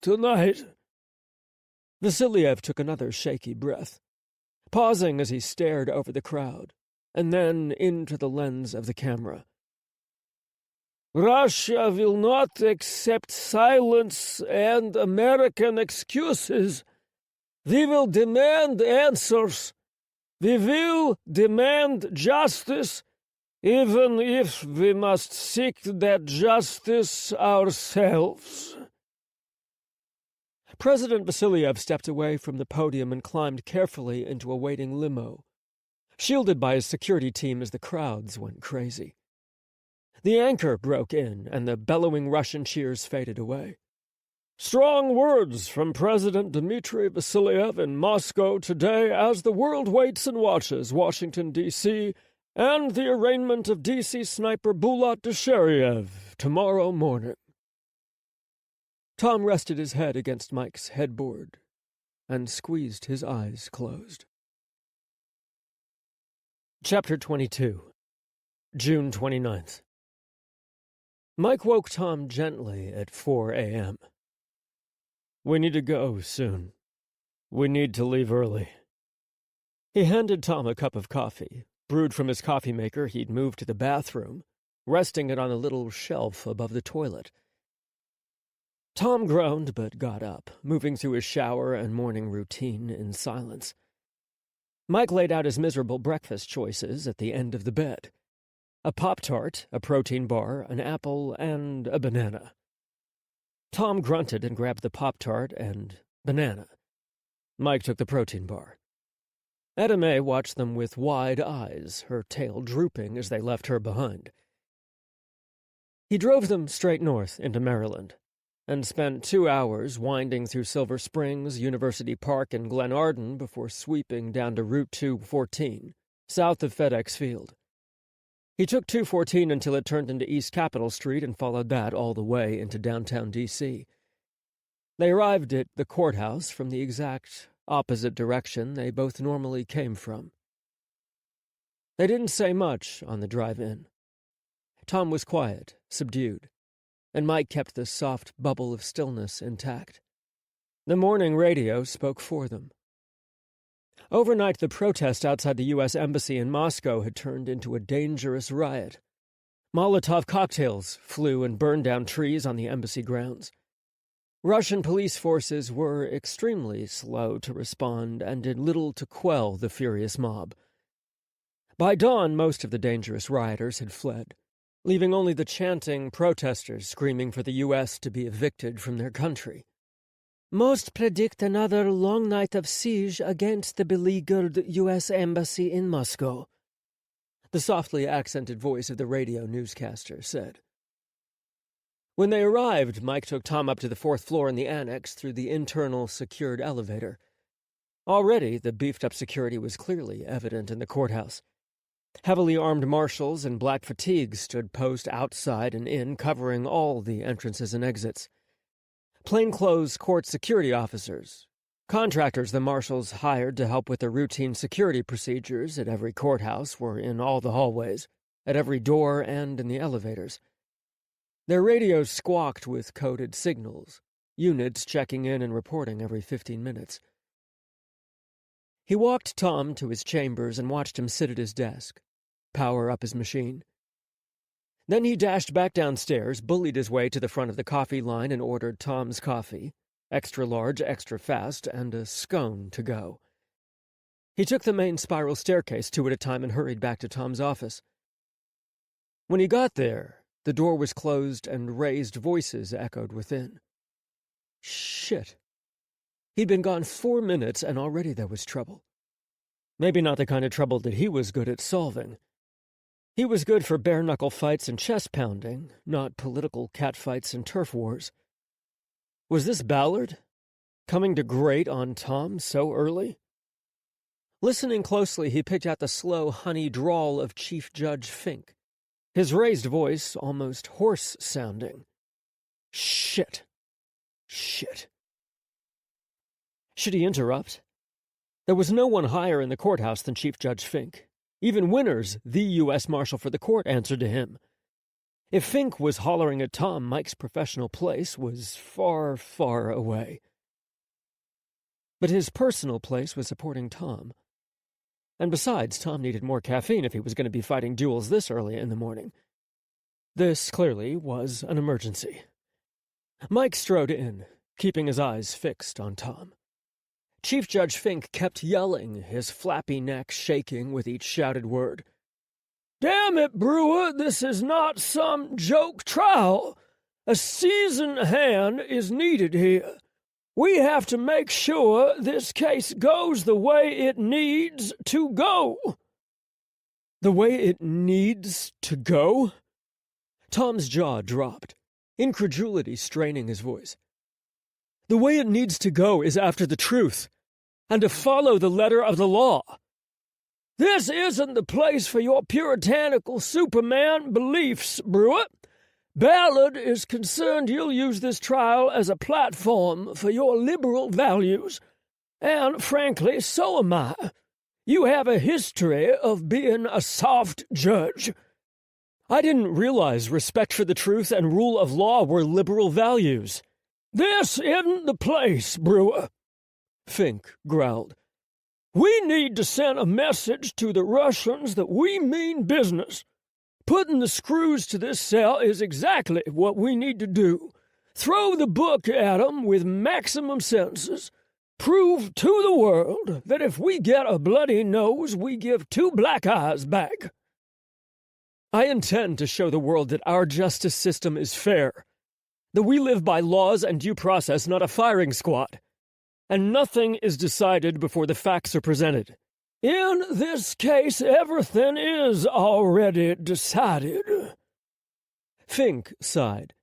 tonight." Vasiliev took another shaky breath, pausing as he stared over the crowd, and then into the lens of the camera. "Russia will not accept silence and American excuses. We will demand answers. We will demand justice, even if we must seek that justice ourselves." President Vasiliev stepped away from the podium and climbed carefully into a waiting limo, shielded by his security team as the crowds went crazy. The anchor broke in, and the bellowing Russian cheers faded away. "Strong words from President Dmitry Vasiliev in Moscow today as the world waits and watches Washington, D.C., and the arraignment of D.C. sniper Bulat Dusheriev tomorrow morning." Tom rested his head against Mike's headboard and squeezed his eyes closed. Chapter 22, June 29th. Mike woke Tom gently at 4 a.m. "We need to go soon. We need to leave early." He handed Tom a cup of coffee, brewed from his coffee maker he'd moved to the bathroom, resting it on a little shelf above the toilet. Tom groaned but got up, moving through his shower and morning routine in silence. Mike laid out his miserable breakfast choices at the end of the bed. A Pop-Tart, a protein bar, an apple, and a banana. Tom grunted and grabbed the Pop-Tart and banana. Mike took the protein bar. Edame watched them with wide eyes, her tail drooping as they left her behind. He drove them straight north into Maryland, and spent 2 hours winding through Silver Springs, University Park, and Glen Arden before sweeping down to Route 214, south of FedEx Field. He took 214 until it turned into East Capitol Street and followed that all the way into downtown D.C. They arrived at the courthouse from the exact opposite direction they both normally came from. They didn't say much on the drive in. Tom was quiet, subdued, and Mike kept the soft bubble of stillness intact. The morning radio spoke for them. Overnight, the protest outside the U.S. Embassy in Moscow had turned into a dangerous riot. Molotov cocktails flew and burned down trees on the embassy grounds. Russian police forces were extremely slow to respond and did little to quell the furious mob. By dawn, most of the dangerous rioters had fled, leaving only the chanting protesters screaming for the U.S. to be evicted from their country. "Most predict another long night of siege against the beleaguered U.S. Embassy in Moscow," the softly accented voice of the radio newscaster said. When they arrived, Mike took Tom up to the 4th floor in the annex through the internal secured elevator. Already, the beefed-up security was clearly evident in the courthouse. Heavily armed marshals in black fatigues stood post outside and in, covering all the entrances and exits. Plainclothes court security officers, contractors the marshals hired to help with the routine security procedures at every courthouse, were in all the hallways, at every door and in the elevators. Their radios squawked with coded signals, units checking in and reporting every 15 minutes. He walked Tom to his chambers and watched him sit at his desk, power up his machine. Then he dashed back downstairs, bullied his way to the front of the coffee line and ordered Tom's coffee, extra large, extra fast, and a scone to go. He took the main spiral staircase 2 at a time and hurried back to Tom's office. When he got there, the door was closed and raised voices echoed within. Shit. He'd been gone 4 minutes and already there was trouble. Maybe not the kind of trouble that he was good at solving. He was good for bare-knuckle fights and chest-pounding, not political catfights and turf wars. Was this Ballard? Coming to grate on Tom so early? Listening closely, he picked out the slow, honey drawl of Chief Judge Fink, his raised voice almost hoarse-sounding. Shit. Shit. Should he interrupt? There was no one higher in the courthouse than Chief Judge Fink. Even Winters, the U.S. Marshal for the court, answered to him. If Fink was hollering at Tom, Mike's professional place was far, far away. But his personal place was supporting Tom. And besides, Tom needed more caffeine if he was going to be fighting duels this early in the morning. This, clearly, was an emergency. Mike strode in, keeping his eyes fixed on Tom. Chief Judge Fink kept yelling, his flappy neck shaking with each shouted word. "Damn it, Brewer, this is not some joke trial. A seasoned hand is needed here. We have to make sure this case goes the way it needs to go." The way it needs to go? Tom's jaw dropped, incredulity straining his voice. The way it needs to go is after the truth, and to follow the letter of the law. This isn't the place for your puritanical Superman beliefs, Brewer. Ballard is concerned you'll use this trial as a platform for your liberal values. And, frankly, so am I. You have a history of being a soft judge. I didn't realize respect for the truth and rule of law were liberal values. This isn't the place, Brewer, Fink growled. We need to send a message to the Russians that we mean business. Putting the screws to this cell is exactly what we need to do. Throw the book at 'em with maximum sentences. Prove to the world that if we get a bloody nose, we give 2 black eyes back. I intend to show the world that our justice system is fair, that we live by laws and due process, not a firing squad. And nothing is decided before the facts are presented. In this case, everything is already decided. Fink sighed,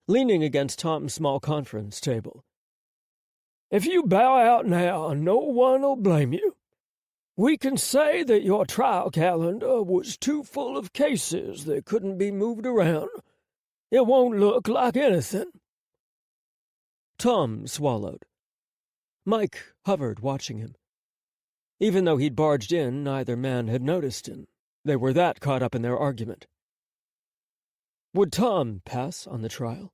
leaning against Tom's small conference table. If you bow out now, no one will blame you. We can say that your trial calendar was too full of cases that couldn't be moved around. It won't look like anything. Tom swallowed. Mike hovered, watching him. Even though he'd barged in, neither man had noticed him. They were that caught up in their argument. Would Tom pass on the trial?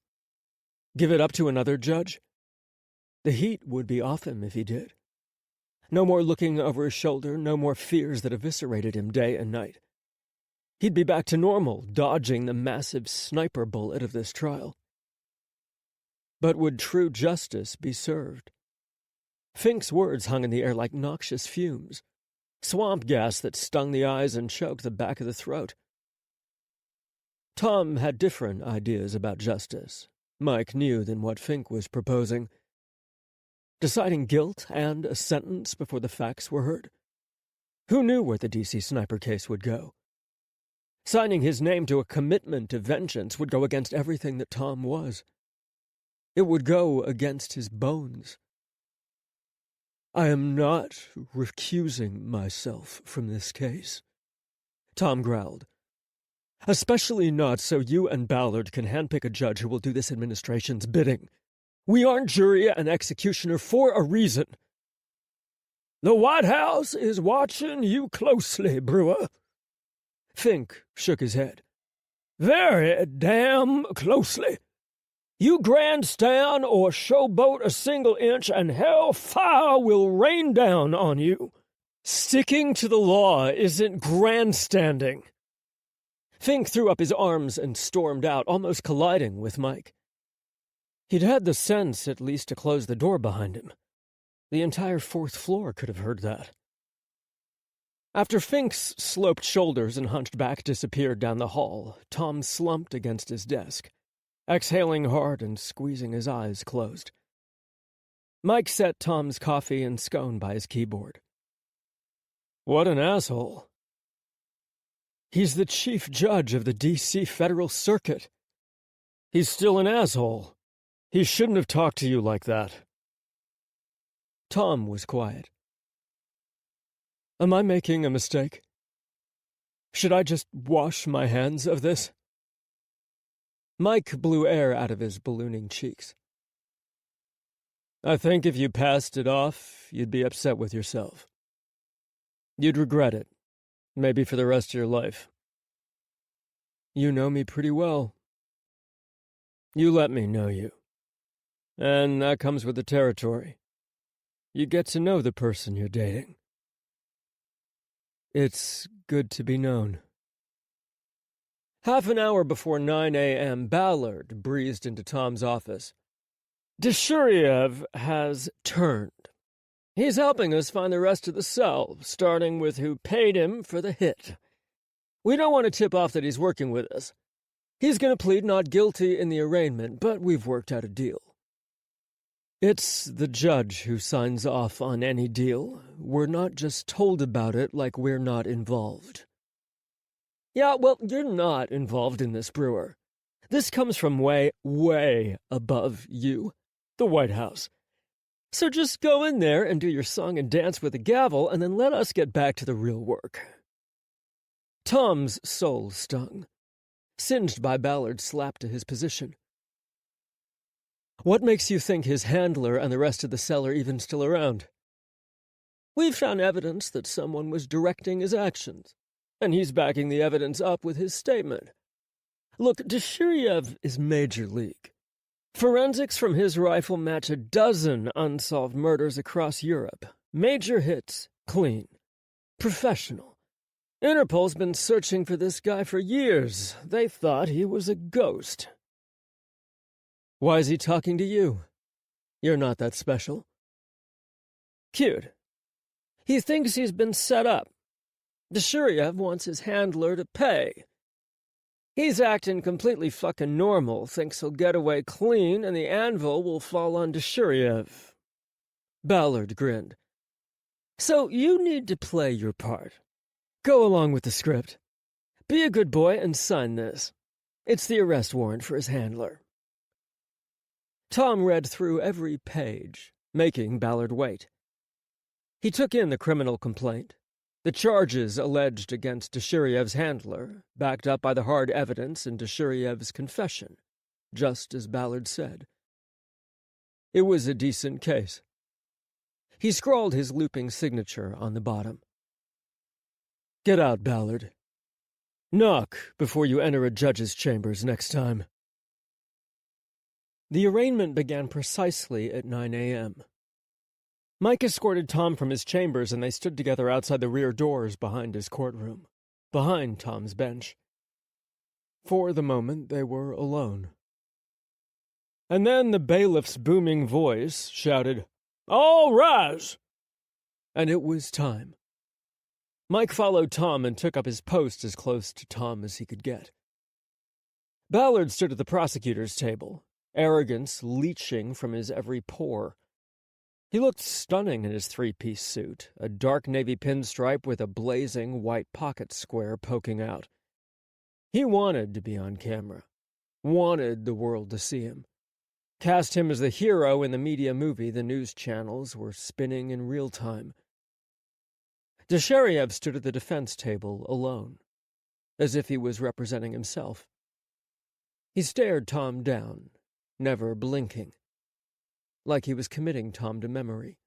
Give it up to another judge? The heat would be off him if he did. No more looking over his shoulder, no more fears that eviscerated him day and night. He'd be back to normal, dodging the massive sniper bullet of this trial. But would true justice be served? Fink's words hung in the air like noxious fumes, swamp gas that stung the eyes and choked the back of the throat. Tom had different ideas about justice, Mike knew, than what Fink was proposing. Deciding guilt and a sentence before the facts were heard? Who knew where the D.C. sniper case would go? Signing his name to a commitment to vengeance would go against everything that Tom was. It would go against his bones. I am not recusing myself from this case, Tom growled. Especially not so you and Ballard can handpick a judge who will do this administration's bidding. We aren't jury and executioner for a reason. The White House is watching you closely, Brewer. Fink shook his head. Very damn closely. You grandstand or showboat a single inch, and hellfire will rain down on you. Sticking to the law isn't grandstanding. Fink threw up his arms and stormed out, almost colliding with Mike. He'd had the sense, at least, to close the door behind him. The entire 4th floor could have heard that. After Fink's sloped shoulders and hunched back disappeared down the hall, Tom slumped against his desk, exhaling hard and squeezing his eyes closed. Mike set Tom's coffee and scone by his keyboard. What an asshole. He's the chief judge of the D.C. Federal Circuit. He's still an asshole. He shouldn't have talked to you like that. Tom was quiet. Am I making a mistake? Should I just wash my hands of this? Mike blew air out of his ballooning cheeks. I think if you passed it off, you'd be upset with yourself. You'd regret it, maybe for the rest of your life. You know me pretty well, You let me know you. And that comes with the territory. You get to know the person you're dating. It's good to be known. Half an hour before 9 a.m., Ballard breezed into Tom's office. Deshuriev has turned. He's helping us find the rest of the cell, starting with who paid him for the hit. We don't want to tip off that he's working with us. He's going to plead not guilty in the arraignment, but we've worked out a deal. It's the judge who signs off on any deal. We're not just told about it like we're not involved. Yeah, well, you're not involved in this, Brewer. This comes from way, way above you, the White House. So just go in there and do your song and dance with a gavel, and then let us get back to the real work. Tom's soul stung, singed by Ballard's slap to his position. What makes you think his handler and the rest of the cell are even still around? We've found evidence that someone was directing his actions, and he's backing the evidence up with his statement. Look, Deshuriev is major league. Forensics from his rifle match a dozen unsolved murders across Europe. Major hits, clean, professional. Interpol's been searching for this guy for years. They thought he was a ghost. Why is he talking to you? You're not that special. Cute. He thinks he's been set up. Deshuriev wants his handler to pay. He's acting completely fucking normal, thinks he'll get away clean, and the anvil will fall on Deshuriev. Ballard grinned. So you need to play your part. Go along with the script. Be a good boy and sign this. It's the arrest warrant for his handler. Tom read through every page, making Ballard wait. He took in the criminal complaint, the charges alleged against Deshuriev's handler, backed up by the hard evidence in Deshuriev's confession, just as Ballard said. It was a decent case. He scrawled his looping signature on the bottom. Get out, Ballard. Knock before you enter a judge's chambers next time. The arraignment began precisely at 9 a.m. Mike escorted Tom from his chambers, and they stood together outside the rear doors behind his courtroom, behind Tom's bench. For the moment, they were alone. And then the bailiff's booming voice shouted, "All rise!" And it was time. Mike followed Tom and took up his post as close to Tom as he could get. Ballard stood at the prosecutor's table, arrogance leaching from his every pore. He looked stunning in his three-piece suit, a dark navy pinstripe with a blazing white pocket square poking out. He wanted to be on camera, wanted the world to see him, cast him as the hero in the media movie the news channels were spinning in real time. Deshuriev stood at the defense table alone, as if he was representing himself. He stared Tom down, never blinking, like he was committing Tom to memory.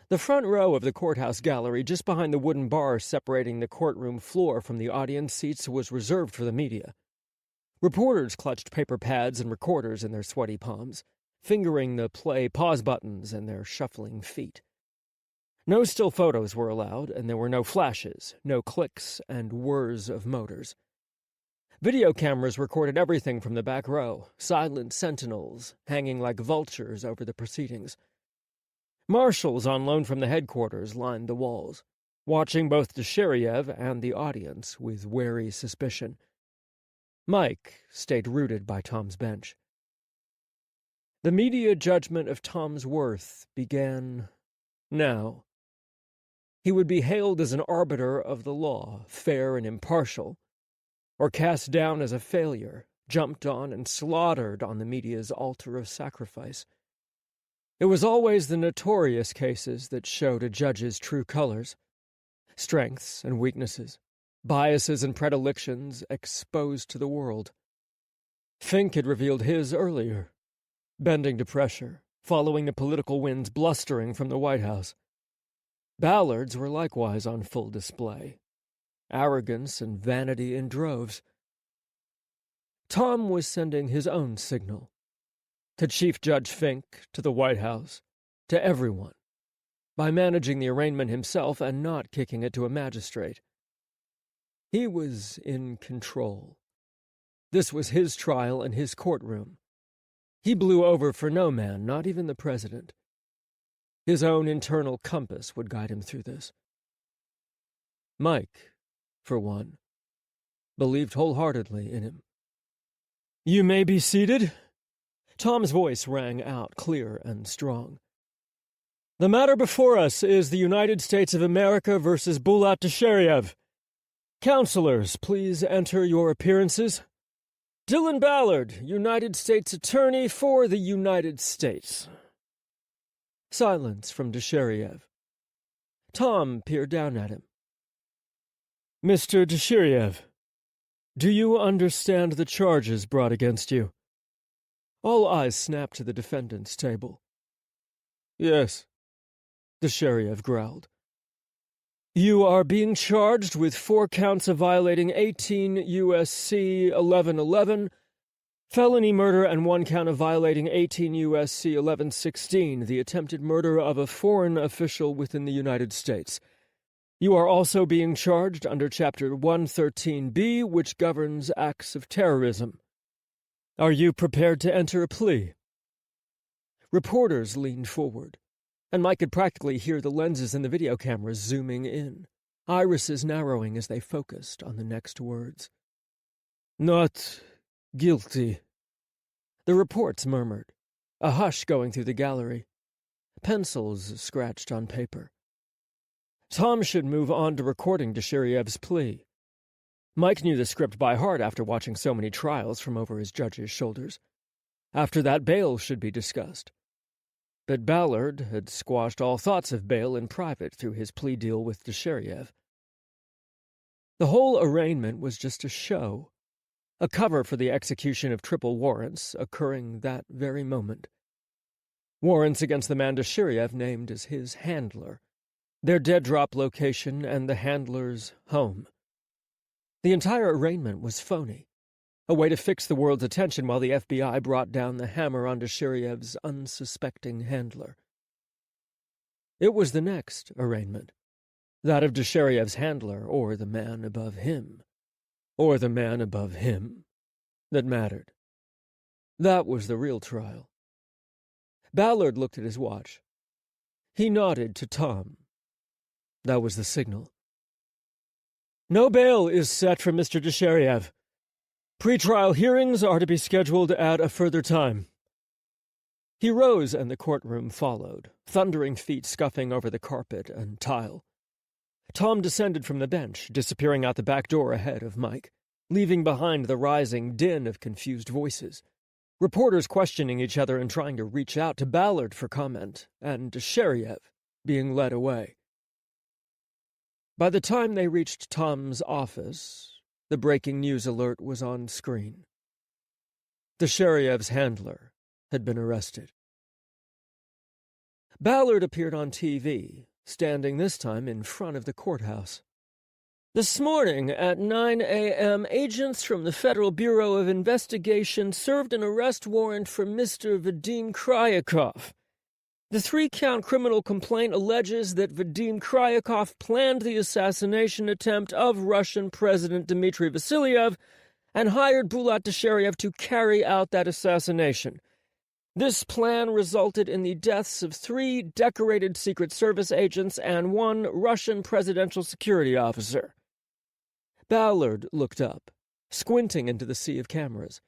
The front row of the courthouse gallery, just behind the wooden bar separating the courtroom floor from the audience seats, was reserved for the media. Reporters clutched paper pads and recorders in their sweaty palms, fingering the play pause buttons in their shuffling feet. No still photos were allowed, and there were no flashes, no clicks and whirs of motors. Video cameras recorded everything from the back row, silent sentinels hanging like vultures over the proceedings. Marshals on loan from the headquarters lined the walls, watching both Deshuriev and the audience with wary suspicion. Mike stayed rooted by Tom's bench. The media judgment of Tom's worth began now. He would be hailed as an arbiter of the law, fair and impartial, or cast down as a failure, jumped on and slaughtered on the media's altar of sacrifice. It was always the notorious cases that showed a judge's true colors, strengths and weaknesses, biases and predilections exposed to the world. Fink had revealed his earlier, bending to pressure, following the political winds blustering from the White House. Ballard's were likewise on full display, arrogance and vanity in droves. Tom was sending his own signal. To Chief Judge Fink, to the White House, to everyone, by managing the arraignment himself and not kicking it to a magistrate. He was in control. This was his trial and his courtroom. He blew over for no man, not even the president. His own internal compass would guide him through this. Mike, for one, believed wholeheartedly in him. "You may be seated." Tom's voice rang out clear and strong. "The matter before us is the United States of America versus Bulat Deshiriev. Counselors, please enter your appearances. Dylan Ballard, United States Attorney for the United States." Silence from Deshiriev. Tom peered down at him. "Mr. Deshiriev, do you understand the charges brought against you?" All eyes snapped to the defendant's table. "Yes," Deshiriev growled. "You are being charged with 4 counts of violating 18 U.S.C. 1111, felony murder, and 1 count of violating 18 U.S.C. 1116, the attempted murder of a foreign official within the United States. You are also being charged under Chapter 113B, which governs acts of terrorism. Are you prepared to enter a plea?" Reporters leaned forward, and Mike could practically hear the lenses in the video cameras zooming in, irises narrowing as they focused on the next words. "Not guilty," the reports murmured, a hush going through the gallery. Pencils scratched on paper. Tom should move on to recording Deshiriev's plea. Mike knew the script by heart after watching so many trials from over his judge's shoulders. After that, bail should be discussed. But Ballard had squashed all thoughts of bail in private through his plea deal with Deshiriev. The whole arraignment was just a show, a cover for the execution of triple warrants occurring that very moment. Warrants against the man Deshiriev named as his handler, their dead-drop location, and the handler's home. The entire arraignment was phony, a way to fix the world's attention while the FBI brought down the hammer on Deshiriev's unsuspecting handler. It was the next arraignment, that of Deshiriev's handler, or the man above him, that mattered. That was the real trial. Ballard looked at his watch. He nodded to Tom. That was the signal. "No bail is set for Mr. Deshiriev. Pre-trial hearings are to be scheduled at a further time." He rose and the courtroom followed, thundering feet scuffing over the carpet and tile. Tom descended from the bench, disappearing out the back door ahead of Mike, leaving behind the rising din of confused voices. Reporters questioning each other and trying to reach out to Ballard for comment, and Deshiriev being led away. By the time they reached Tom's office, the breaking news alert was on screen. Deshiriev's handler had been arrested. Ballard appeared on TV, standing this time in front of the courthouse. "This morning at 9 a.m., agents from the Federal Bureau of Investigation served an arrest warrant for Mr. Vadim Kryakov. The 3-count criminal complaint alleges that Vadim Kryakov planned the assassination attempt of Russian President Dmitry Vasilyev and hired Bulat Deshiriev to carry out that assassination. This plan resulted in the deaths of 3 decorated Secret Service agents and 1 Russian presidential security officer." Ballard looked up, squinting into the sea of cameras.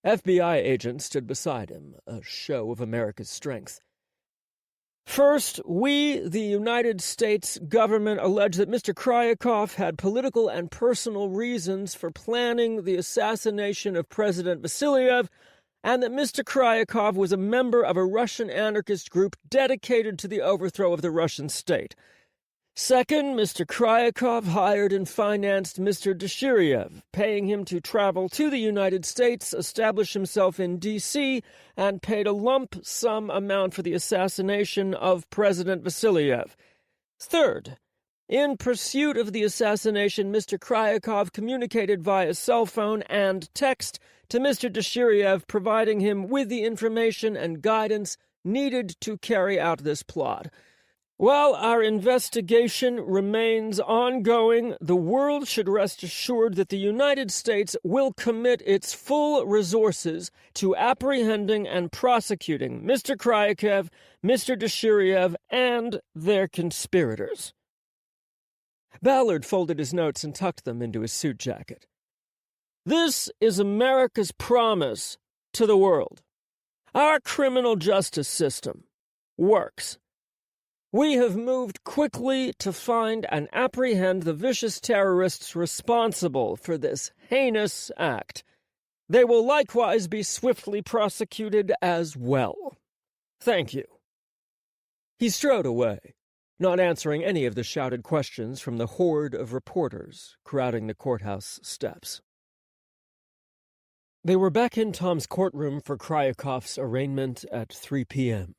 FBI agents stood beside him, a show of America's strength. "First, we, the United States government, allege that Mr. Kryakov had political and personal reasons for planning the assassination of President Vasilyev, and that Mr. Kryakov was a member of a Russian anarchist group dedicated to the overthrow of the Russian state. Second, Mr. Kryakov hired and financed Mr. Deshiriev, paying him to travel to the United States, establish himself in D.C., and paid a lump sum amount for the assassination of President Vasilyev. Third, In pursuit of the assassination, Mr. Kryakov communicated via cell phone and text to Mr. Deshiriev, providing him with the information and guidance needed to carry out this plot. While our investigation remains ongoing, the world should rest assured that the United States will commit its full resources to apprehending and prosecuting Mr. Kryakov, Mr. Deshiriev, and their conspirators. Ballard folded his notes and tucked them into his suit jacket. This is America's promise to the world. Our criminal justice system works. We have moved quickly to find and apprehend the vicious terrorists responsible for this heinous act. They will likewise be swiftly prosecuted as well. Thank you. He strode away, not answering any of the shouted questions from the horde of reporters crowding the courthouse steps. They were back in Tom's courtroom for Kryakov's arraignment at 3 p.m.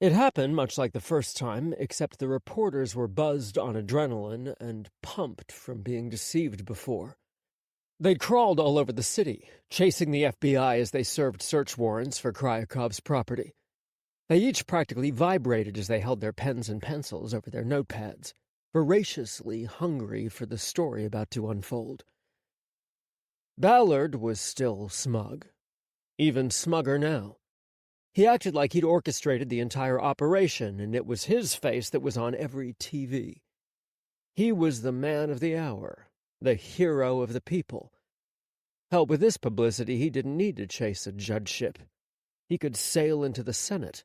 It happened much like the first time, except the reporters were buzzed on adrenaline and pumped from being deceived before. They'd crawled all over the city, chasing the FBI as they served search warrants for Kryakov's property. They each practically vibrated as they held their pens and pencils over their notepads, voraciously hungry for the story about to unfold. Ballard was still smug, even smugger now. He acted like he'd orchestrated the entire operation, and it was his face that was on every TV. He was the man of the hour, the hero of the people. Hell, with this publicity, he didn't need to chase a judgeship. He could sail into the Senate.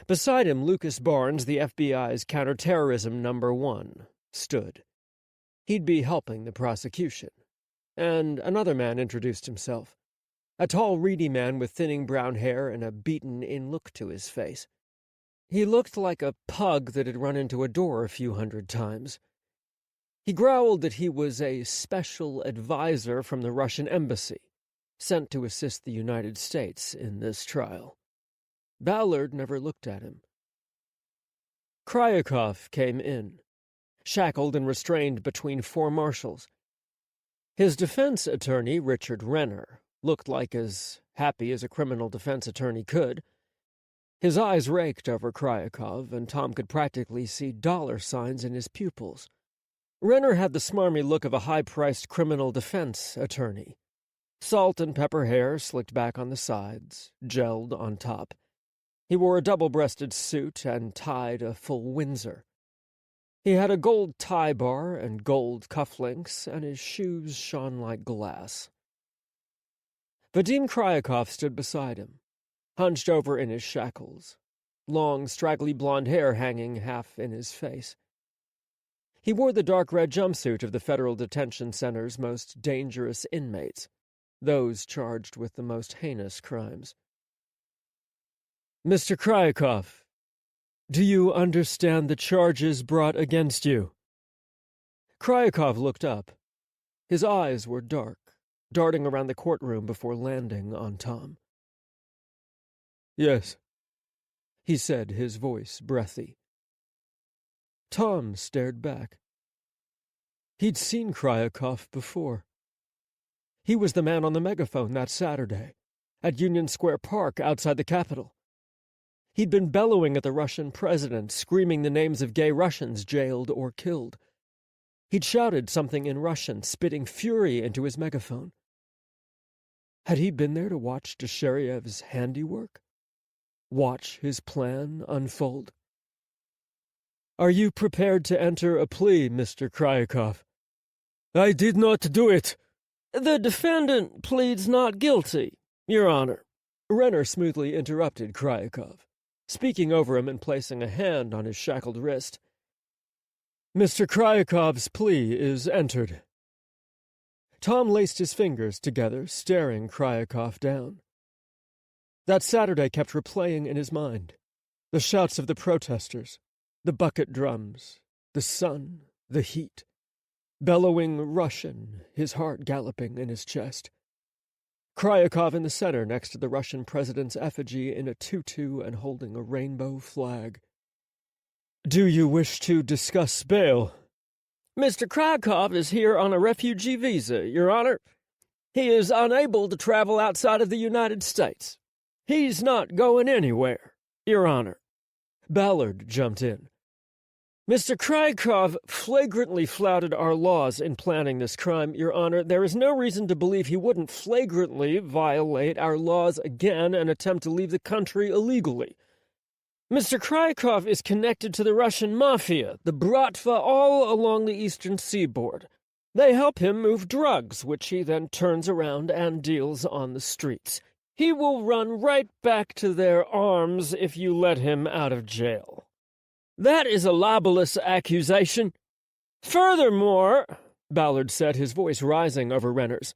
Beside him, Lucas Barnes, the FBI's counterterrorism #1, stood. He'd be helping the prosecution. And another man introduced himself. A tall, reedy man with thinning brown hair and a beaten-in look to his face. He looked like a pug that had run into a door a few hundred times. He growled that he was a special advisor from the Russian embassy, sent to assist the United States in this trial. Ballard never looked at him. Kryakov came in, shackled and restrained between 4 marshals. His defense attorney, Richard Renner, looked like as happy as a criminal defense attorney could. His eyes raked over Kryakov, and Tom could practically see dollar signs in his pupils. Renner had the smarmy look of a high-priced criminal defense attorney. Salt and pepper hair slicked back on the sides, gelled on top. He wore a double-breasted suit and tied a full Windsor. He had a gold tie bar and gold cufflinks, and his shoes shone like glass. Vadim Kryakov stood beside him, hunched over in his shackles, long, straggly blonde hair hanging half in his face. He wore the dark red jumpsuit of the Federal Detention Center's most dangerous inmates, those charged with the most heinous crimes. Mr. Kryakov, do you understand the charges brought against you? Kryakov looked up. His eyes were dark, darting around the courtroom before landing on Tom. Yes, he said, his voice breathy. Tom stared back. He'd seen Kryakov before. He was the man on the megaphone that Saturday, at Union Square Park outside the Capitol. He'd been bellowing at the Russian president, screaming the names of gay Russians jailed or killed. He'd shouted something in Russian, spitting fury into his megaphone. Had he been there to watch Deshiriev's handiwork? Watch his plan unfold? Are you prepared to enter a plea, Mr. Kryakov? I did not do it. The defendant pleads not guilty, Your Honor. Renner smoothly interrupted Kryakov, speaking over him and placing a hand on his shackled wrist. Mr. Kryakov's plea is entered. Tom laced his fingers together, staring Kryakov down. That Saturday kept replaying in his mind. The shouts of the protesters, the bucket drums, the sun, the heat. Bellowing Russian, his heart galloping in his chest. Kryakov in the center next to the Russian president's effigy in a tutu and holding a rainbow flag. Do you wish to discuss bail? Mr. Krykov is here on a refugee visa, Your Honor. He is unable to travel outside of the United States. He's not going anywhere, Your Honor. Ballard jumped in. Mr. Krykov flagrantly flouted our laws in planning this crime, Your Honor. There is no reason to believe he wouldn't flagrantly violate our laws again and attempt to leave the country illegally. Mr. Krykov is connected to the Russian mafia, the Bratva, all along the eastern seaboard. They help him move drugs, which he then turns around and deals on the streets. He will run right back to their arms if you let him out of jail. That is a libelous accusation. Furthermore, Ballard said, his voice rising over Renner's,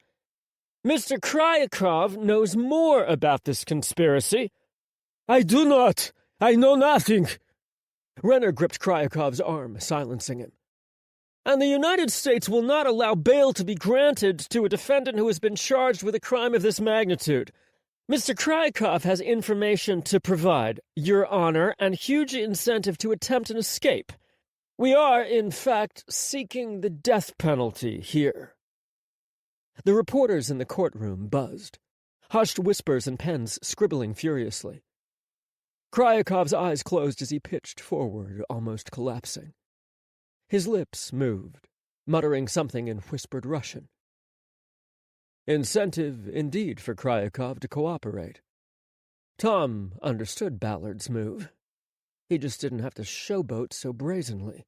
Mr. Krykov knows more about this conspiracy. I do not. I know nothing. Renner gripped Kryakov's arm, silencing him. And the United States will not allow bail to be granted to a defendant who has been charged with a crime of this magnitude. Mr. Krykov has information to provide, Your Honor, and huge incentive to attempt an escape. We are, in fact, seeking the death penalty here. The reporters in the courtroom buzzed, hushed whispers and pens scribbling furiously. Kryakov's eyes closed as he pitched forward, almost collapsing. His lips moved, muttering something in whispered Russian. Incentive, indeed, for Kryakov to cooperate. Tom understood Ballard's move. He just didn't have to showboat so brazenly.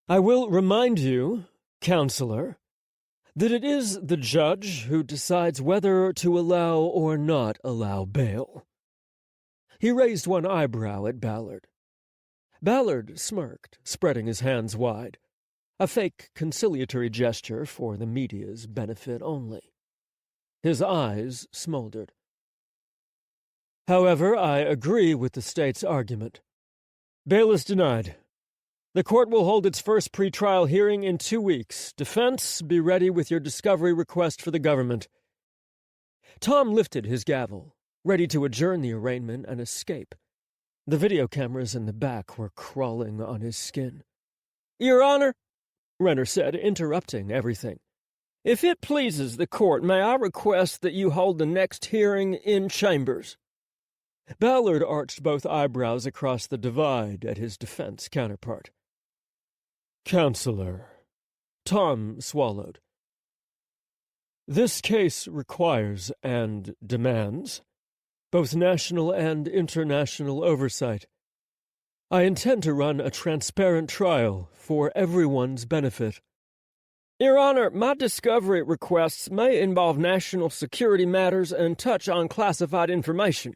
I will remind you, Counselor, that it is the judge who decides whether to allow or not allow bail. He raised one eyebrow at Ballard. Ballard smirked, spreading his hands wide, a fake conciliatory gesture for the media's benefit only. His eyes smoldered. However, I agree with the state's argument. Bail is denied. The court will hold its first pretrial hearing in 2 weeks. Defense, be ready with your discovery request for the government. Tom lifted his gavel, ready to adjourn the arraignment and escape. The video cameras in the back were crawling on his skin. Your Honor, Renner said, interrupting everything. If it pleases the court, may I request that you hold the next hearing in chambers? Ballard arched both eyebrows across the divide at his defense counterpart. Counselor, Tom swallowed. This case requires and demands both national and international oversight. I intend to run a transparent trial for everyone's benefit. Your Honor, my discovery requests may involve national security matters and touch on classified information.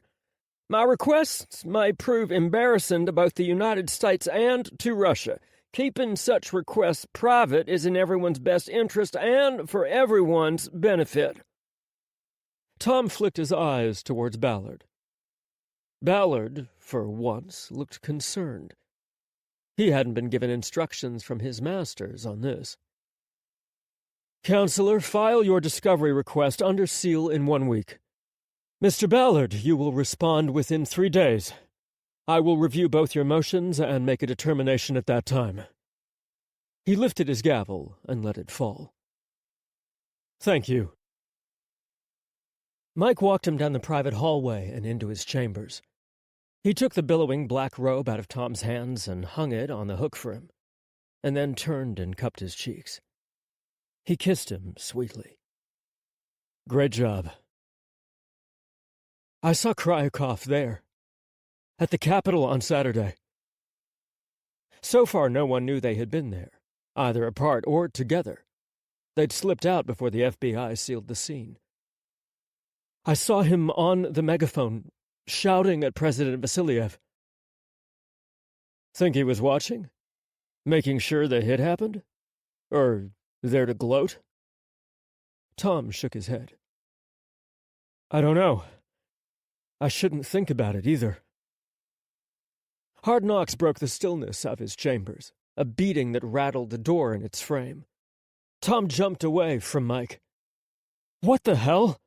My requests may prove embarrassing to both the United States and to Russia. Keeping such requests private is in everyone's best interest and for everyone's benefit. Tom flicked his eyes towards Ballard. Ballard, for once, looked concerned. He hadn't been given instructions from his masters on this. Counselor, file your discovery request under seal in 1 week. Mr. Ballard, you will respond within 3 days. I will review both your motions and make a determination at that time. He lifted his gavel and let it fall. Thank you. Mike walked him down the private hallway and into his chambers. He took the billowing black robe out of Tom's hands and hung it on the hook for him, and then turned and cupped his cheeks. He kissed him sweetly. Great job. I saw Kryakov there, at the Capitol on Saturday. So far, no one knew they had been there, either apart or together. They'd slipped out before the FBI sealed the scene. I saw him on the megaphone, shouting at President Vasiliev. Think he was watching? Making sure the hit happened? Or there to gloat? Tom shook his head. I don't know. I shouldn't think about it either. Hard knocks broke the stillness of his chambers, a beating that rattled the door in its frame. Tom jumped away from Mike. What the hell?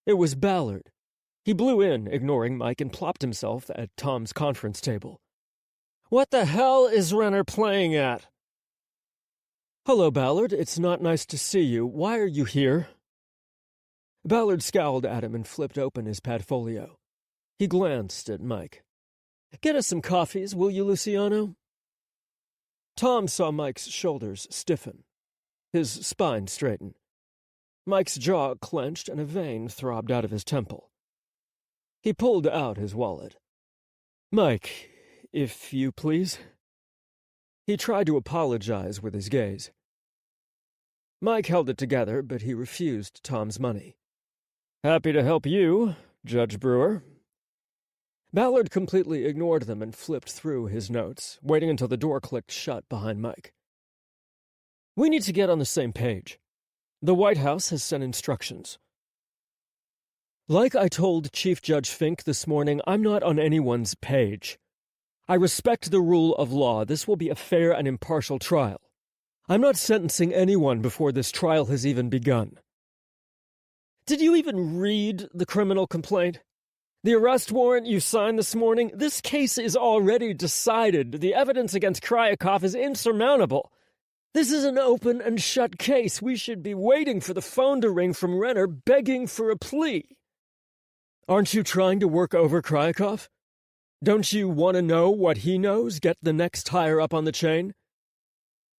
It was Ballard. He blew in, ignoring Mike, and plopped himself at Tom's conference table. What the hell is Renner playing at? Hello, Ballard. It's not nice to see you. Why are you here? Ballard scowled at him and flipped open his padfolio. He glanced at Mike. Get us some coffees, will you, Lucciano? Tom saw Mike's shoulders stiffen, his spine straighten. Mike's jaw clenched and a vein throbbed out of his temple. He pulled out his wallet. Mike, if you please. He tried to apologize with his gaze. Mike held it together, but he refused Tom's money. Happy to help you, Judge Brewer. Ballard completely ignored them and flipped through his notes, waiting until the door clicked shut behind Mike. We need to get on the same page. The White House has sent instructions. Like I told Chief Judge Fink this morning, I'm not on anyone's page. I respect the rule of law. This will be a fair and impartial trial. I'm not sentencing anyone before this trial has even begun. Did you even read the criminal complaint? The arrest warrant you signed this morning? This case is already decided. The evidence against Kryakov is insurmountable. This is an open and shut case. We should be waiting for the phone to ring from Renner, begging for a plea. Aren't you trying to work over Kryakov? Don't you want to know what he knows? Get the next higher up on the chain?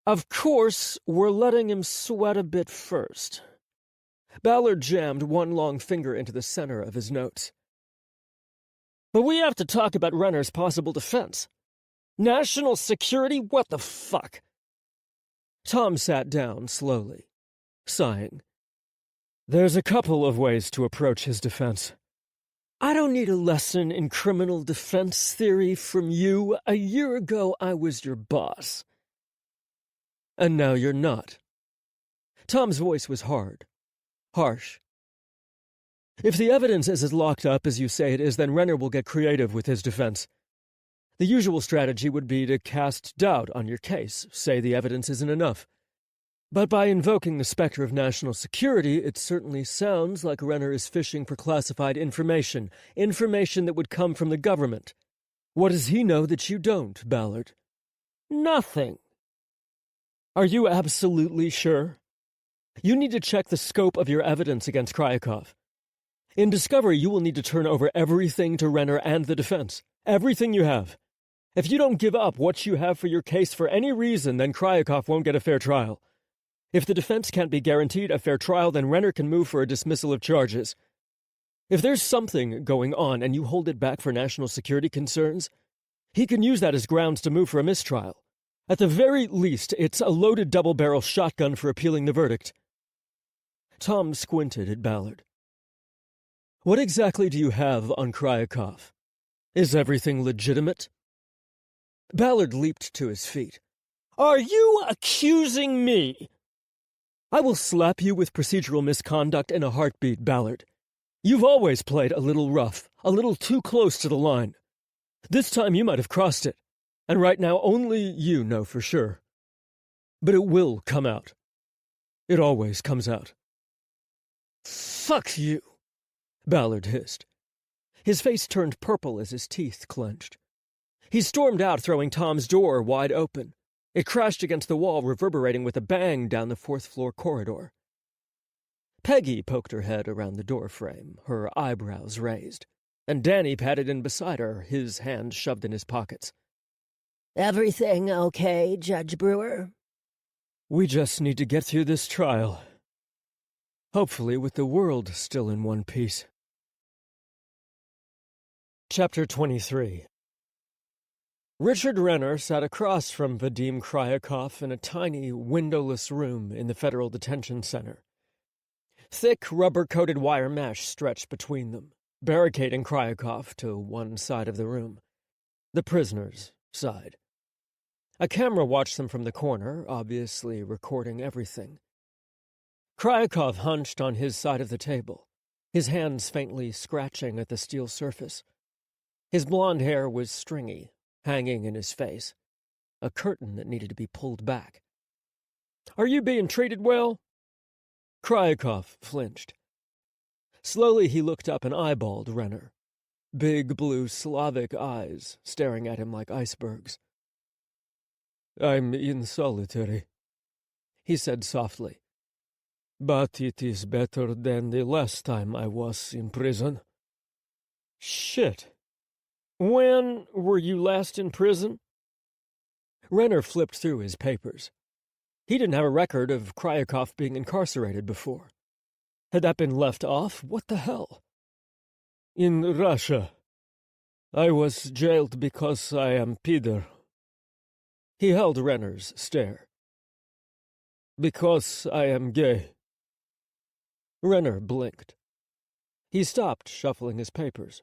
Of course, we're letting him sweat a bit first. Ballard jammed one long finger into the center of his notes. But we have to talk about Renner's possible defense. National security? What the fuck? Tom sat down slowly, sighing. There's a couple of ways to approach his defense. I don't need a lesson in criminal defense theory from you. A year ago, I was your boss. And now you're not. Tom's voice was hard, harsh. If the evidence is as locked up as you say it is, then Renner will get creative with his defense. The usual strategy would be to cast doubt on your case, say the evidence isn't enough. But by invoking the specter of national security, it certainly sounds like Renner is fishing for classified information that would come from the government. What does he know that you don't, Ballard? Nothing. Are you absolutely sure? You need to check the scope of your evidence against Kryakov. In discovery, you will need to turn over everything to Renner and the defense. Everything you have. If you don't give up what you have for your case for any reason, then Kryakov won't get a fair trial. If the defense can't be guaranteed a fair trial, then Renner can move for a dismissal of charges. If there's something going on and you hold it back for national security concerns, he can use that as grounds to move for a mistrial. At the very least, it's a loaded double-barrel shotgun for appealing the verdict. Tom squinted at Ballard. What exactly do you have on Kryakov? Is everything legitimate? Ballard leaped to his feet. Are you accusing me? I will slap you with procedural misconduct in a heartbeat, Ballard. You've always played a little rough, a little too close to the line. This time you might have crossed it, and right now only you know for sure. But it will come out. It always comes out. Fuck you, Ballard hissed. His face turned purple as his teeth clenched. He stormed out, throwing Tom's door wide open. It crashed against the wall, reverberating with a bang down the fourth-floor corridor. Peggy poked her head around the door frame, her eyebrows raised, and Danny padded in beside her, his hands shoved in his pockets. Everything okay, Judge Brewer? We just need to get through this trial. Hopefully with the world still in one piece. Chapter 23. Richard Renner sat across from Vadim Kryakov in a tiny, windowless room in the Federal Detention Center. Thick, rubber-coated wire mesh stretched between them, barricading Kryakov to one side of the room. The prisoner's side. A camera watched them from the corner, obviously recording everything. Kryakov hunched on his side of the table, his hands faintly scratching at the steel surface. His blonde hair was stringy, hanging in his face, a curtain that needed to be pulled back. Are you being treated well? Kryakov flinched. Slowly he looked up and eyeballed Renner, big blue Slavic eyes staring at him like icebergs. I'm in solitary, he said softly. But it is better than the last time I was in prison. Shit. When were you last in prison? Renner flipped through his papers. He didn't have a record of Kryakov being incarcerated before. Had that been left off? What the hell? In Russia. I was jailed because I am Peter. He held Renner's stare. Because I am gay. Renner blinked. He stopped shuffling his papers,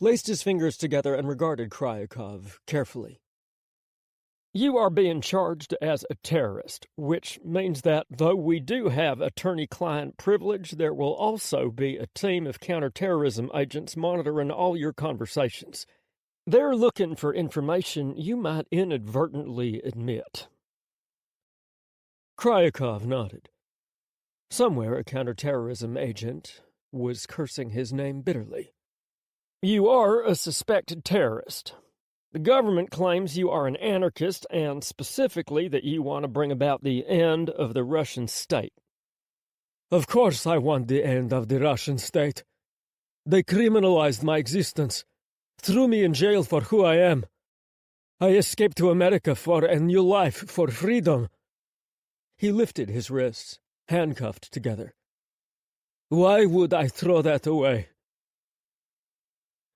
laced his fingers together and regarded Kryakov carefully. You are being charged as a terrorist, which means that, though we do have attorney-client privilege, there will also be a team of counterterrorism agents monitoring all your conversations. They're looking for information you might inadvertently admit. Kryakov nodded. Somewhere a counterterrorism agent was cursing his name bitterly. You are a suspected terrorist. The government claims you are an anarchist and specifically that you want to bring about the end of the Russian state. Of course I want the end of the Russian state. They criminalized my existence, threw me in jail for who I am. I escaped to America for a new life, for freedom. He lifted his wrists, handcuffed together. Why would I throw that away?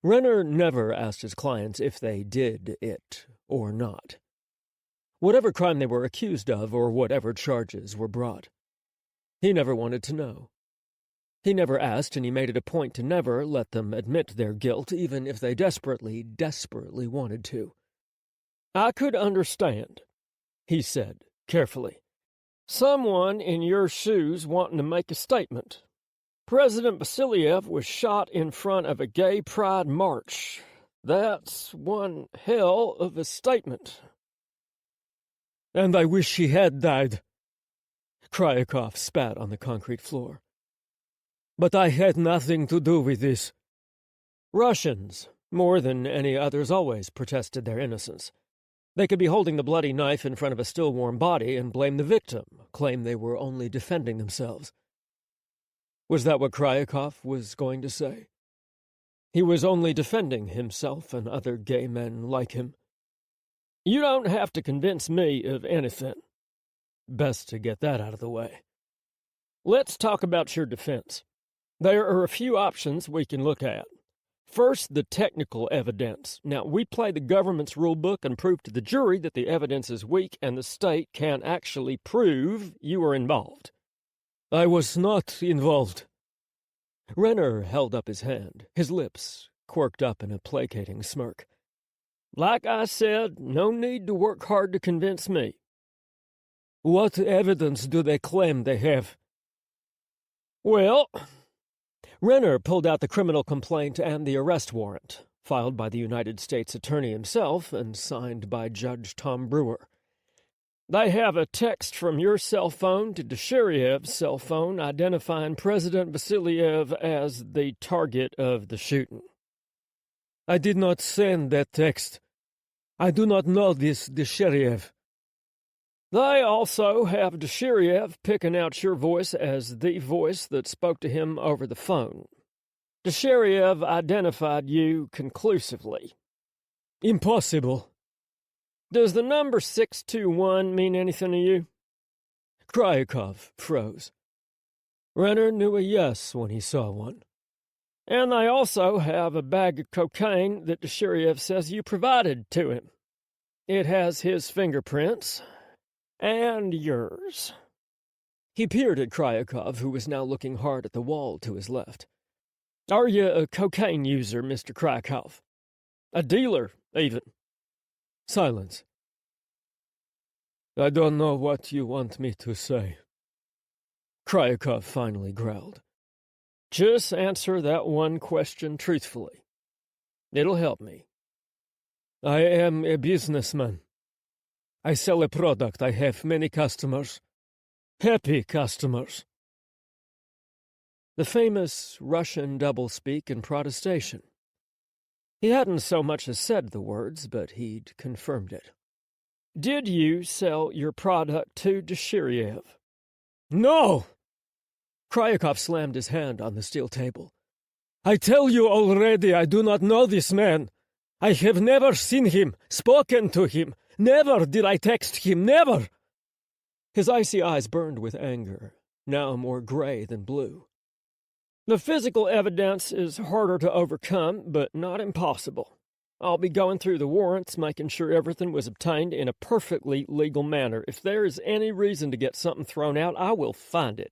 Renner never asked his clients if they did it or not. Whatever crime they were accused of or whatever charges were brought. He never wanted to know. He never asked, and he made it a point to never let them admit their guilt, even if they desperately, desperately wanted to. I could understand, he said, carefully. Someone in your shoes wanting to make a statement. President Vasiliev was shot in front of a gay pride march. That's one hell of a statement. And I wish he had died. Kryakov spat on the concrete floor. But I had nothing to do with this. Russians, more than any others, always protested their innocence. They could be holding the bloody knife in front of a still-warm body and blame the victim, claim they were only defending themselves. Was that what Kryakov was going to say? He was only defending himself and other gay men like him. You don't have to convince me of anything. Best to get that out of the way. Let's talk about your defense. There are a few options we can look at. First, the technical evidence. Now, we play the government's rule book and prove to the jury that the evidence is weak and the state can actually prove you were involved. I was not involved. Renner held up his hand, his lips quirked up in a placating smirk. Like I said, no need to work hard to convince me. What evidence do they claim they have? Well, Renner pulled out the criminal complaint and the arrest warrant, filed by the United States Attorney himself and signed by Judge Tom Brewer. They have a text from your cell phone to Desheriev's cell phone identifying President Vasiliev as the target of the shooting. I did not send that text. I do not know this Desheriev. They also have Desheriev picking out your voice as the voice that spoke to him over the phone. Desheriev identified you conclusively. Impossible. Does the number 621 mean anything to you? Kryakov froze. Renner knew a yes when he saw one. And they also have a bag of cocaine that Desheriev says you provided to him. It has his fingerprints and yours. He peered at Kryakov, who was now looking hard at the wall to his left. Are you a cocaine user, Mr. Kryakov? A dealer, even? Silence. I don't know what you want me to say. Kryakov finally growled. Just answer that one question truthfully. It'll help me. I am a businessman. I sell a product. I have many customers. Happy customers. The famous Russian doublespeak and protestation. He hadn't so much as said the words, but he'd confirmed it. Did you sell your product to Deshiriev? No! Kryakov slammed his hand on the steel table. I tell you already, I do not know this man. I have never seen him, spoken to him. Never did I text him, never! His icy eyes burned with anger, now more gray than blue. The physical evidence is harder to overcome, but not impossible. I'll be going through the warrants, making sure everything was obtained in a perfectly legal manner. If there is any reason to get something thrown out, I will find it.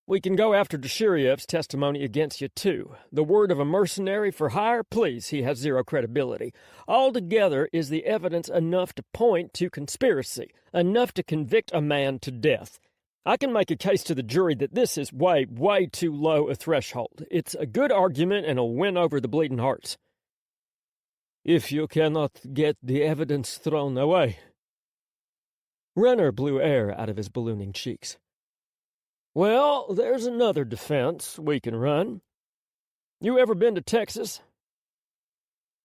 We can go after Deshiriev's testimony against you, too. The word of a mercenary for hire, please, he has zero credibility. Altogether, is the evidence enough to point to conspiracy, enough to convict a man to death? I can make a case to the jury that this is way, way too low a threshold. It's a good argument and a win over the bleeding hearts. If you cannot get the evidence thrown away. Renner blew air out of his ballooning cheeks. Well, there's another defense we can run. You ever been to Texas?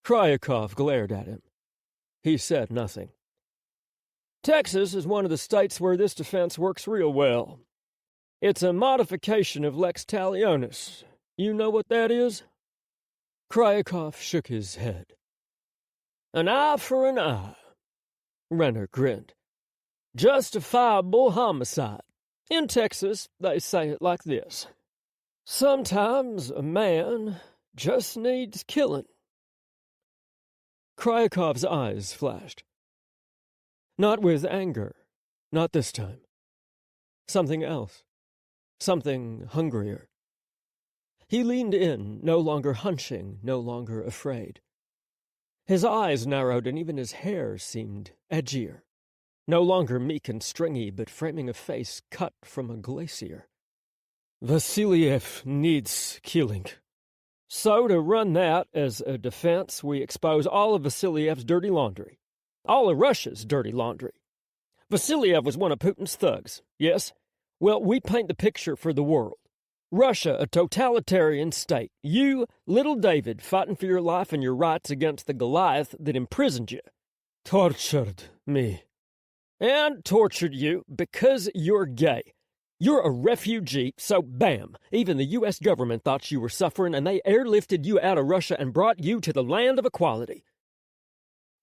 Kryakov glared at him. He said nothing. Texas is one of the states where this defense works real well. It's a modification of lex talionis. You know what that is? Kryakov shook his head. An eye for an eye. Renner grinned. Justifiable homicide. In Texas, they say it like this. Sometimes a man just needs killing. Kryakov's eyes flashed. Not with anger. Not this time. Something else. Something hungrier. He leaned in, no longer hunching, no longer afraid. His eyes narrowed, and even his hair seemed edgier. No longer meek and stringy, but framing a face cut from a glacier. Vasiliev needs killing. So to run that as a defense, we expose all of Vasiliev's dirty laundry. All of Russia's dirty laundry. Vasiliev was one of Putin's thugs, yes? Well, we paint the picture for the world. Russia, a totalitarian state. You, little David, fighting for your life and your rights against the Goliath that imprisoned you. Tortured me. And tortured you because you're gay. You're a refugee, so bam, even the U.S. government thought you were suffering, and they airlifted you out of Russia and brought you to the land of equality.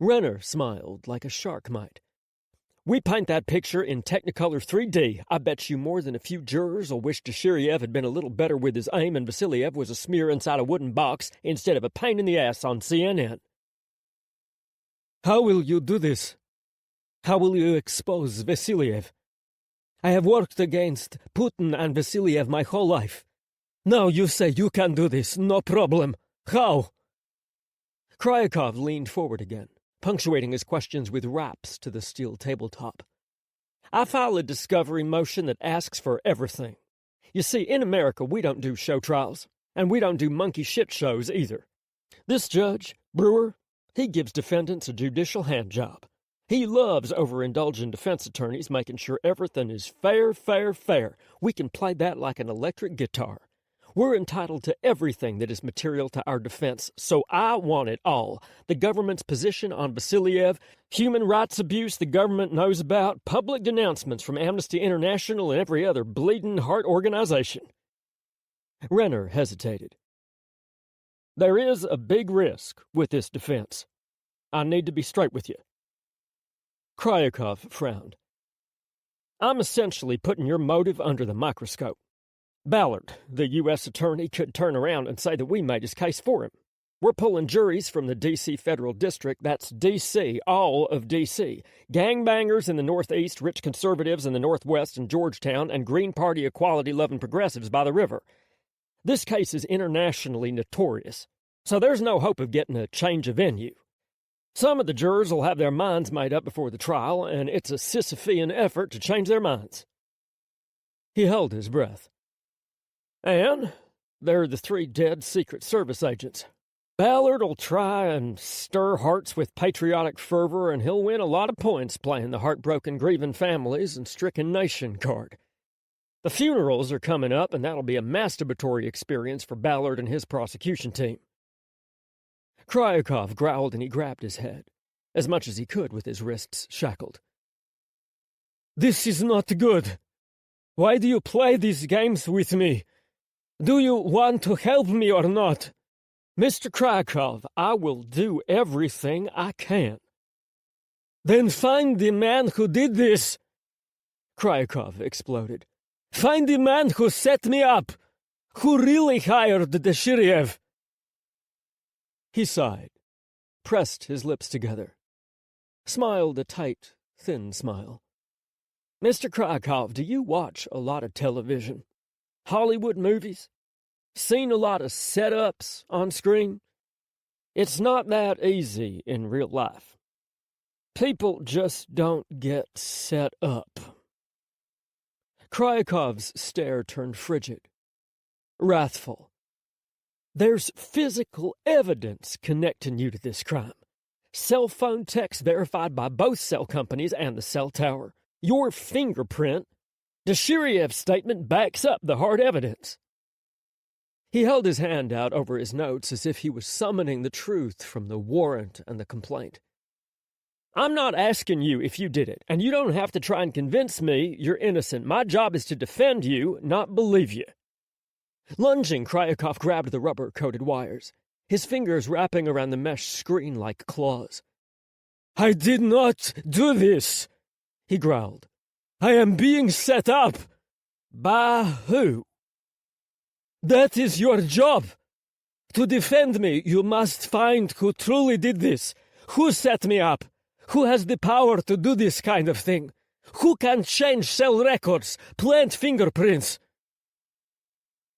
Renner smiled like a shark might. We paint that picture in Technicolor 3D. I bet you more than a few jurors will wish Deshiriev had been a little better with his aim and Vasiliev was a smear inside a wooden box instead of a pain in the ass on CNN. How will you do this? How will you expose Vasiliev? I have worked against Putin and Vasiliev my whole life. Now you say you can do this, no problem. How? Kryakov leaned forward again, punctuating his questions with raps to the steel tabletop. I file a discovery motion that asks for everything. You see, in America, we don't do show trials, and we don't do monkey shit shows either. This judge, Brewer, he gives defendants a judicial handjob. He loves overindulgent defense attorneys, making sure everything is fair, fair, fair. We can play that like an electric guitar. We're entitled to everything that is material to our defense, so I want it all. The government's position on Vasiliev, human rights abuse the government knows about, public denouncements from Amnesty International and every other bleeding heart organization. Renner hesitated. There is a big risk with this defense. I need to be straight with you. Kryakov frowned. I'm essentially putting your motive under the microscope. Ballard, the U.S. attorney, could turn around and say that we made his case for him. We're pulling juries from the D.C. Federal District. That's D.C., all of D.C. Gangbangers in the Northeast, rich conservatives in the Northwest and Georgetown, and Green Party equality-loving progressives by the river. This case is internationally notorious, so there's no hope of getting a change of venue. Some of the jurors will have their minds made up before the trial, and it's a Sisyphean effort to change their minds. He held his breath. And there are the 3 dead Secret Service agents. Ballard'll try and stir hearts with patriotic fervor, and he'll win a lot of points playing the heartbroken, grieving families and stricken nation card. The funerals are coming up, and that'll be a masturbatory experience for Ballard and his prosecution team. Kryakov growled, and he grabbed his head, as much as he could with his wrists shackled. This is not good. Why do you play these games with me? Do you want to help me or not? Mr. Krakow, I will do everything I can. Then find the man who did this! Krakow exploded. Find the man who set me up! Who really hired the Shiriev? He sighed, pressed his lips together, smiled a tight, thin smile. Mr. Krakow, do you watch a lot of television? Hollywood movies? Seen a lot of setups on screen? It's not that easy in real life. People just don't get set up. Kryakov's stare turned frigid, wrathful. There's physical evidence connecting you to this crime. Cell phone texts verified by both cell companies and the cell tower. Your fingerprint. The Shiriev statement backs up the hard evidence. He held his hand out over his notes as if he was summoning the truth from the warrant and the complaint. I'm not asking you if you did it, and you don't have to try and convince me you're innocent. My job is to defend you, not believe you. Lunging, Kryakov grabbed the rubber-coated wires, his fingers wrapping around the mesh screen like claws. I did not do this, he growled. I am being set up. By who? That is your job. To defend me, you must find who truly did this, who set me up, who has the power to do this kind of thing, who can change cell records, plant fingerprints.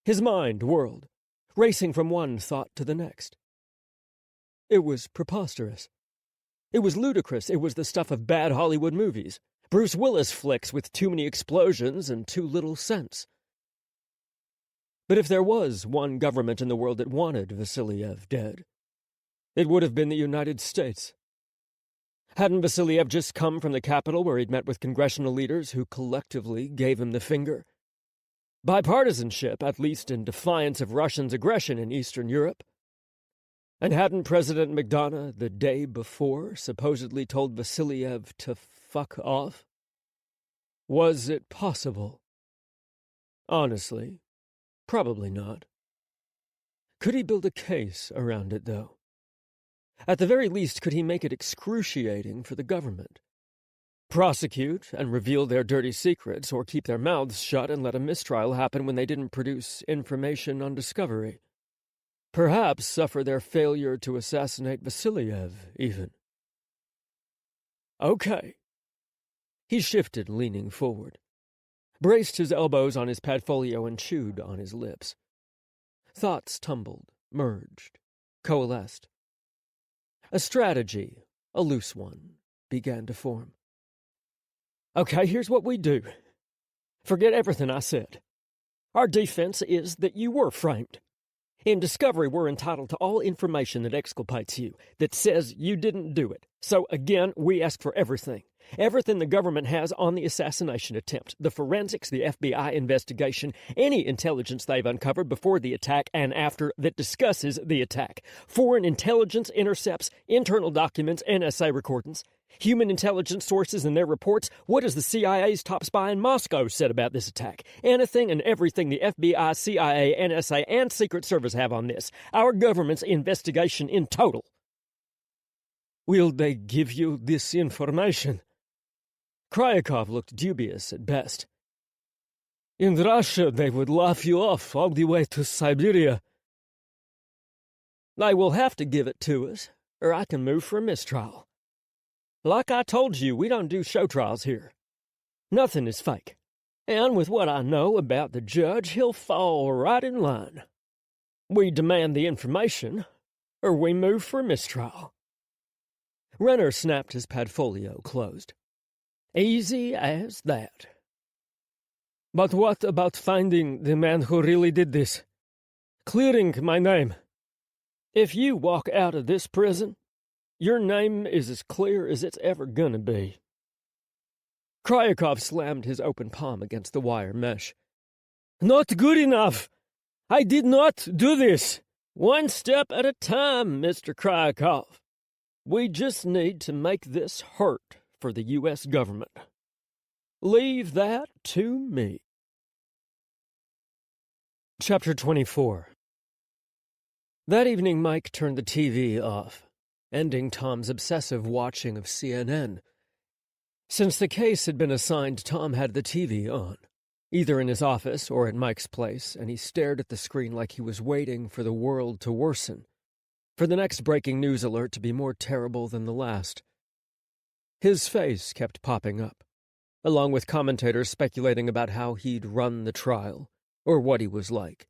His mind whirled, racing from one thought to the next. It was preposterous. It was ludicrous. It was the stuff of bad Hollywood movies, Bruce Willis flicks with too many explosions and too little sense. But if there was one government in the world that wanted Vasiliev dead, it would have been the United States. Hadn't Vasiliev just come from the capital where he'd met with congressional leaders who collectively gave him the finger? Bipartisanship, at least in defiance of Russians' aggression in Eastern Europe. And hadn't President McDonough, the day before, supposedly told Vasiliev to fuck off? Was it possible? Honestly, probably not. Could he build a case around it, though? At the very least, could he make it excruciating for the government? Prosecute and reveal their dirty secrets, or keep their mouths shut and let a mistrial happen when they didn't produce information on discovery? Perhaps suffer their failure to assassinate Vasiliev, even. Okay. He shifted, leaning forward, braced his elbows on his padfolio and chewed on his lips. Thoughts tumbled, merged, coalesced. A strategy, a loose one, began to form. Okay, here's what we do. Forget everything I said. Our defense is that you were framed. In discovery, we're entitled to all information that exculpates you, that says you didn't do it. So, again, we ask for everything. Everything the government has on the assassination attempt, the forensics, the FBI investigation, any intelligence they've uncovered before the attack and after that discusses the attack. Foreign intelligence intercepts, internal documents, NSA recordings. Human intelligence sources and their reports. What has the CIA's top spy in Moscow said about this attack? Anything and everything the FBI, CIA, NSA, and Secret Service have on this. Our government's investigation in total. Will they give you this information? Kryakov looked dubious at best. In Russia, they would laugh you off all the way to Siberia. They will have to give it to us, or I can move for a mistrial. Like I told you, we don't do show trials here. Nothing is fake. And with what I know about the judge, he'll fall right in line. We demand the information, or we move for a mistrial. Renner snapped his padfolio closed. Easy as that. But what about finding the man who really did this? Clearing my name. If you walk out of this prison, your name is as clear as it's ever gonna be. Kryakov slammed his open palm against the wire mesh. Not good enough! I did not do this! One step at a time, Mr. Kryakov. We just need to make this hurt for the U.S. government. Leave that to me. Chapter 24. That evening, Mike turned the TV off, ending Tom's obsessive watching of CNN. Since the case had been assigned, Tom had the TV on, either in his office or at Mike's place, and he stared at the screen like he was waiting for the world to worsen, for the next breaking news alert to be more terrible than the last. His face kept popping up, along with commentators speculating about how he'd run the trial, or what he was like.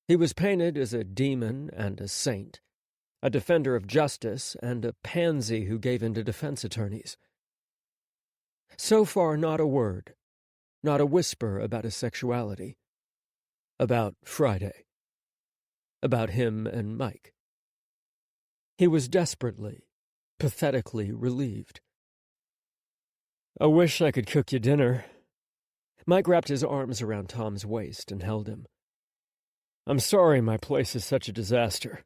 He was painted as a demon and a saint, a defender of justice and a pansy who gave in to defense attorneys. So far, not a word, not a whisper about his sexuality, about Friday, about him and Mike. He was desperately, pathetically relieved. "I wish I could cook you dinner." Mike wrapped his arms around Tom's waist and held him. "I'm sorry my place is such a disaster.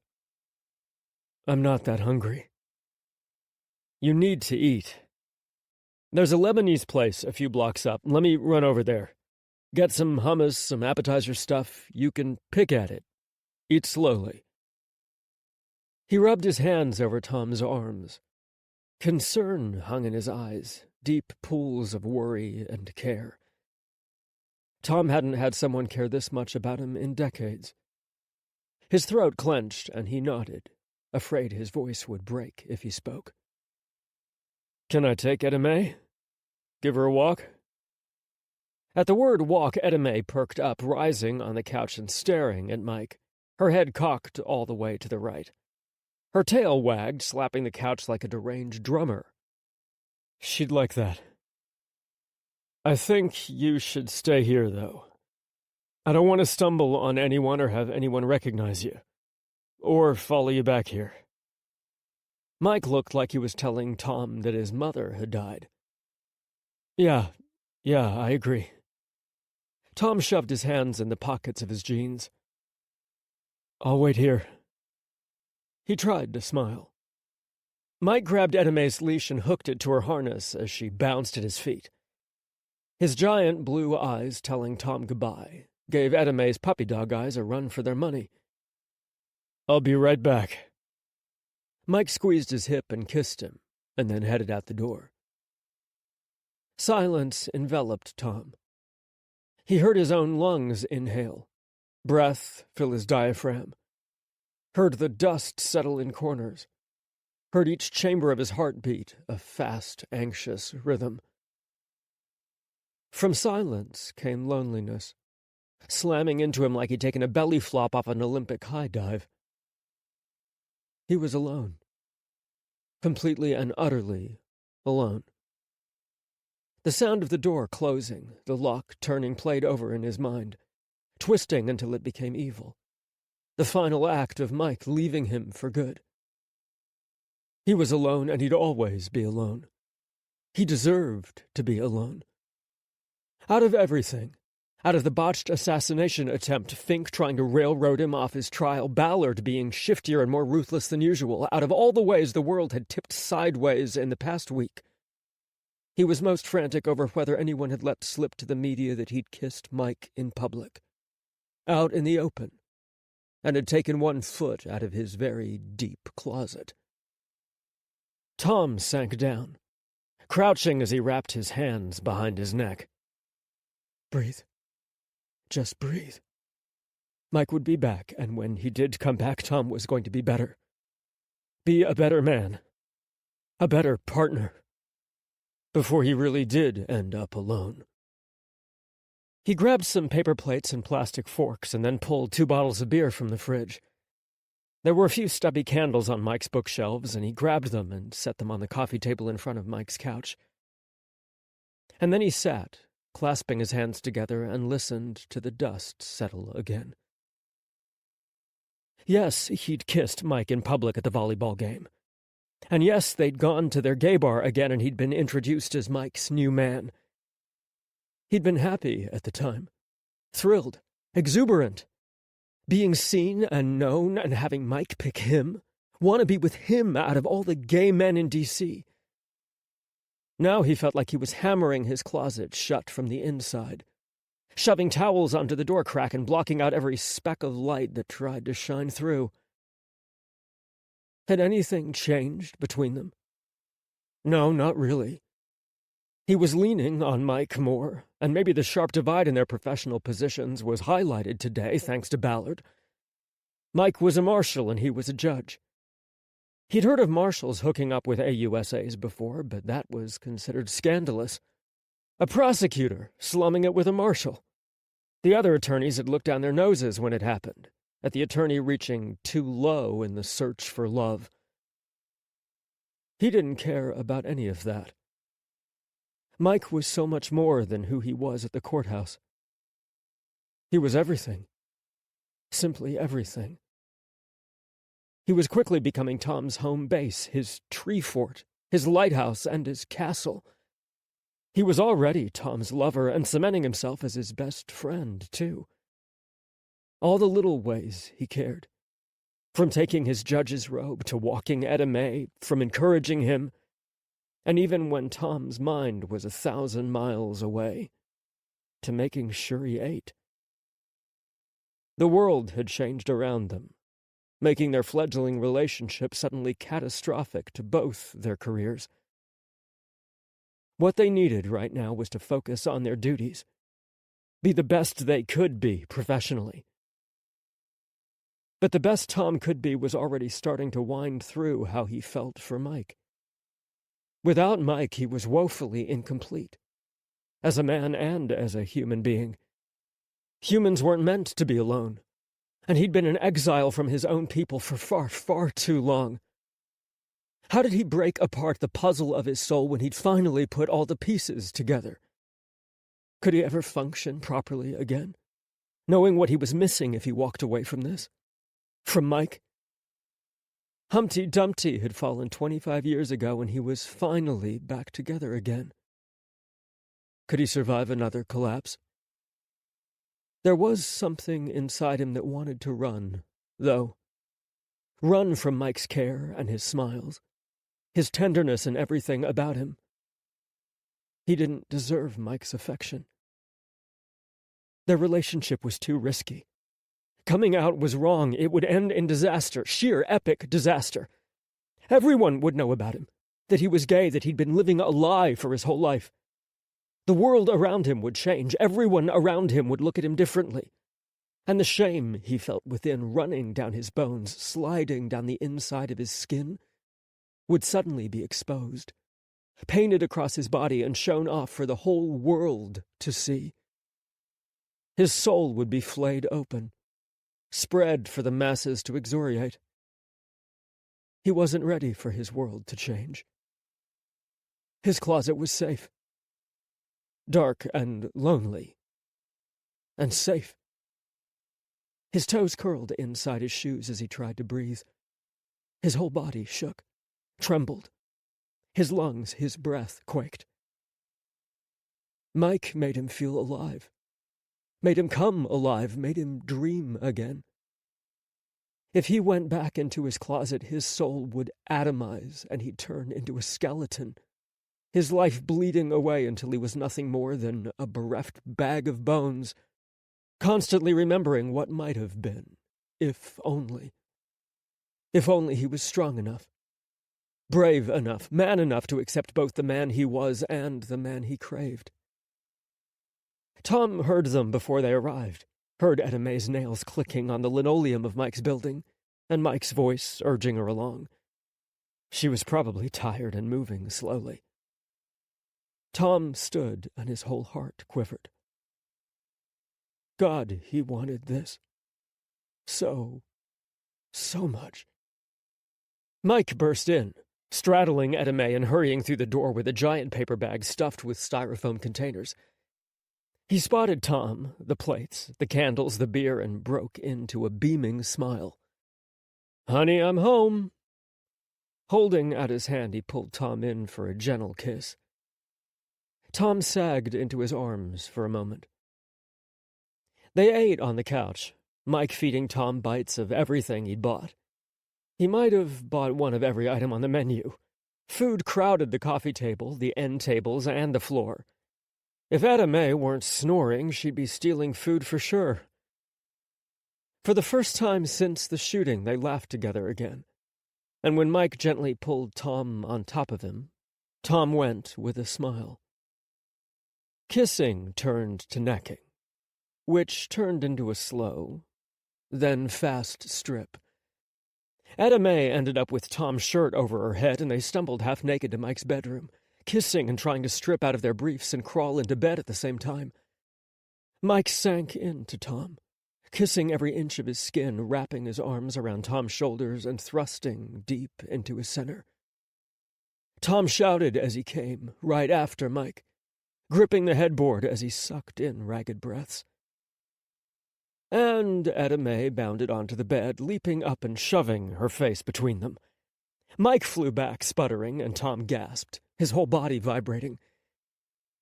I'm not that hungry." "You need to eat. There's a Lebanese place a few blocks up. Let me run over there. Get some hummus, some appetizer stuff. You can pick at it. Eat slowly." He rubbed his hands over Tom's arms. Concern hung in his eyes, deep pools of worry and care. Tom hadn't had someone care this much about him in decades. His throat clenched, and he nodded, afraid his voice would break if he spoke. "Can I take Edame? Give her a walk?" At the word walk, Edame perked up, rising on the couch and staring at Mike, her head cocked all the way to the right. Her tail wagged, slapping the couch like a deranged drummer. "She'd like that. I think you should stay here, though. I don't want to stumble on anyone or have anyone recognize you, or follow you back here." Mike looked like he was telling Tom that his mother had died. Yeah, I agree." Tom shoved his hands in the pockets of his jeans. "I'll wait here." He tried to smile. Mike grabbed Edame's leash and hooked it to her harness as she bounced at his feet. His giant blue eyes, telling Tom goodbye, gave Edame's puppy dog eyes a run for their money. "I'll be right back." Mike squeezed his hip and kissed him, and then headed out the door. Silence enveloped Tom. He heard his own lungs inhale, breath fill his diaphragm, heard the dust settle in corners, heard each chamber of his heart beat a fast, anxious rhythm. From silence came loneliness, slamming into him like he'd taken a belly flop off an Olympic high dive. He was alone. Completely and utterly alone. The sound of the door closing, the lock turning, played over in his mind, twisting until it became evil. The final act of Mike leaving him for good. He was alone, and he'd always be alone. He deserved to be alone. Out of everything, out of the botched assassination attempt, Fink trying to railroad him off his trial, Ballard being shiftier and more ruthless than usual, out of all the ways the world had tipped sideways in the past week, he was most frantic over whether anyone had let slip to the media that he'd kissed Mike in public, out in the open, and had taken 1 foot out of his very deep closet. Tom sank down, crouching as he wrapped his hands behind his neck. Breathe. Just breathe. Mike would be back, and when he did come back, Tom was going to be better. Be a better man. A better partner. Before he really did end up alone. He grabbed some paper plates and plastic forks and then pulled 2 bottles of beer from the fridge. There were a few stubby candles on Mike's bookshelves, and he grabbed them and set them on the coffee table in front of Mike's couch. And then he sat, clasping his hands together, and listened to the dust settle again. Yes, he'd kissed Mike in public at the volleyball game. And yes, they'd gone to their gay bar again, and he'd been introduced as Mike's new man. He'd been happy at the time, thrilled, exuberant. Being seen and known and having Mike pick him, want to be with him out of all the gay men in D.C. Now he felt like he was hammering his closet shut from the inside, shoving towels onto the door crack and blocking out every speck of light that tried to shine through. Had anything changed between them? No, not really. He was leaning on Mike more, and maybe the sharp divide in their professional positions was highlighted today thanks to Ballard. Mike was a marshal and he was a judge. He'd heard of marshals hooking up with AUSAs before, but that was considered scandalous. A prosecutor slumming it with a marshal. The other attorneys had looked down their noses when it happened, at the attorney reaching too low in the search for love. He didn't care about any of that. Mike was so much more than who he was at the courthouse. He was everything. Simply everything. He was quickly becoming Tom's home base, his tree fort, his lighthouse, and his castle. He was already Tom's lover and cementing himself as his best friend, too. All the little ways he cared. From taking his judge's robe to walking Etta May, from encouraging him, and even when Tom's mind was 1,000 miles away, to making sure he ate. The world had changed around them, making their fledgling relationship suddenly catastrophic to both their careers. What they needed right now was to focus on their duties, be the best they could be professionally. But the best Tom could be was already starting to wind through how he felt for Mike. Without Mike, he was woefully incomplete, as a man and as a human being. Humans weren't meant to be alone, and he'd been in exile from his own people for far, far too long. How did he break apart the puzzle of his soul when he'd finally put all the pieces together? Could he ever function properly again, knowing what he was missing if he walked away from this? From Mike? Humpty Dumpty had fallen 25 years ago and he was finally back together again. Could he survive another collapse? There was something inside him that wanted to run, though. Run from Mike's care and his smiles, his tenderness and everything about him. He didn't deserve Mike's affection. Their relationship was too risky. Coming out was wrong. It would end in disaster, sheer epic disaster. Everyone would know about him, that he was gay, that he'd been living a lie for his whole life. The world around him would change. Everyone around him would look at him differently. And the shame he felt within running down his bones, sliding down the inside of his skin, would suddenly be exposed, painted across his body and shown off for the whole world to see. His soul would be flayed open, spread for the masses to excoriate. He wasn't ready for his world to change. His closet was safe. Dark and lonely. And safe. His toes curled inside his shoes as he tried to breathe. His whole body shook, trembled. His lungs, his breath quaked. Mike made him feel alive. Made him come alive, made him dream again. If he went back into his closet, his soul would atomize and he'd turn into a skeleton, his life bleeding away until he was nothing more than a bereft bag of bones, constantly remembering what might have been, if only. If only he was strong enough, brave enough, man enough to accept both the man he was and the man he craved. Tom heard them before they arrived, heard Etta May's nails clicking on the linoleum of Mike's building, and Mike's voice urging her along. She was probably tired and moving slowly. Tom stood, and his whole heart quivered. God, he wanted this. So much. Mike burst in, straddling Etta May and hurrying through the door with a giant paper bag stuffed with styrofoam containers. He spotted Tom, the plates, the candles, the beer, and broke into a beaming smile. "Honey, I'm home." Holding out his hand, he pulled Tom in for a gentle kiss. Tom sagged into his arms for a moment. They ate on the couch, Mike feeding Tom bites of everything he'd bought. He might have bought one of every item on the menu. Food crowded the coffee table, the end tables, and the floor. If Etta Mae weren't snoring, she'd be stealing food for sure. For the first time since the shooting, they laughed together again. And when Mike gently pulled Tom on top of him, Tom went with a smile. Kissing turned to necking, which turned into a slow, then fast strip. Etta Mae ended up with Tom's shirt over her head, and they stumbled half-naked to Mike's bedroom, kissing and trying to strip out of their briefs and crawl into bed at the same time. Mike sank into Tom, kissing every inch of his skin, wrapping his arms around Tom's shoulders and thrusting deep into his center. Tom shouted as he came, right after Mike, gripping the headboard as he sucked in ragged breaths. And Etta Mae bounded onto the bed, leaping up and shoving her face between them. Mike flew back, sputtering, and Tom gasped, his whole body vibrating.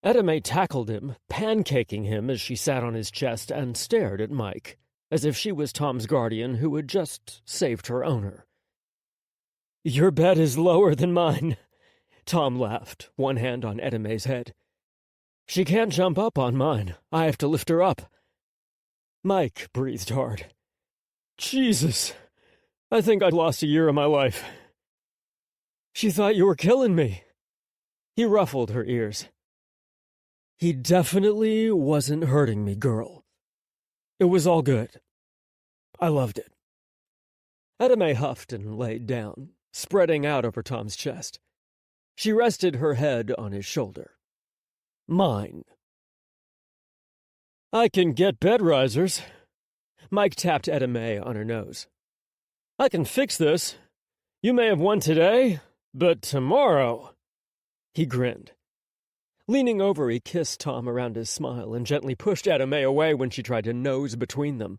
Etta Mae tackled him, pancaking him as she sat on his chest and stared at Mike, as if she was Tom's guardian who had just saved her owner. "Your bed is lower than mine," Tom laughed, one hand on Etta Mae's head. "She can't jump up on mine. I have to lift her up." Mike breathed hard. "Jesus, I think I'd lost a year of my life." "She thought you were killing me." He ruffled her ears. "He definitely wasn't hurting me, girl. It was all good. I loved it." Etta Mae huffed and laid down, spreading out over Tom's chest. She rested her head on his shoulder. "Mine." "I can get bed risers." Mike tapped Etta Mae on her nose. "I can fix this. You may have won today, but tomorrow—" He grinned. Leaning over, he kissed Tom around his smile and gently pushed Etta Mae away when she tried to nose between them.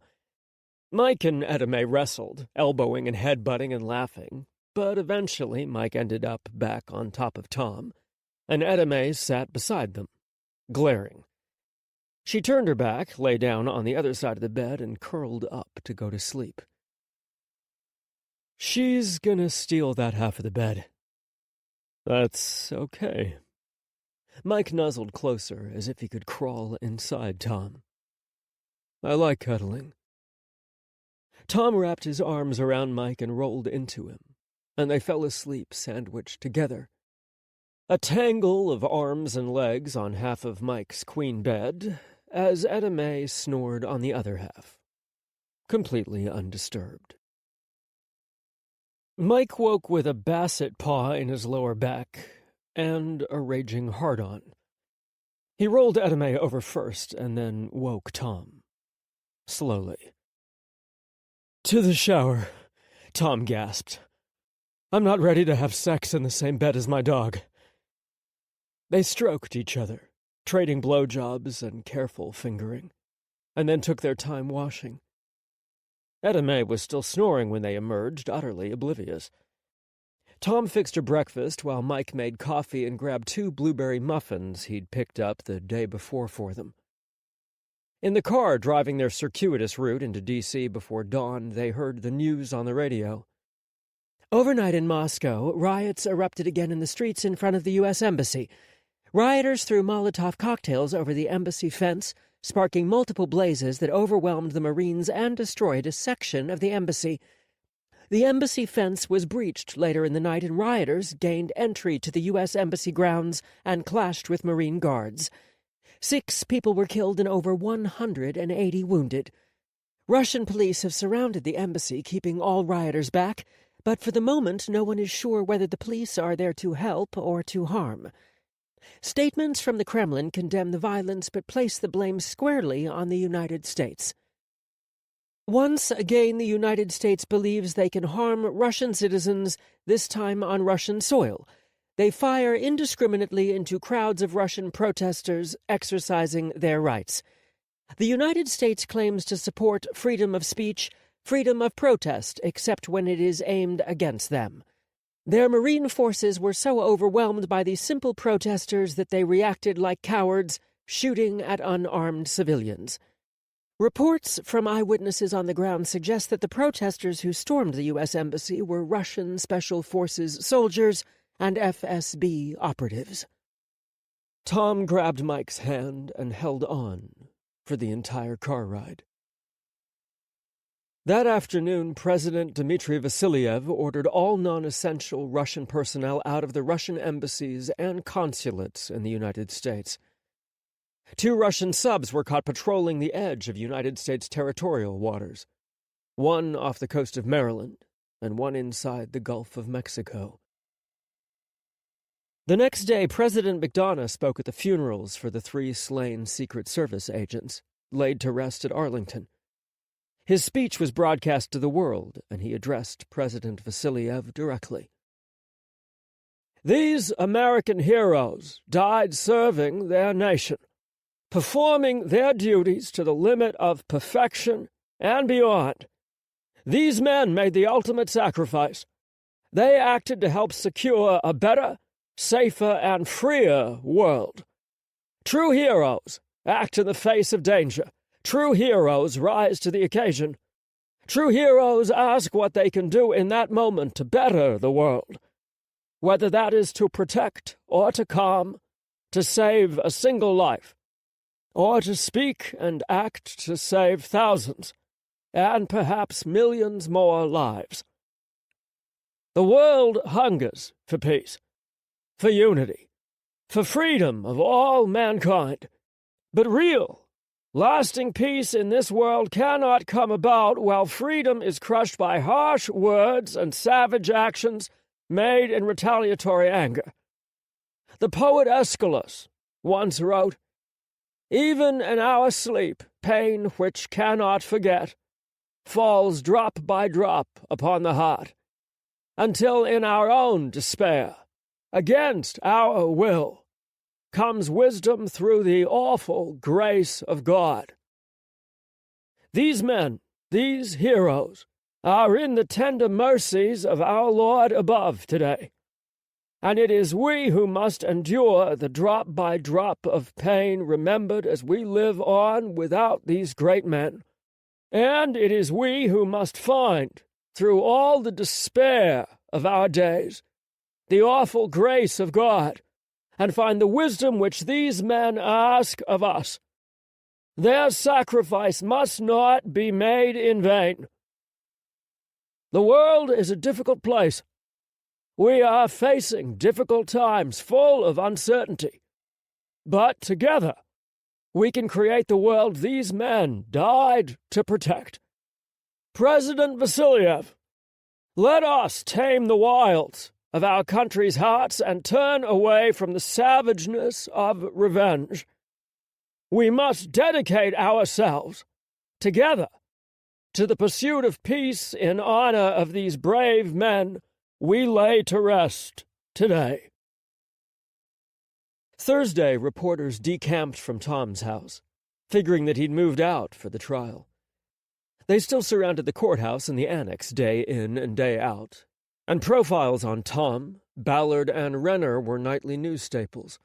Mike and Etta Mae wrestled, elbowing and headbutting and laughing, but eventually Mike ended up back on top of Tom, and Etta Mae sat beside them, glaring. She turned her back, lay down on the other side of the bed, and curled up to go to sleep. "She's gonna steal that half of the bed." "That's okay." Mike nuzzled closer, as if he could crawl inside Tom. "I like cuddling." Tom wrapped his arms around Mike and rolled into him, and they fell asleep sandwiched together. A tangle of arms and legs on half of Mike's queen bed, as Etta Mae snored on the other half, completely undisturbed. Mike woke with a basset paw in his lower back and a raging hard-on. He rolled Etta Mae over first and then woke Tom, slowly. "To the shower," Tom gasped. "I'm not ready to have sex in the same bed as my dog." They stroked each other, trading blowjobs and careful fingering, and then took their time washing. Etta Mae was still snoring when they emerged, utterly oblivious. Tom fixed her breakfast while Mike made coffee and grabbed 2 blueberry muffins he'd picked up the day before for them. In the car driving their circuitous route into D.C. before dawn, they heard the news on the radio. "Overnight in Moscow, riots erupted again in the streets in front of the U.S. Embassy. Rioters threw Molotov cocktails over the embassy fence, sparking multiple blazes that overwhelmed the Marines and destroyed a section of the embassy. The embassy fence was breached later in the night, and rioters gained entry to the U.S. Embassy grounds and clashed with Marine guards. 6 people were killed and over 180 wounded. Russian police have surrounded the embassy, keeping all rioters back, but for the moment no one is sure whether the police are there to help or to harm. Statements from the Kremlin condemn the violence but place the blame squarely on the United States. Once again, the United States believes they can harm Russian citizens, this time on Russian soil. They fire indiscriminately into crowds of Russian protesters exercising their rights. The United States claims to support freedom of speech, freedom of protest, except when it is aimed against them. Their Marine forces were so overwhelmed by these simple protesters that they reacted like cowards, shooting at unarmed civilians. Reports from eyewitnesses on the ground suggest that the protesters who stormed the U.S. Embassy were Russian Special Forces soldiers and FSB operatives. Tom grabbed Mike's hand and held on for the entire car ride. That afternoon, President Dmitry Vasilyev ordered all non-essential Russian personnel out of the Russian embassies and consulates in the United States. 2 Russian subs were caught patrolling the edge of United States territorial waters, one off the coast of Maryland and one inside the Gulf of Mexico. The next day, President McDonough spoke at the funerals for the 3 slain Secret Service agents, laid to rest at Arlington. His speech was broadcast to the world, and he addressed President Vasilyev directly. These American heroes died serving their nation, performing their duties to the limit of perfection and beyond. These men made the ultimate sacrifice. They acted to help secure a better, safer, and freer world. True heroes act in the face of danger. True heroes rise to the occasion. True heroes ask what they can do in that moment to better the world, whether that is to protect or to calm, to save a single life, or to speak and act to save thousands, and perhaps millions more lives. The world hungers for peace, for unity, for freedom of all mankind, but real, lasting peace in this world cannot come about while freedom is crushed by harsh words and savage actions made in retaliatory anger. The poet Aeschylus once wrote, "Even in our sleep, pain which cannot forget falls drop by drop upon the heart, until in our own despair, against our will, comes wisdom through the awful grace of God." These men, these heroes, are in the tender mercies of our Lord above today, and it is we who must endure the drop by drop of pain remembered as we live on without these great men, and it is we who must find, through all the despair of our days, the awful grace of God, and find the wisdom which these men ask of us. Their sacrifice must not be made in vain. The world is a difficult place. We are facing difficult times full of uncertainty. But together, we can create the world these men died to protect. President Vasilyev, let us tame the wilds of our country's hearts and turn away from the savageness of revenge. We must dedicate ourselves, together, to the pursuit of peace in honor of these brave men we lay to rest today. Thursday, reporters decamped from Tom's house, figuring that he'd moved out for the trial. They still surrounded the courthouse and the annex day in and day out, and profiles on Tom, Ballard, and Renner were nightly news staples.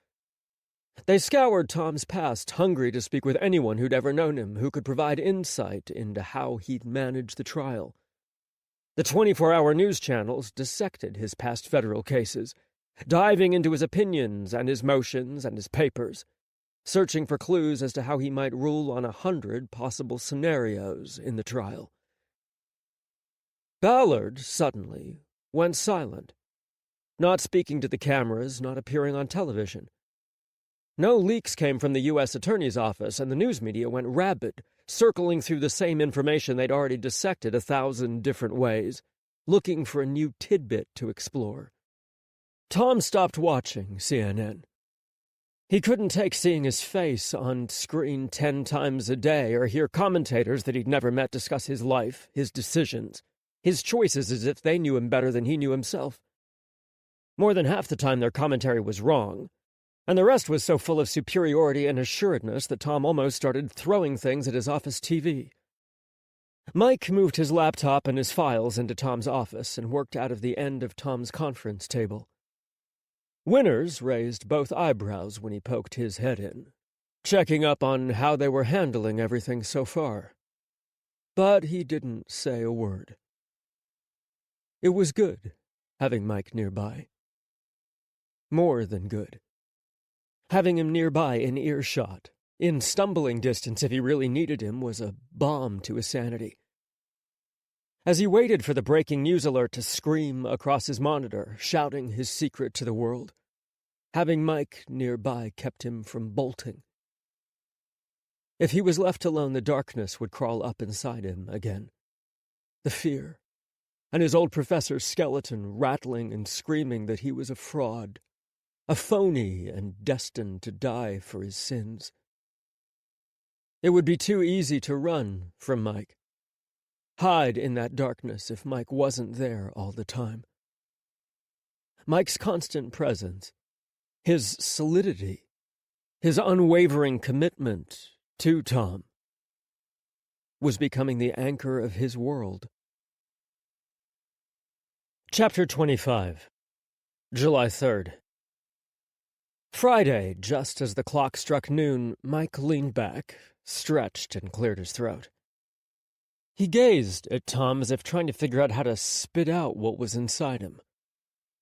They scoured Tom's past, hungry to speak with anyone who'd ever known him, who could provide insight into how he'd managed the trial. The 24-hour news channels dissected his past federal cases, diving into his opinions and his motions and his papers, searching for clues as to how he might rule on 100 possible scenarios in the trial. Ballard, suddenly, went silent, not speaking to the cameras, not appearing on television. No leaks came from the U.S. Attorney's Office, and the news media went rabid, circling through the same information they'd already dissected 1,000 different ways, looking for a new tidbit to explore. Tom stopped watching CNN. He couldn't take seeing his face on screen 10 times a day or hear commentators that he'd never met discuss his life, his decisions, his choices as if they knew him better than he knew himself. More than half the time their commentary was wrong, and the rest was so full of superiority and assuredness that Tom almost started throwing things at his office TV. Mike moved his laptop and his files into Tom's office and worked out of the end of Tom's conference table. Winters raised both eyebrows when he poked his head in, checking up on how they were handling everything so far. But he didn't say a word. It was good having Mike nearby. More than good. Having him nearby in earshot, in stumbling distance if he really needed him, was a balm to his sanity. As he waited for the breaking news alert to scream across his monitor, shouting his secret to the world, having Mike nearby kept him from bolting. If he was left alone, the darkness would crawl up inside him again. The fear, and his old professor's skeleton rattling and screaming that he was a fraud, a phony and destined to die for his sins. It would be too easy to run from Mike. Hide in that darkness if Mike wasn't there all the time. Mike's constant presence, his solidity, his unwavering commitment to Tom, was becoming the anchor of his world. Chapter 25, July 3rd. Friday, just as the clock struck noon, Mike leaned back, stretched, and cleared his throat. He gazed at Tom as if trying to figure out how to spit out what was inside him.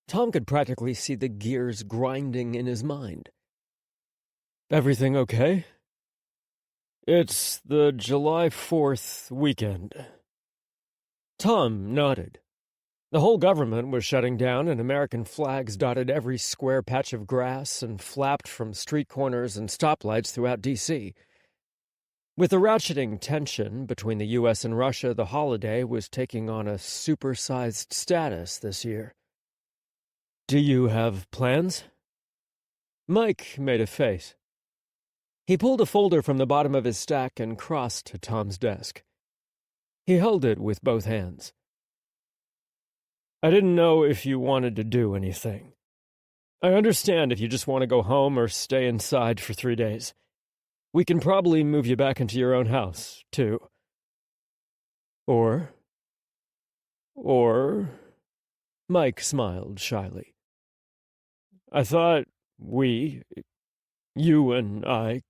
Tom could practically see the gears grinding in his mind. Everything okay? It's the July 4th weekend. Tom nodded. The whole government was shutting down, and American flags dotted every square patch of grass and flapped from street corners and stoplights throughout D.C. With the ratcheting tension between the U.S. and Russia, the holiday was taking on a supersized status this year. Do you have plans? Mike made a face. He pulled a folder from the bottom of his stack and crossed to Tom's desk. He held it with both hands. I didn't know if you wanted to do anything. I understand if you just want to go home or stay inside for 3 days. We can probably move you back into your own house, too. Or... Mike smiled shyly. I thought you and I,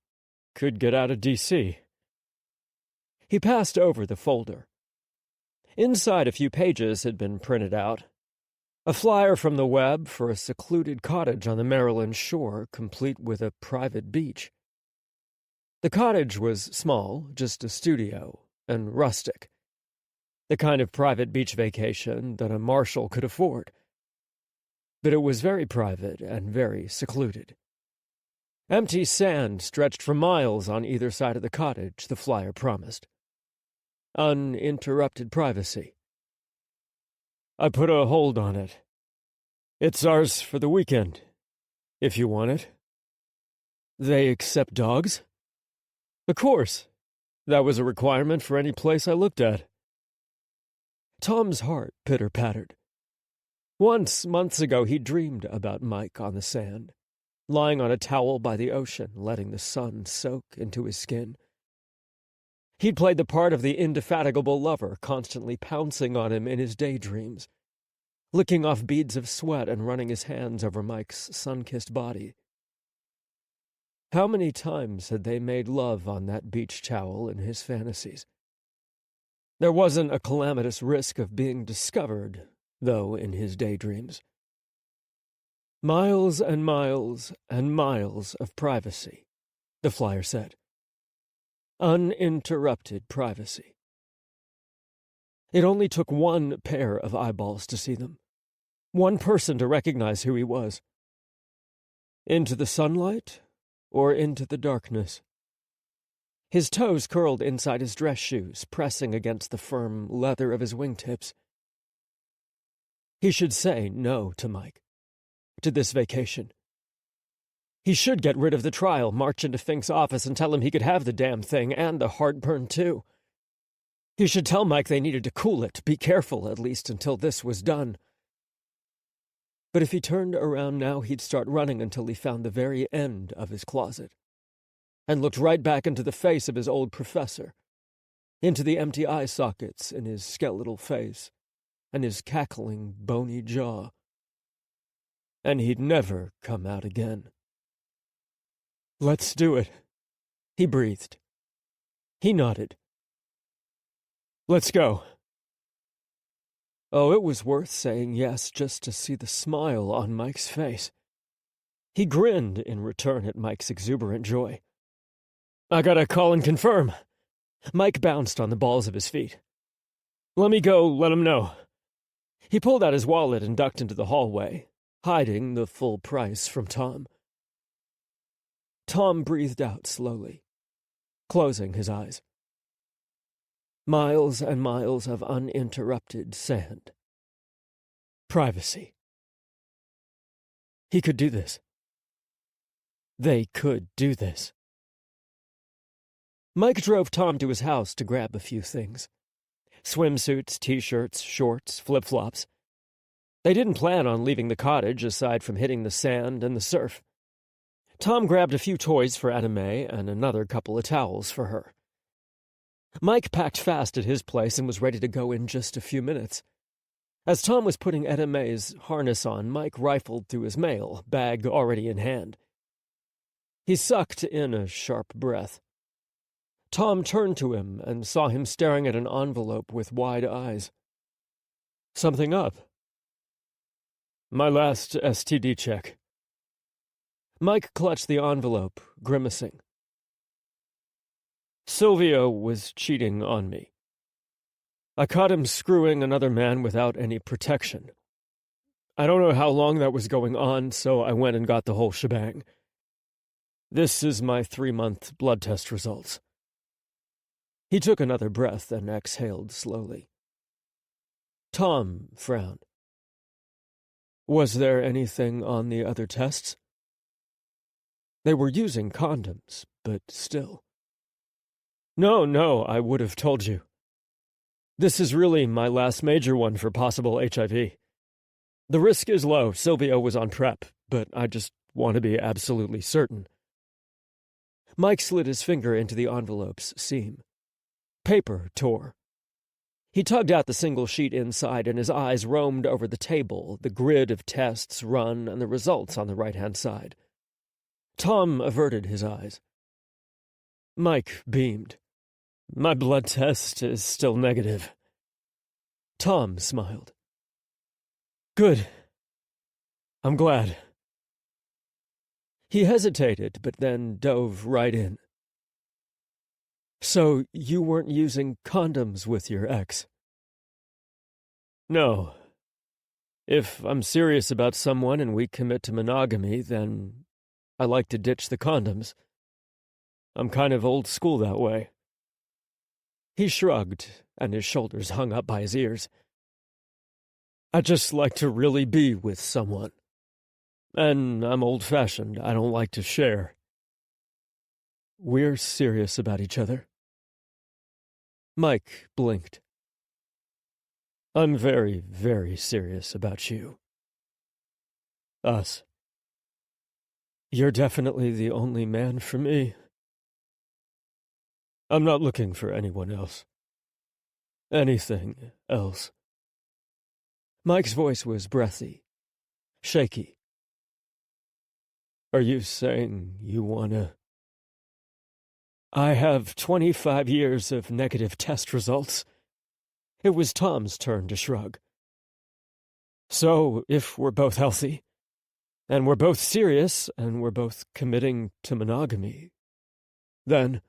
could get out of D.C. He passed over the folder. Inside, a few pages had been printed out. A flyer from the web for a secluded cottage on the Maryland shore, complete with a private beach. The cottage was small, just a studio, and rustic. The kind of private beach vacation that a Marshal could afford. But it was very private and very secluded. Empty sand stretched for miles on either side of the cottage, the flyer promised. Uninterrupted privacy. I put a hold on it. It's ours for the weekend, if you want it. They accept dogs? Of course. That was a requirement for any place I looked at. Tom's heart pitter-pattered. Once, months ago, he dreamed about Mike on the sand, lying on a towel by the ocean, letting the sun soak into his skin. He'd played the part of the indefatigable lover, constantly pouncing on him in his daydreams, licking off beads of sweat and running his hands over Mike's sun-kissed body. How many times had they made love on that beach towel in his fantasies? There wasn't a calamitous risk of being discovered, though, in his daydreams. Miles and miles and miles of privacy, the flyer said. Uninterrupted privacy. It only took one pair of eyeballs to see them. One person to recognize who he was. Into the sunlight or into the darkness? His toes curled inside his dress shoes, pressing against the firm leather of his wingtips. He should say no to Mike, to this vacation. He should get rid of the trial, march into Fink's office and tell him he could have the damn thing, and the heartburn, too. He should tell Mike they needed to cool it, be careful, at least, until this was done. But if he turned around now, he'd start running until he found the very end of his closet, and looked right back into the face of his old professor, into the empty eye sockets in his skeletal face, and his cackling, bony jaw. And he'd never come out again. Let's do it, he breathed. He nodded. Let's go. Oh, it was worth saying yes just to see the smile on Mike's face. He grinned in return at Mike's exuberant joy. "I gotta call and confirm." Mike bounced on the balls of his feet. "Let me go let him know." He pulled out his wallet and ducked into the hallway, hiding the full price from Tom. Tom breathed out slowly, closing his eyes. Miles and miles of uninterrupted sand. Privacy. He could do this. They could do this. Mike drove Tom to his house to grab a few things. Swimsuits, t-shirts, shorts, flip-flops. They didn't plan on leaving the cottage aside from hitting the sand and the surf. Tom grabbed a few toys for Anna Mae and another couple of towels for her. Mike packed fast at his place and was ready to go in just a few minutes. As Tom was putting Anna Mae's harness on, Mike rifled through his mail, bag already in hand. He sucked in a sharp breath. Tom turned to him and saw him staring at an envelope with wide eyes. "Something up?" "My last STD check." Mike clutched the envelope, grimacing. "Silvio was cheating on me. I caught him screwing another man without any protection. I don't know how long that was going on, so I went and got the whole shebang. This is my 3-month blood test results." He took another breath and exhaled slowly. Tom frowned. "Was there anything on the other tests?" They were using condoms, but still. No, I would have told you. This is really my last major one for possible HIV. The risk is low. Silvio was on PrEP, but I just want to be absolutely certain." Mike slid his finger into the envelope's seam. Paper tore. He tugged out the single sheet inside, and his eyes roamed over the table, the grid of tests run, and the results on the right-hand side. Tom averted his eyes. Mike beamed. "My blood test is still negative." Tom smiled. "Good. I'm glad." He hesitated, but then dove right in. "So you weren't using condoms with your ex?" "No. If I'm serious about someone and we commit to monogamy, then I like to ditch the condoms. I'm kind of old school that way." He shrugged, and his shoulders hung up by his ears. "I just like to really be with someone. And I'm old-fashioned. I don't like to share." "We're serious about each other." Mike blinked. "I'm very, very serious about you. Us. You're definitely the only man for me. I'm not looking for anyone else. Anything else." Mike's voice was breathy, shaky. "Are you saying you wanna—" "I have 25 years of negative test results." It was Tom's turn to shrug. "So, if we're both healthy, and we're both serious, and we're both committing to monogamy, then—"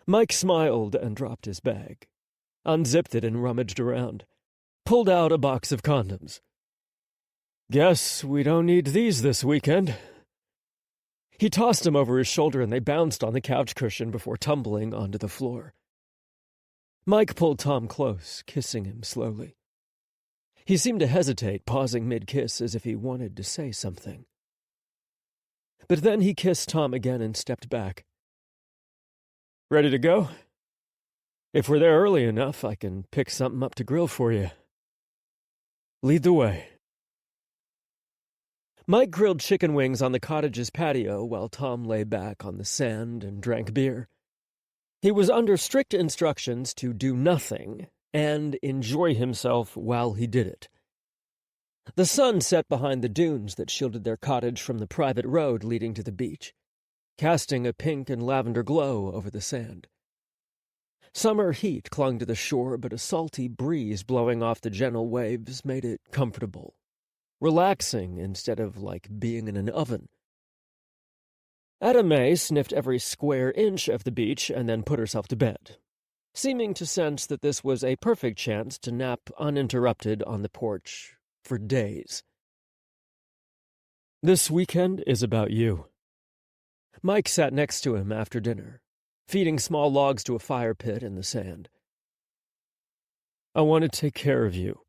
Mike smiled and dropped his bag, unzipped it and rummaged around, pulled out a box of condoms. "Guess we don't need these this weekend." He tossed them over his shoulder and they bounced on the couch cushion before tumbling onto the floor. Mike pulled Tom close, kissing him slowly. He seemed to hesitate, pausing mid-kiss as if he wanted to say something. But then he kissed Tom again and stepped back. "Ready to go? If we're there early enough, I can pick something up to grill for you. Lead the way." Mike grilled chicken wings on the cottage's patio while Tom lay back on the sand and drank beer. He was under strict instructions to do nothing and enjoy himself while he did it. The sun set behind the dunes that shielded their cottage from the private road leading to the beach, casting a pink and lavender glow over the sand. Summer heat clung to the shore, but a salty breeze blowing off the gentle waves made it comfortable, relaxing instead of like being in an oven. May sniffed every square inch of the beach and then put herself to bed, seeming to sense that this was a perfect chance to nap uninterrupted on the porch for days. This weekend is about you. Mike sat next to him after dinner, feeding small logs to a fire pit in the sand. I want to take care of you.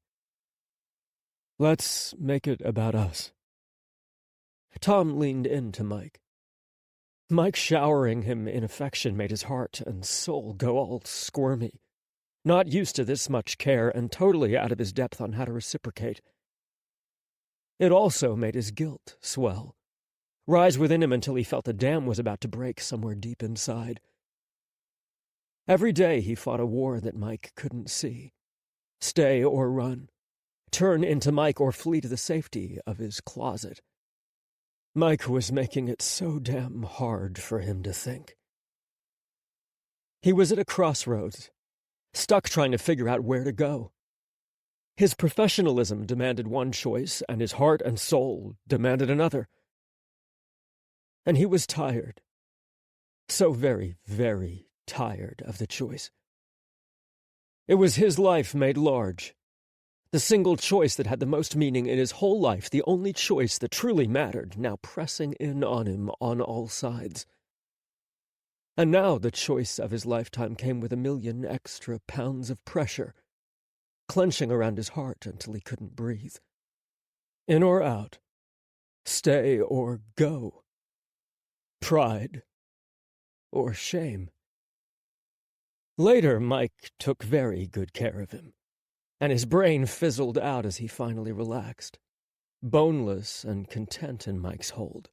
Let's make it about us. Tom leaned into Mike. Mike showering him in affection made his heart and soul go all squirmy, not used to this much care and totally out of his depth on how to reciprocate. It also made his guilt swell, rise within him until he felt a dam was about to break somewhere deep inside. Every day he fought a war that Mike couldn't see. Stay or run. Turn into Mike or flee to the safety of his closet. Mike was making it so damn hard for him to think. He was at a crossroads, stuck trying to figure out where to go. His professionalism demanded one choice, and his heart and soul demanded another. And he was tired. So very, very tired of the choice. It was his life made large. The single choice that had the most meaning in his whole life, the only choice that truly mattered, now pressing in on him on all sides. And now the choice of his lifetime came with 1,000,000 extra pounds of pressure, clenching around his heart until he couldn't breathe. In or out, stay or go, pride or shame. Later, Mike took very good care of him, and his brain fizzled out as he finally relaxed, boneless and content in Mike's hold.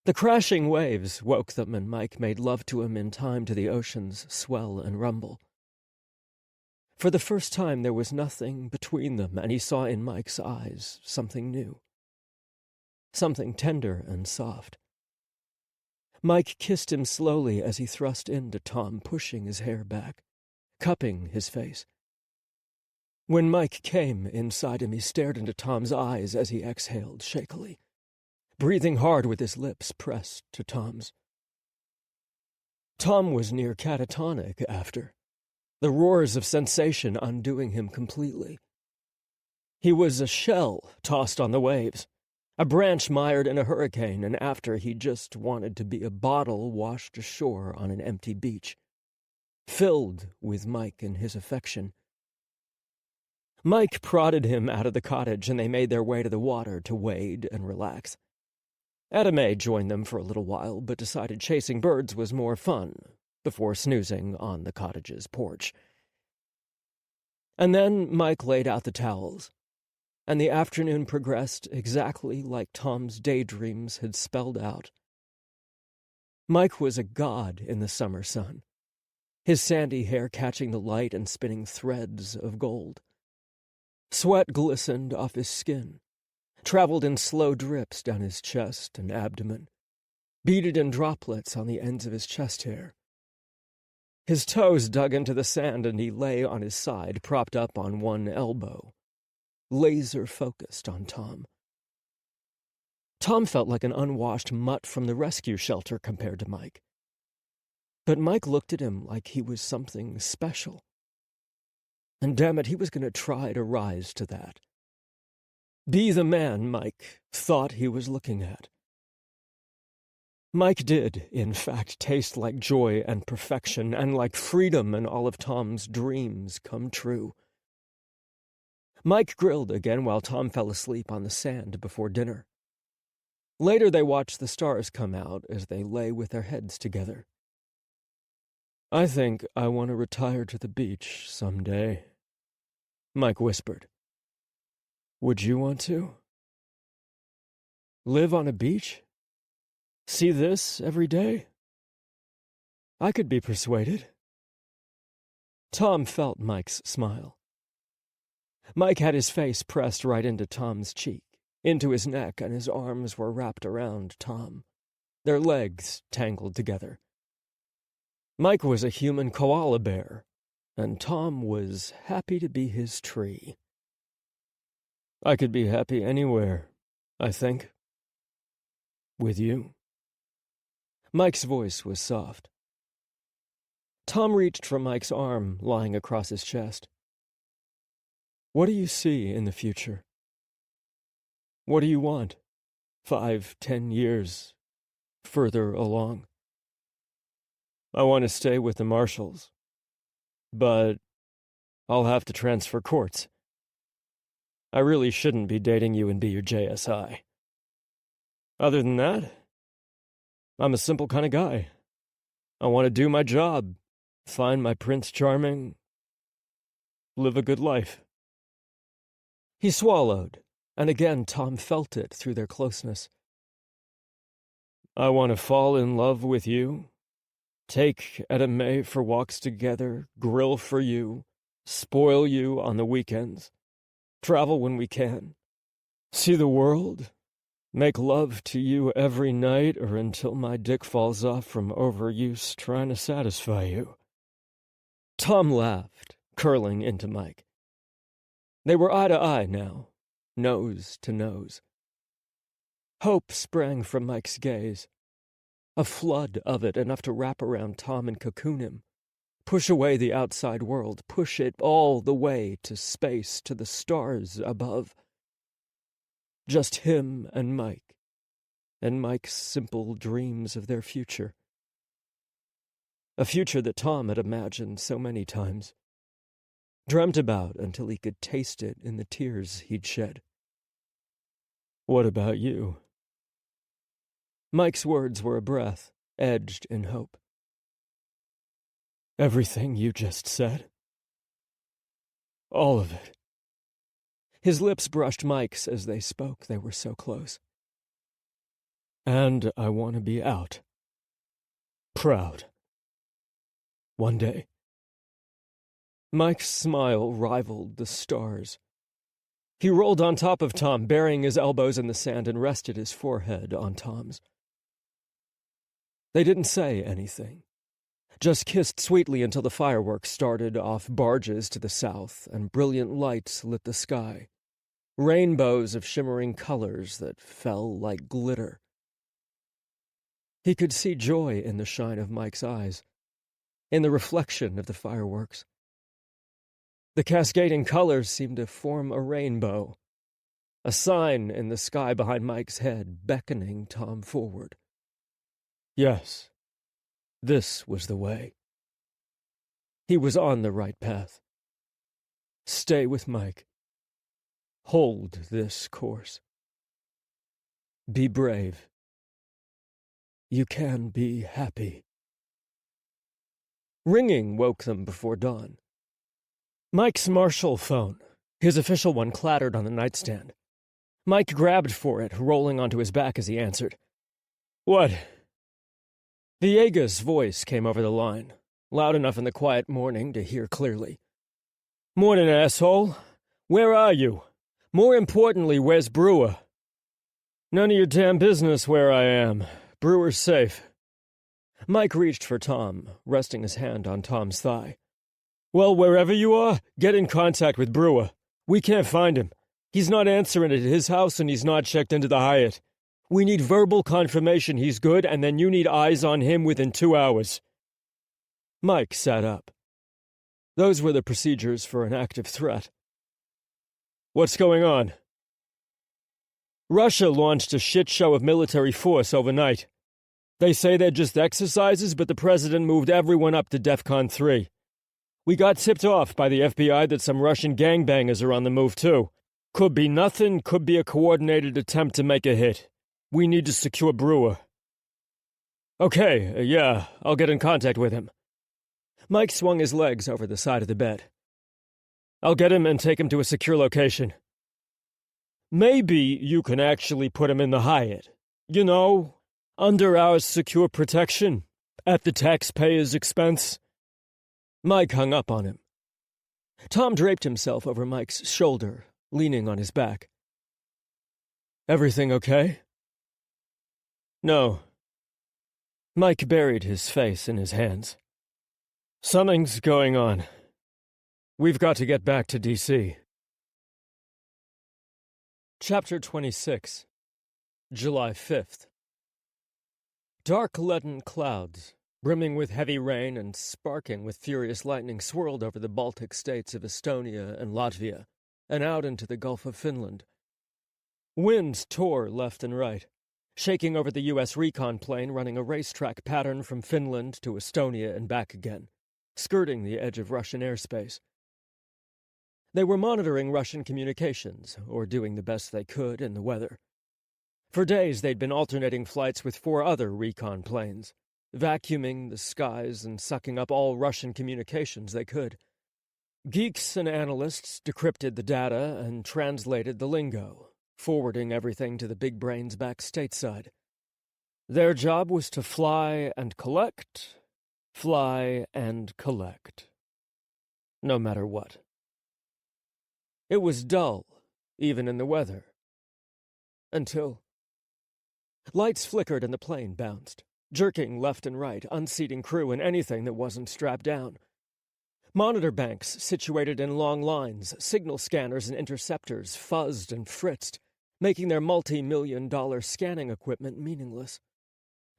The crashing waves woke them, and Mike made love to him in time to the ocean's swell and rumble. For the first time there was nothing between them, and he saw in Mike's eyes something new, something tender and soft. Mike kissed him slowly as he thrust into Tom, pushing his hair back, cupping his face. When Mike came inside him, he stared into Tom's eyes as he exhaled shakily, breathing hard with his lips pressed to Tom's. Tom was near catatonic after, the roars of sensation undoing him completely. He was a shell tossed on the waves, a branch mired in a hurricane, and after he just wanted to be a bottle washed ashore on an empty beach, filled with Mike and his affection. Mike prodded him out of the cottage, and they made their way to the water to wade and relax. May joined them for a little while, but decided chasing birds was more fun, before snoozing on the cottage's porch. And then Mike laid out the towels, and the afternoon progressed exactly like Tom's daydreams had spelled out. Mike was a god in the summer sun, his sandy hair catching the light and spinning threads of gold. Sweat glistened off his skin, traveled in slow drips down his chest and abdomen, beaded in droplets on the ends of his chest hair. His toes dug into the sand, and he lay on his side, propped up on one elbow, laser-focused on Tom. Tom felt like an unwashed mutt from the rescue shelter compared to Mike. But Mike looked at him like he was something special. And damn it, he was going to try to rise to that. Be the man Mike thought he was looking at. Mike did, in fact, taste like joy and perfection, and like freedom and all of Tom's dreams come true. Mike grilled again while Tom fell asleep on the sand before dinner. Later they watched the stars come out as they lay with their heads together. I think I want to retire to the beach someday, Mike whispered. Would you want to? Live on a beach? See this every day? I could be persuaded. Tom felt Mike's smile. Mike had his face pressed right into Tom's cheek, into his neck, and his arms were wrapped around Tom, their legs tangled together. Mike was a human koala bear, and Tom was happy to be his tree. I could be happy anywhere, I think. With you. Mike's voice was soft. Tom reached for Mike's arm lying across his chest. What do you see in the future? What do you want? 5, 10 years further along? I want to stay with the Marshals, but I'll have to transfer courts. I really shouldn't be dating you and be your JSI. Other than that, I'm a simple kind of guy. I want to do my job, find my Prince Charming, live a good life. He swallowed, and again Tom felt it through their closeness. I want to fall in love with you, take Etta May for walks together, grill for you, spoil you on the weekends, travel when we can, see the world, make love to you every night or until my dick falls off from overuse trying to satisfy you. Tom laughed, curling into Mike. They were eye to eye now, nose to nose. Hope sprang from Mike's gaze, a flood of it enough to wrap around Tom and cocoon him, push away the outside world, push it all the way to space, to the stars above. Just him and Mike's simple dreams of their future. A future that Tom had imagined so many times, dreamt about until he could taste it in the tears he'd shed. What about you? Mike's words were a breath, edged in hope. Everything you just said. All of it. His lips brushed Mike's as they spoke. They were so close. And I want to be out. Proud. One day. Mike's smile rivaled the stars. He rolled on top of Tom, burying his elbows in the sand, and rested his forehead on Tom's. They didn't say anything, just kissed sweetly until the fireworks started off barges to the south and brilliant lights lit the sky, rainbows of shimmering colors that fell like glitter. He could see joy in the shine of Mike's eyes, in the reflection of the fireworks. The cascading colors seemed to form a rainbow, a sign in the sky behind Mike's head beckoning Tom forward. Yes, this was the way. He was on the right path. Stay with Mike. Hold this course. Be brave. You can be happy. Ringing woke them before dawn. Mike's Marshal phone, his official one, clattered on the nightstand. Mike grabbed for it, rolling onto his back as he answered. What? Viega's voice came over the line, loud enough in the quiet morning to hear clearly. Morning, asshole. Where are you? More importantly, where's Brewer? None of your damn business where I am. Brewer's safe. Mike reached for Tom, resting his hand on Tom's thigh. Well, wherever you are, get in contact with Brewer. We can't find him. He's not answering at his house, and he's not checked into the Hyatt. We need verbal confirmation he's good, and then you need eyes on him within 2 hours. Mike sat up. Those were the procedures for an active threat. What's going on? Russia launched a shit show of military force overnight. They say they're just exercises, but the president moved everyone up to DEFCON 3. We got tipped off by the FBI that some Russian gangbangers are on the move, too. Could be nothing, could be a coordinated attempt to make a hit. We need to secure Brewer. Okay, yeah, I'll get in contact with him. Mike swung his legs over the side of the bed. I'll get him and take him to a secure location. Maybe you can actually put him in the Hyatt. You know, under our secure protection, at the taxpayer's expense. Mike hung up on him. Tom draped himself over Mike's shoulder, leaning on his back. Everything okay? No. Mike buried his face in his hands. Something's going on. We've got to get back to D.C. Chapter 26, July 5th. Dark leaden clouds, brimming with heavy rain and sparking with furious lightning, swirled over the Baltic states of Estonia and Latvia, and out into the Gulf of Finland. Winds tore left and right, shaking over the U.S. recon plane running a racetrack pattern from Finland to Estonia and back again, skirting the edge of Russian airspace. They were monitoring Russian communications, or doing the best they could in the weather. For days they'd been alternating flights with 4 other recon planes, vacuuming the skies and sucking up all Russian communications they could. Geeks and analysts decrypted the data and translated the lingo, forwarding everything to the big brains back stateside. Their job was to fly and collect, no matter what. It was dull, even in the weather. Until lights flickered and the plane bounced, jerking left and right, unseating crew and anything that wasn't strapped down. Monitor banks situated in long lines, signal scanners and interceptors fuzzed and fritzed, making their multi-million-dollar scanning equipment meaningless.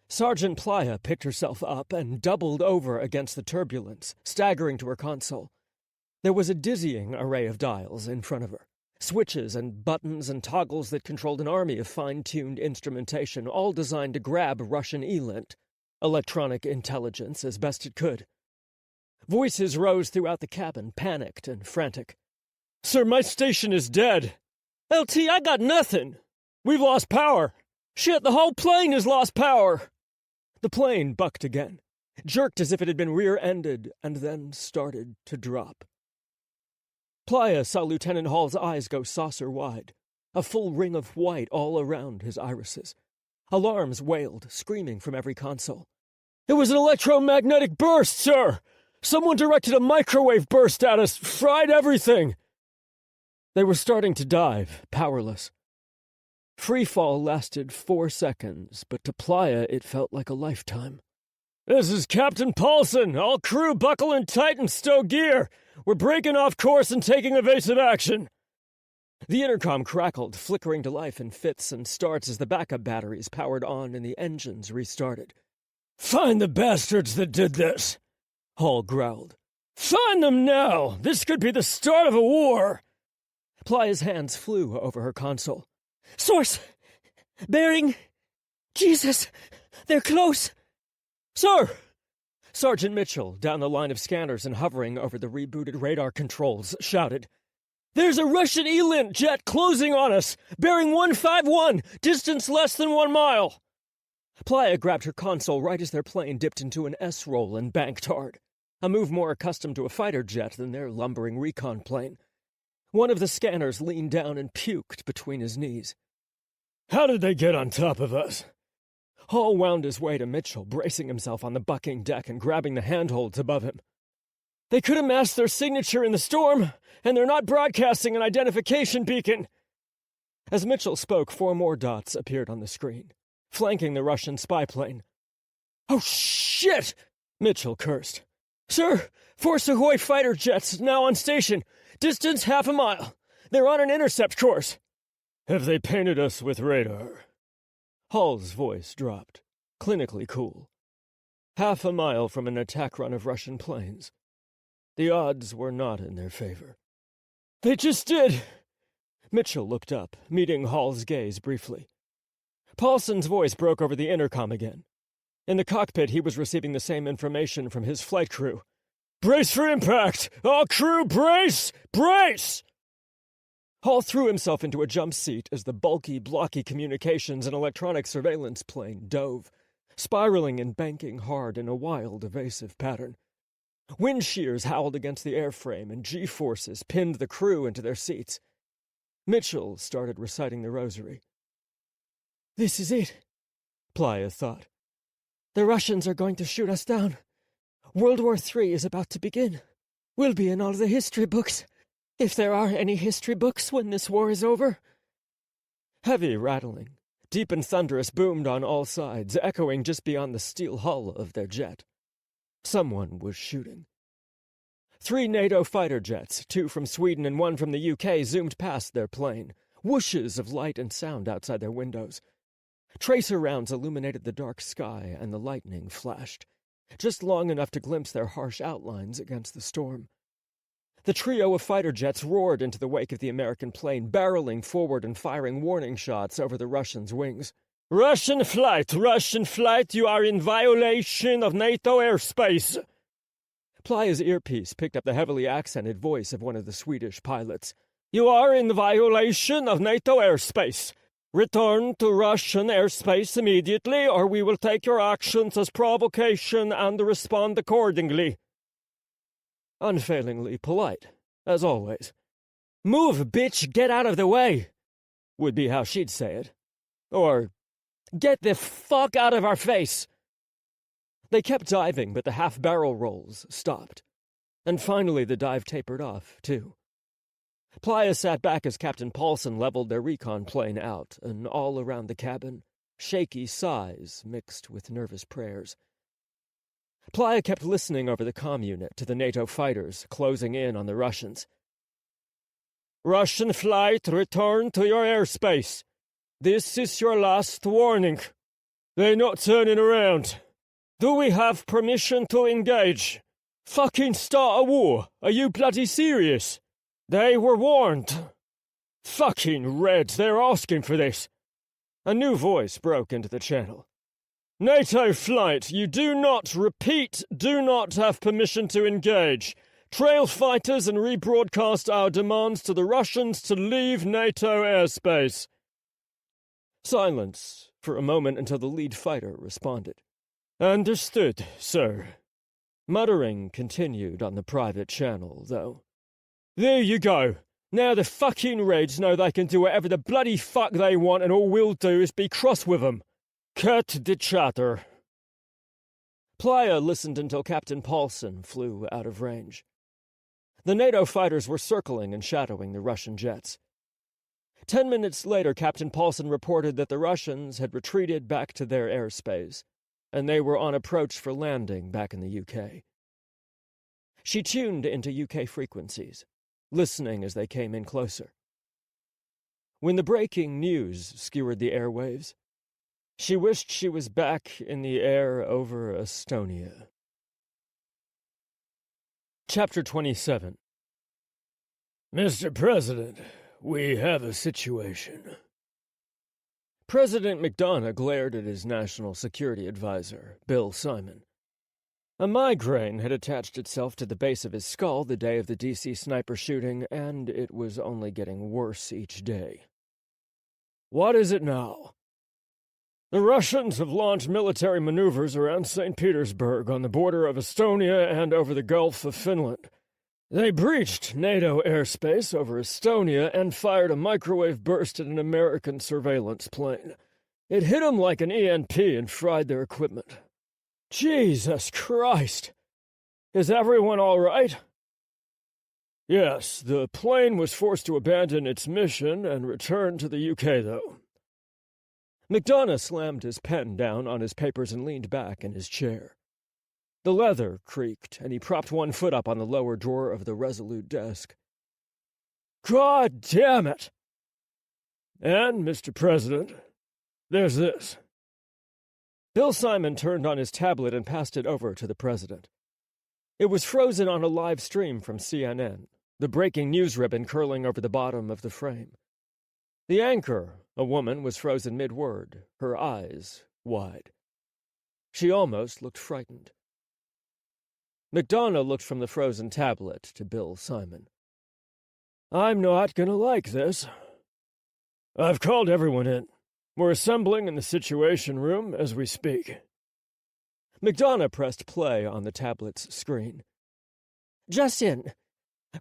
Sergeant Playa picked herself up and doubled over against the turbulence, staggering to her console. There was a dizzying array of dials in front of her, switches and buttons and toggles that controlled an army of fine-tuned instrumentation, all designed to grab Russian ELINT, electronic intelligence, as best it could. Voices rose throughout the cabin, panicked and frantic. "Sir, my station is dead. LT, I got nothing. We've lost power. Shit, the whole plane has lost power." The plane bucked again, jerked as if it had been rear-ended, and then started to drop. Playa saw Lieutenant Hall's eyes go saucer-wide, a full ring of white all around his irises. Alarms wailed, screaming from every console. "It was an electromagnetic burst, sir! Someone directed a microwave burst at us, fried everything!" They were starting to dive, powerless. Freefall lasted 4 seconds, but to Playa it felt like a lifetime. "This is Captain Paulson! All crew buckle in tight and stow gear! We're breaking off course and taking evasive action!" The intercom crackled, flickering to life in fits and starts as the backup batteries powered on and the engines restarted. "Find the bastards that did this!" Hall growled. "Find them now! This could be the start of a war!" Playa's hands flew over her console. "Source! Bearing! Jesus! They're close!" "Sir!" Sergeant Mitchell, down the line of scanners and hovering over the rebooted radar controls, shouted, "There's a Russian ELINT jet closing on us, bearing 151, distance less than 1 mile." Playa grabbed her console right as their plane dipped into an S-roll and banked hard, a move more accustomed to a fighter jet than their lumbering recon plane. One of the scanners leaned down and puked between his knees. "How did they get on top of us?" Hall wound his way to Mitchell, bracing himself on the bucking deck and grabbing the handholds above him. "They could have masked their signature in the storm, and they're not broadcasting an identification beacon." As Mitchell spoke, 4 more dots appeared on the screen, flanking the Russian spy plane. "Oh, shit!" Mitchell cursed. "Sir, 4 Sukhoi fighter jets now on station. Distance 1/2 mile. They're on an intercept course." "Have they painted us with radar?" Hall's voice dropped, clinically cool. 1/2 mile from an attack run of Russian planes. The odds were not in their favor. "They just did!" Mitchell looked up, meeting Hall's gaze briefly. Paulson's voice broke over the intercom again. In the cockpit, he was receiving the same information from his flight crew. "Brace for impact! All crew, brace! Brace!" Hall threw himself into a jump seat as the bulky, blocky communications and electronic surveillance plane dove, spiraling and banking hard in a wild, evasive pattern. Wind shears howled against the airframe and G-forces pinned the crew into their seats. Mitchell started reciting the rosary. "This is it," Playa thought. "The Russians are going to shoot us down. World War III is about to begin. We'll be in all the history books. If there are any history books when this war is over." Heavy rattling, deep and thunderous, boomed on all sides, echoing just beyond the steel hull of their jet. Someone was shooting. 3 NATO fighter jets, 2 from Sweden and 1 from the UK, zoomed past their plane, whooshes of light and sound outside their windows. Tracer rounds illuminated the dark sky, and the lightning flashed, just long enough to glimpse their harsh outlines against the storm. The trio of fighter jets roared into the wake of the American plane, barreling forward and firing warning shots over the Russians' wings. Russian flight, you are in violation of NATO airspace. Playa's earpiece picked up the heavily accented voice of one of the Swedish pilots. You are in violation of NATO airspace. Return to Russian airspace immediately, or we will take your actions as provocation and respond accordingly. Unfailingly polite, as always. Move, bitch, get out of the way, would be how she'd say it. Or, get the fuck out of our face. They kept diving, but the half-barrel rolls stopped. And finally the dive tapered off, too. Playa sat back as Captain Paulson leveled their recon plane out, and all around the cabin, shaky sighs mixed with nervous prayers. Playa kept listening over the comm unit to the NATO fighters closing in on the Russians. Russian flight, return to your airspace. This is your last warning. They're not turning around. Do we have permission to engage? Fucking start a war. Are you bloody serious? They were warned. Fucking Red, they're asking for this. A new voice broke into the channel. NATO flight, you do not have permission to engage. Trail fighters and rebroadcast our demands to the Russians to leave NATO airspace. Silence for a moment until the lead fighter responded. Understood, sir. Muttering continued on the private channel, though. There you go. Now the fucking Reds know they can do whatever the bloody fuck they want, and all we'll do is be cross with them. Cut the chatter. Playa listened until Captain Paulson flew out of range. The NATO fighters were circling and shadowing the Russian jets. 10 minutes later, Captain Paulson reported that the Russians had retreated back to their airspace, and they were on approach for landing back in the UK. She tuned into UK frequencies, listening as they came in closer. When the breaking news skewered the airwaves, she wished she was back in the air over Estonia. Chapter 27. Mr. President, we have a situation. President McDonough glared at his national security advisor, Bill Simon. A migraine had attached itself to the base of his skull the day of the D.C. sniper shooting, and it was only getting worse each day. What is it now? The Russians have launched military maneuvers around St. Petersburg on the border of Estonia and over the Gulf of Finland. They breached NATO airspace over Estonia and fired a microwave burst at an American surveillance plane. It hit them like an EMP and fried their equipment. Jesus Christ! Is everyone all right? Yes, the plane was forced to abandon its mission and return to the UK, though. McDonough slammed his pen down on his papers and leaned back in his chair. The leather creaked, and he propped one foot up on the lower drawer of the resolute desk. God damn it! And, Mr. President, there's this. Bill Simon turned on his tablet and passed it over to the president. It was frozen on a live stream from CNN, the breaking news ribbon curling over the bottom of the frame. The anchor, a woman, was frozen mid-word, her eyes wide. She almost looked frightened. McDonough looked from the frozen tablet to Bill Simon. I'm not going to like this. I've called everyone in. We're assembling in the Situation Room as we speak. McDonough pressed play on the tablet's screen. Just in.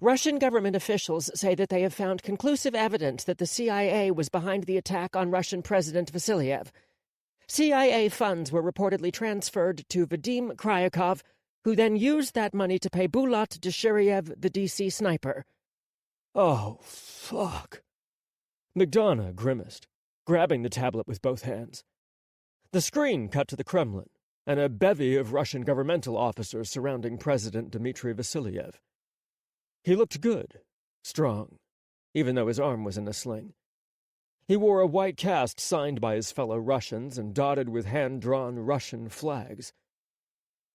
Russian government officials say that they have found conclusive evidence that the CIA was behind the attack on Russian President Vasilyev. CIA funds were reportedly transferred to Vadim Kryakov, who then used that money to pay Bulat Deshiriev, the D.C. sniper. Oh, fuck. McDonough grimaced, grabbing the tablet with both hands. The screen cut to the Kremlin, and a bevy of Russian governmental officers surrounding President Dmitry Vasilyev. He looked good, strong, even though his arm was in a sling. He wore a white cast signed by his fellow Russians and dotted with hand-drawn Russian flags.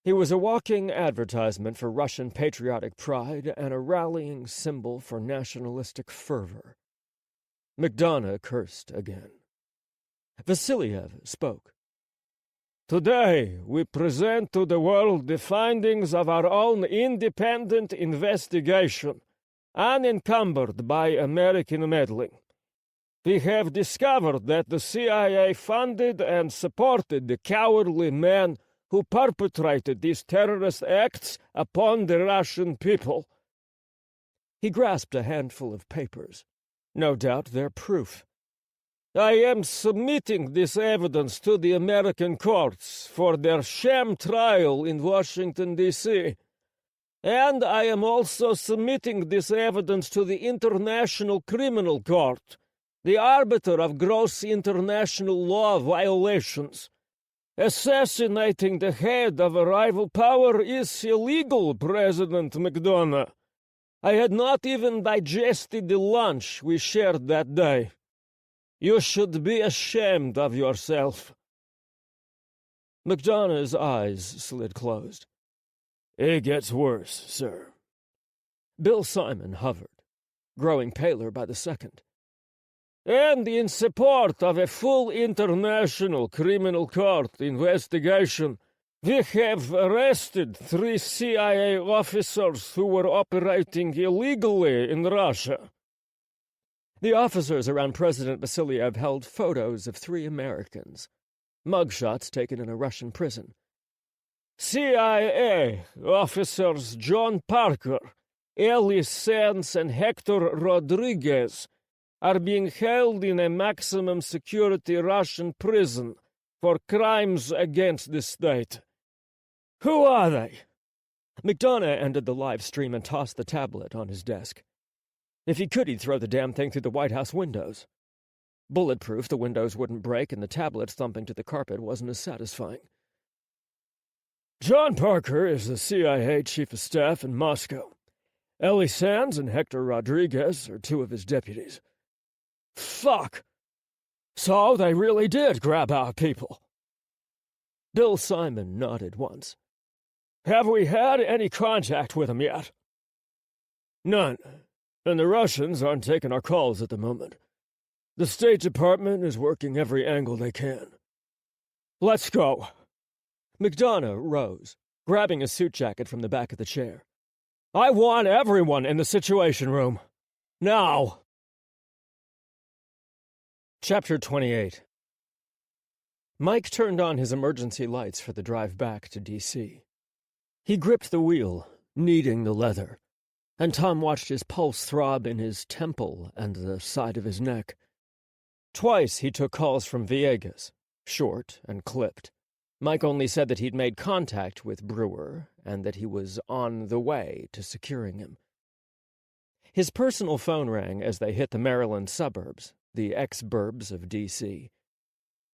He was a walking advertisement for Russian patriotic pride and a rallying symbol for nationalistic fervor. McDonough cursed again. Vasiliev spoke. Today, we present to the world the findings of our own independent investigation, unencumbered by American meddling. We have discovered that the CIA funded and supported the cowardly men who perpetrated these terrorist acts upon the Russian people. He grasped a handful of papers. No doubt they're proof. I am submitting this evidence to the American courts for their sham trial in Washington, D.C., and I am also submitting this evidence to the International Criminal Court, the arbiter of gross international law violations. Assassinating the head of a rival power is illegal, President McDonough. I had not even digested the lunch we shared that day. You should be ashamed of yourself. McDonough's eyes slid closed. It gets worse, sir. Bill Simon hovered, growing paler by the second. And in support of a full international criminal court investigation, we have arrested 3 CIA officers who were operating illegally in Russia. The officers around President Vasiliev held photos of 3 Americans, mugshots taken in a Russian prison. CIA officers John Parker, Ellie Sands, and Hector Rodriguez are being held in a maximum security Russian prison for crimes against the state. Who are they? McDonough ended the live stream and tossed the tablet on his desk. If he could, he'd throw the damn thing through the White House windows. Bulletproof, the windows wouldn't break, and the tablet thumping to the carpet wasn't as satisfying. John Parker is the CIA chief of staff in Moscow. Ellie Sands and Hector Rodriguez are 2 of his deputies. Fuck! So they really did grab our people. Bill Simon nodded once. Have we had any contact with them yet? None. And the Russians aren't taking our calls at the moment. The State Department is working every angle they can. Let's go. McDonough rose, grabbing a suit jacket from the back of the chair. I want everyone in the Situation Room. Now! Chapter 28. Mike turned on his emergency lights for the drive back to D.C. He gripped the wheel, kneading the leather, and Tom watched his pulse throb in his temple and the side of his neck. Twice he took calls from Villegas, short and clipped. Mike only said that he'd made contact with Brewer and that he was on the way to securing him. His personal phone rang as they hit the Maryland suburbs, the ex-burbs of D.C.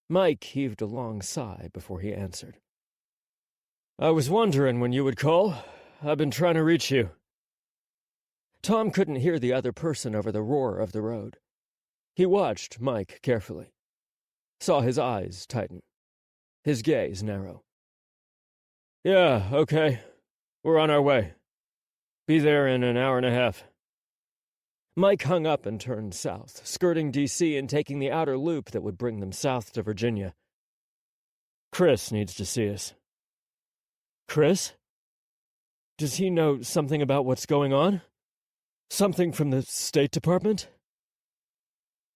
Mike heaved a long sigh before he answered. I was wondering when you would call. I've been trying to reach you. Tom couldn't hear the other person over the roar of the road. He watched Mike carefully, saw his eyes tighten, his gaze narrow. Yeah, okay. We're on our way. Be there in an hour and a half. Mike hung up and turned south, skirting D.C. and taking the outer loop that would bring them south to Virginia. Chris needs to see us. Chris? Does he know something about what's going on? Something from the State Department?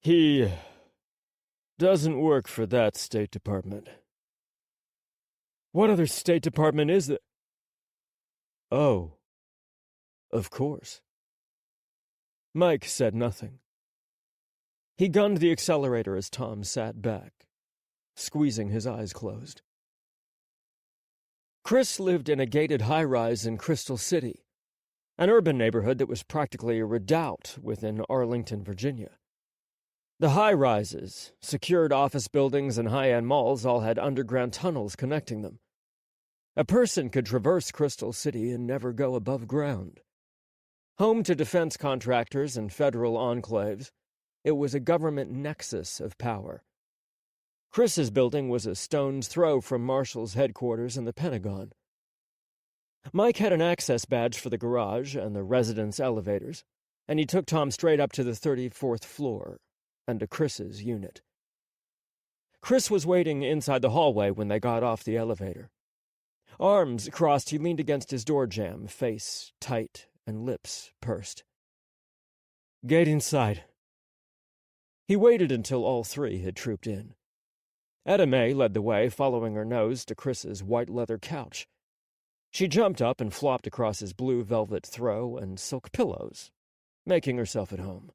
He doesn't work for that State Department. What other State Department is it? Oh, of course. Mike said nothing. He gunned the accelerator as Tom sat back, squeezing his eyes closed. Chris lived in a gated high-rise in Crystal City, an urban neighborhood that was practically a redoubt within Arlington, Virginia. The high-rises, secured office buildings, and high-end malls all had underground tunnels connecting them. A person could traverse Crystal City and never go above ground. Home to defense contractors and federal enclaves, It was a government nexus of power. Chris's building was a stone's throw from Marshal's headquarters in the Pentagon. Mike had an access badge for the garage and the residence elevators, and he took Tom straight up to the 34th floor and to Chris's unit. Chris was waiting inside the hallway when they got off the elevator. Arms crossed, he leaned against his door jamb, face tight and lips pursed. "Get inside." He waited until all three had trooped in. Etta May led the way, following her nose to Chris's white leather couch. She jumped up and flopped across his blue velvet throw and silk pillows, making herself at home.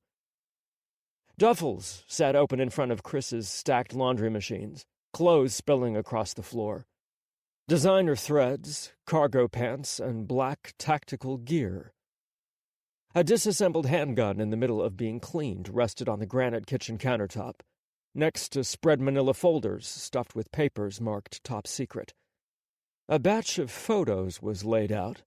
Duffels sat open in front of Chris's stacked laundry machines, clothes spilling across the floor. Designer threads, cargo pants, and black tactical gear. A disassembled handgun in the middle of being cleaned rested on the granite kitchen countertop, next to spread manila folders stuffed with papers marked top secret. A batch of photos was laid out.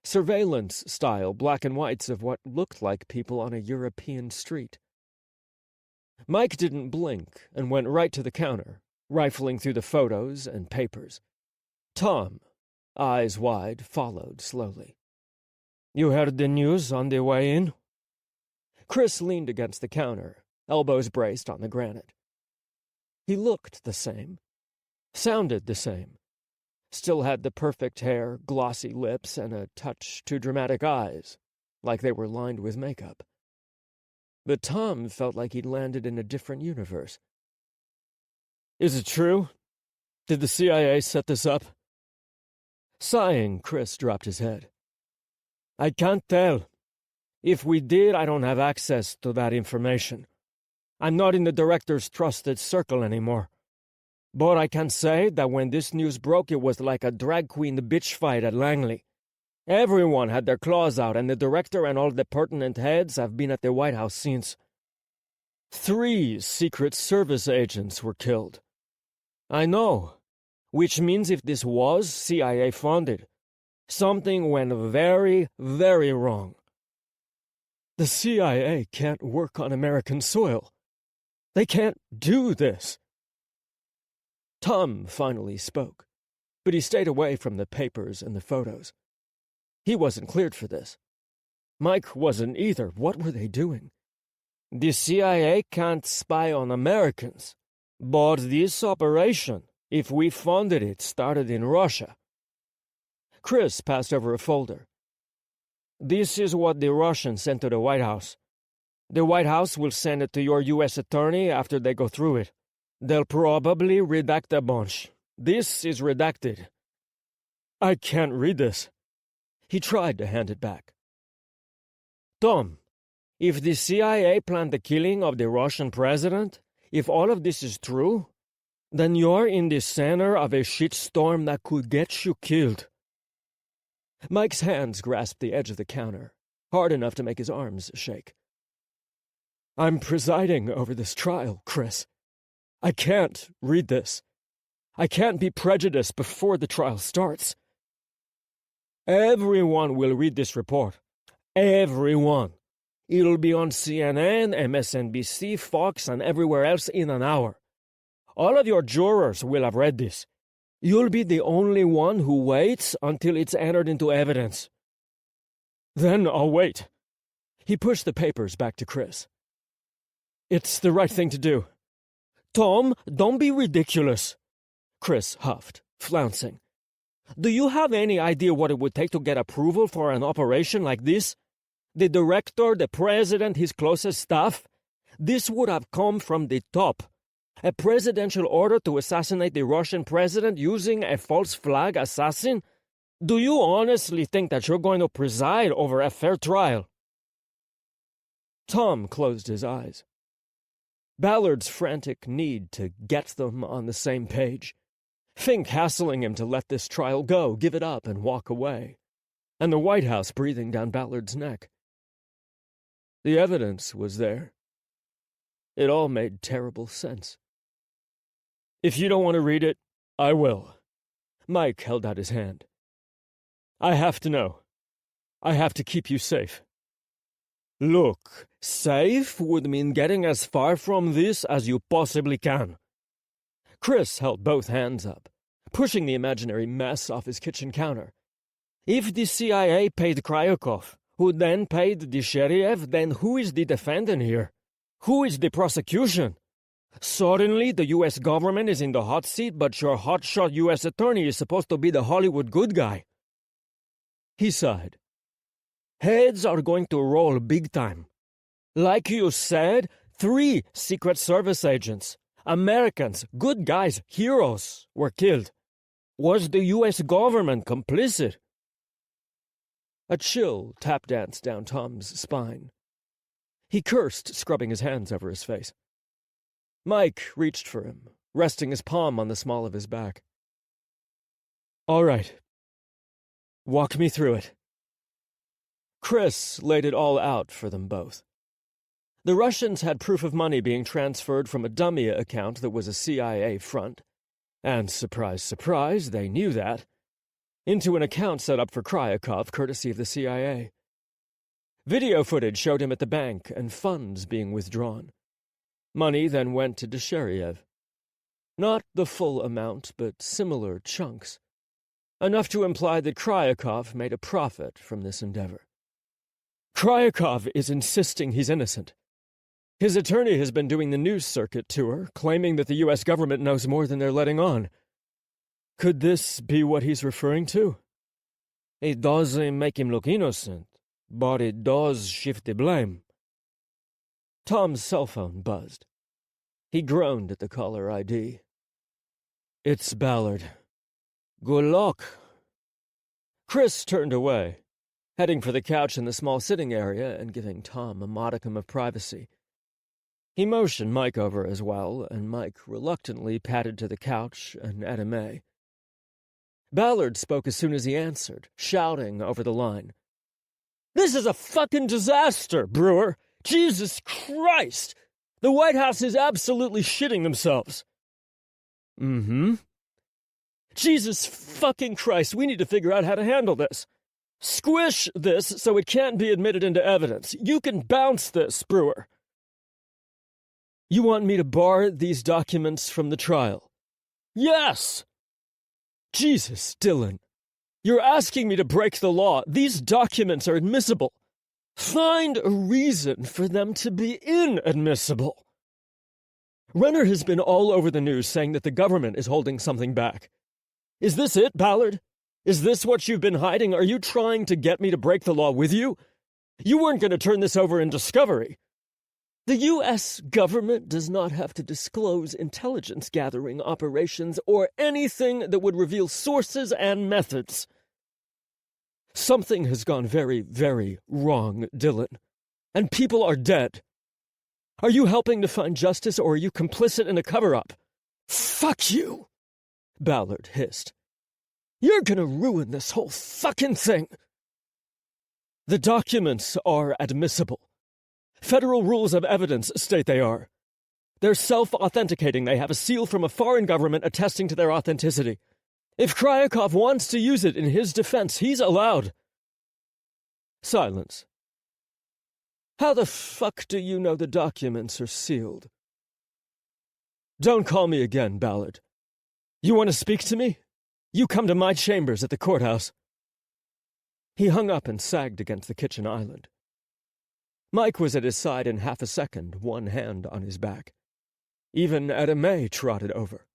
Surveillance-style black and whites of what looked like people on a European street. Mike didn't blink and went right to the counter, rifling through the photos and papers. Tom, eyes wide, followed slowly. "You heard the news on the way in?" Chris leaned against the counter, elbows braced on the granite. He looked the same, sounded the same, still had the perfect hair, glossy lips, and a touch too dramatic eyes, like they were lined with makeup. But Tom felt like he'd landed in a different universe. "Is it true? Did the CIA set this up?" Sighing, Chris dropped his head. "I can't tell. If we did, I don't have access to that information. I'm not in the director's trusted circle anymore. But I can say that when this news broke, it was like a drag queen bitch fight at Langley. Everyone had their claws out, and the director and all the pertinent heads have been at the White House since. 3 Secret Service agents were killed. I know, which means if this was CIA funded, something went very, very wrong. The CIA can't work on American soil. They can't do this." Tom finally spoke, but he stayed away from the papers and the photos. He wasn't cleared for this. Mike wasn't either. What were they doing? "The CIA can't spy on Americans, but this operation, if we funded it, started in Russia." Chris passed over a folder. "This is what the Russians sent to the White House. The White House will send it to your U.S. attorney after they go through it. They'll probably redact a bunch. This is redacted." "I can't read this." He tried to hand it back. "Tom, if the CIA planned the killing of the Russian president, if all of this is true, then you're in the center of a shitstorm that could get you killed." Mike's hands grasped the edge of the counter, hard enough to make his arms shake. "I'm presiding over this trial, Chris. I can't read this. I can't be prejudiced before the trial starts." "Everyone will read this report. Everyone. It'll be on CNN, MSNBC, Fox, and everywhere else in an hour. All of your jurors will have read this. You'll be the only one who waits until it's entered into evidence." "Then I'll wait." He pushed the papers back to Chris. "It's the right thing to do." "Tom, don't be ridiculous." Chris huffed, flouncing. "Do you have any idea what it would take to get approval for an operation like this? The director, the president, his closest staff? This would have come from the top. A presidential order to assassinate the Russian president using a false flag assassin? Do you honestly think that you're going to preside over a fair trial?" Tom closed his eyes. Ballard's frantic need to get them on the same page. Fink hassling him to let this trial go, give it up, and walk away. And the White House breathing down Ballard's neck. The evidence was there. It all made terrible sense. "If you don't want to read it, I will." Mike held out his hand. "I have to know. I have to keep you safe." Look, safe would mean getting as far from this as you possibly can. Chris held both hands up, pushing the imaginary mess off his kitchen counter. If the CIA paid Kryukov, who then paid the sheriff, then who is the defendant here? Who is the prosecution? Suddenly, the U.S. government is in the hot seat, but your hotshot U.S. attorney is supposed to be the Hollywood good guy. He sighed. Heads are going to roll big time. Like you said, 3 Secret Service agents, Americans, good guys, heroes, were killed. Was the U.S. government complicit? A chill tap danced down Tom's spine. He cursed, scrubbing his hands over his face. Mike reached for him, resting his palm on the small of his back. All right. Walk me through it. Chris laid it all out for them both. The Russians had proof of money being transferred from a dummy account that was a CIA front, and surprise, surprise, they knew that, into an account set up for Kryukov, courtesy of the CIA. Video footage showed him at the bank and funds being withdrawn. Money then went to Desheriev. Not the full amount, but similar chunks. Enough to imply that Kryukov made a profit from this endeavor. Kryukov is insisting he's innocent. His attorney has been doing the news circuit tour, claiming that the U.S. government knows more than they're letting on. Could this be what he's referring to? It doesn't make him look innocent, but it does shift the blame. Tom's cell phone buzzed. He groaned at the caller ID. It's Ballard. Good luck. Chris turned away, heading for the couch in the small sitting area and giving Tom a modicum of privacy. He motioned Mike over as well, and Mike reluctantly padded to the couch and Edame. Ballard spoke as soon as he answered, shouting over the line. This is a fucking disaster, Brewer! Jesus Christ! The White House is absolutely shitting themselves. Mm-hmm. Jesus fucking Christ, we need to figure out how to handle this. Squish this so it can't be admitted into evidence. You can bounce this, Brewer. You want me to bar these documents from the trial? Yes! Jesus, Dylan. You're asking me to break the law. These documents are admissible. Find a reason for them to be inadmissible. Renner has been all over the news saying that the government is holding something back. Is this it, Ballard? Is this what you've been hiding? Are you trying to get me to break the law with you? You weren't going to turn this over in discovery. The U.S. government does not have to disclose intelligence-gathering operations or anything that would reveal sources and methods. Something has gone very, very wrong, Dylan, and people are dead. Are you helping to find justice, or are you complicit in a cover-up? Fuck you, Ballard hissed. You're gonna ruin this whole fucking thing. The documents are admissible. Federal rules of evidence state they are. They're self-authenticating. They have a seal from a foreign government attesting to their authenticity. If Kryukov wants to use it in his defense, he's allowed. Silence. How the fuck do you know the documents are sealed? Don't call me again, Ballard. You want to speak to me? You come to my chambers at the courthouse. He hung up and sagged against the kitchen island. Mike was at his side in half a second, one hand on his back. Even Edame trotted over.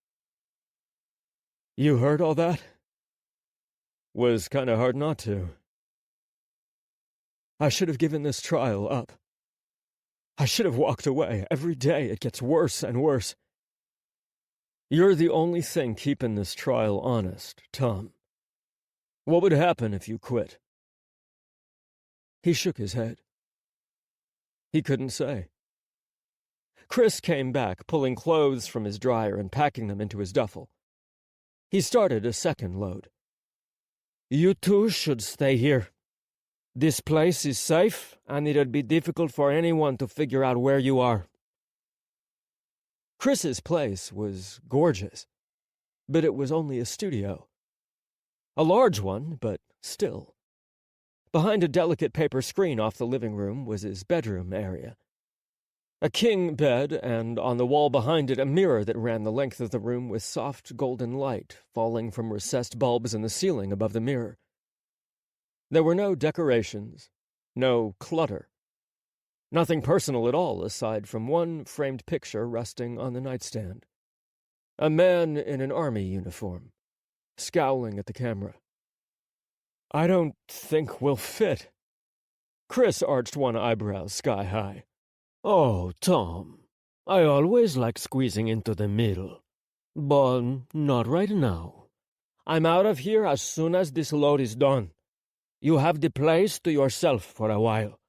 You heard all that? Was kind of hard not to. I should have given this trial up. I should have walked away. Every day it gets worse and worse. You're the only thing keeping this trial honest, Tom. What would happen if you quit? He shook his head. He couldn't say. Chris came back, pulling clothes from his dryer and packing them into his duffel. He started a second load. You two should stay here. This place is safe, and it'd be difficult for anyone to figure out where you are. Chris's place was gorgeous, but it was only a studio. A large one, but still. Behind a delicate paper screen off the living room was his bedroom area. A king bed, and on the wall behind it a mirror that ran the length of the room with soft golden light falling from recessed bulbs in the ceiling above the mirror. There were no decorations, no clutter. Nothing personal at all aside from one framed picture resting on the nightstand. A man in an army uniform, scowling at the camera. "I don't think we'll fit." Chris arched one eyebrow sky high. "Oh, Tom, I always like squeezing into the middle. But not right now. I'm out of here as soon as this load is done. You have the place to yourself for a while."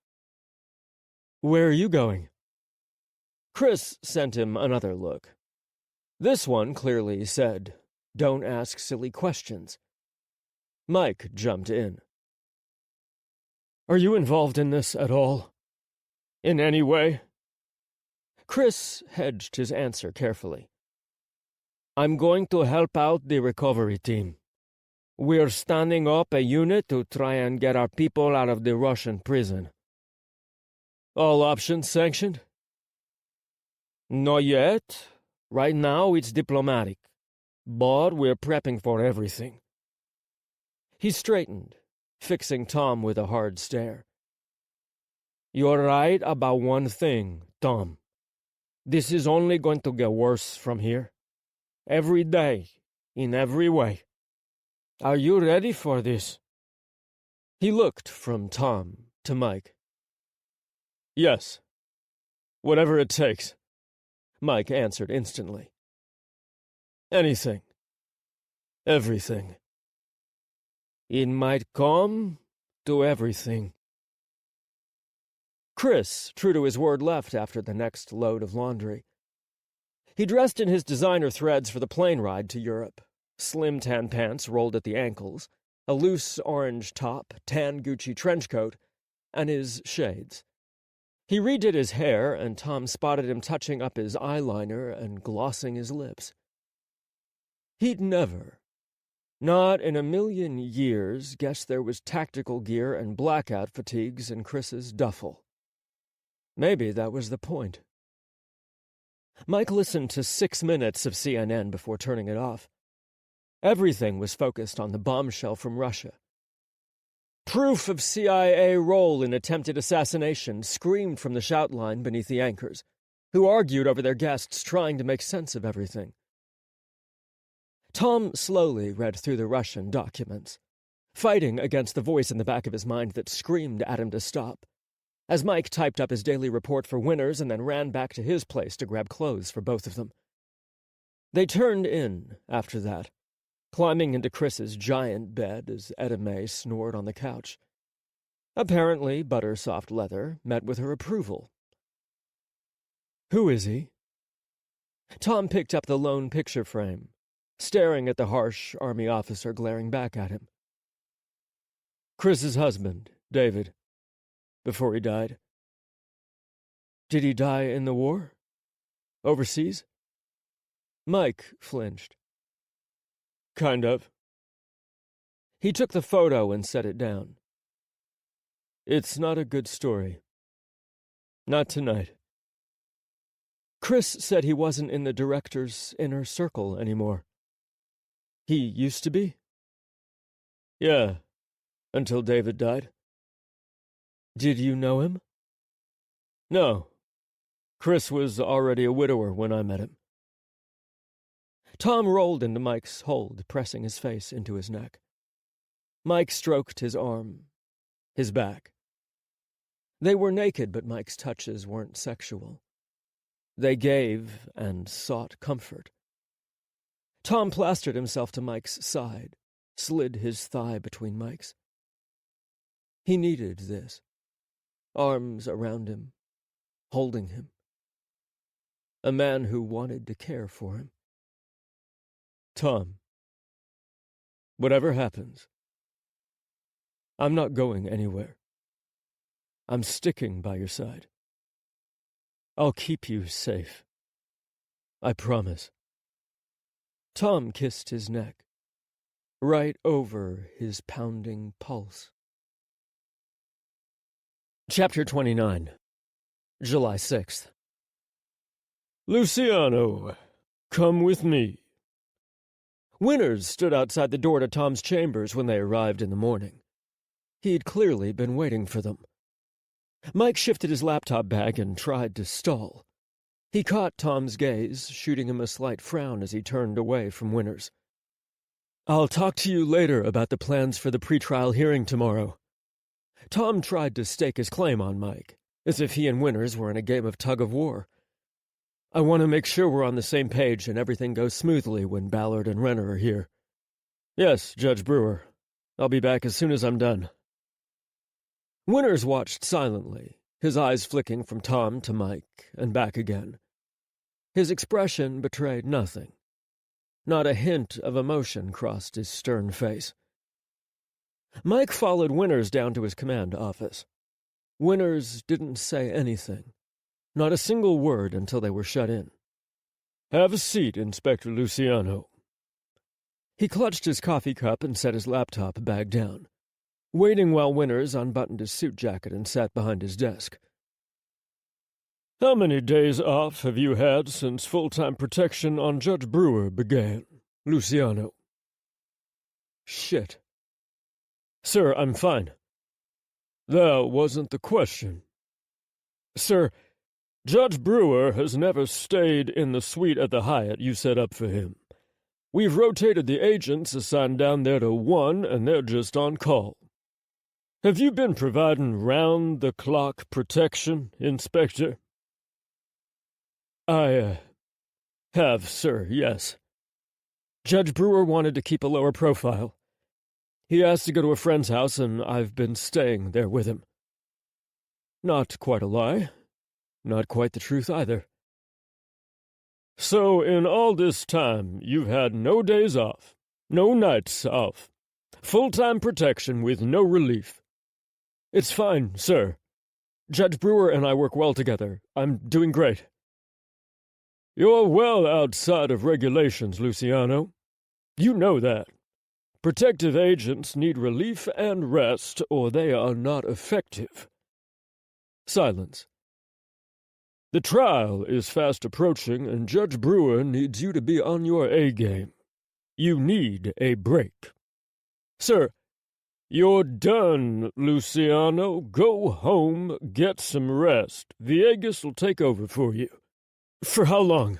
"Where are you going?" Chris sent him another look. This one clearly said, "Don't ask silly questions." Mike jumped in. "Are you involved in this at all? In any way?" Chris hedged his answer carefully. "I'm going to help out the recovery team. We're standing up a unit to try and get our people out of the Russian prison." "All options sanctioned?" "Not yet. Right now it's diplomatic. But we're prepping for everything." He straightened, fixing Tom with a hard stare. "You're right about one thing, Tom. This is only going to get worse from here. Every day, in every way. Are you ready for this?" He looked from Tom to Mike. "Yes. Whatever it takes," Mike answered instantly. "Anything. Everything." "It might come to everything." Chris, true to his word, left after the next load of laundry. He dressed in his designer threads for the plane ride to Europe. Slim tan pants rolled at the ankles, a loose orange top, tan Gucci trench coat, and his shades. He redid his hair, and Tom spotted him touching up his eyeliner and glossing his lips. He'd never, not in a million years, guessed there was tactical gear and blackout fatigues in Chris's duffel. Maybe that was the point. Mike listened to 6 minutes of CNN before turning it off. Everything was focused on the bombshell from Russia. Proof of CIA role in attempted assassination screamed from the shout line beneath the anchors, who argued over their guests trying to make sense of everything. Tom slowly read through the Russian documents, fighting against the voice in the back of his mind that screamed at him to stop, as Mike typed up his daily report for winners and then ran back to his place to grab clothes for both of them. They turned in after that, climbing into Chris's giant bed as Edame snored on the couch. Apparently, butter-soft leather met with her approval. "Who is he?" Tom picked up the lone picture frame, staring at the harsh army officer glaring back at him. "Chris's husband, David, before he died." "Did he die in the war? Overseas?" Mike flinched. "Kind of." He took the photo and set it down. "It's not a good story. Not tonight." Chris said he wasn't in the director's inner circle anymore. "He used to be?" "Yeah, until David died." "Did you know him?" "No. Chris was already a widower when I met him." Tom rolled into Mike's hold, pressing his face into his neck. Mike stroked his arm, his back. They were naked, but Mike's touches weren't sexual. They gave and sought comfort. Tom plastered himself to Mike's side, slid his thigh between Mike's. He needed this. Arms around him, holding him. A man who wanted to care for him. "Tom, whatever happens, I'm not going anywhere. I'm sticking by your side. I'll keep you safe. I promise." Tom kissed his neck, right over his pounding pulse. Chapter 29, July 6th. Luciano, come with me. Winters stood outside the door to Tom's chambers when they arrived in the morning. He'd clearly been waiting for them. Mike shifted his laptop bag and tried to stall. He caught Tom's gaze, shooting him a slight frown as he turned away from Winters. I'll talk to you later about the plans for the pretrial hearing tomorrow. Tom tried to stake his claim on Mike, as if he and Winters were in a game of tug-of-war. I want to make sure we're on the same page and everything goes smoothly when Ballard and Renner are here. Yes, Judge Brewer. I'll be back as soon as I'm done. Winters watched silently, his eyes flicking from Tom to Mike and back again. His expression betrayed nothing. Not a hint of emotion crossed his stern face. Mike followed Winters down to his command office. Winters didn't say anything, not a single word until they were shut in. Have a seat, Inspector Luciano. He clutched his coffee cup and set his laptop bag down, waiting while Winters unbuttoned his suit jacket and sat behind his desk. How many days off have you had since full-time protection on Judge Brewer began, Luciano? Shit. Sir, I'm fine. That wasn't the question. Sir, Judge Brewer has never stayed in the suite at the Hyatt you set up for him. We've rotated the agents assigned down there to one, and they're just on call. Have you been providing round-the-clock protection, Inspector? I have, sir, yes. Judge Brewer wanted to keep a lower profile. He asked to go to a friend's house, and I've been staying there with him. Not quite a lie. Not quite the truth either. So, in all this time, you've had no days off, no nights off, full-time protection with no relief. It's fine, sir. Judge Brewer and I work well together. I'm doing great. You're well outside of regulations, Luciano. You know that. Protective agents need relief and rest, or they are not effective. Silence. The trial is fast approaching, and Judge Brewer needs you to be on your A-game. You need a break. Sir, you're done, Luciano. Go home, get some rest. Villegas will take over for you. For how long?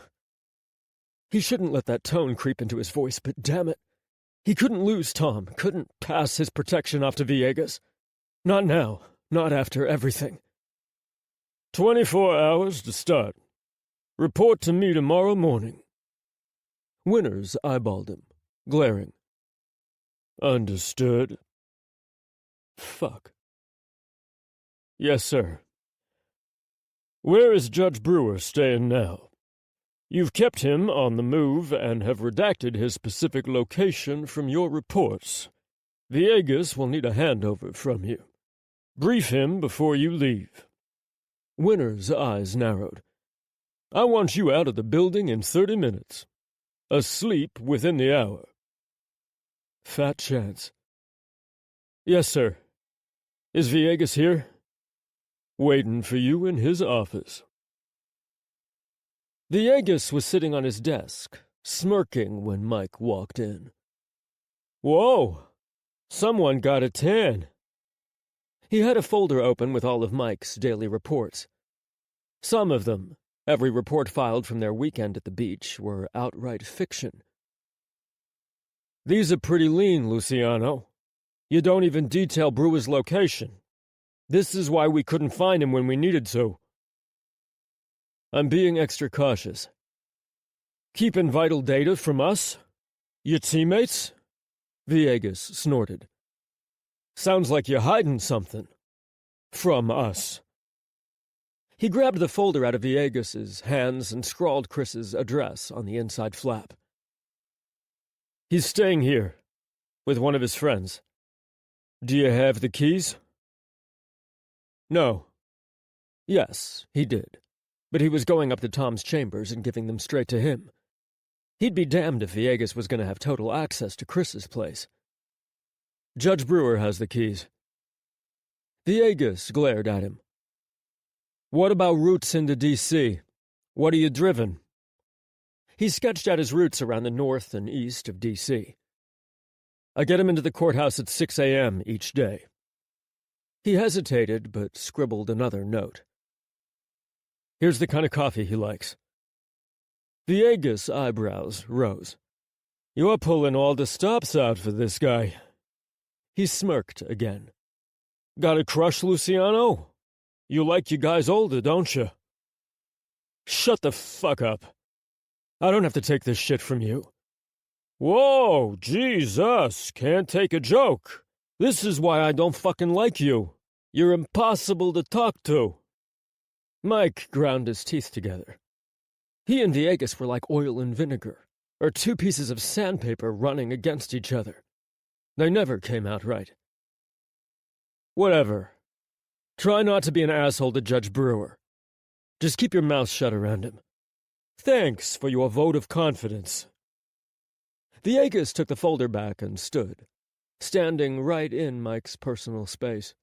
He shouldn't let that tone creep into his voice, but damn it. He couldn't lose Tom, couldn't pass his protection off to Villegas. Not now, not after everything. 24 hours to start. Report to me tomorrow morning. Winters eyeballed him, glaring. Understood. Fuck. Yes, sir. Where is Judge Brewer staying now? You've kept him on the move and have redacted his specific location from your reports. Villegas will need a handover from you. Brief him before you leave. Winters' eyes narrowed. I want you out of the building in 30 minutes. Asleep within the hour. Fat chance. Yes, sir. Is Villegas here? Waiting for you in his office. Villegas was sitting on his desk, smirking when Mike walked in. Whoa! Someone got a tan. He had a folder open with all of Mike's daily reports. Some of them, every report filed from their weekend at the beach, were outright fiction. These are pretty lean, Luciano. You don't even detail Brewer's location. This is why we couldn't find him when we needed to. I'm being extra cautious. Keeping vital data from us? Your teammates? Villegas snorted. Sounds like you're hiding something. From us. He grabbed the folder out of Villegas's hands and scrawled Chris's address on the inside flap. He's staying here, with one of his friends. Do you have the keys? No. Yes, he did. But he was going up to Tom's chambers and giving them straight to him. He'd be damned if Villegas was going to have total access to Chris's place. Judge Brewer has the keys. Villegas glared at him. "What about routes into D.C.? What are you driven?" He sketched out his routes around the north and east of D.C. "I get him into the courthouse at 6 a.m. each day." He hesitated, but scribbled another note. "Here's the kind of coffee he likes." Villegas' eyebrows rose. "You're pulling all the stops out for this guy." He smirked again. "Got a crush, Lucciano? You like your guys older, don't you?" "Shut the fuck up. I don't have to take this shit from you." "Whoa, Jesus, can't take a joke. This is why I don't fucking like you. You're impossible to talk to." Mike ground his teeth together. He and Villegas were like oil and vinegar, or two pieces of sandpaper running against each other. They never came out right. "Whatever. Try not to be an asshole to Judge Brewer. Just keep your mouth shut around him. Thanks for your vote of confidence." Villegas took the folder back and stood, standing right in Mike's personal space.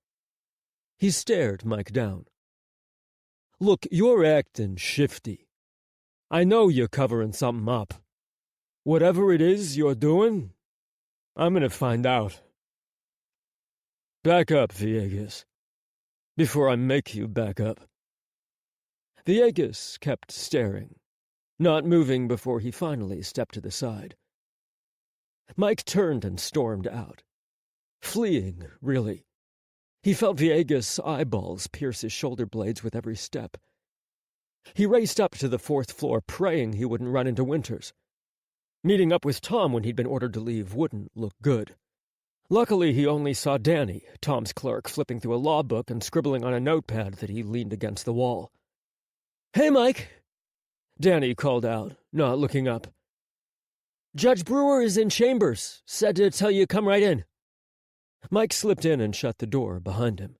He stared Mike down. "Look, you're acting shifty. I know you're covering something up. Whatever it is you're doing, I'm gonna find out. Back up, Villegas, before I make you back up." Villegas kept staring, not moving before he finally stepped to the side. Mike turned and stormed out. Fleeing, really. He felt Villegas' eyeballs pierce his shoulder blades with every step. He raced up to the 4th floor, praying he wouldn't run into Winters. Meeting up with Tom when he'd been ordered to leave wouldn't look good. Luckily, he only saw Danny, Tom's clerk, flipping through a law book and scribbling on a notepad that he leaned against the wall. "Hey, Mike," Danny called out, not looking up. "Judge Brewer is in chambers. Said to tell you come right in." Mike slipped in and shut the door behind him.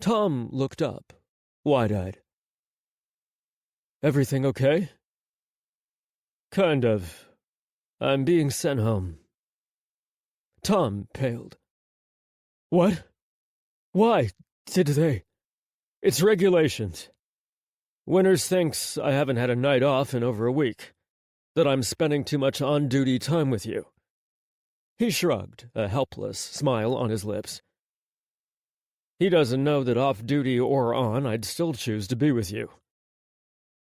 Tom looked up, wide-eyed. "Everything okay?" "Kind of. I'm being sent home." Tom paled. "What? Why did they?" "It's regulations. Winters thinks I haven't had a night off in over a week, that I'm spending too much on-duty time with you." He shrugged, a helpless smile on his lips. "He doesn't know that off-duty or on, I'd still choose to be with you.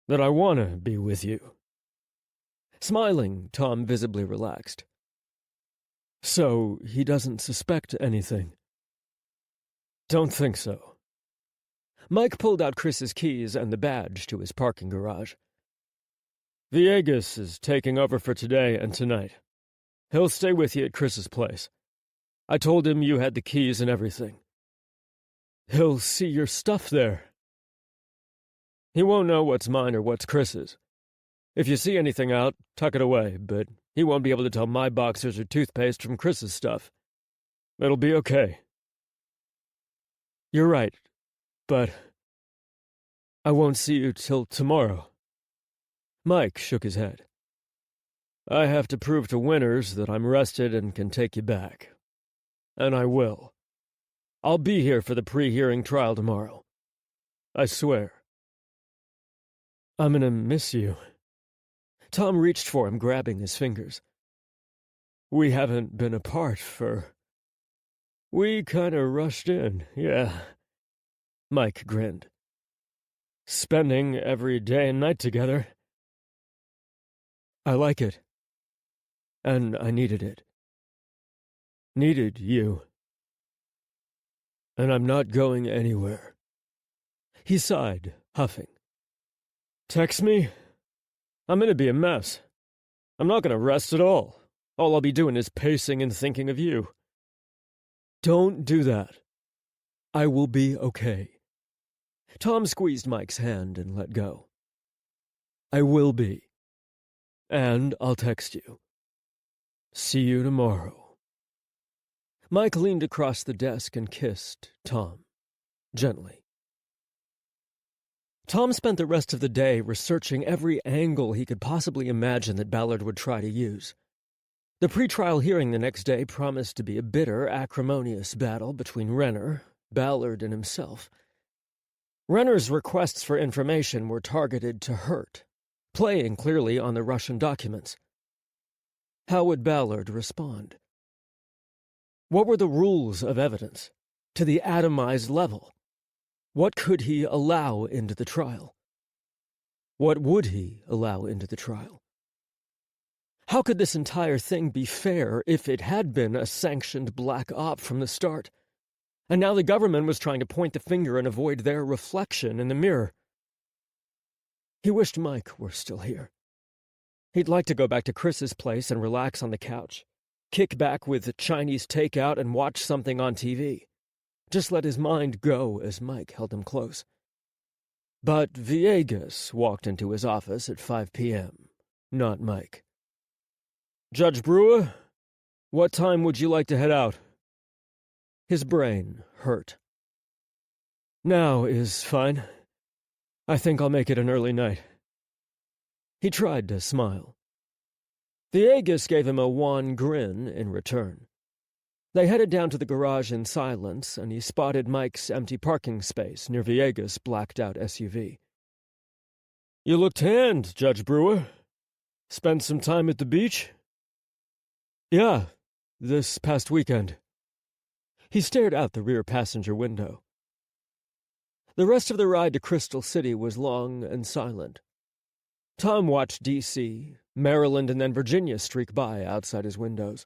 That I want to be with you." Smiling, Tom visibly relaxed. "So he doesn't suspect anything?" "Don't think so." Mike pulled out Chris's keys and the badge to his parking garage. "Villegas is taking over for today and tonight. He'll stay with you at Chris's place. I told him you had the keys and everything." "He'll see your stuff there." "He won't know what's mine or what's Chris's. If you see anything out, tuck it away, but he won't be able to tell my boxers or toothpaste from Chris's stuff. It'll be okay." "You're right, but I won't see you till tomorrow." Mike shook his head. "I have to prove to Winters that I'm rested and can take you back. And I will. I'll be here for the pre-hearing trial tomorrow. I swear." "I'm gonna miss you." Tom reached for him, grabbing his fingers. "We haven't been apart for..." "We kinda rushed in, yeah." Mike grinned. "Spending every day and night together. I like it. And I needed it. Needed you. And I'm not going anywhere." He sighed, huffing. "Text me? I'm gonna be a mess. I'm not gonna rest at all. All I'll be doing is pacing and thinking of you." "Don't do that. I will be okay." Tom squeezed Mike's hand and let go. "I will be. And I'll text you. See you tomorrow." Mike leaned across the desk and kissed Tom, gently. Tom spent the rest of the day researching every angle he could possibly imagine that Ballard would try to use. The pretrial hearing the next day promised to be a bitter, acrimonious battle between Renner, Ballard and himself. Renner's requests for information were targeted to Hurt, playing clearly on the Russian documents. How would Ballard respond? What were the rules of evidence, to the atomized level? What could he allow into the trial? What would he allow into the trial? How could this entire thing be fair if it had been a sanctioned black op from the start, and now the government was trying to point the finger and avoid their reflection in the mirror? He wished Mike were still here. He'd like to go back to Chris's place and relax on the couch, kick back with Chinese takeout and watch something on TV. Just let his mind go as Mike held him close. But Villegas walked into his office at 5 p.m., not Mike. "Judge Brewer, what time would you like to head out?" His brain hurt. "Now is fine. I think I'll make it an early night." He tried to smile. Villegas gave him a wan grin in return. They headed down to the garage in silence, and he spotted Mike's empty parking space near Villegas' blacked-out SUV. "You look tanned, Judge Brewer. Spent some time at the beach?" "Yeah, this past weekend." He stared out the rear passenger window. The rest of the ride to Crystal City was long and silent. Tom watched D.C., Maryland, and then Virginia streak by outside his windows.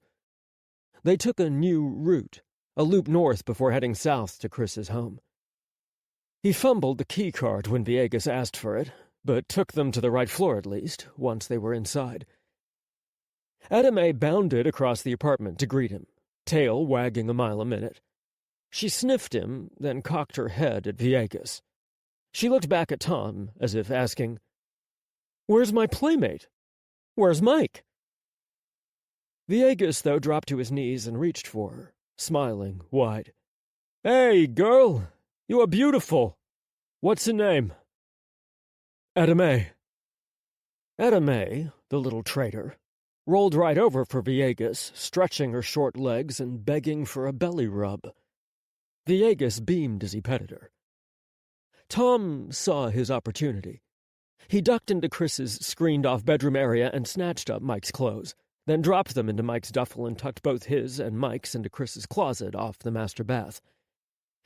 They took a new route, a loop north before heading south to Chris's home. He fumbled the key card when Villegas asked for it, but took them to the right floor at least, once they were inside. Adame bounded across the apartment to greet him, tail wagging a mile a minute. She sniffed him, then cocked her head at Villegas. She looked back at Tom, as if asking, "Where's my playmate? Where's Mike?" Villegas, though, dropped to his knees and reached for her, smiling wide. "Hey, girl, you are beautiful. What's your name?" "Adame." Adame, the little traitor, rolled right over for Villegas, stretching her short legs and begging for a belly rub. Villegas beamed as he petted her. Tom saw his opportunity. He ducked into Chris's screened-off bedroom area and snatched up Mike's clothes, then dropped them into Mike's duffel and tucked both his and Mike's into Chris's closet off the master bath.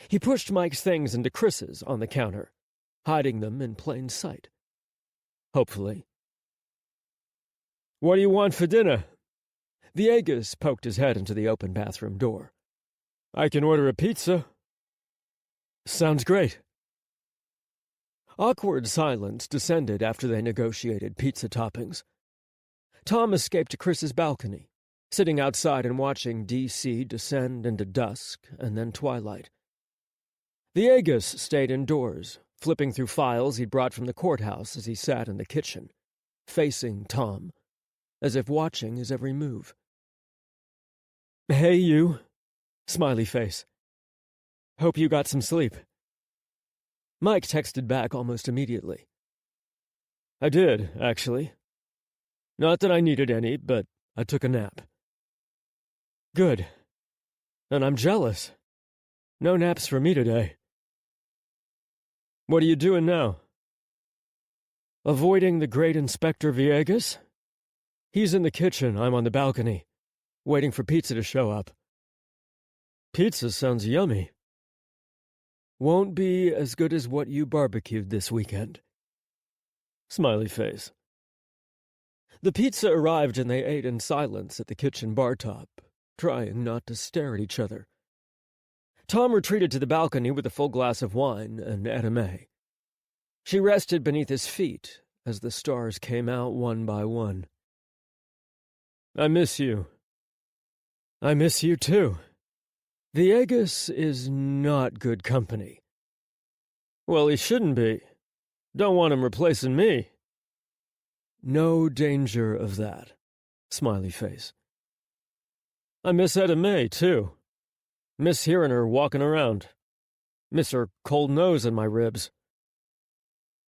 He pushed Mike's things into Chris's on the counter, hiding them in plain sight. Hopefully. "What do you want for dinner?" Villegas poked his head into the open bathroom door. "I can order a pizza." "Sounds great." Awkward silence descended after they negotiated pizza toppings. Tom escaped to Chris's balcony, sitting outside and watching D.C. descend into dusk and then twilight. Villegas stayed indoors, flipping through files he'd brought from the courthouse as he sat in the kitchen, facing Tom, as if watching his every move. "Hey, you," smiley face. "Hope you got some sleep." Mike texted back almost immediately. "I did, actually. Not that I needed any, but I took a nap." "Good. And I'm jealous. No naps for me today." "What are you doing now?" "Avoiding the great Inspector Villegas. He's in the kitchen, I'm on the balcony, waiting for pizza to show up." "Pizza sounds yummy." "Won't be as good as what you barbecued this weekend." Smiley face. The pizza arrived and they ate in silence at the kitchen bar top, trying not to stare at each other. Tom retreated to the balcony with a full glass of wine and Adame. She rested beneath his feet as the stars came out one by one. "I miss you." "I miss you too. Villegas is not good company." "Well, he shouldn't be. Don't want him replacing me." "No danger of that." Smiley face. "I miss Etta May, too. Miss hearing her walking around. Miss her cold nose in my ribs."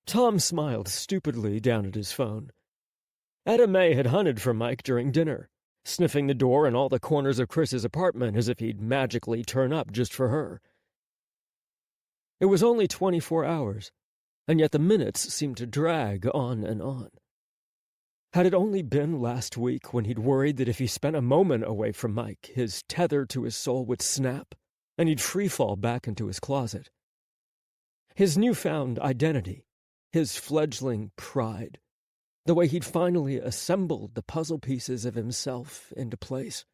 Tom smiled stupidly down at his phone. Etta May had hunted for Mike during dinner, sniffing the door and all the corners of Chris's apartment as if he'd magically turn up just for her. It was only 24 hours, and yet the minutes seemed to drag on and on. Had it only been last week when he'd worried that if he spent a moment away from Mike, his tether to his soul would snap, and he'd free-fall back into his closet? His newfound identity, his fledgling pride, the way he'd finally assembled the puzzle pieces of himself into place.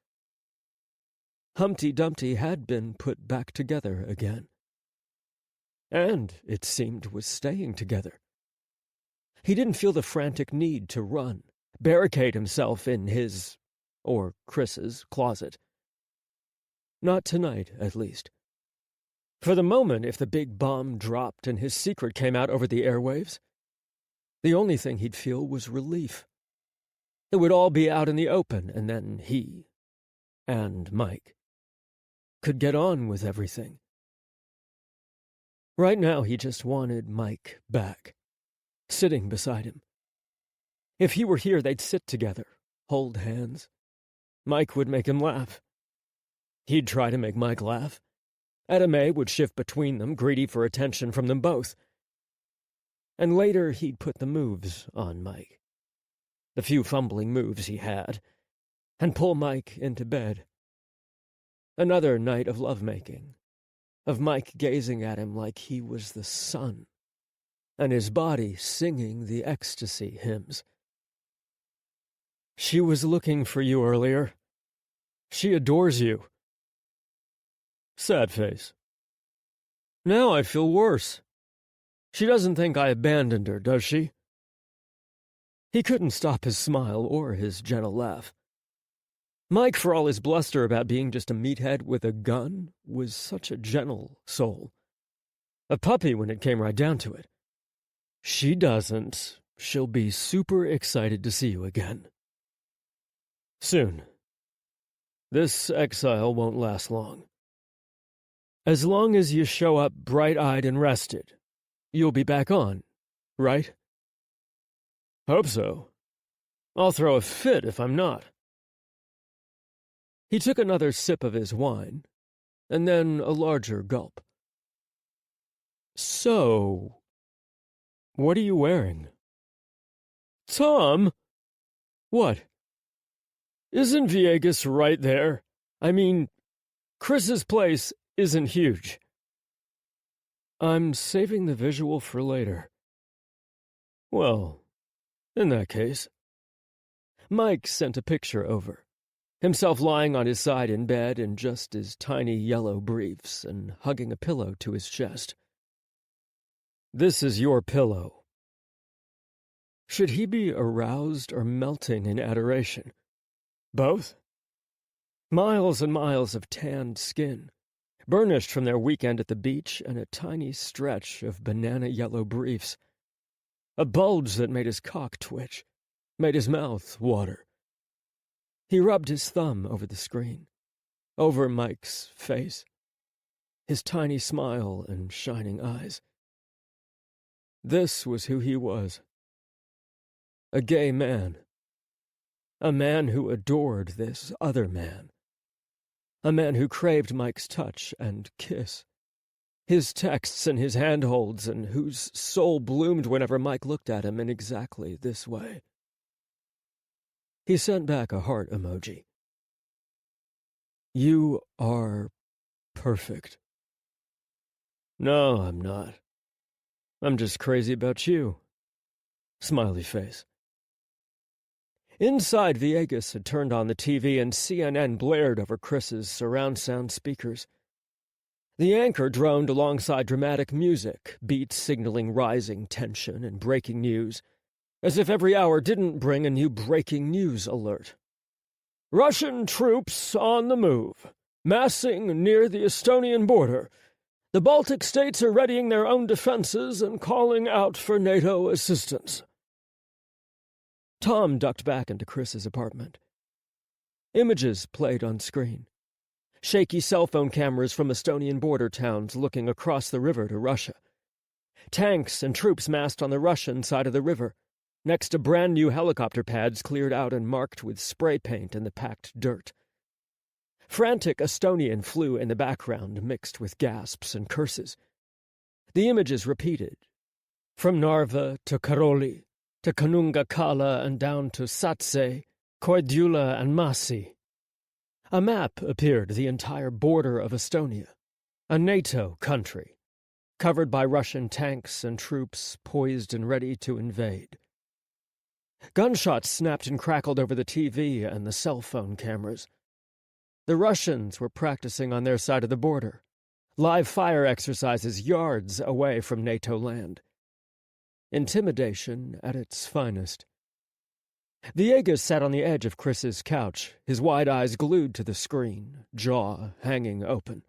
Humpty Dumpty had been put back together again. And, it seemed, was staying together. He didn't feel the frantic need to run, barricade himself in his, or Chris's, closet. Not tonight, at least. For the moment, if the big bomb dropped and his secret came out over the airwaves, the only thing he'd feel was relief. It would all be out in the open, and then he, and Mike, could get on with everything. Right now, he just wanted Mike back, sitting beside him. If he were here, they'd sit together, hold hands. Mike would make him laugh. He'd try to make Mike laugh. Etta Mae would shift between them, greedy for attention from them both. And later, he'd put the moves on Mike, the few fumbling moves he had, and pull Mike into bed. Another night of lovemaking, of Mike gazing at him like he was the sun, and his body singing the ecstasy hymns. She was looking for you earlier. She adores you. Sad face. Now I feel worse. She doesn't think I abandoned her, does she? He couldn't stop his smile or his gentle laugh. Mike, for all his bluster about being just a meathead with a gun, was such a gentle soul. A puppy when it came right down to it. She doesn't. She'll be super excited to see you again. Soon. This exile won't last long. As long as you show up bright-eyed and rested, you'll be back on, right? Hope so. I'll throw a fit if I'm not. He took another sip of his wine, and then a larger gulp. So, what are you wearing? Tom! What? Isn't Viegas right there? I mean, Chris's place isn't huge. I'm saving the visual for later. Well, in that case. Mike sent a picture over. Himself lying on his side in bed in just his tiny yellow briefs and hugging a pillow to his chest. This is your pillow. Should he be aroused or melting in adoration? Both? Miles and miles of tanned skin, burnished from their weekend at the beach, and a tiny stretch of banana-yellow briefs. A bulge that made his cock twitch, made his mouth water. He rubbed his thumb over the screen, over Mike's face, his tiny smile and shining eyes. This was who he was. A gay man. A man who adored this other man. A man who craved Mike's touch and kiss. His texts and his handholds, and whose soul bloomed whenever Mike looked at him in exactly this way. He sent back a heart emoji. You are perfect. No, I'm not. I'm just crazy about you. Smiley face. Inside, Viegas had turned on the TV and CNN blared over Chris's surround sound speakers. The anchor droned alongside dramatic music, beats signaling rising tension and breaking news, as if every hour didn't bring a new breaking news alert. Russian troops on the move, massing near the Estonian border. The Baltic states are readying their own defenses and calling out for NATO assistance. Tom ducked back into Chris's apartment. Images played on screen. Shaky cell phone cameras from Estonian border towns looking across the river to Russia. Tanks and troops massed on the Russian side of the river, next to brand-new helicopter pads cleared out and marked with spray paint in the packed dirt. Frantic Estonian flew in the background, mixed with gasps and curses. The images repeated, from Narva to Karoli, to Kanungakala and down to Satse, Koidula and Masi. A map appeared the entire border of Estonia, a NATO country, covered by Russian tanks and troops poised and ready to invade. Gunshots snapped and crackled over the TV and the cell phone cameras. The Russians were practicing on their side of the border, live fire exercises yards away from NATO land. Intimidation at its finest. Viegas sat on the edge of Chris's couch, his wide eyes glued to the screen, jaw hanging open.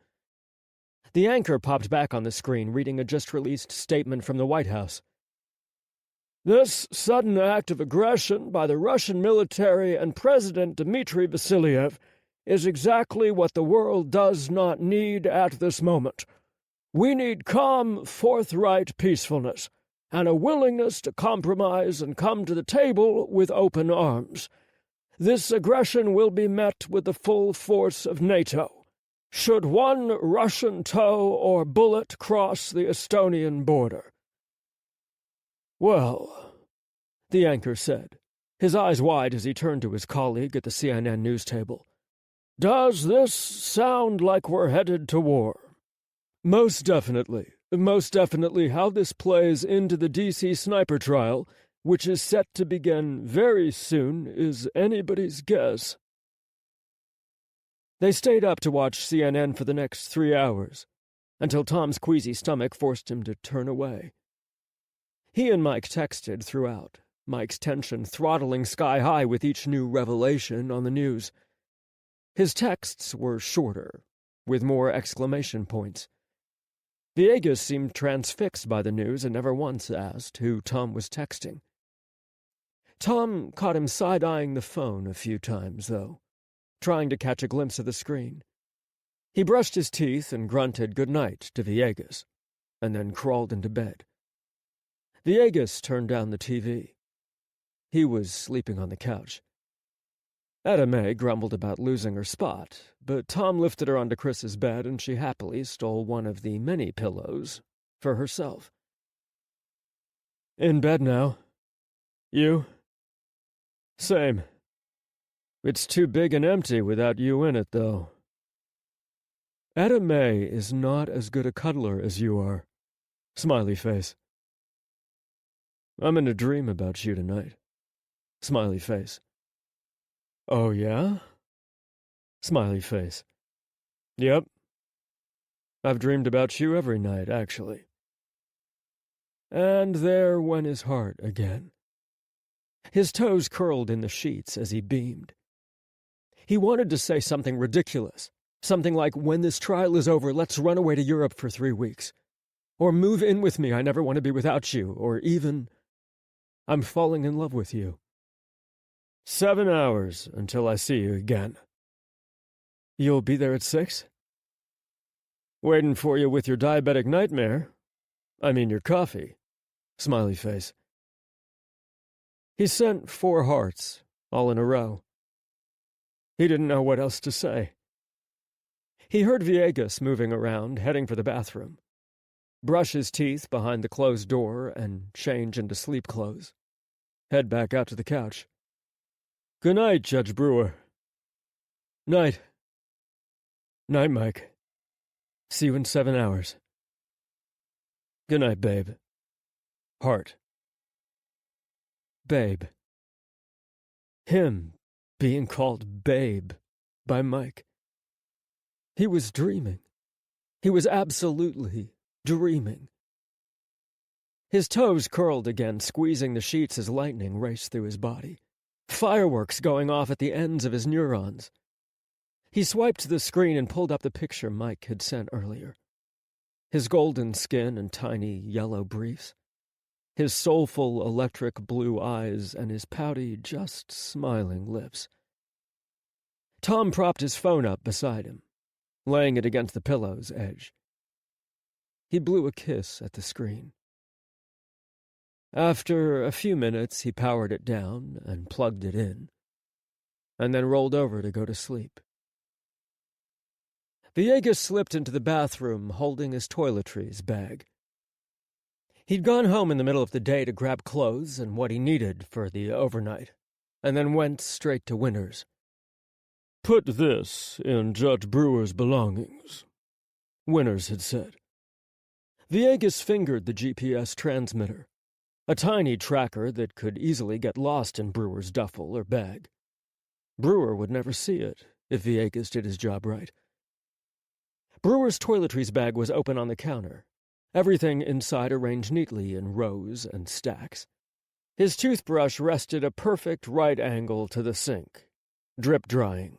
The anchor popped back on the screen, reading a just-released statement from the White House. This sudden act of aggression by the Russian military and President Dmitry Vasilyev is exactly what the world does not need at this moment. We need calm, forthright peacefulness, and a willingness to compromise and come to the table with open arms. This aggression will be met with the full force of NATO. Should one Russian tow or bullet cross the Estonian border. Well, the anchor said, his eyes wide as he turned to his colleague at the CNN news table. Does this sound like we're headed to war? Most definitely. Most definitely how this plays into the D.C. sniper trial, which is set to begin very soon, is anybody's guess. They stayed up to watch CNN for the next 3 hours, until Tom's queasy stomach forced him to turn away. He and Mike texted throughout, Mike's tension throttling sky-high with each new revelation on the news. His texts were shorter, with more exclamation points. Viegas seemed transfixed by the news and never once asked who Tom was texting. Tom caught him side-eyeing the phone a few times, though, trying to catch a glimpse of the screen. He brushed his teeth and grunted good night to Viegas, and then crawled into bed. Viegas turned down the TV. He was sleeping on the couch. May grumbled about losing her spot, but Tom lifted her onto Chris's bed and she happily stole one of the many pillows for herself. In bed now. You? Same. It's too big and empty without you in it, though. May is not as good a cuddler as you are. Smiley face. I'm in a dream about you tonight. Smiley face. Oh, yeah? Smiley face. Yep. I've dreamed about you every night, actually. And there went his heart again. His toes curled in the sheets as he beamed. He wanted to say something ridiculous, something like, when this trial is over, let's run away to Europe for 3 weeks. Or move in with me, I never want to be without you. Or even, I'm falling in love with you. 7 hours until I see you again. You'll be there at 6? Waiting for you with your diabetic nightmare. I mean your coffee. Smiley face. He sent 4 hearts, all in a row. He didn't know what else to say. He heard Viegas moving around, heading for the bathroom. Brush his teeth behind the closed door and change into sleep clothes. Head back out to the couch. Good night, Judge Brewer. Night. Night, Mike. See you in 7 hours. Good night, babe. Heart. Babe. Him being called babe by Mike. He was dreaming. He was absolutely dreaming. His toes curled again, squeezing the sheets as lightning raced through his body. Fireworks going off at the ends of his neurons. He swiped the screen and pulled up the picture Mike had sent earlier. His golden skin and tiny yellow briefs. His soulful electric blue eyes and his pouty, just smiling lips. Tom propped his phone up beside him, laying it against the pillow's edge. He blew a kiss at the screen. After a few minutes, he powered it down and plugged it in, and then rolled over to go to sleep. Viegas slipped into the bathroom holding his toiletries bag. He'd gone home in the middle of the day to grab clothes and what he needed for the overnight, and then went straight to Winter's. "Put this in Judge Brewer's belongings," Winters had said. Villegas fingered the GPS transmitter, a tiny tracker that could easily get lost in Brewer's duffel or bag. Brewer would never see it if Villegas did his job right. Brewer's toiletries bag was open on the counter, everything inside arranged neatly in rows and stacks. His toothbrush rested a perfect right angle to the sink, drip-drying.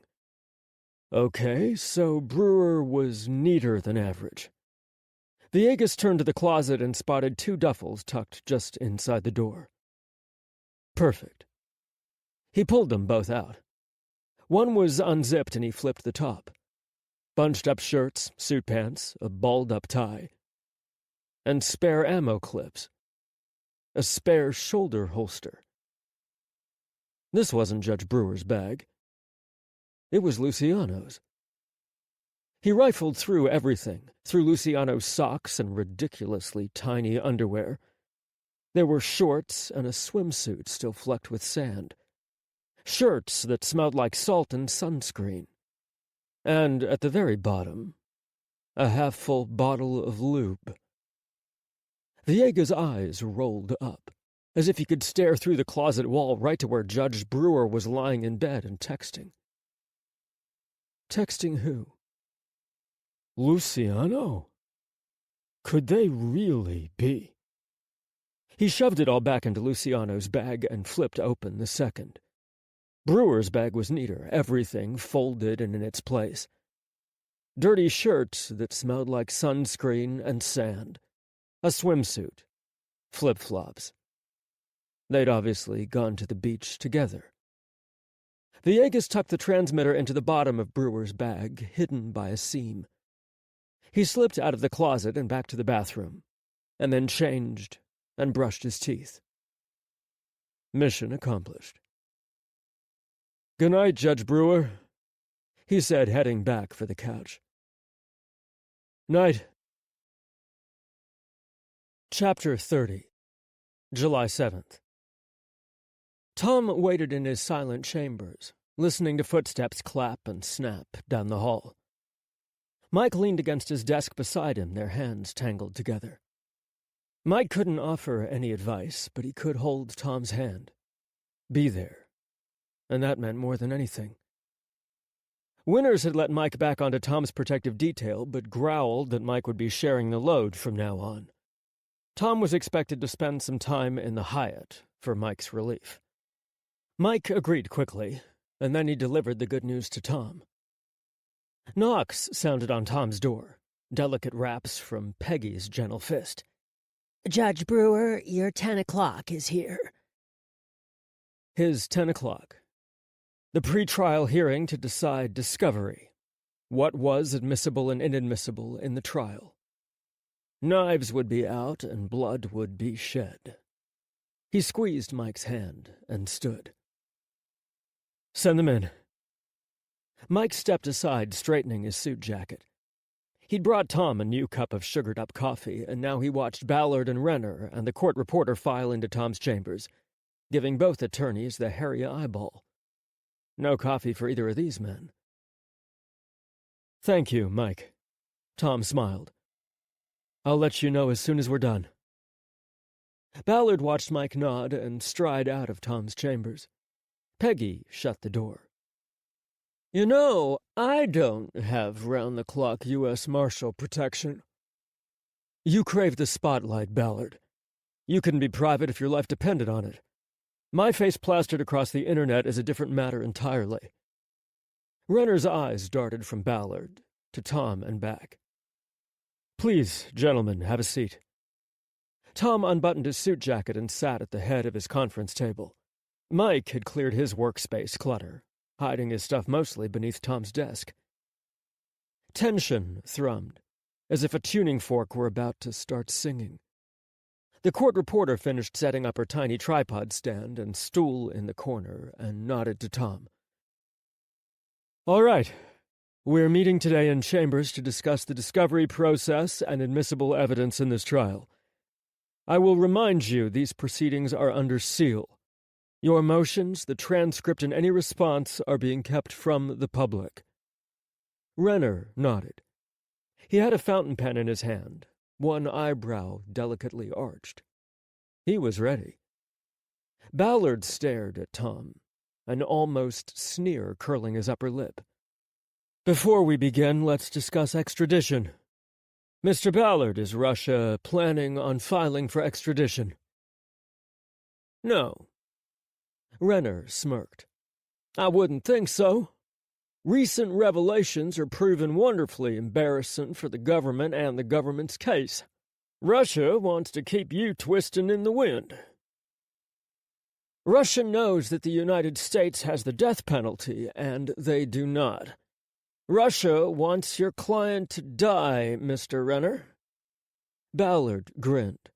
Okay, so Brewer was neater than average. Villegas turned to the closet and spotted 2 duffels tucked just inside the door. Perfect. He pulled them both out. One was unzipped and he flipped the top. Bunched-up shirts, suit pants, a balled-up tie, and spare ammo clips. A spare shoulder holster. This wasn't Judge Brewer's bag. It was Lucciano's. He rifled through everything, through Lucciano's socks and ridiculously tiny underwear. There were shorts and a swimsuit still flecked with sand. Shirts that smelled like salt and sunscreen. And at the very bottom, a half-full bottle of lube. Villegas' eyes rolled up, as if he could stare through the closet wall right to where Judge Brewer was lying in bed and texting. Texting who? Lucciano? Could they really be? He shoved it all back into Lucciano's bag and flipped open the second. Brewer's bag was neater, everything folded and in its place. Dirty shirts that smelled like sunscreen and sand. A swimsuit. Flip-flops. They'd obviously gone to the beach together. Villegas tucked the transmitter into the bottom of Brewer's bag, hidden by a seam. He slipped out of the closet and back to the bathroom, and then changed and brushed his teeth. Mission accomplished. "Good night, Judge Brewer," he said, heading back for the couch. "Night." Chapter 30, July 7th. Tom waited in his silent chambers, listening to footsteps clap and snap down the hall. Mike leaned against his desk beside him, their hands tangled together. Mike couldn't offer any advice, but he could hold Tom's hand. Be there. And that meant more than anything. Winters had let Mike back onto Tom's protective detail, but growled that Mike would be sharing the load from now on. Tom was expected to spend some time in the Hyatt for Mike's relief. Mike agreed quickly, and then he delivered the good news to Tom. Knocks sounded on Tom's door, delicate raps from Peggy's gentle fist. "Judge Brewer, your 10 o'clock is here." His 10 o'clock. The pre-trial hearing to decide discovery. What was admissible and inadmissible in the trial. Knives would be out and blood would be shed. He squeezed Mike's hand and stood. "Send them in." Mike stepped aside, straightening his suit jacket. He'd brought Tom a new cup of sugared-up coffee, and now he watched Ballard and Renner and the court reporter file into Tom's chambers, giving both attorneys the hairy eyeball. No coffee for either of these men. "Thank you, Mike." Tom smiled. "I'll let you know as soon as we're done." Ballard watched Mike nod and stride out of Tom's chambers. Peggy shut the door. "You know, I don't have round-the-clock U.S. Marshal protection." "You crave the spotlight, Ballard. You couldn't be private if your life depended on it. My face plastered across the internet is a different matter entirely." Renner's eyes darted from Ballard to Tom and back. "Please, gentlemen, have a seat." Tom unbuttoned his suit jacket and sat at the head of his conference table. Mike had cleared his workspace clutter, hiding his stuff mostly beneath Tom's desk. Tension thrummed, as if a tuning fork were about to start singing. The court reporter finished setting up her tiny tripod stand and stool in the corner and nodded to Tom. "All right. We're meeting today in chambers to discuss the discovery process and admissible evidence in this trial. I will remind you these proceedings are under seal. Your motions, the transcript, and any response are being kept from the public." Renner nodded. He had a fountain pen in his hand, one eyebrow delicately arched. He was ready. Ballard stared at Tom, an almost sneer curling his upper lip. "Before we begin, let's discuss extradition. Mr. Ballard, is Russia planning on filing for extradition?" "No." Renner smirked. "I wouldn't think so. Recent revelations are proving wonderfully embarrassing for the government and the government's case. Russia wants to keep you twisting in the wind. Russia knows that the United States has the death penalty, and they do not. Russia wants your client to die, Mr. Renner." Ballard grinned,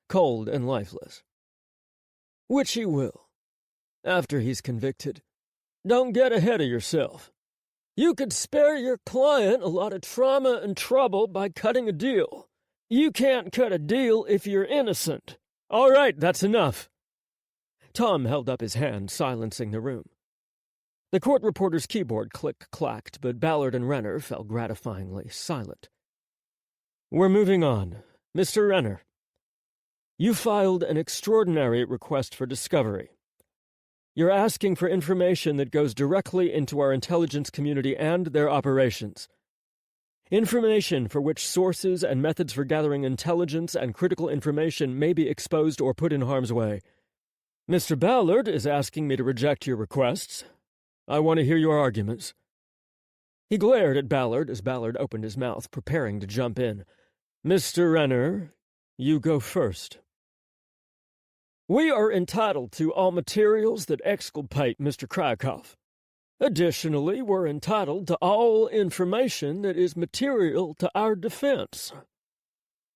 cold and lifeless. "Which he will, after he's convicted. Don't get ahead of yourself. You could spare your client a lot of trauma and trouble by cutting a deal. You can't cut a deal if you're innocent. All right, that's enough." Tom held up his hand, silencing the room. The court reporter's keyboard click-clacked, but Ballard and Renner fell gratifyingly silent. "We're moving on. Mr. Renner, you filed an extraordinary request for discovery. You're asking for information that goes directly into our intelligence community and their operations. Information for which sources and methods for gathering intelligence and critical information may be exposed or put in harm's way. Mr. Ballard is asking me to reject your requests. I want to hear your arguments." He glared at Ballard as Ballard opened his mouth, preparing to jump in. "Mr. Renner, you go first." "We are entitled to all materials that exculpate Mr. Krakow. Additionally, we're entitled to all information that is material to our defense."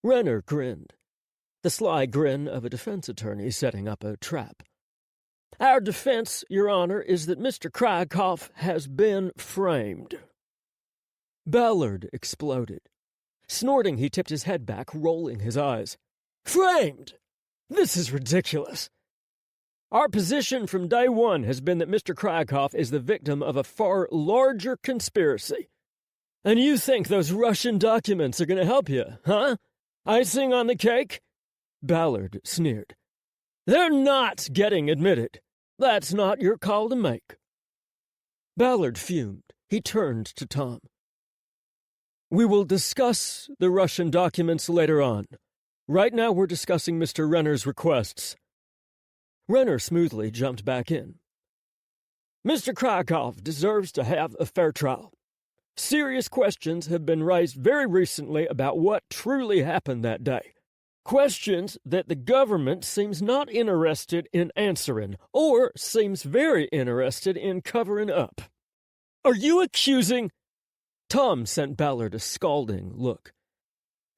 Renner grinned, the sly grin of a defense attorney setting up a trap. "Our defense, Your Honor, is that Mr. Krakow has been framed." Ballard exploded. Snorting, he tipped his head back, rolling his eyes. "Framed? This is ridiculous. Our position from day one has been that Mr. Krakow is the victim of a far larger conspiracy. And you think those Russian documents are going to help you, huh? Icing on the cake?" Ballard sneered. "They're not getting admitted. That's not your call to make." Ballard fumed. He turned to Tom. "We will discuss the Russian documents later on. Right now we're discussing Mr. Renner's requests." Renner smoothly jumped back in. "Mr. Krakow deserves to have a fair trial. Serious questions have been raised very recently about what truly happened that day. Questions that the government seems not interested in answering, or seems very interested in covering up. Are you accusing—" Tom sent Ballard a scalding look.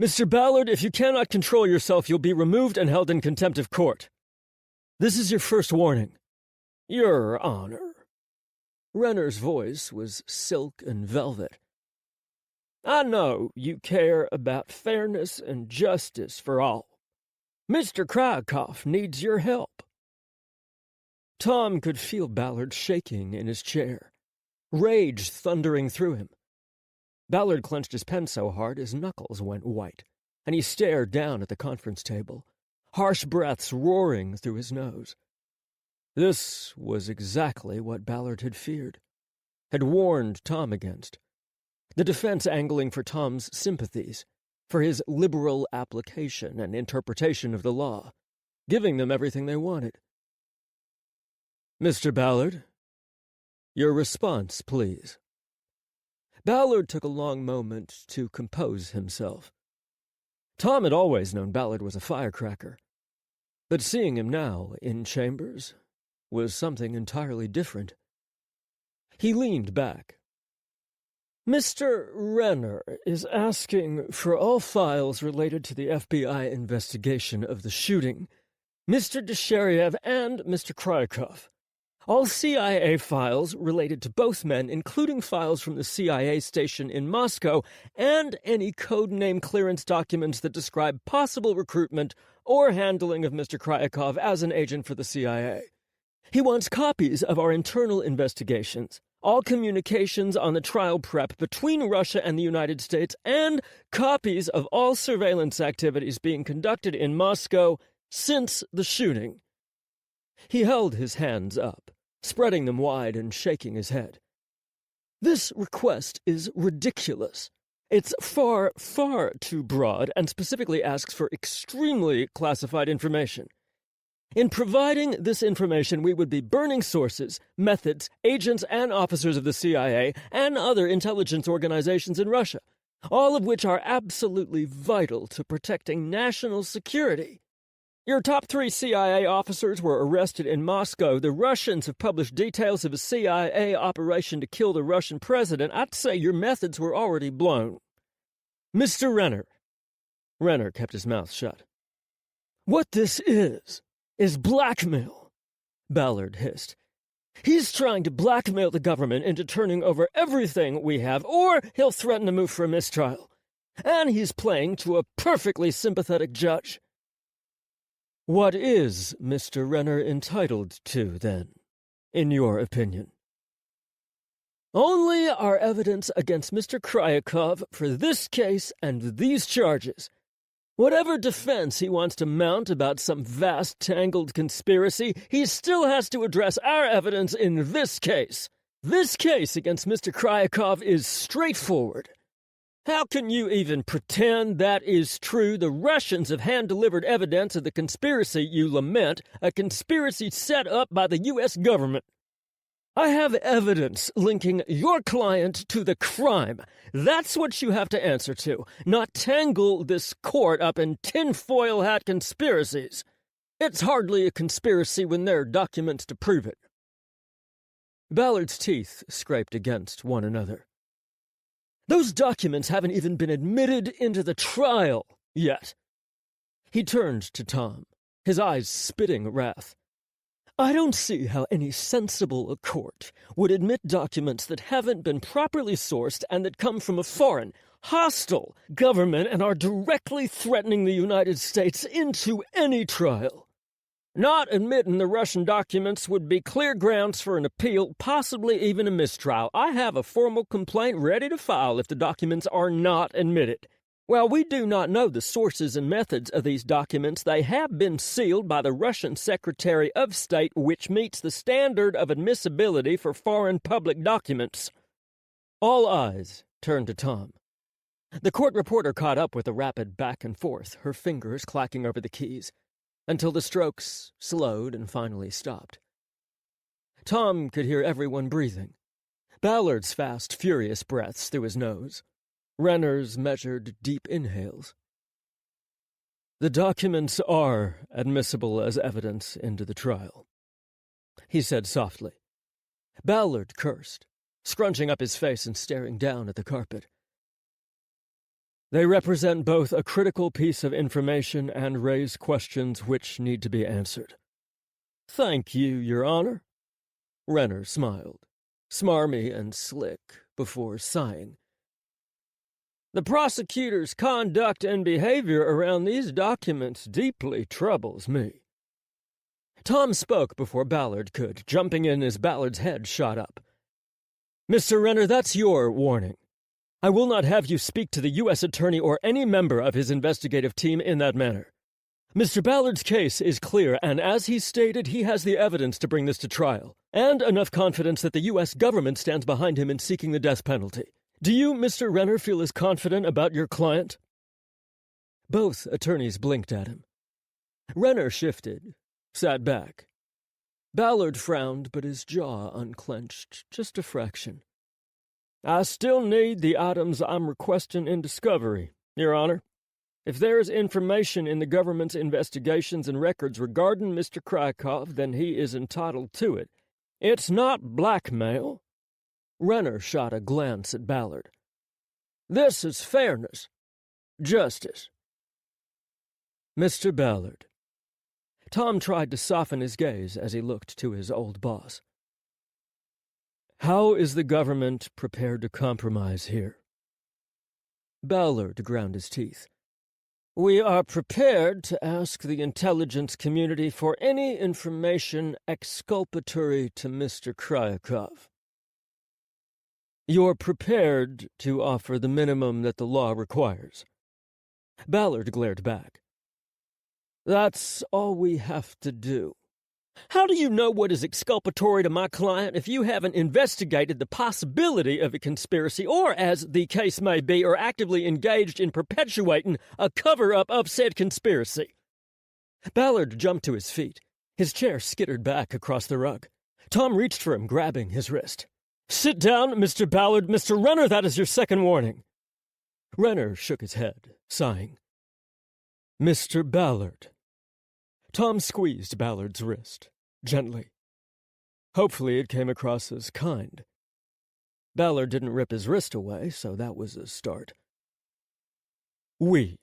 "Mr. Ballard, if you cannot control yourself, you'll be removed and held in contempt of court. This is your first warning." "Your Honor." Renner's voice was silk and velvet. "I know you care about fairness and justice for all. Mr. Krakow needs your help." Tom could feel Ballard shaking in his chair, rage thundering through him. Ballard clenched his pen so hard his knuckles went white, and he stared down at the conference table, harsh breaths roaring through his nose. This was exactly what Ballard had feared, had warned Tom against. The defense angling for Tom's sympathies, for his liberal application and interpretation of the law, giving them everything they wanted. "Mr. Ballard, your response, please." Ballard took a long moment to compose himself. Tom had always known Ballard was a firecracker, but seeing him now in chambers was something entirely different. He leaned back. "Mr. Renner is asking for all files related to the FBI investigation of the shooting, Mr. Desheriev and Mr. Krakow. All CIA files related to both men, including files from the CIA station in Moscow, and any code name clearance documents that describe possible recruitment or handling of Mr. Kryakov as an agent for the CIA. He wants copies of our internal investigations, all communications on the trial prep between Russia and the United States, and copies of all surveillance activities being conducted in Moscow since the shooting. He held his hands up, spreading them wide and shaking his head. This request is ridiculous. It's far, far too broad and specifically asks for extremely classified information. In providing this information, we would be burning sources, methods, agents, and officers of the CIA and other intelligence organizations in Russia, all of which are absolutely vital to protecting national security. Your top 3 CIA officers were arrested in Moscow. The Russians have published details of a CIA operation to kill the Russian president. I'd say your methods were already blown. Mr. Renner. Renner kept his mouth shut. What this is blackmail, Ballard hissed. He's trying to blackmail the government into turning over everything we have, or he'll threaten to move for a mistrial. And he's playing to a perfectly sympathetic judge. What is Mr. Renner entitled to, then, in your opinion? Only our evidence against Mr. Kryakov for this case and these charges. Whatever defense he wants to mount about some vast, tangled conspiracy, he still has to address our evidence in this case. This case against Mr. Kryakov is straightforward. How can you even pretend that is true? The Russians have hand-delivered evidence of the conspiracy you lament, a conspiracy set up by the U.S. government. I have evidence linking your client to the crime. That's what you have to answer to, not tangle this court up in tinfoil hat conspiracies. It's hardly a conspiracy when there are documents to prove it. Ballard's teeth scraped against one another. Those documents haven't even been admitted into the trial yet. He turned to Tom, his eyes spitting wrath. I don't see how any sensible court would admit documents that haven't been properly sourced and that come from a foreign, hostile government and are directly threatening the United States into any trial. Not admitting the Russian documents would be clear grounds for an appeal, possibly even a mistrial. I have a formal complaint ready to file if the documents are not admitted. While we do not know the sources and methods of these documents, they have been sealed by the Russian Secretary of State, which meets the standard of admissibility for foreign public documents. All eyes turned to Tom. The court reporter caught up with a rapid back and forth, her fingers clacking over the keys, until the strokes slowed and finally stopped. Tom could hear everyone breathing. Ballard's fast, furious breaths through his nose. Renner's measured deep inhales. The documents are admissible as evidence into the trial, he said softly. Ballard cursed, scrunching up his face and staring down at the carpet. They represent both a critical piece of information and raise questions which need to be answered. Thank you, Your Honor. Renner smiled, smarmy and slick, before sighing. The prosecutor's conduct and behavior around these documents deeply troubles me. Tom spoke before Ballard could, jumping in as Ballard's head shot up. Mr. Renner, that's your warning. I will not have you speak to the U.S. Attorney or any member of his investigative team in that manner. Mr. Ballard's case is clear, and as he stated, he has the evidence to bring this to trial, and enough confidence that the U.S. government stands behind him in seeking the death penalty. Do you, Mr. Renner, feel as confident about your client? Both attorneys blinked at him. Renner shifted, sat back. Ballard frowned, but his jaw unclenched just a fraction. I still need the items I'm requesting in discovery, Your Honor. If there is information in the government's investigations and records regarding Mr. Kryakov, then he is entitled to it. It's not blackmail. Renner shot a glance at Ballard. This is fairness. Justice. Mr. Ballard. Tom tried to soften his gaze as he looked to his old boss. How is the government prepared to compromise here? Ballard ground his teeth. We are prepared to ask the intelligence community for any information exculpatory to Mr. Kryakov. You're prepared to offer the minimum that the law requires. Ballard glared back. That's all we have to do. How do you know what is exculpatory to my client if you haven't investigated the possibility of a conspiracy or, as the case may be, are actively engaged in perpetuating a cover-up of said conspiracy? Ballard jumped to his feet. His chair skittered back across the rug. Tom reached for him, grabbing his wrist. Sit down, Mr. Ballard. Mr. Renner, that is your second warning. Renner shook his head, sighing. Mr. Ballard. Tom squeezed Ballard's wrist, gently. Hopefully it came across as kind. Ballard didn't rip his wrist away, so that was a start. We,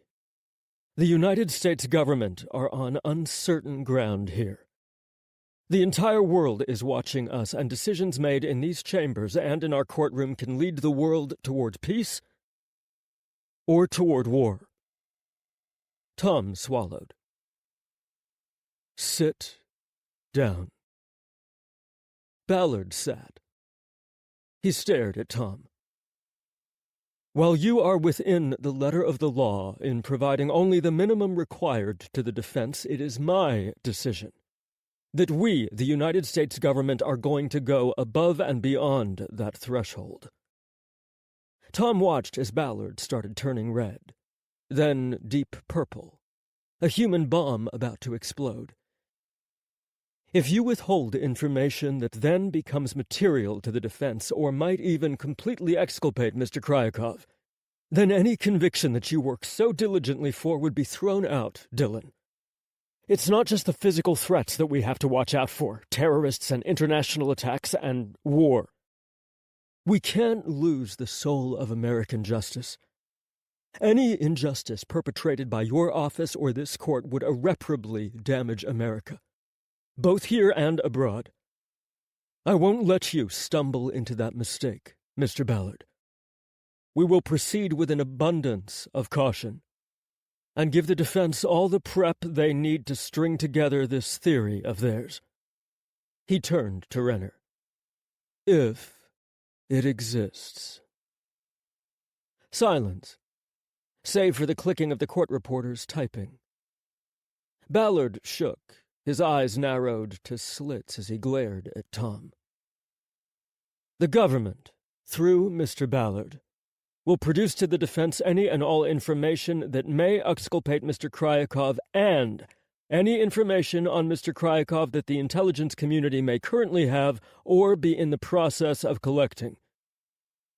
the United States government, are on uncertain ground here. The entire world is watching us, and decisions made in these chambers and in our courtroom can lead the world toward peace or toward war. Tom swallowed. Sit down. Ballard sat. He stared at Tom. While you are within the letter of the law in providing only the minimum required to the defense, it is my decision that we, the United States government, are going to go above and beyond that threshold. Tom watched as Ballard started turning red, then deep purple, a human bomb about to explode. If you withhold information that then becomes material to the defense or might even completely exculpate Mr. Kryakov, then any conviction that you worked so diligently for would be thrown out, Dylan. It's not just the physical threats that we have to watch out for, terrorists and international attacks and war. We can't lose the soul of American justice. Any injustice perpetrated by your office or this court would irreparably damage America, both here and abroad. I won't let you stumble into that mistake, Mr. Ballard. We will proceed with an abundance of caution and give the defense all the prep they need to string together this theory of theirs. He turned to Renner. If it exists. Silence, save for the clicking of the court reporters typing. Ballard shook. His eyes narrowed to slits as he glared at Tom. The government, through Mr. Ballard, will produce to the defense any and all information that may exculpate Mr. Kryakov and any information on Mr. Kryakov that the intelligence community may currently have or be in the process of collecting.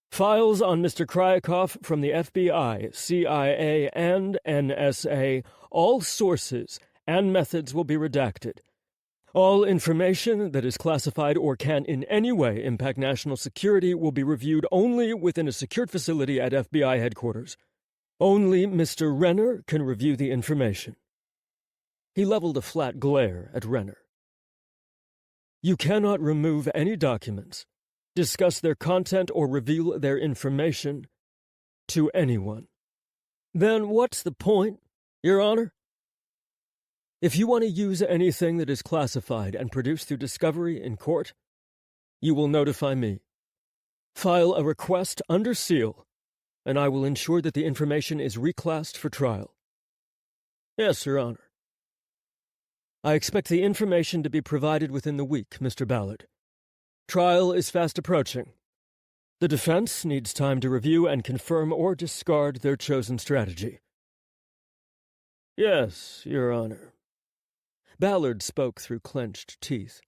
Files on Mr. Kryakov from the FBI, CIA, and NSA, all sources and methods will be redacted. All information that is classified or can in any way impact national security will be reviewed only within a secured facility at FBI headquarters. Only Mr. Renner can review the information. He leveled a flat glare at Renner. You cannot remove any documents, discuss their content, or reveal their information to anyone. Then what's the point, Your Honor? If you want to use anything that is classified and produced through discovery in court, you will notify me. File a request under seal, and I will ensure that the information is reclassed for trial. Yes, Your Honor. I expect the information to be provided within the week, Mr. Ballard. Trial is fast approaching. The defense needs time to review and confirm or discard their chosen strategy. Yes, Your Honor. Ballard spoke through clenched teeth.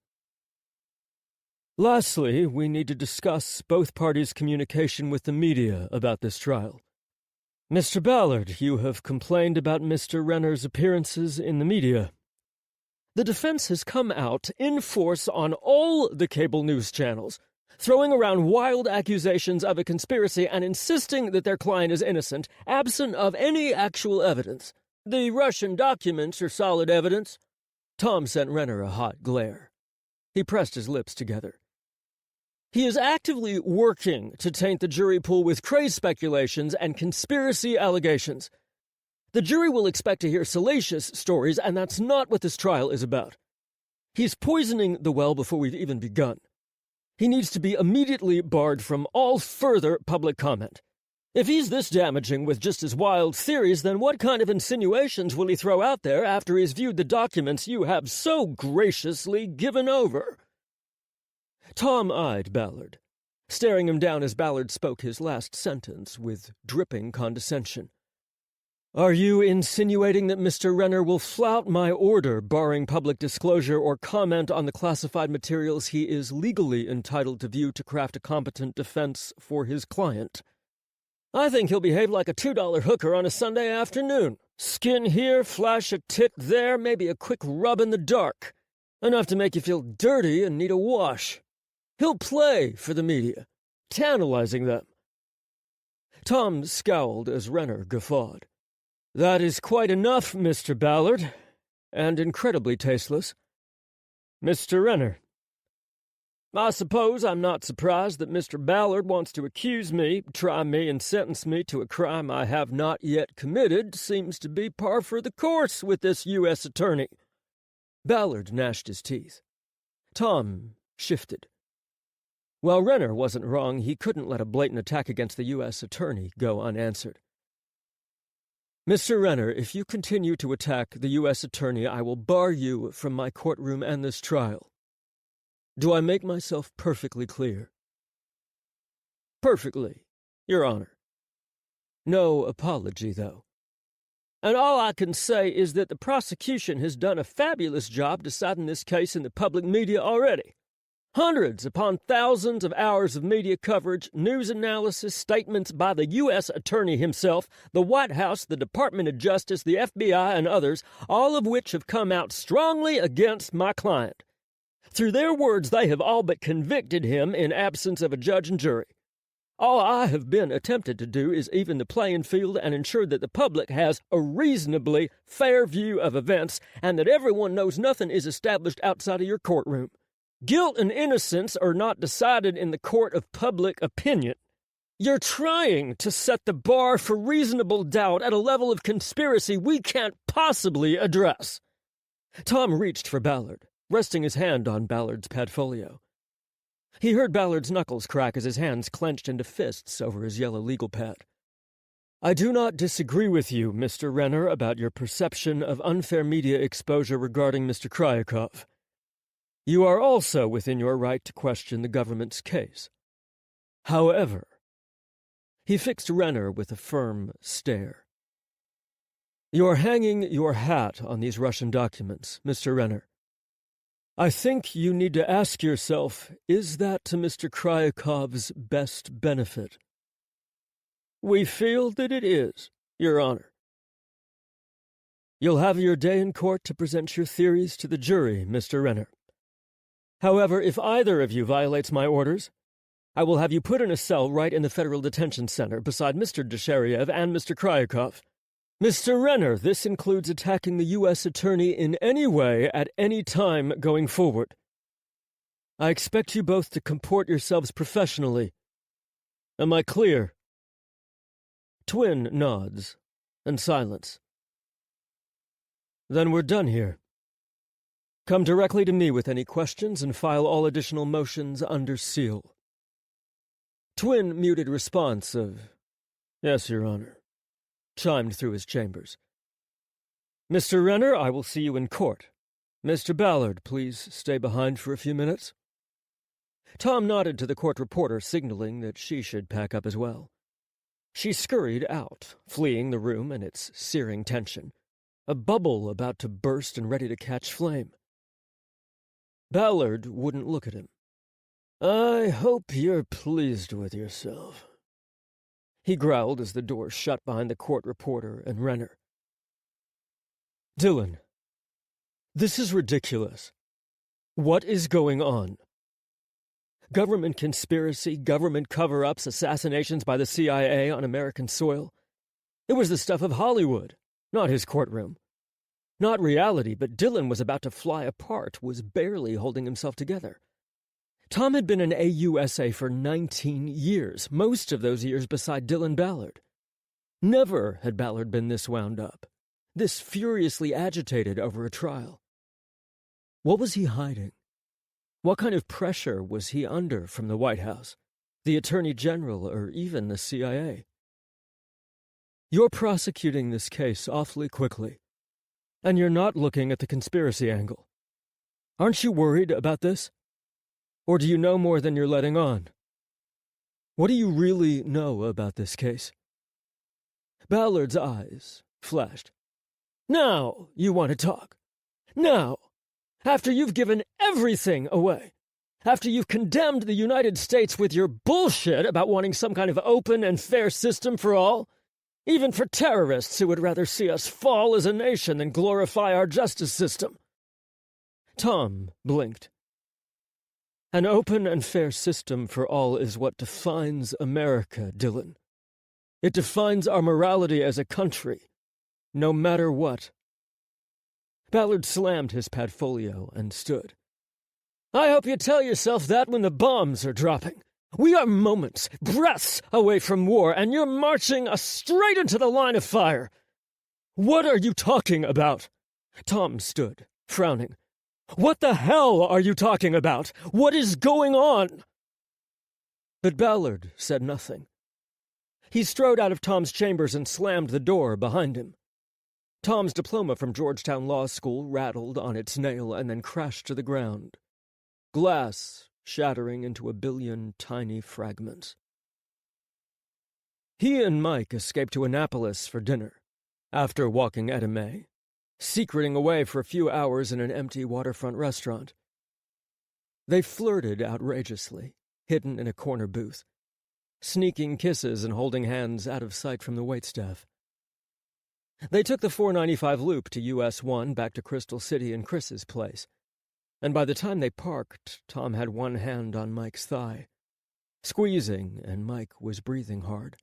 Lastly, we need to discuss both parties' communication with the media about this trial. Mr. Ballard, you have complained about Mr. Renner's appearances in the media. The defense has come out in force on all the cable news channels, throwing around wild accusations of a conspiracy and insisting that their client is innocent, absent of any actual evidence. The Russian documents are solid evidence. Tom sent Renner a hot glare. He pressed his lips together. He is actively working to taint the jury pool with crazed speculations and conspiracy allegations. The jury will expect to hear salacious stories, and that's not what this trial is about. He's poisoning the well before we've even begun. He needs to be immediately barred from all further public comment. If he's this damaging with just his wild theories, then what kind of insinuations will he throw out there after he's viewed the documents you have so graciously given over? Tom eyed Ballard, staring him down as Ballard spoke his last sentence with dripping condescension. Are you insinuating that Mr. Renner will flout my order barring public disclosure or comment on the classified materials he is legally entitled to view to craft a competent defense for his client? I think he'll behave like a $2 hooker on a Sunday afternoon. Skin here, flash a tit there, maybe a quick rub in the dark. Enough to make you feel dirty and need a wash. He'll play for the media, tantalizing them. Tom scowled as Renner guffawed. That is quite enough, Mr. Ballard, and incredibly tasteless. Mr. Renner. I suppose I'm not surprised that Mr. Ballard wants to accuse me, try me, and sentence me to a crime I have not yet committed. Seems to be par for the course with this U.S. attorney. Ballard gnashed his teeth. Tom shifted. While Renner wasn't wrong, he couldn't let a blatant attack against the U.S. attorney go unanswered. Mr. Renner, if you continue to attack the U.S. attorney, I will bar you from my courtroom and this trial. Do I make myself perfectly clear? Perfectly, Your Honor. No apology, though. And all I can say is that the prosecution has done a fabulous job deciding this case in the public media already. Hundreds upon thousands of hours of media coverage, news analysis, statements by the U.S. Attorney himself, the White House, the Department of Justice, the FBI, and others, all of which have come out strongly against my client. Through their words, they have all but convicted him in absence of a judge and jury. All I have been attempted to do is even the playing field and ensure that the public has a reasonably fair view of events and that everyone knows nothing is established outside of your courtroom. Guilt and innocence are not decided in the court of public opinion. You're trying to set the bar for reasonable doubt at a level of conspiracy we can't possibly address. Tom reached for Ballard, resting his hand on Ballard's padfolio. He heard Ballard's knuckles crack as his hands clenched into fists over his yellow legal pad. I do not disagree with you, Mr. Renner, about your perception of unfair media exposure regarding Mr. Kryakov. You are also within your right to question the government's case. However, he fixed Renner with a firm stare. You're hanging your hat on these Russian documents, Mr. Renner. I think you need to ask yourself, is that to Mr. Kryakov's best benefit? We feel that it is, Your Honor. You'll have your day in court to present your theories to the jury, Mr. Renner. However, if either of you violates my orders, I will have you put in a cell right in the Federal Detention Center beside Mr. Desheriev and Mr. Kryakov. Mr. Renner, this includes attacking the U.S. Attorney in any way at any time going forward. I expect you both to comport yourselves professionally. Am I clear? Twin nods, and silence. Then we're done here. Come directly to me with any questions and file all additional motions under seal. Twin muted response of, Yes, Your Honor, chimed through his chambers. Mr. Renner, I will see you in court. Mr. Ballard, please stay behind for a few minutes. Tom nodded to the court reporter, signaling that she should pack up as well. She scurried out, fleeing the room and its searing tension, a bubble about to burst and ready to catch flame. Ballard wouldn't look at him. I hope you're pleased with yourself, he growled as the door shut behind the court reporter and Renner. Dillon, this is ridiculous. What is going on? Government conspiracy, government cover-ups, assassinations by the CIA on American soil. It was the stuff of Hollywood, not his courtroom. Not reality, but Dillon was about to fly apart, was barely holding himself together. Tom had been an AUSA for 19 years, most of those years beside Dillon Ballard. Never had Ballard been this wound up, this furiously agitated over a trial. What was he hiding? What kind of pressure was he under from the White House, the Attorney General, or even the CIA? You're prosecuting this case awfully quickly, and you're not looking at the conspiracy angle. Aren't you worried about this? Or do you know more than you're letting on? What do you really know about this case? Ballard's eyes flashed. Now you want to talk. Now, after you've given everything away. After you've condemned the United States with your bullshit about wanting some kind of open and fair system for all. Even for terrorists who would rather see us fall as a nation than glorify our justice system. Tom blinked. An open and fair system for all is what defines America, Dylan. It defines our morality as a country, no matter what. Ballard slammed his padfolio and stood. I hope you tell yourself that when the bombs are dropping. We are moments, breaths away from war, and you're marching us straight into the line of fire. What are you talking about? Tom stood, frowning. What the hell are you talking about? What is going on? But Ballard said nothing. He strode out of Tom's chambers and slammed the door behind him. Tom's diploma from Georgetown Law School rattled on its nail and then crashed to the ground. Glass shattering into a billion tiny fragments. He and Mike escaped to Annapolis for dinner, after walking Edamame, secreting away for a few hours in an empty waterfront restaurant. They flirted outrageously, hidden in a corner booth, sneaking kisses and holding hands out of sight from the waitstaff. They took the 495 loop to US 1 back to Crystal City and Chris's place, and by the time they parked, Tom had one hand on Mike's thigh, squeezing, and Mike was breathing hard.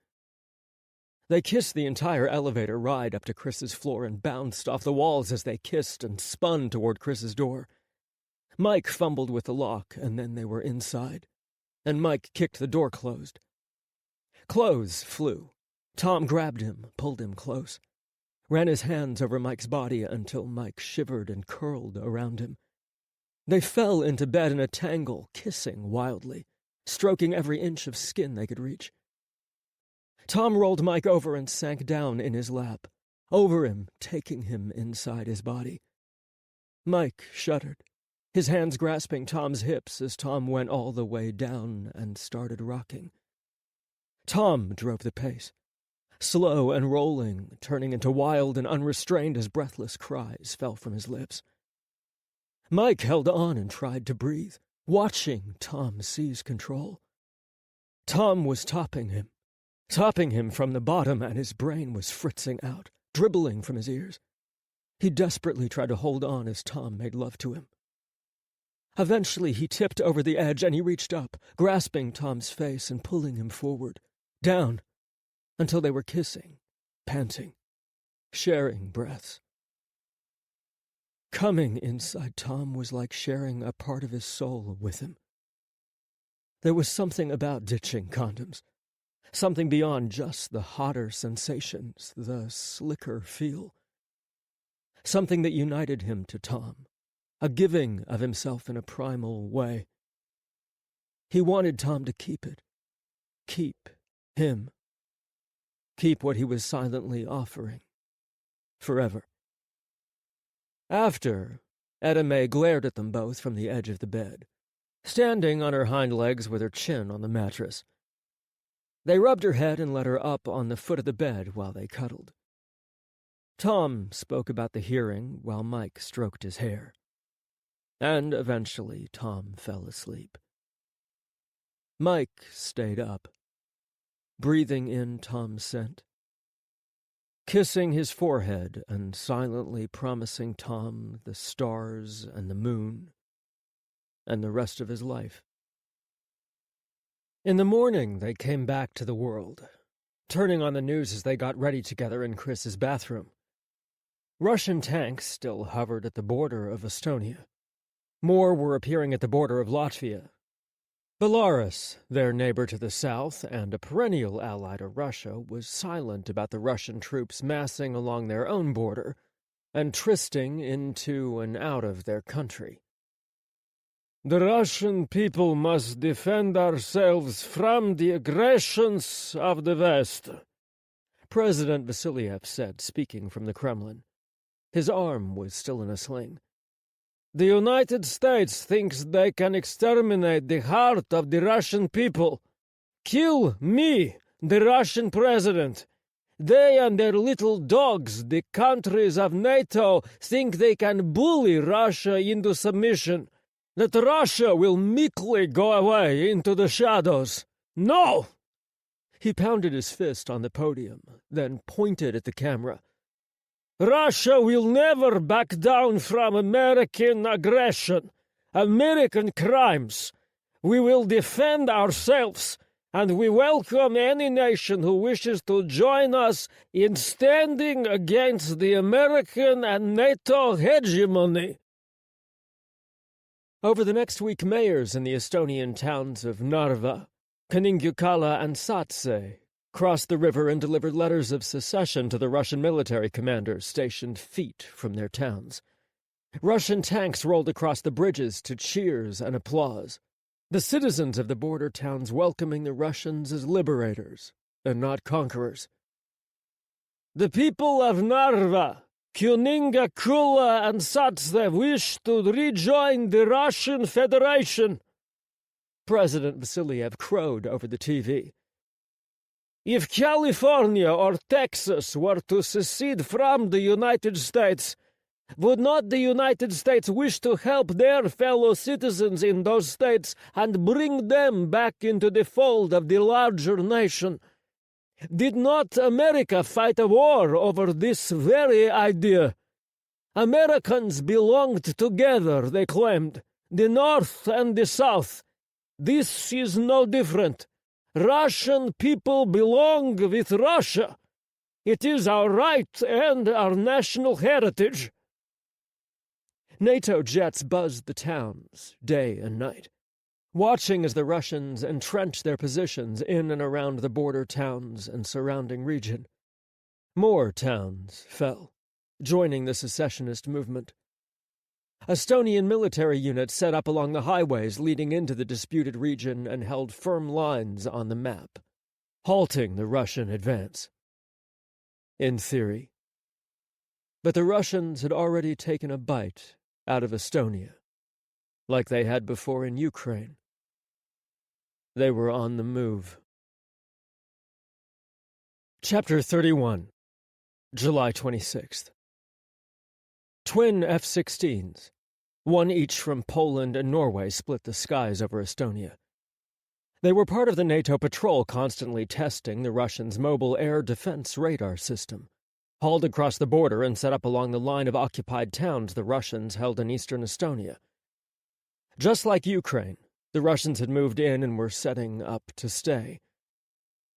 They kissed the entire elevator ride up to Chris's floor and bounced off the walls as they kissed and spun toward Chris's door. Mike fumbled with the lock, and then they were inside, and Mike kicked the door closed. Clothes flew. Tom grabbed him, pulled him close, ran his hands over Mike's body until Mike shivered and curled around him. They fell into bed in a tangle, kissing wildly, stroking every inch of skin they could reach. Tom rolled Mike over and sank down in his lap, over him, taking him inside his body. Mike shuddered, his hands grasping Tom's hips as Tom went all the way down and started rocking. Tom drove the pace, slow and rolling, turning into wild and unrestrained as breathless cries fell from his lips. Mike held on and tried to breathe, watching Tom seize control. Tom was topping him from the bottom, and his brain was fritzing out, dribbling from his ears. He desperately tried to hold on as Tom made love to him. Eventually he tipped over the edge and he reached up, grasping Tom's face and pulling him forward, down, until they were kissing, panting, sharing breaths. Coming inside Tom was like sharing a part of his soul with him. There was something about ditching condoms, something beyond just the hotter sensations, the slicker feel. Something that united him to Tom, a giving of himself in a primal way. He wanted Tom to keep it, keep him, keep what he was silently offering, forever. After, Edamame glared at them both from the edge of the bed, standing on her hind legs with her chin on the mattress. They rubbed her head and let her up on the foot of the bed while they cuddled. Tom spoke about the hearing while Mike stroked his hair. And eventually Tom fell asleep. Mike stayed up, breathing in Tom's scent, kissing his forehead and silently promising Tom the stars and the moon and the rest of his life. In the morning, they came back to the world, turning on the news as they got ready together in Chris's bathroom. Russian tanks still hovered at the border of Estonia. More were appearing at the border of Latvia. Belarus, their neighbor to the south and a perennial ally to Russia, was silent about the Russian troops massing along their own border and trysting into and out of their country. "The Russian people must defend ourselves from the aggressions of the West," President Vasiliev said, speaking from the Kremlin. His arm was still in a sling. "The United States thinks they can exterminate the heart of the Russian people. Kill me, the Russian president. They and their little dogs, the countries of NATO, think they can bully Russia into submission, that Russia will meekly go away into the shadows. No!" He pounded his fist on the podium, then pointed at the camera. "Russia will never back down from American aggression, American crimes. We will defend ourselves, and we welcome any nation who wishes to join us in standing against the American and NATO hegemony." Over the next week, mayors in the Estonian towns of Narva, Kaningiukala, and Satse crossed the river and delivered letters of secession to the Russian military commanders stationed feet from their towns. Russian tanks rolled across the bridges to cheers and applause, the citizens of the border towns welcoming the Russians as liberators and not conquerors. "The people of Narva, Kaningiukala, and Satse wish to rejoin the Russian Federation," President Vasiliev crowed over the TV. "If California or Texas were to secede from the United States, would not the United States wish to help their fellow citizens in those states and bring them back into the fold of the larger nation? Did not America fight a war over this very idea? Americans belonged together, they claimed, the North and the South. This is no different. Russian people belong with Russia. It is our right and our national heritage." NATO jets buzzed the towns day and night, watching as the Russians entrenched their positions in and around the border towns and surrounding region. More towns fell, joining the secessionist movement. Estonian military units set up along the highways leading into the disputed region and held firm lines on the map, halting the Russian advance. In theory. But the Russians had already taken a bite out of Estonia, like they had before in Ukraine. They were on the move. Chapter 31, July 26th. Twin F-16s, one each from Poland and Norway, split the skies over Estonia. They were part of the NATO patrol constantly testing the Russians' mobile air defense radar system. Hauled across the border and set up along the line of occupied towns the Russians held in eastern Estonia. Just like Ukraine, the Russians had moved in and were setting up to stay.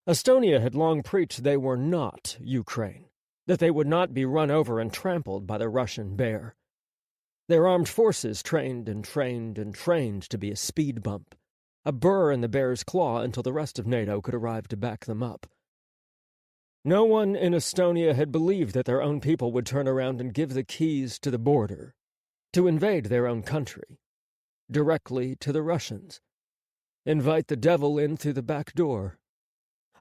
Estonia had long preached they were not Ukraine, that they would not be run over and trampled by the Russian bear. Their armed forces trained and trained and trained to be a speed bump, a burr in the bear's claw until the rest of NATO could arrive to back them up. No one in Estonia had believed that their own people would turn around and give the keys to the border, to invade their own country, directly to the Russians, invite the devil in through the back door.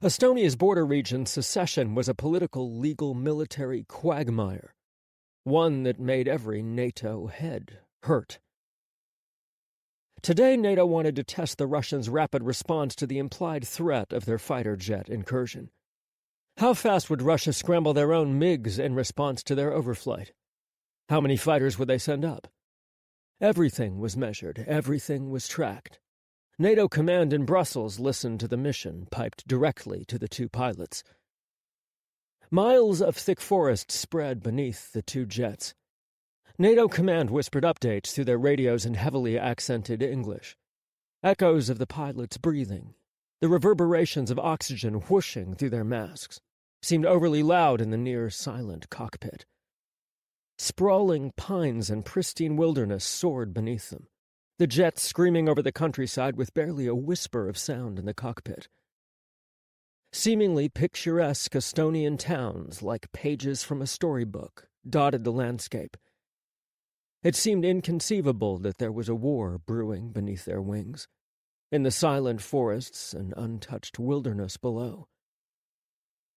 Estonia's border region's secession was a political, legal, military quagmire, one that made every NATO head hurt. Today, NATO wanted to test the Russians' rapid response to the implied threat of their fighter jet incursion. How fast would Russia scramble their own MiGs in response to their overflight? How many fighters would they send up? Everything was measured, everything was tracked. NATO command in Brussels listened to the mission, piped directly to the two pilots. Miles of thick forest spread beneath the two jets. NATO command whispered updates through their radios in heavily accented English. Echoes of the pilots' breathing, the reverberations of oxygen whooshing through their masks, seemed overly loud in the near-silent cockpit. Sprawling pines and pristine wilderness soared beneath them, the jets screaming over the countryside with barely a whisper of sound in the cockpit. Seemingly picturesque Estonian towns, like pages from a storybook, dotted the landscape. It seemed inconceivable that there was a war brewing beneath their wings, in the silent forests and untouched wilderness below.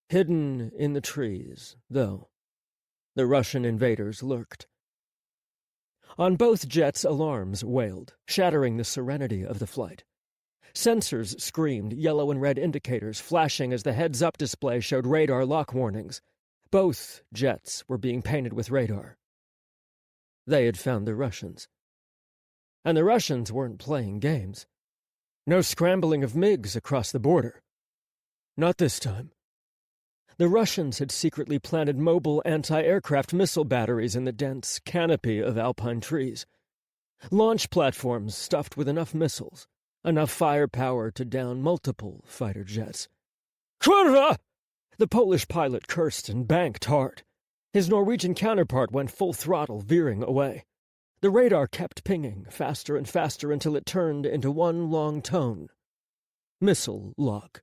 Hidden in the trees, though, the Russian invaders lurked. On both jets, alarms wailed, shattering the serenity of the flight. Sensors screamed, yellow and red indicators flashing as the heads-up display showed radar lock warnings. Both jets were being painted with radar. They had found the Russians. And the Russians weren't playing games. No scrambling of MiGs across the border. Not this time. The Russians had secretly planted mobile anti-aircraft missile batteries in the dense canopy of alpine trees. Launch platforms stuffed with enough missiles, enough firepower to down multiple fighter jets. Kurva! The Polish pilot cursed and banked hard. His Norwegian counterpart went full throttle, veering away. The radar kept pinging, faster and faster until it turned into one long tone. Missile lock.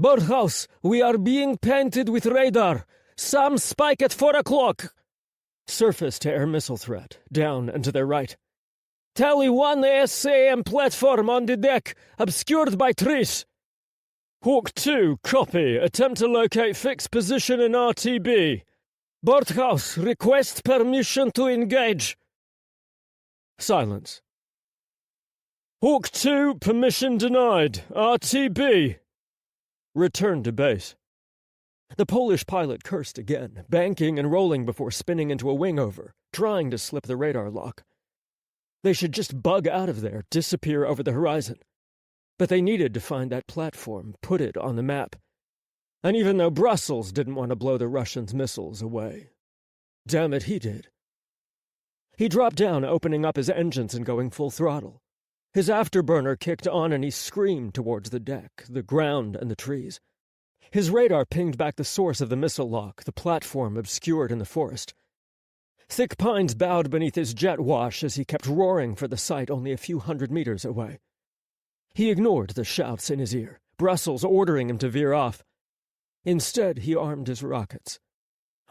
Courthouse, we are being painted with radar. Some spike at 4 o'clock. Surface-to-air missile threat, down and to their right. Tally 1 SAM platform on the deck, obscured by trees. Hawk 2, copy. Attempt to locate fixed position in RTB. Courthouse, request permission to engage. Silence. Hawk 2, permission denied. RTB. Return to base. The Polish pilot cursed again, banking and rolling before spinning into a wingover, trying to slip the radar lock. They should just bug out of there, disappear over the horizon. But they needed to find that platform, put it on the map. And even though Brussels didn't want to blow the Russians' missiles away, damn it, he did. He dropped down, opening up his engines and going full throttle. His afterburner kicked on and he screamed towards the deck, the ground, and the trees. His radar pinged back the source of the missile lock, the platform obscured in the forest. Thick pines bowed beneath his jet wash as he kept roaring for the site only a few 100 meters away. He ignored the shouts in his ear, Brussels ordering him to veer off. Instead, he armed his rockets.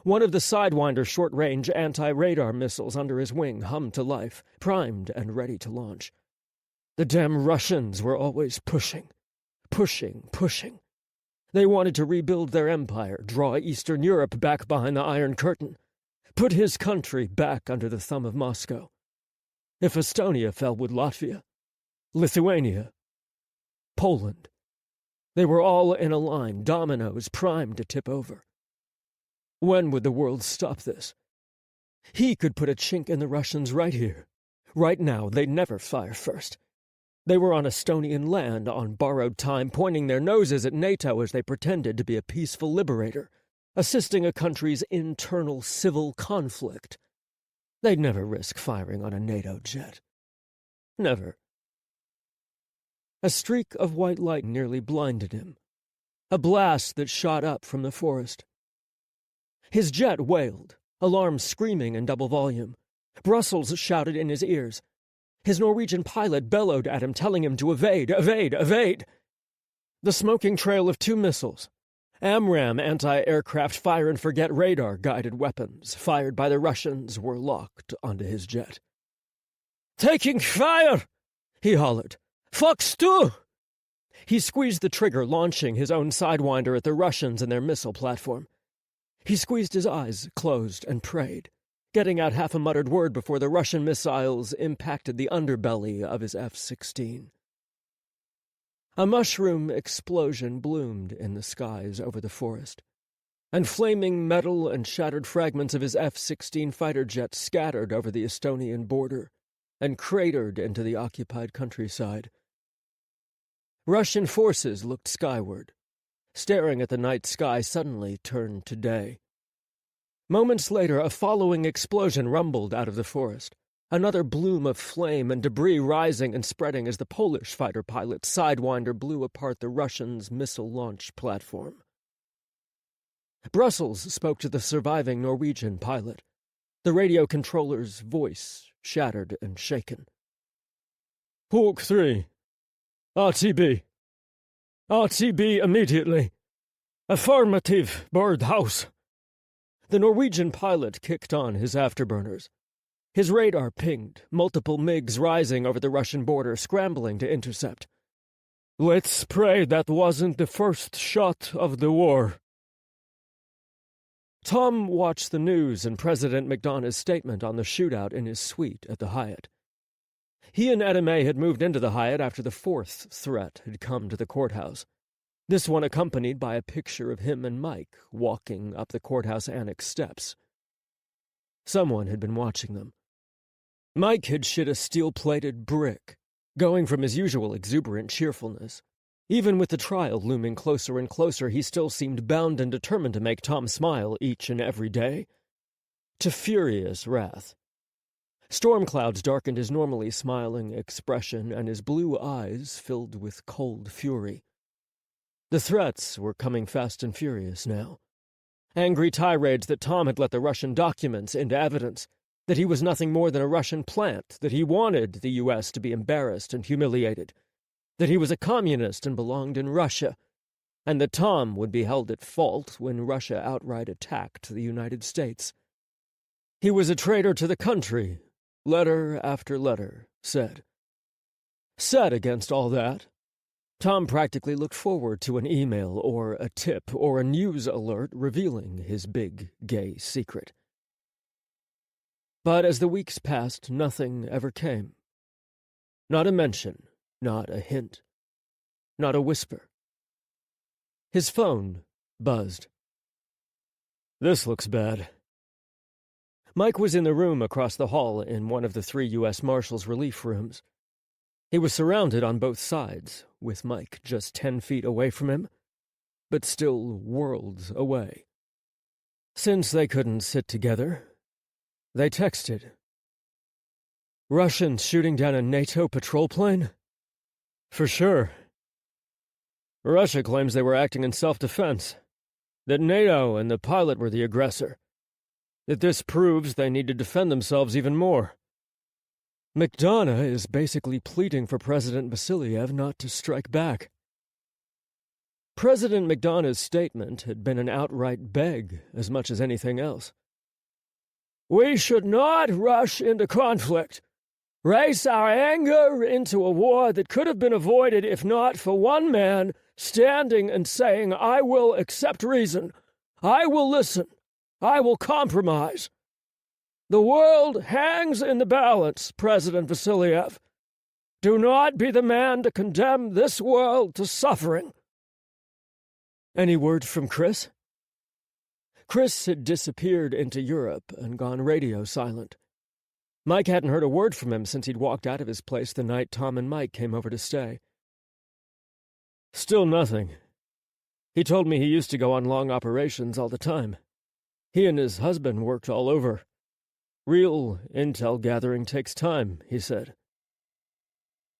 One of the Sidewinder short-range anti-radar missiles under his wing hummed to life, primed and ready to launch. The damn Russians were always pushing. They wanted to rebuild their empire, draw Eastern Europe back behind the Iron Curtain, put his country back under the thumb of Moscow. If Estonia fell with Latvia, Lithuania, Poland, they were all in a line, dominoes primed to tip over. When would the world stop this? He could put a chink in the Russians right here. Right now, they'd never fire first. They were on Estonian land, on borrowed time, pointing their noses at NATO as they pretended to be a peaceful liberator, assisting a country's internal civil conflict. They'd never risk firing on a NATO jet. Never. A streak of white light nearly blinded him. A blast that shot up from the forest. His jet wailed, alarms screaming in double volume. Brussels shouted in his ears. His Norwegian pilot bellowed at him, telling him to evade, evade, evade. The smoking trail of 2 missiles. AMRAAM anti-aircraft fire-and-forget radar-guided weapons, fired by the Russians, were locked onto his jet. "Taking fire!" he hollered. "Fox 2!" He squeezed the trigger, launching his own Sidewinder at the Russians and their missile platform. He squeezed his eyes closed and prayed, getting out half a muttered word before the Russian missiles impacted the underbelly of his F-16. A mushroom explosion bloomed in the skies over the forest, and flaming metal and shattered fragments of his F-16 fighter jet scattered over the Estonian border and cratered into the occupied countryside. Russian forces looked skyward, staring at the night sky suddenly turned to day. Moments later, a following explosion rumbled out of the forest, another bloom of flame and debris rising and spreading as the Polish fighter pilot's Sidewinder blew apart the Russians' missile launch platform. Brussels spoke to the surviving Norwegian pilot, the radio controller's voice shattered and shaken. Hawk 3. RTB. RTB immediately. Affirmative, birdhouse. The Norwegian pilot kicked on his afterburners. His radar pinged, multiple MiGs rising over the Russian border, scrambling to intercept. Let's pray that wasn't the first shot of the war. Tom watched the news and President McDonough's statement on the shootout in his suite at the Hyatt. He and Etta May had moved into the Hyatt after the fourth threat had come to the courthouse, this one accompanied by a picture of him and Mike walking up the courthouse annex steps. Someone had been watching them. Mike had shit a steel-plated brick, going from his usual exuberant cheerfulness. Even with the trial looming closer and closer, he still seemed bound and determined to make Tom smile each and every day. To furious wrath. Storm clouds darkened his normally smiling expression, and his blue eyes filled with cold fury. The threats were coming fast and furious now. Angry tirades that Tom had let the Russian documents into evidence, that he was nothing more than a Russian plant, that he wanted the U.S. to be embarrassed and humiliated, that he was a communist and belonged in Russia, and that Tom would be held at fault when Russia outright attacked the United States. He was a traitor to the country, letter after letter said. Set against all that, Tom practically looked forward to an email or a tip or a news alert revealing his big gay secret. But as the weeks passed, nothing ever came. Not a mention, not a hint, not a whisper. His phone buzzed. This looks bad. Mike was in the room across the hall in one of the 3 U.S. Marshals' relief rooms. He was surrounded on both sides, with Mike just 10 feet away from him, but still worlds away. Since they couldn't sit together, they texted. Russians shooting down a NATO patrol plane? For sure. Russia claims they were acting in self-defense, that NATO and the pilot were the aggressor, that this proves they need to defend themselves even more. McDonough is basically pleading for President Vasilyev not to strike back. President McDonough's statement had been an outright beg as much as anything else. We should not rush into conflict, race our anger into a war that could have been avoided if not for one man standing and saying, I will accept reason, I will listen, I will compromise. The world hangs in the balance, President Vasilyev. Do not be the man to condemn this world to suffering. Any word from Chris? Chris had disappeared into Europe and gone radio silent. Mike hadn't heard a word from him since he'd walked out of his place the night Tom and Mike came over to stay. Still nothing. He told me he used to go on long operations all the time. He and his husband worked all over. Real intel gathering takes time, he said.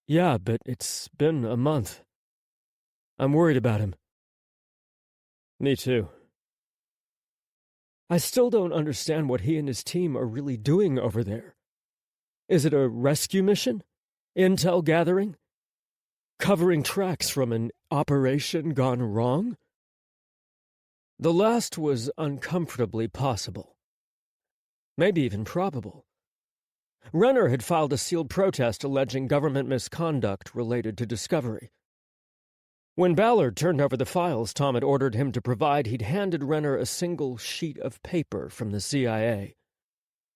Yeah, but it's been a month. I'm worried about him. Me too. I still don't understand what he and his team are really doing over there. Is it a rescue mission? Intel gathering? Covering tracks from an operation gone wrong? The last was uncomfortably possible. Maybe even probable. Renner had filed a sealed protest alleging government misconduct related to discovery. When Ballard turned over the files Tom had ordered him to provide, he'd handed Renner a single sheet of paper from the CIA.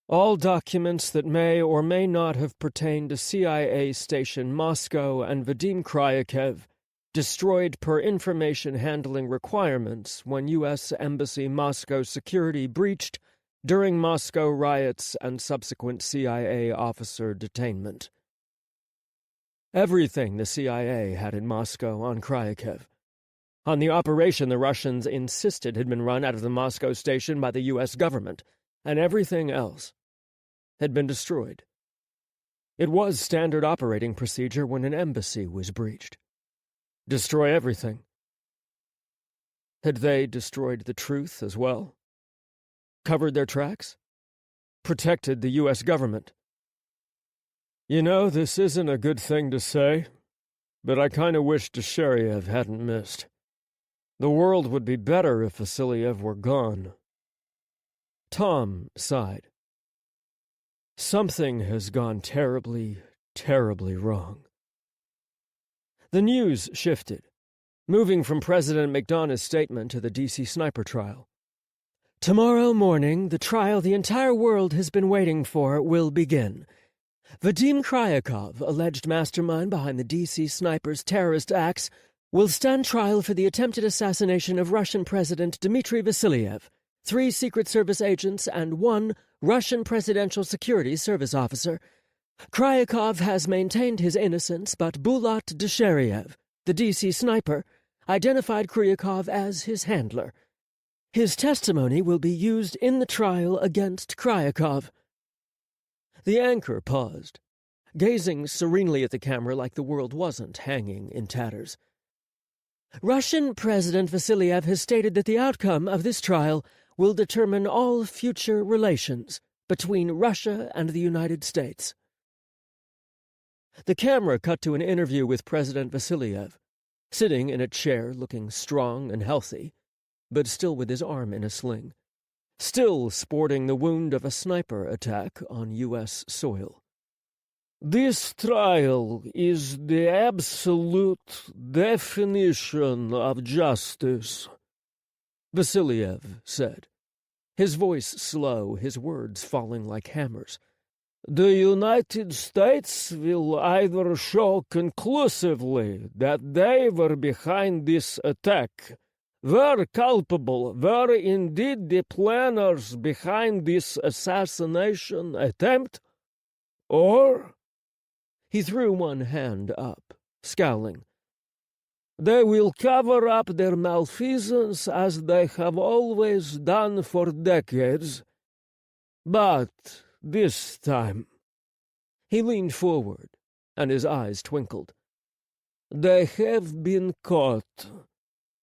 All documents that may or may not have pertained to CIA Station Moscow and Vadim Kryakev, destroyed per information handling requirements when U.S. Embassy Moscow security breached during Moscow riots and subsequent CIA officer detainment. Everything the CIA had in Moscow on Kryakev. On the operation the Russians insisted had been run out of the Moscow station by the U.S. government, and everything else had been destroyed. It was standard operating procedure when an embassy was breached. Destroy everything. Had they destroyed the truth as well? Covered their tracks? Protected the U.S. government? You know, this isn't a good thing to say, but I kind of wish Dushariev hadn't missed. The world would be better if Vasiliev were gone. Tom sighed. Something has gone terribly, terribly wrong. The news shifted, moving from President McDonough's statement to the D.C. sniper trial. Tomorrow morning, the trial the entire world has been waiting for will begin. Vadim Kryakov, alleged mastermind behind the D.C. snipers' terrorist acts, will stand trial for the attempted assassination of Russian President Dmitry Vasiliev, 3 Secret Service agents, and 1 Russian Presidential Security Service officer. Kryakov has maintained his innocence, but Bulat Dushariev, the D.C. sniper, identified Kryakov as his handler. His testimony will be used in the trial against Kryakov. The anchor paused, gazing serenely at the camera like the world wasn't hanging in tatters. Russian President Vasiliev has stated that the outcome of this trial will determine all future relations between Russia and the United States. The camera cut to an interview with President Vasiliev, sitting in a chair looking strong and healthy, but still with his arm in a sling, still sporting the wound of a sniper attack on U.S. soil. This trial is the absolute definition of justice, Vasiliev said, his voice slow, his words falling like hammers. The United States will either show conclusively that they were behind this attack, were culpable, were indeed the planners behind this assassination attempt, or... He threw one hand up, scowling. They will cover up their malfeasance as they have always done for decades. But this time... He leaned forward, and his eyes twinkled. They have been caught,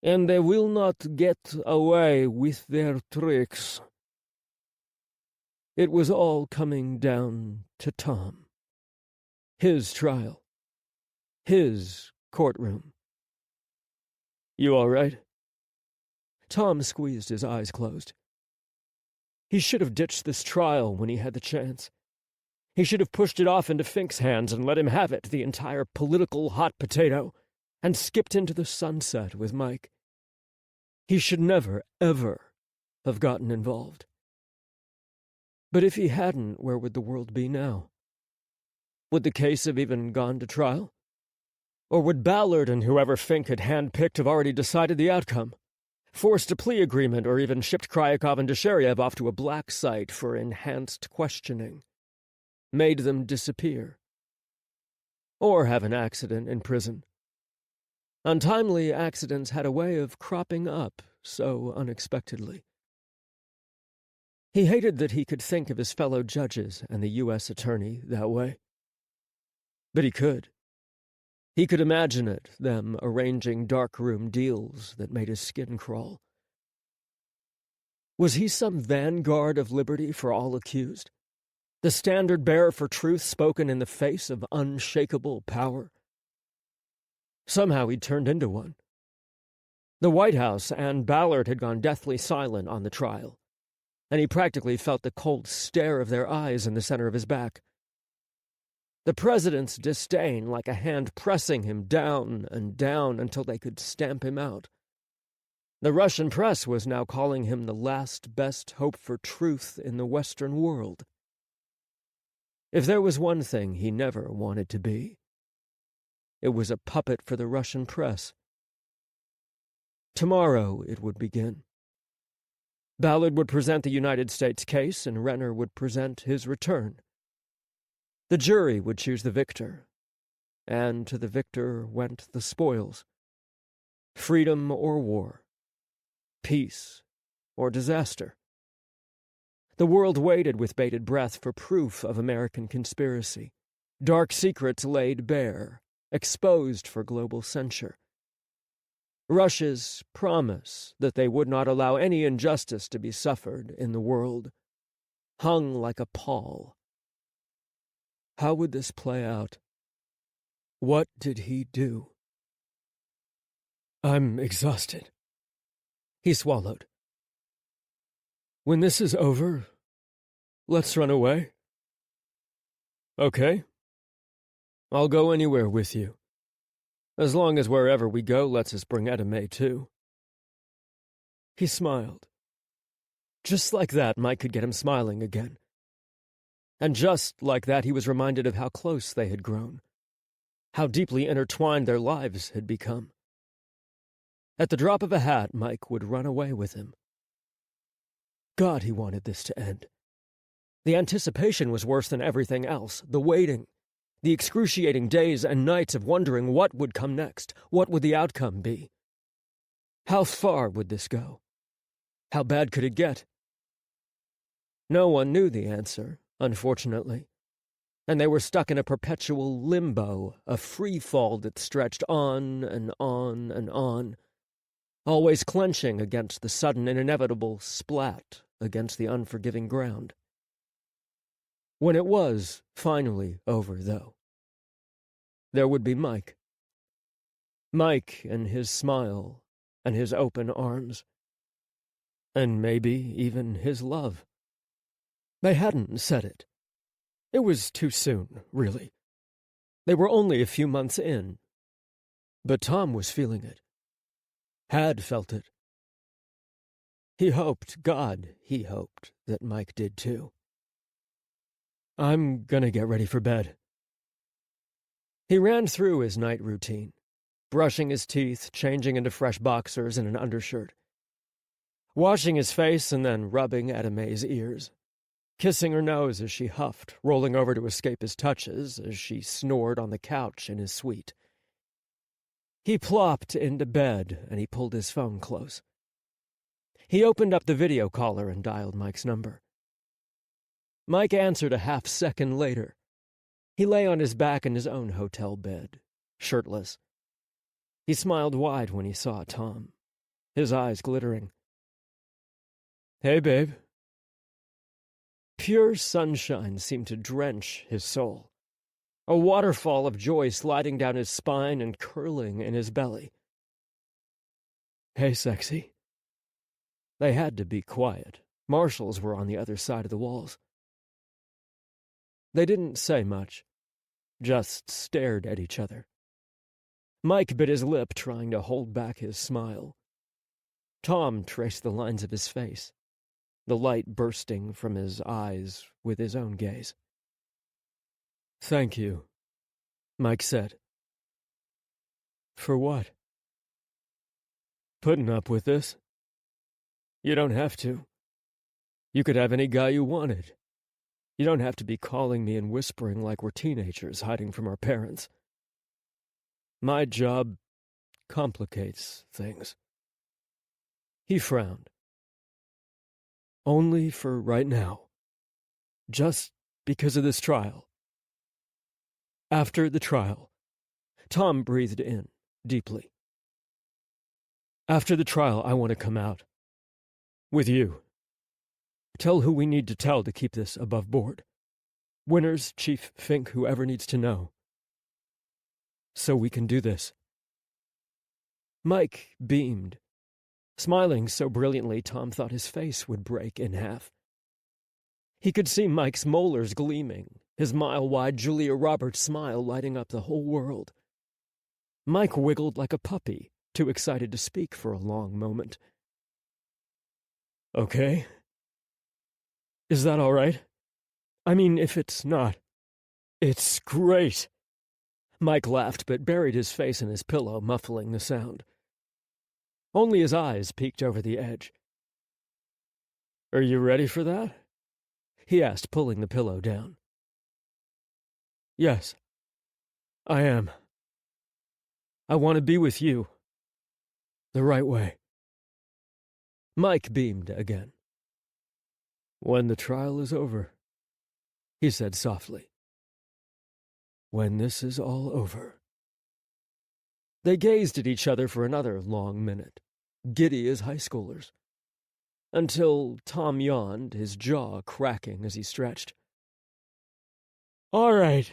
and they will not get away with their tricks. It was all coming down to Tom. His trial. His courtroom. You all right? Tom squeezed his eyes closed. He should have ditched this trial when he had the chance. He should have pushed it off into Fink's hands and let him have it, the entire political hot potato, and skipped into the sunset with Mike. He should never, ever have gotten involved. But if he hadn't, where would the world be now? Would the case have even gone to trial? Or would Ballard and whoever Fink had handpicked have already decided the outcome, forced a plea agreement, or even shipped Kryakov and Dushariev off to a black site for enhanced questioning, made them disappear, or have an accident in prison? Untimely accidents had a way of cropping up so unexpectedly. He hated that he could think of his fellow judges and the U.S. attorney that way. But he could. He could imagine it, them arranging darkroom deals that made his skin crawl. Was he some vanguard of liberty for all accused? The standard bearer for truth spoken in the face of unshakable power? Somehow he'd turned into one. The White House and Ballard had gone deathly silent on the trial, and he practically felt the cold stare of their eyes in the center of his back. The president's disdain like a hand pressing him down and down until they could stamp him out. The Russian press was now calling him the last best hope for truth in the Western world. If there was one thing he never wanted to be, it was a puppet for the Russian press. Tomorrow it would begin. Ballard would present the United States case, and Renner would present his return. The jury would choose the victor, and to the victor went the spoils. Freedom or war, peace or disaster. The world waited with bated breath for proof of American conspiracy, dark secrets laid bare, exposed for global censure. Russia's promise that they would not allow any injustice to be suffered in the world hung like a pall. How would this play out? What did he do? I'm exhausted. He swallowed. When this is over, let's run away. Okay. I'll go anywhere with you. As long as wherever we go lets us bring Etta Mae too. He smiled. Just like that, Mike could get him smiling again. And just like that, he was reminded of how close they had grown, how deeply intertwined their lives had become. At the drop of a hat, Mike would run away with him. God, he wanted this to end. The anticipation was worse than everything else, the waiting, the excruciating days and nights of wondering what would come next, what would the outcome be. How far would this go? How bad could it get? No one knew the answer, unfortunately, and they were stuck in a perpetual limbo, a free fall that stretched on and on and on, always clenching against the sudden and inevitable splat against the unforgiving ground. When it was finally over, though, there would be Mike. Mike and his smile and his open arms. And maybe even his love. They hadn't said it. It was too soon, really. They were only a few months in. But Tom was feeling it. Had felt it. He hoped, God, he hoped, that Mike did too. I'm gonna get ready for bed. He ran through his night routine, brushing his teeth, changing into fresh boxers and an undershirt, washing his face and then rubbing Etta Mae's ears, kissing her nose as she huffed, rolling over to escape his touches as she snored on the couch in his suite. He plopped into bed and he pulled his phone close. He opened up the video caller and dialed Mike's number. Mike answered a half-second later. He lay on his back in his own hotel bed, shirtless. He smiled wide when he saw Tom, his eyes glittering. Hey, babe. Pure sunshine seemed to drench his soul, a waterfall of joy sliding down his spine and curling in his belly. Hey, sexy. They had to be quiet. Marshals were on the other side of the walls. They didn't say much, just stared at each other. Mike bit his lip, trying to hold back his smile. Tom traced the lines of his face, the light bursting from his eyes with his own gaze. Thank you, Mike said. For what? Putting up with this? You don't have to. You could have any guy you wanted. You don't have to be calling me and whispering like we're teenagers hiding from our parents. My job complicates things. He frowned. Only for right now. Just because of this trial. After the trial, Tom breathed in, deeply. After the trial, I want to come out. With you. Tell who we need to tell to keep this above board. Winners, Chief Fink, whoever needs to know. So we can do this. Mike beamed, smiling so brilliantly Tom thought his face would break in half. He could see Mike's molars gleaming, his mile-wide Julia Roberts smile lighting up the whole world. Mike wiggled like a puppy, too excited to speak for a long moment. Okay. Is that all right? I mean, if it's not. It's great. Mike laughed, but buried his face in his pillow, muffling the sound. Only his eyes peeked over the edge. Are you ready for that? He asked, pulling the pillow down. Yes, I am. I want to be with you. The right way. Mike beamed again. When the trial is over, he said softly. When this is all over. They gazed at each other for another long minute, giddy as high schoolers, until Tom yawned, his jaw cracking as he stretched. All right.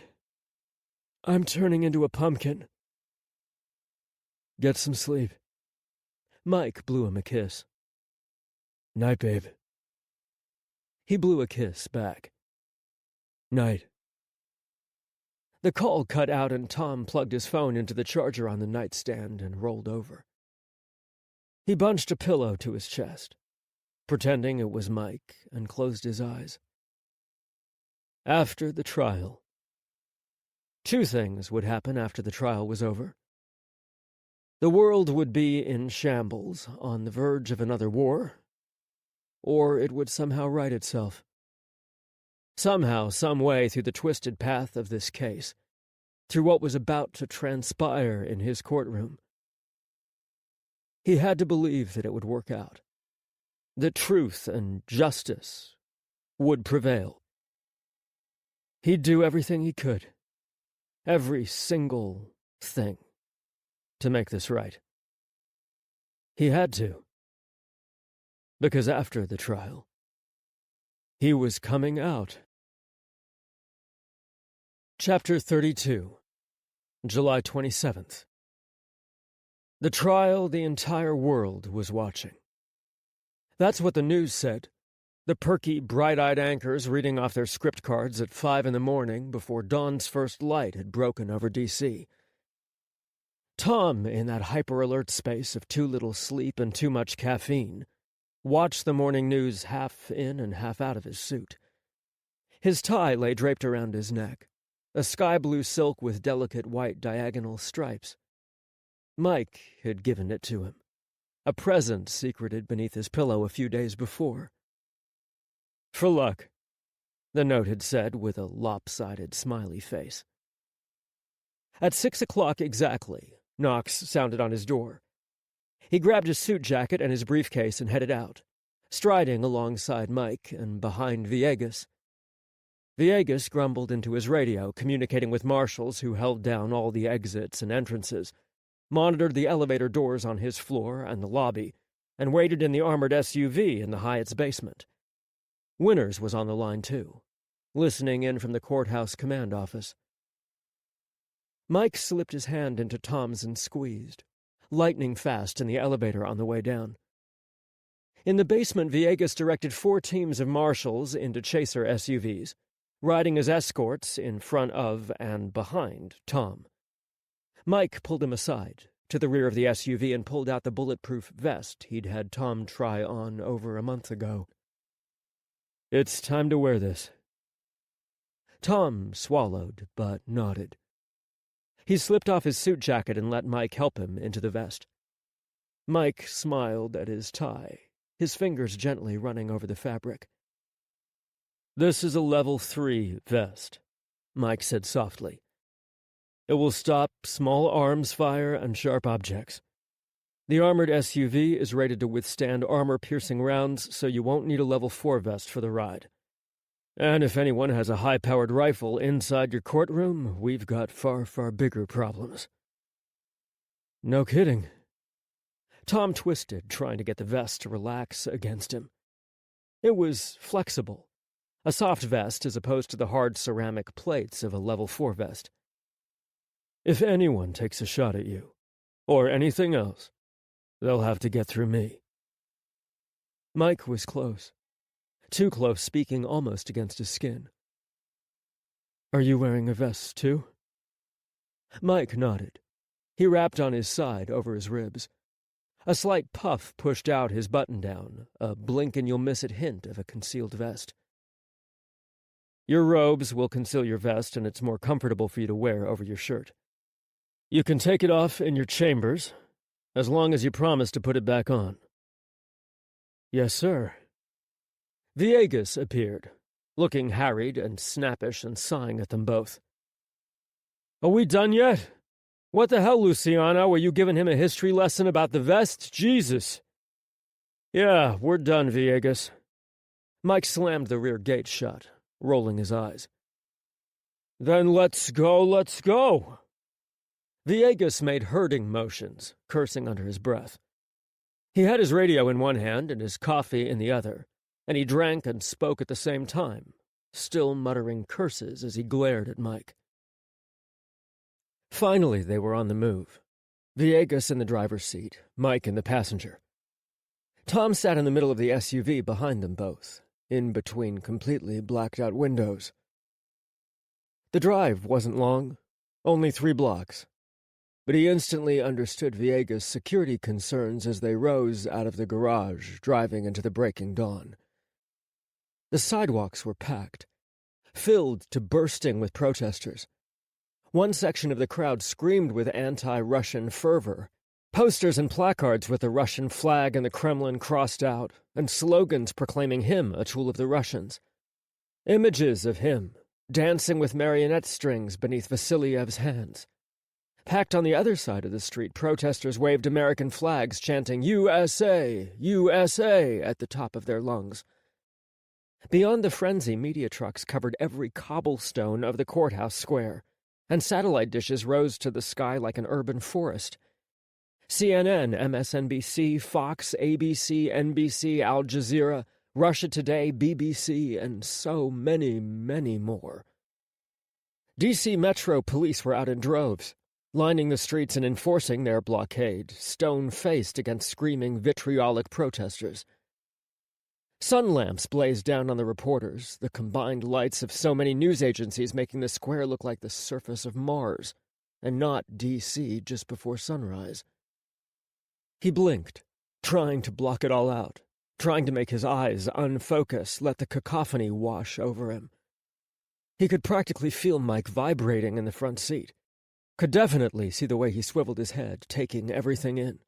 I'm turning into a pumpkin. Get some sleep. Mike blew him a kiss. Night, babe. He blew a kiss back. Night. The call cut out and Tom plugged his phone into the charger on the nightstand and rolled over. He bunched a pillow to his chest, pretending it was Mike, and closed his eyes. After the trial. 2 things would happen after the trial was over. The world would be in shambles, on the verge of another war, or it would somehow right itself. Somehow, some way through the twisted path of this case, through what was about to transpire in his courtroom. He had to believe that it would work out, that truth and justice would prevail. He'd do everything he could, every single thing, to make this right. He had to, because after the trial, he was coming out. Chapter 32, July 27th. The trial the entire world was watching. That's what the news said. The perky, bright-eyed anchors reading off their script cards at 5 a.m. before dawn's first light had broken over D.C. Tom, in that hyper-alert space of too little sleep and too much caffeine, watched the morning news half in and half out of his suit. His tie lay draped around his neck, a sky-blue silk with delicate white diagonal stripes. Mike had given it to him, a present secreted beneath his pillow a few days before. For luck, the note had said with a lopsided smiley face. At 6 o'clock exactly, Knox sounded on his door. He grabbed his suit jacket and his briefcase and headed out, striding alongside Mike and behind Villegas. Villegas grumbled into his radio, communicating with marshals who held down all the exits and entrances, monitored the elevator doors on his floor and the lobby, and waited in the armored SUV in the Hyatt's basement. Winters was on the line, too, listening in from the courthouse command office. Mike slipped his hand into Tom's and squeezed, lightning fast in the elevator on the way down. In the basement, Villegas directed 4 teams of marshals into chaser SUVs, riding as escorts in front of and behind Tom. Mike pulled him aside, to the rear of the SUV, and pulled out the bulletproof vest he'd had Tom try on over a month ago. It's time to wear this. Tom swallowed, but nodded. He slipped off his suit jacket and let Mike help him into the vest. Mike smiled at his tie, his fingers gently running over the fabric. This is a level 3 vest, Mike said softly. It will stop small arms fire and sharp objects. The armored SUV is rated to withstand armor-piercing rounds, so you won't need a level 4 vest for the ride. And if anyone has a high-powered rifle inside your courtroom, we've got far, far bigger problems. No kidding. Tom twisted, trying to get the vest to relax against him. It was flexible, a soft vest as opposed to the hard ceramic plates of a level 4 vest. If anyone takes a shot at you, or anything else, they'll have to get through me. Mike was close. Too close, speaking almost against his skin. Are you wearing a vest, too? Mike nodded. He rapped on his side over his ribs. A slight puff pushed out his button-down, a blink-and-you'll-miss-it hint of a concealed vest. Your robes will conceal your vest, and it's more comfortable for you to wear over your shirt. You can take it off in your chambers, as long as you promise to put it back on. Yes, sir. Villegas appeared, looking harried and snappish and sighing at them both. Are we done yet? What the hell, Lucciano? Were you giving him a history lesson about the vest? Jesus. Yeah, we're done, Villegas. Mike slammed the rear gate shut, rolling his eyes. Then let's go, let's go. Villegas made herding motions, cursing under his breath. He had his radio in one hand and his coffee in the other, and he drank and spoke at the same time, still muttering curses as he glared at Mike. Finally, they were on the move. Villegas in the driver's seat, Mike in the passenger. Tom sat in the middle of the SUV behind them both, in between completely blacked-out windows. The drive wasn't long, only 3 blocks, but he instantly understood Villegas' security concerns as they rose out of the garage, driving into the breaking dawn. The sidewalks were packed, filled to bursting with protesters. One section of the crowd screamed with anti-Russian fervor. Posters and placards with the Russian flag and the Kremlin crossed out, and slogans proclaiming him a tool of the Russians. Images of him, dancing with marionette strings beneath Vasiliev's hands. Packed on the other side of the street, protesters waved American flags, chanting USA, USA at the top of their lungs. Beyond the frenzy, media trucks covered every cobblestone of the courthouse square, and satellite dishes rose to the sky like an urban forest. CNN, MSNBC, Fox, ABC, NBC, Al Jazeera, Russia Today, BBC, and so many, many more. D.C. Metro police were out in droves, lining the streets and enforcing their blockade, stone-faced against screaming, vitriolic protesters. Sun lamps blazed down on the reporters, the combined lights of so many news agencies making the square look like the surface of Mars, and not D.C. just before sunrise. He blinked, trying to block it all out, trying to make his eyes unfocus, let the cacophony wash over him. He could practically feel Mike vibrating in the front seat, could definitely see the way he swiveled his head, taking everything in.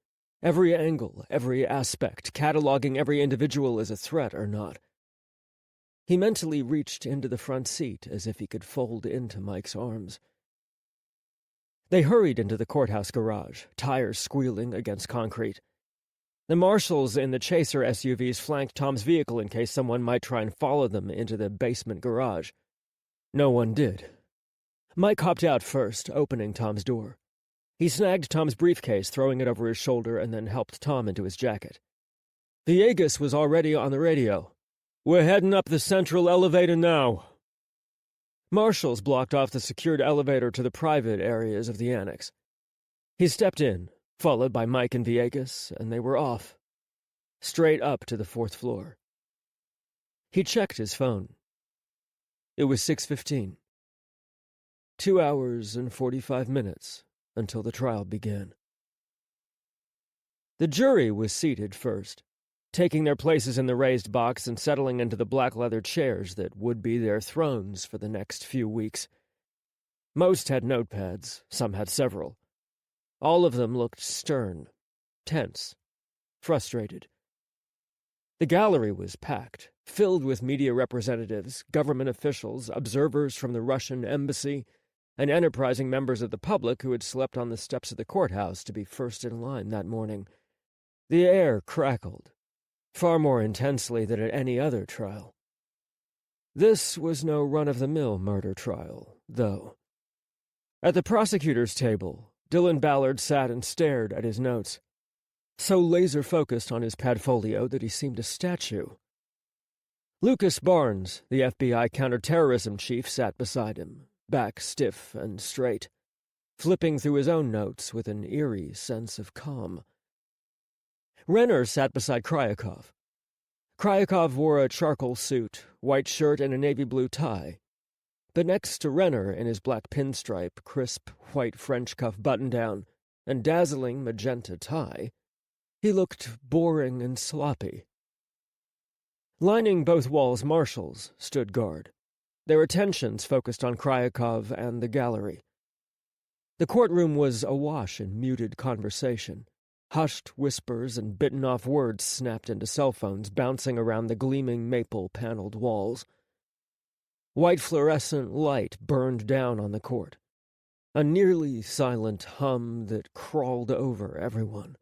Every angle, every aspect, cataloging every individual as a threat or not. He mentally reached into the front seat as if he could fold into Mike's arms. They hurried into the courthouse garage, tires squealing against concrete. The marshals in the chaser SUVs flanked Tom's vehicle in case someone might try and follow them into the basement garage. No one did. Mike hopped out first, opening Tom's door. He snagged Tom's briefcase, throwing it over his shoulder, and then helped Tom into his jacket. Villegas was already on the radio. "We're heading up the central elevator now." Marshals blocked off the secured elevator to the private areas of the annex. He stepped in, followed by Mike and Villegas, and they were off, straight up to the 4th floor. He checked his phone. It was 6:15. 2 hours and 45 minutes until the trial began. The jury was seated first, taking their places in the raised box and settling into the black leather chairs that would be their thrones for the next few weeks. Most had notepads, some had several. All of them looked stern, tense, frustrated. The gallery was packed, filled with media representatives, government officials, observers from the Russian embassy, and enterprising members of the public who had slept on the steps of the courthouse to be first in line that morning. The air crackled, far more intensely than at any other trial. This was no run-of-the-mill murder trial, though. At the prosecutor's table, Dylan Ballard sat and stared at his notes, so laser-focused on his padfolio that he seemed a statue. Lucas Barnes, the FBI counterterrorism chief, sat beside him, back stiff and straight, flipping through his own notes with an eerie sense of calm. Renner sat beside Kryakov. Kryakov wore a charcoal suit, white shirt, and a navy blue tie. But next to Renner in his black pinstripe, crisp white French cuff button-down, and dazzling magenta tie, he looked boring and sloppy. Lining both walls, marshals stood guard, their attentions focused on Kryakov and the gallery. The courtroom was awash in muted conversation. Hushed whispers and bitten-off words snapped into cell phones, bouncing around the gleaming maple-paneled walls. White fluorescent light burned down on the court, a nearly silent hum that crawled over everyone.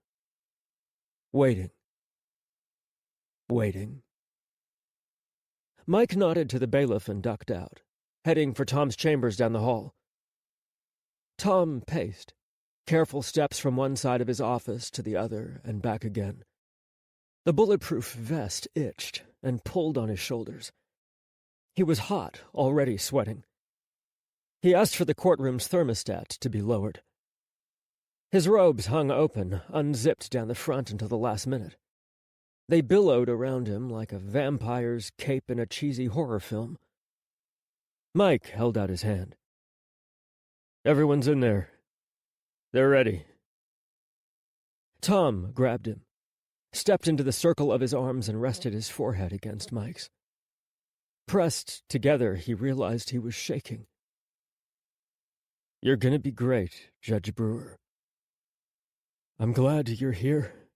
Waiting. Waiting. Mike nodded to the bailiff and ducked out, heading for Tom's chambers down the hall. Tom paced. Careful steps from one side of his office to the other and back again. The bulletproof vest itched and pulled on his shoulders. He was hot, already sweating. He asked for the courtroom's thermostat to be lowered. His robes hung open, unzipped down the front until the last minute. They billowed around him like a vampire's cape in a cheesy horror film. Mike held out his hand. "Everyone's in there. They're ready." Tom grabbed him, stepped into the circle of his arms and rested his forehead against Mike's. Pressed together, he realized he was shaking. "You're gonna be great, Judge Brewer. I'm glad you're here.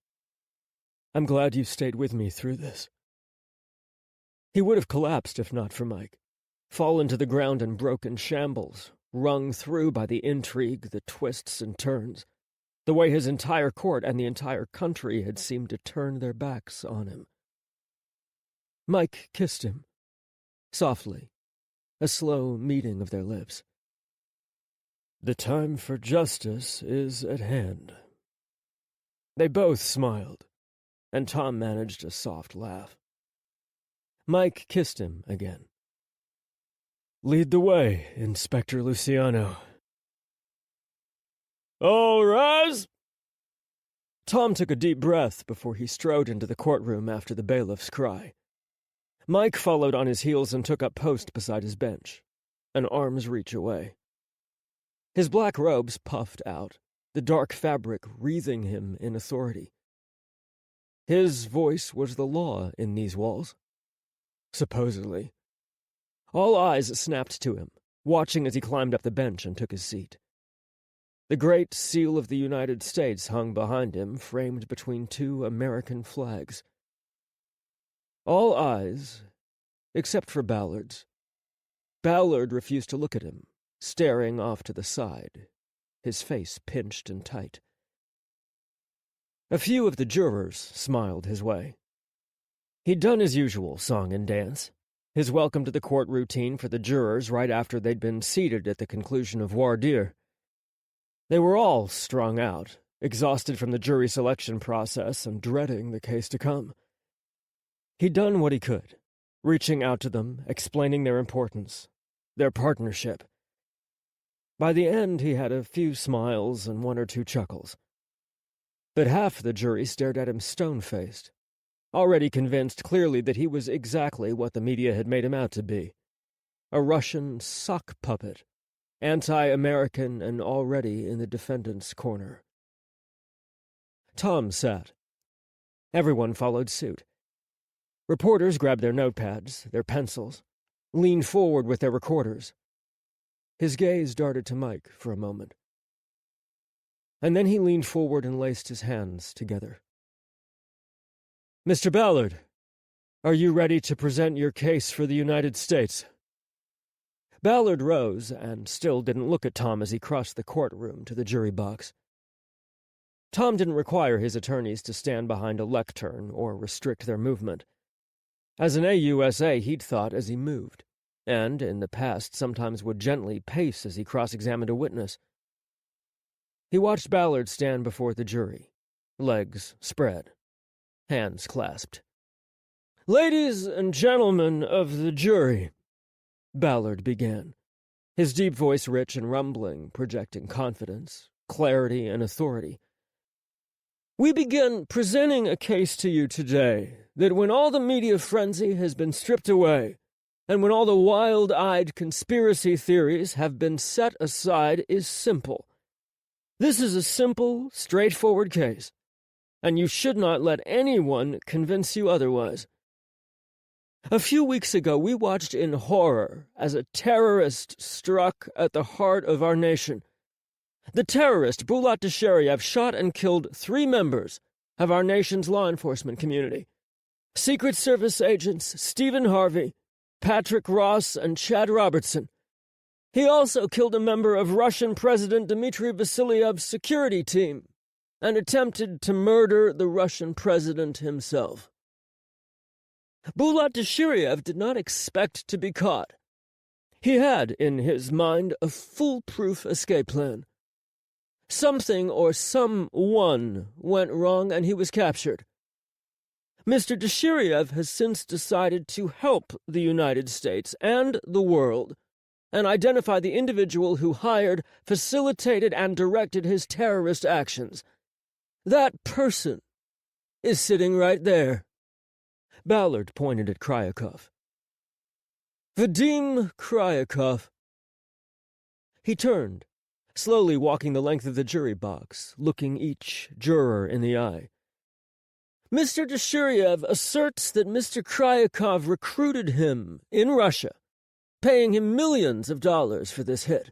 I'm glad you stayed with me through this." He would have collapsed if not for Mike, fallen to the ground in broken shambles, wrung through by the intrigue, the twists and turns, the way his entire court and the entire country had seemed to turn their backs on him. Mike kissed him, softly, a slow meeting of their lips. "The time for justice is at hand." They both smiled, and Tom managed a soft laugh. Mike kissed him again. "Lead the way, Inspector Lucciano." "All rise!" Tom took a deep breath before he strode into the courtroom after the bailiff's cry. Mike followed on his heels and took up post beside his bench, an arm's reach away. His black robes puffed out, the dark fabric wreathing him in authority. His voice was the law in these walls. Supposedly. All eyes snapped to him, watching as he climbed up the bench and took his seat. The great seal of the United States hung behind him, framed between two American flags. All eyes, except for Ballard's. Ballard refused to look at him, staring off to the side, his face pinched and tight. A few of the jurors smiled his way. He'd done his usual song and dance, his welcome to the court routine for the jurors right after they'd been seated at the conclusion of voir dire. They were all strung out, exhausted from the jury selection process and dreading the case to come. He'd done what he could, reaching out to them, explaining their importance, their partnership. By the end, he had a few smiles and one or two chuckles. But half the jury stared at him stone-faced, already convinced clearly that he was exactly what the media had made him out to be. A Russian sock puppet, anti-American and already in the defendant's corner. Tom sat. Everyone followed suit. Reporters grabbed their notepads, their pencils, leaned forward with their recorders. His gaze darted to Mike for a moment. And then he leaned forward and laced his hands together. "Mr. Ballard, are you ready to present your case for the United States?" Ballard rose and still didn't look at Tom as he crossed the courtroom to the jury box. Tom didn't require his attorneys to stand behind a lectern or restrict their movement. As an AUSA, he'd thought as he moved, and in the past sometimes would gently pace as he cross-examined a witness. He watched Ballard stand before the jury, legs spread, hands clasped. "Ladies and gentlemen of the jury," Ballard began, his deep voice rich and rumbling, projecting confidence, clarity, and authority. "We begin presenting a case to you today that when all the media frenzy has been stripped away, and when all the wild-eyed conspiracy theories have been set aside, is simple. This is a simple, straightforward case, and you should not let anyone convince you otherwise. A few weeks ago, we watched in horror as a terrorist struck at the heart of our nation. The terrorist, Bulat Deshiriev, shot and killed 3 members of our nation's law enforcement community. Secret Service agents Stephen Harvey, Patrick Ross, and Chad Robertson. He also killed a member of Russian President Dmitry Vasiliev's security team and attempted to murder the Russian president himself. Bulat Deshiriev did not expect to be caught. He had, in his mind, a foolproof escape plan. Something or someone went wrong and he was captured. Mr. Deshiriev has since decided to help the United States and the world and identify the individual who hired, facilitated, and directed his terrorist actions. That person is sitting right there. Ballard pointed at Kryakov. Vadim Kryakov. He turned, slowly walking the length of the jury box, looking each juror in the eye. Mr. Deshiriev asserts that Mr. Kryakov recruited him in Russia, paying him millions of dollars for this hit.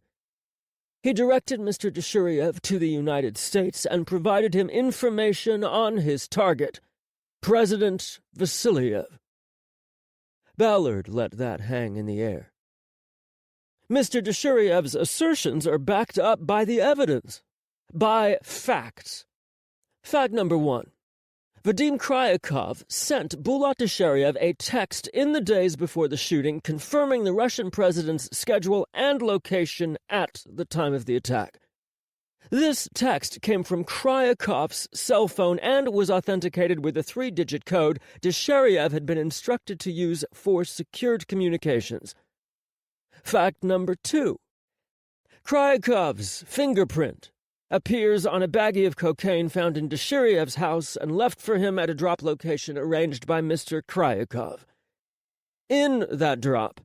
He directed Mr. Deshiriev to the United States and provided him information on his target, President Vasiliev. Ballard let that hang in the air. Mr. Deshiriev's assertions are backed up by the evidence, by facts. Fact number 1. Vadim Kryakov sent Bulat Deshiriev a text in the days before the shooting confirming the Russian president's schedule and location at the time of the attack. This text came from Kryakov's cell phone and was authenticated with a 3-digit code Deshiriev had been instructed to use for secured communications. Fact number 2. Kryakov's fingerprint appears on a baggie of cocaine found in Deshiriev's house and left for him at a drop location arranged by Mr. Kryakov. In that drop,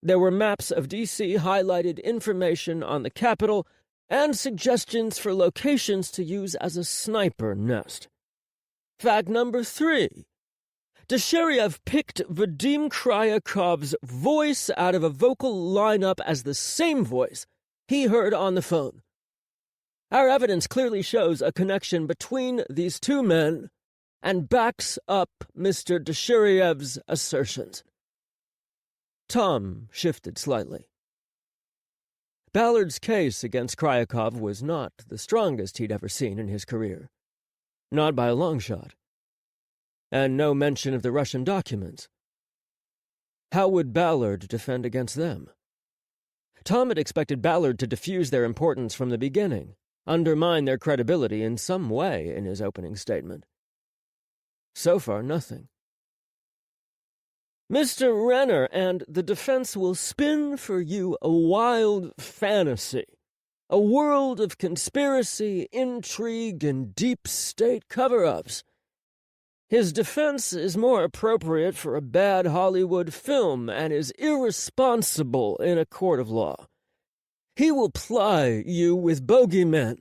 there were maps of D.C., highlighted information on the Capitol, and suggestions for locations to use as a sniper nest. Fact number 3. Deshiriev picked Vadim Kryakov's voice out of a vocal lineup as the same voice he heard on the phone. Our evidence clearly shows a connection between these two men and backs up Mr. Deshiriev's assertions. Tom shifted slightly. Ballard's case against Kryakov was not the strongest he'd ever seen in his career. Not by a long shot. And no mention of the Russian documents. How would Ballard defend against them? Tom had expected Ballard to diffuse their importance from the beginning, undermine their credibility in some way in his opening statement. So far, nothing. Mr. Renner and the defense will spin for you a wild fantasy, a world of conspiracy, intrigue, and deep state cover-ups. His defense is more appropriate for a bad Hollywood film and is irresponsible in a court of law. He will ply you with bogeymen,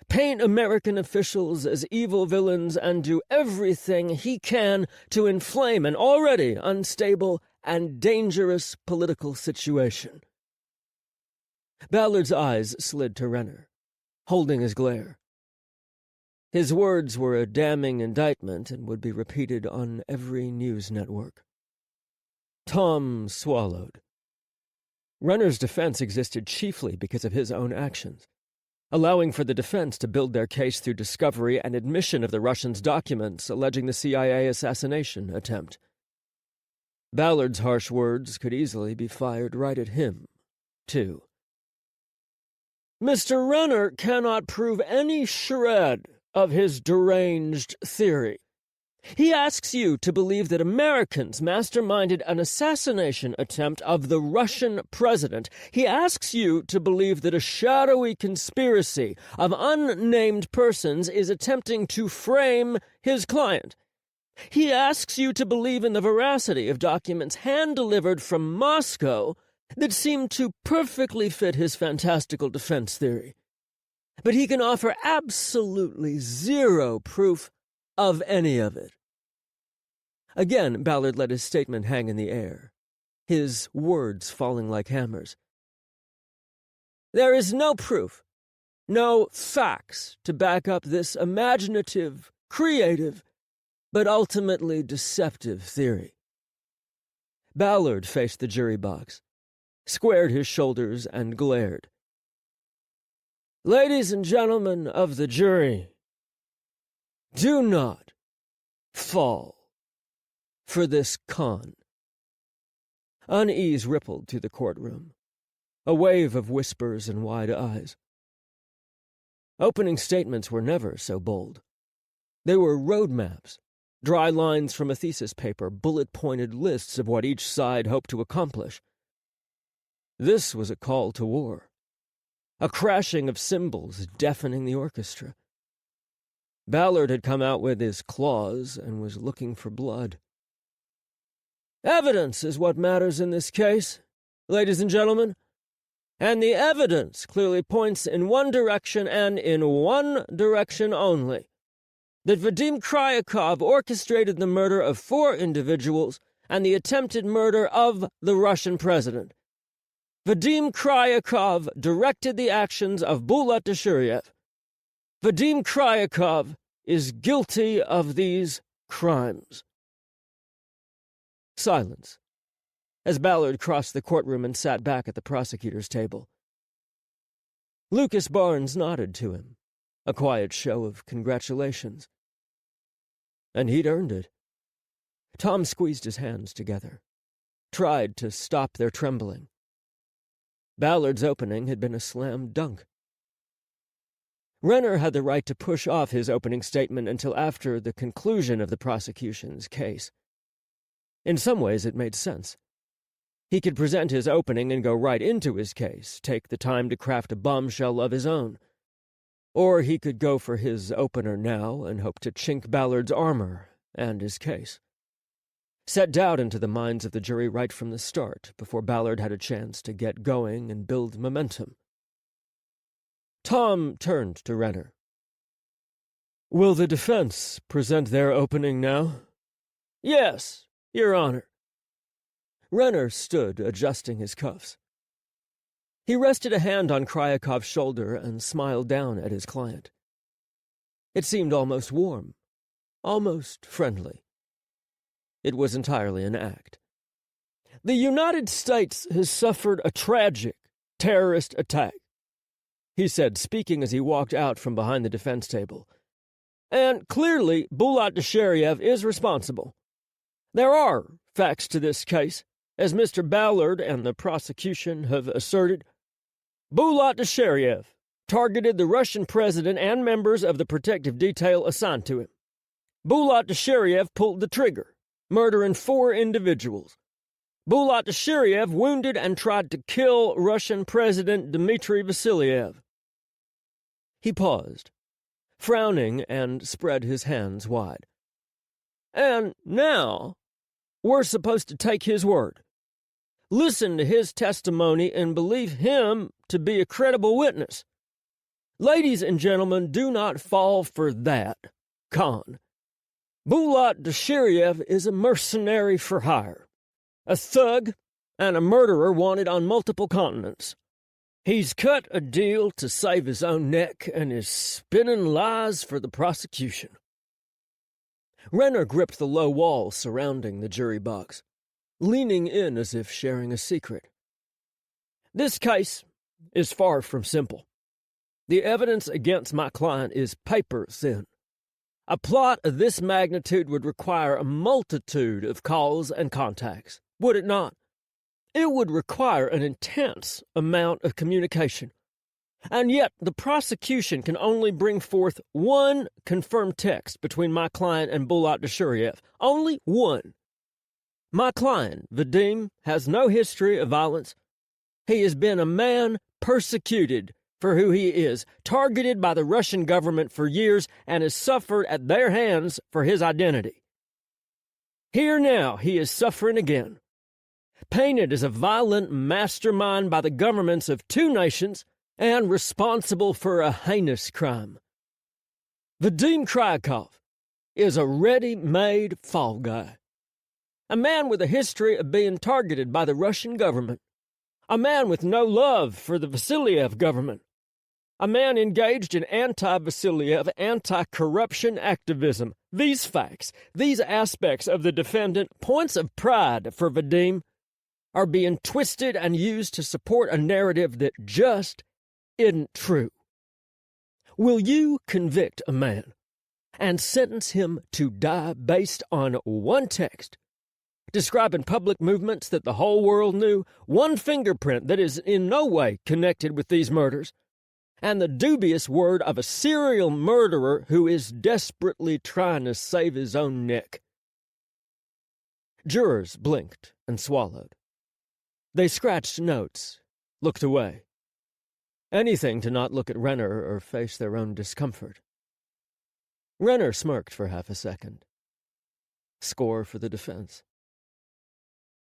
paint American officials as evil villains, and do everything he can to inflame an already unstable and dangerous political situation. Ballard's eyes slid to Renner, holding his glare. His words were a damning indictment and would be repeated on every news network. Tom swallowed. Renner's defense existed chiefly because of his own actions, allowing for the defense to build their case through discovery and admission of the Russians' documents alleging the CIA assassination attempt. Ballard's harsh words could easily be fired right at him, too. Mr. Renner cannot prove any shred of his deranged theory. He asks you to believe that Americans masterminded an assassination attempt of the Russian president. He asks you to believe that a shadowy conspiracy of unnamed persons is attempting to frame his client. He asks you to believe in the veracity of documents hand-delivered from Moscow that seem to perfectly fit his fantastical defense theory. But he can offer absolutely zero proof of any of it. Again, Ballard let his statement hang in the air, his words falling like hammers. There is no proof, no facts to back up this imaginative, creative, but ultimately deceptive theory. Ballard faced the jury box, squared his shoulders, and glared. Ladies and gentlemen of the jury, do not fall for this con. Unease rippled through the courtroom, a wave of whispers and wide eyes. Opening statements were never so bold. They were roadmaps, Dry lines from a thesis paper, bullet-pointed lists of what each side hoped to accomplish. This was a call to war. A crashing of cymbals deafening the orchestra. Ballard had come out with his claws and was looking for blood. Evidence is what matters in this case, ladies and gentlemen. And the evidence clearly points in one direction and in one direction only. That Vadim Kryakov orchestrated the murder of 4 individuals and the attempted murder of the Russian president. Vadim Kryakov directed the actions of Bulat Dashuryev. Vadim Kryakov is guilty of these crimes. Silence, as Ballard crossed the courtroom and sat back at the prosecutor's table. Lucas Barnes nodded to him, a quiet show of congratulations. And he'd earned it. Tom squeezed his hands together, tried to stop their trembling. Ballard's opening had been a slam dunk. Renner had the right to push off his opening statement until after the conclusion of the prosecution's case. In some ways, it made sense. He could present his opening and go right into his case, take the time to craft a bombshell of his own. Or he could go for his opener now and hope to chink Ballard's armor and his case. Set doubt into the minds of the jury right from the start, before Ballard had a chance to get going and build momentum. Tom turned to Renner. "Will the defense present their opening now?" "Yes, Your Honor." Renner stood, adjusting his cuffs. He rested a hand on Kryakov's shoulder and smiled down at his client. It seemed almost warm, almost friendly. It was entirely an act. "The United States has suffered a tragic terrorist attack," he said, speaking as he walked out from behind the defense table. "And clearly Bulat Dashuryev is responsible. There are facts to this case, as Mr. Ballard and the prosecution have asserted. Bulat Dashuryev targeted the Russian president and members of the protective detail assigned to him. Bulat Dashuryev pulled the trigger, murdering 4 individuals. Bulat Dashuryev wounded and tried to kill Russian President Dmitry Vasiliev." He paused, frowning, and spread his hands wide. "And now, we're supposed to take his word, listen to his testimony, and believe him to be a credible witness. Ladies and gentlemen, do not fall for that con. Bulat Dashuryev is a mercenary for hire, a thug, and a murderer wanted on multiple continents. He's cut a deal to save his own neck and is spinning lies for the prosecution." Renner gripped the low wall surrounding the jury box, leaning in as if sharing a secret. "This case is far from simple. The evidence against my client is paper-thin. A plot of this magnitude would require a multitude of calls and contacts, would it not? It would require an intense amount of communication. And yet the prosecution can only bring forth one confirmed text between my client and Bulat Dashuryev. Only one. My client, Vadim, has no history of violence. He has been a man persecuted for who he is, targeted by the Russian government for years, and has suffered at their hands for his identity. Here now he is suffering again. Painted as a violent mastermind by the governments of 2 nations and responsible for a heinous crime. Vadim Kryakov is a ready-made fall guy. A man with a history of being targeted by the Russian government. A man with no love for the Vasiliev government. A man engaged in anti-Vasiliev, anti-corruption activism. These facts, these aspects of the defendant, points of pride for Vadim, are being twisted and used to support a narrative that just isn't true. Will you convict a man and sentence him to die based on one text, describing public movements that the whole world knew, one fingerprint that is in no way connected with these murders, and the dubious word of a serial murderer who is desperately trying to save his own neck. Jurors blinked and swallowed. They scratched notes, looked away. Anything to not look at Renner or face their own discomfort. Renner smirked for half a second. Score for the defense.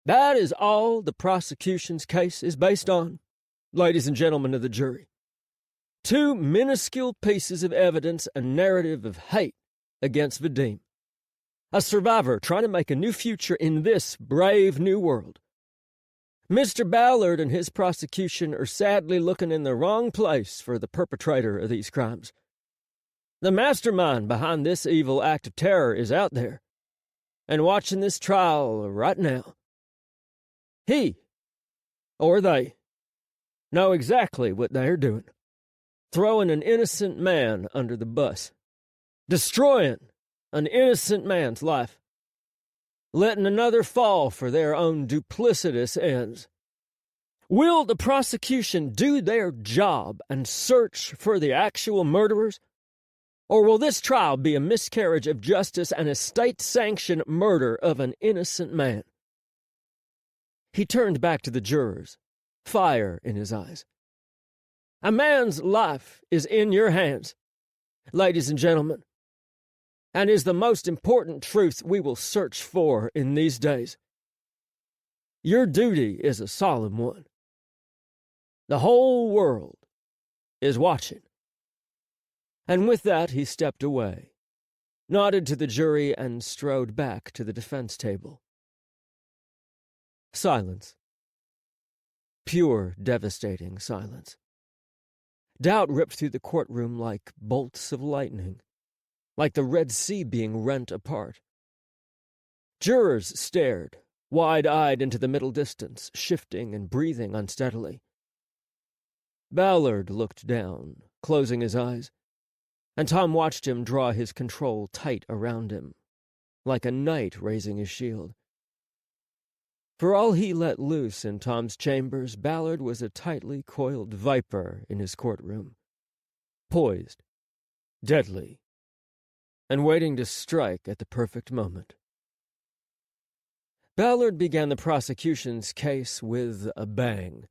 That is all the prosecution's case is based on, ladies and gentlemen of the jury. 2 minuscule pieces of evidence, a narrative of hate against Vadim. A survivor trying to make a new future in this brave new world. Mr. Ballard and his prosecution are sadly looking in the wrong place for the perpetrator of these crimes. The mastermind behind this evil act of terror is out there and watching this trial right now. He, or they, know exactly what they are doing. Throwing an innocent man under the bus. Destroying an innocent man's life. Letting another fall for their own duplicitous ends. Will the prosecution do their job and search for the actual murderers? Or will this trial be a miscarriage of justice and a state-sanctioned murder of an innocent man? He turned back to the jurors, fire in his eyes. A man's life is in your hands, ladies and gentlemen, and is the most important truth we will search for in these days. Your duty is a solemn one. The whole world is watching. And with that he stepped away, nodded to the jury, and strode back to the defense table. Silence. Pure, devastating silence. Doubt ripped through the courtroom like bolts of lightning, like the Red Sea being rent apart. Jurors stared, wide-eyed into the middle distance, shifting and breathing unsteadily. Ballard looked down, closing his eyes, and Tom watched him draw his control tight around him, like a knight raising his shield. For all he let loose in Tom's chambers, Ballard was a tightly coiled viper in his courtroom, poised, deadly, and waiting to strike at the perfect moment. Ballard began the prosecution's case with a bang.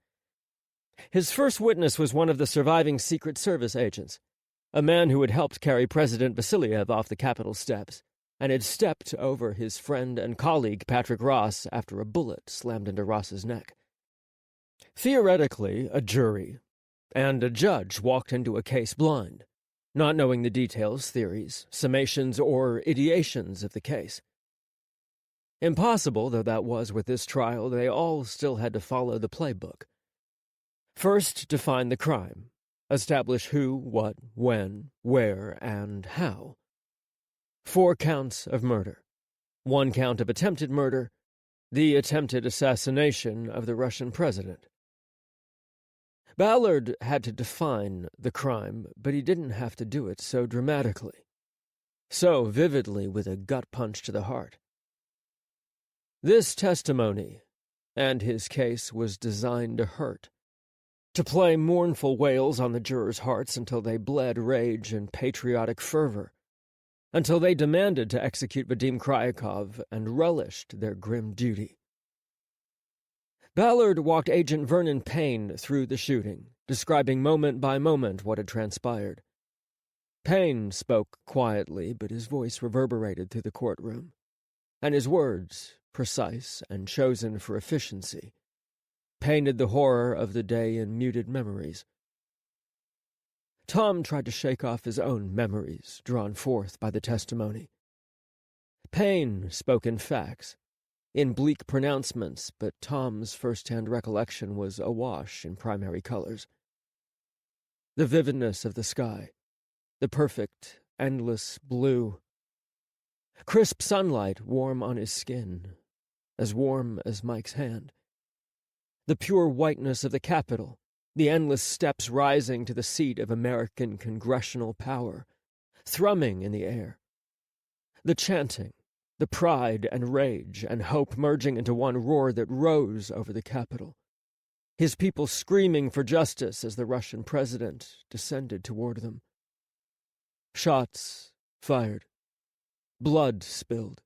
His first witness was one of the surviving Secret Service agents, a man who had helped carry President Vasiliev off the Capitol steps, and had stepped over his friend and colleague Patrick Ross after a bullet slammed into Ross's neck. Theoretically, a jury and a judge walked into a case blind, not knowing the details, theories, summations, or ideations of the case. Impossible though that was with this trial, they all still had to follow the playbook. First, define the crime, establish who, what, when, where, and how. 4 counts of murder, 1 count of attempted murder, the attempted assassination of the Russian president. Ballard had to define the crime, but he didn't have to do it so dramatically, so vividly with a gut punch to the heart. This testimony and his case was designed to hurt, to play mournful wails on the jurors' hearts until they bled rage and patriotic fervor, until they demanded to execute Vadim Kryakov and relished their grim duty. Ballard walked Agent Vernon Payne through the shooting, describing moment by moment what had transpired. Payne spoke quietly, but his voice reverberated through the courtroom, and his words, precise and chosen for efficiency, painted the horror of the day in muted memories. Tom tried to shake off his own memories, drawn forth by the testimony. Payne spoke in facts, in bleak pronouncements, but Tom's first-hand recollection was awash in primary colors. The vividness of the sky, the perfect, endless blue. Crisp sunlight warm on his skin, as warm as Mike's hand. The pure whiteness of the Capitol, the endless steps rising to the seat of American congressional power, thrumming in the air. The chanting, the pride and rage and hope merging into one roar that rose over the Capitol. his people screaming for justice as the Russian president descended toward them. Shots fired. Blood spilled.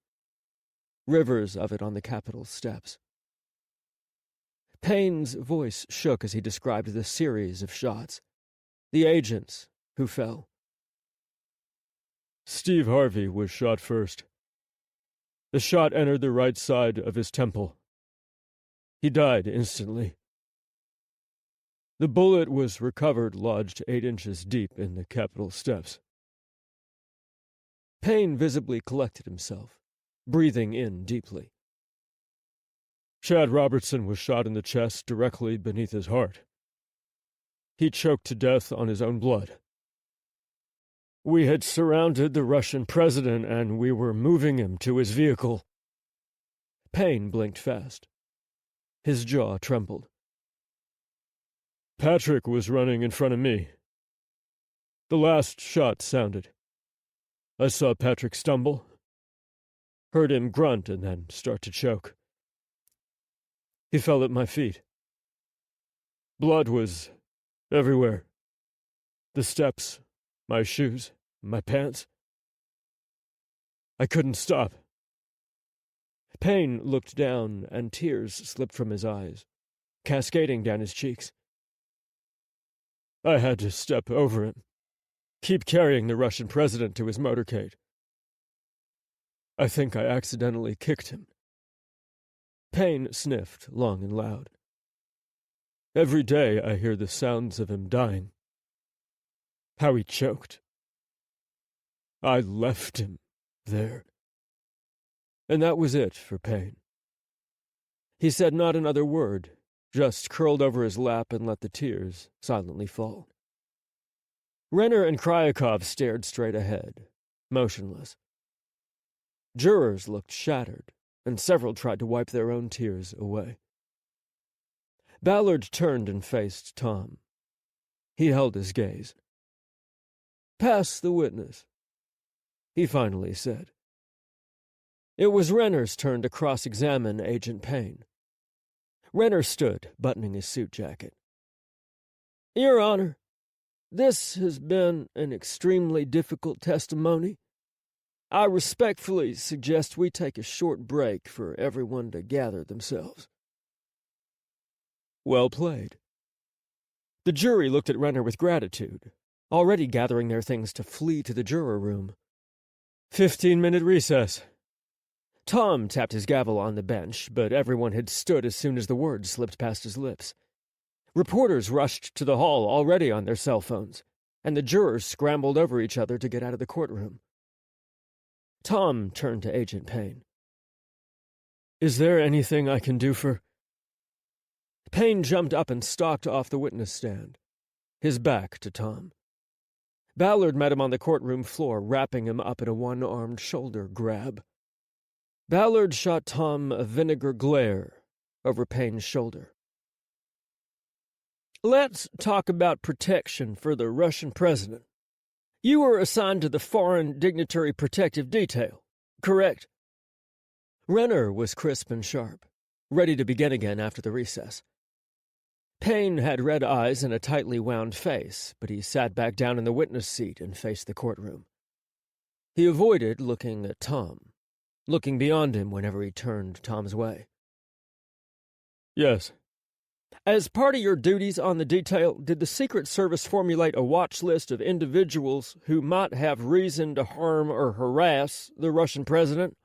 Rivers of it on the Capitol steps. Payne's voice shook as he described the series of shots, the agents who fell. Steve Harvey was shot first. The shot entered the right side of his temple. He died instantly. The bullet was recovered lodged 8 inches deep in the Capitol steps. Payne visibly collected himself, breathing in deeply. Chad Robertson was shot in the chest directly beneath his heart. He choked to death on his own blood. We had surrounded the Russian president, and we were moving him to his vehicle. Payne blinked fast. His jaw trembled. Patrick was running in front of me. The last shot sounded. I saw Patrick stumble, heard him grunt, and then start to choke. He fell at my feet. Blood was everywhere. The steps, my shoes, my pants. I couldn't stop. Payne looked down, and tears slipped from his eyes, cascading down his cheeks. I had to step over him, keep carrying the Russian president to his motorcade. I think I accidentally kicked him. Payne sniffed long and loud. Every day I hear the sounds of him dying. How he choked. I left him there. And that was it for Payne. He said not another word, just curled over his lap and let the tears silently fall. Renner and Kryakov stared straight ahead, motionless. Jurors looked shattered, and several tried to wipe their own tears away. Ballard turned and faced Tom. He held his gaze. "Pass the witness," he finally said. It was Renner's turn to cross-examine Agent Payne. Renner stood, buttoning his suit jacket. "Your Honor, this has been an extremely difficult testimony. I respectfully suggest we take a short break for everyone to gather themselves." Well played. The jury looked at Renner with gratitude, already gathering their things to flee to the juror room. 15-minute recess. Tom tapped his gavel on the bench, but everyone had stood as soon as the words slipped past his lips. Reporters rushed to the hall, already on their cell phones, and the jurors scrambled over each other to get out of the courtroom. Tom turned to Agent Payne. "Is there anything I can do for—" Payne jumped up and stalked off the witness stand, his back to Tom. Ballard met him on the courtroom floor, wrapping him up in a one-armed shoulder grab. Ballard shot Tom a vinegar glare over Payne's shoulder. "Let's talk about protection for the Russian president. You were assigned to the Foreign Dignitary Protective Detail, correct?" Renner was crisp and sharp, ready to begin again after the recess. Payne had red eyes and a tightly wound face, but he sat back down in the witness seat and faced the courtroom. He avoided looking at Tom, looking beyond him whenever he turned Tom's way. "Yes." "As part of your duties on the detail, did the Secret Service formulate a watch list of individuals who might have reason to harm or harass the Russian president?"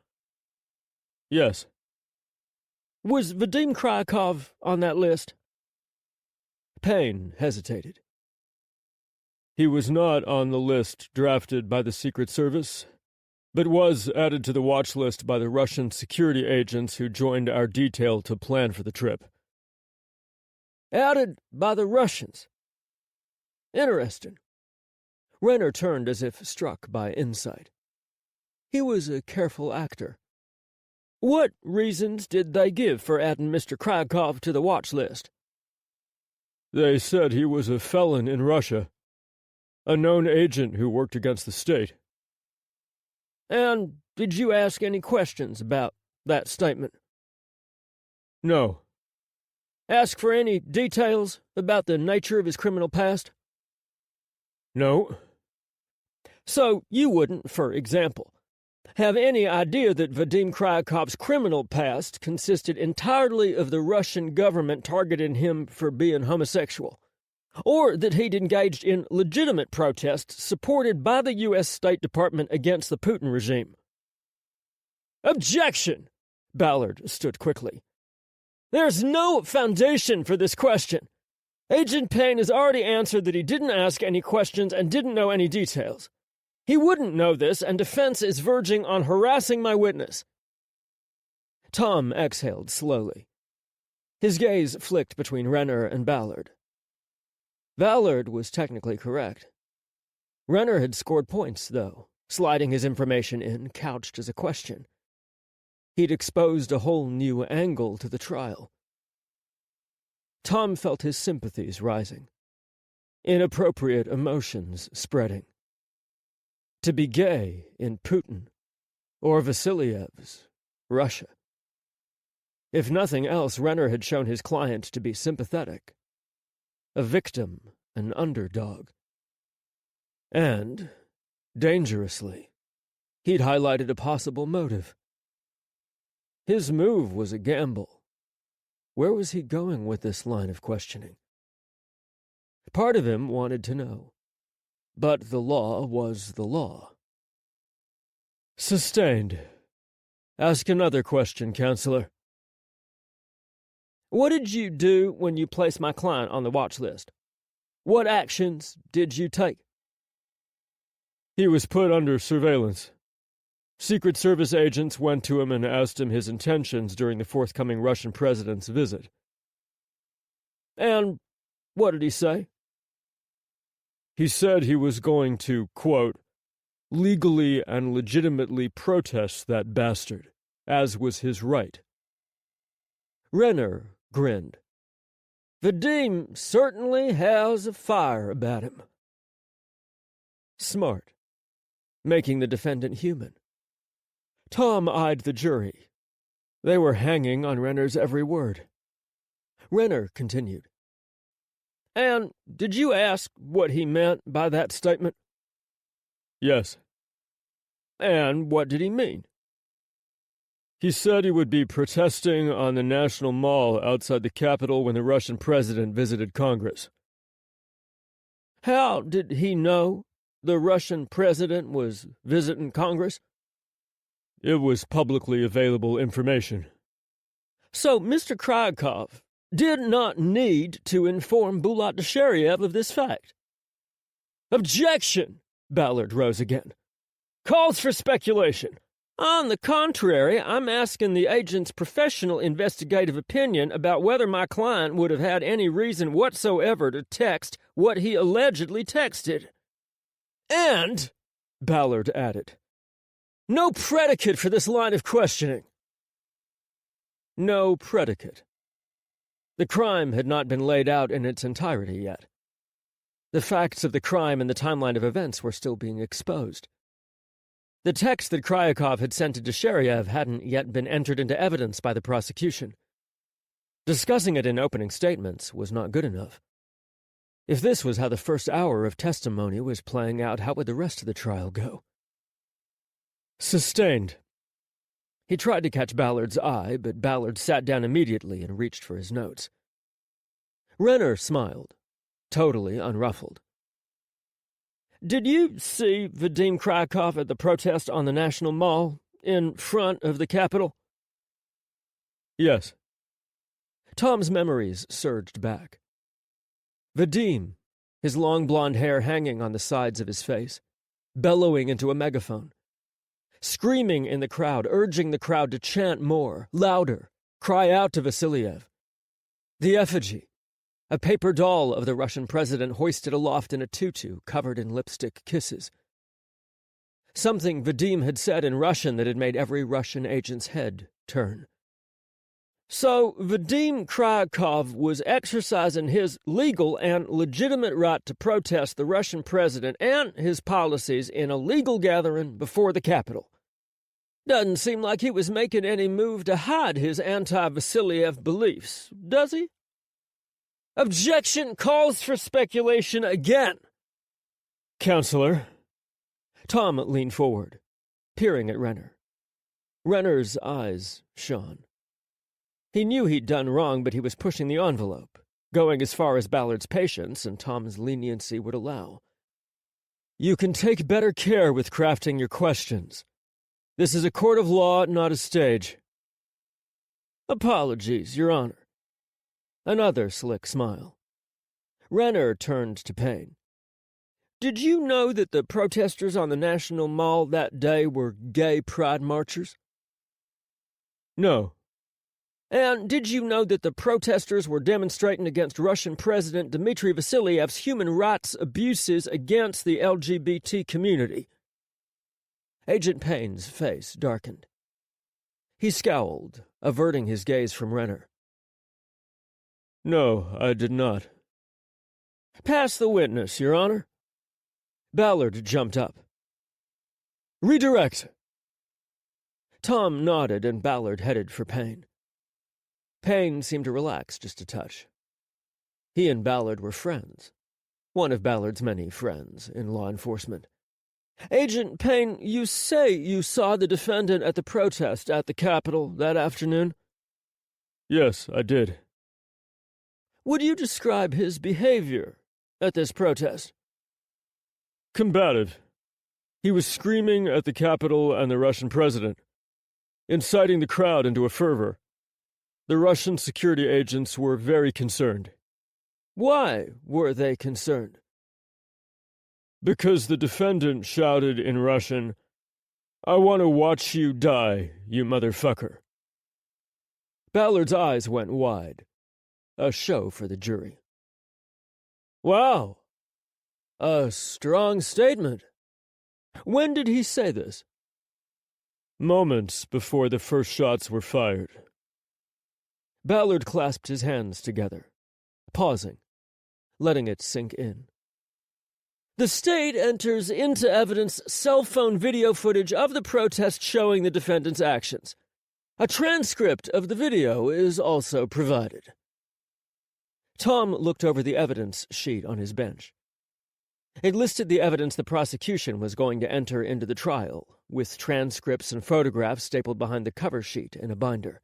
"Yes." "Was Vadim Kryakov on that list?" Payne hesitated. "He was not on the list drafted by the Secret Service, but was added to the watch list by the Russian security agents who joined our detail to plan for the trip." "Added by the Russians? Interesting." Renner turned as if struck by insight. He was a careful actor. "What reasons did they give for adding Mr. Kryakov to the watch list?" "They said he was a felon in Russia, a known agent who worked against the state." "And did you ask any questions about that statement?" "No." Ask for any details about the nature of his criminal past? No. So you wouldn't, for example, have any idea that Vadim Kryakov's criminal past consisted entirely of the Russian government targeting him for being homosexual, or that he'd engaged in legitimate protests supported by the U.S. State Department against the Putin regime? Objection! Ballard stood quickly. There's no foundation for this question. Agent Payne has already answered that he didn't ask any questions and didn't know any details. He wouldn't know this, and defense is verging on harassing my witness. Tom exhaled slowly. His gaze flicked between Renner and Ballard. Ballard was technically correct. Renner had scored points, though, sliding his information in, couched as a question. He'd exposed a whole new angle to the trial. Tom felt his sympathies rising, inappropriate emotions spreading. To be gay in Putin or Vasiliev's Russia. If nothing else, Renner had shown his client to be sympathetic, a victim, an underdog. And, dangerously, he'd highlighted a possible motive. His move was a gamble. Where was he going with this line of questioning? Part of him wanted to know. But the law was the law. Sustained. Ask another question, Counselor. What did you do when you placed my client on the watch list? What actions did you take? He was put under surveillance. Secret Service agents went to him and asked him his intentions during the forthcoming Russian president's visit. And what did he say? He said he was going to, quote, legally and legitimately protest that bastard, as was his right. Renner grinned. Vadim certainly has a fire about him. Smart. Making the defendant human. Tom eyed the jury. They were hanging on Renner's every word. Renner continued. And did you ask what he meant by that statement? Yes. And what did he mean? He said he would be protesting on the National Mall outside the Capitol when the Russian president visited Congress. How did he know the Russian president was visiting Congress? It was publicly available information. So Mr. Kryakov did not need to inform Bulat Deshiriev of this fact. Objection! Ballard rose again. Calls for speculation. On the contrary, I'm asking the agent's professional investigative opinion about whether my client would have had any reason whatsoever to text what he allegedly texted. And, Ballard added, no predicate for this line of questioning. No predicate. The crime had not been laid out in its entirety yet. The facts of the crime and the timeline of events were still being exposed. The text that Kryakov had sent to Deshiriev hadn't yet been entered into evidence by the prosecution. Discussing it in opening statements was not good enough. If this was how the first hour of testimony was playing out, how would the rest of the trial go? Sustained. He tried to catch Ballard's eye, but Ballard sat down immediately and reached for his notes. Renner smiled, totally unruffled. Did you see Vadim Kryakov at the protest on the National Mall, in front of the Capitol? Yes. Tom's memories surged back. Vadim, his long blonde hair hanging on the sides of his face, bellowing into a megaphone. Screaming in the crowd, urging the crowd to chant more, louder, cry out to Vasiliev. The effigy, a paper doll of the Russian president hoisted aloft in a tutu covered in lipstick kisses. Something Vadim had said in Russian that had made every Russian agent's head turn. So Vadim Kryakov was exercising his legal and legitimate right to protest the Russian president and his policies in a legal gathering before the Capitol. Doesn't seem like he was making any move to hide his anti-Vasiliev beliefs, does he? Objection calls for speculation again. Counselor. Tom leaned forward, peering at Renner. Renner's eyes shone. He knew he'd done wrong, but he was pushing the envelope, going as far as Ballard's patience and Tom's leniency would allow. You can take better care with crafting your questions. This is a court of law, not a stage. Apologies, Your Honor. Another slick smile. Renner turned to Payne. Did you know that the protesters on the National Mall that day were gay pride marchers? No. And did you know that the protesters were demonstrating against Russian President Dmitry Vasiliev's human rights abuses against the LGBT community? Agent Payne's face darkened. He scowled, averting his gaze from Renner. No, I did not. Pass the witness, Your Honor. Ballard jumped up. Redirect! Tom nodded and Ballard headed for Payne. Payne seemed to relax just a touch. He and Ballard were friends. One of Ballard's many friends in law enforcement. Agent Payne, you say you saw the defendant at the protest at the Capitol that afternoon? Yes, I did. Would you describe his behavior at this protest? Combative. He was screaming at the Capitol and the Russian president, inciting the crowd into a fervor. The Russian security agents were very concerned. Why were they concerned? Because the defendant shouted in Russian, "I want to watch you die, you motherfucker." Ballard's eyes went wide. A show for the jury. Wow. A strong statement. When did he say this? Moments before the first shots were fired. Ballard clasped his hands together, pausing, letting it sink in. The state enters into evidence cell phone video footage of the protest showing the defendant's actions. A transcript of the video is also provided. Tom looked over the evidence sheet on his bench. It listed the evidence the prosecution was going to enter into the trial, with transcripts and photographs stapled behind the cover sheet in a binder.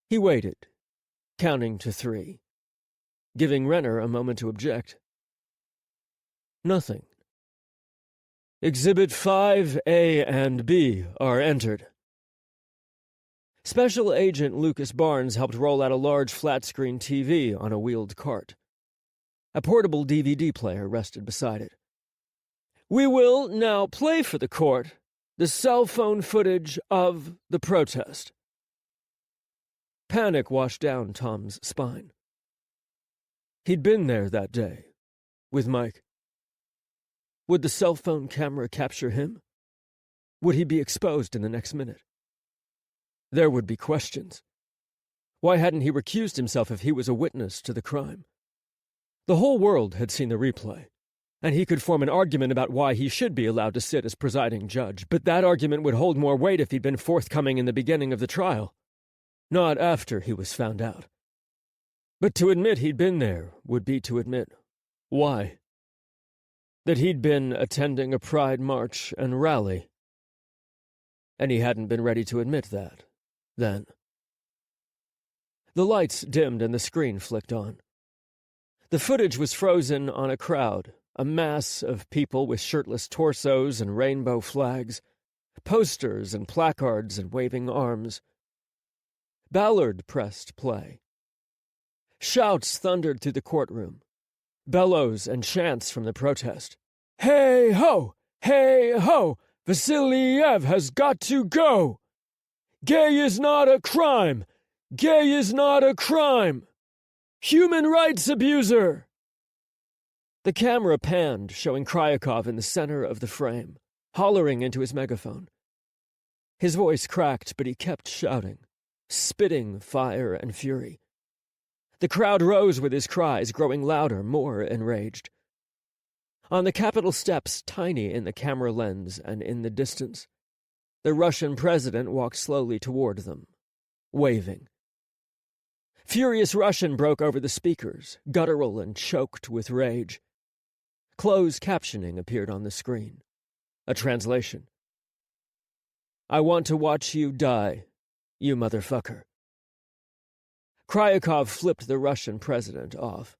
He waited, counting to 3, giving Renner a moment to object. Nothing. Exhibit 5A and B are entered. Special Agent Lucas Barnes helped roll out a large flat-screen TV on a wheeled cart. A portable DVD player rested beside it. We will now play for the court the cell phone footage of the protest. Panic washed down Tom's spine. He'd been there that day, with Mike. Would the cell phone camera capture him? Would he be exposed in the next minute? There would be questions. Why hadn't he recused himself if he was a witness to the crime? The whole world had seen the replay, and he could form an argument about why he should be allowed to sit as presiding judge, but that argument would hold more weight if he'd been forthcoming in the beginning of the trial, not after he was found out. But to admit he'd been there would be to admit why. That he'd been attending a pride march and rally. And he hadn't been ready to admit that, then. The lights dimmed and the screen flicked on. The footage was frozen on a crowd, a mass of people with shirtless torsos and rainbow flags, posters and placards and waving arms. Ballard pressed play. Shouts thundered through the courtroom, bellows and chants from the protest. Hey ho! Hey ho! Vasiliev has got to go! Gay is not a crime! Gay is not a crime! Human rights abuser! The camera panned, showing Kryakov in the center of the frame, hollering into his megaphone. His voice cracked, but he kept shouting, spitting fire and fury. The crowd rose with his cries, growing louder, more enraged. On the Capitol steps, tiny in the camera lens and in the distance, the Russian president walked slowly toward them, waving. Furious Russian broke over the speakers, guttural and choked with rage. Closed captioning appeared on the screen. A translation. "I want to watch you die, you motherfucker." Kryakov flipped the Russian president off.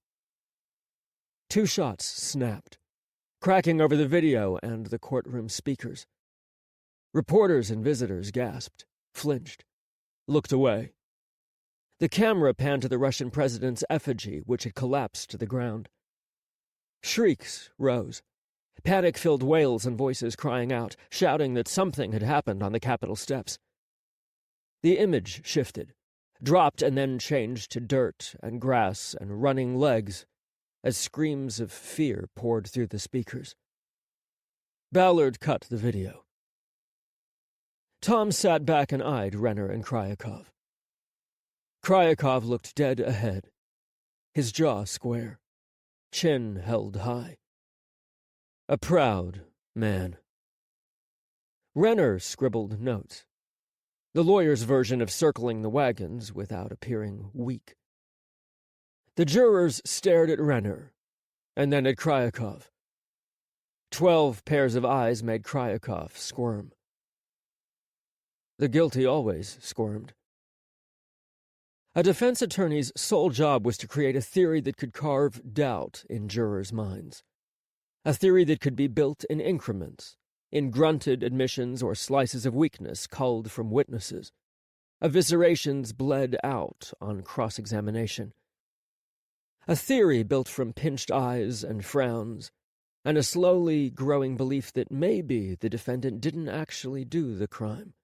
2 shots snapped, cracking over the video and the courtroom speakers. Reporters and visitors gasped, flinched, looked away. The camera panned to the Russian president's effigy, which had collapsed to the ground. Shrieks rose, panic-filled wails and voices crying out, shouting that something had happened on the Capitol steps. The image shifted, dropped and then changed to dirt and grass and running legs as screams of fear poured through the speakers. Ballard cut the video. Tom sat back and eyed Renner and Kryakov. Kryakov looked dead ahead, his jaw square, chin held high. A proud man. Renner scribbled notes, the lawyer's version of circling the wagons without appearing weak. The jurors stared at Renner, and then at Kryakov. 12 pairs of eyes made Kryakov squirm. The guilty always squirmed. A defense attorney's sole job was to create a theory that could carve doubt in jurors' minds. A theory that could be built in increments, in grunted admissions or slices of weakness culled from witnesses, eviscerations bled out on cross-examination. A theory built from pinched eyes and frowns, and a slowly growing belief that maybe the defendant didn't actually do the crime.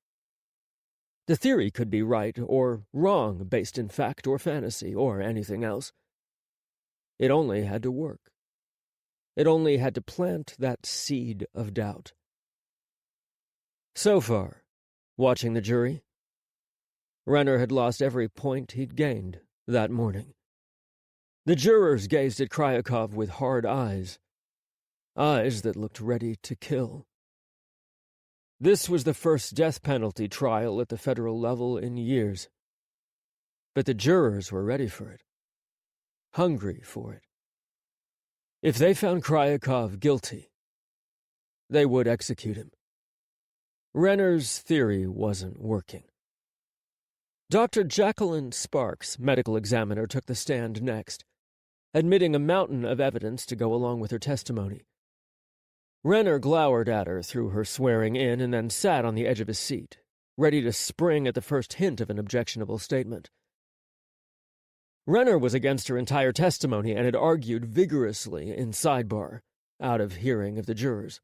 The theory could be right or wrong, based in fact or fantasy or anything else. It only had to work. It only had to plant that seed of doubt. So far, watching the jury, Renner had lost every point he'd gained that morning. The jurors gazed at Kryakov with hard eyes that looked ready to kill. This was the first death penalty trial at the federal level in years. But the jurors were ready for it, hungry for it. If they found Kryakov guilty, they would execute him. Renner's theory wasn't working. Dr. Jacqueline Sparks, medical examiner, took the stand next, admitting a mountain of evidence to go along with her testimony. Renner glowered at her through her swearing in and then sat on the edge of his seat, ready to spring at the first hint of an objectionable statement. Renner was against her entire testimony and had argued vigorously in sidebar, out of hearing of the jurors.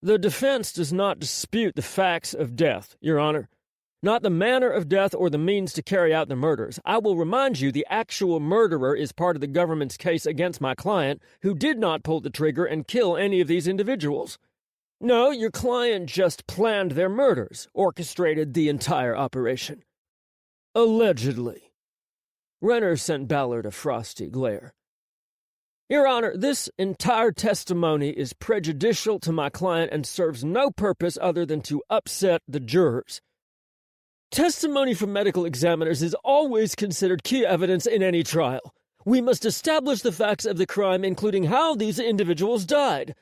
"The defense does not dispute the facts of death, Your Honor. Not the manner of death or the means to carry out the murders. I will remind you the actual murderer is part of the government's case against my client, who did not pull the trigger and kill any of these individuals. No, your client just planned their murders, orchestrated the entire operation. Allegedly." Renner sent Ballard a frosty glare. "Your Honor, this entire testimony is prejudicial to my client and serves no purpose other than to upset the jurors. Testimony from medical examiners is always considered key evidence in any trial. We must establish the facts of the crime, including how these individuals died.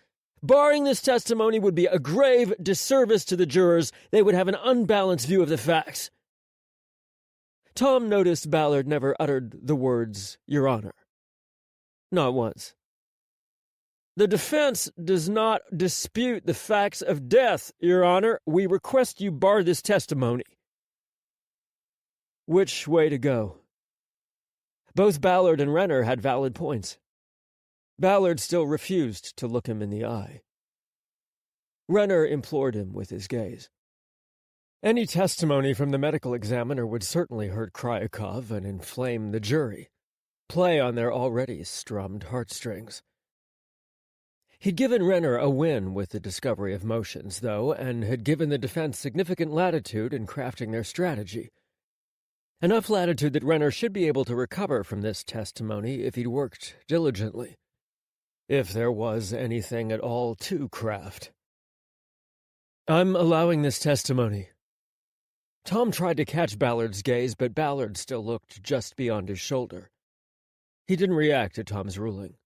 Barring this testimony would be a grave disservice to the jurors. They would have an unbalanced view of the facts." Tom noticed Ballard never uttered the words, "Your Honor." Not once. "The defense does not dispute the facts of death, Your Honor. We request you bar this testimony." Which way to go? Both Ballard and Renner had valid points. Ballard still refused to look him in the eye. Renner implored him with his gaze. Any testimony from the medical examiner would certainly hurt Kryakov and inflame the jury, play on their already strummed heartstrings. He'd given Renner a win with the discovery of motions, though, and had given the defense significant latitude in crafting their strategy. Enough latitude that Renner should be able to recover from this testimony if he'd worked diligently. If there was anything at all to craft. "I'm allowing this testimony." Tom tried to catch Ballard's gaze, but Ballard still looked just beyond his shoulder. He didn't react to Tom's ruling.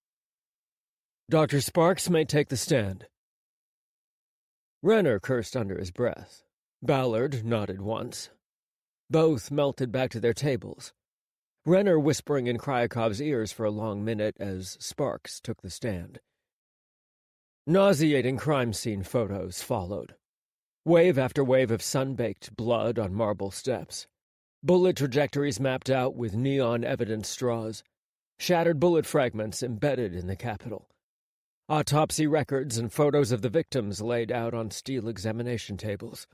"Dr. Sparks may take the stand." Renner cursed under his breath. Ballard nodded once. Both melted back to their tables, Renner whispering in Kryakov's ears for a long minute as Sparks took the stand. Nauseating crime scene photos followed. Wave after wave of sun-baked blood on marble steps. Bullet trajectories mapped out with neon evidence straws. Shattered bullet fragments embedded in the Capitol. Autopsy records and photos of the victims laid out on steel examination tables.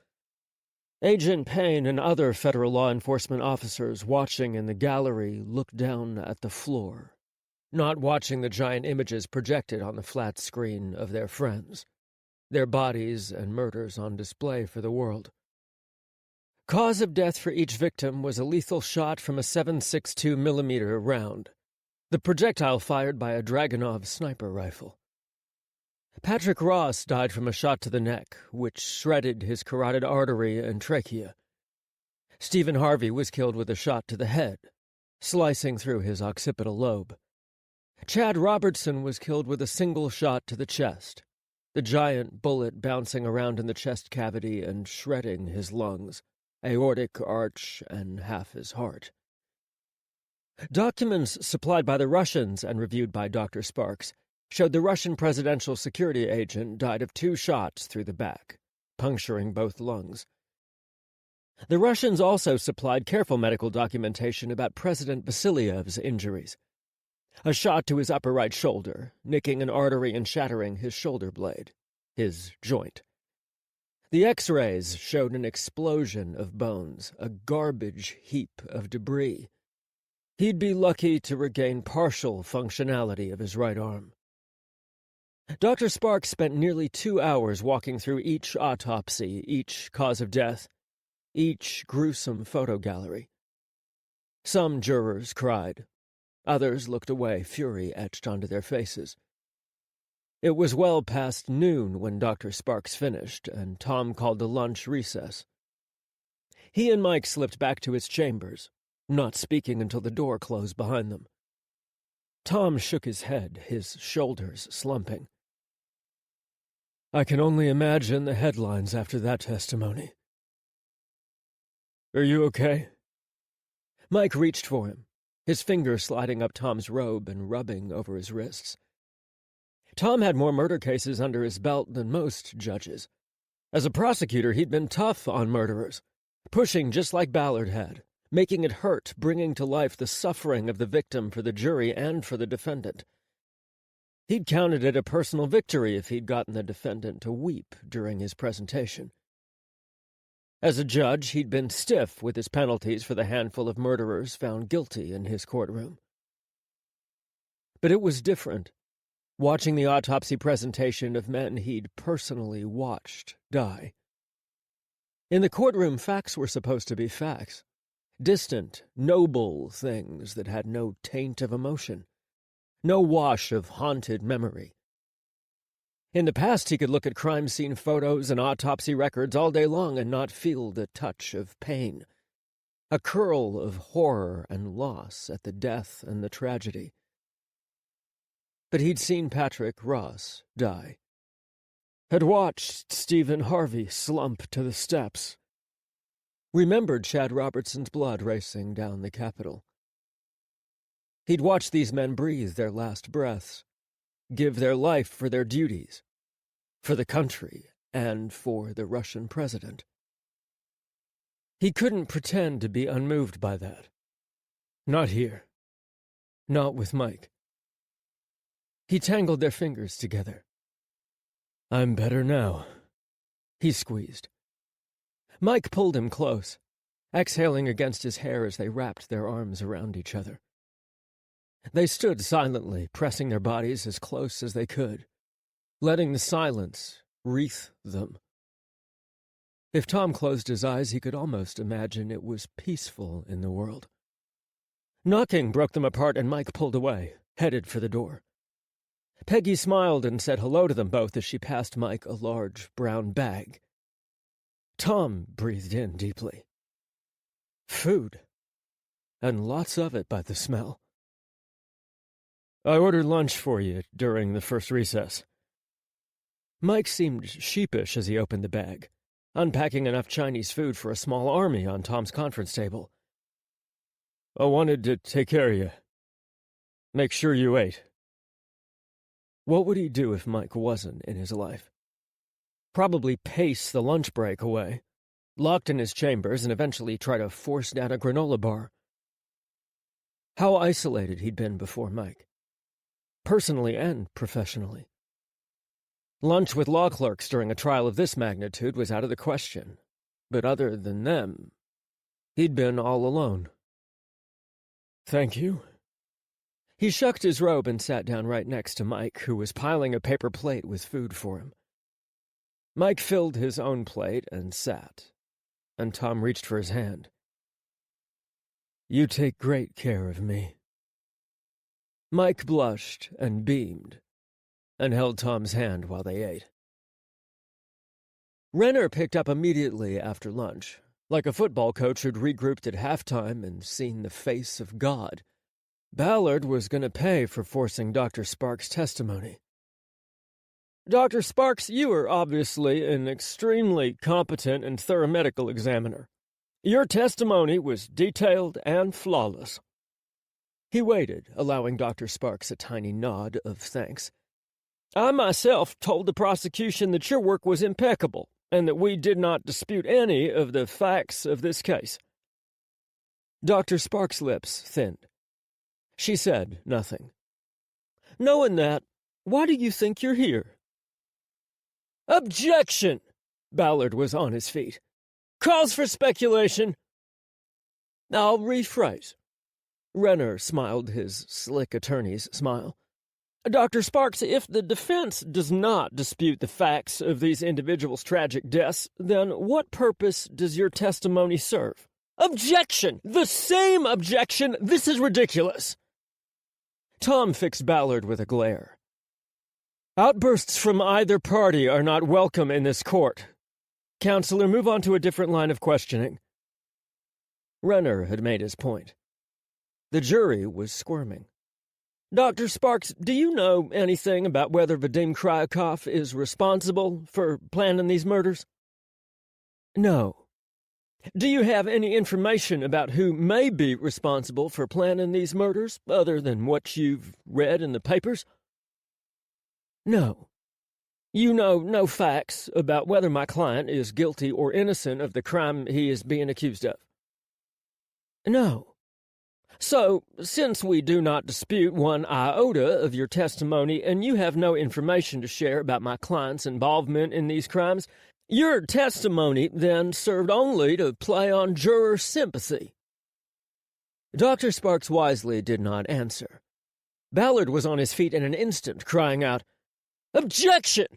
Agent Payne and other federal law enforcement officers watching in the gallery looked down at the floor, not watching the giant images projected on the flat screen of their friends, their bodies and murders on display for the world. Cause of death for each victim was a lethal shot from a 7.62 millimeter round, the projectile fired by a Dragunov sniper rifle. Patrick Ross died from a shot to the neck, which shredded his carotid artery and trachea. Stephen Harvey was killed with a shot to the head, slicing through his occipital lobe. Chad Robertson was killed with a single shot to the chest, the giant bullet bouncing around in the chest cavity and shredding his lungs, aortic arch, and half his heart. Documents supplied by the Russians and reviewed by Dr. Sparks showed the Russian presidential security agent died of 2 shots through the back, puncturing both lungs. The Russians also supplied careful medical documentation about President Vasiliev's injuries. A shot to his upper right shoulder, nicking an artery and shattering his shoulder blade, his joint. The X-rays showed an explosion of bones, a garbage heap of debris. He'd be lucky to regain partial functionality of his right arm. Dr. Sparks spent nearly 2 hours walking through each autopsy, each cause of death, each gruesome photo gallery. Some jurors cried. Others looked away, fury etched onto their faces. It was well past noon when Dr. Sparks finished, and Tom called a lunch recess. He and Mike slipped back to his chambers, not speaking until the door closed behind them. Tom shook his head, his shoulders slumping. "I can only imagine the headlines after that testimony." "Are you okay?" Mike reached for him, his fingers sliding up Tom's robe and rubbing over his wrists. Tom had more murder cases under his belt than most judges. As a prosecutor, he'd been tough on murderers, pushing just like Ballard had, making it hurt, bringing to life the suffering of the victim for the jury and for the defendant. He'd counted it a personal victory if he'd gotten the defendant to weep during his presentation. As a judge, he'd been stiff with his penalties for the handful of murderers found guilty in his courtroom. But it was different, watching the autopsy presentation of men he'd personally watched die. In the courtroom, facts were supposed to be facts. Distant, noble things that had no taint of emotion. No wash of haunted memory. In the past, he could look at crime scene photos and autopsy records all day long and not feel the touch of pain. A curl of horror and loss at the death and the tragedy. But he'd seen Patrick Ross die. Had watched Stephen Harvey slump to the steps. Remembered Chad Robertson's blood racing down the Capitol. He'd watched these men breathe their last breaths, give their life for their duties, for the country, and for the Russian president. He couldn't pretend to be unmoved by that. Not here. Not with Mike. He tangled their fingers together. "I'm better now," he squeezed. Mike pulled him close, exhaling against his hair as they wrapped their arms around each other. They stood silently, pressing their bodies as close as they could, letting the silence wreath them. If Tom closed his eyes, he could almost imagine it was peaceful in the world. Knocking broke them apart, and Mike pulled away, headed for the door. Peggy smiled and said hello to them both as she passed Mike a large brown bag. Tom breathed in deeply. Food. And lots of it by the smell. I ordered lunch for you during the first recess. Mike seemed sheepish as he opened the bag, unpacking enough Chinese food for a small army on Tom's conference table. I wanted to take care of you. Make sure you ate. What would he do if Mike wasn't in his life? Probably pace the lunch break away, locked in his chambers, and eventually try to force down a granola bar. How isolated he'd been before Mike, personally and professionally. Lunch with law clerks during a trial of this magnitude was out of the question, but other than them, he'd been all alone. Thank you. He shucked his robe and sat down right next to Mike, who was piling a paper plate with food for him. Mike filled his own plate and sat, and Tom reached for his hand. You take great care of me. Mike blushed and beamed, and held Tom's hand while they ate. Renner picked up immediately after lunch, like a football coach who'd regrouped at halftime and seen the face of God. Ballard was going to pay for forcing Dr. Sparks' testimony. Dr. Sparks, you are obviously an extremely competent and thorough medical examiner. Your testimony was detailed and flawless. He waited, allowing Dr. Sparks a tiny nod of thanks. I myself told the prosecution that your work was impeccable, and that we did not dispute any of the facts of this case. Dr. Sparks' lips thinned. She said nothing. Knowing that, why do you think you're here? Objection! Ballard was on his feet. Calls for speculation. I'll rephrase. Renner smiled his slick attorney's smile. Dr. Sparks, if the defense does not dispute the facts of these individuals' tragic deaths, then what purpose does your testimony serve? Objection! The same objection! This is ridiculous! Tom fixed Ballard with a glare. Outbursts from either party are not welcome in this court. Counselor, move on to a different line of questioning. Renner had made his point. The jury was squirming. Dr. Sparks, do you know anything about whether Vadim Kryakov is responsible for planning these murders? No. Do you have any information about who may be responsible for planning these murders, other than what you've read in the papers? No. You know no facts about whether my client is guilty or innocent of the crime he is being accused of? No. So, since we do not dispute one iota of your testimony and you have no information to share about my client's involvement in these crimes, your testimony then served only to play on juror sympathy. Dr. Sparks wisely did not answer. Ballard was on his feet in an instant, crying out, Objection!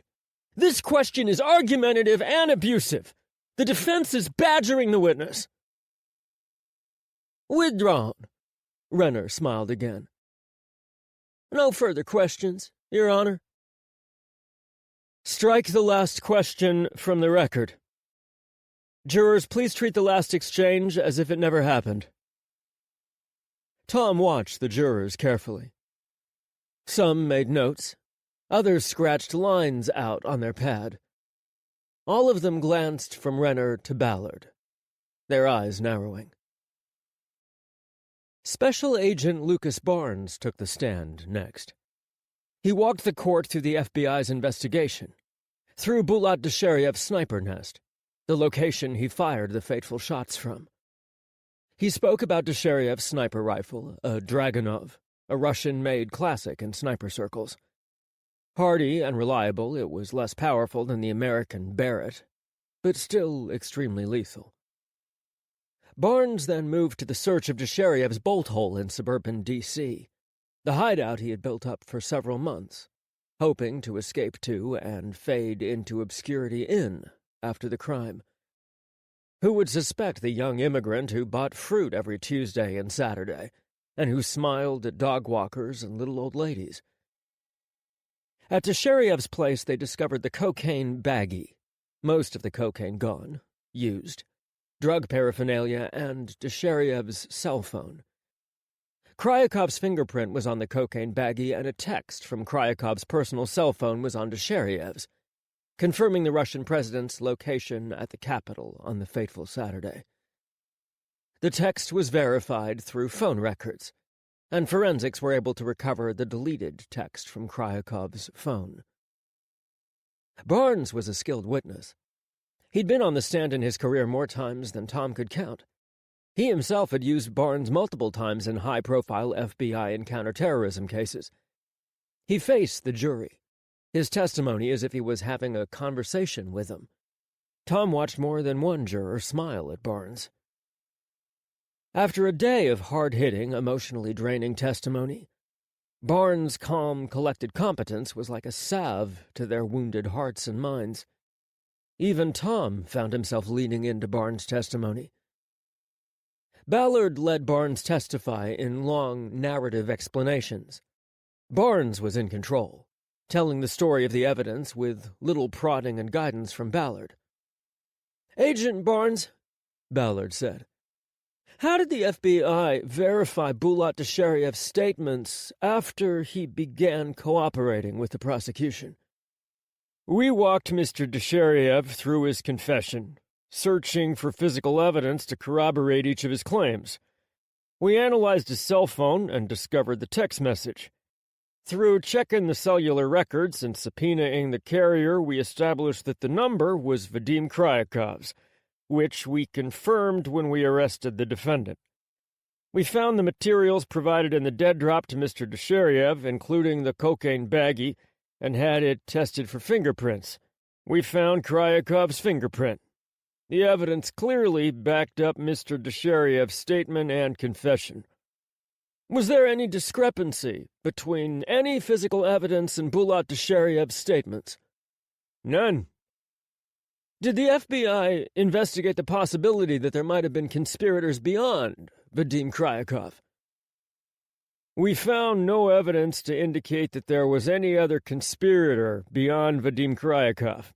This question is argumentative and abusive. The defense is badgering the witness. Withdrawn. Renner smiled again. No further questions, Your Honor. Strike the last question from the record. Jurors, please treat the last exchange as if it never happened. Tom watched the jurors carefully. Some made notes. Others scratched lines out on their pad. All of them glanced from Renner to Ballard, their eyes narrowing. Special Agent Lucas Barnes took the stand next. He walked the court through the FBI's investigation, through Bulat Desheriev's sniper nest, the location he fired the fateful shots from. He spoke about Desheriev's sniper rifle, a Dragunov, a Russian-made classic in sniper circles. Hardy and reliable, it was less powerful than the American Barrett, but still extremely lethal. Barnes then moved to the search of Desheriev's bolt hole in suburban D.C., the hideout he had built up for several months, hoping to escape to and fade into obscurity in after the crime. Who would suspect the young immigrant who bought fruit every Tuesday and Saturday, and who smiled at dog walkers and little old ladies? At Desheriev's place, they discovered the cocaine baggie, most of the cocaine gone, used, drug paraphernalia, and Desheriev's cell phone. Kryakov's fingerprint was on the cocaine baggie, and a text from Kryakov's personal cell phone was on Desheriev's, confirming the Russian president's location at the Capitol on the fateful Saturday. The text was verified through phone records, and forensics were able to recover the deleted text from Kryakov's phone. Barnes was a skilled witness. He'd been on the stand in his career more times than Tom could count. He himself had used Barnes multiple times in high-profile FBI and counterterrorism cases. He faced the jury, his testimony as if he was having a conversation with them. Tom watched more than one juror smile at Barnes. After a day of hard-hitting, emotionally draining testimony, Barnes' calm, collected competence was like a salve to their wounded hearts and minds. Even Tom found himself leaning into Barnes' testimony. Ballard let Barnes testify in long, narrative explanations. Barnes was in control, telling the story of the evidence with little prodding and guidance from Ballard. "Agent Barnes," Ballard said, "how did the FBI verify Bulat Desheriev's statements after he began cooperating with the prosecution?" "We walked Mr. Desheriev through his confession, searching for physical evidence to corroborate each of his claims. We analyzed his cell phone and discovered the text message. Through checking the cellular records and subpoenaing the carrier, we established that the number was Vadim Kryakov's, which we confirmed when we arrested the defendant. We found the materials provided in the dead drop to Mr. Desheriev, including the cocaine baggie, and had it tested for fingerprints. We found Kryakov's fingerprint. The evidence clearly backed up Mr. Desheriev's statement and confession. Was there any discrepancy between any physical evidence and Bulat Desheriev's statements?" "None." "Did the FBI investigate the possibility that there might have been conspirators beyond Vadim Kryakov?" "We found no evidence to indicate that there was any other conspirator beyond Vadim Kryakov.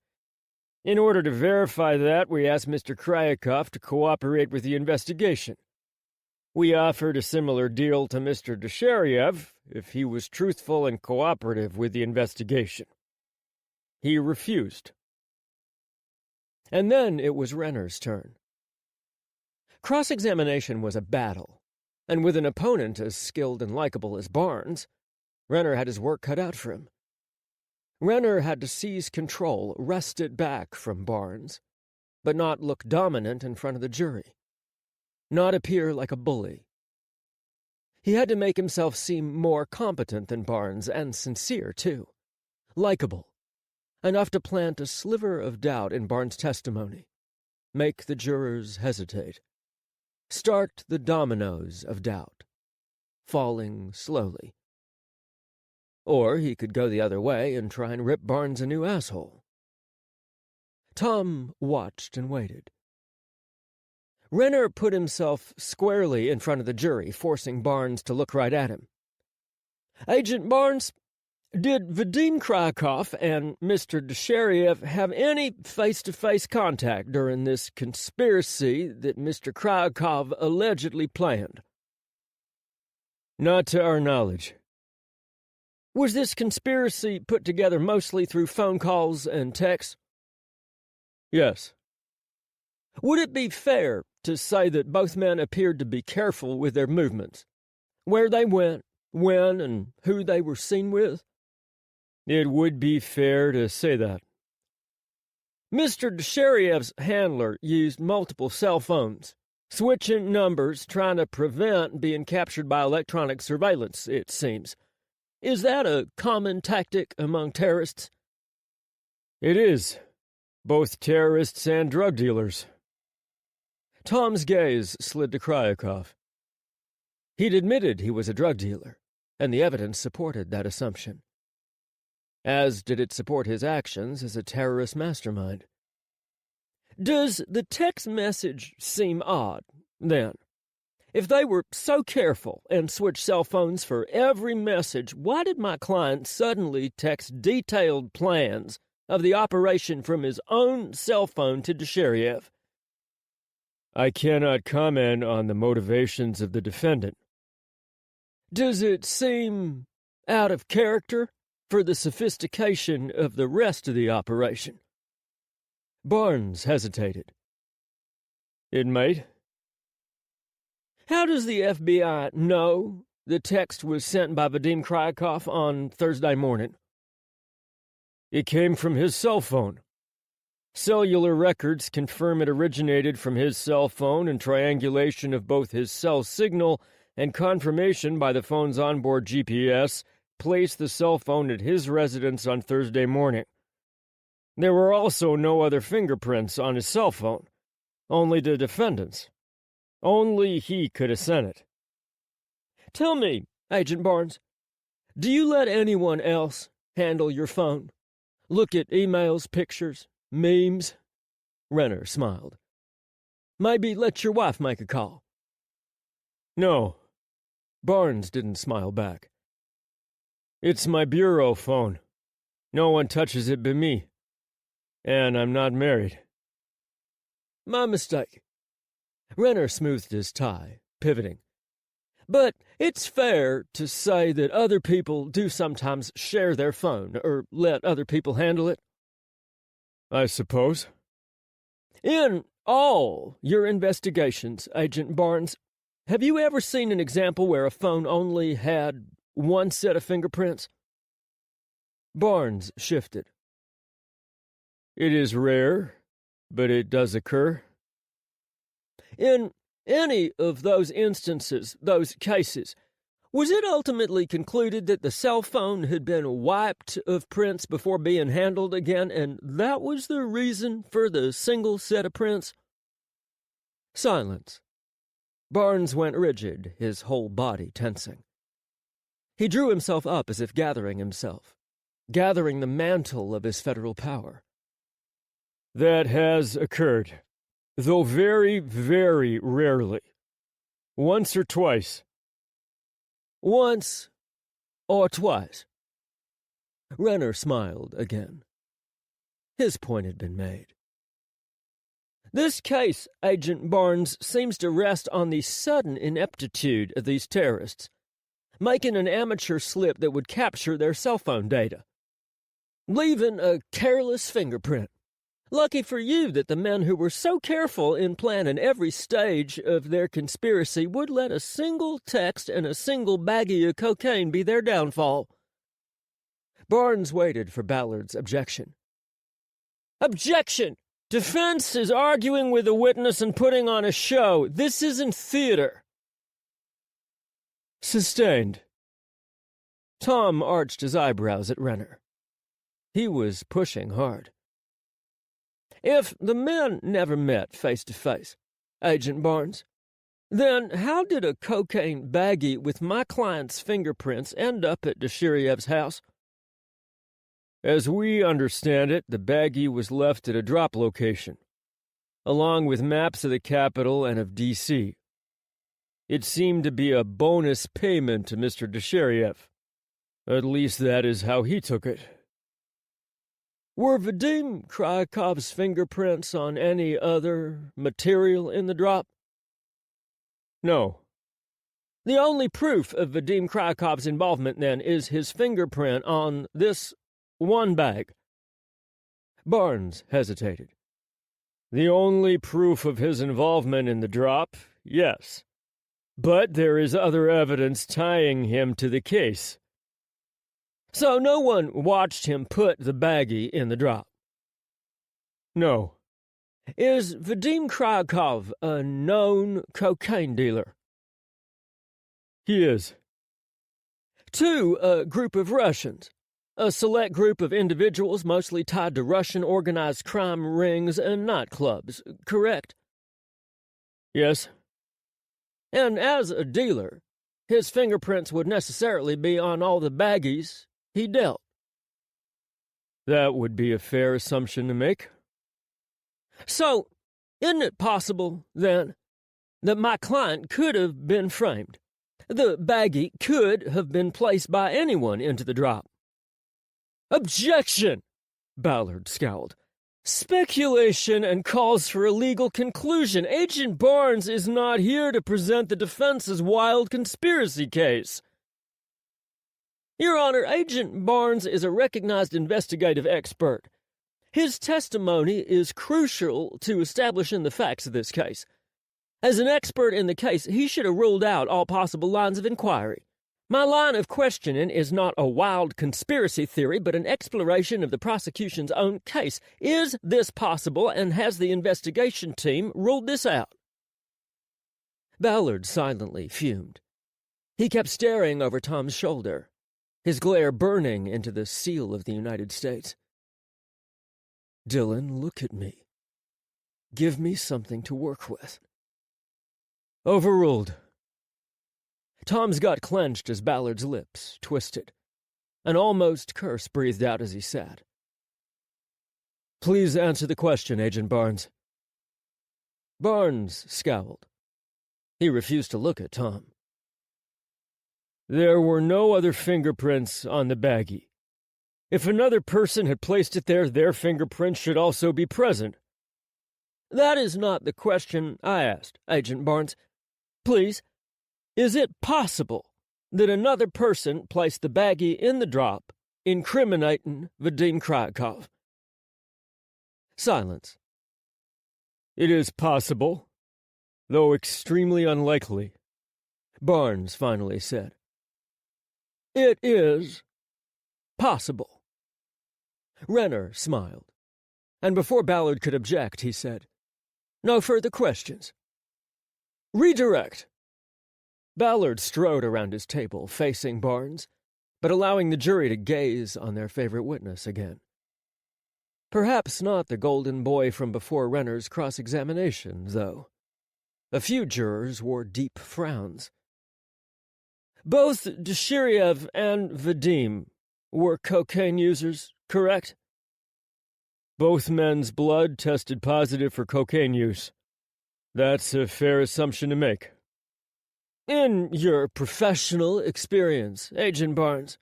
In order to verify that, we asked Mr. Kryakov to cooperate with the investigation. We offered a similar deal to Mr. Desheriev if he was truthful and cooperative with the investigation. He refused." And then it was Renner's turn. Cross-examination was a battle, and with an opponent as skilled and likable as Barnes, Renner had his work cut out for him. Renner had to seize control, wrest it back from Barnes, but not look dominant in front of the jury, not appear like a bully. He had to make himself seem more competent than Barnes, and sincere, too, likable, enough to plant a sliver of doubt in Barnes' testimony, make the jurors hesitate, start the dominoes of doubt, falling slowly. Or he could go the other way and try and rip Barnes a new asshole. Tom watched and waited. Renner put himself squarely in front of the jury, forcing Barnes to look right at him. "Agent Barnes, did Vadim Kryakov and Mr. Desheriev have any face-to-face contact during this conspiracy that Mr. Kryakov allegedly planned?" "Not to our knowledge." "Was this conspiracy put together mostly through phone calls and texts?" "Yes." "Would it be fair to say that both men appeared to be careful with their movements, where they went, when, and who they were seen with?" "It would be fair to say that." "Mr. Desheriev's handler used multiple cell phones, switching numbers, trying to prevent being captured by electronic surveillance, it seems. Is that a common tactic among terrorists?" "It is. Both terrorists and drug dealers." Tom's gaze slid to Kryakov. He'd admitted he was a drug dealer, and the evidence supported that assumption. As did it support his actions as a terrorist mastermind. "Does the text message seem odd, then? If they were so careful and switched cell phones for every message, why did my client suddenly text detailed plans of the operation from his own cell phone to Desheriev?" I cannot comment on the motivations of the defendant. Does it seem out of character for the sophistication of the rest of the operation? Barnes hesitated. It might. How does the FBI know the text was sent by Vadim Kryakov on Thursday morning? It came from his cell phone. Cellular records confirm it originated from his cell phone, and triangulation of both his cell signal and confirmation by the phone's onboard GPS placed the cell phone at his residence on Thursday morning. There were also no other fingerprints on his cell phone, only the defendant's. Only he could have sent it. Tell me, Agent Barnes, do you let anyone else handle your phone? Look at emails, pictures, memes? Renner smiled. Maybe let your wife make a call. No. Barnes didn't smile back. It's my bureau phone. No one touches it but me. And I'm not married. My mistake. Renner smoothed his tie, pivoting. But it's fair to say that other people do sometimes share their phone or let other people handle it. I suppose. In all your investigations, Agent Barnes, have you ever seen an example where a phone only had one set of fingerprints? Barnes shifted. It is rare, but it does occur. In any of those instances, those cases, was it ultimately concluded that the cell phone had been wiped of prints before being handled again, and that was the reason for the single set of prints? Silence. Barnes went rigid, his whole body tensing. He drew himself up as if gathering himself, gathering the mantle of his federal power. That has occurred, though very, very rarely. Once or twice. Once or twice. Renner smiled again. His point had been made. This case, Agent Barnes, seems to rest on the sudden ineptitude of these terrorists, making an amateur slip that would capture their cell phone data, leaving a careless fingerprint. Lucky for you that the men who were so careful in planning every stage of their conspiracy would let a single text and a single baggie of cocaine be their downfall. Barnes waited for Ballard's objection. Objection! Defense is arguing with a witness and putting on a show. This isn't theater. Sustained. Tom arched his eyebrows at Renner. He was pushing hard. If the men never met face to face, Agent Barnes, then how did a cocaine baggie with my client's fingerprints end up at Deshiriev's house? As we understand it, the baggie was left at a drop location, along with maps of the capital and of D.C. It seemed to be a bonus payment to Mr. Deshiriev. At least that is how he took it. Were Vadim Kryakov's fingerprints on any other material in the drop? No. The only proof of Vadim Kryakov's involvement, then, is his fingerprint on this one bag. Barnes hesitated. The only proof of his involvement in the drop, yes. But there is other evidence tying him to the case. So no one watched him put the baggie in the drop? No. Is Vadim Kryakov a known cocaine dealer? He is. To a group of Russians, a select group of individuals mostly tied to Russian organized crime rings and nightclubs, correct? Yes. And as a dealer, his fingerprints would necessarily be on all the baggies he dealt. That would be a fair assumption to make. So, isn't it possible, then, that my client could have been framed? The baggie could have been placed by anyone into the drop. Objection! Ballard scowled. Speculation and calls for a legal conclusion. Agent Barnes is not here to present the defense's wild conspiracy case. Your Honor, Agent Barnes is a recognized investigative expert. His testimony is crucial to establishing the facts of this case. As an expert in the case, he should have ruled out all possible lines of inquiry. My line of questioning is not a wild conspiracy theory, but an exploration of the prosecution's own case. Is this possible, and has the investigation team ruled this out? Ballard silently fumed. He kept staring over Tom's shoulder, his glare burning into the seal of the United States. Dylan, look at me. Give me something to work with. Overruled. Tom's gut clenched as Ballard's lips twisted. An almost curse breathed out as he sat. Please answer the question, Agent Barnes. Barnes scowled. He refused to look at Tom. There were no other fingerprints on the baggie. If another person had placed it there, their fingerprints should also be present. That is not the question I asked, Agent Barnes. Please, is it possible that another person placed the baggie in the drop, incriminating Vadim Kryakov? Silence. It is possible, though extremely unlikely, Barnes finally said. It is possible. Renner smiled, and before Ballard could object, he said, No further questions. Redirect. Ballard strode around his table, facing Barnes, but allowing the jury to gaze on their favorite witness again. Perhaps not the golden boy from before Renner's cross-examination, though. A few jurors wore deep frowns. Both Deshiriev and Vadim were cocaine users, correct? Both men's blood tested positive for cocaine use. That's a fair assumption to make. In your professional experience, Agent Barnes,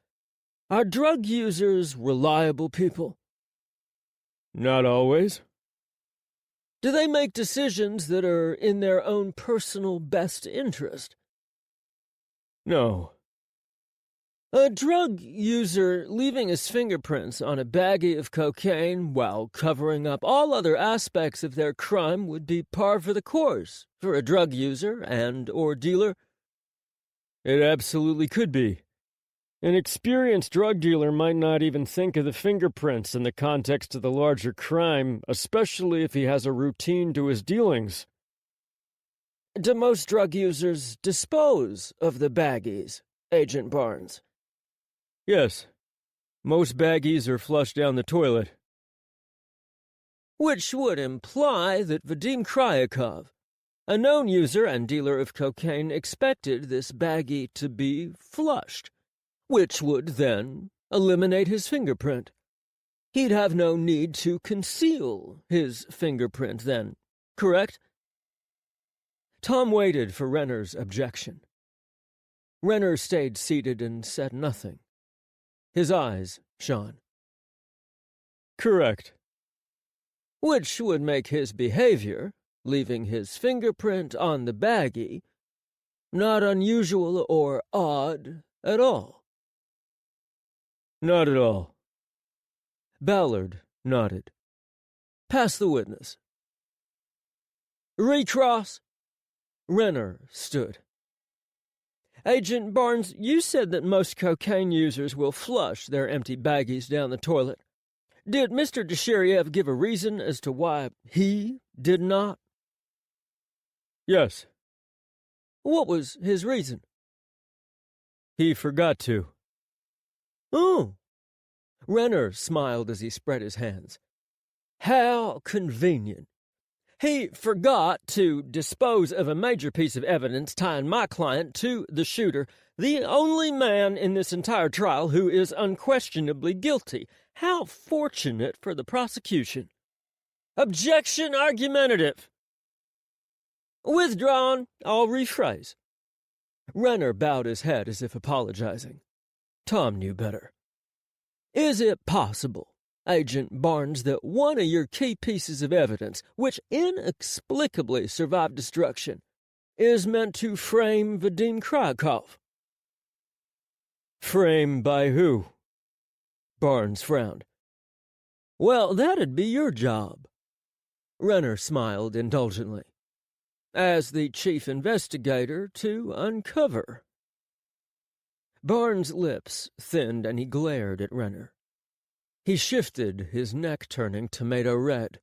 are drug users reliable people? Not always. Do they make decisions that are in their own personal best interest? No. A drug user leaving his fingerprints on a baggie of cocaine while covering up all other aspects of their crime would be par for the course for a drug user and/or dealer. It absolutely could be. An experienced drug dealer might not even think of the fingerprints in the context of the larger crime, especially if he has a routine to his dealings. Do most drug users dispose of the baggies, Agent Barnes? Yes. Most baggies are flushed down the toilet. Which would imply that Vadim Kryakov, a known user and dealer of cocaine, expected this baggie to be flushed, which would then eliminate his fingerprint. He'd have no need to conceal his fingerprint then, correct? Tom waited for Renner's objection. Renner stayed seated and said nothing. His eyes shone. Correct. Which would make his behavior, leaving his fingerprint on the baggie, not unusual or odd at all. Not at all. Ballard nodded. Pass the witness. Recross. Renner stood. Agent Barnes, you said that most cocaine users will flush their empty baggies down the toilet. Did Mr. Deshiriev give a reason as to why he did not? Yes. What was his reason? He forgot to. Oh. Renner smiled as he spread his hands. How convenient. He forgot to dispose of a major piece of evidence tying my client to the shooter, the only man in this entire trial who is unquestionably guilty. How fortunate for the prosecution. Objection argumentative. Withdrawn. I'll rephrase. Renner bowed his head as if apologizing. Tom knew better. Is it possible Agent Barnes, that one of your key pieces of evidence, which inexplicably survived destruction, is meant to frame Vadim Krakow. Frame by who? Barnes frowned. Well, that'd be your job. Renner smiled indulgently. As the chief investigator, to uncover. Barnes' lips thinned and he glared at Renner. He shifted, his neck turning tomato red.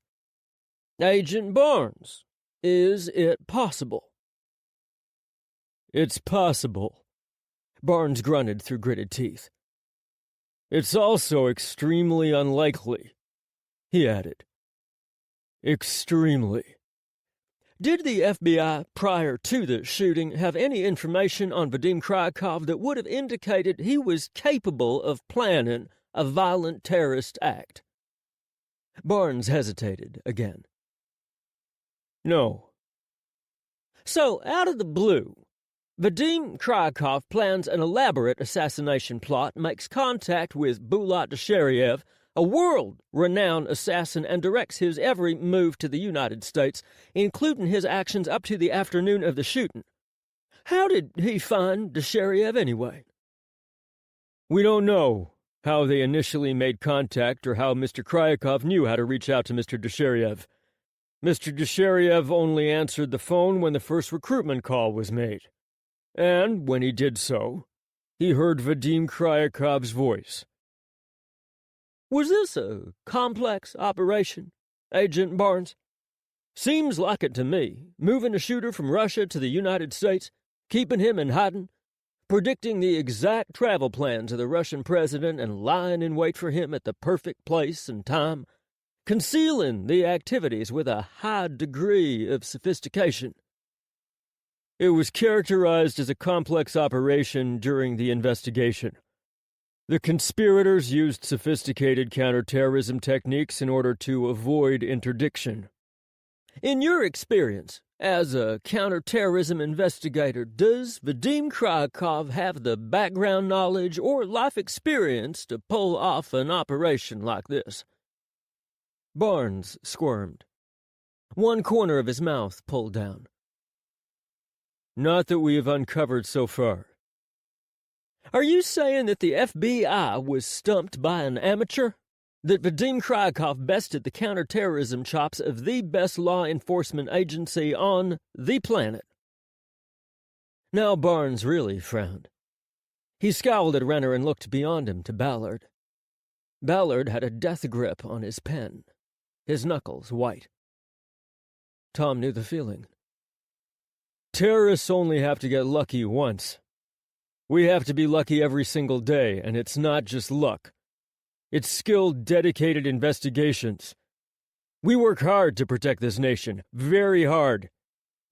Agent Barnes, is it possible? It's possible. Barnes grunted through gritted teeth. It's also extremely unlikely, he added. Extremely. Did the FBI, prior to the shooting, have any information on Vadim Krakow that would have indicated he was capable of planning a violent terrorist act? Barnes hesitated again. No. So, out of the blue, Vadim Krakow plans an elaborate assassination plot, makes contact with Bulat Dushariev, a world-renowned assassin, and directs his every move to the United States, including his actions up to the afternoon of the shooting. How did he find Dushariev anyway? We don't know how they initially made contact or how Mr. Kryakov knew how to reach out to Mr. Dushariev. Mr. Dushariev only answered the phone when the first recruitment call was made. And when he did so, he heard Vadim Kryakov's voice. Was this a complex operation, Agent Barnes? Seems like it to me, moving a shooter from Russia to the United States, keeping him in hiding, predicting the exact travel plans of the Russian president and lying in wait for him at the perfect place and time, concealing the activities with a high degree of sophistication. It was characterized as a complex operation during the investigation. The conspirators used sophisticated counterterrorism techniques in order to avoid interdiction. In your experience, as a counterterrorism investigator, does Vadim Krakow have the background knowledge or life experience to pull off an operation like this? Barnes squirmed. One corner of his mouth pulled down. Not that we have uncovered so far. Are you saying that the FBI was stumped by an amateur? That Vadim Krakow bested the counterterrorism chops of the best law enforcement agency on the planet? Now Barnes really frowned. He scowled at Renner and looked beyond him to Ballard. Ballard had a death grip on his pen, his knuckles white. Tom knew the feeling. Terrorists only have to get lucky once. We have to be lucky every single day, and it's not just luck. It's skilled, dedicated investigations. We work hard to protect this nation, very hard.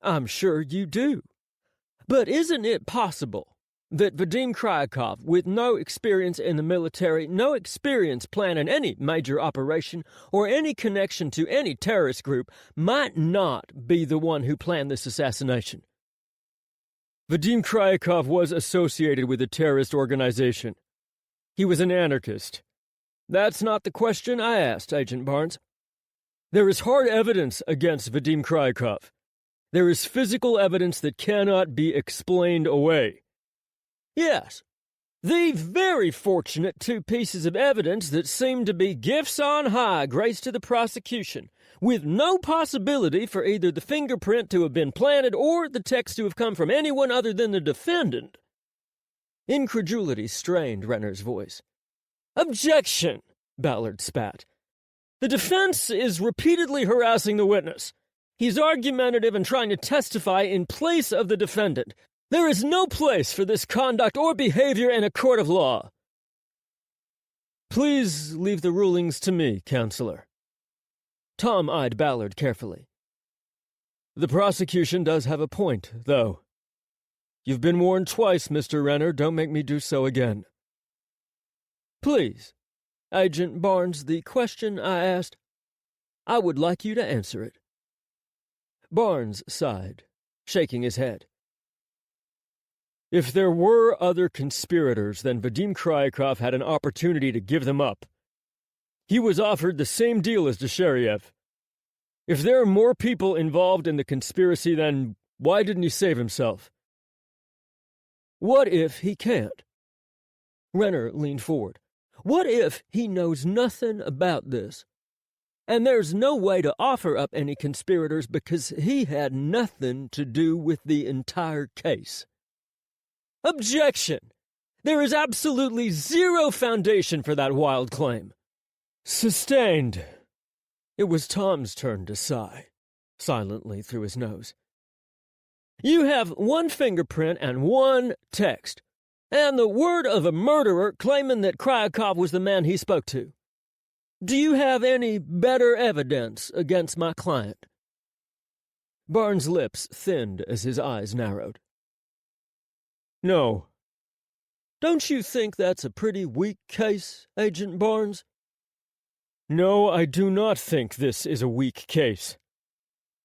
I'm sure you do. But isn't it possible that Vadim Krakow, with no experience in the military, no experience planning any major operation, or any connection to any terrorist group, might not be the one who planned this assassination? Vadim Krakow was associated with a terrorist organization. He was an anarchist. That's not the question I asked, Agent Barnes. There is hard evidence against Vadim Krakow. There is physical evidence that cannot be explained away. Yes, the very fortunate two pieces of evidence that seem to be gifts on high graced to the prosecution, with no possibility for either the fingerprint to have been planted or the text to have come from anyone other than the defendant. Incredulity strained Renner's voice. Objection, Ballard spat. The defense is repeatedly harassing the witness. He's argumentative and trying to testify in place of the defendant. There is no place for this conduct or behavior in a court of law. Please leave the rulings to me, Counselor. Tom eyed Ballard carefully. The prosecution does have a point, though. You've been warned twice, Mr. Renner. Don't make me do so again. Please, Agent Barnes, the question I asked, I would like you to answer it. Barnes sighed, shaking his head. If there were other conspirators, then Vadim Krakow had an opportunity to give them up. He was offered the same deal as Desheriev. If there are more people involved in the conspiracy, then why didn't he save himself? What if he can't? Renner leaned forward. What if he knows nothing about this? And there's no way to offer up any conspirators because he had nothing to do with the entire case. Objection! There is absolutely zero foundation for that wild claim. Sustained. It was Tom's turn to sigh, silently through his nose. You have one fingerprint and one text, and the word of a murderer claiming that Kryakov was the man he spoke to. Do you have any better evidence against my client? Barnes' lips thinned as his eyes narrowed. No. Don't you think that's a pretty weak case, Agent Barnes? No, I do not think this is a weak case.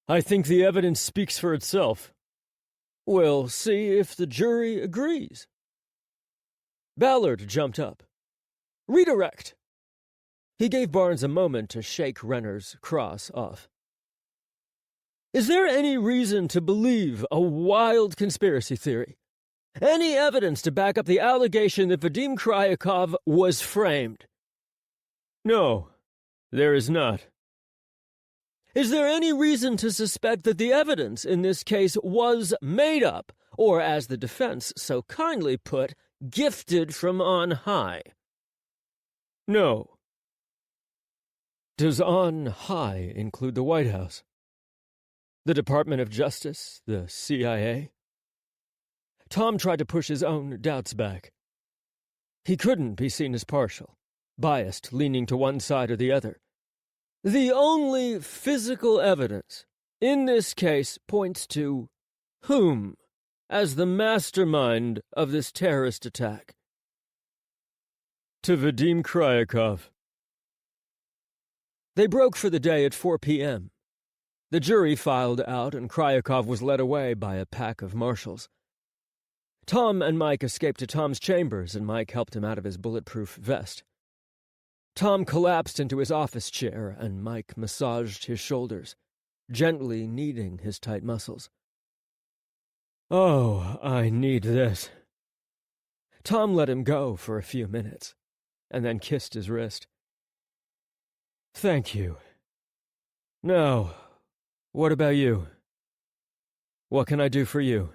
I think the evidence speaks for itself. We'll see if the jury agrees. Ballard jumped up. Redirect! He gave Barnes a moment to shake Renner's cross off. Is there any reason to believe a wild conspiracy theory? Any evidence to back up the allegation that Vadim Kryakov was framed? No, there is not. Is there any reason to suspect that the evidence in this case was made up, or as the defense so kindly put, gifted from on high? No. Does on high include the White House? The Department of Justice? The CIA? Tom tried to push his own doubts back. He couldn't be seen as partial, biased, leaning to one side or the other. The only physical evidence in this case points to whom as the mastermind of this terrorist attack? To Vadim Kryakov. They broke for the day at 4 p.m. The jury filed out, and Kryakov was led away by a pack of marshals. Tom and Mike escaped to Tom's chambers, and Mike helped him out of his bulletproof vest. Tom collapsed into his office chair, and Mike massaged his shoulders, gently kneading his tight muscles. Oh, I need this. Tom let him go for a few minutes, and then kissed his wrist. Thank you. Now, what about you? What can I do for you?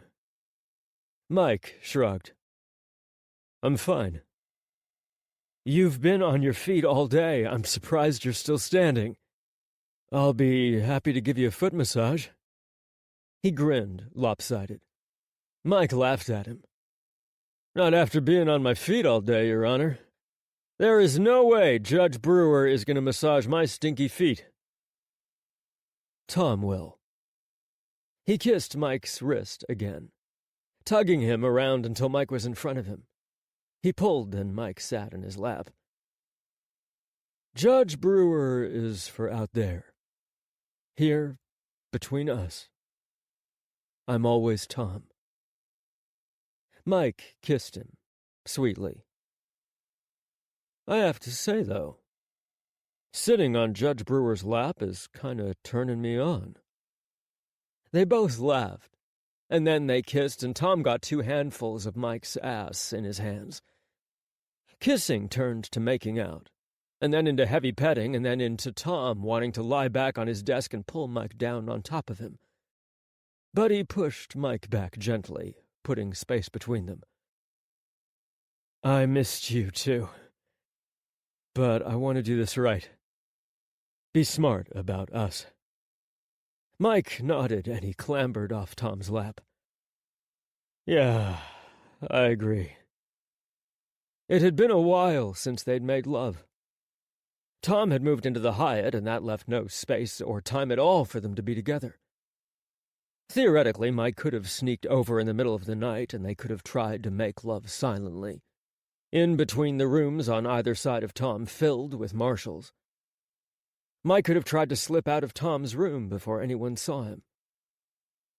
Mike shrugged. I'm fine. You've been on your feet all day. I'm surprised you're still standing. I'll be happy to give you a foot massage. He grinned, lopsided. Mike laughed at him. Not after being on my feet all day, Your Honor. There is no way Judge Brewer is going to massage my stinky feet. Tom will. He kissed Mike's wrist again, tugging him around until Mike was in front of him. He pulled, and Mike sat in his lap. Judge Brewer is for out there. Here, between us. I'm always Tom. Mike kissed him, sweetly. I have to say, though, sitting on Judge Brewer's lap is kind of turning me on. They both laughed, and then they kissed, and Tom got 2 handfuls of Mike's ass in his hands. Kissing turned to making out, and then into heavy petting, and then into Tom wanting to lie back on his desk and pull Mike down on top of him. But he pushed Mike back gently, putting space between them. I missed you, too. But I want to do this right. Be smart about us. Mike nodded, and he clambered off Tom's lap. Yeah, I agree. It had been a while since they'd made love. Tom had moved into the Hyatt, and that left no space or time at all for them to be together. Theoretically, Mike could have sneaked over in the middle of the night, and they could have tried to make love silently, in between the rooms on either side of Tom filled with marshals. Mike could have tried to slip out of Tom's room before anyone saw him.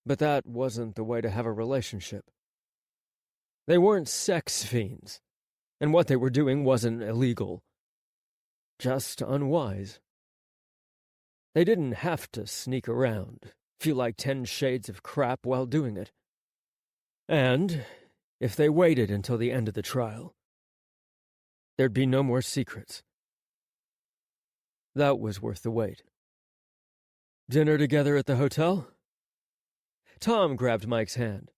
But that wasn't the way to have a relationship. They weren't sex fiends, and what they were doing wasn't illegal. just unwise. They didn't have to sneak around, feel like 10 shades of crap while doing it. And if they waited until the end of the trial, there'd be no more secrets. That was worth the wait. Dinner together at the hotel? Tom grabbed Mike's hand.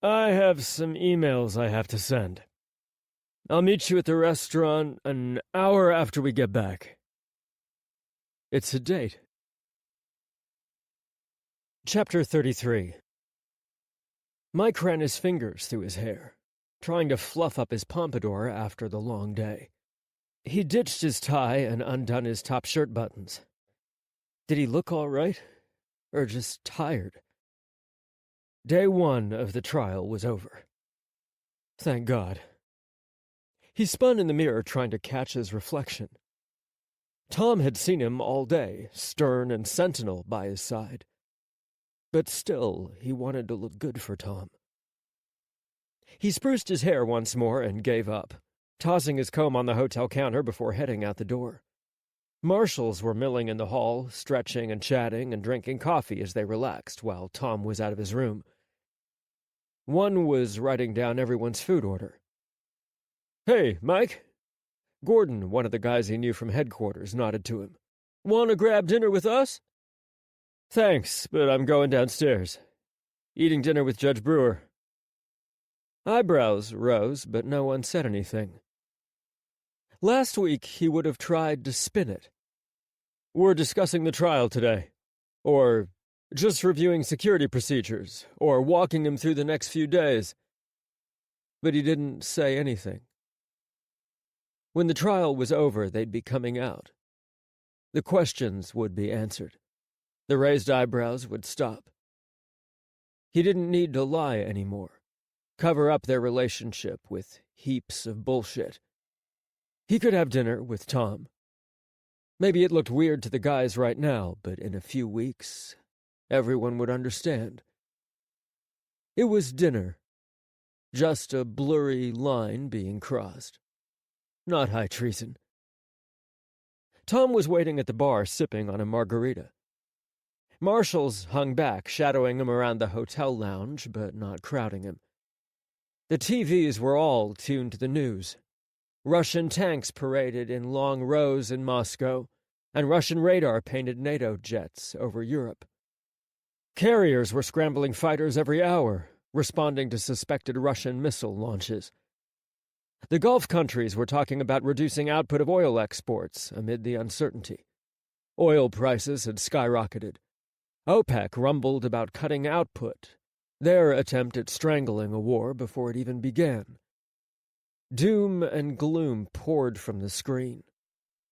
I have some emails I have to send. I'll meet you at the restaurant an hour after we get back. It's a date. Chapter 33. Mike ran his fingers through his hair, trying to fluff up his pompadour after the long day. He ditched his tie and undone his top shirt buttons. Did he look all right, or just tired? Day 1 of the trial was over. Thank God. He spun in the mirror trying to catch his reflection. Tom had seen him all day, stern and sentinel by his side. But still, he wanted to look good for Tom. He spruced his hair once more and gave up, tossing his comb on the hotel counter before heading out the door. Marshals were milling in the hall, stretching and chatting and drinking coffee as they relaxed while Tom was out of his room. One was writing down everyone's food order. "Hey, Mike." Gordon, one of the guys he knew from headquarters, nodded to him. "Want to grab dinner with us?" "Thanks, but I'm going downstairs. Eating dinner with Judge Brewer." Eyebrows rose, but no one said anything. Last week, he would have tried to spin it. "We're discussing the trial today," or "just reviewing security procedures," or "walking him through the next few days." But he didn't say anything. When the trial was over, they'd be coming out. The questions would be answered. The raised eyebrows would stop. He didn't need to lie anymore, cover up their relationship with heaps of bullshit. He could have dinner with Tom. Maybe it looked weird to the guys right now, but in a few weeks, everyone would understand. It was dinner. Just a blurry line being crossed. Not high treason. Tom was waiting at the bar, sipping on a margarita. Marshals hung back, shadowing him around the hotel lounge, but not crowding him. The TVs were all tuned to the news. Russian tanks paraded in long rows in Moscow, and Russian radar painted NATO jets over Europe. Carriers were scrambling fighters every hour, responding to suspected Russian missile launches. The Gulf countries were talking about reducing output of oil exports amid the uncertainty. Oil prices had skyrocketed. OPEC rumbled about cutting output, their attempt at strangling a war before it even began. Doom and gloom poured from the screen,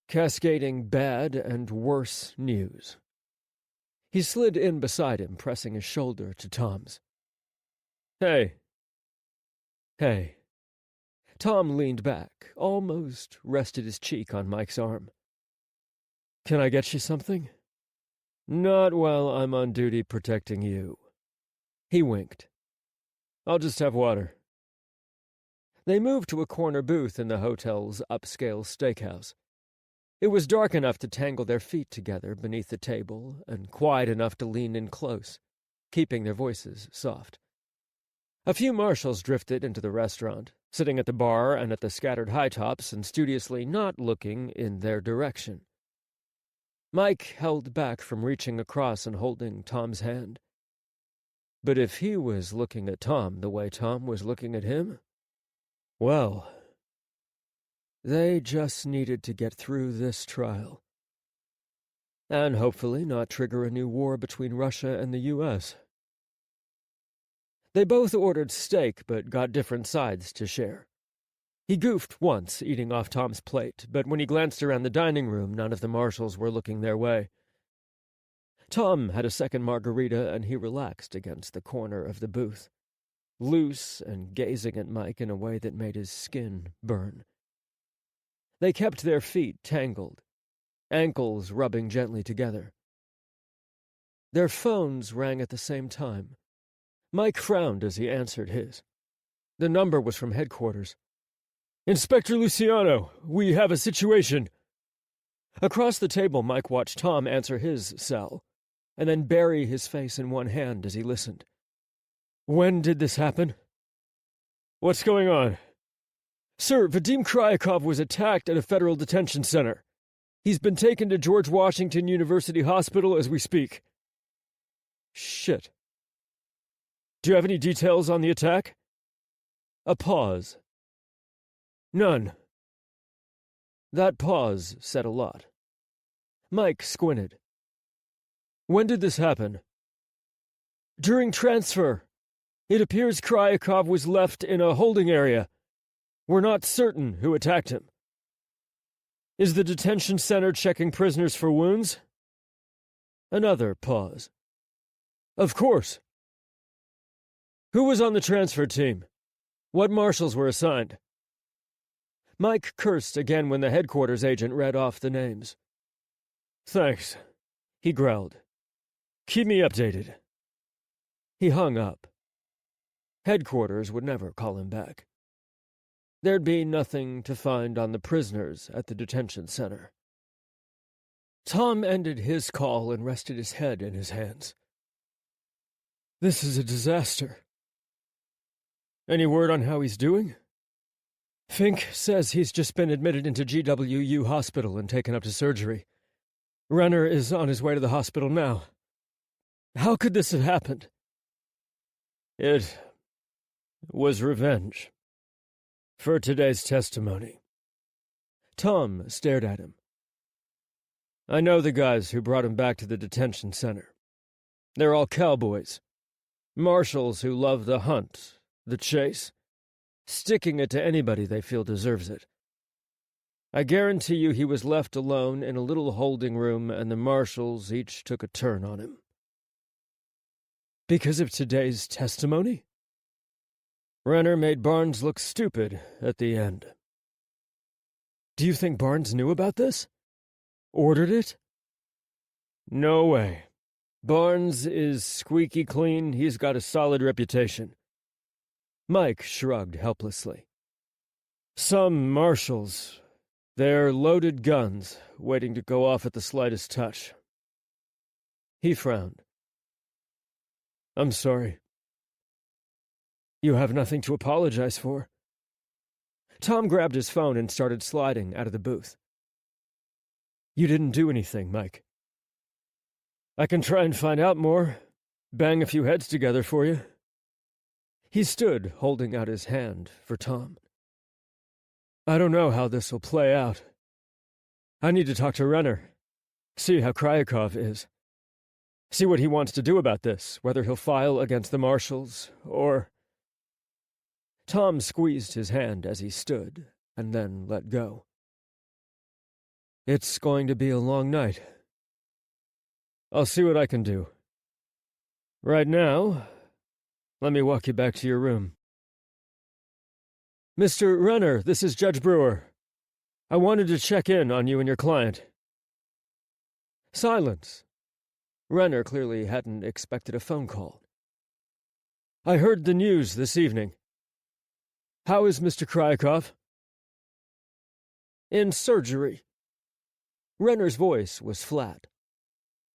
cascading bad and worse news. He slid in beside him, pressing his shoulder to Tom's. "Hey." "Hey." Tom leaned back, almost rested his cheek on Mike's arm. "Can I get you something?" "Not while I'm on duty protecting you." He winked. "I'll just have water." They moved to a corner booth in the hotel's upscale steakhouse. It was dark enough to tangle their feet together beneath the table and quiet enough to lean in close, keeping their voices soft. A few marshals drifted into the restaurant, sitting at the bar and at the scattered high-tops and studiously not looking in their direction. Mike held back from reaching across and holding Tom's hand. But if he was looking at Tom the way Tom was looking at him, well, they just needed to get through this trial. And hopefully not trigger a new war between Russia and the U.S. They both ordered steak, but got different sides to share. He goofed once, eating off Tom's plate, but when he glanced around the dining room, none of the marshals were looking their way. Tom had a second margarita, and he relaxed against the corner of the booth, loose and gazing at Mike in a way that made his skin burn. They kept their feet tangled, ankles rubbing gently together. Their phones rang at the same time. Mike frowned as he answered his. The number was from headquarters. Inspector Lucciano, we have a situation. Across the table, Mike watched Tom answer his cell, and then bury his face in one hand as he listened. When did this happen? What's going on? Sir, Vadim Kryakov was attacked at a federal detention center. He's been taken to George Washington University Hospital as we speak. Shit. Do you have any details on the attack? A pause. None. That pause said a lot. Mike squinted. When did this happen? During transfer. It appears Kryakov was left in a holding area. We're not certain who attacked him. Is the detention center checking prisoners for wounds? Another pause. Of course. Who was on the transfer team? What marshals were assigned? Mike cursed again when the headquarters agent read off the names. Thanks, he growled. Keep me updated. He hung up. Headquarters would never call him back. There'd be nothing to find on the prisoners at the detention center. Tom ended his call and rested his head in his hands. This is a disaster. Any word on how he's doing? Fink says he's just been admitted into GWU hospital and taken up to surgery. Renner is on his way to the hospital now. How could this have happened? It was revenge. For today's testimony. Tom stared at him. I know the guys who brought him back to the detention center. They're all cowboys. Marshals who love the hunt, the chase, sticking it to anybody they feel deserves it. I guarantee you he was left alone in a little holding room and the marshals each took a turn on him. Because of today's testimony? Renner made Barnes look stupid at the end. Do you think Barnes knew about this? Ordered it? No way. Barnes is squeaky clean. He's got a solid reputation. Mike shrugged helplessly. Some marshals, they're loaded guns, waiting to go off at the slightest touch. He frowned. I'm sorry. You have nothing to apologize for. Tom grabbed his phone and started sliding out of the booth. You didn't do anything, Mike. I can try and find out more. Bang a few heads together for you. He stood, holding out his hand for Tom. I don't know how this will play out. I need to talk to Renner. See how Kryakov is. See what he wants to do about this, whether he'll file against the marshals, or... Tom squeezed his hand as he stood, and then let go. It's going to be a long night. I'll see what I can do. Right now, let me walk you back to your room. Mr. Renner, this is Judge Brewer. I wanted to check in on you and your client. Silence. Renner clearly hadn't expected a phone call. I heard the news this evening. How is Mr. Kryakov? In surgery. Renner's voice was flat.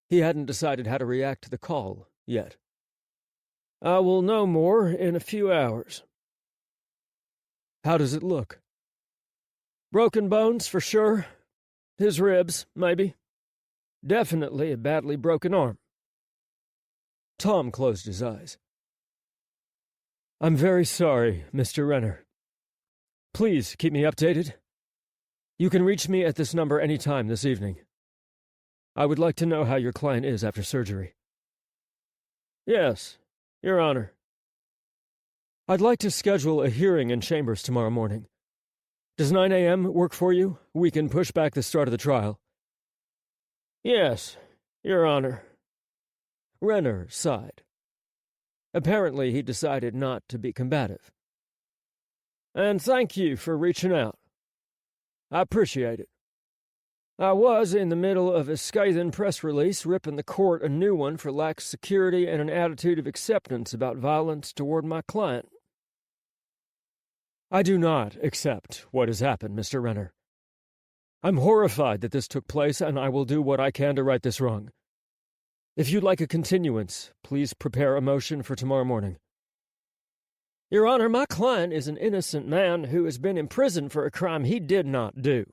He hadn't decided how to react to the call yet. I will know more in a few hours. How does it look? Broken bones, for sure. His ribs, maybe. Definitely a badly broken arm. Tom closed his eyes. I'm very sorry, Mr. Renner. Please keep me updated. You can reach me at this number any time this evening. I would like to know how your client is after surgery. Yes, Your Honor. I'd like to schedule a hearing in chambers tomorrow morning. Does 9 a.m. work for you? We can push back the start of the trial. Yes, Your Honor. Renner sighed. Apparently, he decided not to be combative. And thank you for reaching out. I appreciate it. I was in the middle of a scathing press release ripping the court a new one for lax security and an attitude of acceptance about violence toward my client. I do not accept what has happened, Mr. Renner. I'm horrified that this took place, and I will do what I can to right this wrong. If you'd like a continuance, please prepare a motion for tomorrow morning. Your Honor, my client is an innocent man who has been imprisoned for a crime he did not do.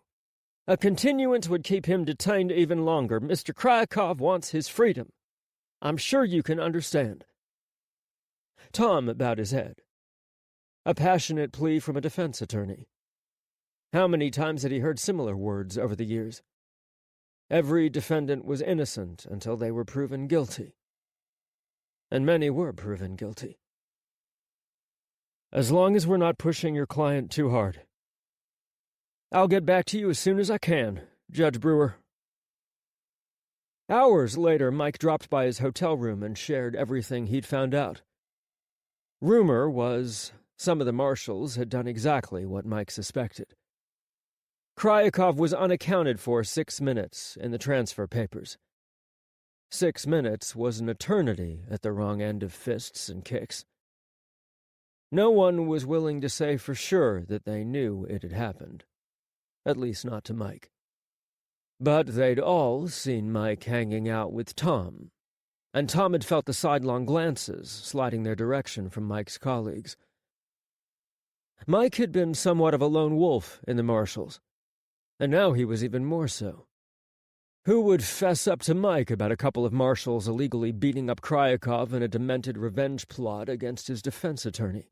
A continuance would keep him detained even longer. Mr. Kryakov wants his freedom. I'm sure you can understand. Tom bowed his head. A passionate plea from a defense attorney. How many times had he heard similar words over the years? Every defendant was innocent until they were proven guilty. And many were proven guilty. As long as we're not pushing your client too hard. I'll get back to you as soon as I can, Judge Brewer. Hours later, Mike dropped by his hotel room and shared everything he'd found out. Rumor was some of the marshals had done exactly what Mike suspected. Kryakov was unaccounted for 6 minutes in the transfer papers. 6 minutes was an eternity at the wrong end of fists and kicks. No one was willing to say for sure that they knew it had happened. At least not to Mike. But they'd all seen Mike hanging out with Tom, and Tom had felt the sidelong glances sliding their direction from Mike's colleagues. Mike had been somewhat of a lone wolf in the marshals, and now he was even more so. Who would fess up to Mike about a couple of marshals illegally beating up Kryakov in a demented revenge plot against his defense attorney?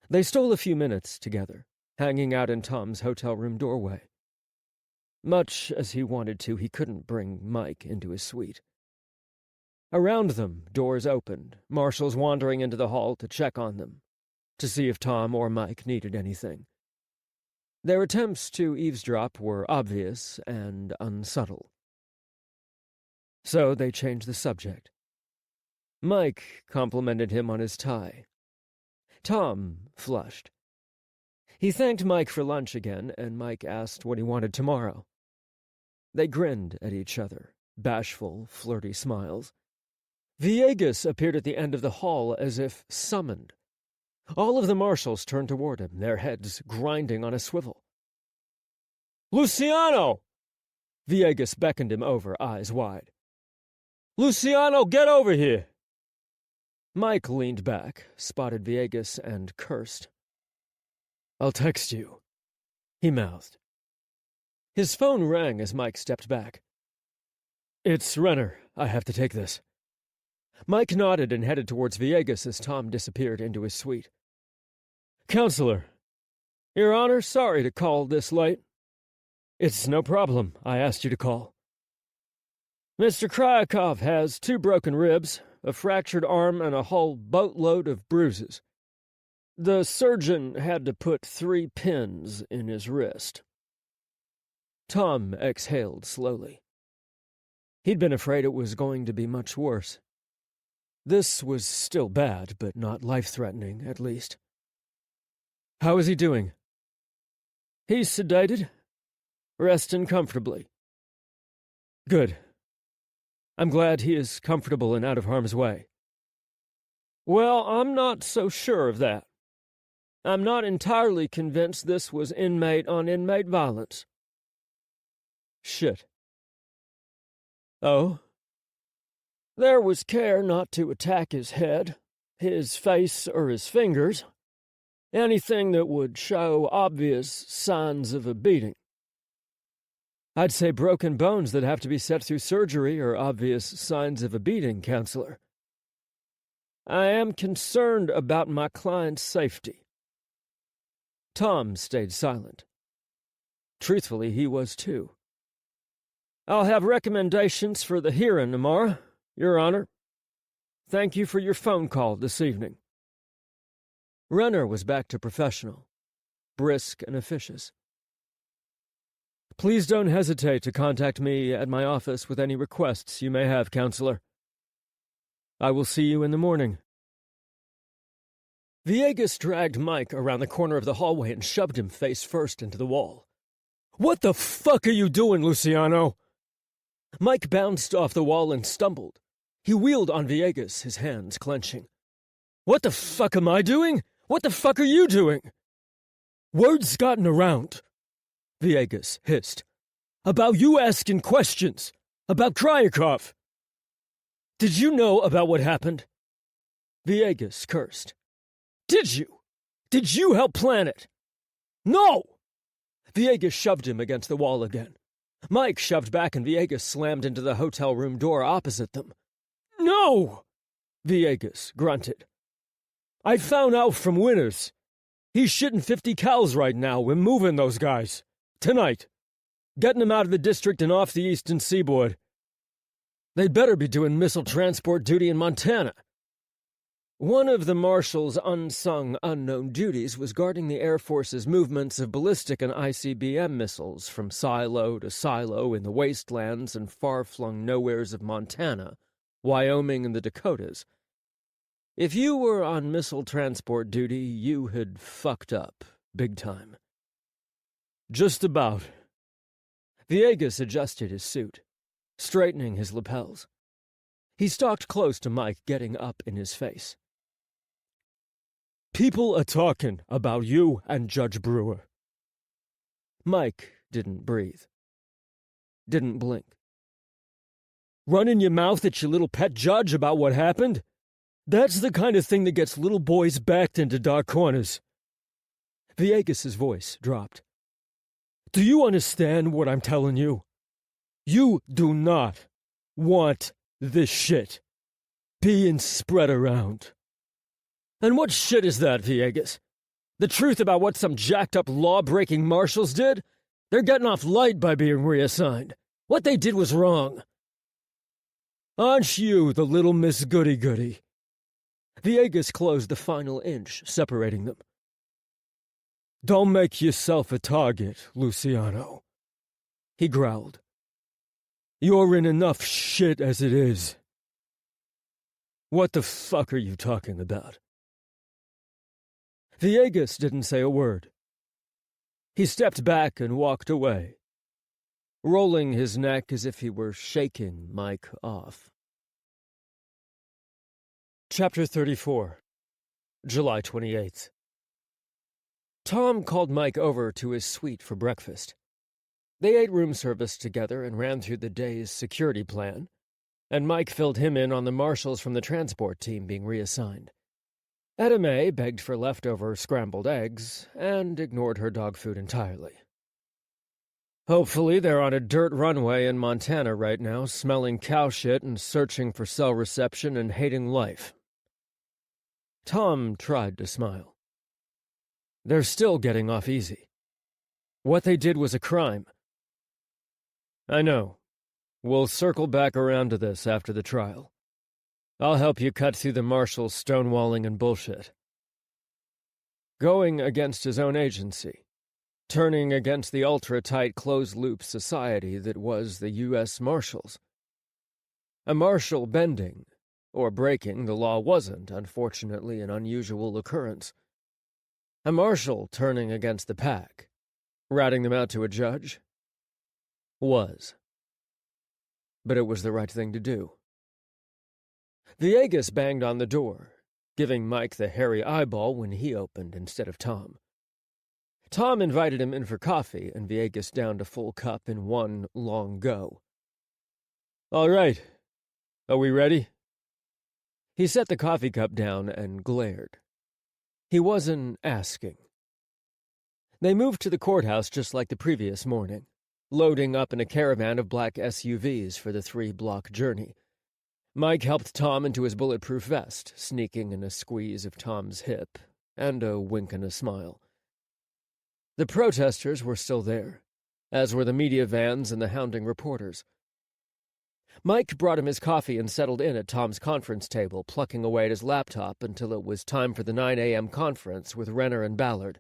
They stole a few minutes together, hanging out in Tom's hotel room doorway. Much as he wanted to, he couldn't bring Mike into his suite. Around them, doors opened, marshals wandering into the hall to check on them, to see if Tom or Mike needed anything. Their attempts to eavesdrop were obvious and unsubtle. So they changed the subject. Mike complimented him on his tie. Tom flushed. He thanked Mike for lunch again, and Mike asked what he wanted tomorrow. They grinned at each other, bashful, flirty smiles. Villegas appeared at the end of the hall as if summoned. All of the marshals turned toward him, their heads grinding on a swivel. "Luciano!" Villegas beckoned him over, eyes wide. "Luciano, get over here!" Mike leaned back, spotted Villegas, and cursed. "I'll text you," he mouthed. His phone rang as Mike stepped back. "It's Renner. I have to take this." Mike nodded and headed towards Villegas as Tom disappeared into his suite. "Counselor, Your Honor, sorry to call this late." "It's no problem. I asked you to call." "Mr. Kryakov has 2 broken ribs, a fractured arm, and a whole boatload of bruises. The surgeon had to put 3 pins in his wrist." Tom exhaled slowly. He'd been afraid it was going to be much worse. This was still bad, but not life-threatening, at least. "How is he doing?" "He's sedated. Resting comfortably." "Good. I'm glad he is comfortable and out of harm's way." "Well, I'm not so sure of that. I'm not entirely convinced this was inmate-on-inmate violence." "Shit." "Oh?" "There was care not to attack his head, his face, or his fingers. Anything that would show obvious signs of a beating." "I'd say broken bones that have to be set through surgery are obvious signs of a beating, Counselor." "I am concerned about my client's safety." Tom stayed silent. Truthfully, he was too. "I'll have recommendations for the hearing tomorrow, Your Honor. Thank you for your phone call this evening." Renner was back to professional, brisk and officious. "Please don't hesitate to contact me at my office with any requests you may have, Counselor. I will see you in the morning." Villegas dragged Mike around the corner of the hallway and shoved him face first into the wall. "What the fuck are you doing, Luciano?" Mike bounced off the wall and stumbled. He wheeled on Villegas, his hands clenching. "What the fuck am I doing? What the fuck are you doing? Word's gotten around, Viegas hissed, about you asking questions about Kryakov. Did you know about what happened? Viegas cursed. Did you? Did you help plan it? No! Viegas shoved him against the wall again. Mike shoved back and Viegas slammed into the hotel room door opposite them. No! Viegas grunted. I found out from Winters. He's shitting 50 cals right now. We're moving those guys. Tonight. Getting them out of the district and off the eastern seaboard. They'd better be doing missile transport duty in Montana. One of the Marshal's unsung, unknown duties was guarding the Air Force's movements of ballistic and ICBM missiles from silo to silo in the wastelands and far-flung nowheres of Montana, Wyoming, and the Dakotas. If you were on missile transport duty, you had fucked up, big time. Just about. Viegas adjusted his suit, straightening his lapels. He stalked close to Mike, getting up in his face. People are talking about you and Judge Brewer. Mike didn't breathe. Didn't blink. Running your mouth at your little pet judge about what happened? That's the kind of thing that gets little boys backed into dark corners. Viegas's voice dropped. Do you understand what I'm telling you? You do not want this shit being spread around. And what shit is that, Viegas? The truth about what some jacked-up law-breaking marshals did? They're getting off light by being reassigned. What they did was wrong. Aren't you the little Miss Goody-Goody? Viegas closed the final inch, separating them. Don't make yourself a target, Lucciano. He growled. You're in enough shit as it is. What the fuck are you talking about? Viegas didn't say a word. He stepped back and walked away, rolling his neck as if he were shaking Mike off. Chapter 34, July 28th. Tom called Mike over to his suite for breakfast. They ate room service together and ran through the day's security plan, and Mike filled him in on the marshals from the transport team being reassigned. Edame begged for leftover scrambled eggs and ignored her dog food entirely. Hopefully they're on a dirt runway in Montana right now, smelling cow shit and searching for cell reception and hating life. Tom tried to smile. They're still getting off easy. What they did was a crime. I know. We'll circle back around to this after the trial. I'll help you cut through the Marshal's stonewalling and bullshit. Going against his own agency. Turning against the ultra-tight closed-loop society that was the U.S. Marshals. A Marshal bending, or breaking, the law wasn't, unfortunately, an unusual occurrence. A Marshal turning against the pack, ratting them out to a judge, was. But it was the right thing to do. Viegas banged on the door, giving Mike the hairy eyeball when he opened instead of Tom. Tom invited him in for coffee, and Viegas downed a full cup in one long go. All right. Are we ready? He set the coffee cup down and glared. He wasn't asking. They moved to the courthouse just like the previous morning, loading up in a caravan of black SUVs for the 3-block journey. Mike helped Tom into his bulletproof vest, sneaking in a squeeze of Tom's hip, and a wink and a smile. The protesters were still there, as were the media vans and the hounding reporters. Mike brought him his coffee and settled in at Tom's conference table, plucking away at his laptop until it was time for the 9 a.m. conference with Renner and Ballard.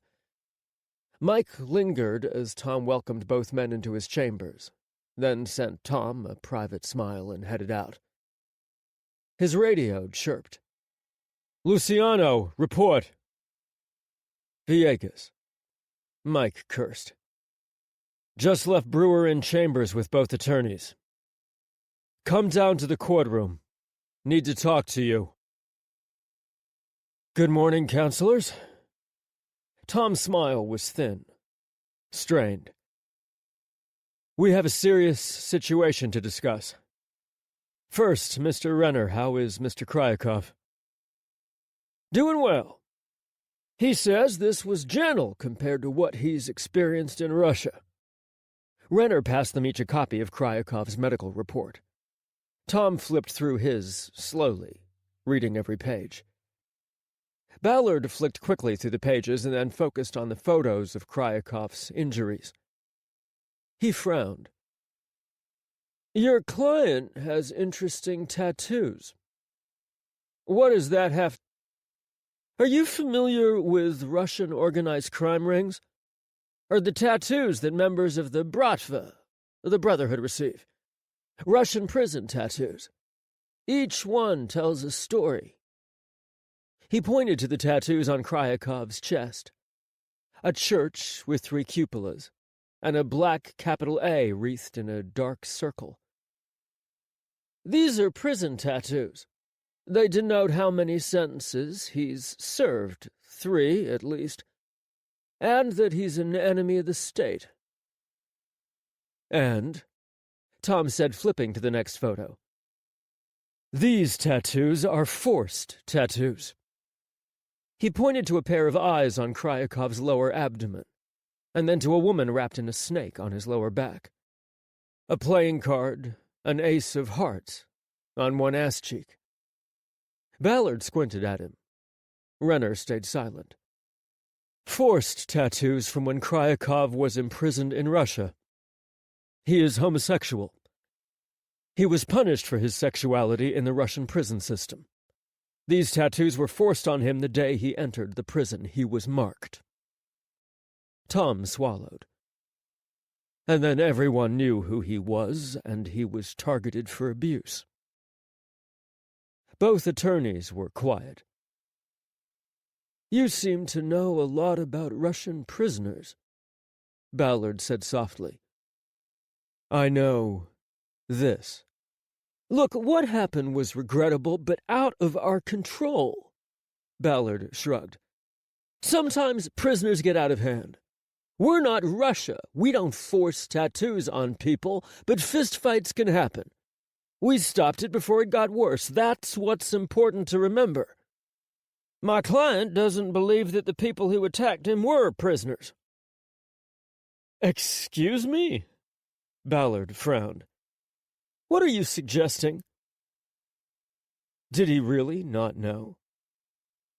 Mike lingered as Tom welcomed both men into his chambers, then sent Tom a private smile and headed out. His radio chirped. Lucciano, report. Viegas. Mike cursed. Just left Brewer in chambers with both attorneys. Come down to the courtroom. Need to talk to you. Good morning, counselors. Tom's smile was thin, strained. "We have a serious situation to discuss. First, Mr. Renner, how is Mr. Kryakov?" "Doing well. He says this was gentle compared to what he's experienced in Russia." Renner passed them each a copy of Kryakov's medical report. Tom flipped through his slowly, reading every page. Ballard flicked quickly through the pages and then focused on the photos of Kryakov's injuries. He frowned. "Your client has interesting tattoos. What does that have... Are you familiar with Russian organized crime rings? Or the tattoos that members of the Bratva, the Brotherhood, receive? Russian prison tattoos. Each one tells a story." He pointed to the tattoos on Kryakov's chest. A church with 3 cupolas, and a black capital A wreathed in a dark circle. "These are prison tattoos. They denote how many sentences he's served, 3 at least, and that he's an enemy of the state." "And," Tom said, flipping to the next photo, "these tattoos are forced tattoos." He pointed to a pair of eyes on Kryakov's lower abdomen, and then to a woman wrapped in a snake on his lower back. A playing card, an ace of hearts, on one ass cheek. Ballard squinted at him. Renner stayed silent. "Forced tattoos from when Kryakov was imprisoned in Russia. He is homosexual. He was punished for his sexuality in the Russian prison system. These tattoos were forced on him the day he entered the prison. He was marked." Tom swallowed. "And then everyone knew who he was, and he was targeted for abuse." Both attorneys were quiet. "You seem to know a lot about Russian prisoners," Ballard said softly. "I know this. Look, what happened was regrettable, but out of our control," Ballard shrugged. "Sometimes prisoners get out of hand. We're not Russia. We don't force tattoos on people, but fistfights can happen. We stopped it before it got worse. That's what's important to remember. My client doesn't believe that the people who attacked him were prisoners." "Excuse me?" Ballard frowned. "What are you suggesting?" Did he really not know?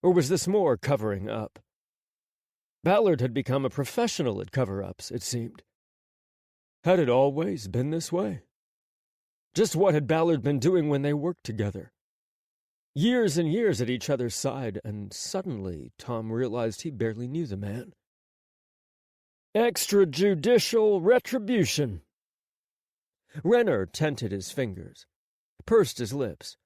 Or was this more covering up? Ballard had become a professional at cover-ups, it seemed. Had it always been this way? Just what had Ballard been doing when they worked together? Years and years at each other's side, and suddenly Tom realized he barely knew the man. "Extrajudicial retribution." Renner tented his fingers, pursed his lips.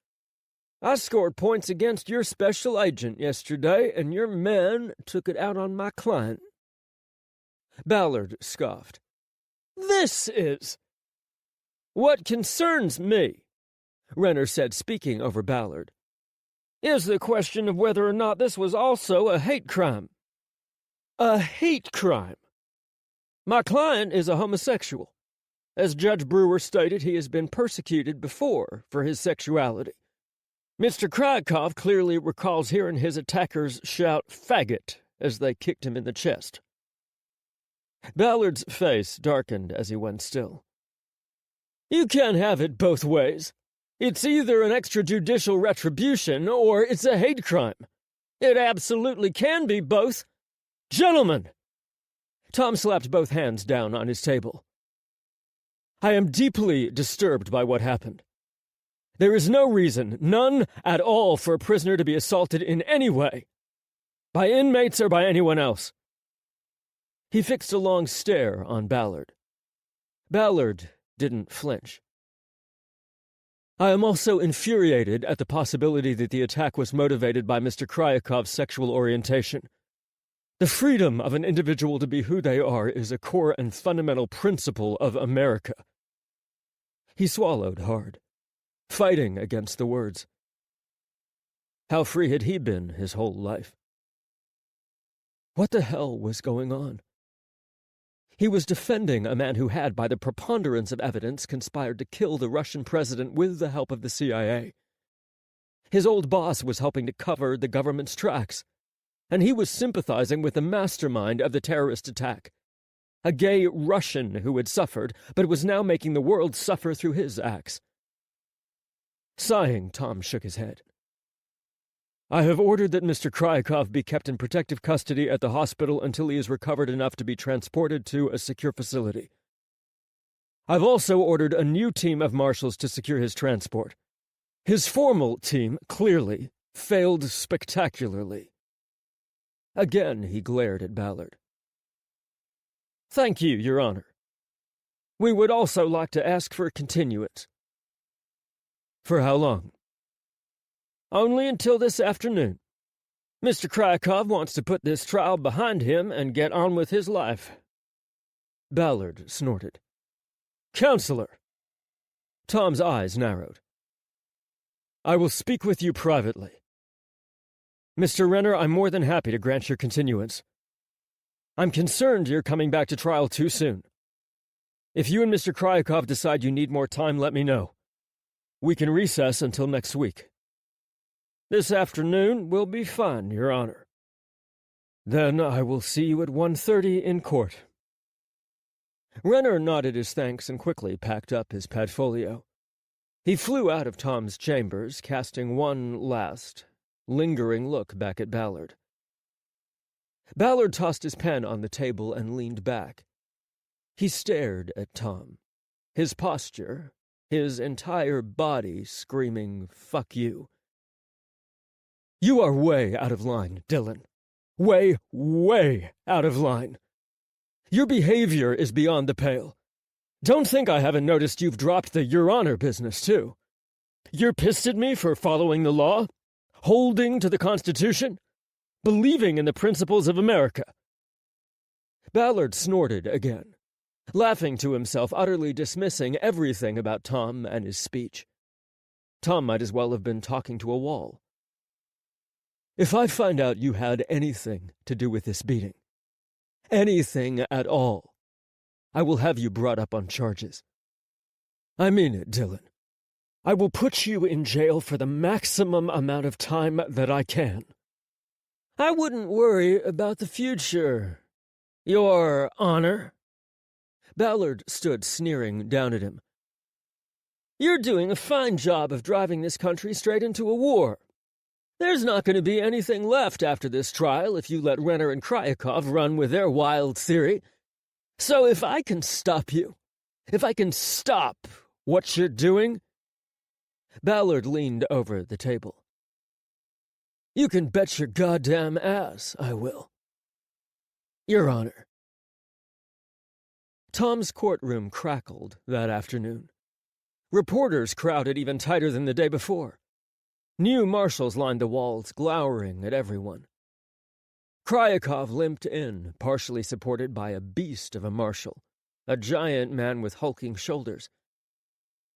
"I scored points against your special agent yesterday, and your men took it out on my client." Ballard scoffed. "This is—" "What concerns me," Renner said, speaking over Ballard, "is the question of whether or not this was also a hate crime." "A hate crime? My client is a homosexual. As Judge Brewer stated, he has been persecuted before for his sexuality. Mr. Kryakov clearly recalls hearing his attackers shout "faggot" as they kicked him in the chest." Ballard's face darkened as he went still. "You can't have it both ways. It's either an extrajudicial retribution or it's a hate crime. It absolutely can be both. Gentlemen!" Tom slapped both hands down on his table. "I am deeply disturbed by what happened. There is no reason, none at all, for a prisoner to be assaulted in any way, by inmates or by anyone else." He fixed a long stare on Ballard. Ballard didn't flinch. "I am also infuriated at the possibility that the attack was motivated by Mr. Kryakov's sexual orientation. The freedom of an individual to be who they are is a core and fundamental principle of America." He swallowed hard, fighting against the words. How free had he been his whole life? What the hell was going on? He was defending a man who had, by the preponderance of evidence, conspired to kill the Russian president with the help of the CIA. His old boss was helping to cover the government's tracks, and he was sympathizing with the mastermind of the terrorist attack, a gay Russian who had suffered, but was now making the world suffer through his acts. Sighing, Tom shook his head. I have ordered that Mr. Kryakov be kept in protective custody at the hospital until he is recovered enough to be transported to a secure facility. I've also ordered a new team of marshals to secure his transport. His formal team, clearly, failed spectacularly. Again he glared at Ballard. Thank you, Your Honor. We would also like to ask for a continuance. For how long? Only until this afternoon. Mr. Kryakov wants to put this trial behind him and get on with his life. Ballard snorted. Counselor! Tom's eyes narrowed. I will speak with you privately. Mr. Renner, I'm more than happy to grant your continuance. I'm concerned you're coming back to trial too soon. If you and Mr. Kryakov decide you need more time, let me know. We can recess until next week. This afternoon will be fine, Your Honor. Then I will see you at 1:30 in court. Renner nodded his thanks and quickly packed up his padfolio. He flew out of Tom's chambers, casting one last, lingering look back at Ballard. Ballard tossed his pen on the table and leaned back. He stared at Tom, his posture, his entire body screaming, "Fuck you." You are way out of line, Dylan. Way, way out of line. Your behavior is beyond the pale. Don't think I haven't noticed you've dropped the Your Honor business, too. You're pissed at me for following the law, holding to the Constitution, believing in the principles of America. Ballard snorted again, laughing to himself, utterly dismissing everything about Tom and his speech. Tom might as well have been talking to a wall. If I find out you had anything to do with this beating, anything at all, I will have you brought up on charges. I mean it, Dylan. I will put you in jail for the maximum amount of time that I can. I wouldn't worry about the future, Your Honor. Ballard stood sneering down at him. You're doing a fine job of driving this country straight into a war. There's not going to be anything left after this trial if you let Renner and Kryakov run with their wild theory. So if I can stop you, if I can stop what you're doing... Ballard leaned over the table. You can bet your goddamn ass I will. Your Honor. Tom's courtroom crackled that afternoon. Reporters crowded even tighter than the day before. New marshals lined the walls, glowering at everyone. Kryakov limped in, partially supported by a beast of a marshal, a giant man with hulking shoulders.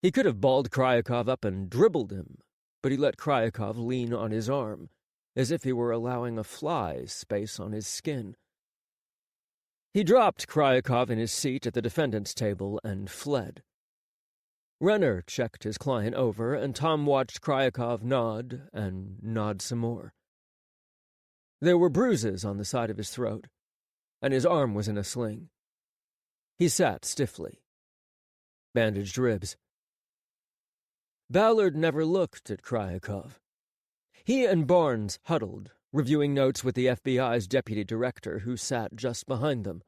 He could have balled Kryakov up and dribbled him, but he let Kryakov lean on his arm, as if he were allowing a fly space on his skin. He dropped Kryakov in his seat at the defendant's table and fled. Renner checked his client over, and Tom watched Kryakov nod and nod some more. There were bruises on the side of his throat, and his arm was in a sling. He sat stiffly. Bandaged ribs. Ballard never looked at Kryakov. He and Barnes huddled, reviewing notes with the FBI's deputy director, who sat just behind them.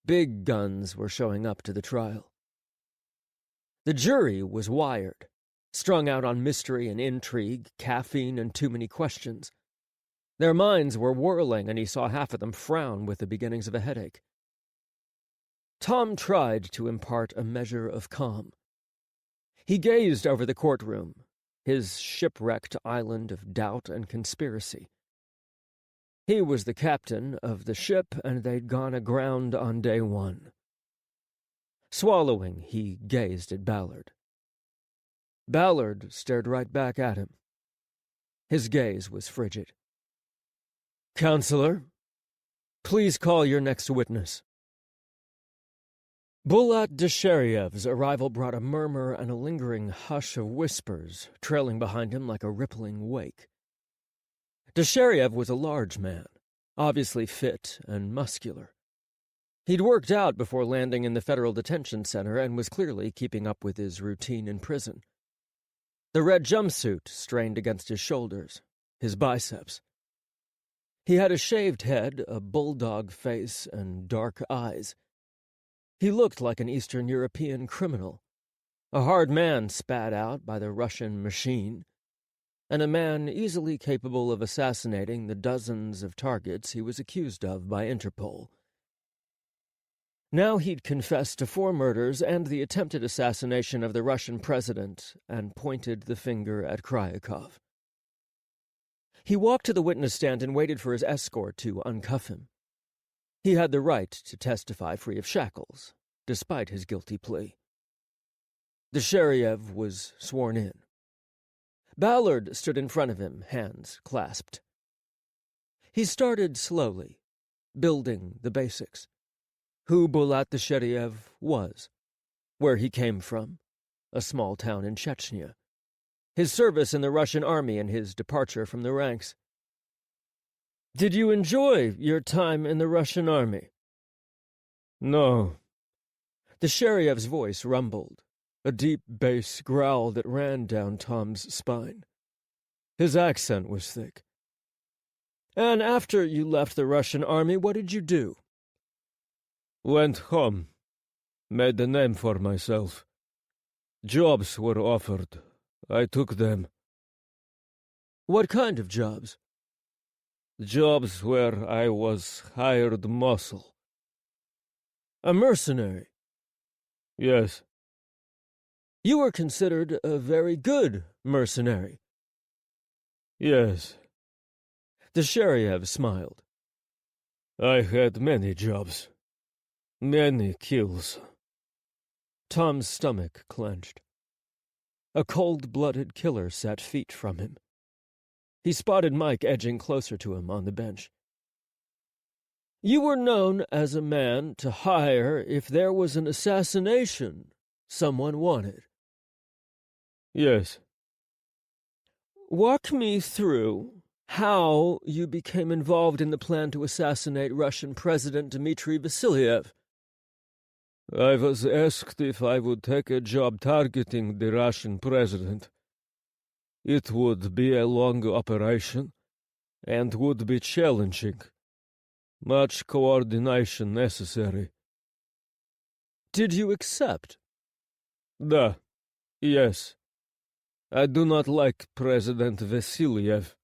Big guns were showing up to the trial. The jury was wired, strung out on mystery and intrigue, caffeine, and too many questions. Their minds were whirling, and he saw half of them frown with the beginnings of a headache. Tom tried to impart a measure of calm. He gazed over the courtroom, his shipwrecked island of doubt and conspiracy. He was the captain of the ship, and they'd gone aground on day one. Swallowing, he gazed at Ballard. Ballard stared right back at him. His gaze was frigid. "Counselor, Please call your next witness. Bulat Desheriev's arrival brought a murmur and a lingering hush of whispers, trailing behind him like a rippling wake. Desheriev was a large man, obviously fit and muscular. He'd worked out before landing in the federal detention center and was clearly keeping up with his routine in prison. The red jumpsuit strained against his shoulders, his biceps. He had a shaved head, a bulldog face, and dark eyes. He looked like an Eastern European criminal, a hard man spat out by the Russian machine, and a man easily capable of assassinating the dozens of targets he was accused of by Interpol. Now he'd confessed to 4 murders and the attempted assassination of the Russian president and pointed the finger at Kryakov. He walked to the witness stand and waited for his escort to uncuff him. He had the right to testify free of shackles, despite his guilty plea. Desheriev was sworn in. Ballard stood in front of him, hands clasped. He started slowly, building the basics. Who Bulat Desheriev was, where he came from, a small town in Chechnya, his service in the Russian army and his departure from the ranks. Did you enjoy your time in the Russian army? No. Desheriev's voice rumbled, a deep bass growl that ran down Tom's spine. His accent was thick. And after you left the Russian army, what did you do? Went home. Made a name for myself. Jobs were offered. I took them. What kind of jobs? Jobs where I was hired muscle. A mercenary? Yes. You were considered a very good mercenary. Yes. Desheriev smiled. I had many jobs. Many kills. Tom's stomach clenched. A cold-blooded killer sat feet from him. He spotted Mike edging closer to him on the bench. You were known as a man to hire if there was an assassination someone wanted. Yes. Walk me through how you became involved in the plan to assassinate Russian President Dmitry Vasilyev. I was asked if I would take a job targeting the Russian president. It would be a long operation and would be challenging. Much coordination necessary. Did you accept? Da. Yes. I do not like President Vasilyev.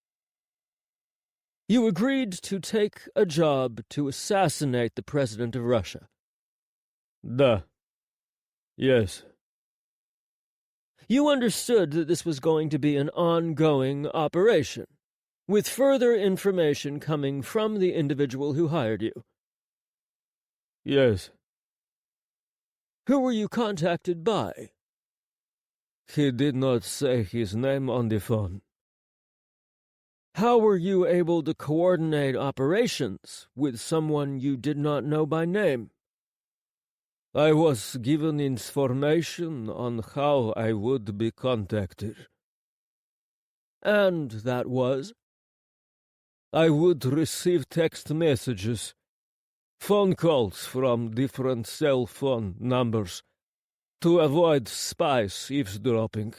You agreed to take a job to assassinate the President of Russia. Da. Yes. You understood that this was going to be an ongoing operation, with further information coming from the individual who hired you. Yes. Who were you contacted by? He did not say his name on the phone. How were you able to coordinate operations with someone you did not know by name? I was given information on how I would be contacted. And that was? I would receive text messages, phone calls from different cell phone numbers, to avoid spies eavesdropping.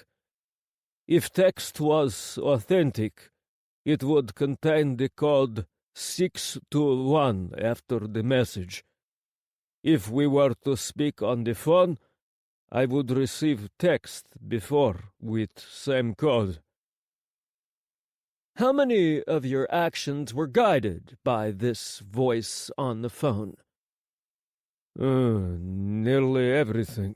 If text was authentic, it would contain the code 621 after the message. If we were to speak on the phone, I would receive text before with same code. How many of your actions were guided by this voice on the phone? Nearly everything.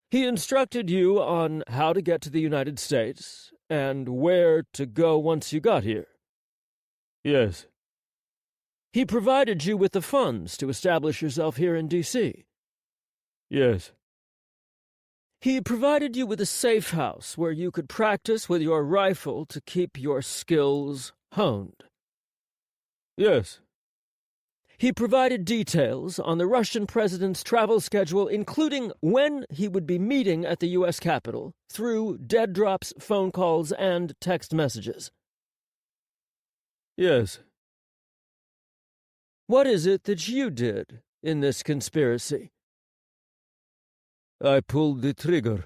He instructed you on how to get to the United States and where to go once you got here. Yes. He provided you with the funds to establish yourself here in D.C. Yes. He provided you with a safe house where you could practice with your rifle to keep your skills honed. Yes. He provided details on the Russian president's travel schedule, including when he would be meeting at the U.S. Capitol, through dead drops, phone calls, and text messages. Yes. What is it that you did in this conspiracy? I pulled the trigger.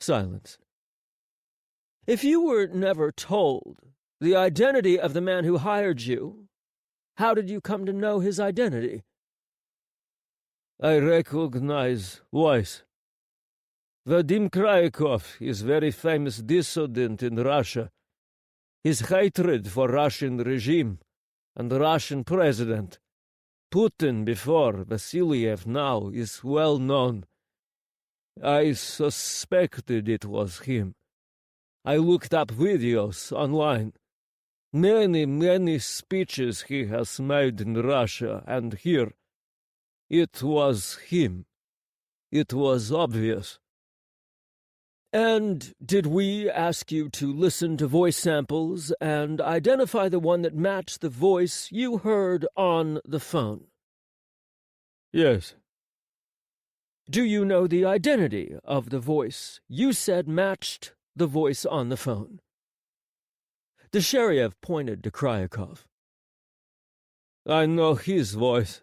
Silence. If you were never told the identity of the man who hired you, how did you come to know his identity? I recognize voice. Vadim Krayakov is very famous dissident in Russia. His hatred for Russian regime and Russian president, Putin before, Vasiliev now, is well known. I suspected it was him. I looked up videos online. Many speeches he has made in Russia and here. It was him. It was obvious. And did we ask you to listen to voice samples and identify the one that matched the voice you heard on the phone? Yes. Do you know the identity of the voice you said matched the voice on the phone? Dushariev pointed to Kryakov. I know his voice.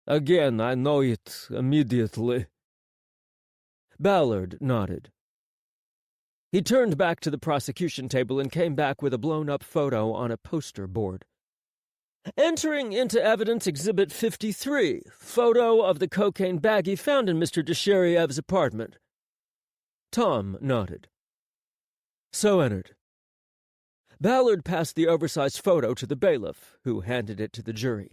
Again, I know it immediately. Ballard nodded. He turned back to the prosecution table and came back with a blown-up photo on a poster board. Entering into evidence Exhibit 53, photo of the cocaine baggie found in Mr. Dushariev's apartment. Tom nodded. So entered. Ballard passed the oversized photo to the bailiff, who handed it to the jury.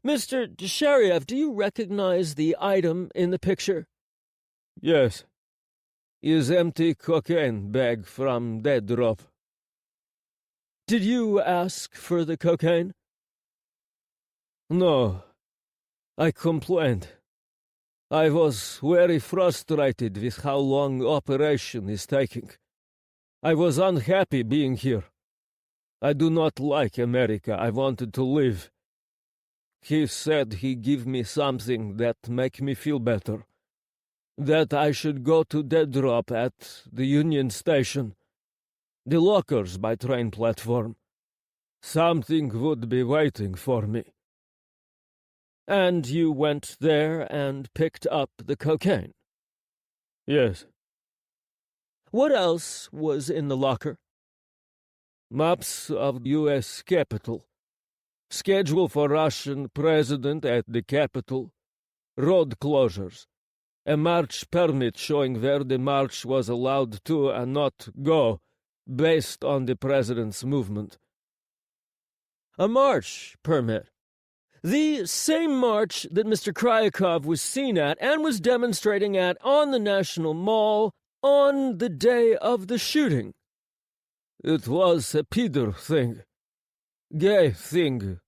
Mr. Dushariev, do you recognize the item in the picture? Yes. His empty cocaine bag from dead drop. Did you ask for the cocaine? No. I complained. I was very frustrated with how long operation is taking. I was unhappy being here. I do not like America. I wanted to leave. He said he give me something that make me feel better. That I should go to dead drop at the Union Station. The lockers by train platform. Something would be waiting for me. And you went there and picked up the cocaine? Yes. What else was in the locker? Maps of U.S. Capitol. Schedule for Russian president at the Capitol. Road closures. A march permit showing where the march was allowed to and not go, based on the president's movement. A march permit? The same march that Mr. Kryakov was seen at and was demonstrating at on the National Mall on the day of the shooting. It was a Peter thing. Gay thing.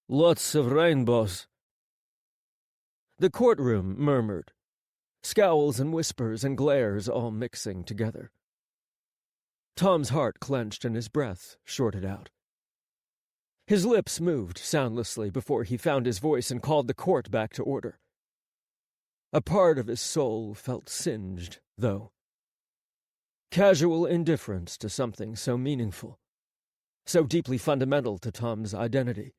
Lots of rainbows. The courtroom murmured, scowls and whispers and glares all mixing together. Tom's heart clenched and his breath shorted out. His lips moved soundlessly before he found his voice and called the court back to order. A part of his soul felt singed, though. Casual indifference to something so meaningful, so deeply fundamental to Tom's identity.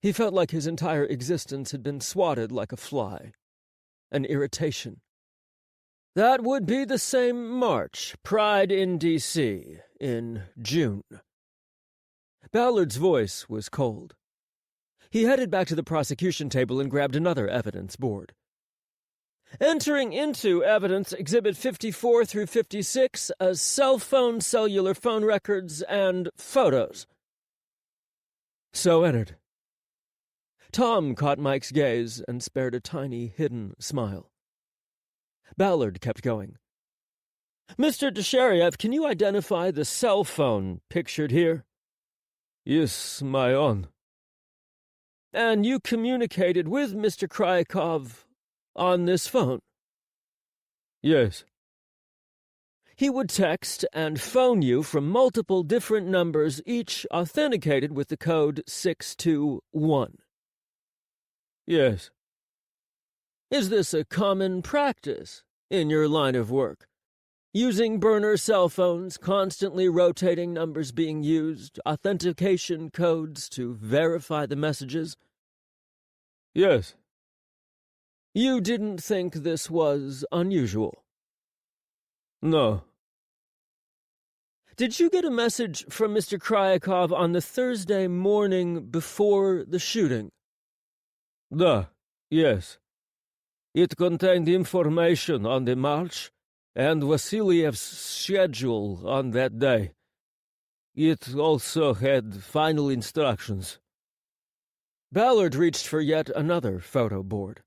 He felt like his entire existence had been swatted like a fly, an irritation. That would be the same march, Pride in D.C., in June. Ballard's voice was cold. He headed back to the prosecution table and grabbed another evidence board. Entering into evidence Exhibit 54 through 56 as cell phone, cellular phone records, and photos. So entered. Tom caught Mike's gaze and spared a tiny, hidden smile. Ballard kept going. Mr. Dushariev, can you identify the cell phone pictured here? Yes, my own. And you communicated with Mr. Kryakov on this phone? Yes. He would text and phone you from multiple different numbers, each authenticated with the code 621. Yes. Is this a common practice in your line of work? Using burner cell phones, constantly rotating numbers being used, authentication codes to verify the messages? Yes. You didn't think this was unusual? No. Did you get a message from Mr. Kryakov on the Thursday morning before the shooting? Yes. It contained information on the march and Vasiliev's schedule on that day. It also had final instructions. Ballard reached for yet another photo board.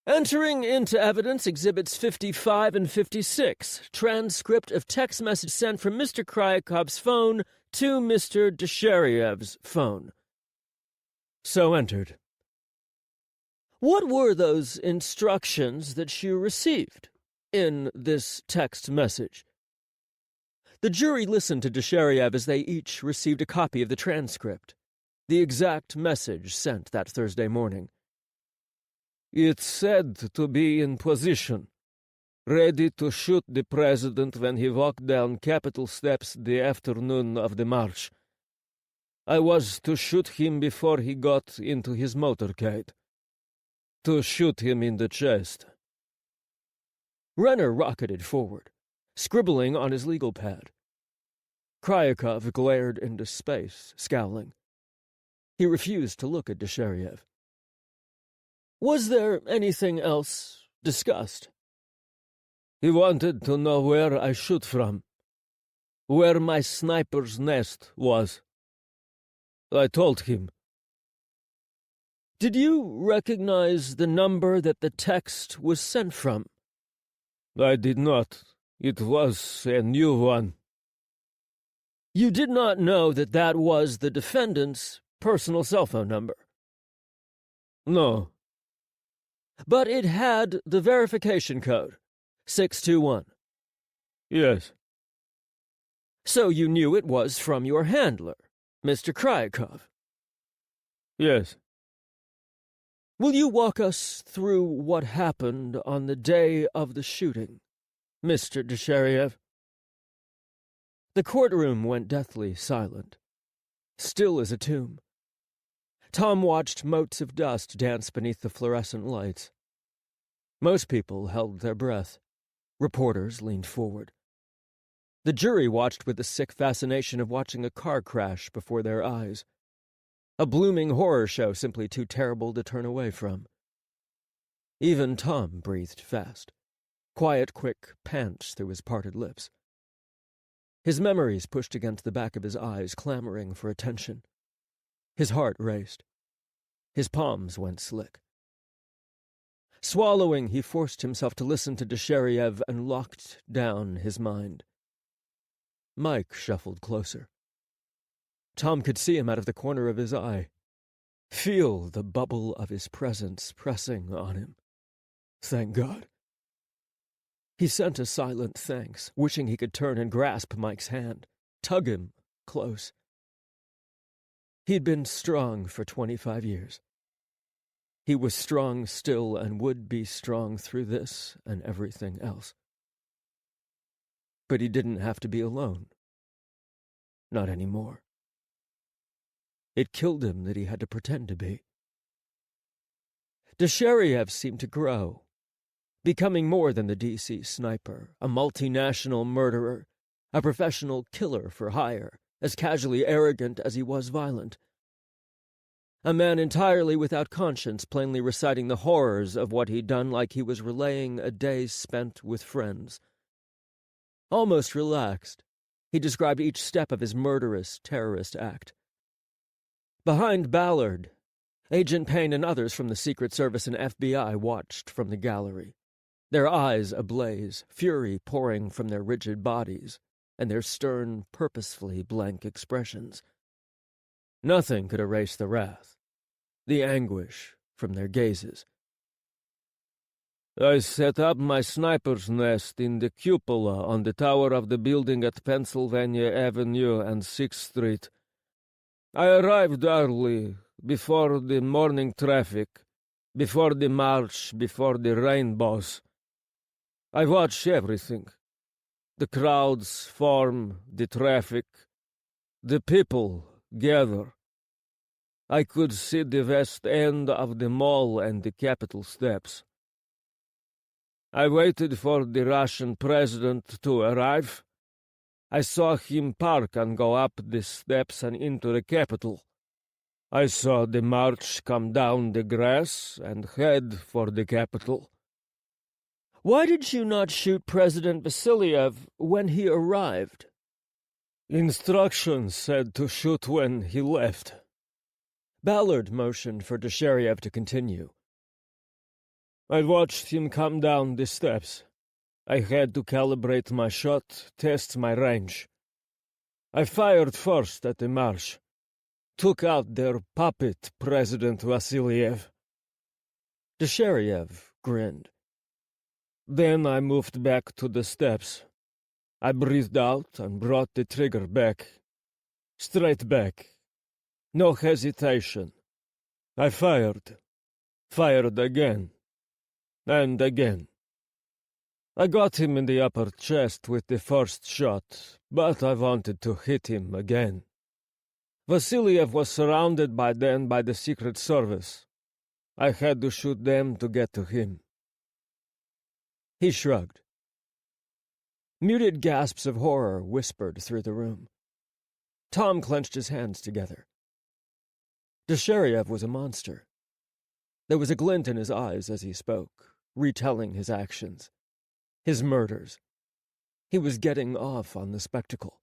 Entering into evidence Exhibits 55 and 56, transcript of text message sent from Mr. Kryakov's phone to Mr. Desheriev's phone. So entered. What were those instructions that you received in this text message? The jury listened to Desheriev as they each received a copy of the transcript, the exact message sent that Thursday morning. It said to be in position, ready to shoot the president when he walked down Capitol steps the afternoon of the march. I was to shoot him before he got into his motorcade. To shoot him in the chest. Renner rocketed forward, scribbling on his legal pad. Kryakov glared into space, scowling. He refused to look at Desheriev. Was there anything else discussed? He wanted to know where I shoot from, where my sniper's nest was. I told him. Did you recognize the number that the text was sent from? I did not. It was a new one. You did not know that that was the defendant's personal cell phone number? No. But it had the verification code, 621. Yes. So you knew it was from your handler, Mr. Kryakov? Yes. Will you walk us through what happened on the day of the shooting, Mr. Desheriev? The courtroom went deathly silent, still as a tomb. Tom watched motes of dust dance beneath the fluorescent lights. Most people held their breath. Reporters leaned forward. The jury watched with the sick fascination of watching a car crash before their eyes. A blooming horror show simply too terrible to turn away from. Even Tom breathed fast. Quiet, quick pants through his parted lips. His memories pushed against the back of his eyes, clamoring for attention. His heart raced. His palms went slick. Swallowing, he forced himself to listen to Desheriev and locked down his mind. Mike shuffled closer. Tom could see him out of the corner of his eye. Feel the bubble of his presence pressing on him. Thank God. He sent a silent thanks, wishing he could turn and grasp Mike's hand, tug him close. He'd been strong for 25 years. He was strong still and would be strong through this and everything else. But he didn't have to be alone. Not anymore. It killed him that he had to pretend to be. Desheriev seemed to grow, becoming more than the D.C. sniper, a multinational murderer, a professional killer for hire, as casually arrogant as he was violent. A man entirely without conscience, plainly reciting the horrors of what he'd done like he was relaying a day spent with friends. Almost relaxed, he described each step of his murderous terrorist act. Behind Ballard, Agent Payne and others from the Secret Service and FBI watched from the gallery, their eyes ablaze, fury pouring from their rigid bodies, and their stern, purposefully blank expressions. Nothing could erase the wrath, the anguish from their gazes. I set up my sniper's nest in the cupola on the tower of the building at Pennsylvania Avenue and 6th Street. I arrived early, before the morning traffic, before the march, before the rainbows. I watched everything. The crowds form, the traffic, the people gather. I could see the west end of the mall and the Capitol steps. I waited for the Russian president to arrive. I saw him park and go up the steps and into the Capitol. I saw the march come down the grass and head for the Capitol. Why did you not shoot President Vasiliev when he arrived? Instructions said to shoot when he left. Ballard motioned for Dushariev to continue. I watched him come down the steps. I had to calibrate my shot, test my range. I fired first at the march. Took out their puppet, President Vasiliev. Dushariev grinned. Then I moved back to the steps. I breathed out and brought the trigger back. Straight back. No hesitation. I fired. Fired again. And again. I got him in the upper chest with the first shot, but I wanted to hit him again. Vasiliev was surrounded by then by the Secret Service. I had to shoot them to get to him. He shrugged. Muted gasps of horror whispered through the room. Tom clenched his hands together. Dushariev was a monster. There was a glint in his eyes as he spoke, retelling his actions, his murders. He was getting off on the spectacle.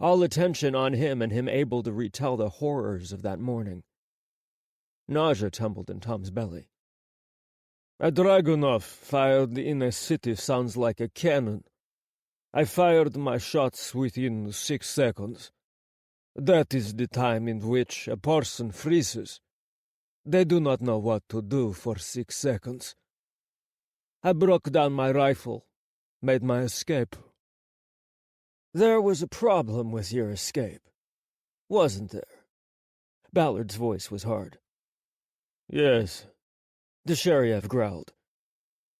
All attention on him and him able to retell the horrors of that morning. Nausea tumbled in Tom's belly. A Dragunov fired in a city sounds like a cannon. I fired my shots within 6 seconds. That is the time in which a person freezes. They do not know what to do for 6 seconds. I broke down my rifle, made my escape. There was a problem with your escape, wasn't there? Ballard's voice was hard. Yes. Dushariev growled.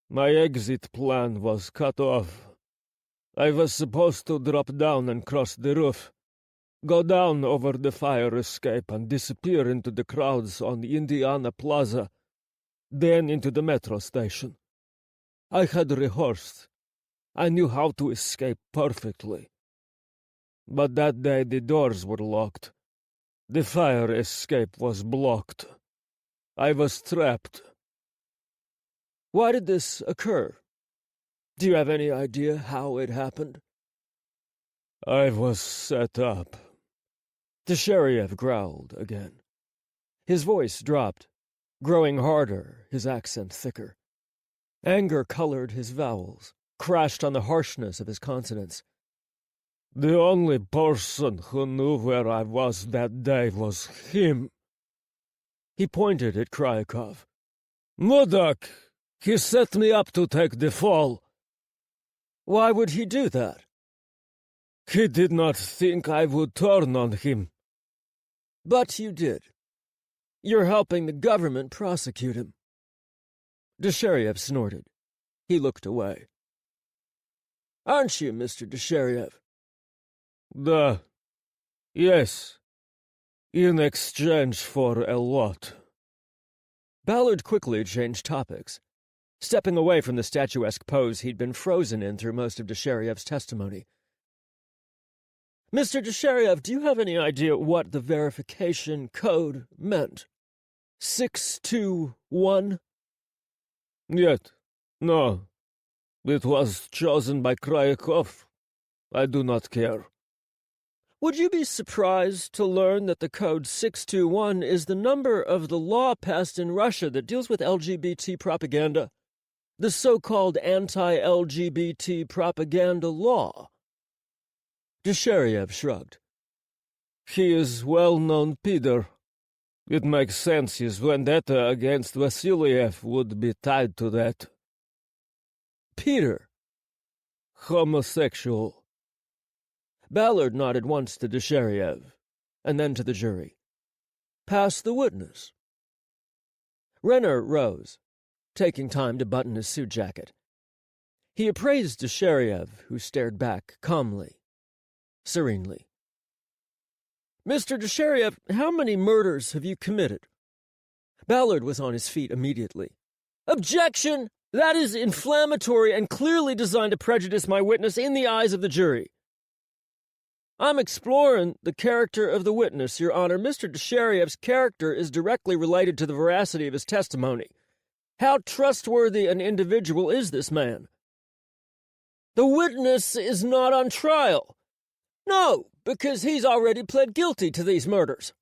My exit plan was cut off. I was supposed to drop down and cross the roof, go down over the fire escape and disappear into the crowds on Indiana Plaza, then into the metro station. I had rehearsed. I knew how to escape perfectly. But that day the doors were locked. The fire escape was blocked. I was trapped. Why did this occur? Do you have any idea how it happened? I was set up. Dushariev growled again. His voice dropped, growing harder, his accent thicker. Anger colored his vowels, crashed on the harshness of his consonants. The only person who knew where I was that day was him. He pointed at Kryakov. Mudak! He set me up to take the fall. Why would he do that? He did not think I would turn on him. But you did. You're helping the government prosecute him. Dushariev snorted. He looked away. Aren't you, Mr. Dushariev? Yes. In exchange for a lot. Ballard quickly changed topics, stepping away from the statuesque pose he'd been frozen in through most of Dushariev's testimony. Mr. Dushariev, do you have any idea what the verification code meant? 621? Yet, no. It was chosen by Kryakov. I do not care. Would you be surprised to learn that the code 621 is the number of the law passed in Russia that deals with LGBT propaganda? The so-called anti-LGBT propaganda law? Dushariev shrugged. He is well-known Peter. It makes sense. His vendetta against Vasiliev would be tied to that. Peter. Homosexual. Ballard nodded once to Dushariev, and then to the jury. Pass the witness. Renner rose, taking time to button his suit jacket. He appraised Dushariev, who stared back calmly, serenely. Mr. Dushariev, how many murders have you committed? Ballard was on his feet immediately. Objection! That is inflammatory and clearly designed to prejudice my witness in the eyes of the jury. I'm exploring the character of the witness, Your Honor. Mr. Dushariev's character is directly related to the veracity of his testimony. How trustworthy an individual is this man? The witness is not on trial. No, because he's already pled guilty to these murders.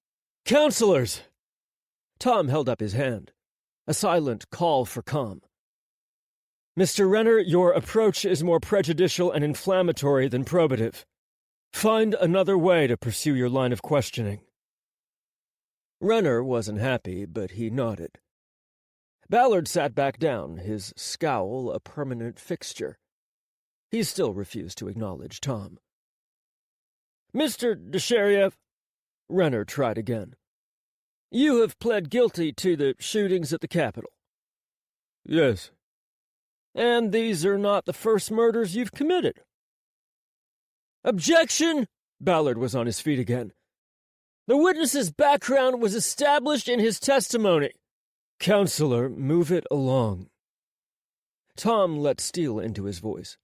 Counselors! Tom held up his hand, a silent call for calm. Mr. Renner, your approach is more prejudicial and inflammatory than probative. Find another way to pursue your line of questioning. Renner wasn't happy, but he nodded. Ballard sat back down, his scowl a permanent fixture. He still refused to acknowledge Tom. Mr. Dushariev, Renner tried again. You have pled guilty to the shootings at the Capitol. Yes. And these are not the first murders you've committed. Objection! Ballard was on his feet again. The witness's background was established in his testimony. Counselor, move it along. Tom let steel into his voice,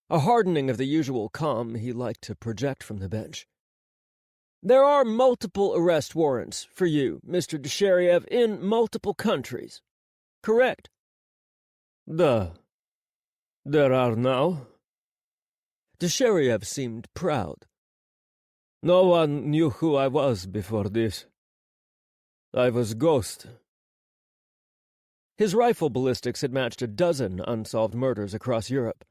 a hardening of the usual calm he liked to project from the bench. There are multiple arrest warrants for you, Mr. Dushariev, in multiple countries. Correct? There are now. Dushariev seemed proud. No one knew who I was before this. I was Ghost. His rifle ballistics had matched a dozen unsolved murders across Europe.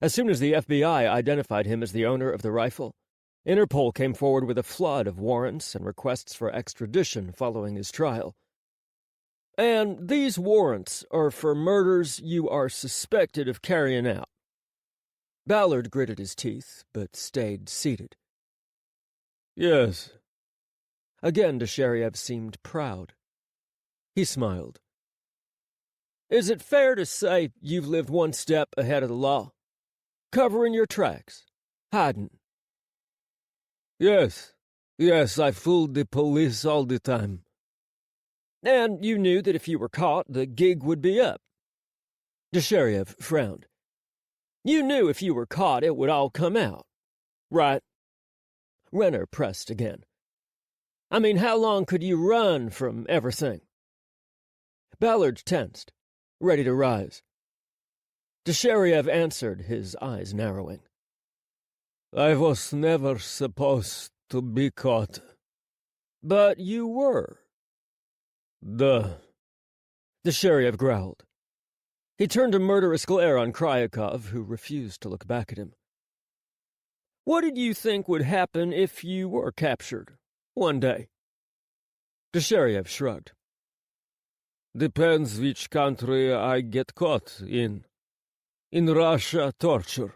As soon as the FBI identified him as the owner of the rifle, Interpol came forward with a flood of warrants and requests for extradition following his trial. And these warrants are for murders you are suspected of carrying out. Ballard gritted his teeth, but stayed seated. Yes. Again, Dushariev seemed proud. He smiled. Is it fair to say you've lived one step ahead of the law? Covering your tracks? Hiding? Yes, I fooled the police all the time. And you knew that if you were caught, the gig would be up. Dushariev frowned. You knew if you were caught, it would all come out, right? Renner pressed again. I mean, how long could you run from everything? Ballard tensed, ready to rise. Dushariev answered, his eyes narrowing. I was never supposed to be caught. But you were. Dushariev growled. He turned a murderous glare on Kryakov, who refused to look back at him. What did you think would happen if you were captured one day? Dushariev shrugged. Depends which country I get caught in. In Russia, torture.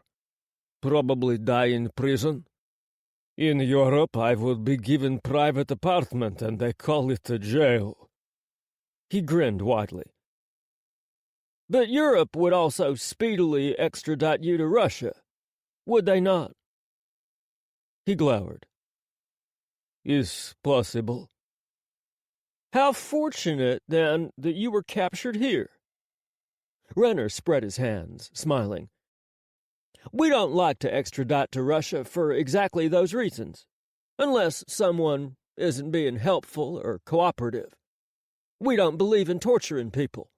Probably die in prison. In Europe, I would be given private apartment, and they call it a jail. He grinned widely. But Europe would also speedily extradite you to Russia, would they not? He glowered. Is possible. How fortunate, then, that you were captured here. Renner spread his hands, smiling. We don't like to extradite to Russia for exactly those reasons, unless someone isn't being helpful or cooperative. We don't believe in torturing people.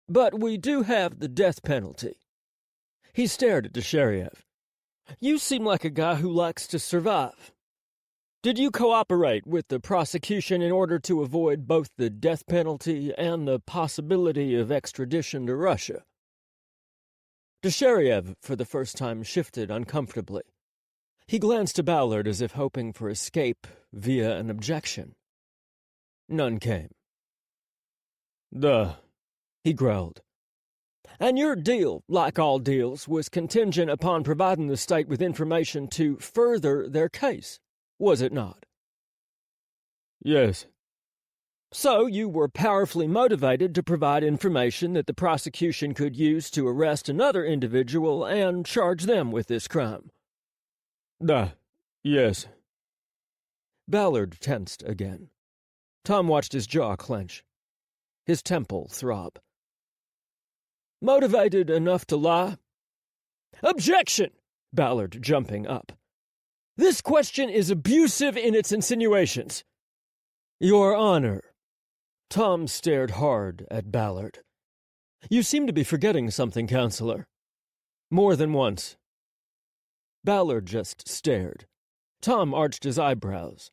But we do have the death penalty. He stared at Dushariev. You seem like a guy who likes to survive. Did you cooperate with the prosecution in order to avoid both the death penalty and the possibility of extradition to Russia? Dushariev, for the first time, shifted uncomfortably. He glanced to Ballard as if hoping for escape via an objection. None came. Duh, He growled. And your deal, like all deals, was contingent upon providing the state with information to further their case, was it not? yes, So you were powerfully motivated to provide information that the prosecution could use to arrest another individual and charge them with this crime. duh, yes. Ballard tensed again. Tom watched his jaw clench, his temple throb. Motivated enough to lie? Objection! Ballard, jumping up. This question is abusive in its insinuations. Your Honor. Tom stared hard at Ballard. You seem to be forgetting something, Counselor. More than once. Ballard just stared. Tom arched his eyebrows.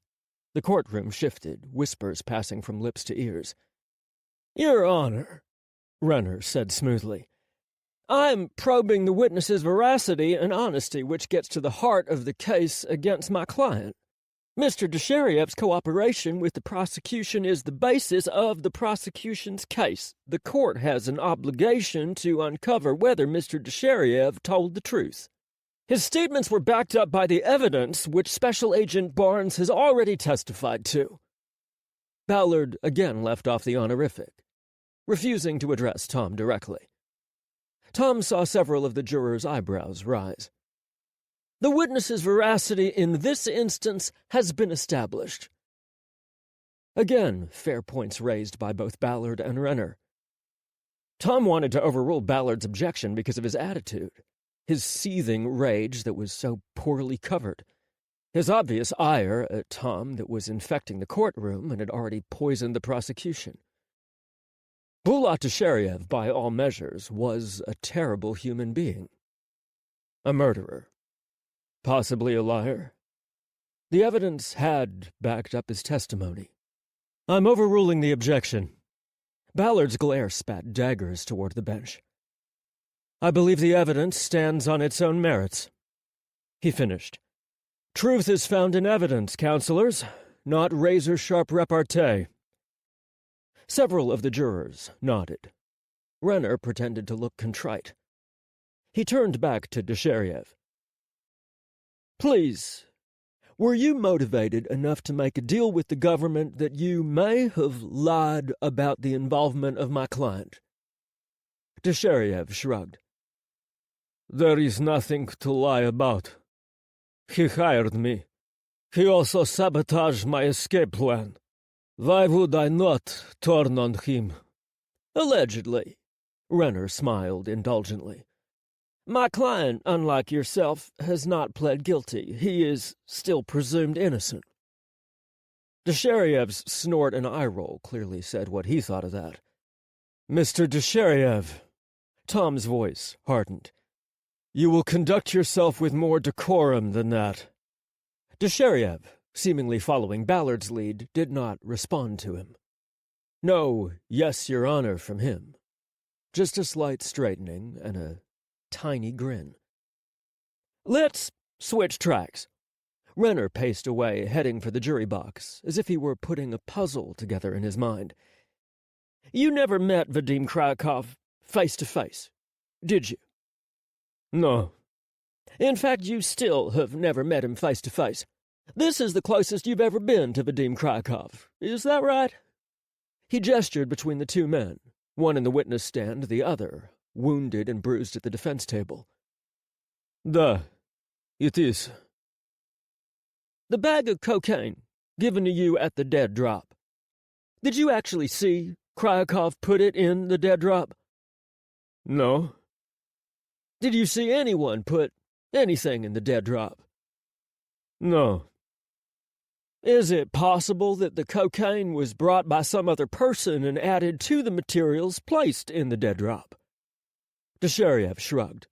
The courtroom shifted, whispers passing from lips to ears. Your Honor, Renner said smoothly, I'm probing the witness's veracity and honesty, which gets to the heart of the case against my client. Mr. Desheriev's cooperation with the prosecution is the basis of the prosecution's case. The court has an obligation to uncover whether Mr. Desheriev told the truth. His statements were backed up by the evidence which Special Agent Barnes has already testified to. Ballard again left off the honorific, refusing to address Tom directly. Tom saw several of the jurors' eyebrows rise. The witness's veracity in this instance has been established. Again, fair points raised by both Ballard and Renner. Tom wanted to overrule Ballard's objection because of his attitude, his seething rage that was so poorly covered, his obvious ire at Tom that was infecting the courtroom and had already poisoned the prosecution. Bulat Desheriev, by all measures, was a terrible human being. A murderer. Possibly a liar. The evidence had backed up his testimony. I'm overruling the objection. Ballard's glare spat daggers toward the bench. I believe the evidence stands on its own merits. He finished. Truth is found in evidence, counselors, not razor-sharp repartee. Several of the jurors nodded. Renner pretended to look contrite. He turned back to Desheriev. Please, were you motivated enough to make a deal with the government that you may have lied about the involvement of my client? Desheriev shrugged. There is nothing to lie about. He hired me. He also sabotaged my escape plan. Why would I not turn on him? Allegedly. Renner smiled indulgently. My client, unlike yourself, has not pled guilty. He is still presumed innocent. Desheriev's snort and eye roll clearly said what he thought of that. Mr. Desheriev, Tom's voice hardened. You will conduct yourself with more decorum than that. Desheriev, seemingly following Ballard's lead, did not respond to him. No, yes, Your Honor from him. Just a slight straightening and a tiny grin. Let's switch tracks. Renner paced away, heading for the jury box, as if he were putting a puzzle together in his mind. You never met Vadim Krakow face to face, did you? No. In fact, you still have never met him face to face. This is the closest you've ever been to Vadim Krakow. Is that right? He gestured between the two men, one in the witness stand, the other, wounded and bruised at the defense table. Duh, it is. The bag of cocaine given to you at the dead drop. Did you actually see Krakow put it in the dead drop? No. Did you see anyone put anything in the dead drop? No. Is it possible that the cocaine was brought by some other person and added to the materials placed in the dead drop? Desheriev shrugged.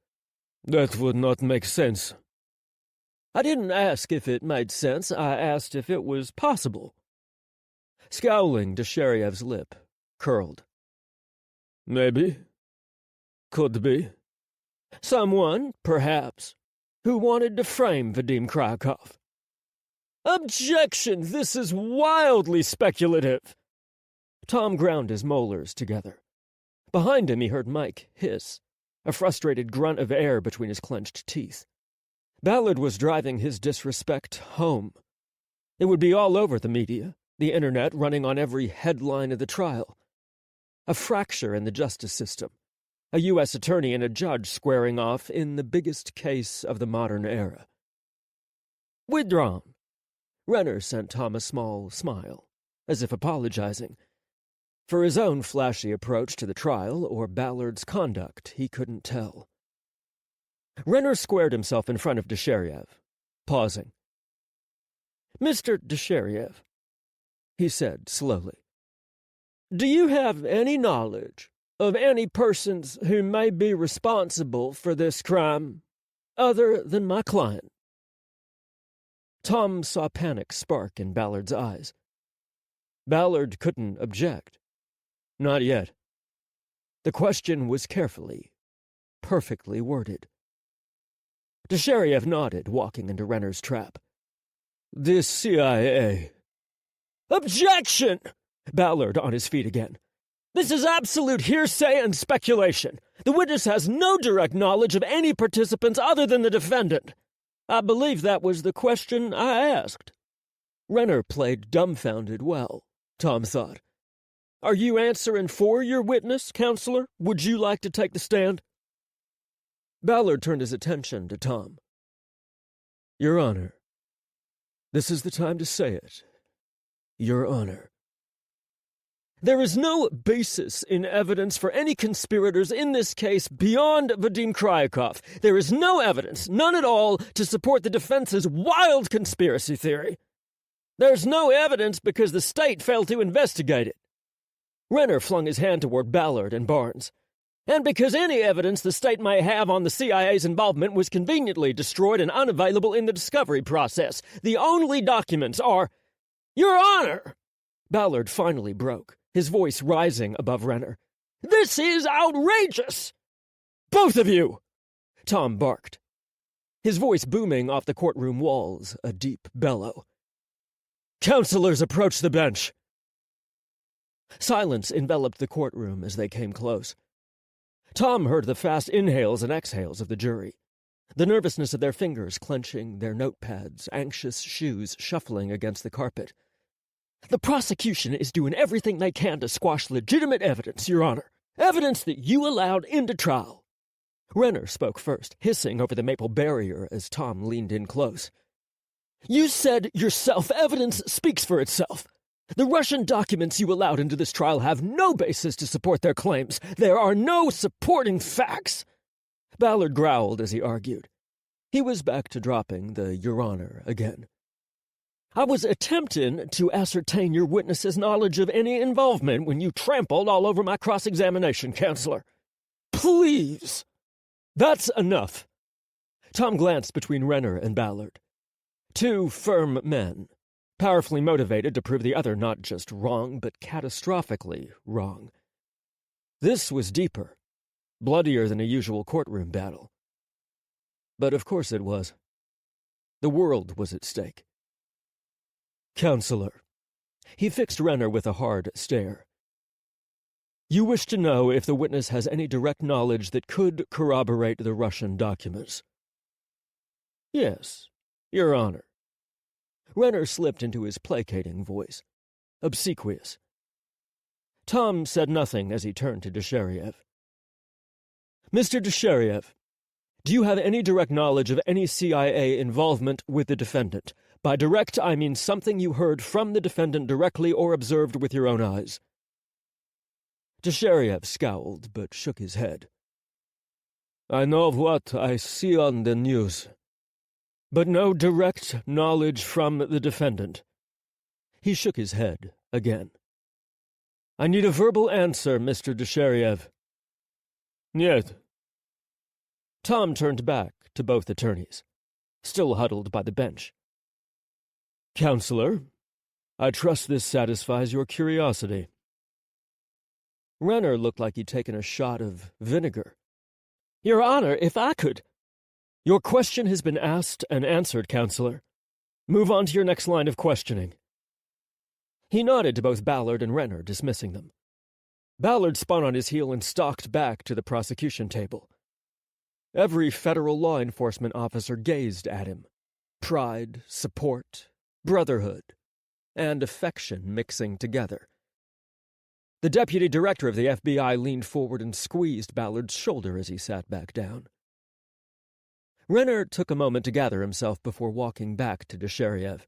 That would not make sense. I didn't ask if it made sense. I asked if it was possible. Scowling, Desheriev's lip curled. Maybe. Could be. Someone, perhaps, who wanted to frame Vadim Krakow. Objection! This is wildly speculative. Tom ground his molars together. Behind him he heard Mike hiss, a frustrated grunt of air between his clenched teeth. Ballard was driving his disrespect home. It would be all over the media, the internet running on every headline of the trial. A fracture in the justice system. A U.S. attorney and a judge squaring off in the biggest case of the modern era. Withdrawn. Renner sent Tom a small smile, as if apologizing. For his own flashy approach to the trial or Ballard's conduct, he couldn't tell. Renner squared himself in front of Desheriev, pausing. "Mr. Desheriev," he said slowly, "do you have any knowledge of any persons who may be responsible for this crime, other than my client?" Tom saw panic spark in Ballard's eyes. Ballard couldn't object. Not yet. The question was carefully, perfectly worded. Desheriev nodded, walking into Renner's trap. "The CIA." "Objection!" Ballard on his feet again. "This is absolute hearsay and speculation. The witness has no direct knowledge of any participants other than the defendant. I believe that was the question I asked." Renner played dumbfounded well, Tom thought. "Are you answering for your witness, counselor? Would you like to take the stand?" Ballard turned his attention to Tom. "Your Honor, this is the time to say it. Your Honor. There is no basis in evidence for any conspirators in this case beyond Vadim Kryakov. There is no evidence, none at all, to support the defense's wild conspiracy theory. There's no evidence because the state failed to investigate it." Renner flung his hand toward Ballard and Barnes. "And because any evidence the state may have on the CIA's involvement was conveniently destroyed and unavailable in the discovery process. The only documents are—" "Your Honor!" Ballard finally broke, his voice rising above Renner. "This is outrageous!" "Both of you!" Tom barked, his voice booming off the courtroom walls, a deep bellow. "Counselors, approach the bench." Silence enveloped the courtroom as they came close. Tom heard the fast inhales and exhales of the jury, the nervousness of their fingers clenching their notepads, anxious shoes shuffling against the carpet. "The prosecution is doing everything they can to squash legitimate evidence, Your Honor. Evidence that you allowed into trial." Renner spoke first, hissing over the maple barrier as Tom leaned in close. "You said yourself evidence speaks for itself. The Russian documents you allowed into this trial have no basis to support their claims. There are no supporting facts." Ballard growled as he argued. He was back to dropping the Your Honor again. "I was attempting to ascertain your witness's knowledge of any involvement when you trampled all over my cross-examination, Counselor. Please!" "That's enough." Tom glanced between Renner and Ballard. Two firm men, powerfully motivated to prove the other not just wrong, but catastrophically wrong. This was deeper, bloodier than a usual courtroom battle. But of course it was. The world was at stake. "Counselor," he fixed Renner with a hard stare. "You wish to know if the witness has any direct knowledge that could corroborate the Russian documents?" "Yes, Your Honor." Renner slipped into his placating voice, obsequious. Tom said nothing as he turned to Desheriev. "Mr. Desheriev, do you have any direct knowledge of any CIA involvement with the defendant? By direct, I mean something you heard from the defendant directly or observed with your own eyes." Desheriev scowled, but shook his head. "I know of what I see on the news, but no direct knowledge from the defendant." He shook his head again. "I need a verbal answer, Mr. Desheriev." "Нет." Tom turned back to both attorneys, still huddled by the bench. "Counselor, I trust this satisfies your curiosity." Renner looked like he'd taken a shot of vinegar. "Your Honor, if I could—" "Your question has been asked and answered, Counselor. Move on to your next line of questioning." He nodded to both Ballard and Renner, dismissing them. Ballard spun on his heel and stalked back to the prosecution table. Every federal law enforcement officer gazed at him. Pride, support, brotherhood, and affection mixing together. The deputy director of the FBI leaned forward and squeezed Ballard's shoulder as he sat back down. Renner took a moment to gather himself before walking back to Desheriev.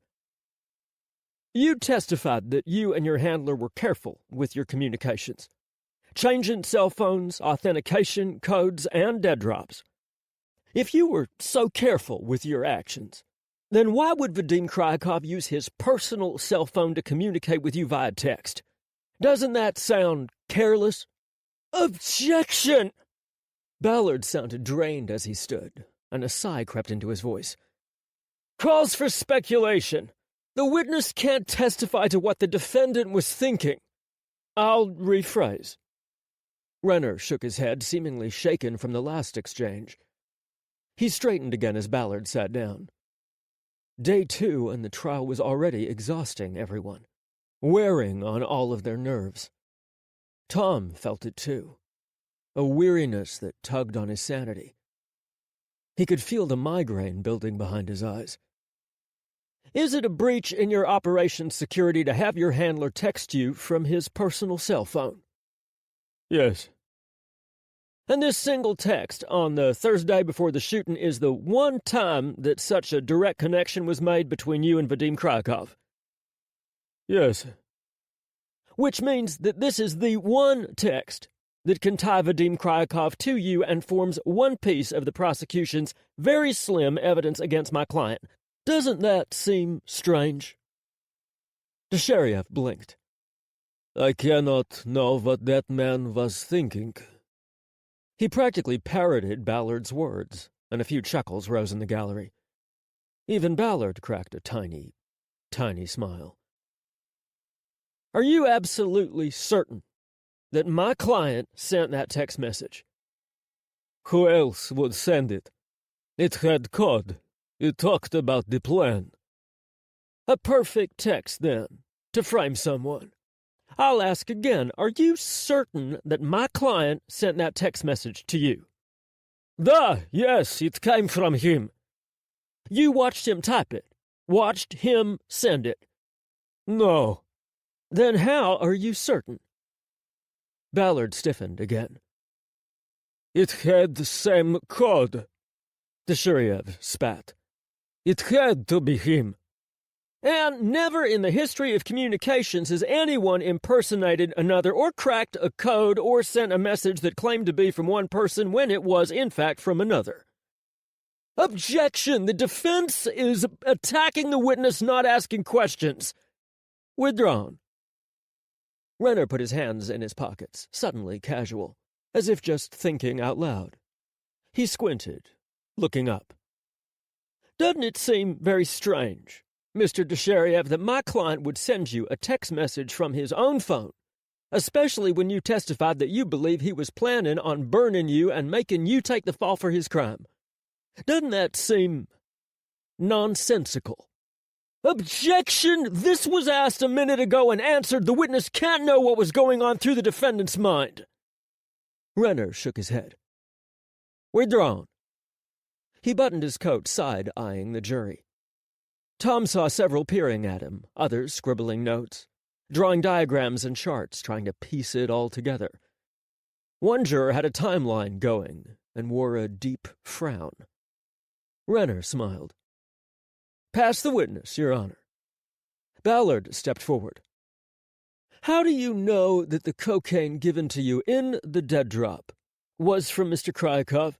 You testified that you and your handler were careful with your communications, changing cell phones, authentication codes, and dead drops. If you were so careful with your actions, then why would Vadim Krykov use his personal cell phone to communicate with you via text? Doesn't that sound careless? Objection! Ballard sounded drained as he stood, and a sigh crept into his voice. Calls for speculation. The witness can't testify to what the defendant was thinking. I'll rephrase. Renner shook his head, seemingly shaken from the last exchange. He straightened again as Ballard sat down. Day 2 and the trial was already exhausting everyone, wearing on all of their nerves. Tom felt it too, a weariness that tugged on his sanity. He could feel the migraine building behind his eyes. Is it a breach in your operations security to have your handler text you from his personal cell phone? Yes. And this single text on the Thursday before the shooting is the one time that such a direct connection was made between you and Vadim Krykov? Yes. Which means that this is the one text that can tie Vadim Krykov to you and forms one piece of the prosecution's very slim evidence against my client. Doesn't that seem strange? Desheriev blinked. I cannot know what that man was thinking. He practically parroted Ballard's words, and a few chuckles rose in the gallery. Even Ballard cracked a tiny, tiny smile. Are you absolutely certain that my client sent that text message? Who else would send it? It had code. It talked about the plan. A perfect text, then, to frame someone. I'll ask again, are you certain that my client sent that text message to you? Yes, it came from him. You watched him type it? Watched him send it? No. Then how are you certain? Ballard stiffened again. It had the same code. Desheriev spat. It had to be him. And never in the history of communications has anyone impersonated another or cracked a code or sent a message that claimed to be from one person when it was, in fact, from another. Objection! The defense is attacking the witness, not asking questions. Withdrawn. Renner put his hands in his pockets, suddenly casual, as if just thinking out loud. He squinted, looking up. Doesn't it seem very strange, Mr. Desheriev, that my client would send you a text message from his own phone, especially when you testified that you believe he was planning on burning you and making you take the fall for his crime? Doesn't that seem nonsensical? Objection! This was asked a minute ago and answered. The witness can't know what was going on through the defendant's mind. Renner shook his head. Withdrawn. He buttoned his coat, side-eyeing the jury. Tom saw several peering at him, others scribbling notes, drawing diagrams and charts, trying to piece it all together. One juror had a timeline going and wore a deep frown. Renner smiled. Pass the witness, Your Honor. Ballard stepped forward. How do you know that the cocaine given to you in the dead drop was from Mr. Krykov?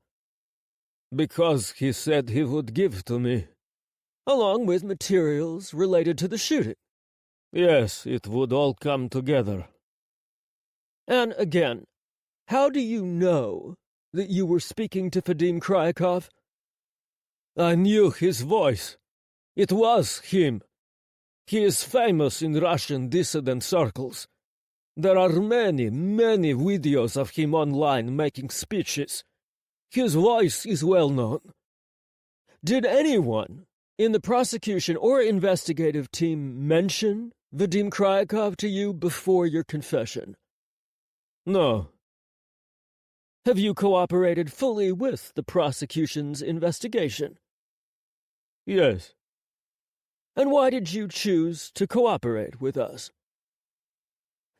Because he said he would give to me. Along with materials related to the shooting? Yes, it would all come together. And again, how do you know that you were speaking to Vadim Krykov? I knew his voice. It was him. He is famous in Russian dissident circles. There are many, many videos of him online making speeches. His voice is well known. Did anyone in the prosecution or investigative team mention Vadim Kryakov to you before your confession? No. Have you cooperated fully with the prosecution's investigation? Yes. And why did you choose to cooperate with us?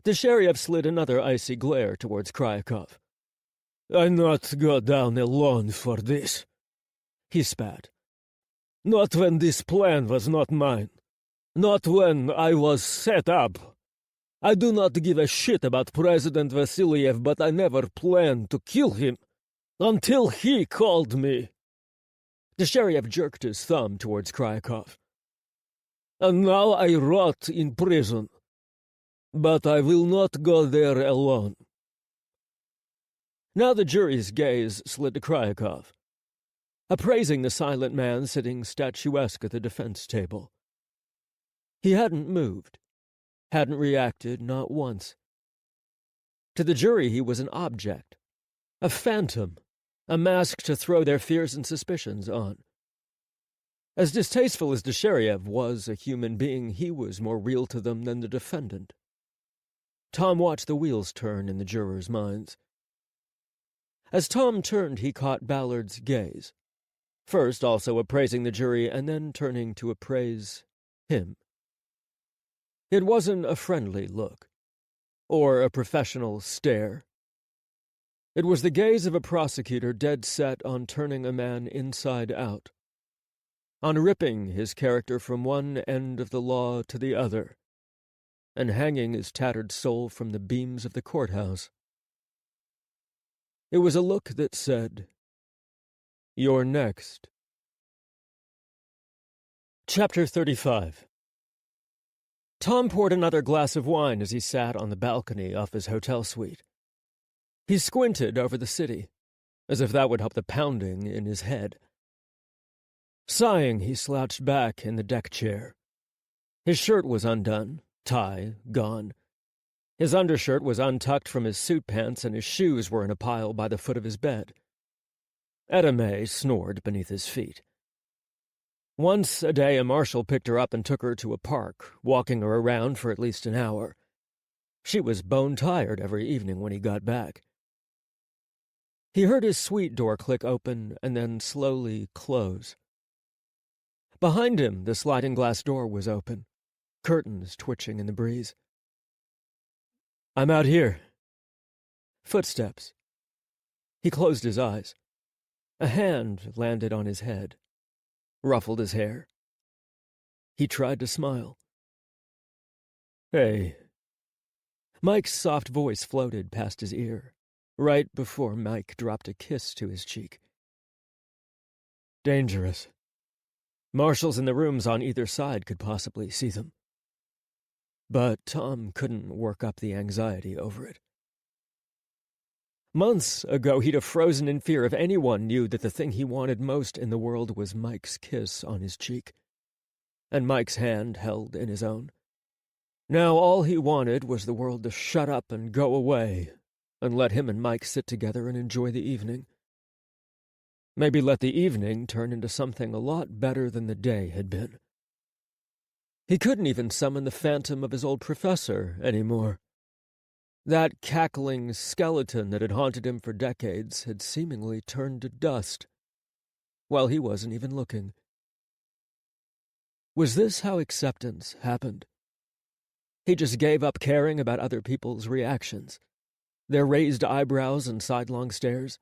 Desheriev slid another icy glare towards Kryakov. I not go down alone for this, he spat. Not when this plan was not mine. Not when I was set up. I do not give a shit about President Vasiliev, but I never planned to kill him until he called me. Desheriev jerked his thumb towards Kryakov. And now I rot in prison. But I will not go there alone. Now the jury's gaze slid to Kryakov, appraising the silent man sitting statuesque at the defense table. He hadn't moved, hadn't reacted, not once. To the jury he was an object, a phantom, a mask to throw their fears and suspicions on. As distasteful as Desheriev was a human being, he was more real to them than the defendant. Tom watched the wheels turn in the jurors' minds. As Tom turned, he caught Ballard's gaze, first also appraising the jury and then turning to appraise him. It wasn't a friendly look, or a professional stare. It was the gaze of a prosecutor dead set on turning a man inside out, on ripping his character from one end of the law to the other, and hanging his tattered soul from the beams of the courthouse. It was a look that said, "You're next." Chapter 35. Tom poured another glass of wine as he sat on the balcony off his hotel suite. He squinted over the city, as if that would help the pounding in his head. Sighing, he slouched back in the deck chair. His shirt was undone, tie gone. His undershirt was untucked from his suit pants, and his shoes were in a pile by the foot of his bed. Edame snored beneath his feet. Once a day, a marshal picked her up and took her to a park, walking her around for at least an hour. She was bone-tired every evening when he got back. He heard his suite door click open and then slowly close. Behind him, the sliding glass door was open, curtains twitching in the breeze. "I'm out here." Footsteps. He closed his eyes. A hand landed on his head, ruffled his hair. He tried to smile. "Hey." Mike's soft voice floated past his ear, right before Mike dropped a kiss to his cheek. Dangerous. Marshals in the rooms on either side could possibly see them. But Tom couldn't work up the anxiety over it. Months ago, he'd have frozen in fear if anyone knew that the thing he wanted most in the world was Mike's kiss on his cheek, and Mike's hand held in his own. Now all he wanted was the world to shut up and go away, and let him and Mike sit together and enjoy the evening. Maybe let the evening turn into something a lot better than the day had been. He couldn't even summon the phantom of his old professor anymore. That cackling skeleton that had haunted him for decades had seemingly turned to dust, while he wasn't even looking. Was this how acceptance happened? He just gave up caring about other people's reactions, their raised eyebrows and sidelong stares.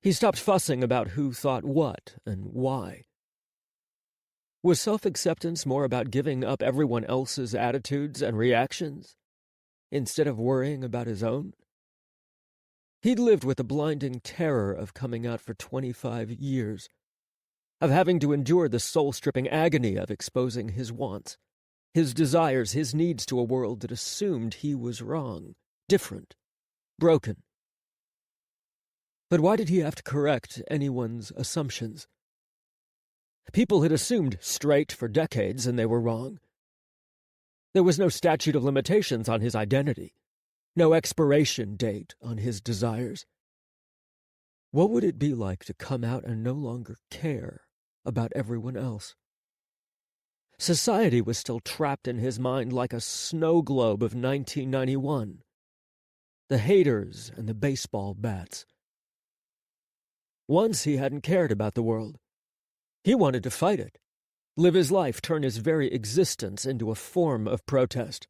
He stopped fussing about who thought what and why. Was self-acceptance more about giving up everyone else's attitudes and reactions, instead of worrying about his own? He'd lived with the blinding terror of coming out for 25 years, of having to endure the soul-stripping agony of exposing his wants, his desires, his needs to a world that assumed he was wrong, different, broken. But why did he have to correct anyone's assumptions? People had assumed straight for decades, and they were wrong. There was no statute of limitations on his identity, no expiration date on his desires. What would it be like to come out and no longer care about everyone else? Society was still trapped in his mind like a snow globe of 1991. The haters and the baseball bats. Once he hadn't cared about the world. He wanted to fight it, live his life, turn his very existence into a form of protest.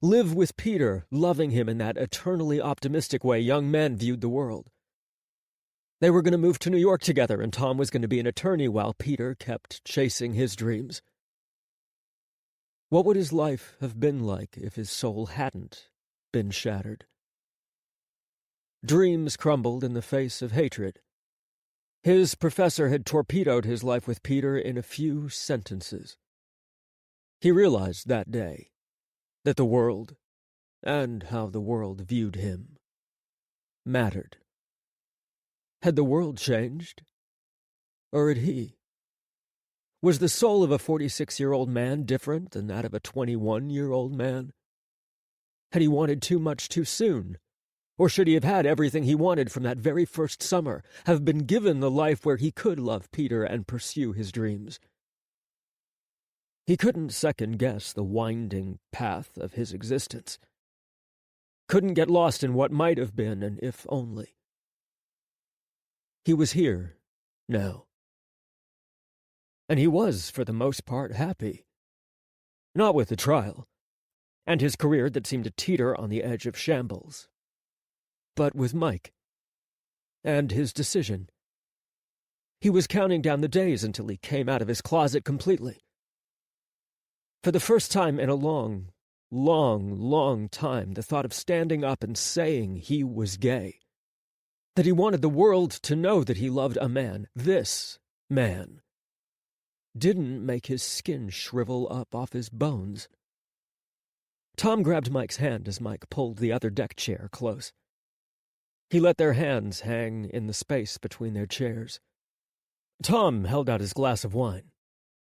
Live with Peter, loving him in that eternally optimistic way young men viewed the world. They were going to move to New York together, and Tom was going to be an attorney while Peter kept chasing his dreams. What would his life have been like if his soul hadn't been shattered? Dreams crumbled in the face of hatred. His professor had torpedoed his life with Peter in a few sentences. He realized that day that the world, and how the world viewed him, mattered. Had the world changed? Or had he? Was the soul of a 46-year-old man different than that of a 21-year-old man? Had he wanted too much too soon? Or should he have had everything he wanted from that very first summer, have been given the life where he could love Peter and pursue his dreams? He couldn't second-guess the winding path of his existence. Couldn't get lost in what might have been an if only. He was here, now. And he was, for the most part, happy. Not with the trial, and his career that seemed to teeter on the edge of shambles, but with Mike, and his decision. He was counting down the days until he came out of his closet completely. For the first time in a long, long time, the thought of standing up and saying he was gay, that he wanted the world to know that he loved a man, this man, didn't make his skin shrivel up off his bones. Tom grabbed Mike's hand as Mike pulled the other deck chair close. He let their hands hang in the space between their chairs. Tom held out his glass of wine.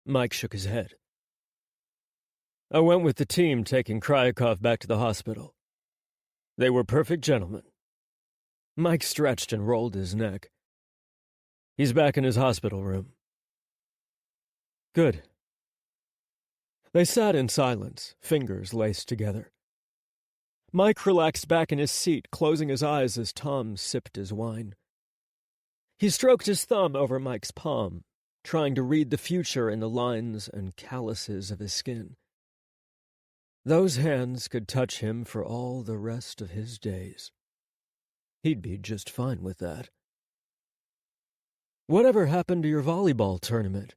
Mike shook his head. I went with the team taking Kryakov back to the hospital. They were perfect gentlemen. Mike stretched and rolled his neck. He's back in his hospital room. Good. They sat in silence, fingers laced together. Mike relaxed back in his seat, closing his eyes as Tom sipped his wine. He stroked his thumb over Mike's palm, trying to read the future in the lines and calluses of his skin. Those hands could touch him for all the rest of his days. He'd be just fine with that. Whatever happened to your volleyball tournament?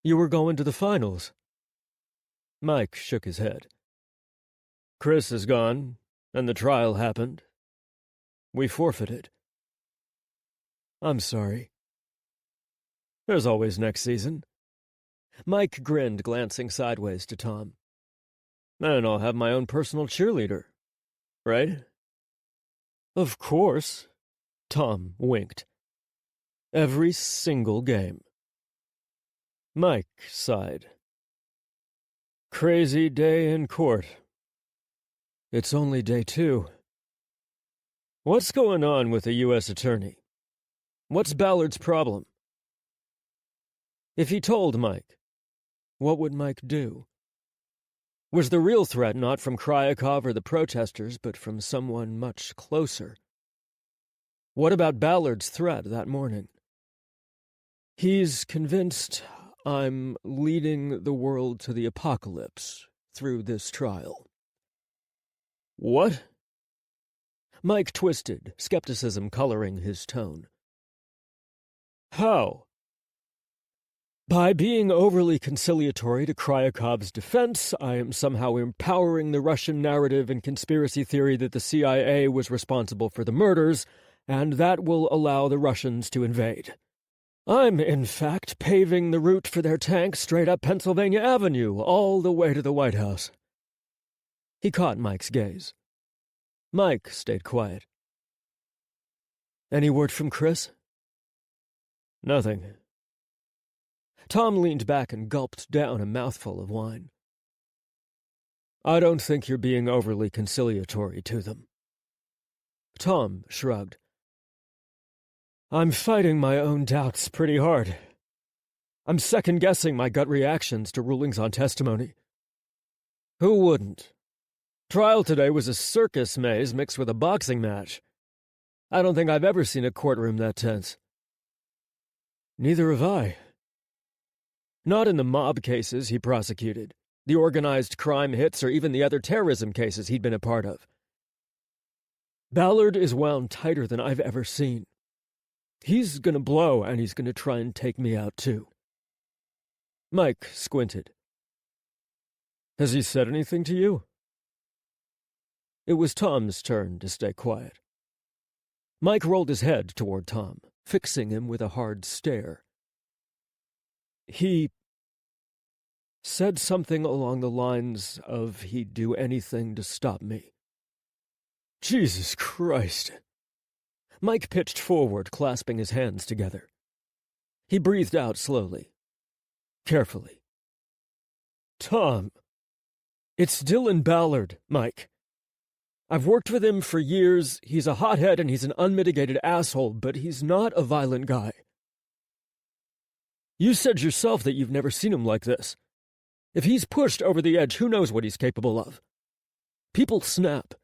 You were going to the finals. Mike shook his head. Chris is gone, and the trial happened. We forfeited. I'm sorry. There's always next season. Mike grinned, glancing sideways to Tom. And I'll have my own personal cheerleader, right? Of course. Tom winked. Every single game. Mike sighed. Crazy day in court. It's only day 2. What's going on with the U.S. attorney? What's Ballard's problem? If he told Mike, what would Mike do? Was the real threat not from Kryakov or the protesters, but from someone much closer? What about Ballard's threat that morning? He's convinced I'm leading the world to the apocalypse through this trial. What? Mike twisted, skepticism coloring his tone. How? By being overly conciliatory to Kryakov's defense, I am somehow empowering the Russian narrative and conspiracy theory that the CIA was responsible for the murders, and that will allow the Russians to invade. I'm, in fact, paving the route for their tanks straight up Pennsylvania Avenue, all the way to the White House. He caught Mike's gaze. Mike stayed quiet. Any word from Chris? Nothing. Tom leaned back and gulped down a mouthful of wine. I don't think you're being overly conciliatory to them. Tom shrugged. I'm fighting my own doubts pretty hard. I'm second-guessing my gut reactions to rulings on testimony. Who wouldn't? Trial today was a circus maze mixed with a boxing match. I don't think I've ever seen a courtroom that tense. Neither have I. Not in the mob cases he prosecuted, the organized crime hits, or even the other terrorism cases he'd been a part of. Ballard is wound tighter than I've ever seen. He's gonna blow, and he's gonna try and take me out, too. Mike squinted. Has he said anything to you? It was Tom's turn to stay quiet. Mike rolled his head toward Tom, fixing him with a hard stare. He said something along the lines of he'd do anything to stop me. Jesus Christ! Mike pitched forward, clasping his hands together. He breathed out slowly, carefully. Tom, it's Dylan Ballard, Mike. I've worked with him for years. He's a hothead and he's an unmitigated asshole, but he's not a violent guy. You said yourself that you've never seen him like this. If he's pushed over the edge, who knows what he's capable of? People snap.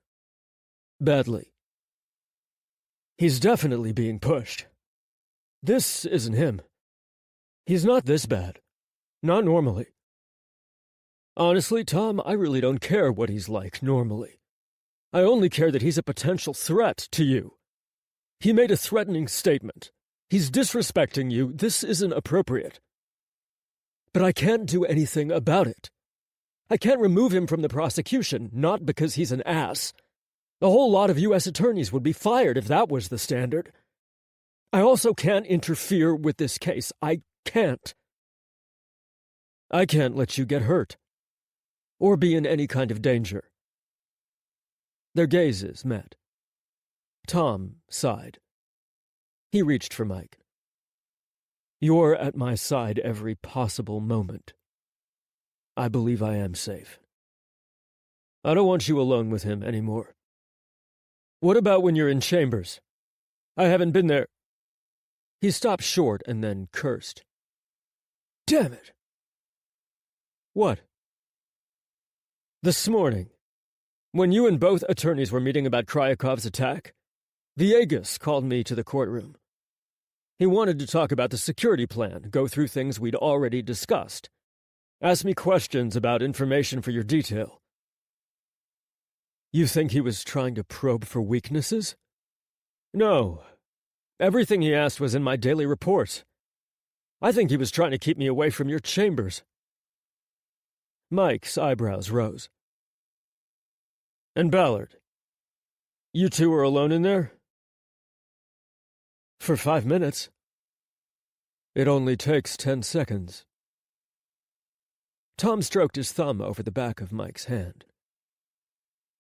Badly. He's definitely being pushed. This isn't him. He's not this bad. Not normally. Honestly, Tom, I really don't care what he's like normally. I only care that he's a potential threat to you. He made a threatening statement. He's disrespecting you. This isn't appropriate. But I can't do anything about it. I can't remove him from the prosecution, not because he's an ass. A whole lot of U.S. attorneys would be fired if that was the standard. I also can't interfere with this case. I can't. I can't let you get hurt. Or be in any kind of danger. Their gazes met. Tom sighed. He reached for Mike. You're at my side every possible moment. I believe I am safe. I don't want you alone with him anymore. What about when you're in chambers? I haven't been there. He stopped short and then cursed. Damn it! What? This morning, when you and both attorneys were meeting about Kryakov's attack, Viegas called me to the courtroom. He wanted to talk about the security plan, go through things we'd already discussed, ask me questions about information for your detail. You think he was trying to probe for weaknesses? No. Everything he asked was in my daily reports. I think he was trying to keep me away from your chambers. Mike's eyebrows rose. And Ballard, you two were alone in there? For 5 minutes. It only takes 10 seconds. Tom stroked his thumb over the back of Mike's hand.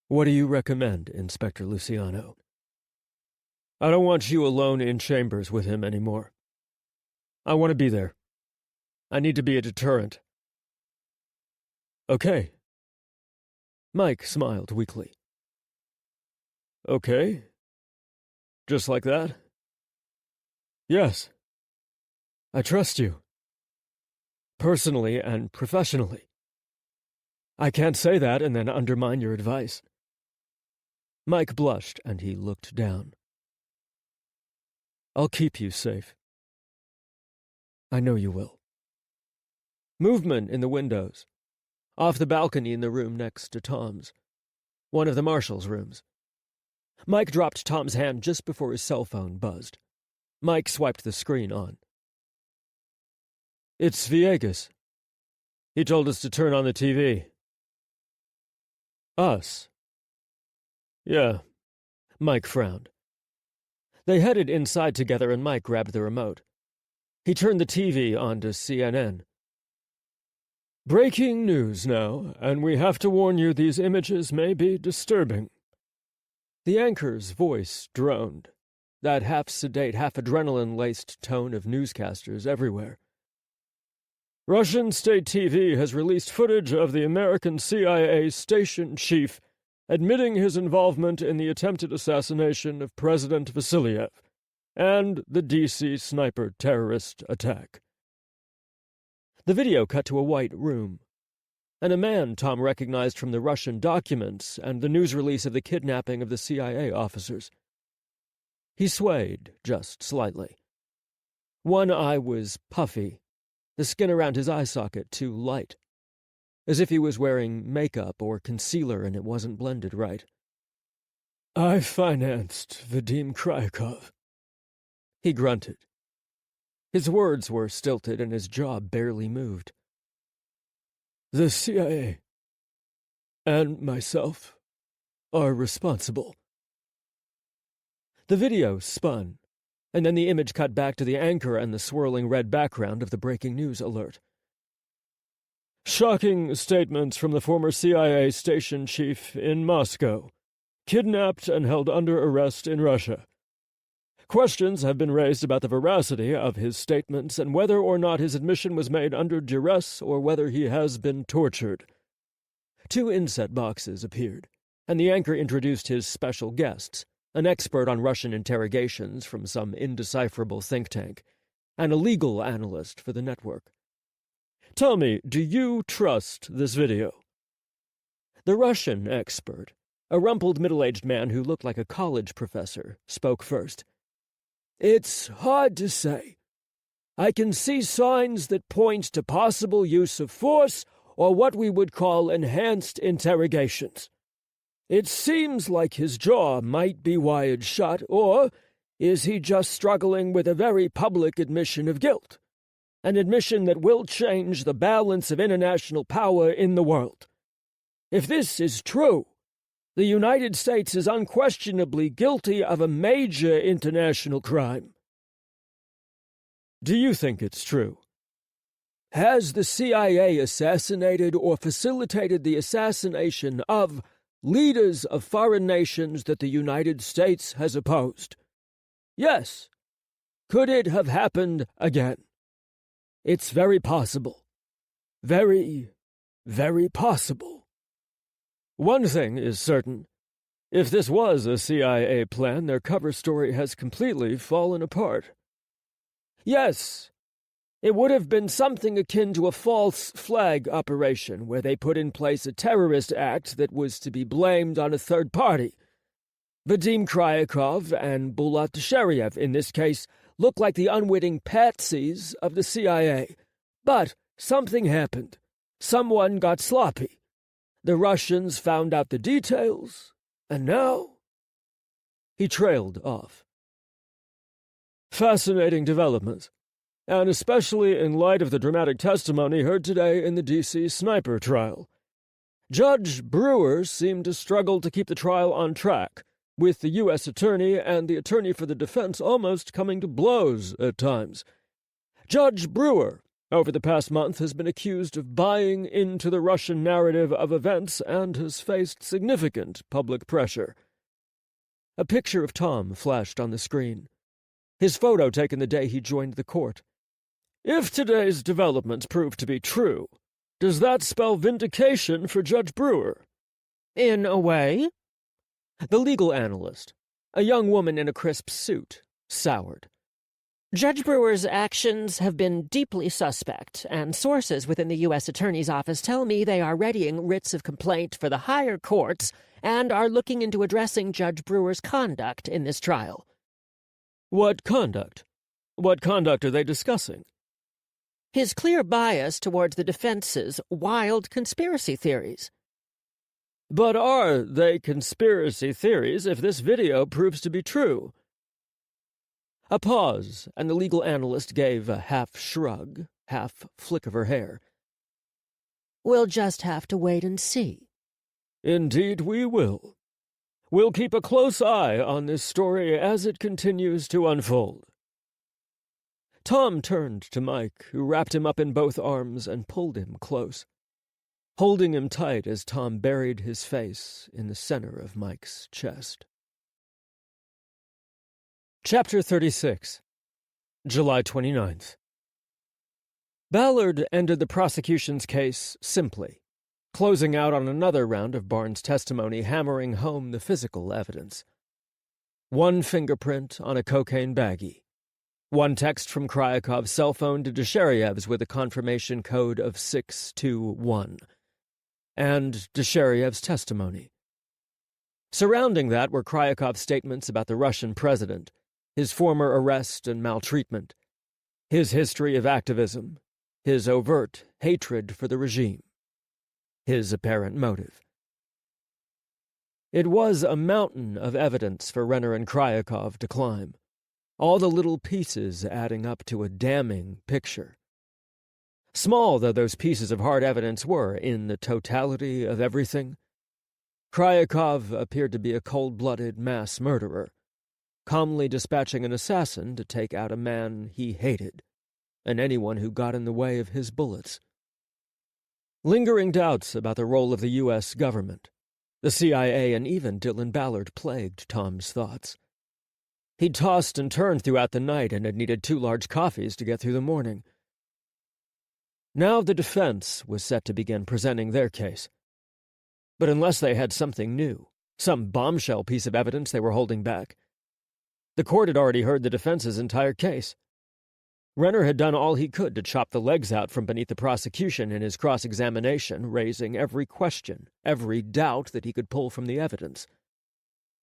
What do you recommend, Inspector Lucciano? I don't want you alone in chambers with him anymore. I want to be there. I need to be a deterrent. Okay. Mike smiled weakly. Okay? Just like that? Yes. I trust you. Personally and professionally. I can't say that and then undermine your advice. Mike blushed and he looked down. I'll keep you safe. I know you will. Movement in the windows. Off the balcony in the room next to Tom's. One of the Marshal's rooms. Mike dropped Tom's hand just before his cell phone buzzed. Mike swiped the screen on. It's Viegas. He told us to turn on the TV. Us? Yeah. Mike frowned. They headed inside together and Mike grabbed the remote. He turned the TV on to CNN. Breaking news now, and we have to warn you these images may be disturbing. The anchor's voice droned, that half-sedate, half-adrenaline-laced tone of newscasters everywhere. Russian state TV has released footage of the American CIA station chief admitting his involvement in the attempted assassination of President Vasiliev and the D.C. sniper terrorist attack. The video cut to a white room, and a man Tom recognized from the Russian documents and the news release of the kidnapping of the CIA officers. He swayed just slightly. One eye was puffy, the skin around his eye socket too light, as if he was wearing makeup or concealer and it wasn't blended right. "I financed Vadim Kryakov," he grunted. His words were stilted and his jaw barely moved. "The CIA and myself are responsible." The video spun, and then the image cut back to the anchor and the swirling red background of the breaking news alert. "Shocking statements from the former CIA station chief in Moscow. Kidnapped and held under arrest in Russia. Questions have been raised about the veracity of his statements and whether or not his admission was made under duress or whether he has been tortured." Two inset boxes appeared, and the anchor introduced his special guests, an expert on Russian interrogations from some indecipherable think tank, and a legal analyst for the network. "Tell me, do you trust this video?" The Russian expert, a rumpled middle-aged man who looked like a college professor, spoke first. "It's hard to say. I can see signs that point to possible use of force or what we would call enhanced interrogations. It seems like his jaw might be wired shut, or is he just struggling with a very public admission of guilt? An admission that will change the balance of international power in the world. If this is true, the United States is unquestionably guilty of a major international crime." "Do you think it's true?" "Has the CIA assassinated or facilitated the assassination of leaders of foreign nations that the United States has opposed? Yes. Could it have happened again? It's very possible. Very, very possible." "One thing is certain. If this was a CIA plan, their cover story has completely fallen apart." "Yes. It would have been something akin to a false flag operation where they put in place a terrorist act that was to be blamed on a third party. Vadim Kryakov and Bulat Sheriev, in this case, look like the unwitting patsies of the CIA. But something happened. Someone got sloppy. The Russians found out the details, and now—" He trailed off. "Fascinating development, and especially in light of the dramatic testimony heard today in the D.C. sniper trial. Judge Brewer seemed to struggle to keep the trial on track, with the U.S. attorney and the attorney for the defense almost coming to blows at times. Judge Brewer, over the past month, has been accused of buying into the Russian narrative of events and has faced significant public pressure." A picture of Tom flashed on the screen, his photo taken the day he joined the court. "If today's developments prove to be true, does that spell vindication for Judge Brewer?" "In a way." The legal analyst, a young woman in a crisp suit, soured. Judge Brewer's actions have been deeply suspect, and sources within the U.S. Attorney's Office tell me they are readying writs of complaint for the higher courts and are looking into addressing Judge Brewer's conduct in this trial. "What conduct? What conduct are they discussing?" His clear bias towards the defense's wild conspiracy theories. "But are they conspiracy theories if this video proves to be true?" A pause, and the legal analyst gave a half shrug, half flick of her hair. "We'll just have to wait and see." "Indeed we will. We'll keep a close eye on this story as it continues to unfold." Tom turned to Mike, who wrapped him up in both arms and pulled him close, holding him tight as Tom buried his face in the center of Mike's chest. Chapter 36, July 29th. Ballard ended the prosecution's case simply, closing out on another round of Barnes' testimony hammering home the physical evidence. One fingerprint on a cocaine baggie, One text from Kryakov's cell phone to Desheriev's with a confirmation code of 621. And Desheriev's testimony. Surrounding that were Kryakov's statements about the Russian president, his former arrest and maltreatment, his history of activism, his overt hatred for the regime, his apparent motive. It was a mountain of evidence for Renner and Kryakov to climb, all the little pieces adding up to a damning picture. Small though those pieces of hard evidence were in the totality of everything, Kryakov appeared to be a cold-blooded mass murderer, calmly dispatching an assassin to take out a man he hated, and anyone who got in the way of his bullets. Lingering doubts about the role of the U.S. government, the CIA, and even Dylan Ballard plagued Tom's thoughts. He'd tossed and turned throughout the night and had needed 2 large coffees to get through the morning. Now the defense was set to begin presenting their case. But unless they had something new, some bombshell piece of evidence they were holding back, the court had already heard the defense's entire case. Renner had done all he could to chop the legs out from beneath the prosecution in his cross-examination, raising every question, every doubt that he could pull from the evidence.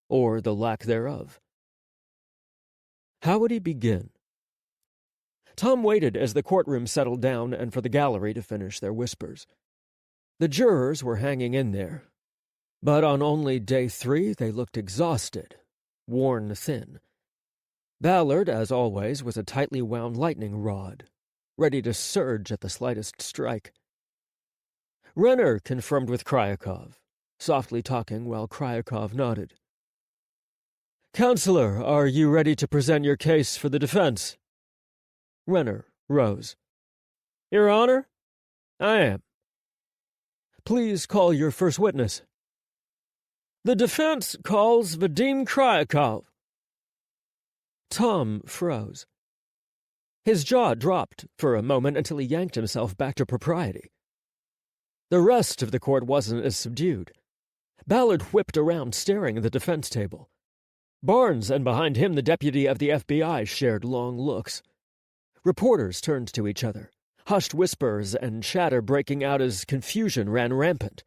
Or the lack thereof. How would he begin? Tom waited as the courtroom settled down and for the gallery to finish their whispers. The jurors were hanging in there, but on only day 3 they looked exhausted, worn thin. Ballard, as always, was a tightly wound lightning rod, ready to surge at the slightest strike. Renner confirmed with Kryakov, softly talking while Kryakov nodded. "Counselor, are you ready to present your case for the defense?" Renner rose. "Your Honor, I am." "Please call your first witness." "The defense calls Vadim Kryakov." Tom froze. His jaw dropped for a moment until he yanked himself back to propriety. The rest of the court wasn't as subdued. Ballard whipped around, staring at the defense table. Barnes and behind him the deputy of the FBI shared long looks. Reporters turned to each other, hushed whispers and chatter breaking out as confusion ran rampant.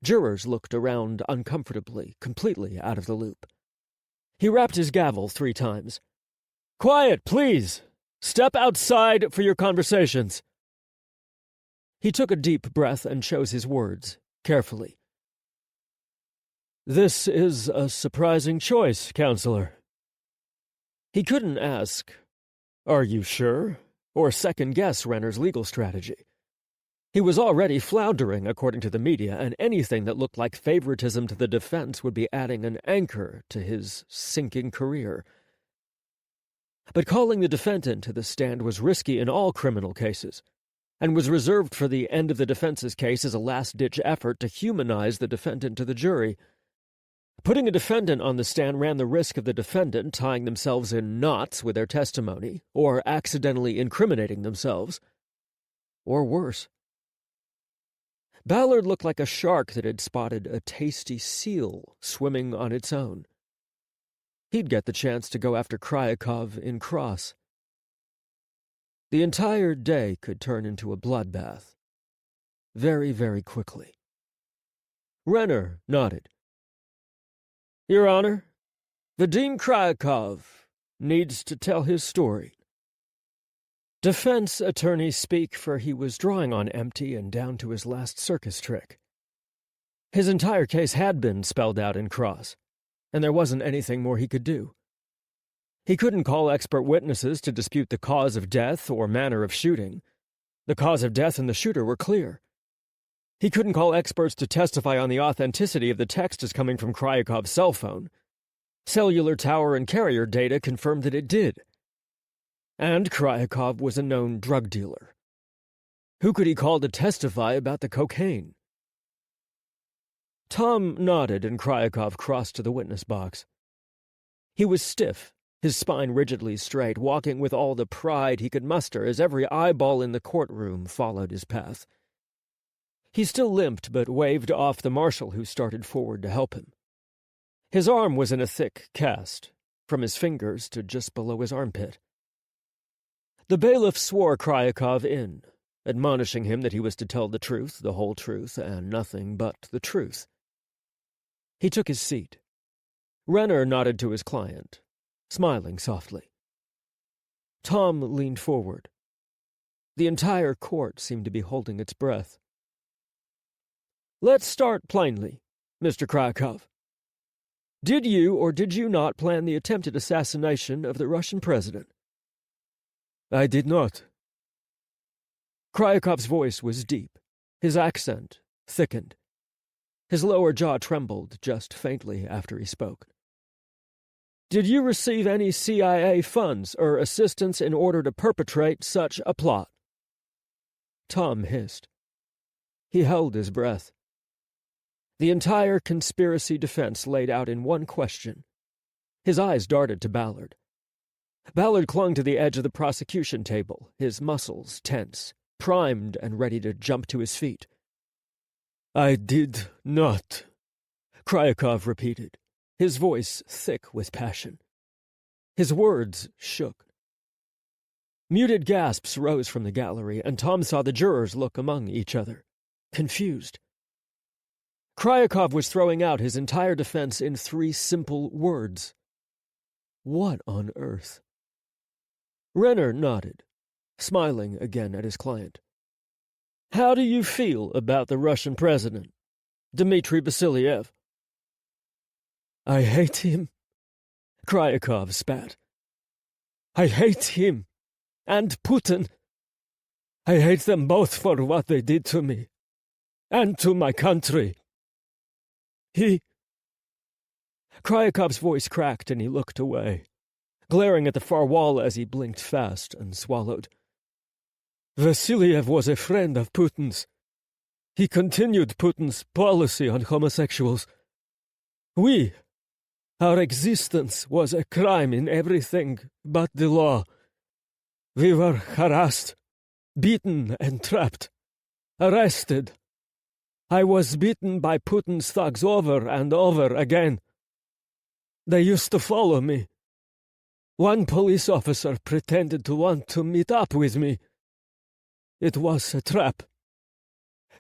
Jurors looked around uncomfortably, completely out of the loop. He rapped his gavel 3 times. "Quiet, please! Step outside for your conversations." He took a deep breath and chose his words, carefully. "This is a surprising choice, Counselor." He couldn't ask, "Are you sure?" or second-guess Renner's legal strategy. He was already floundering, according to the media, and anything that looked like favoritism to the defense would be adding an anchor to his sinking career. But calling the defendant to the stand was risky in all criminal cases, and was reserved for the end of the defense's case as a last-ditch effort to humanize the defendant to the jury. Putting a defendant on the stand ran the risk of the defendant tying themselves in knots with their testimony, or accidentally incriminating themselves. Or worse. Ballard looked like a shark that had spotted a tasty seal swimming on its own. He'd get the chance to go after Kryakov in cross. The entire day could turn into a bloodbath. Very, very quickly. Renner nodded. "Your Honor, Vadim Kryakov needs to tell his story." Defense attorneys speak for he was drawing on empty and down to his last circus trick. His entire case had been spelled out in cross, and there wasn't anything more he could do. He couldn't call expert witnesses to dispute the cause of death or manner of shooting. The cause of death and the shooter were clear. He couldn't call experts to testify on the authenticity of the text as coming from Kryakov's cell phone. Cellular tower and carrier data confirmed that it did. And Kryakov was a known drug dealer. Who could he call to testify about the cocaine? Tom nodded and Kryakov crossed to the witness box. He was stiff, his spine rigidly straight, walking with all the pride he could muster as every eyeball in the courtroom followed his path. He still limped but waved off the marshal who started forward to help him. His arm was in a thick cast, from his fingers to just below his armpit. The bailiff swore Kryakov in, admonishing him that he was to tell the truth, the whole truth, and nothing but the truth. He took his seat. Renner nodded to his client, smiling softly. Tom leaned forward. The entire court seemed to be holding its breath. "Let's start plainly, Mr. Kryakov. Did you or did you not plan the attempted assassination of the Russian president?" I did not. Kryakov's voice was deep, his accent thickened. His lower jaw trembled just faintly after he spoke. "Did you receive any CIA funds or assistance in order to perpetrate such a plot?" Tom hissed. He held his breath. The entire conspiracy defense laid out in one question. His eyes darted to Ballard. Ballard clung to the edge of the prosecution table, his muscles tense, primed and ready to jump to his feet. I did not, Kryakov repeated, his voice thick with passion. His words shook. Muted gasps rose from the gallery, and Tom saw the jurors look among each other, confused. Kryakov was throwing out his entire defense in 3 simple words. What on earth? Renner nodded, smiling again at his client. "How do you feel about the Russian president, Dmitry Vasilyev?" I hate him, Kryakov spat. I hate him, and Putin. I hate them both for what they did to me, and to my country. Kryakov's voice cracked and he looked away, glaring at the far wall as he blinked fast and swallowed. Vasilyev was a friend of Putin's. He continued Putin's policy on homosexuals. Our existence was a crime in everything but the law. We were harassed, beaten and trapped, arrested. I was beaten by Putin's thugs over and over again. They used to follow me. One police officer pretended to want to meet up with me. It was a trap.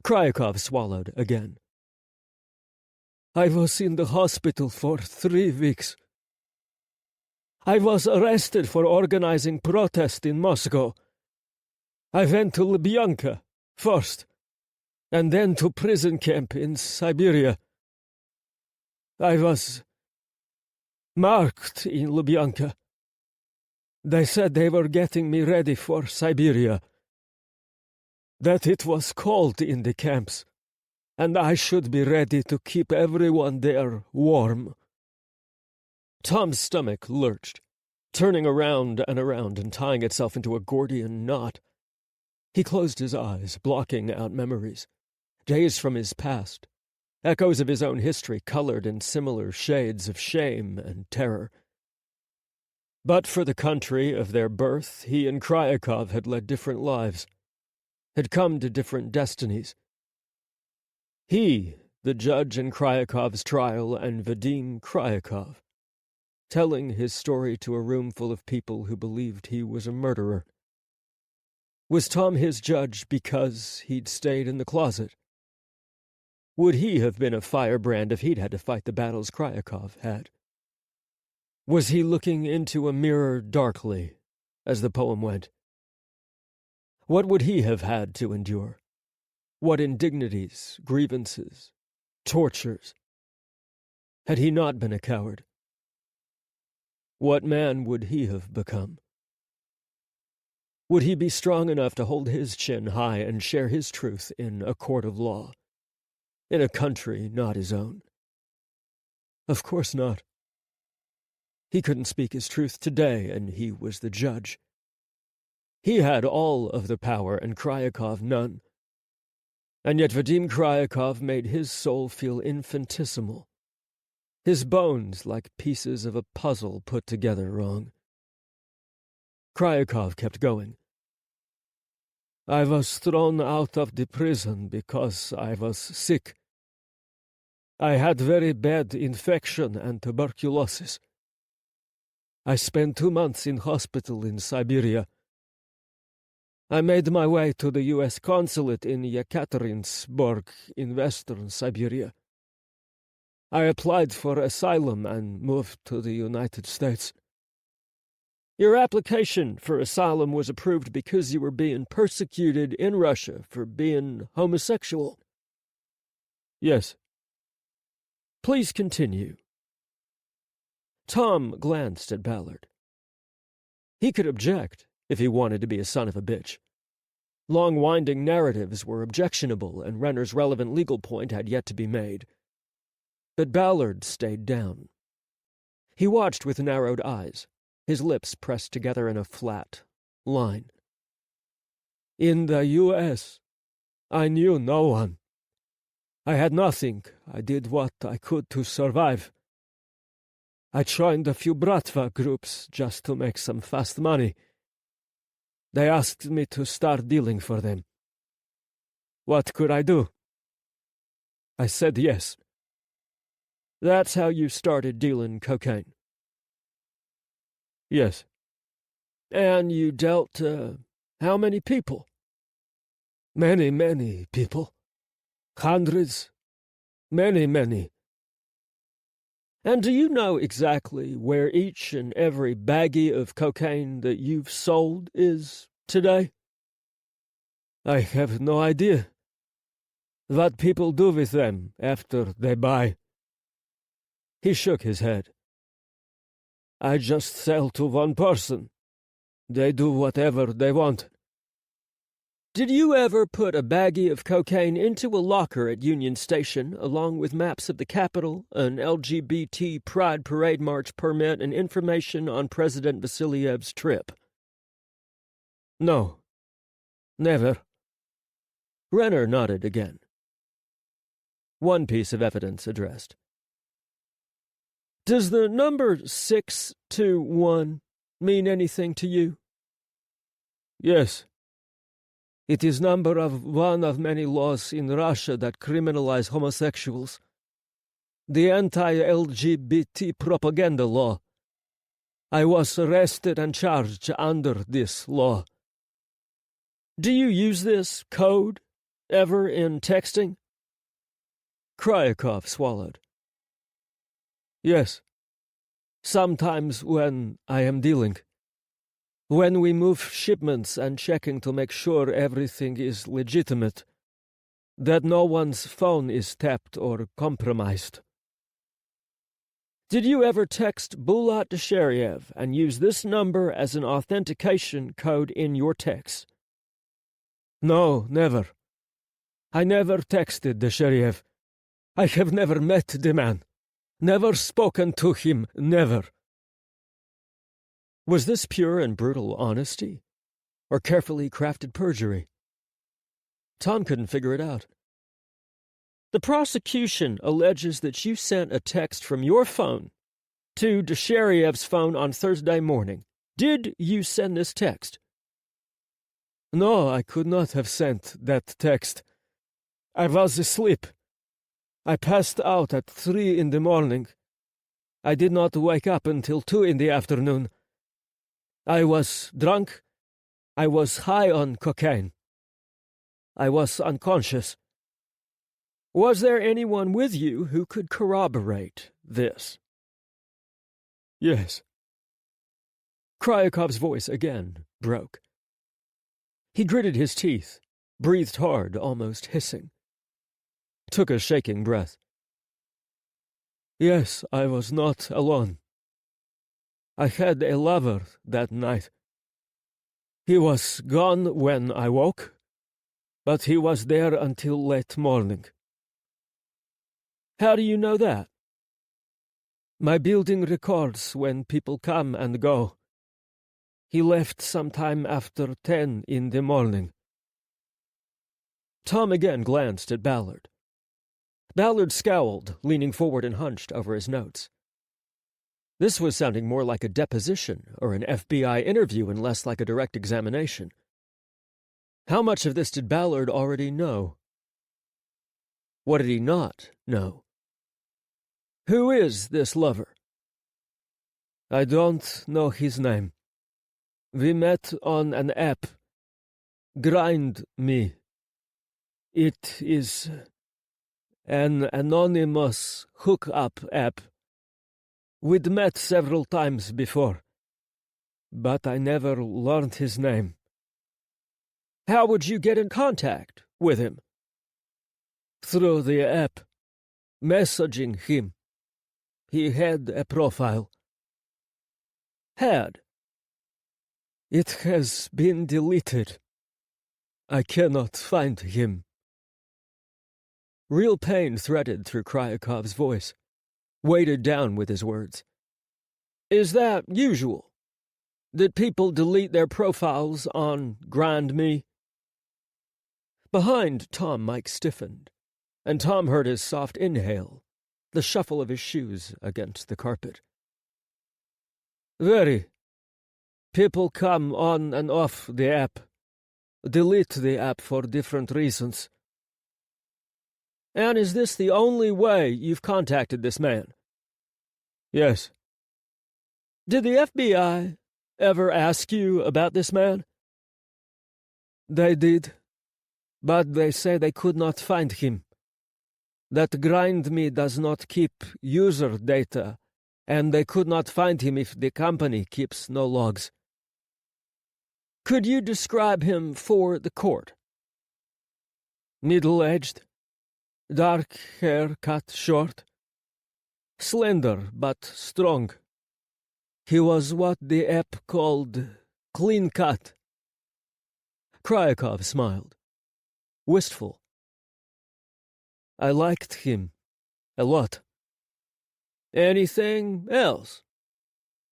Kryakov swallowed again. I was in the hospital for 3 weeks. I was arrested for organizing protest in Moscow. I went to Lubyanka first, and then to prison camp in Siberia. I was marked in Lubyanka. They said they were getting me ready for Siberia, that it was cold in the camps, and I should be ready to keep everyone there warm. Tom's stomach lurched, turning around and tying itself into a Gordian knot. He closed his eyes, blocking out memories, days from his past, echoes of his own history colored in similar shades of shame and terror. But for the country of their birth, he and Kryakov had led different lives, had come to different destinies. He, the judge in Kryakov's trial, and Vadim Kryakov, telling his story to a room full of people who believed he was a murderer. Was Tom his judge because he'd stayed in the closet? Would he have been a firebrand if he'd had to fight the battles Kryakov had? Was he looking into a mirror darkly, as the poem went? What would he have had to endure? What indignities, grievances, tortures? Had he not been a coward? What man would he have become? Would he be strong enough to hold his chin high and share his truth in a court of law, in a country not his own? Of course not. He couldn't speak his truth today, and he was the judge. He had all of the power, and Kryakov none. And yet Vadim Kryakov made his soul feel infinitesimal, his bones like pieces of a puzzle put together wrong. Kryakov kept going. I was thrown out of the prison because I was sick. I had very bad infection and tuberculosis. I spent 2 months in hospital in Siberia, I made my way to the U.S. consulate in Yekaterinburg in western Siberia. I applied for asylum and moved to the United States. Your application for asylum was approved because you were being persecuted in Russia for being homosexual. Yes. Please continue. Tom glanced at Ballard. He could object if he wanted to be a son of a bitch. Long winding narratives were objectionable, and Renner's relevant legal point had yet to be made. But Ballard stayed down. He watched with narrowed eyes, his lips pressed together in a flat line. In the U.S., I knew no one. I had nothing. I did what I could to survive. I joined a few Bratva groups just to make some fast money. They asked me to start dealing for them. What could I do? I said yes. That's how you started dealing cocaine? Yes. And you dealt, how many people? Many people. Hundreds. Many. And do you know exactly where each and every baggie of cocaine that you've sold is today? I have no idea. What people do with them after they buy. He shook his head. I just sell to one person. They do whatever they want. Did you ever put a baggie of cocaine into a locker at Union Station, along with maps of the Capitol, an LGBT Pride Parade March permit, and information on President Vasiliev's trip? No. Never. Renner nodded again. One piece of evidence addressed. Does the number 621 mean anything to you? Yes. It is number of one of many laws in Russia that criminalize homosexuals. The anti-LGBT propaganda law. I was arrested and charged under this law. Do you use this code ever in texting? Kryakov swallowed. Yes. Sometimes when I am dealing. When we move shipments and checking to make sure everything is legitimate, that no one's phone is tapped or compromised. Did you ever text Bulat Desheriev and use this number as an authentication code in your texts? No, never. I never texted Desheriev. I have never met the man. Never spoken to him, never. Was this pure and brutal honesty, or carefully crafted perjury? Tom couldn't figure it out. The prosecution alleges that you sent a text from your phone to Desheriev's phone on Thursday morning. Did you send this text? No, I could not have sent that text. I was asleep. I passed out at 3 in the morning. I did not wake up until 2 in the afternoon. I was drunk. I was high on cocaine. I was unconscious. Was there anyone with you who could corroborate this? Yes. Kryakov's voice again broke. He gritted his teeth, breathed hard, almost hissing. Took a shaking breath. Yes, I was not alone. I had a lover that night. He was gone when I woke, but he was there until late morning. How do you know that? My building records when people come and go. He left sometime after 10 in the morning. Tom again glanced at Ballard. Ballard scowled, leaning forward and hunched over his notes. This was sounding more like a deposition or an FBI interview and less like a direct examination. How much of this did Ballard already know? What did he not know? Who is this lover? I don't know his name. We met on an app. grind me. It is an anonymous hookup app. We'd met several times before, but I never learned his name. How would you get in contact with him? Through the app, messaging him. He had a profile. Had? It has been deleted. I cannot find him. Real pain threaded through Kryakov's voice, weighted down with his words. Is that usual? That people delete their profiles on Grind Me? Behind Tom, Mike stiffened, and Tom heard his soft inhale, the shuffle of his shoes against the carpet. Very. People come on and off the app. Delete the app for different reasons. And is this the only way you've contacted this man? Yes. Did the FBI ever ask you about this man? They did, but they say they could not find him. That Grind Me does not keep user data, and they could not find him if the company keeps no logs. Could you describe him for the court? Middle-aged, dark hair cut short, slender but strong. He was what the app called clean cut. Kryakov smiled, wistful. I liked him a lot. Anything else?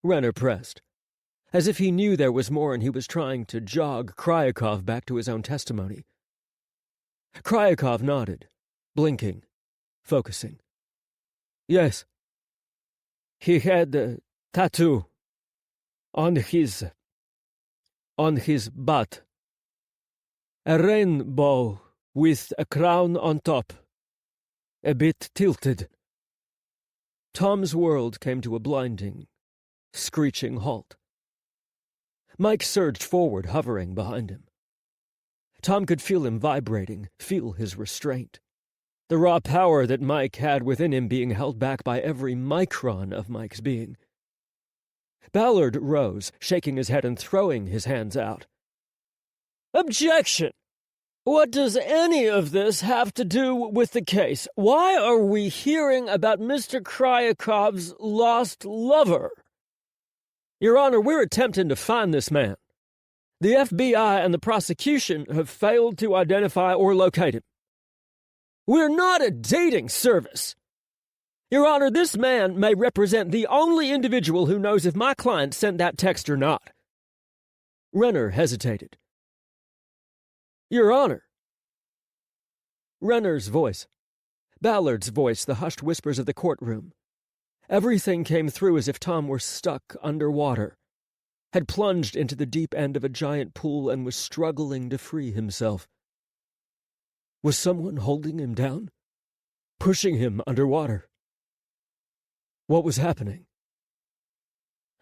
Renner pressed, as if he knew there was more and he was trying to jog Kryakov back to his own testimony. Kryakov nodded, blinking, focusing. Yes. He had a tattoo on his butt. A rainbow with a crown on top. A bit tilted. Tom's world came to a blinding, screeching halt. Mike surged forward, hovering behind him. Tom could feel him vibrating, feel his restraint. The raw power that Mike had within him being held back by every micron of Mike's being. Ballard rose, shaking his head and throwing his hands out. Objection! What does any of this have to do with the case? Why are we hearing about Mr. Kryakov's lost lover? Your Honor, we're attempting to find this man. The FBI and the prosecution have failed to identify or locate him. We're not a dating service. Your Honor, this man may represent the only individual who knows if my client sent that text or not. Renner hesitated. Your Honor. Renner's voice, Ballard's voice, the hushed whispers of the courtroom. Everything came through as if Tom were stuck underwater, had plunged into the deep end of a giant pool and was struggling to free himself. Was someone holding him down? Pushing him underwater? What was happening?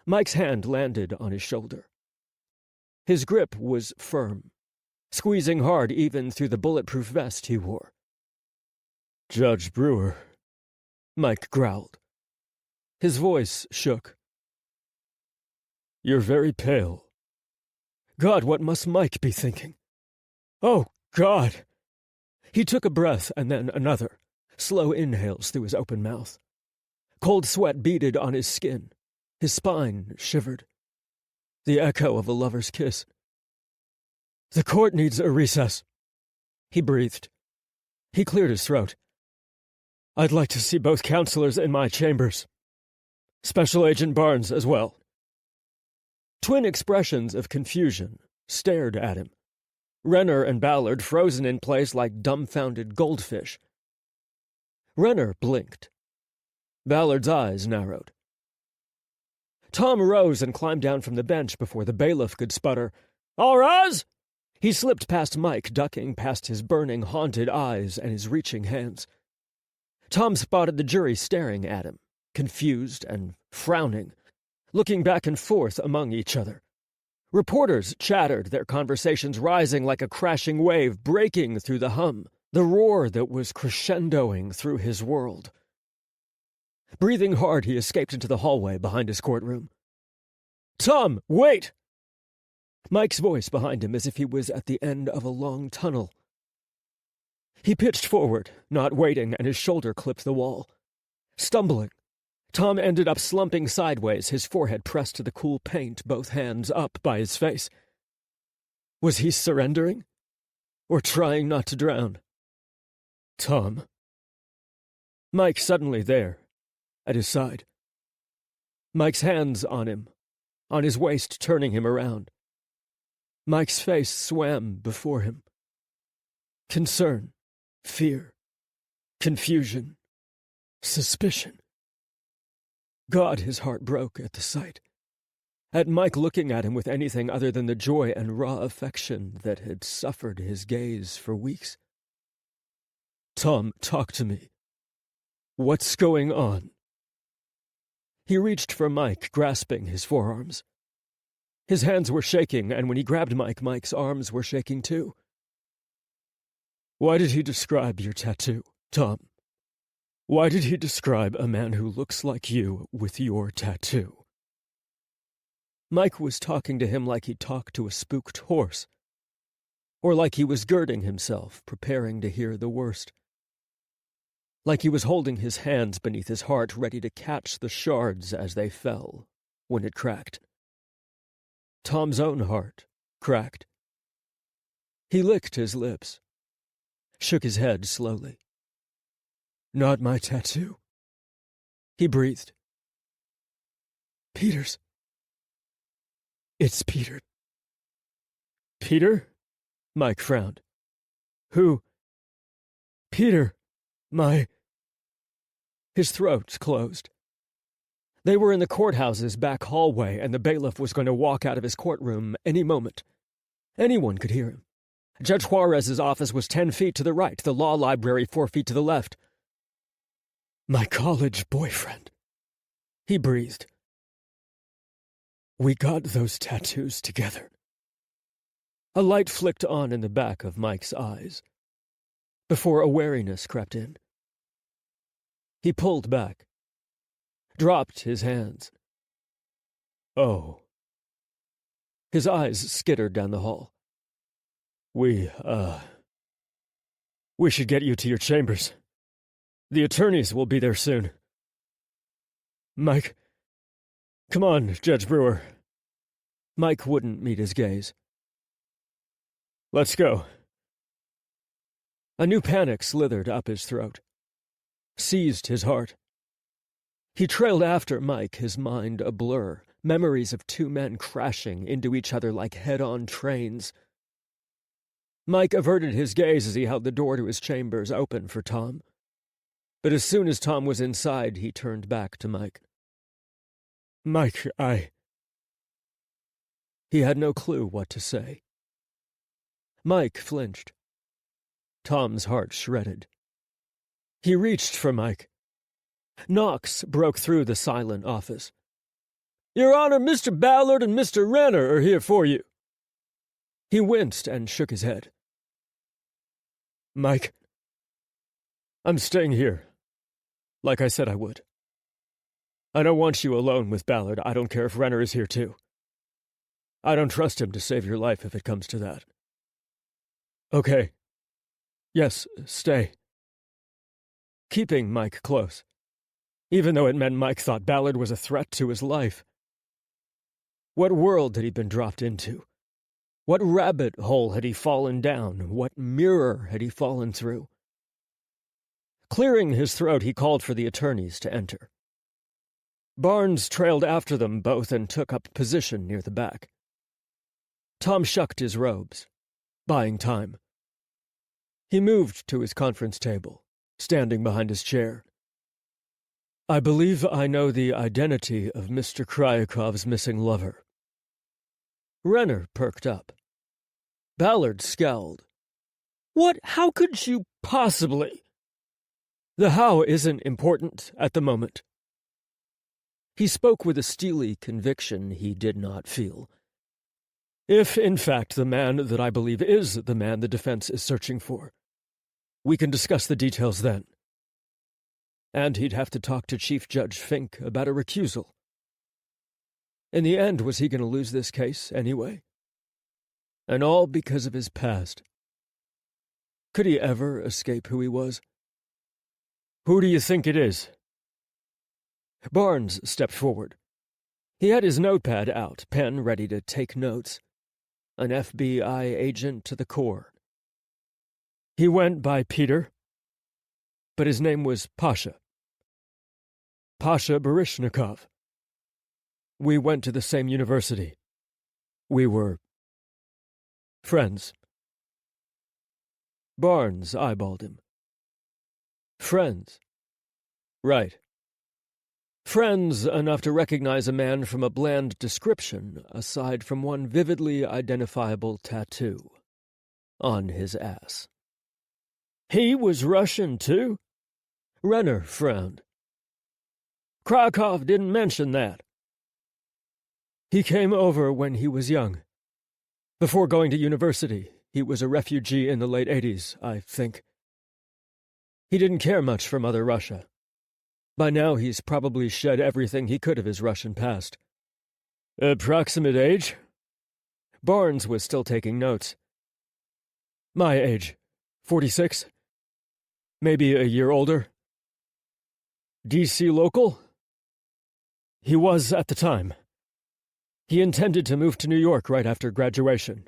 Mike's hand landed on his shoulder. His grip was firm, squeezing hard even through the bulletproof vest he wore. Judge Brewer, Mike growled. His voice shook. You're very pale. God, what must Mike be thinking? Oh, God! He took a breath and then another, slow inhales through his open mouth. Cold sweat beaded on his skin. His spine shivered. The echo of a lover's kiss. The court needs a recess. He breathed. He cleared his throat. I'd like to see both counselors in my chambers. Special Agent Barnes as well. Twin expressions of confusion stared at him. Renner and Ballard frozen in place like dumbfounded goldfish. Renner blinked. Ballard's eyes narrowed. Tom rose and climbed down from the bench before the bailiff could sputter, "All rise!" He slipped past Mike, ducking past his burning, haunted eyes and his reaching hands. Tom spotted the jury staring at him, confused and frowning, looking back and forth among each other. Reporters chattered, their conversations rising like a crashing wave breaking through the hum, the roar that was crescendoing through his world. Breathing hard, he escaped into the hallway behind his courtroom. "Tom, wait!" Mike's voice behind him as if he was at the end of a long tunnel. He pitched forward, not waiting, and his shoulder clipped the wall. Stumbling, Tom ended up slumping sideways, his forehead pressed to the cool paint, both hands up by his face. Was he surrendering? Or trying not to drown? Tom. Mike suddenly there, at his side. Mike's hands on him, on his waist, turning him around. Mike's face swam before him. Concern, fear, confusion, suspicion. God, his heart broke at the sight. At Mike looking at him with anything other than the joy and raw affection that had suffered his gaze for weeks. "Tom, talk to me. What's going on?" He reached for Mike, grasping his forearms. His hands were shaking, and when he grabbed Mike, Mike's arms were shaking too. "Why did he describe your tattoo, Tom? Why did he describe a man who looks like you with your tattoo?" Mike was talking to him like he talked to a spooked horse, or like he was girding himself, preparing to hear the worst. Like he was holding his hands beneath his heart, ready to catch the shards as they fell, when it cracked. Tom's own heart cracked. He licked his lips, shook his head slowly. "Not my tattoo," he breathed. "Peter's. It's Peter." "Peter?" Mike frowned. "Who?" "Peter, my—" His throat closed. They were in the courthouse's back hallway, and the bailiff was going to walk out of his courtroom any moment. Anyone could hear him. Judge Juarez's office was 10 feet to the right, the law library 4 feet to the left. "My college boyfriend," he breathed. "We got those tattoos together." A light flicked on in the back of Mike's eyes, before a wariness crept in. He pulled back, dropped his hands. "Oh." His eyes skittered down the hall. We should get you to your chambers. The attorneys will be there soon." "Mike, come on, Judge Brewer." Mike wouldn't meet his gaze. "Let's go." A new panic slithered up his throat, seized his heart. He trailed after Mike, his mind a blur, memories of two men crashing into each other like head-on trains. Mike averted his gaze as he held the door to his chambers open for Tom. But as soon as Tom was inside, he turned back to Mike. "Mike, He had no clue what to say. Mike flinched. Tom's heart shredded. He reached for Mike. Knox broke through the silent office. "Your Honor, Mr. Ballard and Mr. Renner are here for you." He winced and shook his head. "Mike, I'm staying here, like I said I would. I don't want you alone with Ballard. I don't care if Renner is here too. I don't trust him to save your life if it comes to that." "Okay. Yes, stay." Keeping Mike close, even though it meant Mike thought Ballard was a threat to his life. What world had he been dropped into? What rabbit hole had he fallen down? What mirror had he fallen through? Clearing his throat, he called for the attorneys to enter. Barnes trailed after them both and took up position near the back. Tom shucked his robes, buying time. He moved to his conference table, standing behind his chair. "I believe I know the identity of Mr. Kryakov's missing lover." Renner perked up. Ballard scowled. "What? How could you possibly?" "The how isn't important at the moment." He spoke with a steely conviction he did not feel. If, in fact, the man that I believe is the man the defense is searching for, we can discuss the details then. And he'd have to talk to Chief Judge Fink about a recusal. In the end, was he going to lose this case anyway? And all because of his past. Could he ever escape who he was? Who do you think it is? Barnes stepped forward. He had his notepad out, pen ready to take notes. An FBI agent to the core. He went by Peter, but his name was Pasha. Pasha Baryshnikov. We went to the same university. We were friends. Barnes eyeballed him. Friends. Right. Friends enough to recognize a man from a bland description, aside from one vividly identifiable tattoo on his ass. He was Russian, too? Renner frowned. Krakow didn't mention that. He came over when he was young. Before going to university, he was a refugee in the late 80s, I think. He didn't care much for Mother Russia. By now he's probably shed everything he could of his Russian past. Approximate age? Barnes was still taking notes. My age. 46? Maybe a year older. DC local? He was at the time. He intended to move to New York right after graduation,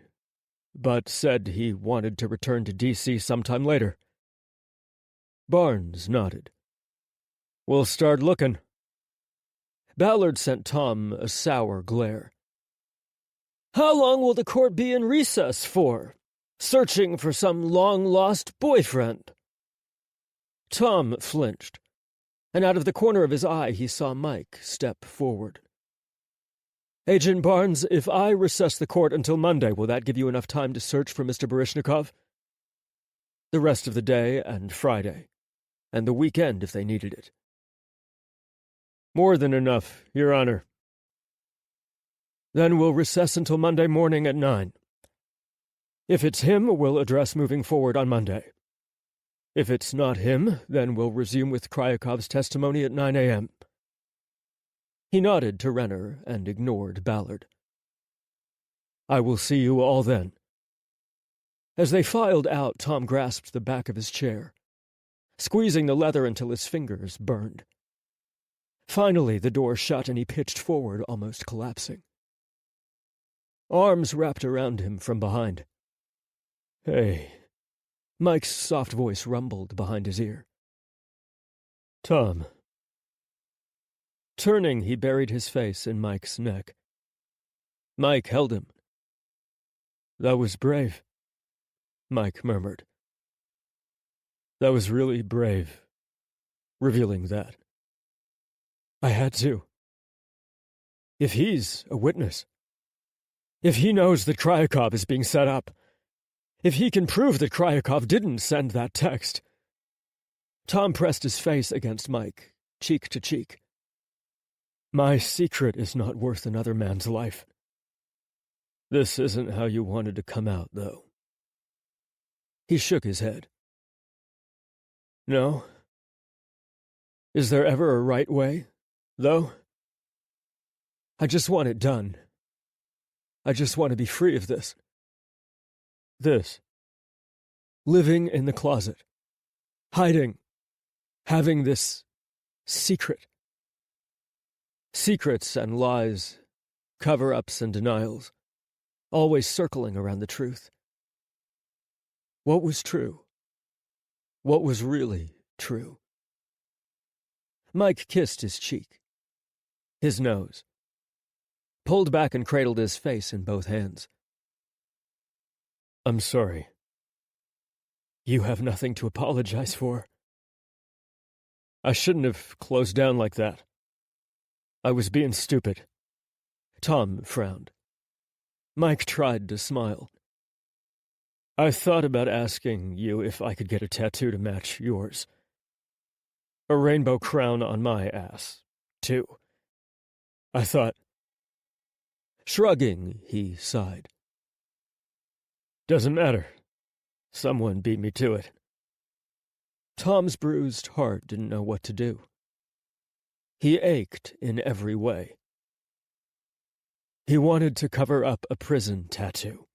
but said he wanted to return to DC sometime later. Barnes nodded. We'll start looking. Ballard sent Tom a sour glare. How long will the court be in recess for? Searching for some long-lost boyfriend? Tom flinched, and out of the corner of his eye he saw Mike step forward. Agent Barnes, if I recess the court until Monday, will that give you enough time to search for Mr. Baryshnikov? The rest of the day and Friday, and the weekend if they needed it. More than enough, Your Honor. Then we'll recess until Monday morning at 9. If it's him, we'll address moving forward on Monday. If it's not him, then we'll resume with Kryakov's testimony at 9 a.m. He nodded to Renner and ignored Ballard. I will see you all then. As they filed out, Tom grasped the back of his chair, squeezing the leather until his fingers burned. Finally, the door shut and he pitched forward, almost collapsing. Arms wrapped around him from behind. Hey. Mike's soft voice rumbled behind his ear. Tom. Turning, he buried his face in Mike's neck. Mike held him. That was brave, Mike murmured. That was really brave, revealing that. I had to. If he's a witness, if he knows that Kryakov is being set up, if he can prove that Kryakov didn't send that text. Tom pressed his face against Mike, cheek to cheek. My secret is not worth another man's life. This isn't how you wanted to come out, though. He shook his head. No? Is there ever a right way, though? I just want it done. I just want to be free of this. This. Living in the closet. Hiding. Having this secret. Secrets and lies. Cover-ups and denials. Always circling around the truth. What was true? What was really true? Mike kissed his cheek. His nose. Pulled back and cradled his face in both hands. I'm sorry. You have nothing to apologize for. I shouldn't have closed down like that. I was being stupid. Tom frowned. Mike tried to smile. I thought about asking you if I could get a tattoo to match yours. A rainbow crown on my ass, too. I thought... Shrugging, he sighed. Doesn't matter. Someone beat me to it. Tom's bruised heart didn't know what to do. He ached in every way. He wanted to cover up a prison tattoo.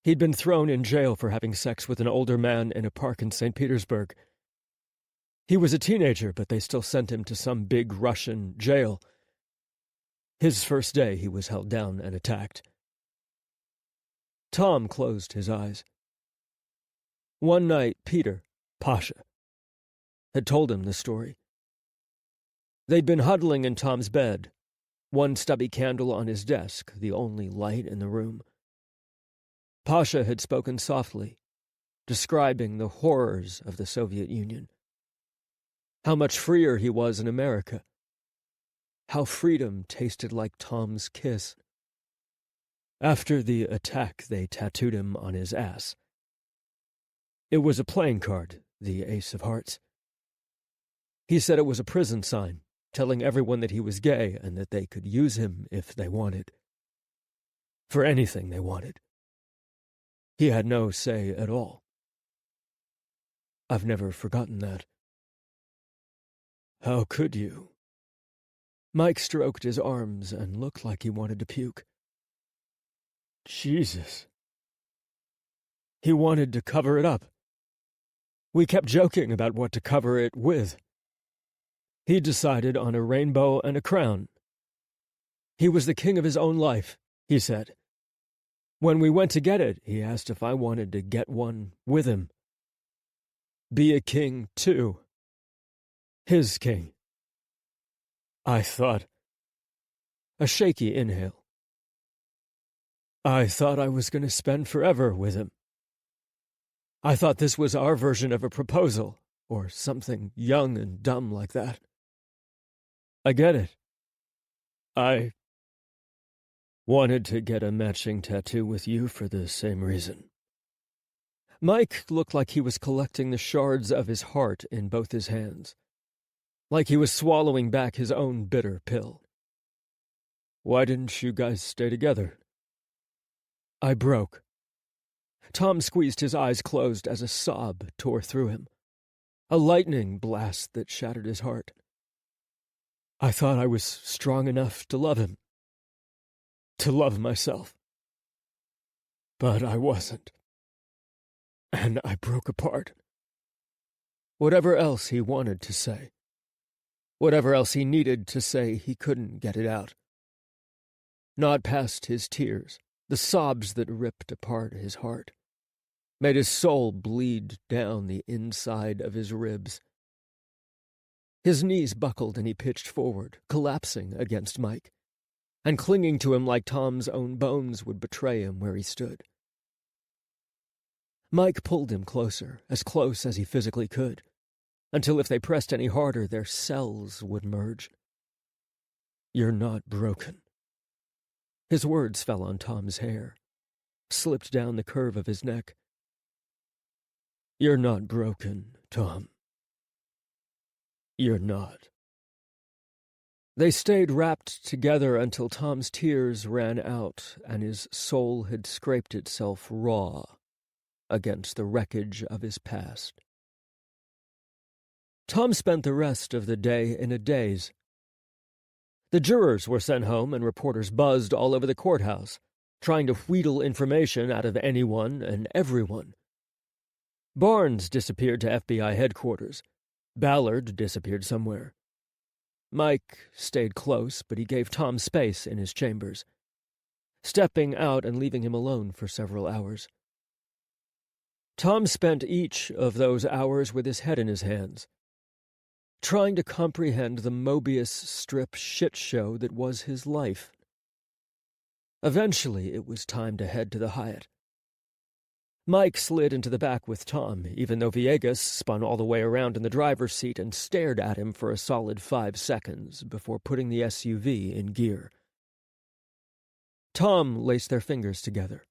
He'd been thrown in jail for having sex with an older man in a park in St. Petersburg. He was a teenager, but they still sent him to some big Russian jail. His first day, he was held down and attacked. Tom closed his eyes. One night, Peter, Pasha, had told him the story. They'd been huddling in Tom's bed, one stubby candle on his desk, the only light in the room. Pasha had spoken softly, describing the horrors of the Soviet Union. How much freer he was in America. How freedom tasted like Tom's kiss. After the attack, they tattooed him on his ass. It was a playing card, the Ace of Hearts. He said it was a prison sign, telling everyone that he was gay and that they could use him if they wanted. For anything they wanted. He had no say at all. I've never forgotten that. How could you? Mike stroked his arms and looked like he wanted to puke. Jesus. He wanted to cover it up. We kept joking about what to cover it with. He decided on a rainbow and a crown. He was the king of his own life, he said. When we went to get it, he asked if I wanted to get one with him. Be a king, too. His king. I thought. A shaky inhale. I thought I was going to spend forever with him. I thought this was our version of a proposal, or something young and dumb like that. I get it. I wanted to get a matching tattoo with you for the same reason. Mike looked like he was collecting the shards of his heart in both his hands, like he was swallowing back his own bitter pill. Why didn't you guys stay together? I broke. Tom squeezed his eyes closed as a sob tore through him, a lightning blast that shattered his heart. I thought I was strong enough to love him, to love myself. But I wasn't. And I broke apart. Whatever else he wanted to say, whatever else he needed to say, he couldn't get it out. Not past his tears, the sobs that ripped apart his heart, made his soul bleed down the inside of his ribs. His knees buckled and he pitched forward, collapsing against Mike, and clinging to him like Tom's own bones would betray him where he stood. Mike pulled him closer, as close as he physically could, until if they pressed any harder, their cells would merge. You're not broken. His words fell on Tom's hair, slipped down the curve of his neck. You're not broken, Tom. You're not. They stayed wrapped together until Tom's tears ran out and his soul had scraped itself raw against the wreckage of his past. Tom spent the rest of the day in a daze. The jurors were sent home and reporters buzzed all over the courthouse, trying to wheedle information out of anyone and everyone. Barnes disappeared to FBI headquarters. Ballard disappeared somewhere. Mike stayed close, but he gave Tom space in his chambers, stepping out and leaving him alone for several hours. Tom spent each of those hours with his head in his hands, trying to comprehend the Mobius strip shit show that was his life. Eventually, it was time to head to the Hyatt. Mike slid into the back with Tom, even though Villegas spun all the way around in the driver's seat and stared at him for a solid 5 seconds before putting the SUV in gear. Tom laced their fingers together,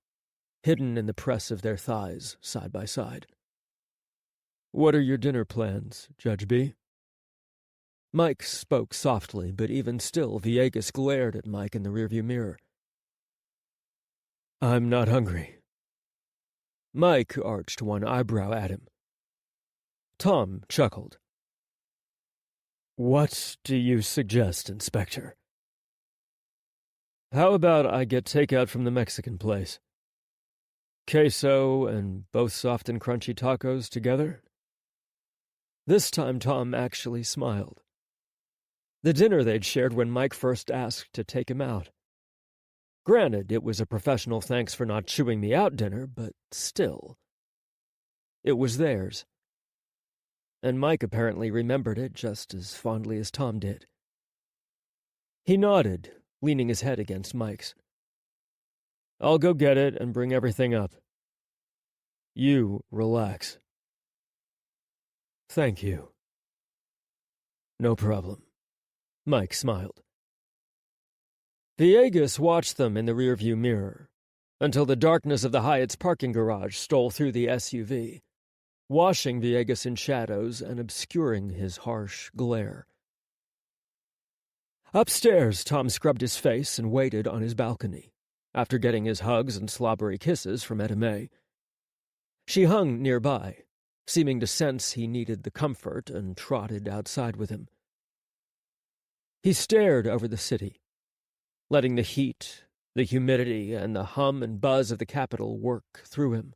hidden in the press of their thighs, side by side. What are your dinner plans, Judge B? Mike spoke softly, but even still, Villegas glared at Mike in the rearview mirror. I'm not hungry. Mike arched one eyebrow at him. Tom chuckled. "What do you suggest, Inspector?" "How about I get takeout from the Mexican place? Queso and both soft and crunchy tacos together?" This time Tom actually smiled. The dinner they'd shared when Mike first asked to take him out. Granted, it was a professional thanks for not chewing me out dinner, but still. It was theirs. And Mike apparently remembered it just as fondly as Tom did. He nodded, leaning his head against Mike's. "I'll go get it and bring everything up. You relax." "Thank you." "No problem." Mike smiled. Villegas watched them in the rearview mirror until the darkness of the Hyatt's parking garage stole through the SUV, washing Villegas in shadows and obscuring his harsh glare. Upstairs, Tom scrubbed his face and waited on his balcony, after getting his hugs and slobbery kisses from Etta May. She hung nearby, seeming to sense he needed the comfort, and trotted outside with him. He stared over the city, letting the heat, the humidity, and the hum and buzz of the capital work through him.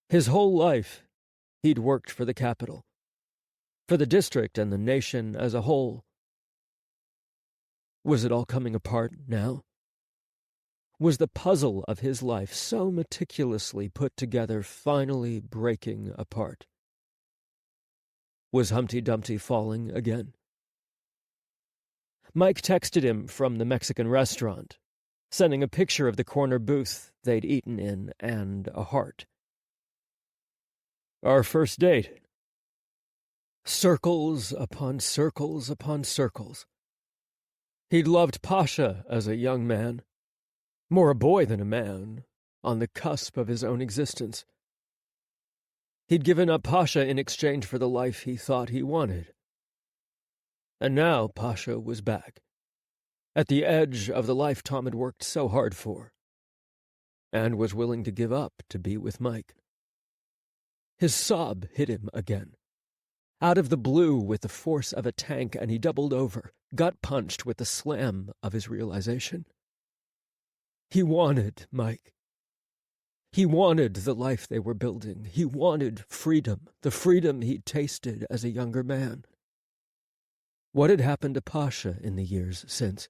His whole life, he'd worked for the capital, for the district and the nation as a whole. Was it all coming apart now? Was the puzzle of his life so meticulously put together finally breaking apart? Was Humpty Dumpty falling again? Mike texted him from the Mexican restaurant, sending a picture of the corner booth they'd eaten in and a heart. "Our first date." Circles upon circles upon circles. He'd loved Pasha as a young man, more a boy than a man, on the cusp of his own existence. He'd given up Pasha in exchange for the life he thought he wanted. And now Pasha was back, at the edge of the life Tom had worked so hard for, and was willing to give up to be with Mike. His sob hit him again, out of the blue with the force of a tank, and he doubled over, gut-punched with the slam of his realization. He wanted Mike. He wanted the life they were building. He wanted freedom, the freedom he'd tasted as a younger man. What had happened to Pasha in the years since?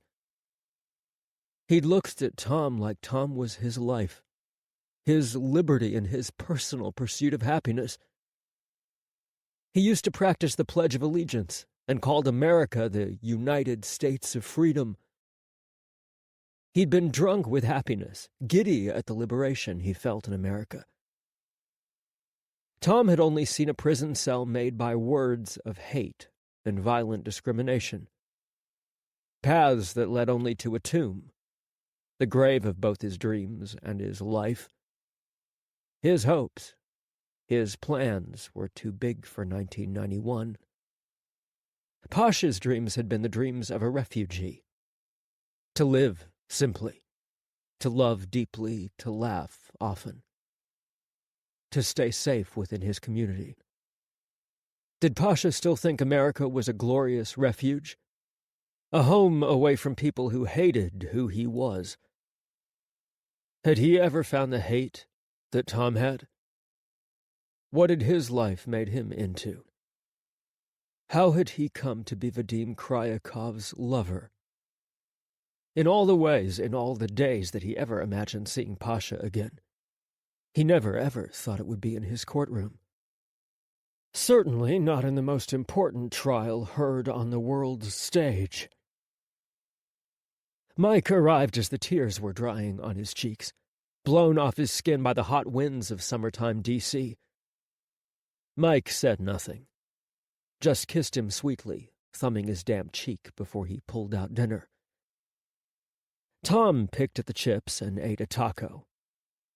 He'd looked at Tom like Tom was his life, his liberty and his personal pursuit of happiness. He used to practice the Pledge of Allegiance and called America the United States of Freedom. He'd been drunk with happiness, giddy at the liberation he felt in America. Tom had only seen a prison cell made by words of hate and violent discrimination. Paths that led only to a tomb, the grave of both his dreams and his life. His hopes, his plans were too big for 1991. Pasha's dreams had been the dreams of a refugee. To live simply, to love deeply, to laugh often, to stay safe within his community. Did Pasha still think America was a glorious refuge? A home away from people who hated who he was? Had he ever found the hate that Tom had? What had his life made him into? How had he come to be Vadim Kryakov's lover? In all the ways, in all the days that he ever imagined seeing Pasha again, he never ever thought it would be in his courtroom. Certainly not in the most important trial heard on the world's stage. Mike arrived as the tears were drying on his cheeks, blown off his skin by the hot winds of summertime D.C. Mike said nothing, just kissed him sweetly, thumbing his damp cheek before he pulled out dinner. Tom picked at the chips and ate a taco,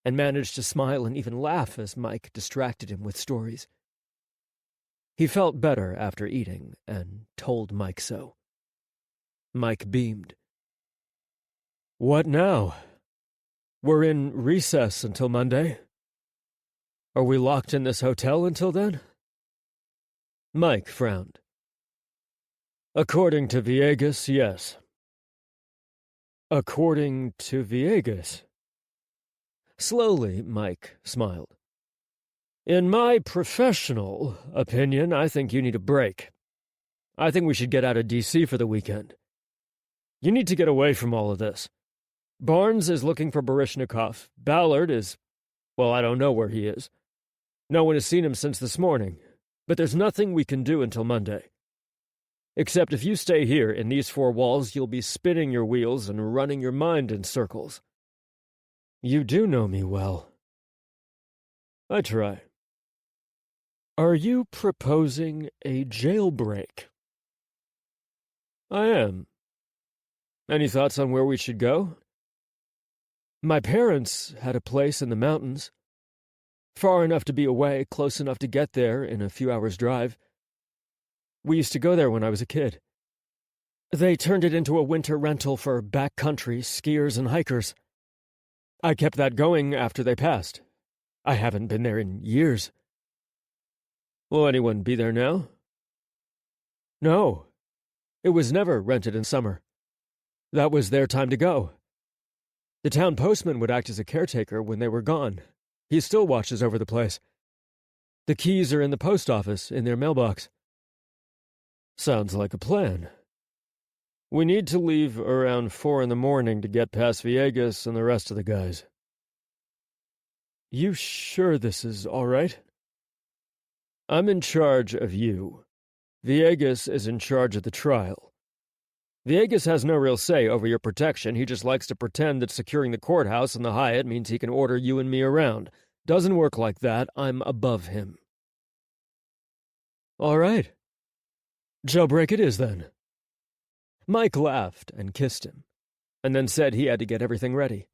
and managed to smile and even laugh as Mike distracted him with stories. He felt better after eating, and told Mike so. Mike beamed. "What now? We're in recess until Monday?" Are we locked in this hotel until then? Mike frowned. According to Viegas, yes. According to Viegas? Slowly, Mike smiled. In my professional opinion, I think you need a break. I think we should get out of D.C. for the weekend. You need to get away from all of this. Barnes is looking for Baryshnikov. Ballard is... well, I don't know where he is. No one has seen him since this morning, but there's nothing we can do until Monday. Except if you stay here in these four walls, you'll be spinning your wheels and running your mind in circles. You do know me well. I try. Are you proposing a jailbreak? I am. Any thoughts on where we should go? My parents had a place in the mountains. Far enough to be away, close enough to get there in a few hours' drive. We used to go there when I was a kid. They turned it into a winter rental for backcountry skiers and hikers. I kept that going after they passed. I haven't been there in years. Will anyone be there now? No. It was never rented in summer. That was their time to go. The town postman would act as a caretaker when they were gone. He still watches over the place. The keys are in the post office, in their mailbox. Sounds like a plan. We need to leave around 4 a.m. to get past Viegas and the rest of the guys. You sure this is all right? I'm in charge of you. Viegas is in charge of the trial. Viegas has no real say over your protection. He just likes to pretend that securing the courthouse and the Hyatt means he can order you and me around. Doesn't work like that. I'm above him. All right. Jailbreak it is, then. Mike laughed and kissed him, and then said he had to get everything ready.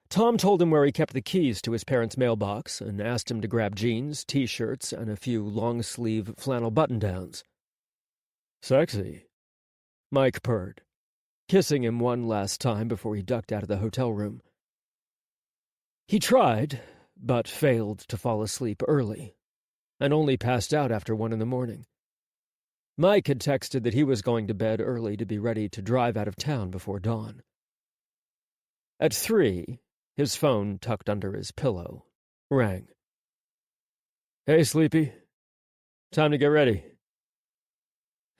Tom told him where he kept the keys to his parents' mailbox and asked him to grab jeans, T-shirts, and a few long-sleeve flannel button-downs. Sexy. Mike purred, kissing him one last time before he ducked out of the hotel room. He tried, but failed to fall asleep early, and only passed out after 1 a.m. Mike had texted that he was going to bed early to be ready to drive out of town before dawn. At 3, his phone, tucked under his pillow, rang. Hey, Sleepy. Time to get ready.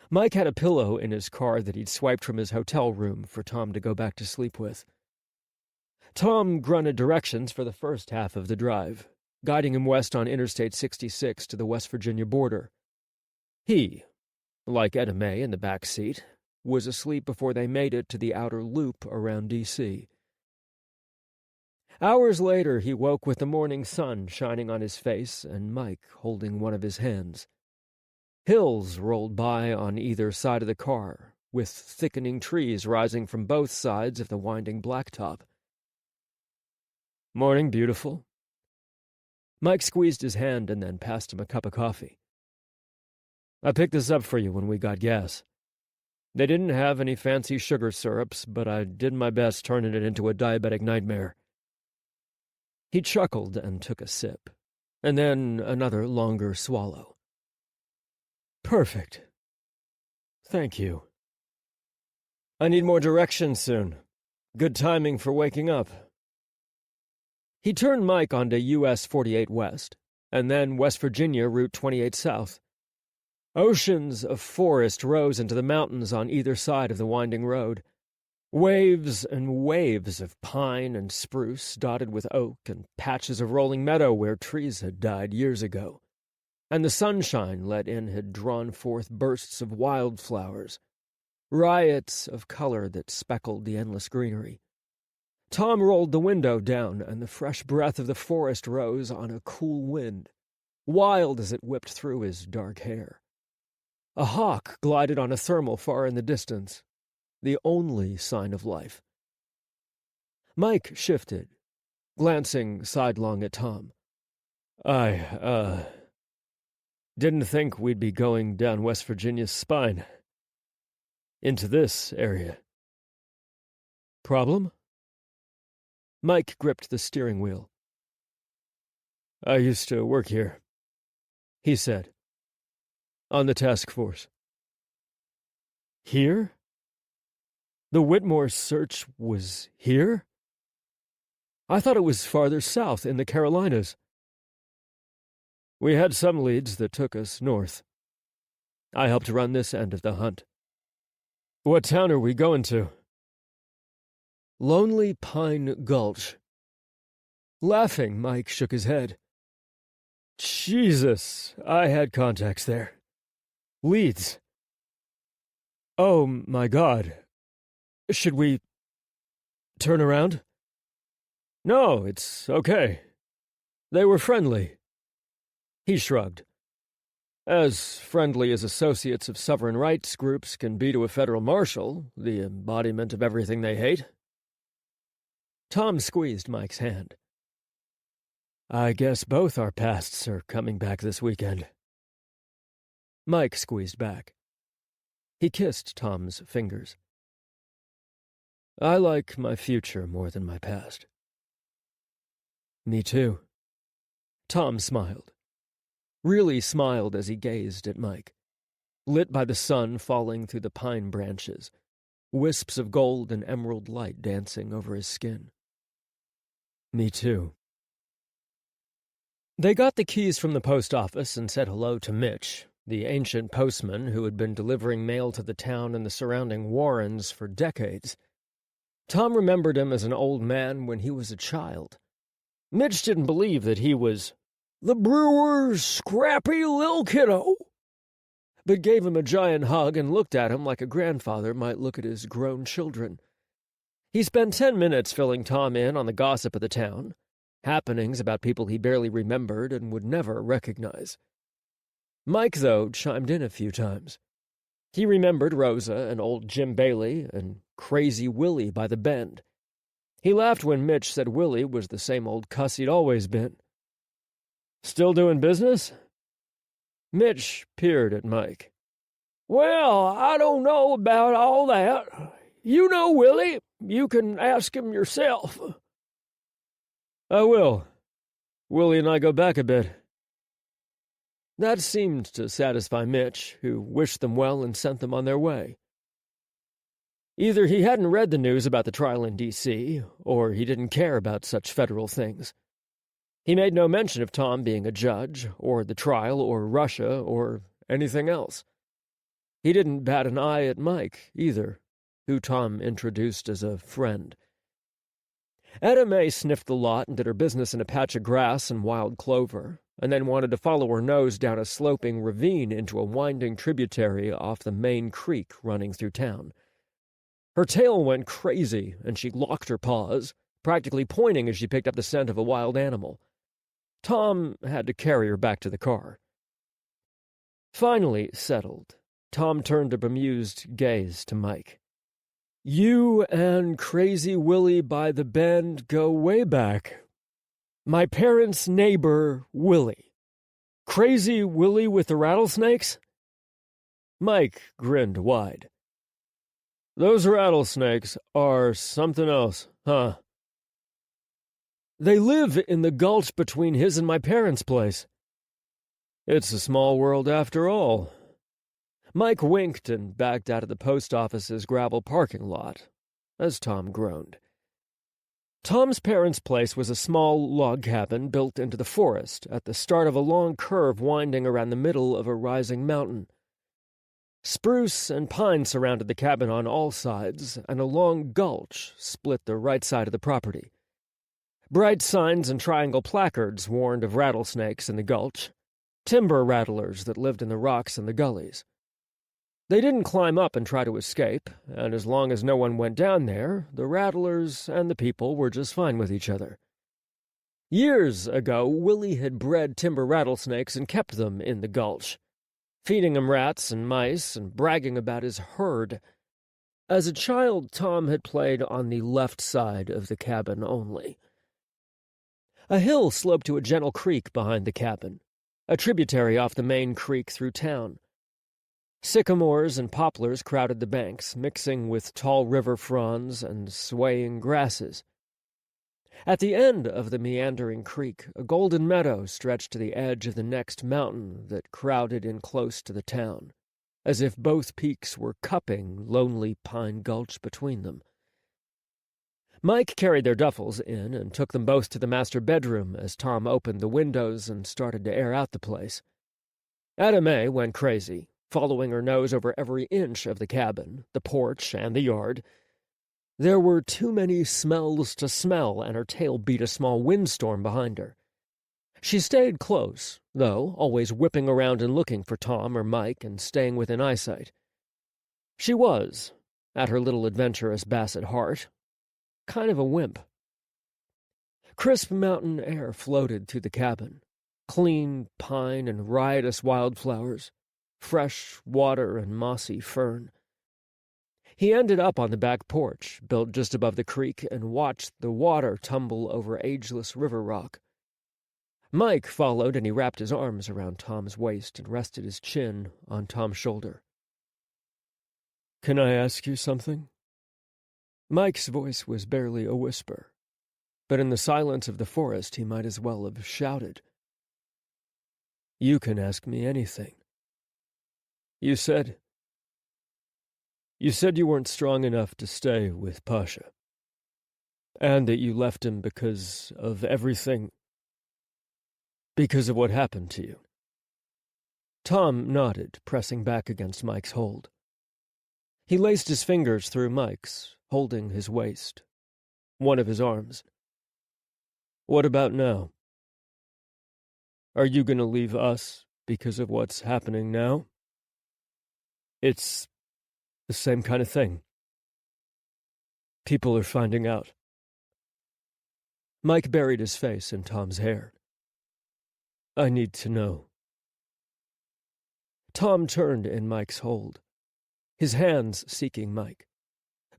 Mike had a pillow in his car that he'd swiped from his hotel room for Tom to go back to sleep with. Tom grunted directions for the first half of the drive, guiding him west on Interstate 66 to the West Virginia border. He, like Etta May in the back seat, was asleep before they made it to the outer loop around D.C. Hours later, he woke with the morning sun shining on his face and Mike holding one of his hands. Hills rolled by on either side of the car, with thickening trees rising from both sides of the winding blacktop. Morning, beautiful. Mike squeezed his hand and then passed him a cup of coffee. I picked this up for you when we got gas. They didn't have any fancy sugar syrups, but I did my best turning it into a diabetic nightmare. He chuckled and took a sip, and then another longer swallow. Perfect. Thank you. I need more directions soon. Good timing for waking up. He turned Mike onto US 48 West, and then West Virginia Route 28 South. Oceans of forest rose into the mountains on either side of the winding road. Waves and waves of pine and spruce dotted with oak and patches of rolling meadow where trees had died years ago. And the sunshine let in had drawn forth bursts of wildflowers, riots of color that speckled the endless greenery. Tom rolled the window down, and the fresh breath of the forest rose on a cool wind, wild as it whipped through his dark hair. A hawk glided on a thermal far in the distance, the only sign of life. Mike shifted, glancing sidelong at Tom. I, didn't think we'd be going down West Virginia's spine. Into this area. Problem? Mike gripped the steering wheel. I used to work here," he said. "On the task force." Here? The Whitmore search was here? I thought it was farther south in the Carolinas. We had some leads that took us north. I helped run this end of the hunt. What town are we going to? Lonely Pine Gulch. Laughing, Mike shook his head. Jesus, I had contacts there. Leads. Oh, my God. Should we turn around? No, it's okay. They were friendly. He shrugged. As friendly as associates of sovereign rights groups can be to a federal marshal, the embodiment of everything they hate. Tom squeezed Mike's hand. I guess both our pasts are coming back this weekend. Mike squeezed back. He kissed Tom's fingers. I like my future more than my past. Me too. Tom smiled. Really smiled as he gazed at Mike, lit by the sun falling through the pine branches, wisps of gold and emerald light dancing over his skin. Me too. They got the keys from the post office and said hello to Mitch, the ancient postman who had been delivering mail to the town and the surrounding warrens for decades. Tom remembered him as an old man when he was a child. Mitch didn't believe that he was the brewer's scrappy little kiddo, but gave him a giant hug and looked at him like a grandfather might look at his grown children. He spent 10 minutes filling Tom in on the gossip of the town, happenings about people he barely remembered and would never recognize. Mike, though, chimed in a few times. He remembered Rosa and old Jim Bailey and Crazy Willie by the Bend. He laughed when Mitch said Willie was the same old cuss he'd always been. Still doing business? Mitch peered at Mike. Well, I don't know about all that. You know Willie. You can ask him yourself. I will. Willie and I go back a bit. That seemed to satisfy Mitch, who wished them well and sent them on their way. Either he hadn't read the news about the trial in D.C., or he didn't care about such federal things. He made no mention of Tom being a judge, or the trial, or Russia, or anything else. He didn't bat an eye at Mike, either, who Tom introduced as a friend. Etta May sniffed the lot and did her business in a patch of grass and wild clover, and then wanted to follow her nose down a sloping ravine into a winding tributary off the main creek running through town. Her tail went crazy, and she locked her paws, practically pointing as she picked up the scent of a wild animal. Tom had to carry her back to the car. Finally settled, Tom turned a bemused gaze to Mike. You and Crazy Willie by the Bend go way back. My parents' neighbor, Willie. Crazy Willie with the rattlesnakes? Mike grinned wide. Those rattlesnakes are something else, huh? They live in the gulch between his and my parents' place. It's a small world after all. Mike winked and backed out of the post office's gravel parking lot, as Tom groaned. Tom's parents' place was a small log cabin built into the forest at the start of a long curve winding around the middle of a rising mountain. Spruce and pine surrounded the cabin on all sides, and a long gulch split the right side of the property. Bright signs and triangle placards warned of rattlesnakes in the gulch, timber rattlers that lived in the rocks and the gullies. They didn't climb up and try to escape, and as long as no one went down there, the rattlers and the people were just fine with each other. Years ago, Willie had bred timber rattlesnakes and kept them in the gulch, feeding them rats and mice and bragging about his herd. As a child, Tom had played on the left side of the cabin only. A hill sloped to a gentle creek behind the cabin, a tributary off the main creek through town. Sycamores and poplars crowded the banks, mixing with tall river fronds and swaying grasses. At the end of the meandering creek, a golden meadow stretched to the edge of the next mountain that crowded in close to the town, as if both peaks were cupping lonely Pine Gulch between them. Mike carried their duffels in and took them both to the master bedroom as Tom opened the windows and started to air out the place. Ada Mae went crazy, following her nose over every inch of the cabin, the porch, and the yard. There were too many smells to smell, and her tail beat a small windstorm behind her. She stayed close, though, always whipping around and looking for Tom or Mike and staying within eyesight. She was, at her little adventurous Basset heart, kind of a wimp. Crisp mountain air floated through the cabin, clean pine and riotous wildflowers, fresh water and mossy fern. He ended up on the back porch, built just above the creek, and watched the water tumble over ageless river rock. Mike followed, and he wrapped his arms around Tom's waist and rested his chin on Tom's shoulder. "Can I ask you something?" Mike's voice was barely a whisper, but in the silence of the forest he might as well have shouted. "You can ask me anything. You said you weren't strong enough to stay with Pasha, and that you left him because of everything, because of what happened to you." Tom nodded, pressing back against Mike's hold. He laced his fingers through Mike's, holding his waist, one of his arms. "What about now? Are you going to leave us because of what's happening now?" "It's the same kind of thing. People are finding out." Mike buried his face in Tom's hair. "I need to know." Tom turned in Mike's hold, his hands seeking Mike,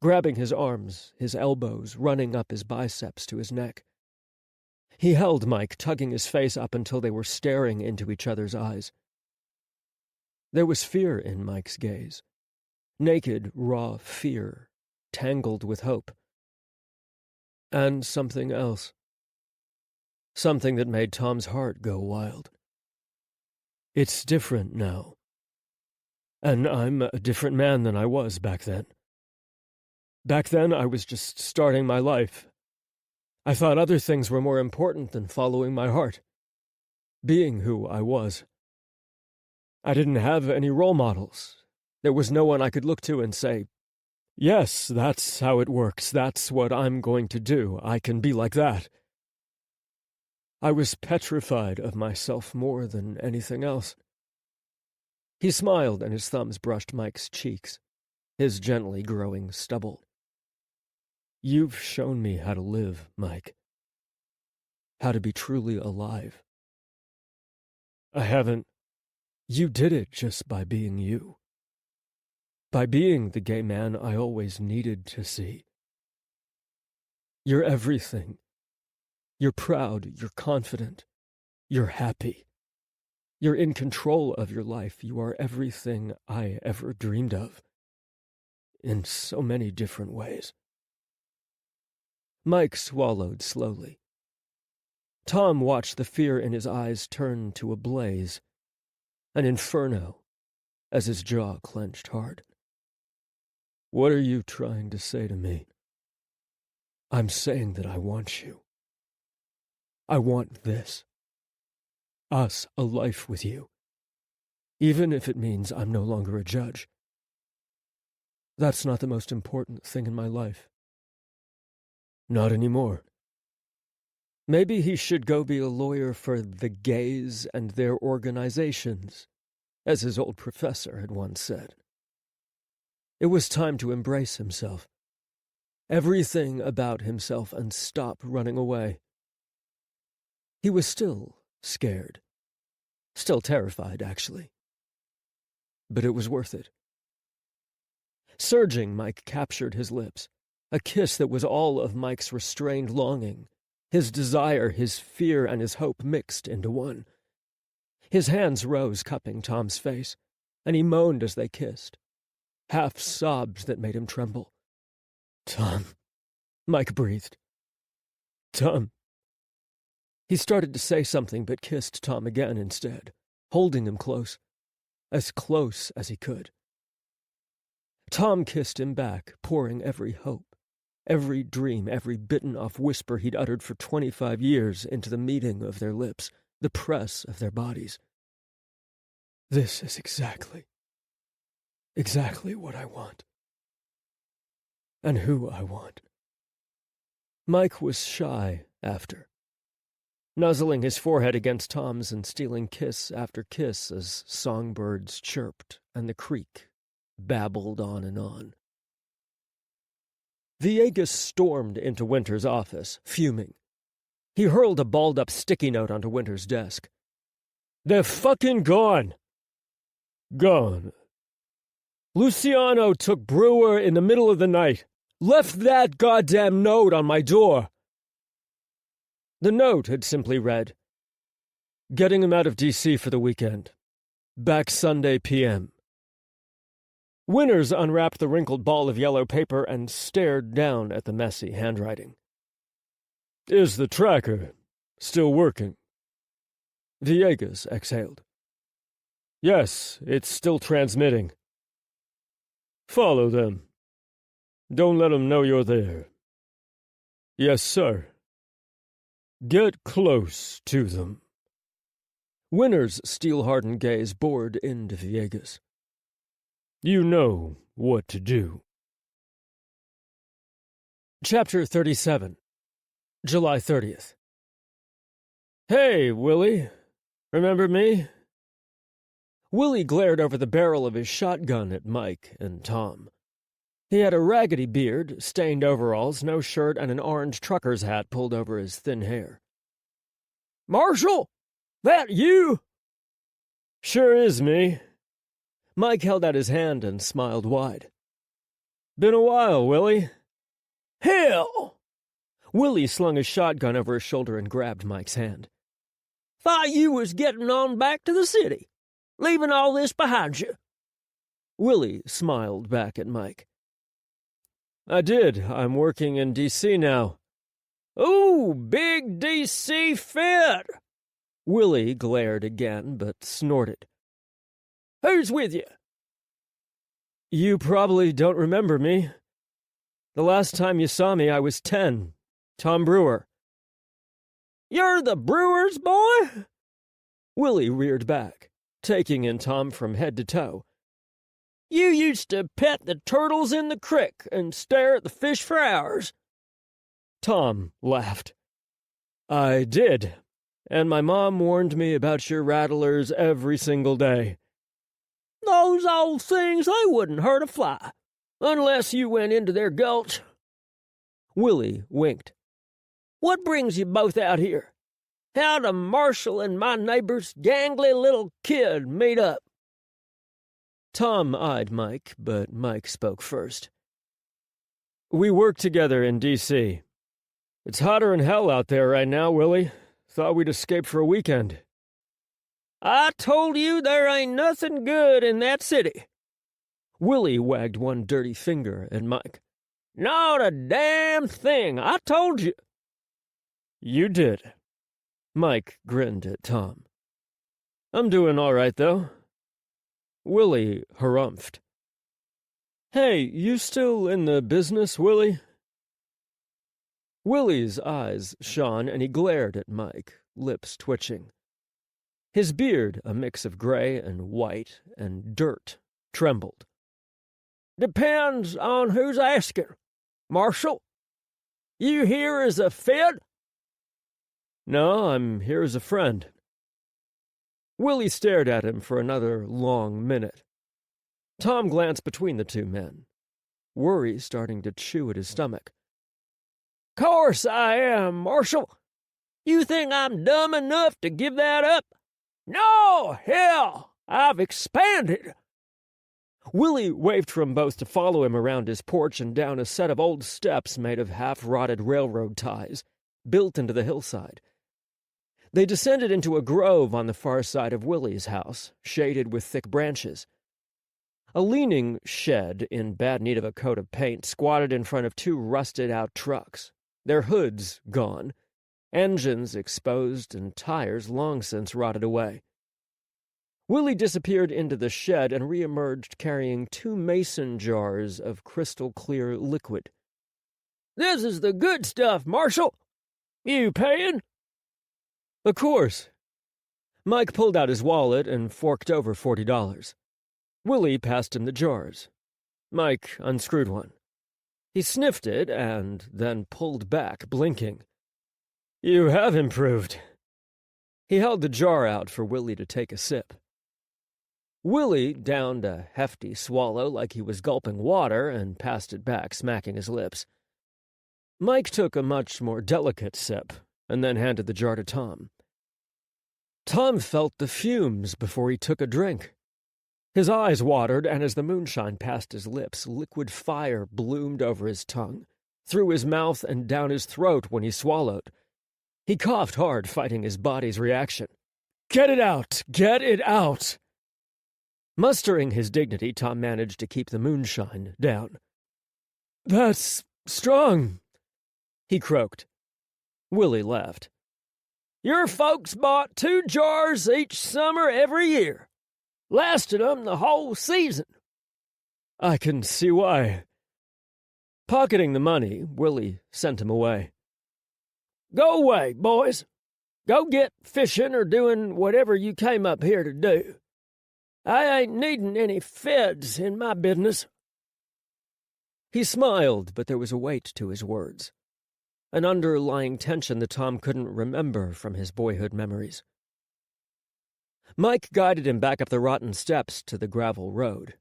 grabbing his arms, his elbows running up his biceps to his neck. He held Mike, tugging his face up until they were staring into each other's eyes. There was fear in Mike's gaze. Naked, raw fear, tangled with hope. And something else. Something that made Tom's heart go wild. "It's different now. And I'm a different man than I was back then. Back then, I was just starting my life. I thought other things were more important than following my heart, being who I was. I didn't have any role models. There was no one I could look to and say, 'Yes, that's how it works. That's what I'm going to do. I can be like that.' I was petrified of myself more than anything else." He smiled, and his thumbs brushed Mike's cheeks, his gently growing stubble. "You've shown me how to live, Mike. How to be truly alive." "I haven't. You did it just by being you. By being the gay man I always needed to see. You're everything. You're proud, you're confident, you're happy. You're in control of your life. You are everything I ever dreamed of. In so many different ways." Mike swallowed slowly. Tom watched the fear in his eyes turn to a blaze, an inferno, as his jaw clenched hard. "What are you trying to say to me?" "I'm saying that I want you. I want this. Us, a life with you. Even if it means I'm no longer a judge. That's not the most important thing in my life. Not anymore. Maybe he should go be a lawyer for the gays and their organizations, as his old professor had once said. It was time to embrace himself. Everything about himself, and stop running away. He was still scared. Still terrified, actually. But it was worth it. Surging, Mike captured his lips. A kiss that was all of Mike's restrained longing. His desire, his fear, and his hope mixed into one. His hands rose, cupping Tom's face, and he moaned as they kissed. Half sobs that made him tremble. "Tom," Mike breathed. Tom. He started to say something but kissed Tom again instead, holding him close as he could. Tom kissed him back, pouring every hope, every dream, every bitten-off whisper he'd uttered for 25 years into the meeting of their lips, the press of their bodies. This is exactly what I want. And who I want. Mike was shy after, nuzzling his forehead against Tom's and stealing kiss after kiss as songbirds chirped and the creek babbled on and on. Villegas stormed into Winter's office, fuming. He hurled a balled-up sticky note onto Winter's desk. "They're fucking gone!" "Gone." "Lucciano took Brewer in the middle of the night. Left that goddamn note on my door." The note had simply read, "Getting him out of D.C. for the weekend. Back Sunday p.m." Winters unwrapped the wrinkled ball of yellow paper and stared down at the messy handwriting. "Is the tracker still working?" Villegas exhaled. "Yes, it's still transmitting." "Follow them. Don't let them know you're there." "Yes, sir." "Get close to them." Winter's steel-hardened gaze bored into Villegas. "You know what to do." Chapter 37, July 30th. "Hey, Willie. Remember me?" Willie glared over the barrel of his shotgun at Mike and Tom. He had a raggedy beard, stained overalls, no shirt, and an orange trucker's hat pulled over his thin hair. "Marshal? That you?" "Sure is me." Mike held out his hand and smiled wide. "Been a while, Willie." "Hell!" Willie slung his shotgun over his shoulder and grabbed Mike's hand. "Thought you was getting on back to the city, leaving all this behind you." Willie smiled back at Mike. "I did. I'm working in D.C. now." "Ooh, big D.C. fit!" Willie glared again, but snorted. "Who's with you?" "You probably don't remember me. The last time you saw me, I was 10. Tom Brewer." "You're the Brewer's boy?" Willie reared back, taking in Tom from head to toe. "You used to pet the turtles in the creek and stare at the fish for hours." Tom laughed. "I did, and my mom warned me about your rattlers every single day." "Those old things, they wouldn't hurt a fly, unless you went into their gulch." Willie winked. "What brings you both out here? How do Marshal and my neighbor's gangly little kid meet up?" Tom eyed Mike, but Mike spoke first. "We work together in D.C. It's hotter than hell out there right now, Willie. Thought we'd escape for a weekend." "I told you there ain't nothing good in that city." Willie wagged one dirty finger at Mike. "Not a damn thing, I told you." "You did." Mike grinned at Tom. "I'm doing all right, though." Willie harumphed. "Hey, you still in the business, Willie?" Willie's eyes shone, and he glared at Mike, lips twitching. His beard, a mix of gray and white and dirt, trembled. "Depends on who's asking. Marshal, you here as a fed?" "No, I'm here as a friend." Willie stared at him for another long minute. Tom glanced between the two men, worry starting to chew at his stomach. "Course I am, Marshal. You think I'm dumb enough to give that up? No, hell, I've expanded." Willie waved for them both to follow him around his porch and down a set of old steps made of half-rotted railroad ties, built into the hillside. They descended into a grove on the far side of Willie's house, shaded with thick branches. A leaning shed in bad need of a coat of paint squatted in front of two rusted-out trucks, their hoods gone, engines exposed, and tires long since rotted away. Willie disappeared into the shed and reemerged carrying 2 mason jars of crystal-clear liquid. "This is the good stuff, Marshal. You paying?" "Of course." Mike pulled out his wallet and forked over $40. Willie passed him the jars. Mike unscrewed one. He sniffed it and then pulled back, blinking. "You have improved." He held the jar out for Willie to take a sip. Willie downed a hefty swallow like he was gulping water and passed it back, smacking his lips. Mike took a much more delicate sip and then handed the jar to Tom. Tom felt the fumes before he took a drink. His eyes watered, and as the moonshine passed his lips, liquid fire bloomed over his tongue, through his mouth and down his throat when he swallowed. He coughed hard, fighting his body's reaction. "Get it out! Get it out!" Mustering his dignity, Tom managed to keep the moonshine down. "That's strong," he croaked. Willie laughed. "Your folks bought 2 jars each summer every year. Lasted 'em the whole season." "I can see why." Pocketing the money, Willie sent him away. "Go away, boys. Go get fishing or doing whatever you came up here to do. I ain't needin' any feds in my business." He smiled, but there was a weight to his words, an underlying tension that Tom couldn't remember from his boyhood memories. Mike guided him back up the rotten steps to the gravel road.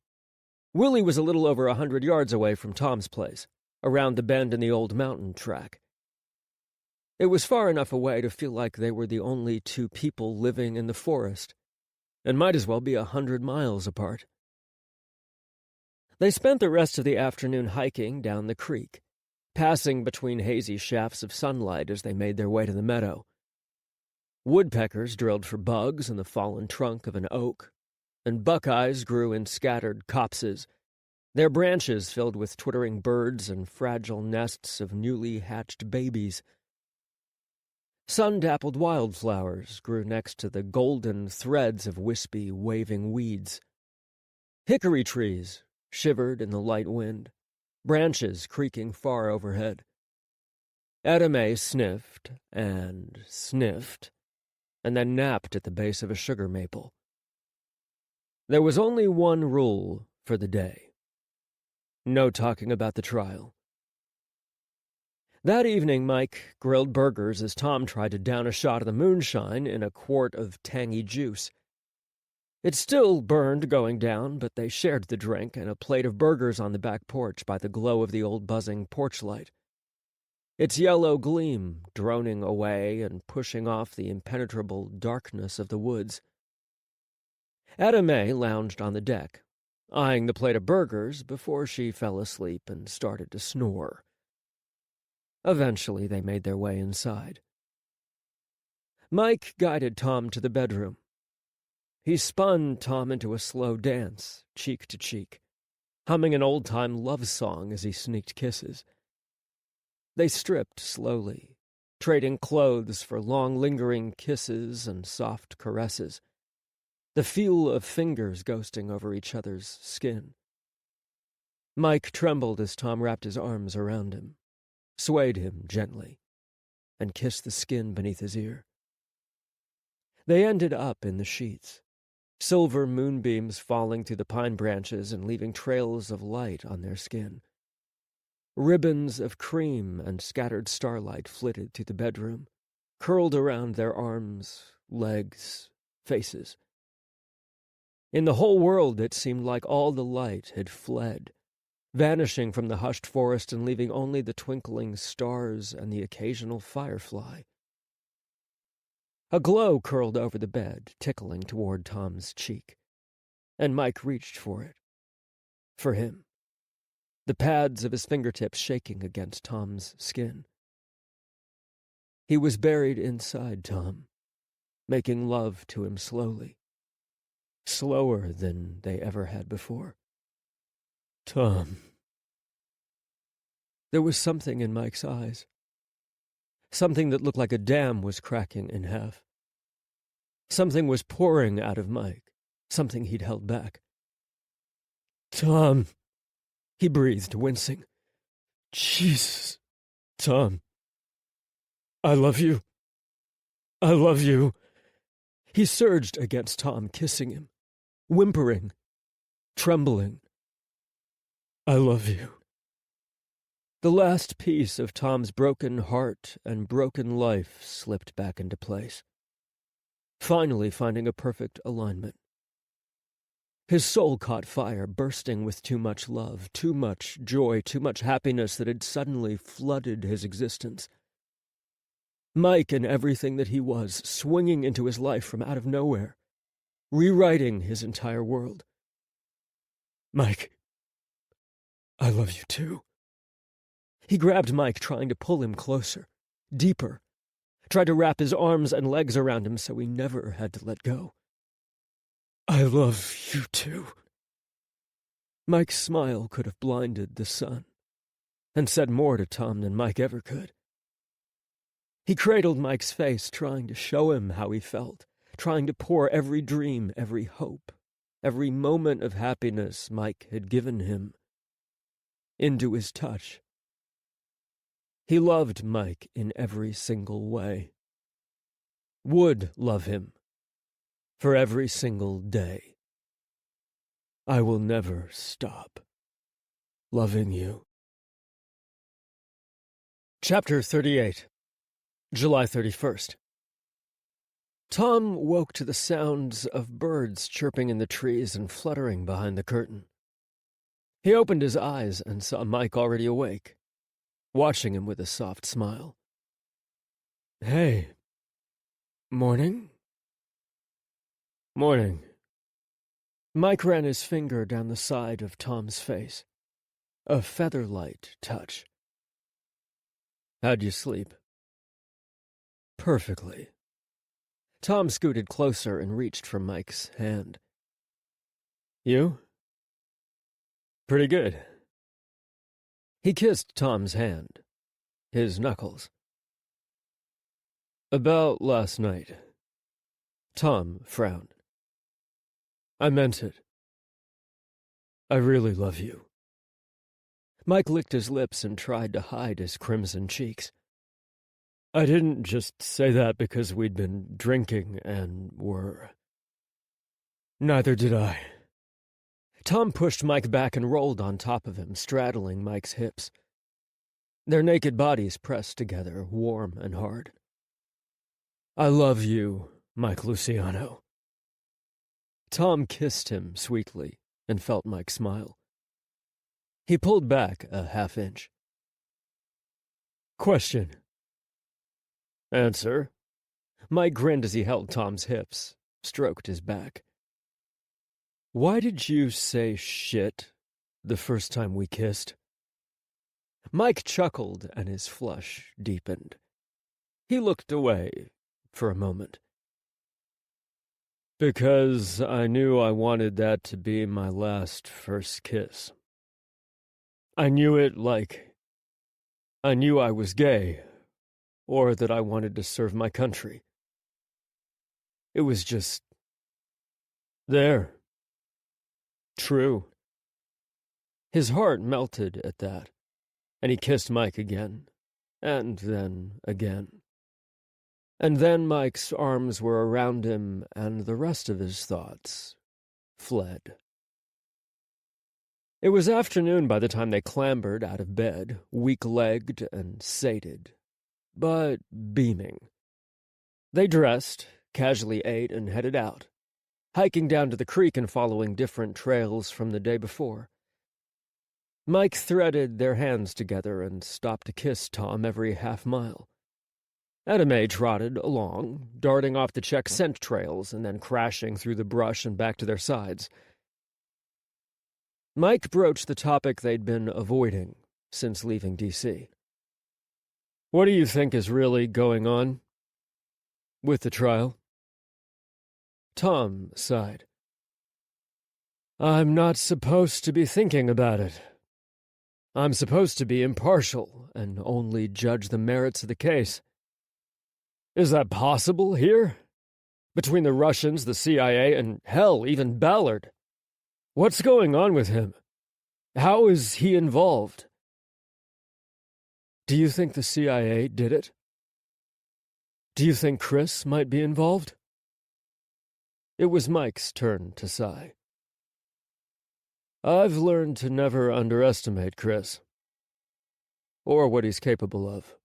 Willie was a little over 100 yards away from Tom's place, around the bend in the old mountain track. It was far enough away to feel like they were the only 2 people living in the forest, and might as well be 100 miles apart. They spent the rest of the afternoon hiking down the creek, passing between hazy shafts of sunlight as they made their way to the meadow. Woodpeckers drilled for bugs in the fallen trunk of an oak, and buckeyes grew in scattered copses, their branches filled with twittering birds and fragile nests of newly hatched babies. Sun-dappled wildflowers grew next to the golden threads of wispy, waving weeds. Hickory trees shivered in the light wind, branches creaking far overhead. Edame sniffed and sniffed, and then napped at the base of a sugar maple. There was only one rule for the day: no talking about the trial. That evening, Mike grilled burgers as Tom tried to down a shot of the moonshine in a quart of tangy juice. It still burned going down, but they shared the drink and a plate of burgers on the back porch by the glow of the old buzzing porch light, its yellow gleam droning away and pushing off the impenetrable darkness of the woods. Edame lounged on the deck, eyeing the plate of burgers before she fell asleep and started to snore. Eventually, they made their way inside. Mike guided Tom to the bedroom. He spun Tom into a slow dance, cheek to cheek, humming an old-time love song as he sneaked kisses. They stripped slowly, trading clothes for long, lingering kisses and soft caresses, the feel of fingers ghosting over each other's skin. Mike trembled as Tom wrapped his arms around him, swayed him gently, and kissed the skin beneath his ear. They ended up in the sheets, silver moonbeams falling through the pine branches and leaving trails of light on their skin. Ribbons of cream and scattered starlight flitted through the bedroom, curled around their arms, legs, faces. In the whole world, it seemed like all the light had fled, vanishing from the hushed forest and leaving only the twinkling stars and the occasional firefly. A glow curled over the bed, tickling toward Tom's cheek, and Mike reached for it. For him. The pads of his fingertips shaking against Tom's skin. He was buried inside Tom, making love to him slowly, slower than they ever had before. Tom. There was something in Mike's eyes, Something that looked like a dam was cracking in half. Something was pouring out of Mike, something he'd held back. Tom, he breathed, wincing. Jesus, Tom, I love you. I love you. He surged against Tom, kissing him, whimpering, trembling. I love you. The last piece of Tom's broken heart and broken life slipped back into place, finally finding a perfect alignment. His soul caught fire, bursting with too much love, too much joy, too much happiness that had suddenly flooded his existence. Mike and everything that he was, swinging into his life from out of nowhere, rewriting his entire world. Mike, I love you too. He grabbed Mike, trying to pull him closer, deeper, tried to wrap his arms and legs around him so he never had to let go. I love you too. Mike's smile could have blinded the sun, and said more to Tom than Mike ever could. He cradled Mike's face, trying to show him how he felt, trying to pour every dream, every hope, every moment of happiness Mike had given him into his touch. He loved Mike in every single way. Would love him for every single day. I will never stop loving you. Chapter 38, July 31st. Tom woke to the sounds of birds chirping in the trees and fluttering behind the curtain. He opened his eyes and saw Mike already awake, watching him with a soft smile. Hey. Morning? Morning. Mike ran his finger down the side of Tom's face. A feather-light touch. How'd you sleep? Perfectly. Tom scooted closer and reached for Mike's hand. You? Pretty good. He kissed Tom's hand, his knuckles. About last night. Tom frowned. I meant it. I really love you. Mike licked his lips and tried to hide his crimson cheeks. I didn't just say that because we'd been drinking and were. Neither did I. Tom pushed Mike back and rolled on top of him, straddling Mike's hips. Their naked bodies pressed together, warm and hard. I love you, Mike Lucciano. Tom kissed him sweetly and felt Mike smile. He pulled back a half-inch. Question. Answer. Mike grinned as he held Tom's hips, stroked his back. Why did you say shit the first time we kissed? Mike chuckled and his flush deepened. He looked away for a moment. Because I knew I wanted that to be my last first kiss. I knew it like I knew I was gay, or that I wanted to serve my country. It was just there. True. His heart melted at that, and he kissed Mike again, and then again. And then Mike's arms were around him, and the rest of his thoughts fled. It was afternoon by the time they clambered out of bed, weak-legged and sated, but beaming. They dressed, casually ate, and headed out, hiking down to the creek and following different trails from the day before. Mike threaded their hands together and stopped to kiss Tom every half-mile. Edame trotted along, darting off to check scent trails and then crashing through the brush and back to their sides. Mike broached the topic they'd been avoiding since leaving D.C. What do you think is really going on with the trial? Tom sighed. I'm not supposed to be thinking about it. I'm supposed to be impartial and only judge the merits of the case. Is that possible here? Between the Russians, the CIA, and hell, even Ballard. What's going on with him? How is he involved? Do you think the CIA did it? Do you think Chris might be involved? It was Mike's turn to sigh. I've learned to never underestimate Chris. Or what he's capable of.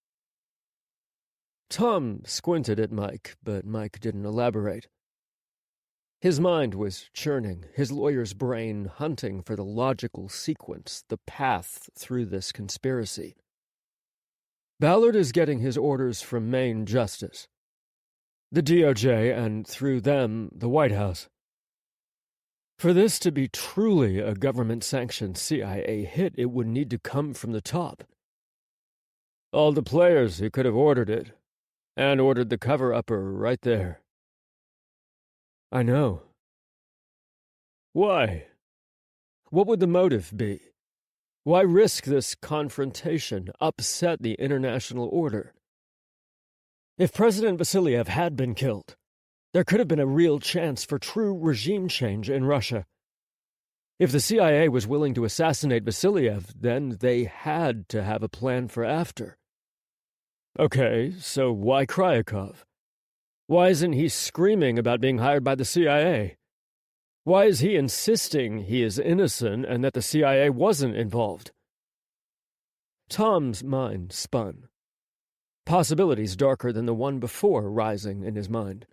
Tom squinted at Mike, but Mike didn't elaborate. His mind was churning, his lawyer's brain hunting for the logical sequence, the path through this conspiracy. Ballard is getting his orders from Maine Justice, the DOJ, and through them, the White House. For this to be truly a government-sanctioned CIA hit, it would need to come from the top. All the players who could have ordered it, and ordered the cover-upper right there. I know. Why? What would the motive be? Why risk this confrontation, upset the international order? If President Vasiliev had been killed, there could have been a real chance for true regime change in Russia. If the CIA was willing to assassinate Vasiliev, then they had to have a plan for after. Okay, so why Kryakov? Why isn't he screaming about being hired by the CIA? Why is he insisting he is innocent and that the CIA wasn't involved? Tom's mind spun. Possibilities darker than the one before rising in his mind.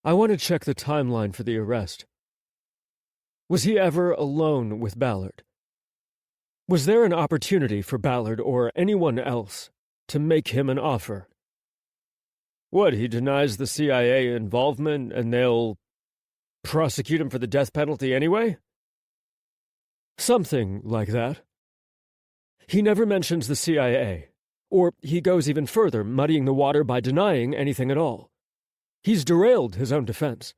I want to check the timeline for the arrest. Was he ever alone with Ballard? Was there an opportunity for Ballard or anyone else to make him an offer? What, he denies the CIA involvement and they'll prosecute him for the death penalty anyway? Something like that. He never mentions the CIA, or he goes even further, muddying the water by denying anything at all. He's derailed his own defense.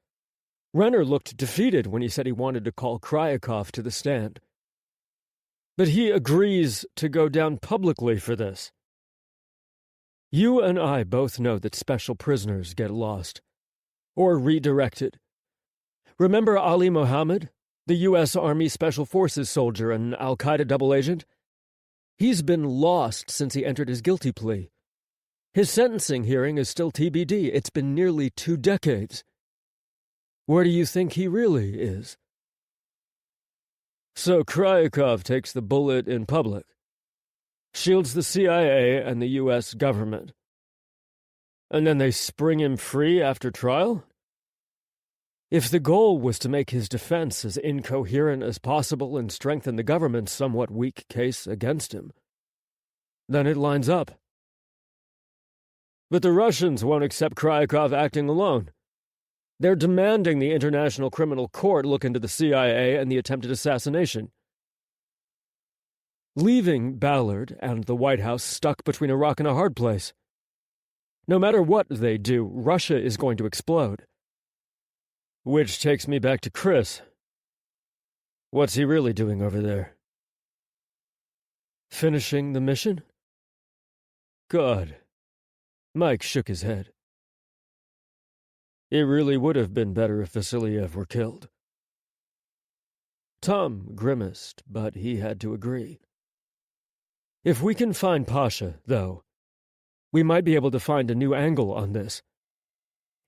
Renner looked defeated when he said he wanted to call Kryakov to the stand. But he agrees to go down publicly for this. You and I both know that special prisoners get lost, or redirected. Remember Ali Mohammed, the U.S. Army Special Forces soldier and al-Qaeda double agent? He's been lost since he entered his guilty plea. His sentencing hearing is still TBD. It's been nearly 2 decades. Where do you think he really is? So Kryakov takes the bullet in public. Shields the CIA and the U.S. government. And then they spring him free after trial? If the goal was to make his defense as incoherent as possible and strengthen the government's somewhat weak case against him, then it lines up. But the Russians won't accept Kryakov acting alone. They're demanding the International Criminal Court look into the CIA and the attempted assassination. Leaving Ballard and the White House stuck between a rock and a hard place. No matter what they do, Russia is going to explode. Which takes me back to Chris. What's he really doing over there? Finishing the mission? God. Mike shook his head. It really would have been better if Vasiliev were killed. Tom grimaced, but he had to agree. If we can find Pasha, though, we might be able to find a new angle on this.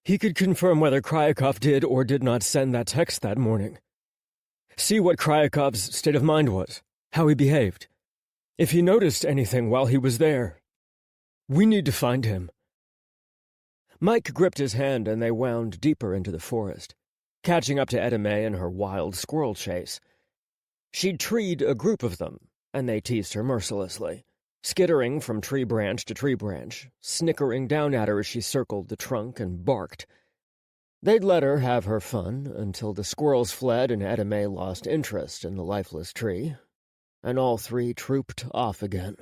He could confirm whether Kryakov did or did not send that text that morning. See what Kryakov's state of mind was, how he behaved. If he noticed anything while he was there. We need to find him. Mike gripped his hand and they wound deeper into the forest, catching up to Edda May in her wild squirrel chase. She'd treed a group of them, and they teased her mercilessly, skittering from tree branch to tree branch, snickering down at her as she circled the trunk and barked. They'd let her have her fun until the squirrels fled and Edda May lost interest in the lifeless tree, and all 3 trooped off again.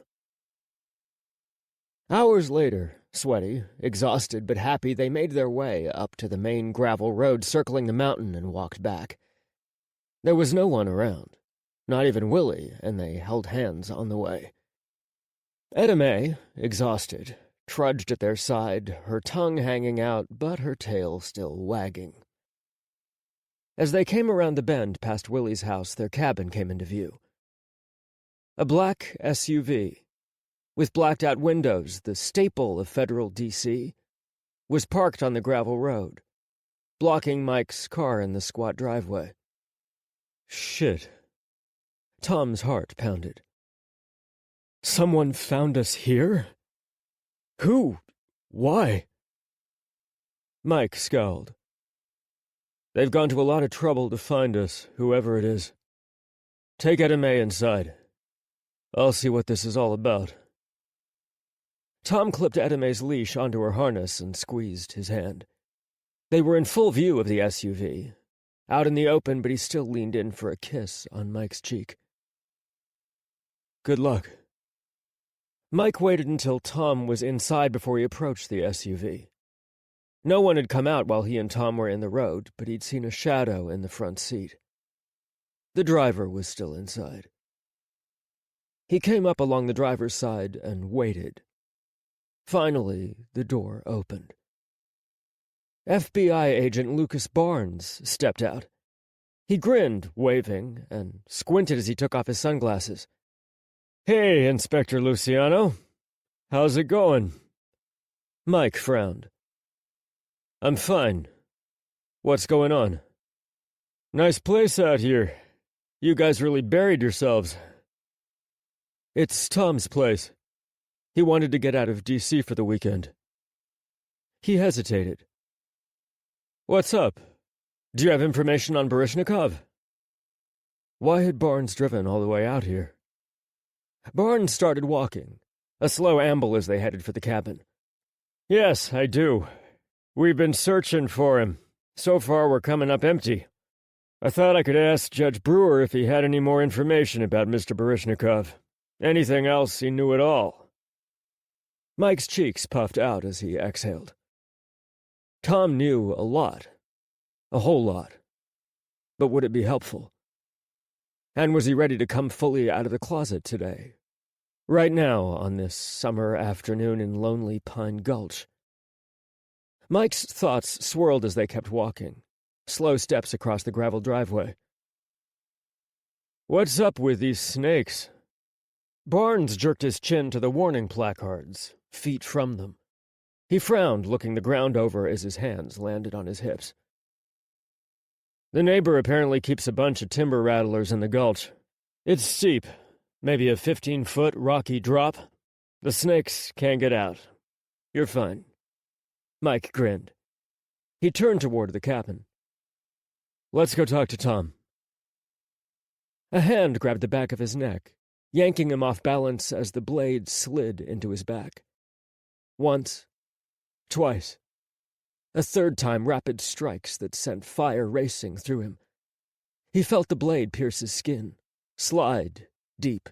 Hours later, sweaty, exhausted but happy, they made their way up to the main gravel road circling the mountain and walked back. There was no one around, not even Willie, and they held hands on the way. Edda May, exhausted, trudged at their side, her tongue hanging out, but her tail still wagging. As they came around the bend past Willie's house, their cabin came into view. A black SUV, with blacked-out windows, the staple of federal D.C., was parked on the gravel road, blocking Mike's car in the squat driveway. Shit. Tom's heart pounded. Someone found us here? Who? Why? Mike scowled. They've gone to a lot of trouble to find us, whoever it is. Take Edame inside. I'll see what this is all about. Tom clipped Edame's leash onto her harness and squeezed his hand. They were in full view of the SUV, out in the open, but he still leaned in for a kiss on Mike's cheek. Good luck. Mike waited until Tom was inside before he approached the SUV. No one had come out while he and Tom were in the road, but he'd seen a shadow in the front seat. The driver was still inside. He came up along the driver's side and waited. Finally, the door opened. FBI agent Lucas Barnes stepped out. He grinned, waving, and squinted as he took off his sunglasses. Hey, Inspector Lucciano. How's it going? Mike frowned. I'm fine. What's going on? Nice place out here. You guys really buried yourselves. It's Tom's place. He wanted to get out of D.C. for the weekend. He hesitated. What's up? Do you have information on Baryshnikov? Why had Barnes driven all the way out here? Barnes started walking, a slow amble as they headed for the cabin. Yes, I do. We've been searching for him. So far, we're coming up empty. I thought I could ask Judge Brewer if he had any more information about Mr. Baryshnikov. Anything else he knew at all. Mike's cheeks puffed out as he exhaled. Tom knew a lot. A whole lot. But would it be helpful? And was he ready to come fully out of the closet today? Right now, on this summer afternoon in lonely Pine Gulch? Mike's thoughts swirled as they kept walking, slow steps across the gravel driveway. What's up with these snakes? Barnes jerked his chin to the warning placards, feet from them. He frowned, looking the ground over as his hands landed on his hips. The neighbor apparently keeps a bunch of timber rattlers in the gulch. It's steep, maybe a 15-foot rocky drop. The snakes can't get out. You're fine. Mike grinned. He turned toward the cabin. Let's go talk to Tom. A hand grabbed the back of his neck, yanking him off balance as the blade slid into his back. Once. Twice. A third time, rapid strikes that sent fire racing through him. He felt the blade pierce his skin, slide deep.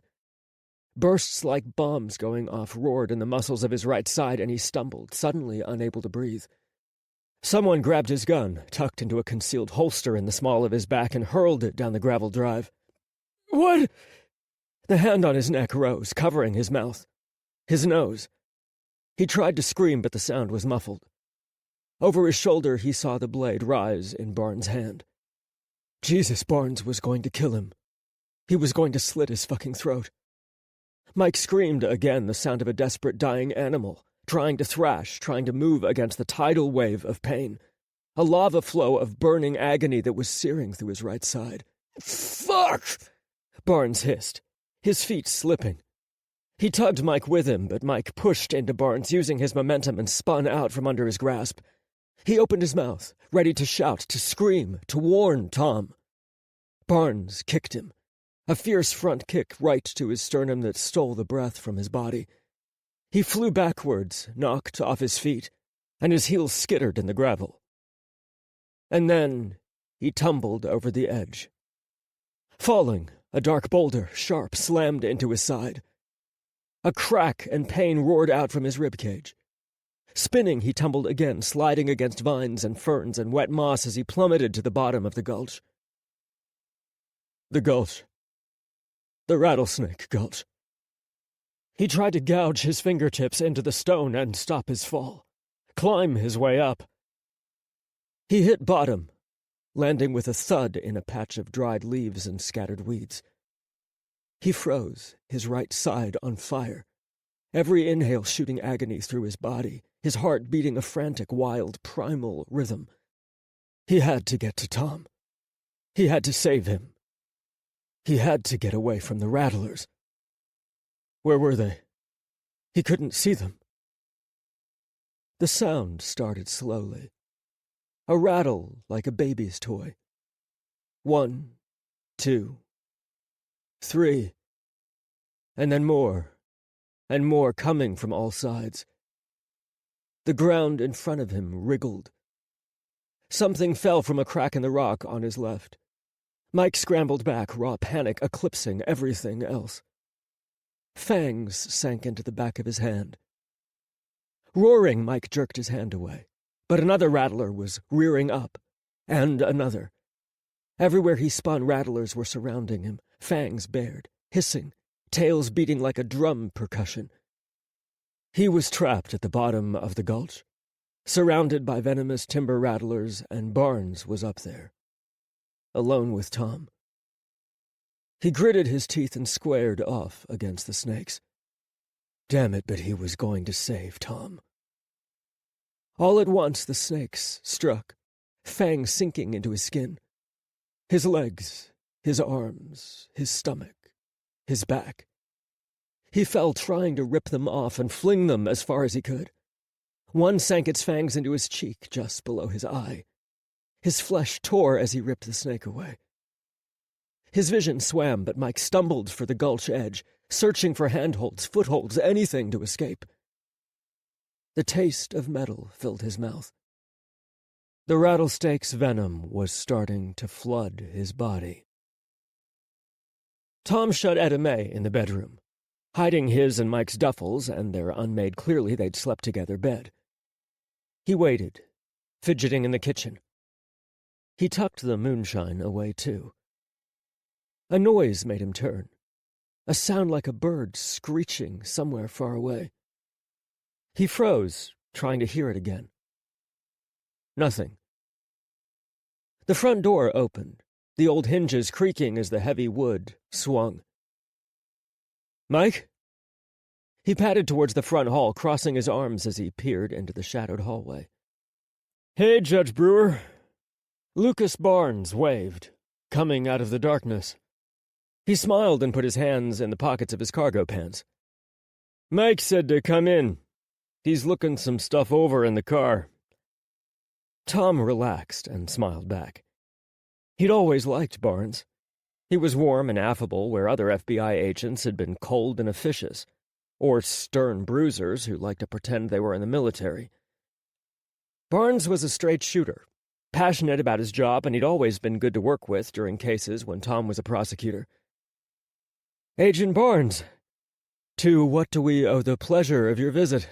Bursts like bombs going off roared in the muscles of his right side, and he stumbled, suddenly unable to breathe. Someone grabbed his gun, tucked into a concealed holster in the small of his back, and hurled it down the gravel drive. What? The hand on his neck rose, covering his mouth, his nose. He tried to scream, but the sound was muffled. Over his shoulder, he saw the blade rise in Barnes' hand. Jesus, Barnes was going to kill him. He was going to slit his fucking throat. Mike screamed again, the sound of a desperate dying animal, trying to thrash, trying to move against the tidal wave of pain. A lava flow of burning agony that was searing through his right side. Fuck! Barnes hissed, his feet slipping. He tugged Mike with him, but Mike pushed into Barnes, using his momentum, and spun out from under his grasp. He opened his mouth, ready to shout, to scream, to warn Tom. Barnes kicked him, a fierce front kick right to his sternum that stole the breath from his body. He flew backwards, knocked off his feet, and his heels skittered in the gravel. And then he tumbled over the edge. Falling, a dark boulder, sharp, slammed into his side. A crack and pain roared out from his ribcage. Spinning, he tumbled again, sliding against vines and ferns and wet moss as he plummeted to the bottom of the gulch. The gulch. The Rattlesnake Gulch. He tried to gouge his fingertips into the stone and stop his fall, climb his way up. He hit bottom, landing with a thud in a patch of dried leaves and scattered weeds. He froze, his right side on fire, every inhale shooting agony through his body, his heart beating a frantic, wild, primal rhythm. He had to get to Tom. He had to save him. He had to get away from the rattlers. Where were they? He couldn't see them. The sound started slowly. A rattle like a baby's toy. 1, 2, 3. And then more, and more coming from all sides. The ground in front of him wriggled. Something fell from a crack in the rock on his left. Mike scrambled back, raw panic eclipsing everything else. Fangs sank into the back of his hand. Roaring, Mike jerked his hand away. But another rattler was rearing up, and another. Everywhere he spun, rattlers were surrounding him, fangs bared, hissing, tails beating like a drum percussion. He was trapped at the bottom of the gulch, surrounded by venomous timber rattlers, and Barnes was up there, alone with Tom. He gritted his teeth and squared off against the snakes. Damn it, but he was going to save Tom. All at once the snakes struck, fangs sinking into his skin. His legs, his arms, his stomach, his back. He fell trying to rip them off and fling them as far as he could. One sank its fangs into his cheek just below his eye. His flesh tore as he ripped the snake away. His vision swam, but Mike stumbled for the gulch edge, searching for handholds, footholds, anything to escape. The taste of metal filled his mouth. The rattlesnake's venom was starting to flood his body. Tom shut Etta May in the bedroom, hiding his and Mike's duffels and their unmade, clearly they'd slept together, bed. He waited, fidgeting in the kitchen. He tucked the moonshine away, too. A noise made him turn, a sound like a bird screeching somewhere far away. He froze, trying to hear it again. Nothing. The front door opened, the old hinges creaking as the heavy wood swung. "Mike?" He padded towards the front hall, crossing his arms as he peered into the shadowed hallway. "Hey, Judge Brewer." Lucas Barnes waved, coming out of the darkness. He smiled and put his hands in the pockets of his cargo pants. "Mike said to come in. He's looking some stuff over in the car." Tom relaxed and smiled back. He'd always liked Barnes. He was warm and affable where other FBI agents had been cold and officious, or stern bruisers who liked to pretend they were in the military. Barnes was a straight shooter, passionate about his job, and he'd always been good to work with during cases when Tom was a prosecutor. "Agent Barnes, to what do we owe the pleasure of your visit?"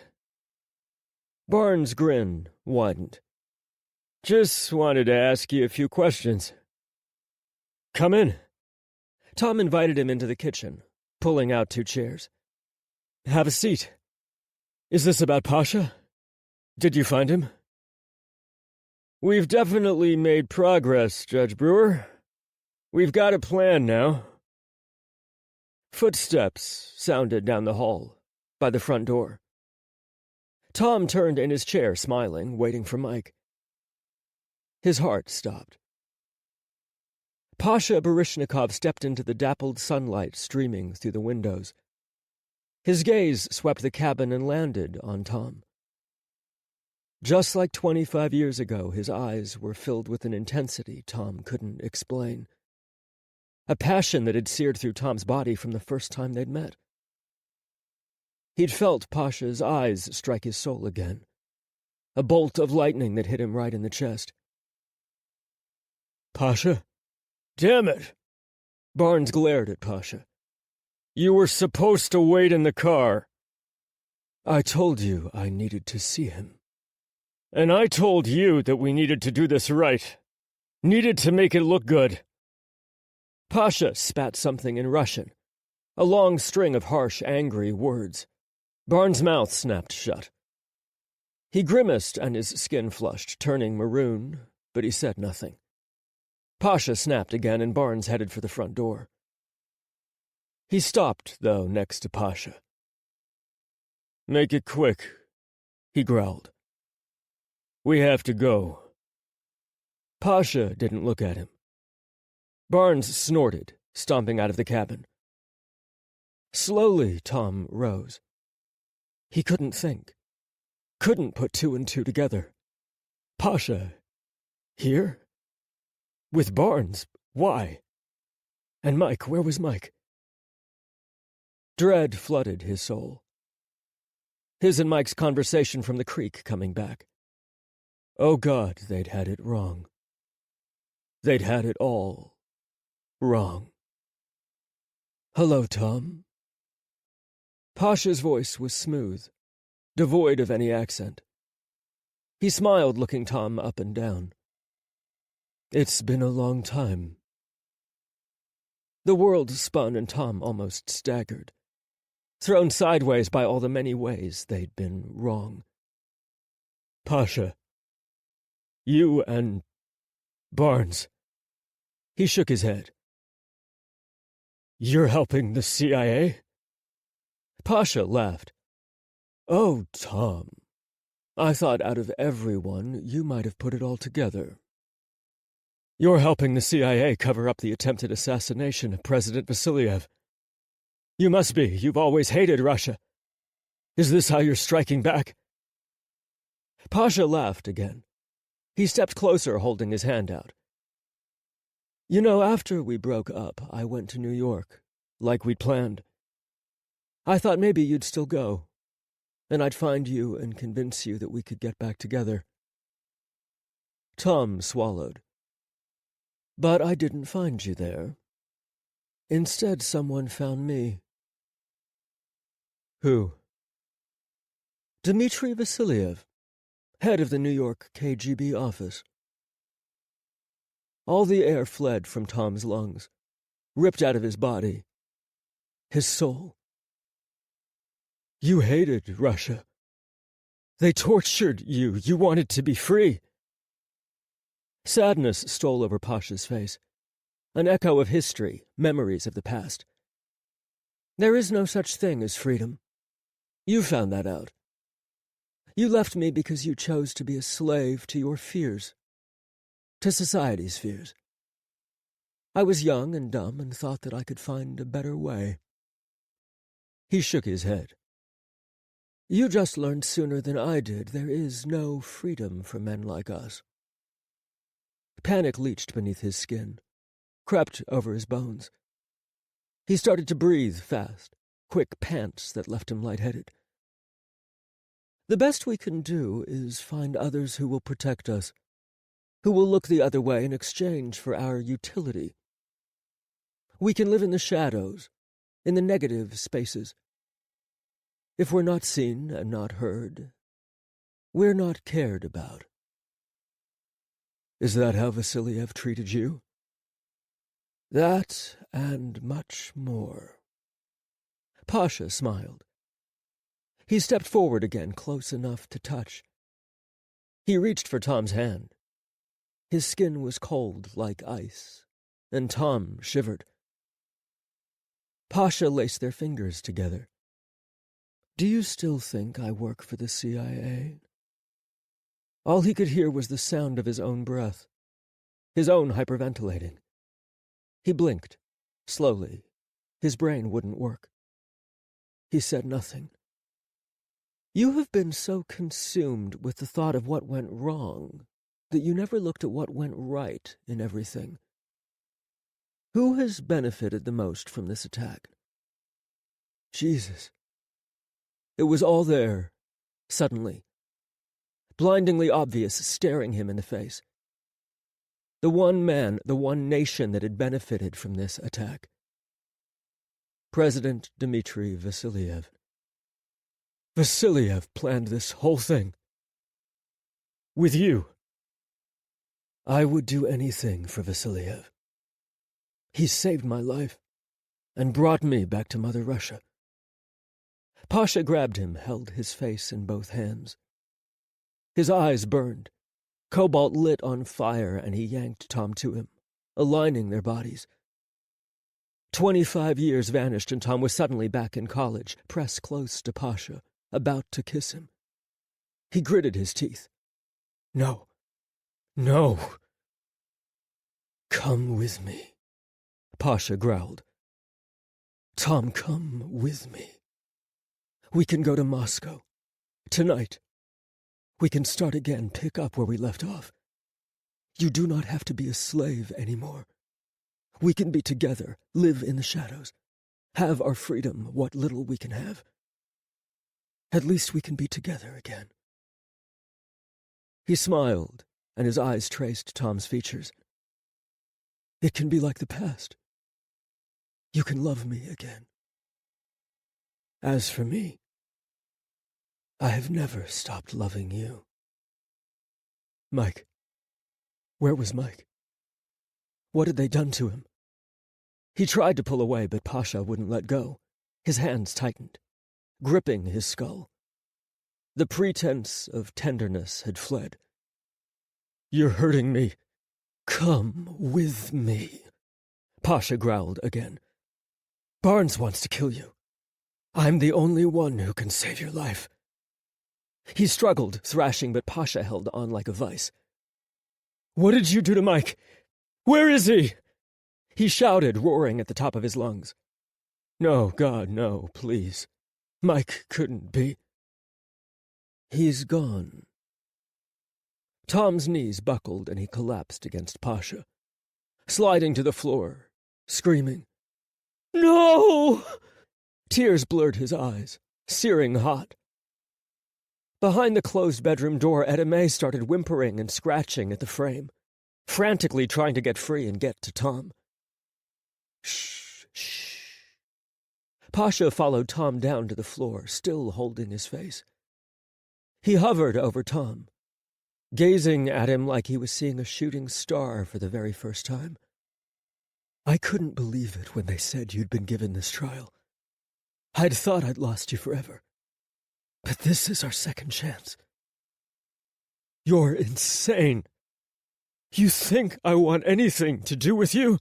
Barnes' grin widened. "Just wanted to ask you a few questions." "Come in." Tom invited him into the kitchen, pulling out 2 chairs. "Have a seat. Is this about Pasha? Did you find him?" "We've definitely made progress, Judge Brewer. We've got a plan now." Footsteps sounded down the hall, by the front door. Tom turned in his chair, smiling, waiting for Mike. His heart stopped. Pasha Baryshnikov stepped into the dappled sunlight streaming through the windows. His gaze swept the cabin and landed on Tom. Just like 25 years ago, his eyes were filled with an intensity Tom couldn't explain. A passion that had seared through Tom's body from the first time they'd met. He'd felt Pasha's eyes strike his soul again. A bolt of lightning that hit him right in the chest. "Pasha? Damn it!" Barnes glared at Pasha. "You were supposed to wait in the car." "I told you I needed to see him." "And I told you that we needed to do this right. Needed to make it look good." Pasha spat something in Russian. A long string of harsh, angry words. Barnes' mouth snapped shut. He grimaced and his skin flushed, turning maroon, but he said nothing. Pasha snapped again and Barnes headed for the front door. He stopped, though, next to Pasha. "Make it quick," he growled. "We have to go." Pasha didn't look at him. Barnes snorted, stomping out of the cabin. Slowly, Tom rose. He couldn't think. Couldn't put two and two together. Pasha. Here? With Barnes? Why? And Mike, where was Mike? Dread flooded his soul. His and Mike's conversation from the creek coming back. Oh God, they'd had it wrong. They'd had it all wrong. "Hello, Tom." Pasha's voice was smooth, devoid of any accent. He smiled, looking Tom up and down. "It's been a long time." The world spun and Tom almost staggered, thrown sideways by all the many ways they'd been wrong. "Pasha, you and Barnes." He shook his head. "You're helping the CIA?" Pasha laughed. "Oh, Tom, I thought out of everyone you might have put it all together. You're helping the CIA cover up the attempted assassination of President Vasiliev. You must be. You've always hated Russia. Is this how you're striking back?" Pasha laughed again. He stepped closer, holding his hand out. "You know, after we broke up, I went to New York, like we'd planned. I thought maybe you'd still go, and I'd find you and convince you that we could get back together." Tom swallowed. "But I didn't find you there. Instead, someone found me." "Who?" "Dmitry Vasiliev, head of the New York KGB office." All the air fled from Tom's lungs, ripped out of his body, his soul. "You hated Russia. They tortured you. You wanted to be free." Sadness stole over Pasha's face, an echo of history, memories of the past. "There is no such thing as freedom. You found that out. You left me because you chose to be a slave to your fears, to society's fears. I was young and dumb and thought that I could find a better way." He shook his head. "You just learned sooner than I did there is no freedom for men like us." Panic leached beneath his skin, crept over his bones. He started to breathe fast, quick pants that left him lightheaded. "The best we can do is find others who will protect us, who will look the other way in exchange for our utility. We can live in the shadows, in the negative spaces. If we're not seen and not heard, we're not cared about." "Is that how Vasiliev treated you?" "That and much more." Pasha smiled. He stepped forward again, close enough to touch. He reached for Tom's hand. His skin was cold like ice, and Tom shivered. Pasha laced their fingers together. "Do you still think I work for the CIA?" All he could hear was the sound of his own breath, his own hyperventilating. He blinked, slowly. His brain wouldn't work. He said nothing. "You have been so consumed with the thought of what went wrong that you never looked at what went right in everything. Who has benefited the most from this attack?" Jesus. It was all there, suddenly, blindingly obvious, staring him in the face. The one man, the one nation that had benefited from this attack. President Dmitry Vasiliev. Vasiliev planned this whole thing. With you. I would do anything for Vasiliev. He saved my life. and brought me back to Mother Russia. Pasha grabbed him, held his face in both hands. His eyes burned, cobalt lit on fire, and he yanked Tom to him, aligning their bodies. 25 years vanished, and Tom was suddenly back in college, pressed close to Pasha, about to kiss him. He gritted his teeth. No. No. Come with me, Pasha growled. Tom, come with me. We can go to Moscow. Tonight. We can start again, pick up where we left off. You do not have to be a slave anymore. We can be together, live in the shadows, have our freedom, what little we can have. At least we can be together again. He smiled, and his eyes traced Tom's features. It can be like the past. You can love me again. As for me, I have never stopped loving you. Mike. Where was Mike? What had they done to him? He tried to pull away, but Pasha wouldn't let go. His hands tightened, gripping his skull. The pretense of tenderness had fled. You're hurting me. Come with me, Pasha growled again. Barnes wants to kill you. I'm the only one who can save your life. He struggled, thrashing, but Pasha held on like a vice. What did you do to Mike? Where is he? He shouted, roaring at the top of his lungs. No, God, no, please. Mike couldn't be. He's gone. Tom's knees buckled and he collapsed against Pasha, sliding to the floor, screaming. No! Tears blurred his eyes, searing hot. Behind the closed bedroom door, Edame started whimpering and scratching at the frame, frantically trying to get free and get to Tom. Shh, shh. Pasha followed Tom down to the floor, still holding his face. He hovered over Tom, gazing at him like he was seeing a shooting star for the very first time. I couldn't believe it when they said you'd been given this trial. I'd thought I'd lost you forever. But this is our second chance. You're insane. You think I want anything to do with you?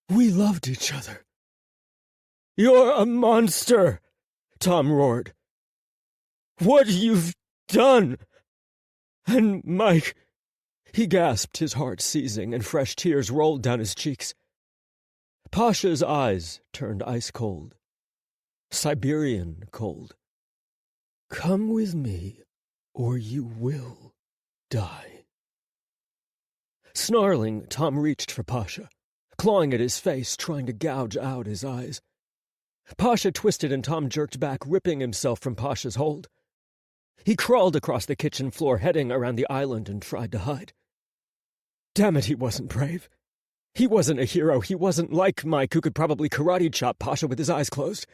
We loved each other. You're a monster, Tom roared. What you've done! And Mike... He gasped, his heart seizing, and fresh tears rolled down his cheeks. Pasha's eyes turned ice cold. Siberian cold. Come with me, or you will die. Snarling, Tom reached for Pasha, clawing at his face, trying to gouge out his eyes. Pasha twisted and Tom jerked back, ripping himself from Pasha's hold. He crawled across the kitchen floor, heading around the island, and tried to hide. Damn it, he wasn't brave. He wasn't a hero. He wasn't like Mike, who could probably karate chop Pasha with his eyes closed.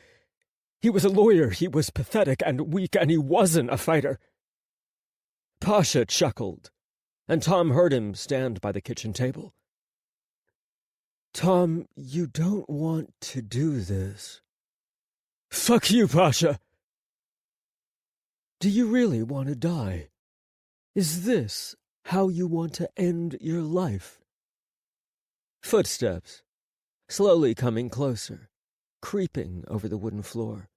He was a lawyer. He was pathetic and weak, and he wasn't a fighter. Pasha chuckled, and Tom heard him stand by the kitchen table. Tom, you don't want to do this. Fuck you, Pasha. Do you really want to die? Is this how you want to end your life? Footsteps, slowly coming closer, creeping over the wooden floor.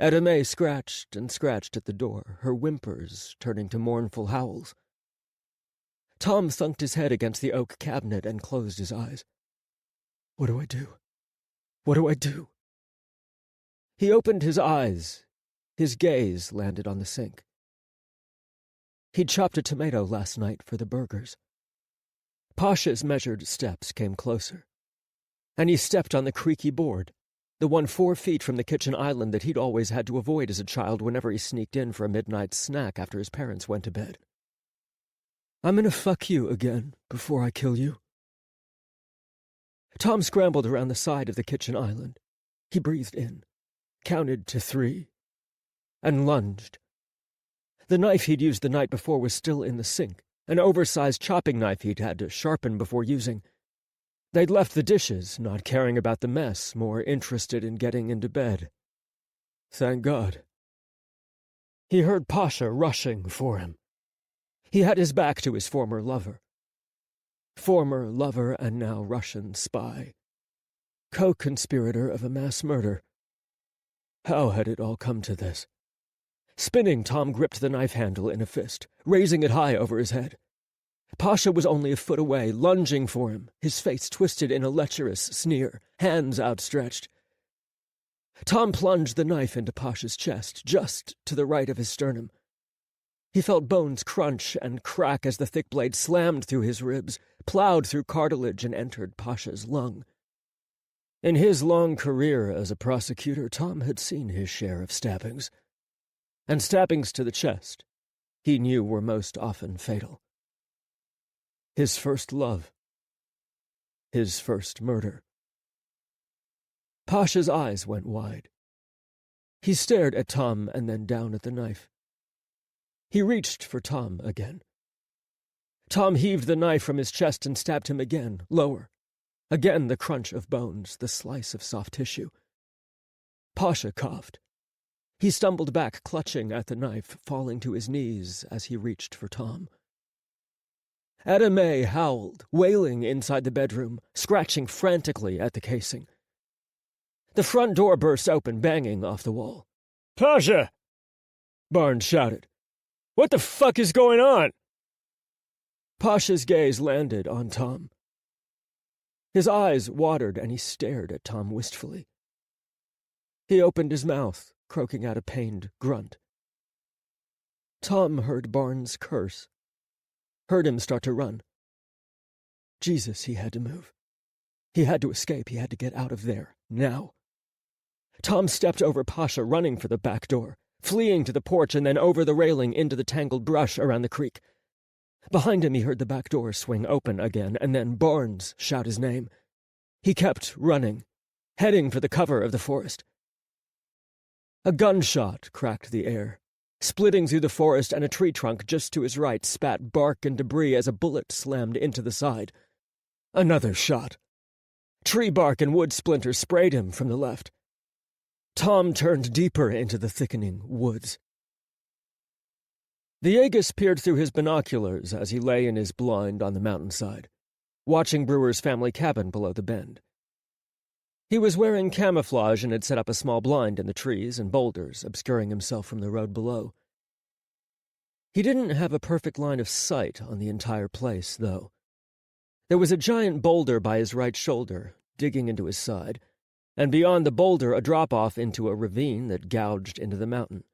Edame scratched and scratched at the door, her whimpers turning to mournful howls. Tom thunked his head against the oak cabinet and closed his eyes. What do I do? What do I do? He opened his eyes. His gaze landed on the sink. He'd chopped a tomato last night for the burgers. Pasha's measured steps came closer, and he stepped on the creaky board, the one 4 feet from the kitchen island that he'd always had to avoid as a child whenever he sneaked in for a midnight snack after his parents went to bed. I'm gonna fuck you again before I kill you. Tom scrambled around the side of the kitchen island. He breathed in, counted to 3, and lunged. The knife he'd used the night before was still in the sink, an oversized chopping knife he'd had to sharpen before using. They'd left the dishes, not caring about the mess, more interested in getting into bed. Thank God. He heard Pasha rushing for him. He had his back to his former lover. Former lover and now Russian spy. Co-conspirator of a mass murder. How had it all come to this? Spinning, Tom gripped the knife handle in a fist, raising it high over his head. Pasha was only a foot away, lunging for him, his face twisted in a lecherous sneer, hands outstretched. Tom plunged the knife into Pasha's chest, just to the right of his sternum. He felt bones crunch and crack as the thick blade slammed through his ribs, plowed through cartilage and entered Pasha's lung. In his long career as a prosecutor, Tom had seen his share of stabbings. And stabbings to the chest, he knew were most often fatal. His first love. His first murder. Pasha's eyes went wide. He stared at Tom and then down at the knife. He reached for Tom again. Tom heaved the knife from his chest and stabbed him again, lower. Again the crunch of bones, the slice of soft tissue. Pasha coughed. He stumbled back, clutching at the knife, falling to his knees as he reached for Tom. Ada Mae howled, wailing inside the bedroom, scratching frantically at the casing. The front door burst open, banging off the wall. Pasha! Barnes shouted. What the fuck is going on? Pasha's gaze landed on Tom. His eyes watered and he stared at Tom wistfully. He opened his mouth, croaking out a pained grunt. Tom heard Barnes curse. Heard him start to run. Jesus, he had to move. He had to escape. He had to get out of there, now. Tom stepped over Pasha, running for the back door, fleeing to the porch and then over the railing into the tangled brush around the creek. Behind him he heard the back door swing open again, and then Barnes shout his name. He kept running, heading for the cover of the forest. A gunshot cracked the air, splitting through the forest, and a tree trunk just to his right spat bark and debris as a bullet slammed into the side. Another shot. Tree bark and wood splinters sprayed him from the left. Tom turned deeper into the thickening woods. Villegas peered through his binoculars as he lay in his blind on the mountainside, watching Brewer's family cabin below the bend. He was wearing camouflage and had set up a small blind in the trees and boulders, obscuring himself from the road below. He didn't have a perfect line of sight on the entire place, though. There was a giant boulder by his right shoulder, digging into his side, and beyond the boulder a drop-off into a ravine that gouged into the mountain.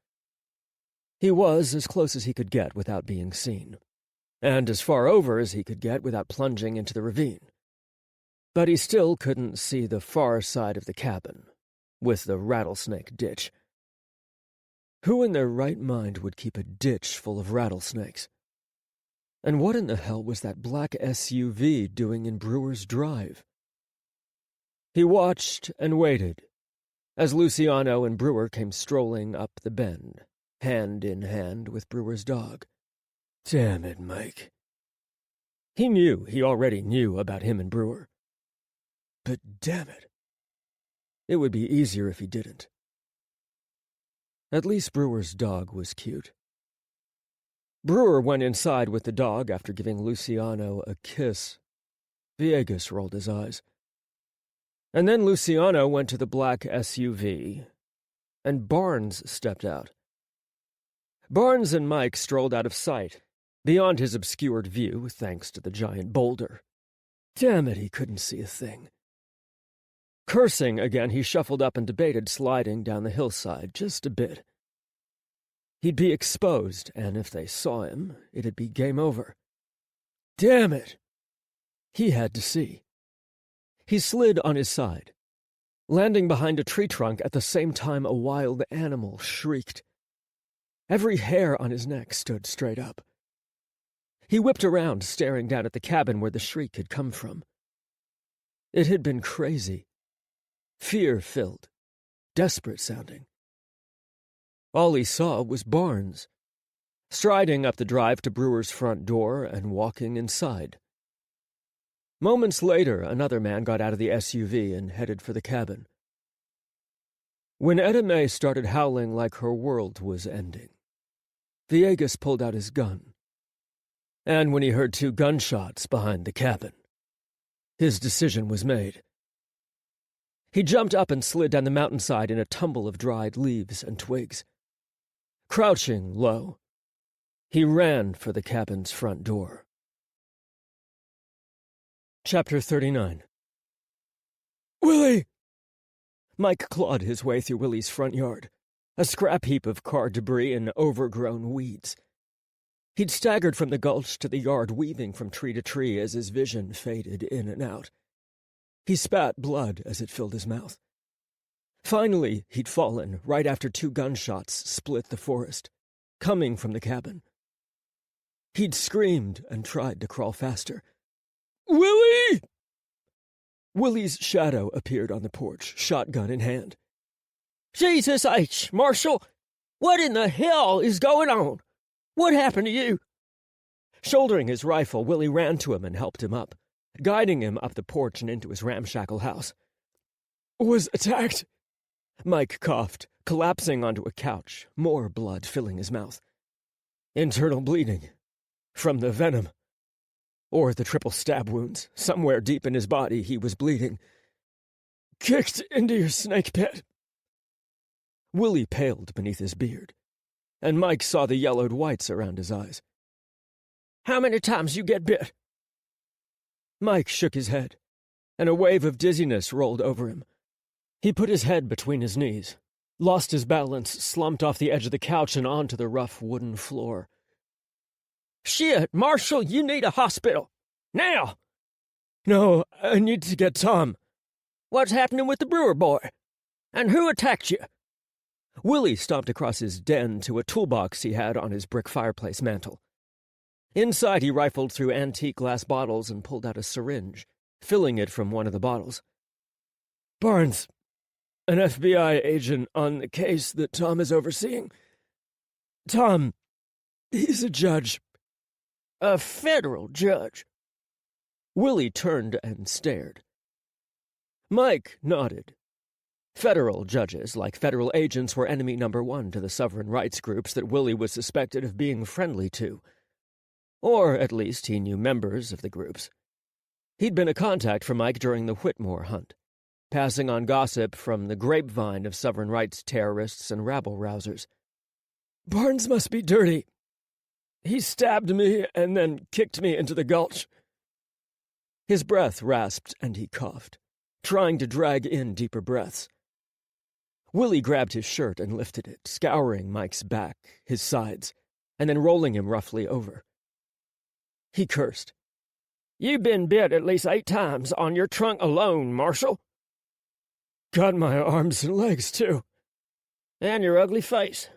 He was as close as he could get without being seen, and as far over as he could get without plunging into the ravine. But he still couldn't see the far side of the cabin, with the rattlesnake ditch. Who in their right mind would keep a ditch full of rattlesnakes? And what in the hell was that black SUV doing in Brewer's drive? He watched and waited as Lucciano and Brewer came strolling up the bend, hand in hand with Brewer's dog. Damn it, Mike. He already knew about him and Brewer. But damn it. It would be easier if he didn't. At least Brewer's dog was cute. Brewer went inside with the dog after giving Lucciano a kiss. Villegas rolled his eyes. And then Lucciano went to the black SUV, and Barnes stepped out. Barnes and Mike strolled out of sight, beyond his obscured view thanks to the giant boulder. Damn it, he couldn't see a thing. Cursing again, he shuffled up and debated sliding down the hillside just a bit. He'd be exposed, and if they saw him, it'd be game over. Damn it! He had to see. He slid on his side, landing behind a tree trunk at the same time a wild animal shrieked. Every hair on his neck stood straight up. He whipped around, staring down at the cabin where the shriek had come from. It had been crazy, fear-filled, desperate-sounding. All he saw was Barnes, striding up the drive to Brewer's front door and walking inside. Moments later, another man got out of the SUV and headed for the cabin. When Etta Mae started howling like her world was ending, Villegas pulled out his gun. And when he heard 2 gunshots behind the cabin, his decision was made. He jumped up and slid down the mountainside in a tumble of dried leaves and twigs. Crouching low, he ran for the cabin's front door. Chapter 39. Willie! Mike clawed his way through Willie's front yard, a scrap heap of car debris and overgrown weeds. He'd staggered from the gulch to the yard, weaving from tree to tree as his vision faded in and out. He spat blood as it filled his mouth. Finally, he'd fallen right after 2 gunshots split the forest, coming from the cabin. He'd screamed and tried to crawl faster. Willie! Willie's shadow appeared on the porch, shotgun in hand. Jesus H., Marshal! What in the hell is going on? What happened to you? Shouldering his rifle, Willie ran to him and helped him up, guiding him up the porch and into his ramshackle house. Was attacked. Mike coughed, collapsing onto a couch, more blood filling his mouth. Internal bleeding. From the venom. Or the triple stab wounds. Somewhere deep in his body he was bleeding. Kicked into your snake pit. Willie paled beneath his beard, and Mike saw the yellowed whites around his eyes. How many times you get bit? Mike shook his head, and a wave of dizziness rolled over him. He put his head between his knees, lost his balance, slumped off the edge of the couch and onto the rough wooden floor. Shit, Marshal, you need a hospital. Now! No, I need to get Tom. What's happening with the Brewer boy? And who attacked you? Willie stomped across his den to a toolbox he had on his brick fireplace mantel. Inside, he rifled through antique glass bottles and pulled out a syringe, filling it from one of the bottles. Barnes, an FBI agent on the case that Tom is overseeing. Tom, he's a judge. A federal judge? Willie turned and stared. Mike nodded. Federal judges, like federal agents, were enemy number 1 to the sovereign rights groups that Willie was suspected of being friendly to. Or, at least, he knew members of the groups. He'd been a contact for Mike during the Whitmore hunt, passing on gossip from the grapevine of sovereign rights terrorists and rabble-rousers. Barnes must be dirty. He stabbed me and then kicked me into the gulch. His breath rasped and he coughed, trying to drag in deeper breaths. Willie grabbed his shirt and lifted it, scouring Mike's back, his sides, and then rolling him roughly over. He cursed. You've been bit at least 8 times on your trunk alone, Marshal. Got my arms and legs, too. And your ugly face.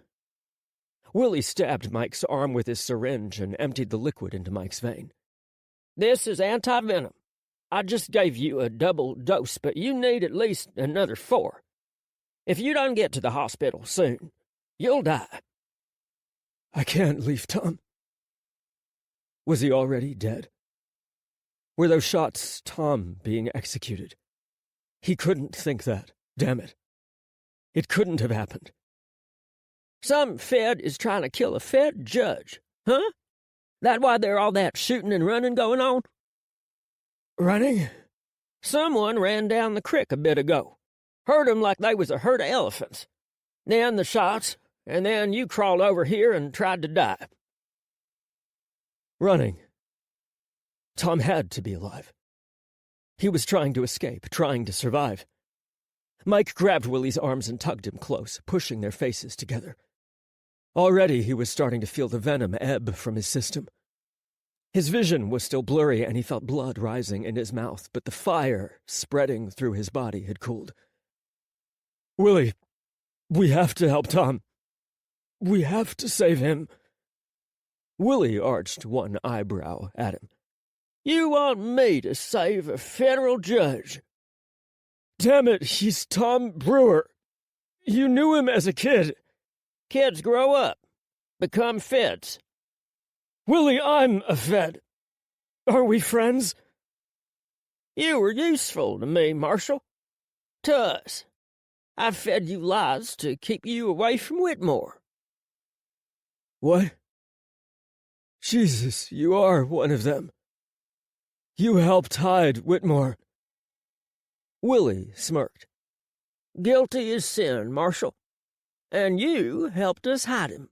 Willie stabbed Mike's arm with his syringe and emptied the liquid into Mike's vein. This is anti-venom. I just gave you a double dose, but you need at least another 4. If you don't get to the hospital soon, you'll die. I can't leave Tom. Was he already dead? Were those shots Tom being executed? He couldn't think that. Damn it. It couldn't have happened. Some Fed is trying to kill a Fed judge, huh? That why there all that shooting and running going on? Running? Someone ran down the creek a bit ago. Heard 'em like they was a herd of elephants. Then the shots, and then you crawled over here and tried to die. Running. Tom had to be alive. He was trying to escape, trying to survive. Mike grabbed Willie's arms and tugged him close, pushing their faces together. Already he was starting to feel the venom ebb from his system. His vision was still blurry and he felt blood rising in his mouth, but the fire spreading through his body had cooled. Willie, we have to help Tom. We have to save him. Willie arched one eyebrow at him. You want me to save a federal judge? Damn it, he's Tom Brewer. You knew him as a kid. Kids grow up, become feds. Willie, I'm a Fed. Are we friends? You were useful to me, Marshal. To us. I fed you lies to keep you away from Whitmore. What? Jesus, you are one of them. You helped hide Whitmore. Willie smirked. Guilty as sin, Marshal. And you helped us hide him,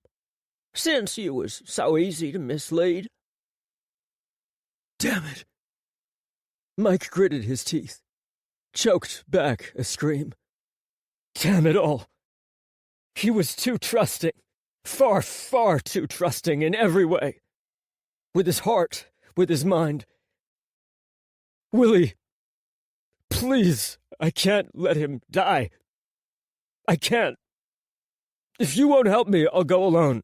since you was so easy to mislead. Damn it. Mike gritted his teeth, choked back a scream. Damn it all. He was too trusting, far, far too trusting in every way. With his heart, with his mind. Willie, please, I can't let him die. I can't. If you won't help me, I'll go alone.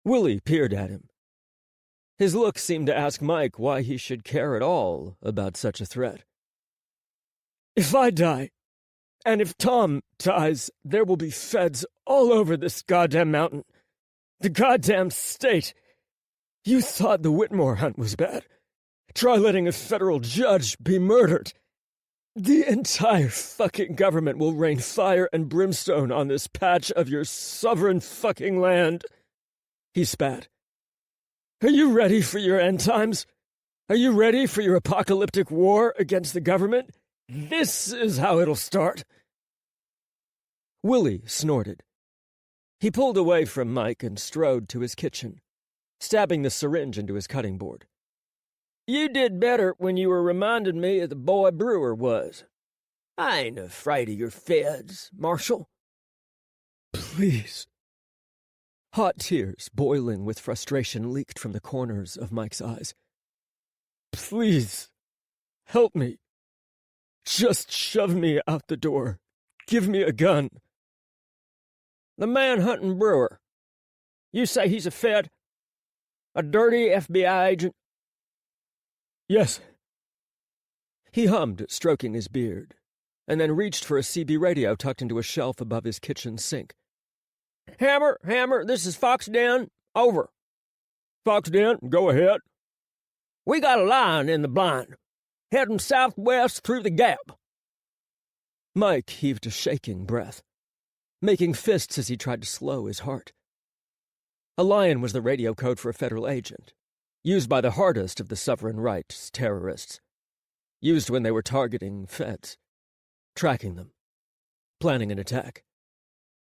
Willie peered at him. His look seemed to ask Mike why he should care at all about such a threat. If I die, and if Tom dies, there will be feds all over this goddamn mountain. The goddamn state. You thought the Whitmore hunt was bad. Try letting a federal judge be murdered. The entire fucking government will rain fire and brimstone on this patch of your sovereign fucking land. He spat. Are you ready for your end times? Are you ready for your apocalyptic war against the government? This is how it'll start. Willie snorted. He pulled away from Mike and strode to his kitchen, stabbing the syringe into his cutting board. You did better when you were reminding me of the boy Brewer was. I ain't afraid of your feds, Marshal. Please. Hot tears, boiling with frustration, leaked from the corners of Mike's eyes. Please, help me. Just shove me out the door. Give me a gun. The man hunting Brewer. You say he's a Fed? A dirty FBI agent? Yes. He hummed, stroking his beard, and then reached for a CB radio tucked into a shelf above his kitchen sink. Hammer, this is Foxdown. Over. Foxdown, go ahead. We got a line in the blind, heading southwest through the gap. Mike heaved a shaking breath, making fists as he tried to slow his heart. A lion was the radio code for a federal agent, used by the hardest of the sovereign rights terrorists, used when they were targeting feds, tracking them, planning an attack.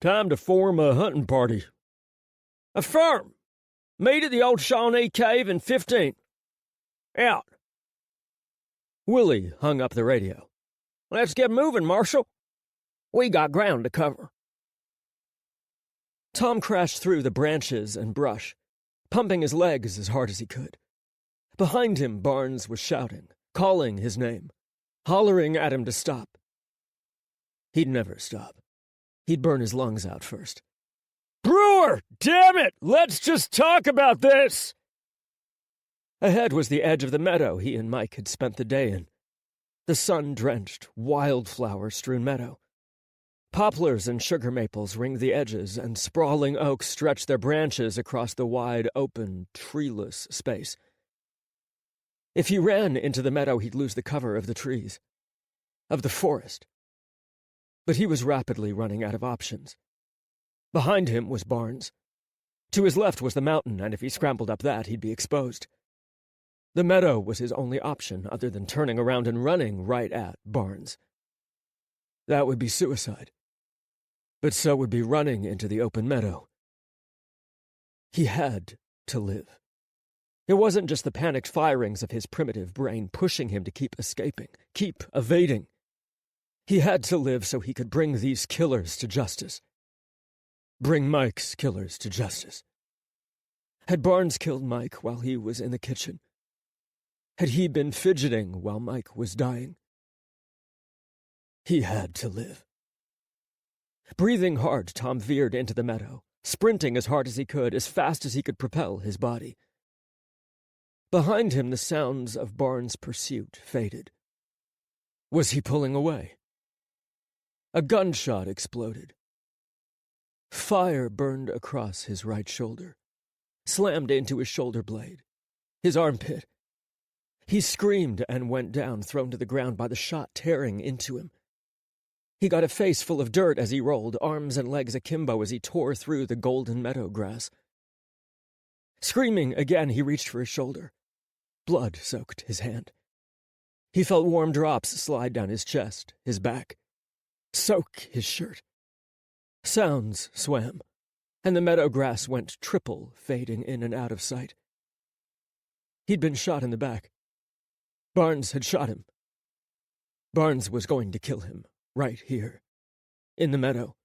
Time to form a hunting party. Affirm. Meet at the old Shawnee Cave in 15. Out. Willie hung up the radio. Let's get moving, Marshal. We got ground to cover. Tom crashed through the branches and brush, pumping his legs as hard as he could. Behind him, Barnes was shouting, calling his name, hollering at him to stop. He'd never stop. He'd burn his lungs out first. Brewer! Damn it! Let's just talk about this! Ahead was the edge of the meadow he and Mike had spent the day in. The sun-drenched, wildflower-strewn meadow. Poplars and sugar maples ringed the edges, and sprawling oaks stretched their branches across the wide, open, treeless space. If he ran into the meadow, he'd lose the cover of the trees, of the forest. But he was rapidly running out of options. Behind him was Barnes. To his left was the mountain, and if he scrambled up that, he'd be exposed. The meadow was his only option other than turning around and running right at Barnes. That would be suicide. But so would be running into the open meadow. He had to live. It wasn't just the panicked firings of his primitive brain pushing him to keep escaping, keep evading. He had to live so he could bring these killers to justice. Bring Mike's killers to justice. Had Barnes killed Mike while he was in the kitchen? Had he been fidgeting while Mike was dying? He had to live. Breathing hard, Tom veered into the meadow, sprinting as hard as he could, as fast as he could propel his body. Behind him, the sounds of Barnes' pursuit faded. Was he pulling away? A gunshot exploded. Fire burned across his right shoulder, slammed into his shoulder blade, his armpit. He screamed and went down, thrown to the ground by the shot tearing into him. He got a face full of dirt as he rolled, arms and legs akimbo as he tore through the golden meadow grass. Screaming again, he reached for his shoulder. Blood soaked his hand. He felt warm drops slide down his chest, his back, soak his shirt. Sounds swam, and the meadow grass went triple, fading in and out of sight. He'd been shot in the back. Barnes had shot him. Barnes was going to kill him, right here, in the meadow.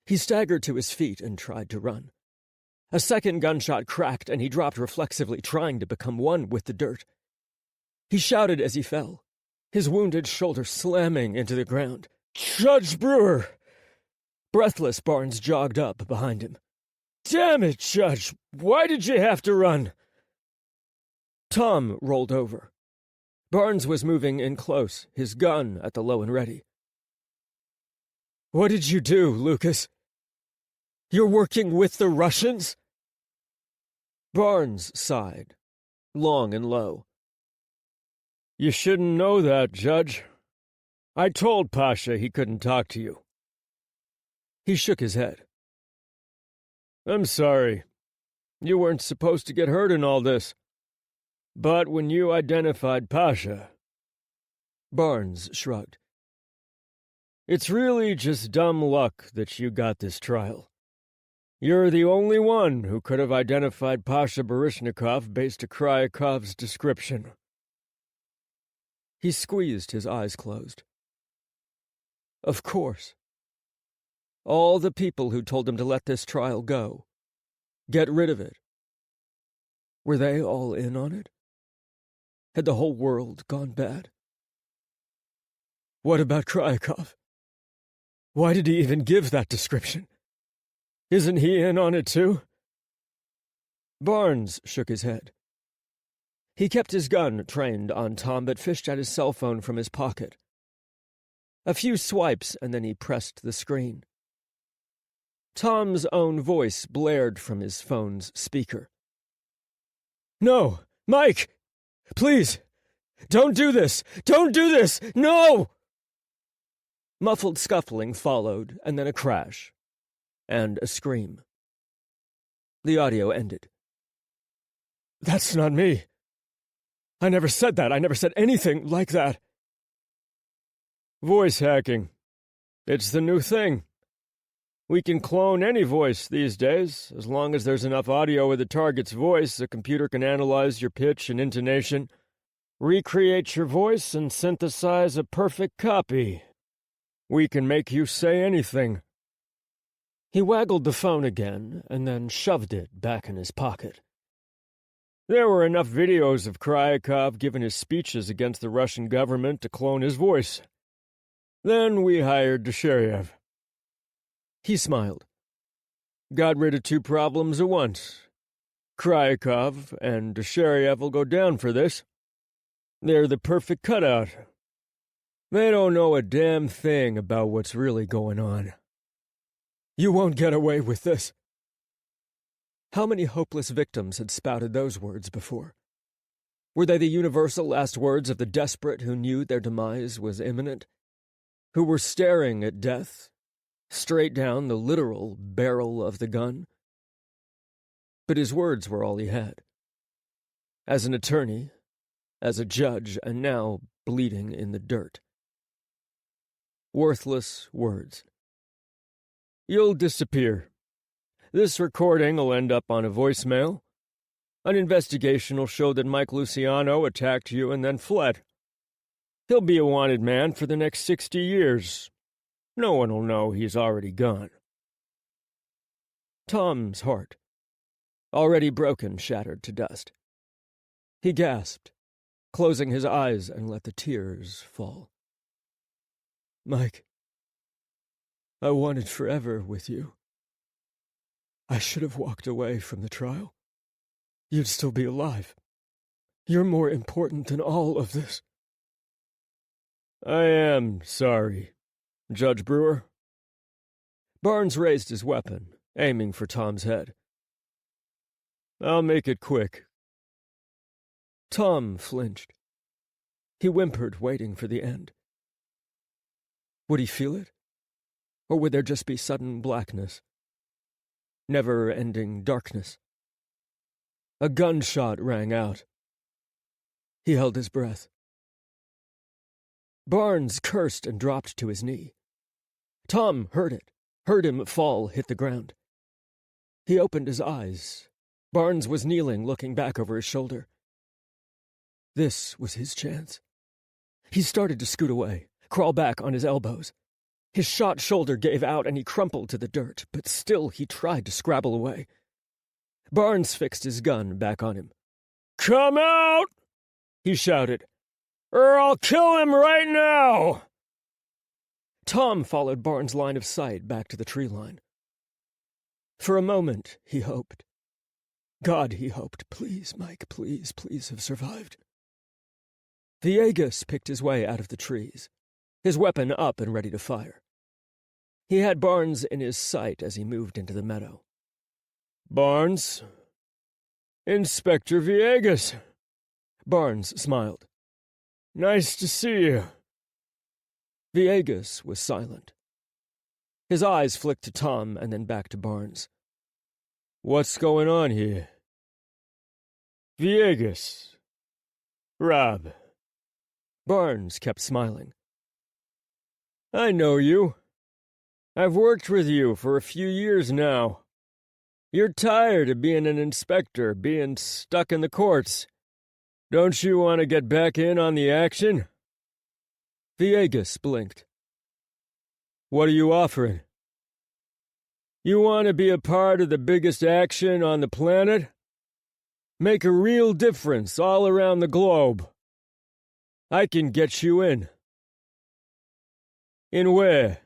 He staggered to his feet and tried to run. A second gunshot cracked, and he dropped reflexively, trying to become one with the dirt. He shouted as he fell, his wounded shoulder slamming into the ground. "Judge Brewer!" Breathless, Barnes jogged up behind him. "Damn it, Judge! Why did you have to run?" Tom rolled over. Barnes was moving in close, his gun at the low and ready. "What did you do, Lucas? You're working with the Russians?" Barnes sighed, long and low. "You shouldn't know that, Judge. I told Pasha he couldn't talk to you." He shook his head. "I'm sorry. You weren't supposed to get hurt in all this. But when you identified Pasha..." Barnes shrugged. "It's really just dumb luck that you got this trial. You're the only one who could have identified Pasha Baryshnikov based on Kryakov's description." He squeezed his eyes closed. Of course. All the people who told him to let this trial go, get rid of it, were they all in on it? Had the whole world gone bad? What about Kryakov? Why did he even give that description? Isn't he in on it too? Barnes shook his head. He kept his gun trained on Tom, but fished out his cell phone from his pocket. A few swipes, and then he pressed the screen. Tom's own voice blared from his phone's speaker. "No! Mike! Please! Don't do this! Don't do this! No!" Muffled scuffling followed, and then a crash, and a scream. The audio ended. "That's not me. I never said that. I never said anything like that." Voice hacking. It's the new thing. We can clone any voice these days. As long as there's enough audio with the target's voice, the computer can analyze your pitch and intonation, recreate your voice, and synthesize a perfect copy. We can make you say anything. He waggled the phone again, and then shoved it back in his pocket. There were enough videos of Kryakov giving his speeches against the Russian government to clone his voice. Then we hired Dusheriev. He smiled. Got rid of two problems at once. Kryakov and Dusheriev will go down for this. They're the perfect cutout. They don't know a damn thing about what's really going on. You won't get away with this. How many hopeless victims had spouted those words before? Were they the universal last words of the desperate who knew their demise was imminent? Who were staring at death, straight down the literal barrel of the gun? But his words were all he had. As an attorney, as a judge, and now bleeding in the dirt. Worthless words. You'll disappear. This recording will end up on a voicemail. An investigation will show that Mike Lucciano attacked you and then fled. He'll be a wanted man for the next 60 years. No one will know he's already gone. Tom's heart, already broken, shattered to dust. He gasped, closing his eyes, and let the tears fall. Mike, I wanted forever with you. I should have walked away from the trial. You'd still be alive. You're more important than all of this. I am sorry, Judge Brewer. Barnes raised his weapon, aiming for Tom's head. I'll make it quick. Tom flinched. He whimpered, waiting for the end. Would he feel it? Or would there just be sudden blackness? Never-ending darkness? A gunshot rang out. He held his breath. Barnes cursed and dropped to his knee. Tom heard it, heard him fall, hit the ground. He opened his eyes. Barnes was kneeling, looking back over his shoulder. This was his chance. He started to scoot away, crawl back on his elbows. His shot shoulder gave out and he crumpled to the dirt, but still he tried to scrabble away. Barnes fixed his gun back on him. "Come out!" he shouted, "or I'll kill him right now!" Tom followed Barnes' line of sight back to the tree line. For a moment, he hoped. God, he hoped, please, Mike, please, please have survived. Villegas picked his way out of the trees, his weapon up and ready to fire. He had Barnes in his sight as he moved into the meadow. "Barnes? Inspector Villegas." Barnes smiled. "Nice to see you." Villegas was silent. His eyes flicked to Tom and then back to Barnes. "What's going on here?" "Villegas. Rob." Barnes kept smiling. "I know you. I've worked with you for a few years now. You're tired of being an inspector, being stuck in the courts. Don't you want to get back in on the action?" Villegas blinked. "What are you offering?" "You want to be a part of the biggest action on the planet? Make a real difference all around the globe. I can get you in." "In where?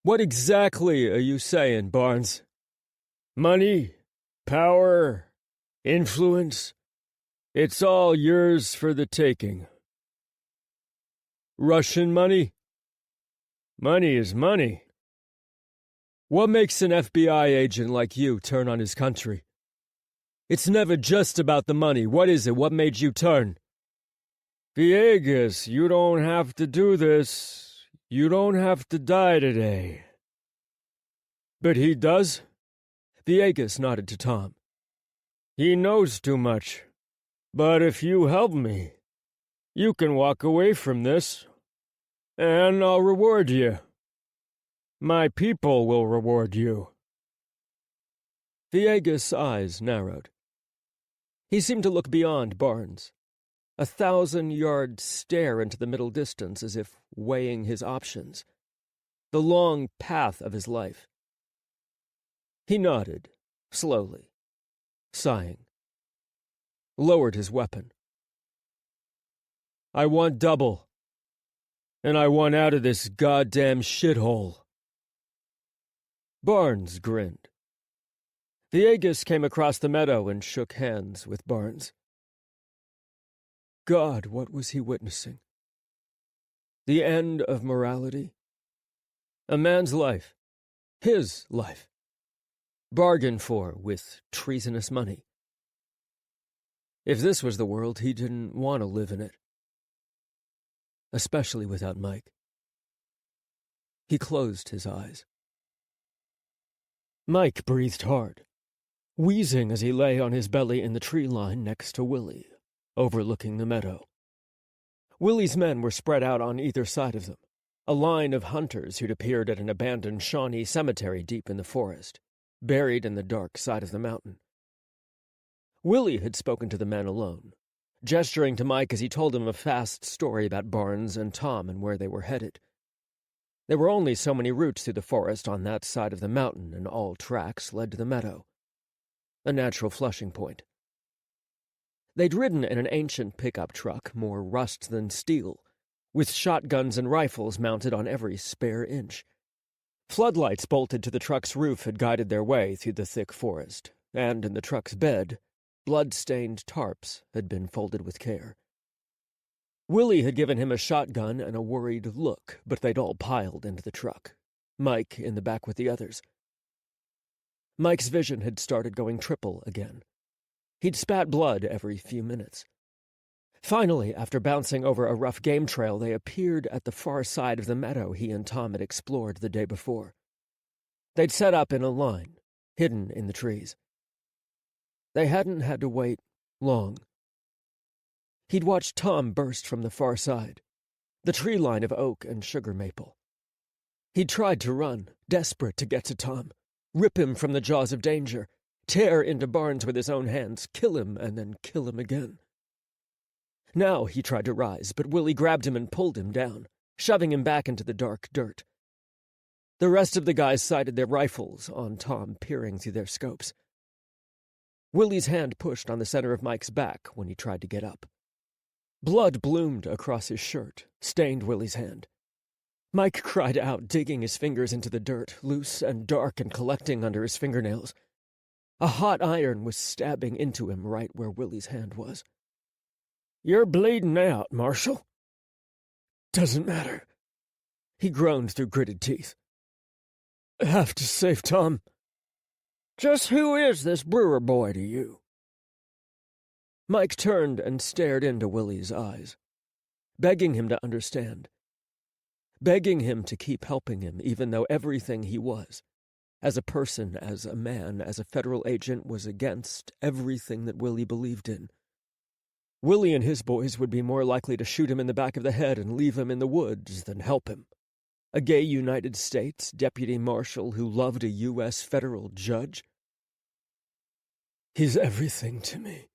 What exactly are you saying, Barnes? Money? Power? Influence? It's all yours for the taking." "Russian money? Money is money. What makes an FBI agent like you turn on his country? It's never just about the money. What is it? What made you turn?" "Villegas, you don't have to do this. You don't have to die today." "But he does?" Villegas nodded to Tom. "He knows too much. But if you help me, you can walk away from this, and I'll reward you. My people will reward you." Villegas' eyes narrowed. He seemed to look beyond Barnes, 1,000-yard stare into the middle distance as if weighing his options, the long path of his life. He nodded, slowly, sighing, lowered his weapon. "I want double, and I want out of this goddamn shithole." Barnes grinned. Villegas came across the meadow and shook hands with Barnes. God, what was he witnessing? The end of morality? A man's life, his life, bargained for with treasonous money. If this was the world, he didn't want to live in it. Especially without Mike. He closed his eyes. Mike breathed hard, wheezing as he lay on his belly in the tree line next to Willie, overlooking the meadow. Willie's men were spread out on either side of them, a line of hunters who'd appeared at an abandoned Shawnee cemetery deep in the forest, buried in the dark side of the mountain. Willie had spoken to the men alone, gesturing to Mike as he told him a fast story about Barnes and Tom and where they were headed. There were only so many routes through the forest on that side of the mountain, and all tracks led to the meadow, a natural flushing point. They'd ridden in an ancient pickup truck, more rust than steel, with shotguns and rifles mounted on every spare inch. Floodlights bolted to the truck's roof had guided their way through the thick forest, and in the truck's bed, blood-stained tarps had been folded with care. Willie had given him a shotgun and a worried look, but they'd all piled into the truck, Mike in the back with the others. Mike's vision had started going triple again. He'd spat blood every few minutes. Finally, after bouncing over a rough game trail, they appeared at the far side of the meadow he and Tom had explored the day before. They'd set up in a line, hidden in the trees. They hadn't had to wait long. He'd watched Tom burst from the far side, the tree line of oak and sugar maple. He'd tried to run, desperate to get to Tom, rip him from the jaws of danger, tear into Barnes with his own hands, kill him, and then kill him again. Now he tried to rise, but Willie grabbed him and pulled him down, shoving him back into the dark dirt. The rest of the guys sighted their rifles on Tom peering through their scopes. Willie's hand pushed on the center of Mike's back when he tried to get up. Blood bloomed across his shirt, stained Willie's hand. Mike cried out, digging his fingers into the dirt, loose and dark and collecting under his fingernails. A hot iron was stabbing into him right where Willie's hand was. "You're bleeding out, Marshal." "Doesn't matter." He groaned through gritted teeth. "I have to save Tom." "Just who is this Brewer boy to you?" Mike turned and stared into Willie's eyes, begging him to understand, begging him to keep helping him even though everything he was, as a person, as a man, as a federal agent, was against everything that Willie believed in. Willie and his boys would be more likely to shoot him in the back of the head and leave him in the woods than help him. A gay United States deputy marshal who loved a U.S. federal judge? "He's everything to me,"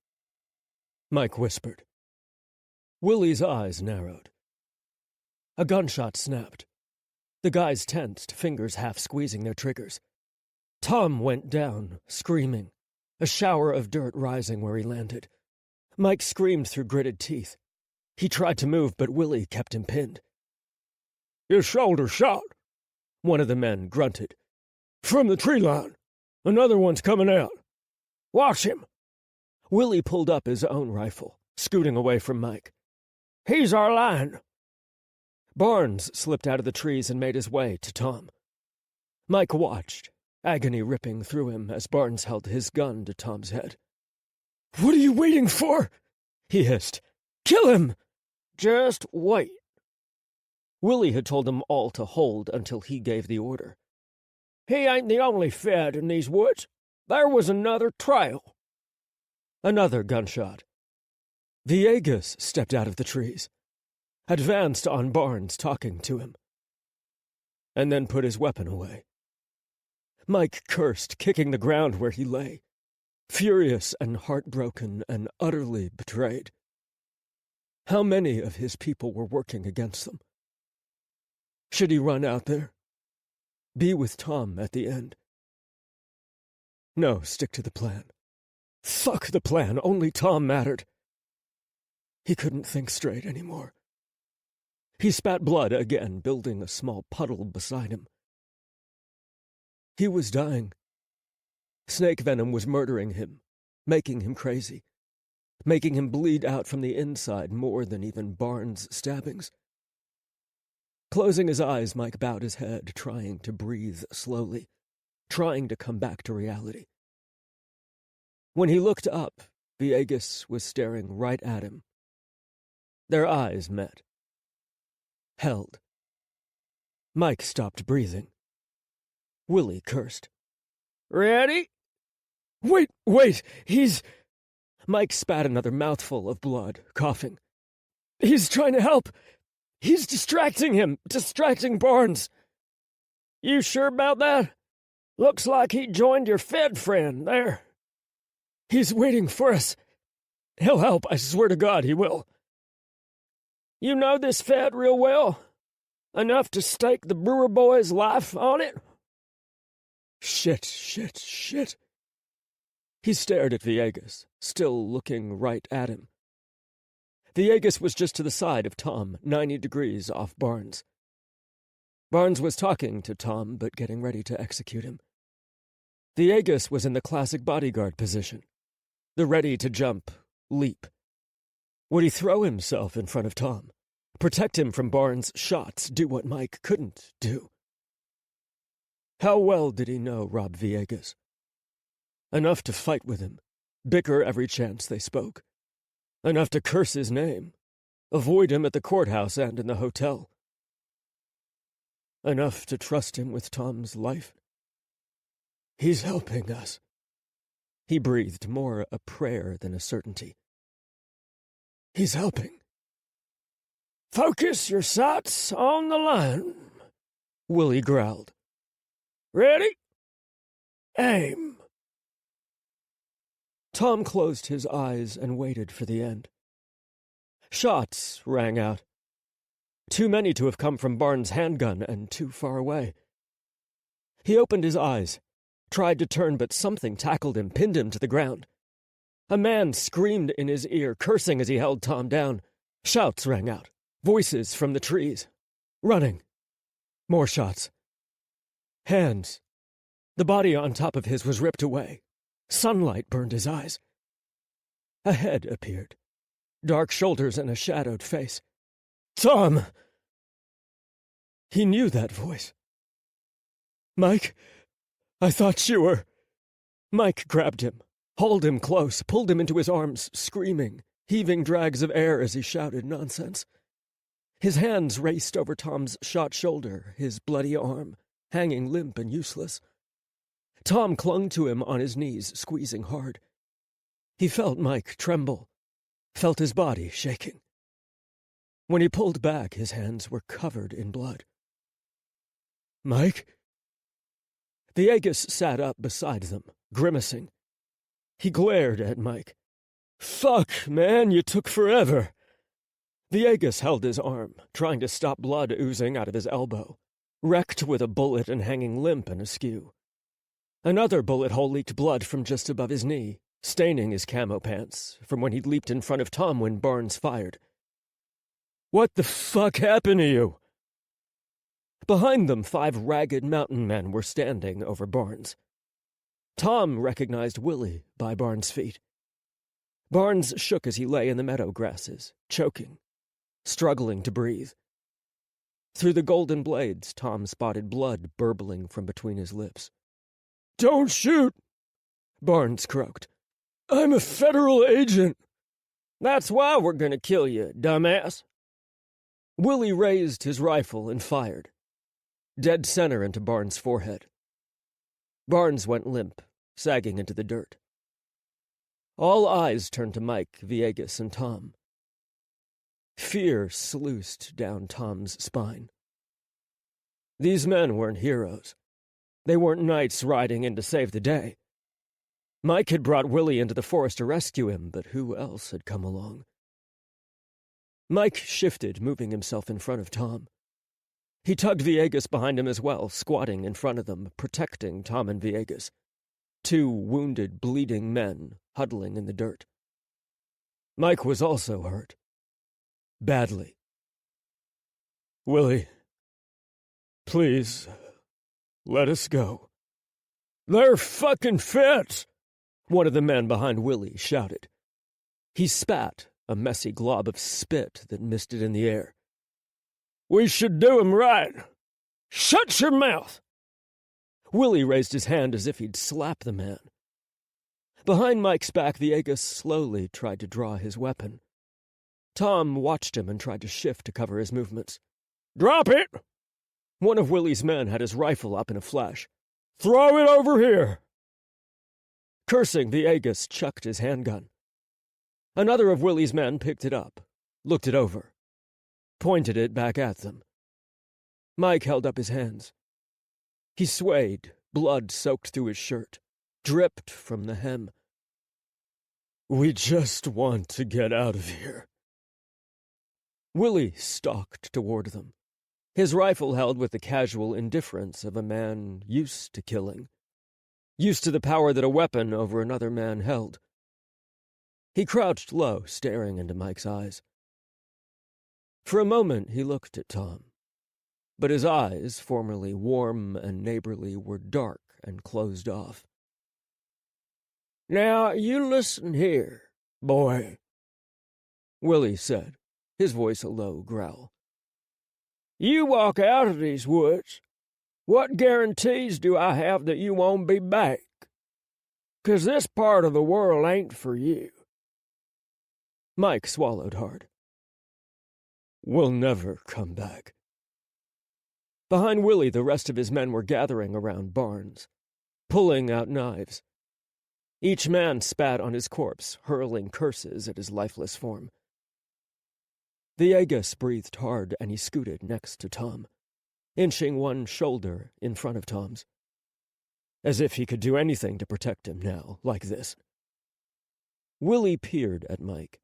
Mike whispered. Willie's eyes narrowed. A gunshot snapped. The guys tensed, fingers half squeezing their triggers. Tom went down, screaming, a shower of dirt rising where he landed. Mike screamed through gritted teeth. He tried to move, but Willie kept him pinned. "His shoulder shot," one of the men grunted. "From the tree line. Another one's coming out. Watch him." Willie pulled up his own rifle, scooting away from Mike. "He's our line." Barnes slipped out of the trees and made his way to Tom. Mike watched, agony ripping through him as Barnes held his gun to Tom's head. "What are you waiting for?" he hissed. "Kill him!" "Just wait." Willie had told them all to hold until he gave the order. "He ain't the only Fed in these woods. There was another trail." Another gunshot. Villegas stepped out of the trees, advanced on Barnes, talking to him, and then put his weapon away. Mike cursed, kicking the ground where he lay, furious and heartbroken and utterly betrayed. How many of his people were working against them? Should he run out there? Be with Tom at the end? No, stick to the plan. Fuck the plan, only Tom mattered. He couldn't think straight anymore. He spat blood again, building a small puddle beside him. He was dying. Snake venom was murdering him, making him crazy, making him bleed out from the inside more than even Barnes' stabbings. Closing his eyes, Mike bowed his head, trying to breathe slowly, trying to come back to reality. When he looked up, Villegas was staring right at him. Their eyes met. Held. Mike stopped breathing. Willie cursed. "Ready?" Wait, he's..." Mike spat another mouthful of blood, coughing. "He's trying to help. He's distracting him, distracting Barnes." "You sure about that? Looks like he joined your Fed friend there." "He's waiting for us. He'll help, I swear to God he will." "You know this Fed real well? Enough to stake the Brewer boy's life on it?" Shit. He stared at Villegas, still looking right at him. Villegas was just to the side of Tom, 90 degrees off Barnes. Barnes was talking to Tom, but getting ready to execute him. Villegas was in the classic bodyguard position, the ready-to-jump, leap. Would he throw himself in front of Tom, protect him from Barnes' shots, do what Mike couldn't do? How well did he know Rob Villegas? Enough to fight with him, bicker every chance they spoke. Enough to curse his name, avoid him at the courthouse and in the hotel. Enough to trust him with Tom's life. He's helping us. He breathed, more a prayer than a certainty. He's helping. Focus your sights on the line, Willie growled. Ready? Aim. Tom closed his eyes and waited for the end. Shots rang out. Too many to have come from Barnes' handgun and too far away. He opened his eyes, tried to turn, but something tackled him, pinned him to the ground. A man screamed in his ear, cursing as he held Tom down. Shouts rang out, voices from the trees. Running. More shots. Hands. The body on top of his was ripped away. Sunlight burned his eyes. A head appeared. Dark shoulders and a shadowed face. Tom! He knew that voice. Mike, I thought you were... Mike grabbed him, hauled him close, pulled him into his arms, screaming, heaving drags of air as he shouted nonsense. His hands raced over Tom's shot shoulder, his bloody arm, hanging limp and useless. Tom clung to him on his knees, squeezing hard. He felt Mike tremble, felt his body shaking. When he pulled back, his hands were covered in blood. Mike? Viegas sat up beside them, grimacing. He glared at Mike. Fuck, man, you took forever. Viegas held his arm, trying to stop blood oozing out of his elbow, wrecked with a bullet and hanging limp and askew. Another bullet hole leaked blood from just above his knee, staining his camo pants from when he'd leaped in front of Tom when Barnes fired. What the fuck happened to you? Behind them, 5 ragged mountain men were standing over Barnes. Tom recognized Willie by Barnes' feet. Barnes shook as he lay in the meadow grasses, choking, struggling to breathe. Through the golden blades, Tom spotted blood burbling from between his lips. Don't shoot, Barnes croaked. I'm a federal agent. That's why we're gonna kill you, dumbass. Willie raised his rifle and fired, dead center into Barnes' forehead. Barnes went limp, sagging into the dirt. All eyes turned to Mike, Viegas, and Tom. Fear sluiced down Tom's spine. These men weren't heroes. They weren't knights riding in to save the day. Mike had brought Willie into the forest to rescue him, but who else had come along? Mike shifted, moving himself in front of Tom. He tugged Viegas behind him as well, squatting in front of them, protecting Tom and Viegas. 2 wounded, bleeding men huddling in the dirt. Mike was also hurt. Badly. Willie, please, let us go. They're fucking fits, one of the men behind Willie shouted. He spat, a messy glob of spit that misted in the air. We should do him right. Shut your mouth! Willie raised his hand as if he'd slap the man. Behind Mike's back, Viegas slowly tried to draw his weapon. Tom watched him and tried to shift to cover his movements. Drop it! One of Willie's men had his rifle up in a flash. Throw it over here! Cursing, Viegas chucked his handgun. Another of Willie's men picked it up, looked it over, pointed it back at them. Mike held up his hands. He swayed, blood soaked through his shirt, dripped from the hem. We just want to get out of here. Willie stalked toward them, his rifle held with the casual indifference of a man used to killing, used to the power that a weapon over another man held. He crouched low, staring into Mike's eyes. For a moment he looked at Tom, but his eyes, formerly warm and neighborly, were dark and closed off. Now, you listen here, boy, Willie said, his voice a low growl. You walk out of these woods, what guarantees do I have that you won't be back? 'Cause this part of the world ain't for you. Mike swallowed hard. We'll never come back. Behind Willie, the rest of his men were gathering around Barnes, pulling out knives. Each man spat on his corpse, hurling curses at his lifeless form. Villegas breathed hard, and he scooted next to Tom, inching one shoulder in front of Tom's, as if he could do anything to protect him now, like this. Willie peered at Mike,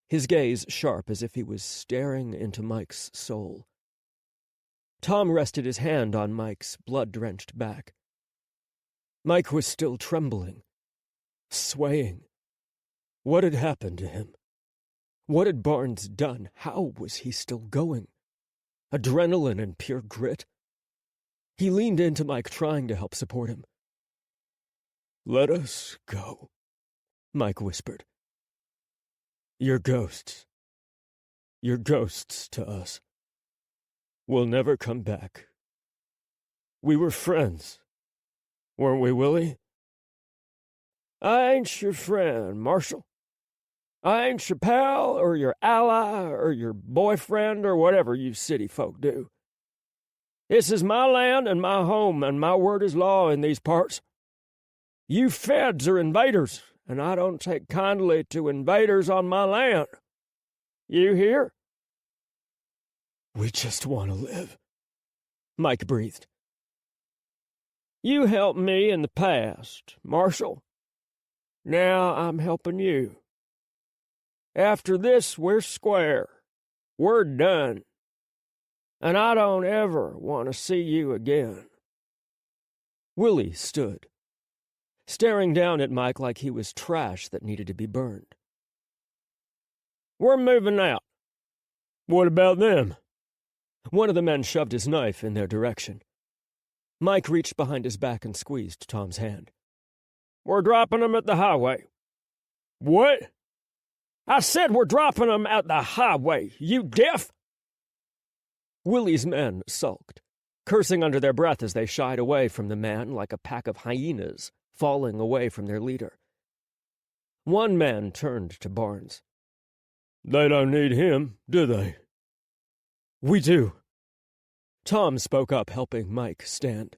his gaze sharp as if he was staring into Mike's soul. Tom rested his hand on Mike's blood-drenched back. Mike was still trembling, swaying. What had happened to him? What had Barnes done? How was he still going? Adrenaline and pure grit? He leaned into Mike, trying to help support him. "Let us go," Mike whispered. "You're ghosts. You're ghosts to us. We'll never come back. We were friends, weren't we, Willie?" "I ain't your friend, Marshal. I ain't your pal or your ally or your boyfriend or whatever you city folk do. This is my land and my home, and my word is law in these parts. You feds are invaders, and I don't take kindly to invaders on my land. You hear?" "We just want to live," Mike breathed. "You helped me in the past, Marshal. Now I'm helping you. After this, we're square. We're done. And I don't ever want to see you again." Willie stood, staring down at Mike like he was trash that needed to be burned. "We're moving out." "What about them?" One of the men shoved his knife in their direction. Mike reached behind his back and squeezed Tom's hand. "We're dropping them at the highway." "What?" "I said we're dropping them at the highway. You deaf?" Willie's men sulked, cursing under their breath as they shied away from the man like a pack of hyenas falling away from their leader. One man turned to Barnes. "They don't need him, do they?" "We do." Tom spoke up, helping Mike stand.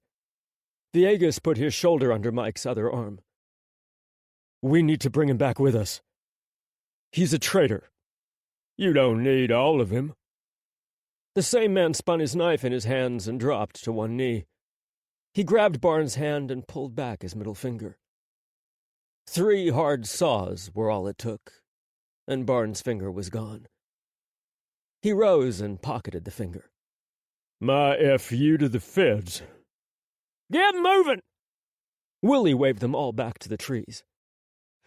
Villegas put his shoulder under Mike's other arm. "We need to bring him back with us. He's a traitor." "You don't need all of him." The same man spun his knife in his hands and dropped to one knee. He grabbed Barnes' hand and pulled back his middle finger. 3 hard saws were all it took, and Barnes' finger was gone. He rose and pocketed the finger. "My F you to the feds." "Get moving!" Willie waved them all back to the trees.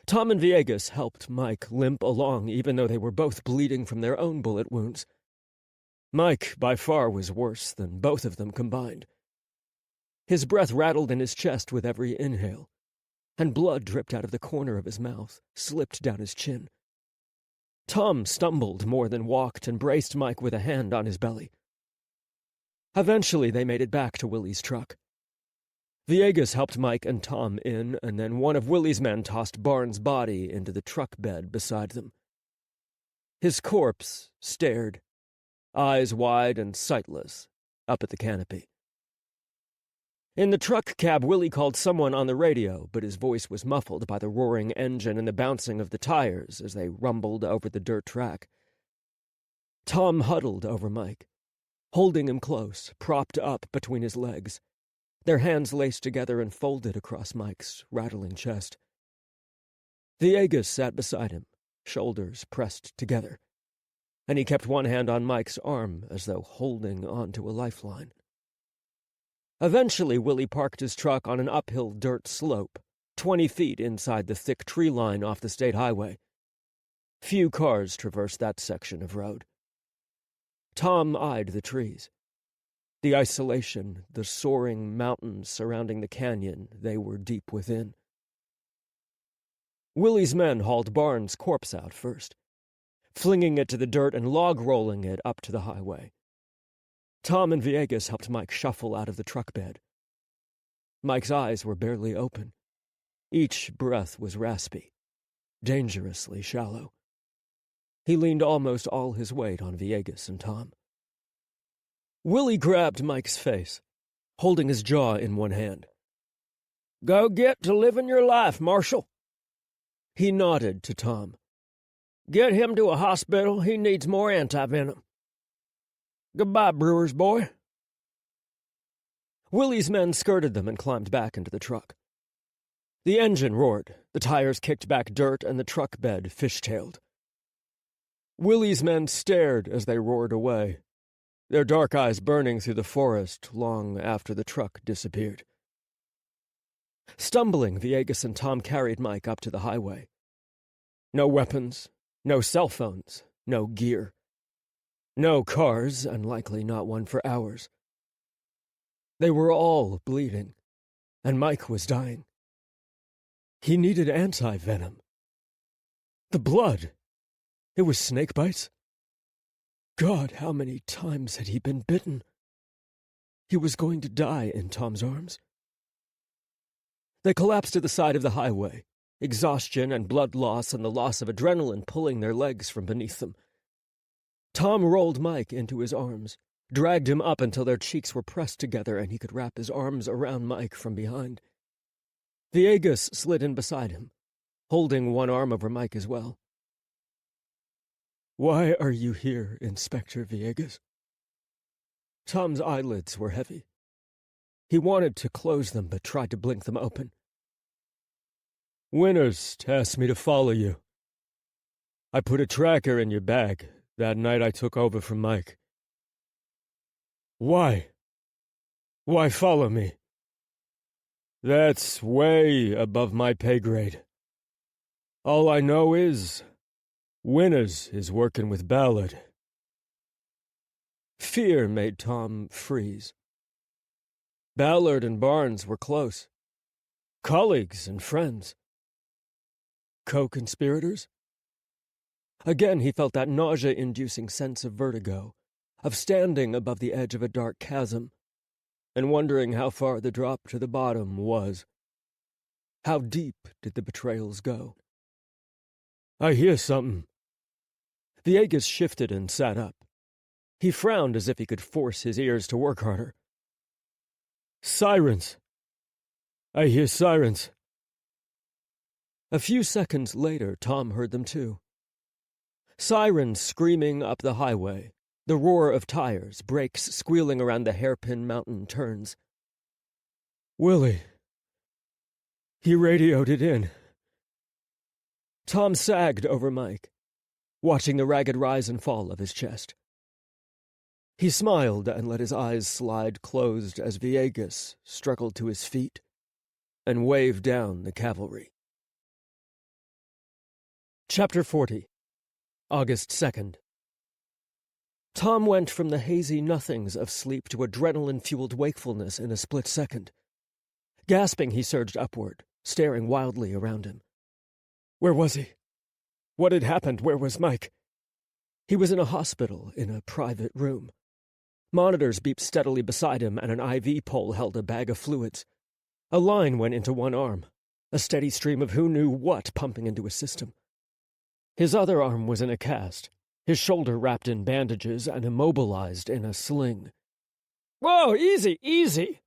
Tom and Villegas helped Mike limp along, even though they were both bleeding from their own bullet wounds. Mike, by far, was worse than both of them combined. His breath rattled in his chest with every inhale, and blood dripped out of the corner of his mouth, slipped down his chin. Tom stumbled more than walked and braced Mike with a hand on his belly. Eventually, they made it back to Willie's truck. Villegas helped Mike and Tom in, and then one of Willie's men tossed Barnes' body into the truck bed beside them. His corpse stared, eyes wide and sightless, up at the canopy. In the truck cab, Willie called someone on the radio, but his voice was muffled by the roaring engine and the bouncing of the tires as they rumbled over the dirt track. Tom huddled over Mike, holding him close, propped up between his legs, their hands laced together and folded across Mike's rattling chest. Villegas sat beside him, shoulders pressed together, and he kept one hand on Mike's arm as though holding on to a lifeline. Eventually, Willie parked his truck on an uphill dirt slope, 20 feet inside the thick tree line off the state highway. Few cars traversed that section of road. Tom eyed the trees. The isolation, the soaring mountains surrounding the canyon they were deep within. Willie's men hauled Barnes' corpse out first, flinging it to the dirt and log-rolling it up to the highway. Tom and Villegas helped Mike shuffle out of the truck bed. Mike's eyes were barely open. Each breath was raspy, dangerously shallow. He leaned almost all his weight on Villegas and Tom. Willie grabbed Mike's face, holding his jaw in one hand. "Go get to living your life, Marshal." He nodded to Tom. "Get him to a hospital. He needs more antivenom. Goodbye, Brewer's boy." Willie's men skirted them and climbed back into the truck. The engine roared, the tires kicked back dirt, and the truck bed fishtailed. Willie's men stared as they roared away, their dark eyes burning through the forest long after the truck disappeared. Stumbling, Villegas and Tom carried Mike up to the highway. No weapons, no cell phones, no gear. No cars, and likely not one for hours. They were all bleeding, and Mike was dying. He needed antivenom. The blood. It was snake bites. God, how many times had he been bitten? He was going to die in Tom's arms. They collapsed to the side of the highway, exhaustion and blood loss and the loss of adrenaline pulling their legs from beneath them. Tom rolled Mike into his arms, dragged him up until their cheeks were pressed together and he could wrap his arms around Mike from behind. Villegas slid in beside him, holding one arm over Mike as well. "Why are you here, Inspector Villegas?" Tom's eyelids were heavy. He wanted to close them, but tried to blink them open. "Winters asked me to follow you. I put a tracker in your bag that night I took over from Mike." "Why? Why follow me?" "That's way above my pay grade. All I know is Winters is working with Ballard." Fear made Tom freeze. Ballard and Barnes were close. Colleagues and friends. Co-conspirators? Again he felt that nausea-inducing sense of vertigo, of standing above the edge of a dark chasm, and wondering how far the drop to the bottom was. How deep did the betrayals go? "I hear something." Villegas shifted and sat up. He frowned as if he could force his ears to work harder. "Sirens. I hear sirens." A few seconds later, Tom heard them too. Sirens screaming up the highway, the roar of tires, brakes squealing around the hairpin mountain turns. "Willie. He radioed it in." Tom sagged over Mike, watching the ragged rise and fall of his chest. He smiled and let his eyes slide closed as Villegas struggled to his feet and waved down the cavalry. Chapter 40. August 2nd. Tom went from the hazy nothings of sleep to adrenaline-fueled wakefulness in a split second. Gasping, he surged upward, staring wildly around him. Where was he? What had happened? Where was Mike? He was in a hospital, in a private room. Monitors beeped steadily beside him, and an IV pole held a bag of fluids. A line went into one arm, a steady stream of who knew what pumping into his system. His other arm was in a cast, his shoulder wrapped in bandages and immobilized in a sling. "Whoa, easy, easy!"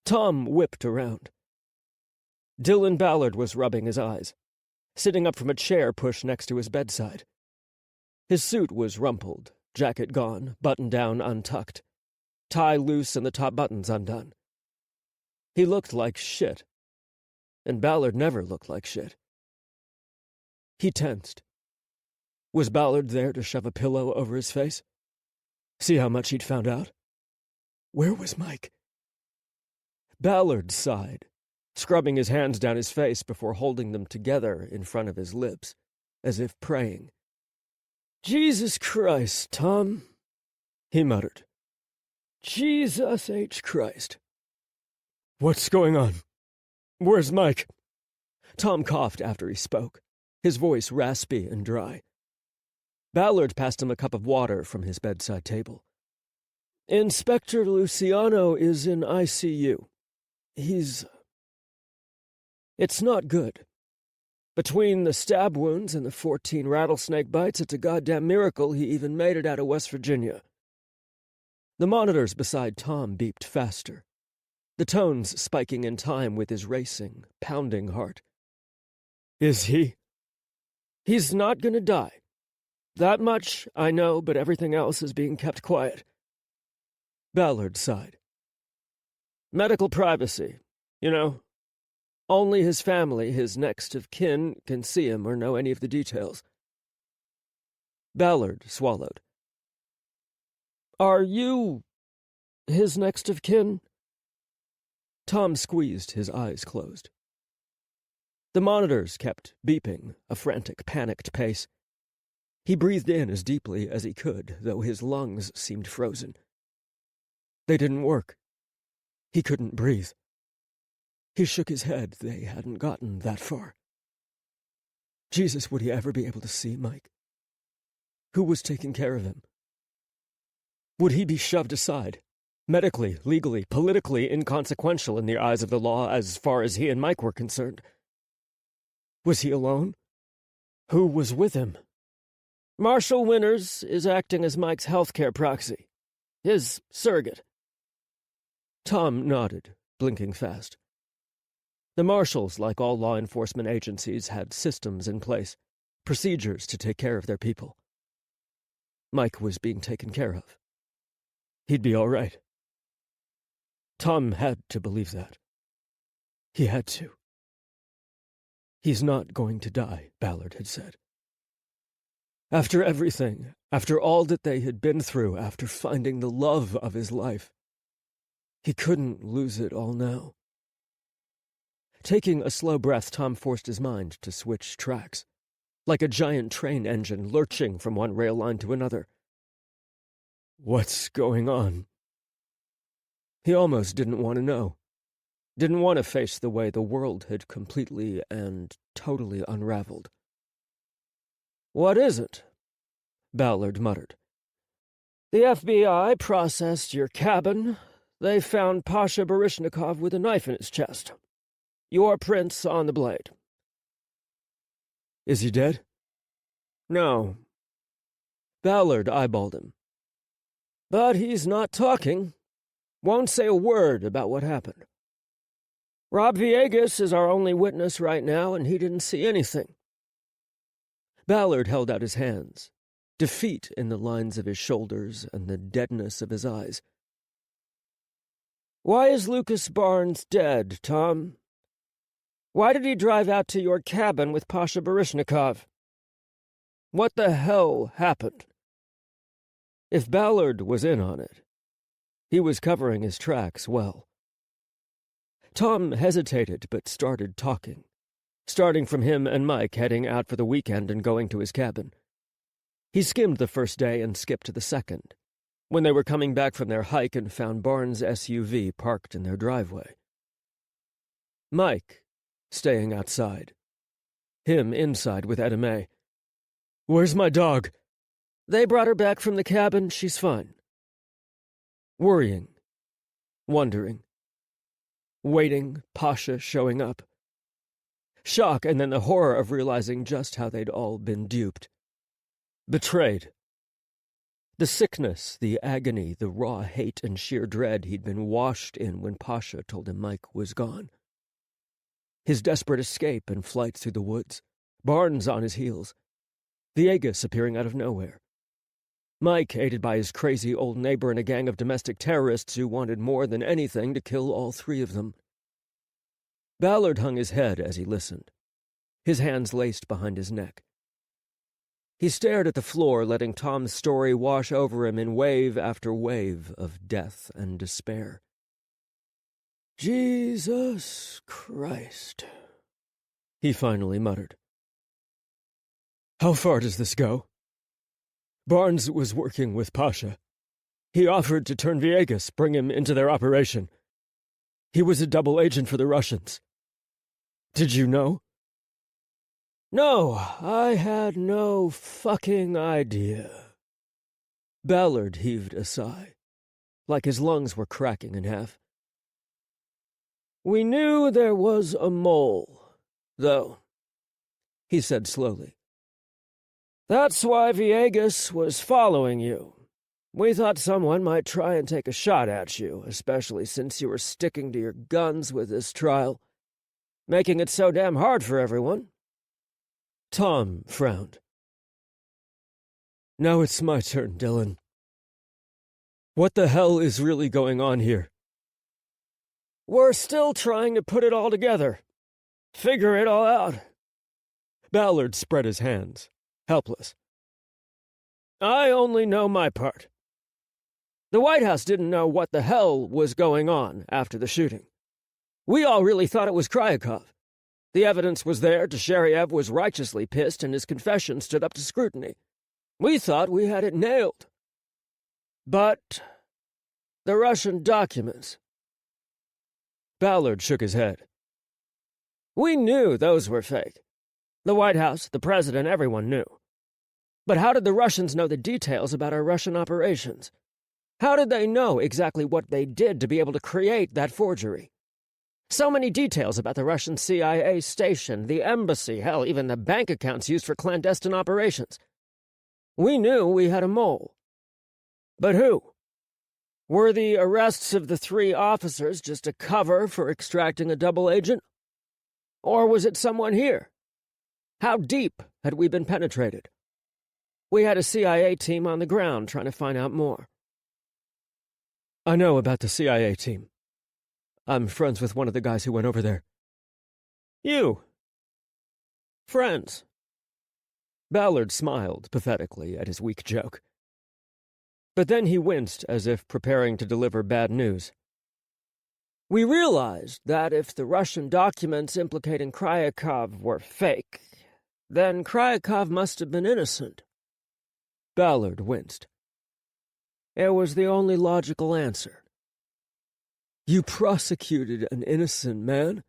Tom whipped around. Dylan Ballard was rubbing his eyes, sitting up from a chair pushed next to his bedside. His suit was rumpled, jacket gone, button-down untucked, tie loose and the top buttons undone. He looked like shit, and Ballard never looked like shit. He tensed. Was Ballard there to shove a pillow over his face? See how much he'd found out? Where was Mike? Ballard sighed, scrubbing his hands down his face before holding them together in front of his lips, as if praying. "Jesus Christ, Tom," he muttered. "Jesus H. Christ." "What's going on? Where's Mike?" Tom coughed after he spoke, his voice raspy and dry. Ballard passed him a cup of water from his bedside table. "Inspector Lucciano is in ICU. It's not good. Between the stab wounds and the 14 rattlesnake bites, it's a goddamn miracle he even made it out of West Virginia. The monitors beside Tom beeped faster, the tones spiking in time with his racing, pounding heart. Is he? He's not gonna die. That much I know, but everything else is being kept quiet. Ballard sighed. Medical privacy, you know. Only his family, his next of kin, can see him or know any of the details. Ballard swallowed. Are you his next of kin? Tom squeezed, his eyes closed. The monitors kept beeping, a frantic, panicked pace. He breathed in as deeply as he could, though his lungs seemed frozen. They didn't work. He couldn't breathe. He shook his head. They hadn't gotten that far. Jesus, would he ever be able to see Mike? Who was taking care of him? Would he be shoved aside? Medically, legally, politically inconsequential in the eyes of the law as far as he and Mike were concerned. Was he alone? Who was with him? Marshal Winters is acting as Mike's healthcare proxy. His surrogate. Tom nodded, blinking fast. The marshals, like all law enforcement agencies, had systems in place, procedures to take care of their people. Mike was being taken care of. He'd be all right. Tom had to believe that. He had to. He's not going to die, Ballard had said. After everything, after all that they had been through, after finding the love of his life, he couldn't lose it all now. Taking a slow breath, Tom forced his mind to switch tracks, like a giant train engine lurching from one rail line to another. What's going on? He almost didn't want to know. Didn't want to face the way the world had completely and totally unraveled. What is it? Ballard muttered. The FBI processed your cabin. They found Pasha Baryshnikov with a knife in his chest. Your prints on the blade. Is he dead? No. Ballard eyeballed him. But he's not talking. Won't say a word about what happened. Rob Villegas is our only witness right now, and he didn't see anything. Ballard held out his hands, defeat in the lines of his shoulders and the deadness of his eyes. Why is Lucas Barnes dead, Tom? Why did he drive out to your cabin with Pasha Baryshnikov? What the hell happened? If Ballard was in on it, he was covering his tracks well. Tom hesitated but started talking, starting from him and Mike heading out for the weekend and going to his cabin. He skimmed the first day and skipped to the second, when they were coming back from their hike and found Barnes' SUV parked in their driveway. Mike, staying outside. Him inside with Etta May. "Where's my dog?" They brought her back from the cabin. She's fine. Worrying. Wondering. Waiting, Pasha showing up. Shock, and then the horror of realizing just how they'd all been duped. Betrayed. The sickness, the agony, the raw hate and sheer dread he'd been washed in when Pasha told him Mike was gone. His desperate escape and flight through the woods. Barnes on his heels. Villegas appearing out of nowhere. Mike, aided by his crazy old neighbor and a gang of domestic terrorists who wanted more than anything to kill all three of them. Ballard hung his head as he listened, his hands laced behind his neck. He stared at the floor, letting Tom's story wash over him in wave after wave of death and despair. Jesus Christ, he finally muttered. How far does this go? Barnes was working with Pasha. He offered to turn Villegas, bring him into their operation. He was a double agent for the Russians. Did you know? No, I had no fucking idea. Ballard heaved a sigh, like his lungs were cracking in half. We knew there was a mole, though. he said slowly. That's why Viegas was following you. We thought someone might try and take a shot at you, especially since you were sticking to your guns with this trial, making it so damn hard for everyone. Tom frowned. Now it's my turn, Dylan. What the hell is really going on here? We're still trying to put it all together. Figure it all out. Ballard spread his hands, helpless. I only know my part. The White House didn't know what the hell was going on after the shooting. We all really thought it was Kryakov. The evidence was there. Tesheriev was righteously pissed, and his confession stood up to scrutiny. We thought we had it nailed. But the Russian documents... Ballard shook his head. We knew those were fake. The White House, the president, everyone knew. But how did the Russians know the details about our Russian operations? How did they know exactly what they did to be able to create that forgery? So many details about the Russian CIA station, the embassy, hell, even the bank accounts used for clandestine operations. We knew we had a mole. But who? Were the arrests of the 3 officers just a cover for extracting a double agent? Or was it someone here? How deep had we been penetrated? We had a CIA team on the ground trying to find out more. I know about the CIA team. I'm friends with one of the guys who went over there. You? Friends? Ballard smiled pathetically at his weak joke. But then he winced as if preparing to deliver bad news. We realized that if the Russian documents implicating Kryakov were fake, then Kryakov must have been innocent. Ballard winced. It was the only logical answer. You prosecuted an innocent man?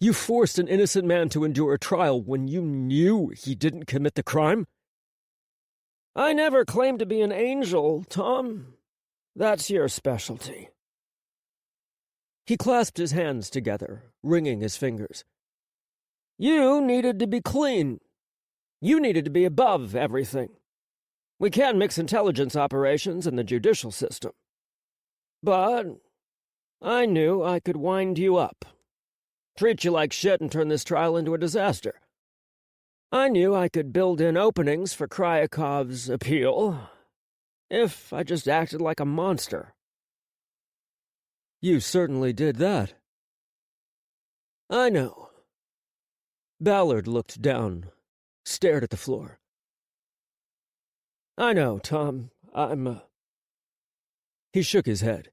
You forced an innocent man to endure a trial when you knew he didn't commit the crime? I never claimed to be an angel, Tom. That's your specialty. He clasped his hands together, wringing his fingers. You needed to be clean. You needed to be above everything. We can't mix intelligence operations and the judicial system. But I knew I could wind you up. Treat you like shit and turn this trial into a disaster. I knew I could build in openings for Kryakov's appeal if I just acted like a monster. You certainly did that. I know. Ballard looked down, stared at the floor. I know, Tom. He shook his head.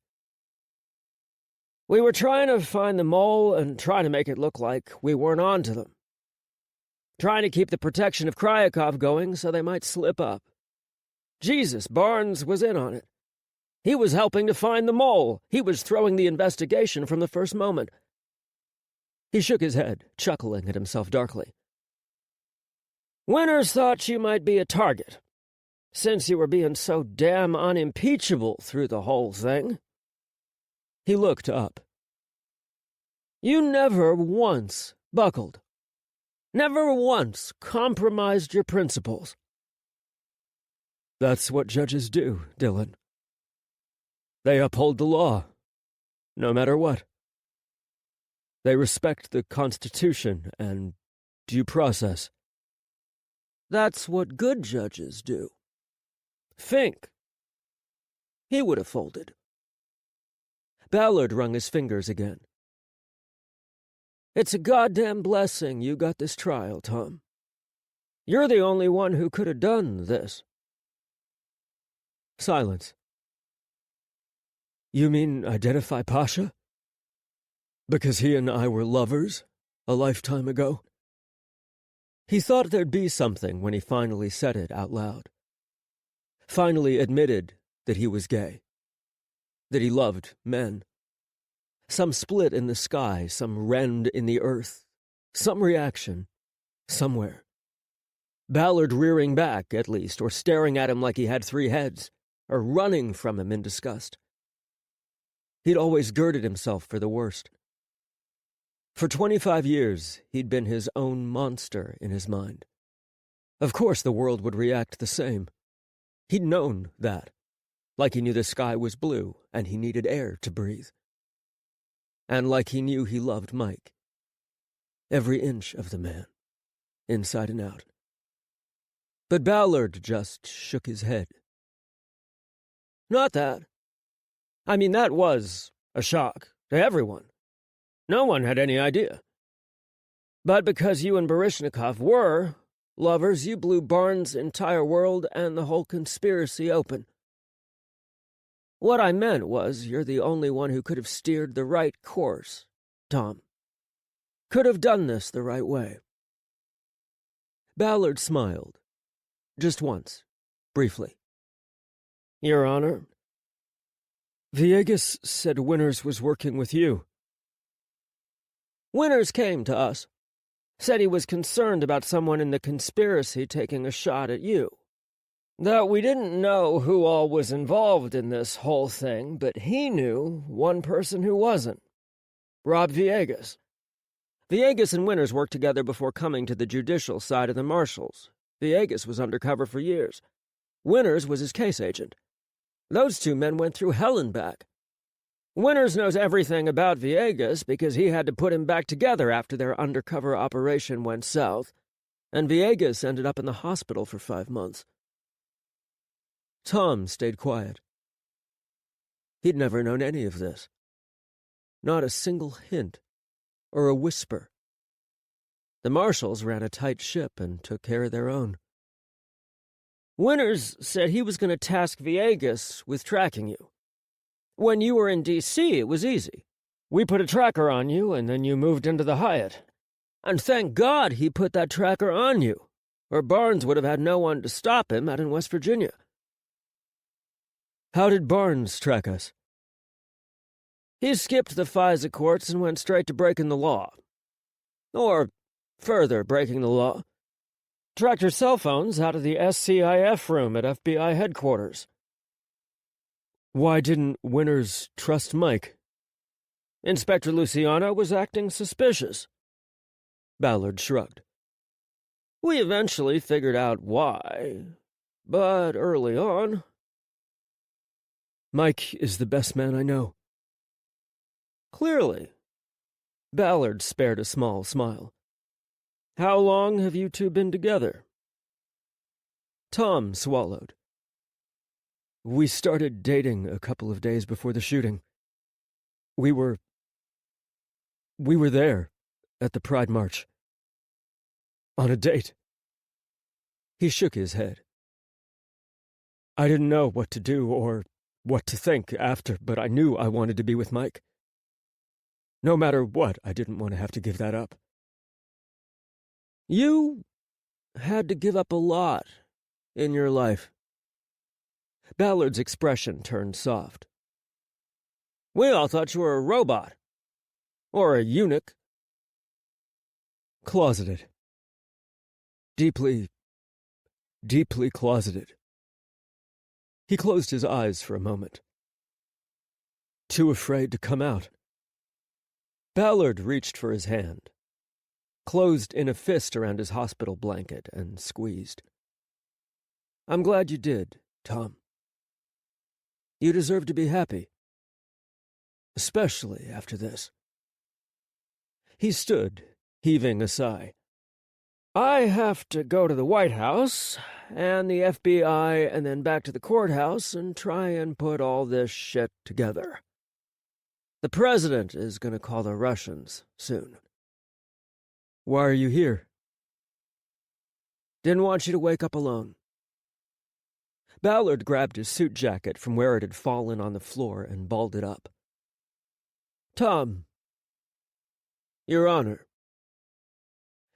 We were trying to find the mole and trying to make it look like we weren't on to them. Trying to keep the protection of Kryakov going so they might slip up. Jesus, Barnes was in on it. He was helping to find the mole. He was throwing the investigation from the first moment. He shook his head, chuckling at himself darkly. Winters thought you might be a target, since you were being so damn unimpeachable through the whole thing. He looked up. You never once buckled. Never once compromised your principles. That's what judges do, Dylan. They uphold the law, no matter what. They respect the Constitution and due process. That's what good judges do. Fink. He would have folded. Ballard wrung his fingers again. It's a goddamn blessing you got this trial, Tom. You're the only one who could have done this. Silence. You mean identify Pasha? Because he and I were lovers a lifetime ago? He thought there'd be something when he finally said it out loud. Finally admitted that he was gay. That he loved men. Some split in the sky, some rend in the earth, some reaction, somewhere. Ballard rearing back, at least, or staring at him like he had 3 heads, or running from him in disgust. He'd always girded himself for the worst. For 25 years, he'd been his own monster in his mind. Of course the world would react the same. He'd known that, like he knew the sky was blue and he needed air to breathe. And like he knew he loved Mike. Every inch of the man, inside and out. But Ballard just shook his head. Not that. I mean, that was a shock to everyone. No one had any idea. But because you and Baryshnikov were lovers, you blew Barnes' entire world and the whole conspiracy open. What I meant was you're the only one who could have steered the right course, Tom. Could have done this the right way. Ballard smiled. Just once, briefly. Your Honor, Villegas said Winters was working with you. Winters came to us. Said he was concerned about someone in the conspiracy taking a shot at you. That we didn't know who all was involved in this whole thing, but he knew one person who wasn't. Rob Villegas. Villegas and Winters worked together before coming to the judicial side of the Marshals. Villegas was undercover for years. Winters was his case agent. Those two men went through hell and back. Winters knows everything about Villegas because he had to put him back together after their undercover operation went south, and Villegas ended up in the hospital for 5 months. Tom stayed quiet. He'd never known any of this. Not a single hint, or a whisper. The Marshals ran a tight ship and took care of their own. Winters said he was going to task Villegas with tracking you. When you were in D.C., it was easy. We put a tracker on you, and then you moved into the Hyatt. And thank God he put that tracker on you, or Barnes would have had no one to stop him out in West Virginia. How did Barnes track us? He skipped the FISA courts and went straight to breaking the law. Or, further breaking the law. Tracked your cell phones out of the SCIF room at FBI headquarters. Why didn't Winters trust Mike? Inspector Lucciano was acting suspicious. Ballard shrugged. We eventually figured out why, but early on... Mike is the best man I know. Clearly. Ballard spared a small smile. How long have you two been together? Tom swallowed. We started dating a couple of days before the shooting. We were there, at the Pride March. On a date. He shook his head. I didn't know what to do or what to think after, but I knew I wanted to be with Mike. No matter what, I didn't want to have to give that up. You had to give up a lot in your life. Ballard's expression turned soft. We all thought you were a robot. Or a eunuch. Closeted. Deeply closeted. He closed his eyes for a moment. Too afraid to come out. Ballard reached for his hand, closed in a fist around his hospital blanket, and squeezed. I'm glad you did, Tom. You deserve to be happy. Especially after this. He stood, heaving a sigh. I have to go to the White House, and the FBI, and then back to the courthouse, and try and put all this shit together. The president is going to call the Russians soon. Why are you here? Didn't want you to wake up alone. Ballard grabbed his suit jacket from where it had fallen on the floor and balled it up. Tom, Your Honor.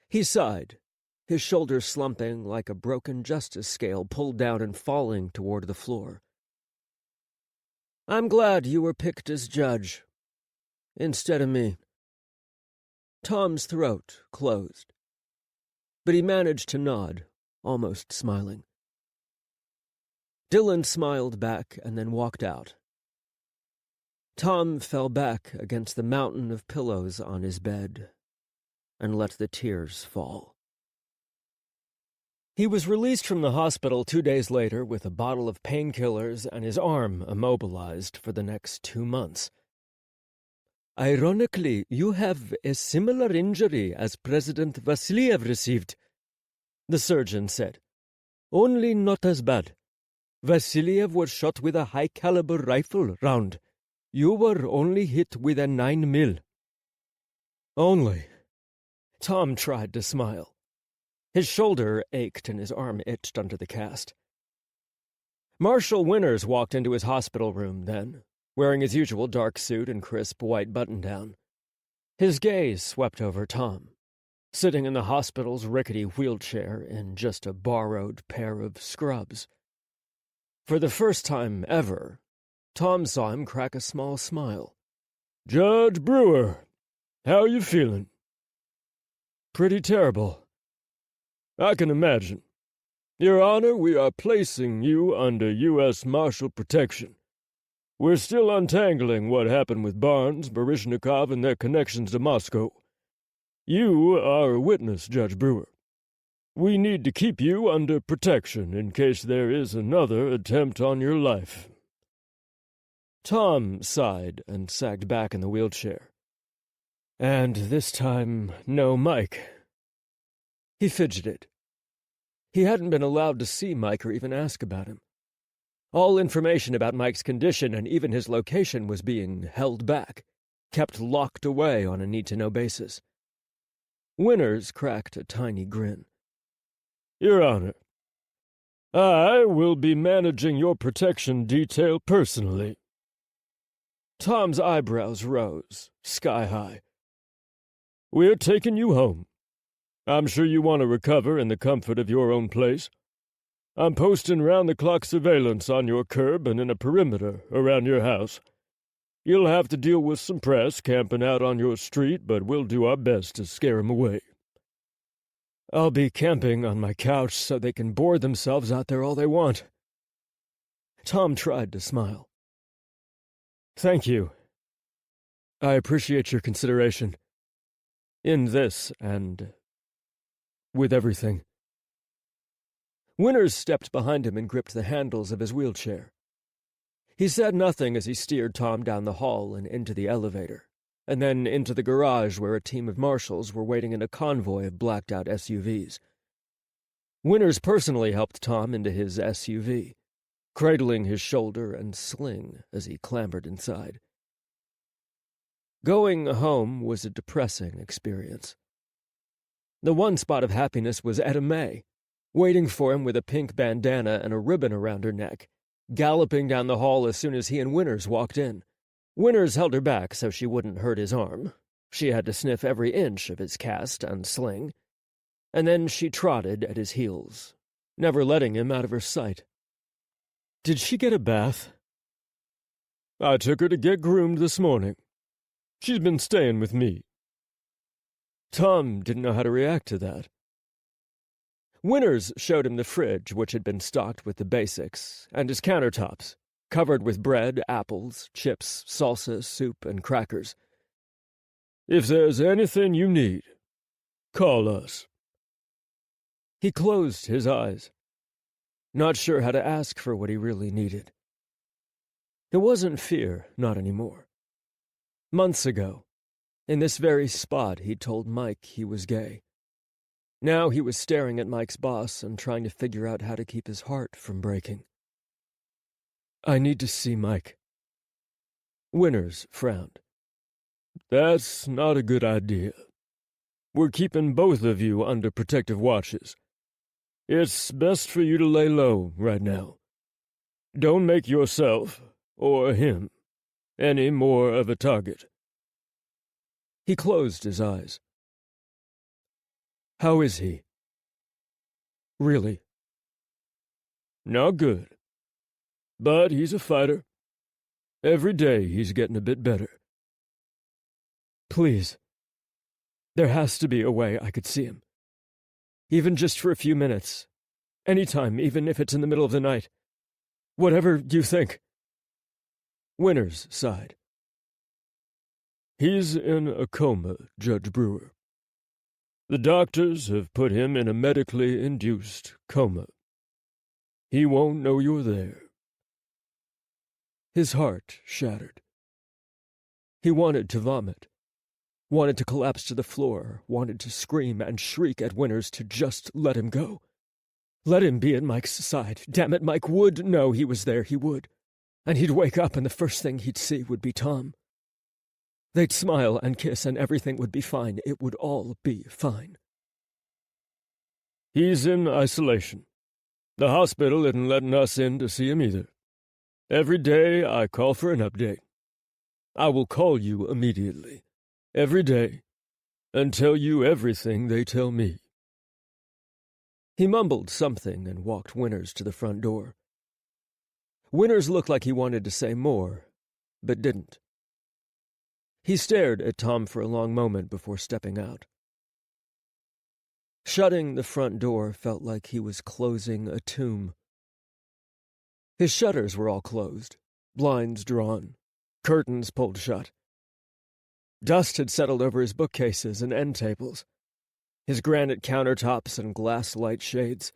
He sighed, his shoulders slumping like a broken justice scale pulled down and falling toward the floor. I'm glad you were picked as judge, instead of me. Tom's throat closed, but he managed to nod, almost smiling. Dylan smiled back and then walked out. Tom fell back against the mountain of pillows on his bed and let the tears fall. He was released from the hospital 2 days later with a bottle of painkillers and his arm immobilized for the next 2 months. "Ironically, you have a similar injury as President Vasiliev received," the surgeon said. "Only not as bad. Vasiliev was shot with a high-caliber rifle round. You were only hit with a 9mm. "Only." Tom tried to smile. His shoulder ached and his arm itched under the cast. Marshal Winters walked into his hospital room then, wearing his usual dark suit and crisp white button-down. His gaze swept over Tom, sitting in the hospital's rickety wheelchair in just a borrowed pair of scrubs. For the first time ever, Tom saw him crack a small smile. "Judge Brewer, how are you feeling?" "Pretty terrible." "I can imagine. Your Honor, we are placing you under U.S. Marshal protection. We're still untangling what happened with Barnes, Baryshnikov, and their connections to Moscow. You are a witness, Judge Brewer. We need to keep you under protection in case there is another attempt on your life." Tom sighed and sagged back in the wheelchair. "And this time, no Mike." He fidgeted. He hadn't been allowed to see Mike or even ask about him. All information about Mike's condition and even his location was being held back, kept locked away on a need-to-know basis. Winters cracked a tiny grin. "Your Honor, I will be managing your protection detail personally." Tom's eyebrows rose, sky-high. "We're taking you home. I'm sure you want to recover in the comfort of your own place. I'm posting round-the-clock surveillance on your curb and in a perimeter around your house. You'll have to deal with some press camping out on your street, but we'll do our best to scare 'em away." "I'll be camping on my couch so they can bore themselves out there all they want." Tom tried to smile. "Thank you. I appreciate your consideration. In this and with everything." Winters stepped behind him and gripped the handles of his wheelchair. He said nothing as he steered Tom down the hall and into the elevator, and then into the garage where a team of marshals were waiting in a convoy of blacked-out SUVs. Winters personally helped Tom into his SUV, cradling his shoulder and sling as he clambered inside. Going home was a depressing experience. The one spot of happiness was Etta May, waiting for him with a pink bandana and a ribbon around her neck, galloping down the hall as soon as he and Winters walked in. Winters held her back so she wouldn't hurt his arm. She had to sniff every inch of his cast and sling. And then she trotted at his heels, never letting him out of her sight. "Did she get a bath?" "I took her to get groomed this morning. She's been staying with me." Tom didn't know how to react to that. Winters showed him the fridge, which had been stocked with the basics, and his countertops, covered with bread, apples, chips, salsa, soup, and crackers. "If there's anything you need, call us." He closed his eyes, not sure how to ask for what he really needed. It wasn't fear, not anymore. Months ago, in this very spot, he'd told Mike he was gay. Now he was staring at Mike's boss and trying to figure out how to keep his heart from breaking. "I need to see Mike." Winters frowned. "That's not a good idea. We're keeping both of you under protective watches. It's best for you to lay low right now. Don't make yourself, or him, any more of a target." He closed his eyes. "How is he? Really?" "Not good. But he's a fighter. Every day he's getting a bit better." "Please. There has to be a way I could see him. Even just for a few minutes. Anytime, even if it's in the middle of the night. Whatever you think." Winters sighed. He's in a coma, Judge Brewer. The doctors have put him in a medically induced coma. He won't know you're there. His heart shattered. He wanted to vomit, wanted to collapse to the floor, wanted to scream and shriek at Winters to just let him go. Let him be at Mike's side. Damn it, Mike would know he was there, he would. And he'd wake up and the first thing he'd see would be Tom. They'd smile and kiss and everything would be fine. It would all be fine. He's in isolation. The hospital isn't letting us in to see him either. Every day I call for an update. I will call you immediately, every day, and tell you everything they tell me. He mumbled something and walked Winters to the front door. Winters looked like he wanted to say more, but didn't. He stared at Tom for a long moment before stepping out. Shutting the front door felt like he was closing a tomb. His shutters were all closed, blinds drawn, curtains pulled shut. Dust had settled over his bookcases and end tables, his granite countertops and glass light shades.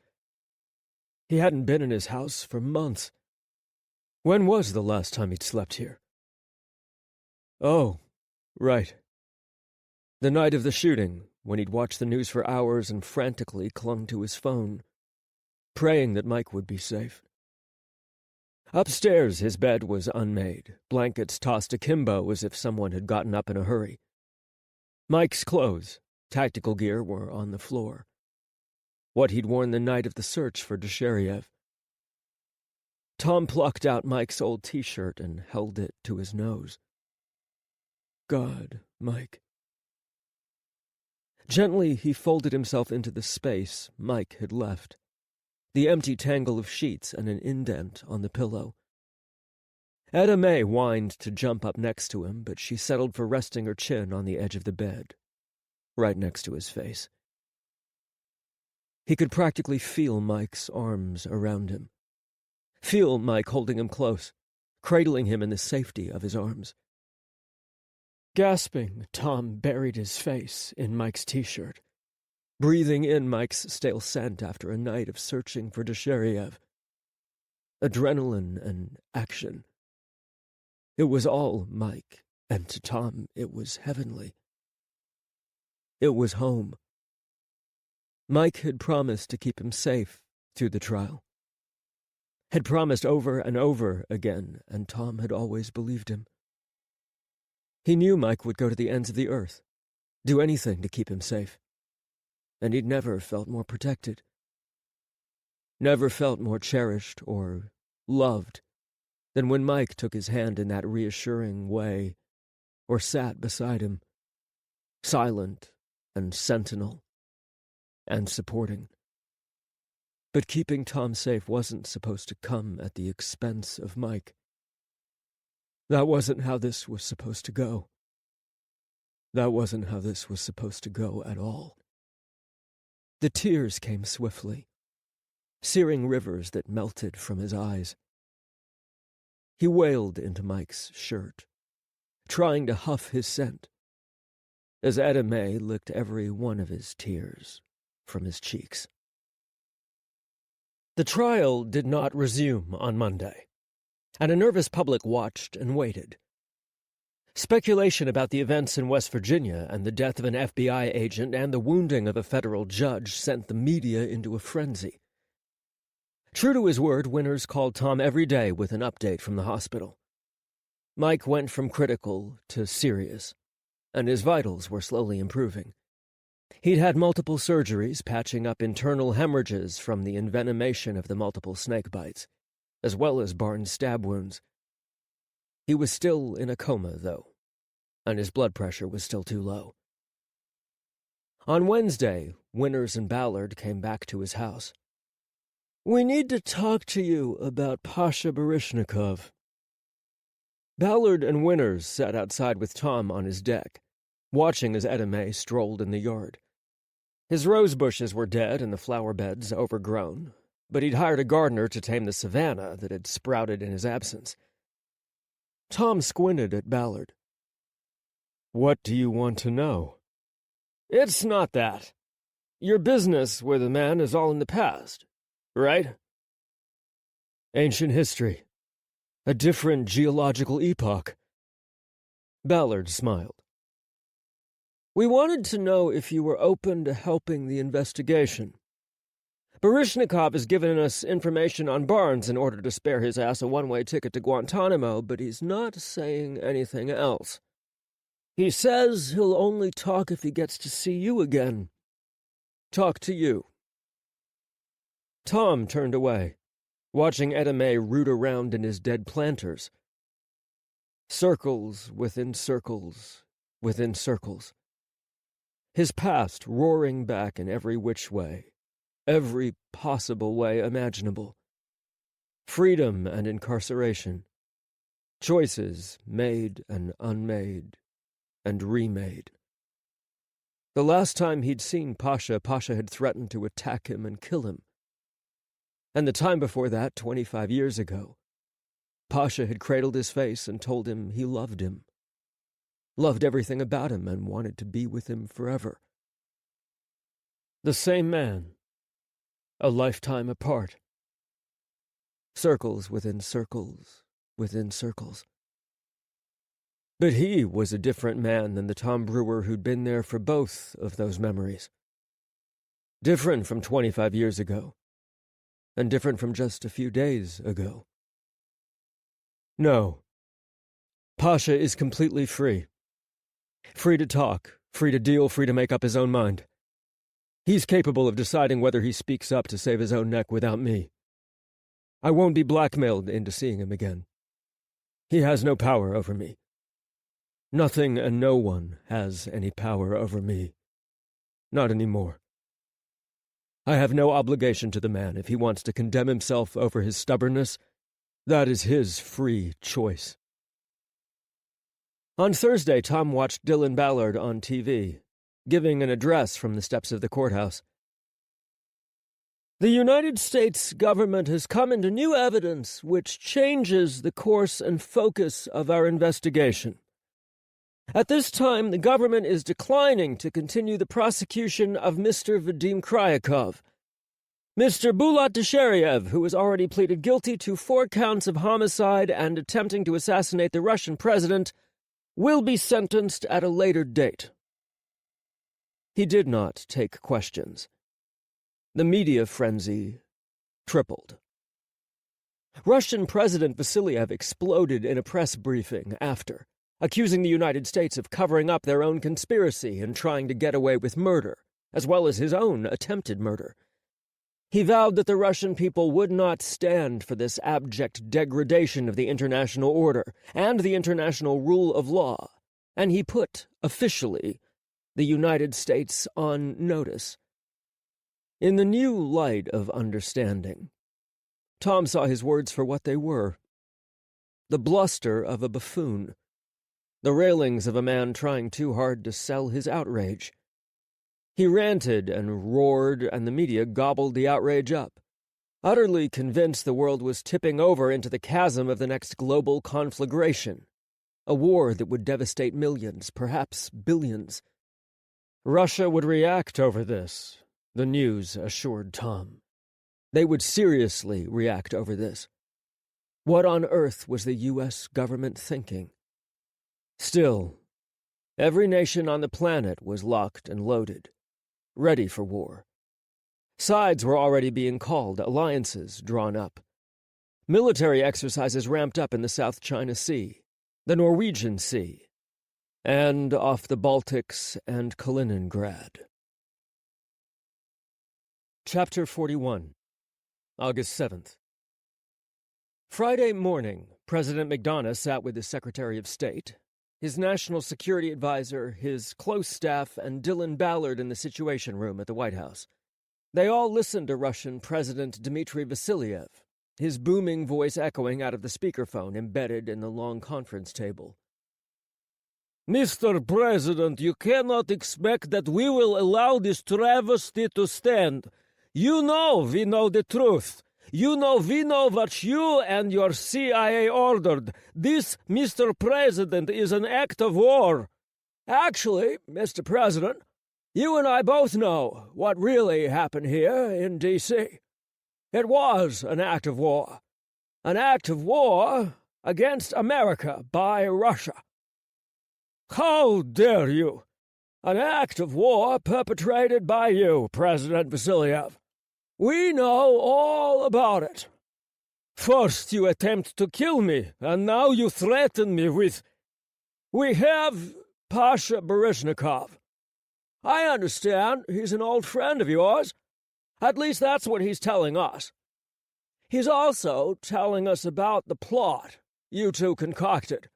He hadn't been in his house for months. When was the last time he'd slept here? Oh, right. The night of the shooting, when he'd watched the news for hours and frantically clung to his phone, praying that Mike would be safe. Upstairs, his bed was unmade, blankets tossed akimbo as if someone had gotten up in a hurry. Mike's clothes, tactical gear, were on the floor. What he'd worn the night of the search for Dushariev. Tom plucked out Mike's old T-shirt and held it to his nose. God, Mike. Gently, he folded himself into the space Mike had left. The empty tangle of sheets and an indent on the pillow. Etta May whined to jump up next to him, but she settled for resting her chin on the edge of the bed, right next to his face. He could practically feel Mike's arms around him. Feel Mike holding him close, cradling him in the safety of his arms. Gasping, Tom buried his face in Mike's T-shirt, breathing in Mike's stale scent after a night of searching for Dushariev. Adrenaline and action. It was all Mike, and to Tom it was heavenly. It was home. Mike had promised to keep him safe through the trial. Had promised over and over again, and Tom had always believed him. He knew Mike would go to the ends of the earth, do anything to keep him safe. And he'd never felt more protected. Never felt more cherished or loved than when Mike took his hand in that reassuring way, or sat beside him, silent and sentinel and supporting. But keeping Tom safe wasn't supposed to come at the expense of Mike. That wasn't how this was supposed to go. That wasn't how this was supposed to go at all. The tears came swiftly, searing rivers that melted from his eyes. He wailed into Mike's shirt, trying to huff his scent, as Etta May licked every one of his tears from his cheeks. The trial did not resume on Monday, and a nervous public watched and waited. Speculation about the events in West Virginia and the death of an FBI agent and the wounding of a federal judge sent the media into a frenzy. True to his word, Winters called Tom every day with an update from the hospital. Mike went from critical to serious, and his vitals were slowly improving. He'd had multiple surgeries, patching up internal hemorrhages from the envenomation of the multiple snake bites, as well as Barnes stab wounds. He was still in a coma, though, and his blood pressure was still too low. On Wednesday, Winters and Ballard came back to his house. "We need to talk to you about Pasha Baryshnikov." Ballard and Winters sat outside with Tom on his deck, watching as Etta May strolled in the yard. His rose bushes were dead and the flower beds overgrown, but he'd hired a gardener to tame the savanna that had sprouted in his absence. Tom squinted at Ballard. What do you want to know? It's not that. Your business with the man is all in the past, right? Ancient history. A different geological epoch. Ballard smiled. We wanted to know if you were open to helping the investigation. Baryshnikov has given us information on Barnes in order to spare his ass a one-way ticket to Guantanamo, but he's not saying anything else. He says he'll only talk if he gets to see you again. Talk to you. Tom turned away, watching Etta May root around in his dead planters. Circles within circles within circles. His past roaring back in every which way, every possible way imaginable. Freedom and incarceration. Choices made and unmade and remade. The last time he'd seen Pasha had threatened to attack him and kill him. And the time before that, 25 years ago, Pasha had cradled his face and told him he loved him. Loved everything about him and wanted to be with him forever. The same man, a lifetime apart. Circles within circles within circles. But he was a different man than the Tom Brewer who'd been there for both of those memories. Different from 25 years ago, and different from just a few days ago. No. Pasha is completely free. Free to talk, free to deal, free to make up his own mind. He's capable of deciding whether he speaks up to save his own neck without me. I won't be blackmailed into seeing him again. He has no power over me. Nothing and no one has any power over me. Not anymore. I have no obligation to the man. If he wants to condemn himself over his stubbornness, that is his free choice. On Thursday, Tom watched Dylan Ballard on TV, giving an address from the steps of the courthouse. The United States government has come into new evidence which changes the course and focus of our investigation. At this time, the government is declining to continue the prosecution of Mr. Vadim Kryakov. Mr. Bulat Deshiriev, who has already pleaded guilty to 4 counts of homicide and attempting to assassinate the Russian president, will be sentenced at a later date. He did not take questions. The media frenzy tripled. Russian President Vasiliev exploded in a press briefing after, accusing the United States of covering up their own conspiracy and trying to get away with murder, as well as his own attempted murder. He vowed that the Russian people would not stand for this abject degradation of the international order and the international rule of law, and he put, officially, the United States on notice. In the new light of understanding, Tom saw his words for what they were. The bluster of a buffoon. The railings of a man trying too hard to sell his outrage. He ranted and roared, and the media gobbled the outrage up, utterly convinced the world was tipping over into the chasm of the next global conflagration, a war that would devastate millions, perhaps billions. Russia would react over this, the news assured Tom. They would seriously react over this. What on earth was the U.S. government thinking? Still, every nation on the planet was locked and loaded, ready for war. Sides were already being called, alliances drawn up. Military exercises ramped up in the South China Sea, the Norwegian Sea, and off the Baltics and Kaliningrad. Chapter 41, August 7th. Friday morning, President McDonough sat with his Secretary of State, his National Security Advisor, his close staff, and Dylan Ballard in the Situation Room at the White House. They all listened to Russian President Dmitry Vasiliev, his booming voice echoing out of the speakerphone embedded in the long conference table. Mr. President, you cannot expect that we will allow this travesty to stand. You know we know the truth. You know we know what you and your CIA ordered. This, Mr. President, is an act of war. Actually, Mr. President, you and I both know what really happened here in D.C. It was an act of war. An act of war against America by Russia. How dare you? An act of war perpetrated by you, President Vasiliev. We know all about it. First you attempt to kill me, and now you threaten me with... We have Pasha Baryshnikov. I understand he's an old friend of yours. At least that's what he's telling us. He's also telling us about the plot you two concocted.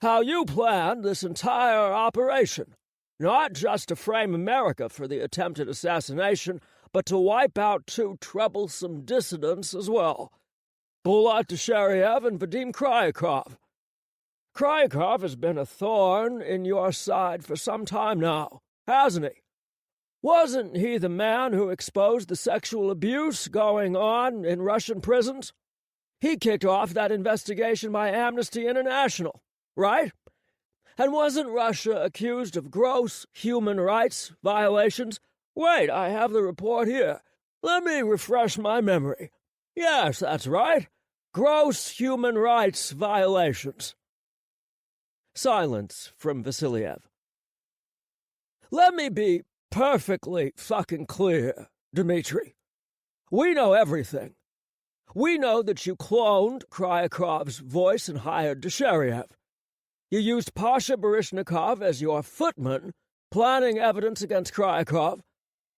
How you planned this entire operation. Not just to frame America for the attempted assassination, but to wipe out two troublesome dissidents as well. Bulat Dushariev and Vadim Kryakov. Kryakov has been a thorn in your side for some time now, hasn't he? Wasn't he the man who exposed the sexual abuse going on in Russian prisons? He kicked off that investigation by Amnesty International, right? And wasn't Russia accused of gross human rights violations? Wait, I have the report here. Let me refresh my memory. Yes, that's right. Gross human rights violations. Silence from Vasiliev. Let me be perfectly fucking clear, Dmitri. We know everything. We know that you cloned Kryakov's voice and hired Dushariev. You used Pasha Baryshnikov as your footman, planning evidence against Kryakov.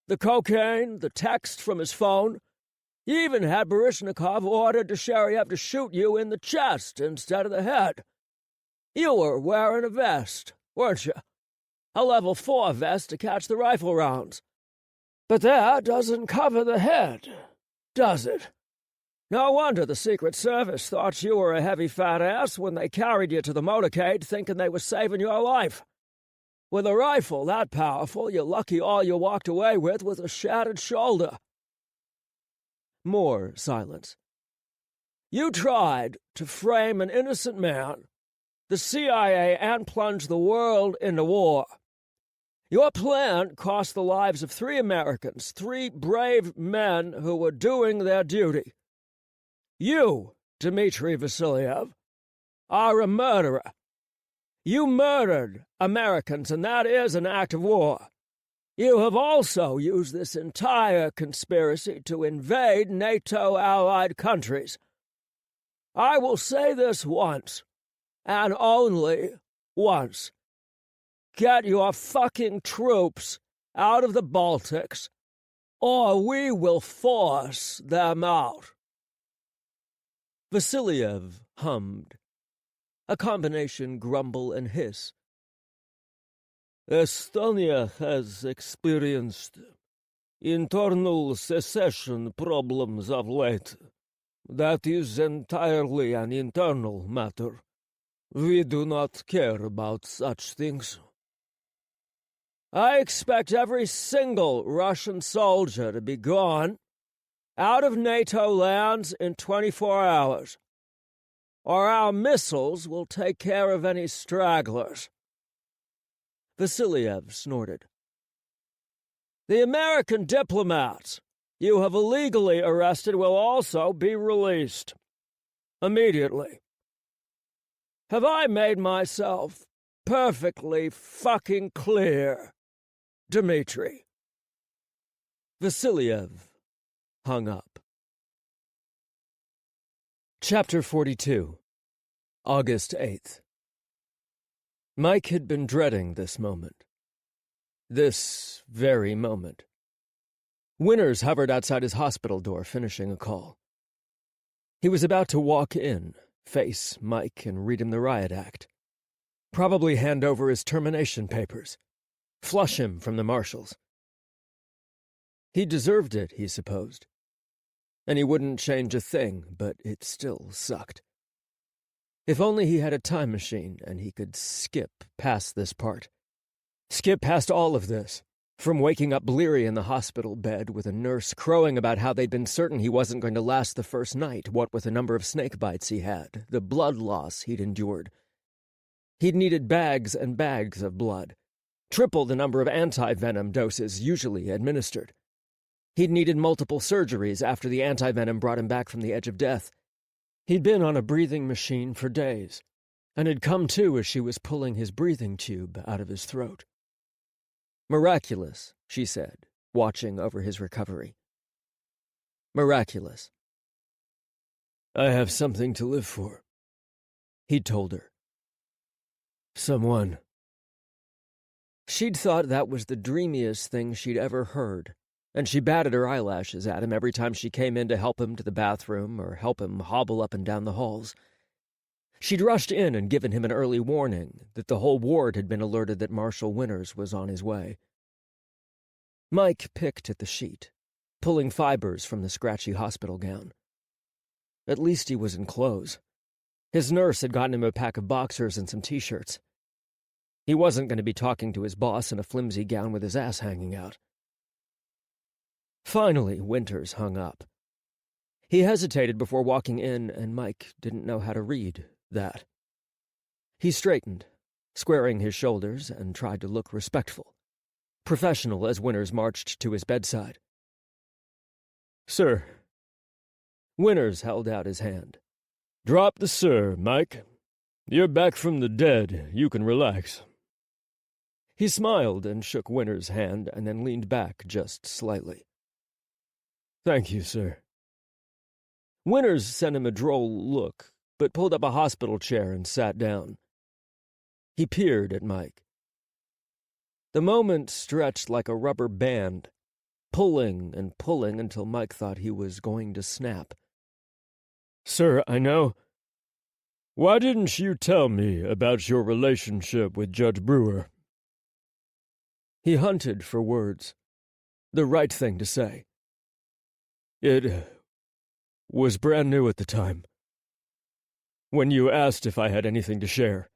The cocaine, the text from his phone. You even had Baryshnikov order Dushariev to shoot you in the chest instead of the head. You were wearing a vest, weren't you? A level 4 vest to catch the rifle rounds. But that doesn't cover the head, does it? No wonder the Secret Service thought you were a heavy fat ass when they carried you to the motorcade thinking they were saving your life. With a rifle that powerful, you're lucky all you walked away with was a shattered shoulder. More silence. You tried to frame an innocent man, the CIA, and plunge the world into war. Your plan cost the lives of 3 Americans, 3 brave men who were doing their duty. You, Dmitri Vasiliev, are a murderer. You murdered Americans, and that is an act of war. You have also used this entire conspiracy to invade NATO-allied countries. I will say this once, and only once. Get your fucking troops out of the Baltics, or we will force them out. Vasiliev hummed, a combination grumble and hiss. Estonia has experienced internal secession problems of late. That is entirely an internal matter. We do not care about such things. I expect every single Russian soldier to be gone, out of NATO lands in 24 hours, or our missiles will take care of any stragglers. Vasiliev snorted. The American diplomats you have illegally arrested will also be released. Immediately. Have I made myself perfectly fucking clear, Dmitri? Vasiliev hung up. Chapter 42. August 8th. Mike had been dreading this moment. This very moment. Winters hovered outside his hospital door, finishing a call. He was about to walk in, face Mike, and read him the riot act. Probably hand over his termination papers. Flush him from the Marshals. He deserved it, he supposed. And he wouldn't change a thing, but it still sucked. If only he had a time machine and he could skip past this part. Skip past all of this. From waking up bleary in the hospital bed with a nurse crowing about how they'd been certain he wasn't going to last the first night, what with the number of snake bites he had, the blood loss he'd endured. He'd needed bags and bags of blood, triple the number of anti-venom doses usually administered. He'd needed multiple surgeries after the anti-venom brought him back from the edge of death. He'd been on a breathing machine for days, and had come to as she was pulling his breathing tube out of his throat. Miraculous, she said, watching over his recovery. Miraculous. I have something to live for, he'd told her. Someone. She'd thought that was the dreamiest thing she'd ever heard, and she batted her eyelashes at him every time she came in to help him to the bathroom or help him hobble up and down the halls. She'd rushed in and given him an early warning that the whole ward had been alerted that Marshal Winters was on his way. Mike picked at the sheet, pulling fibers from the scratchy hospital gown. At least he was in clothes. His nurse had gotten him a pack of boxers and some T-shirts. He wasn't going to be talking to his boss in a flimsy gown with his ass hanging out. Finally, Winters hung up. He hesitated before walking in, and Mike didn't know how to read that. He straightened, squaring his shoulders, and tried to look respectful, professional as Winters marched to his bedside. Sir. Winters held out his hand. Drop the sir, Mike. You're back from the dead. You can relax. He smiled and shook Winters' hand and then leaned back just slightly. Thank you, sir. Winters sent him a droll look, but pulled up a hospital chair and sat down. He peered at Mike. The moment stretched like a rubber band, pulling and pulling until Mike thought he was going to snap. Sir, I know. Why didn't you tell me about your relationship with Judge Brewer? He hunted for words. The right thing to say. It was brand new at the time. When you asked if I had anything to share.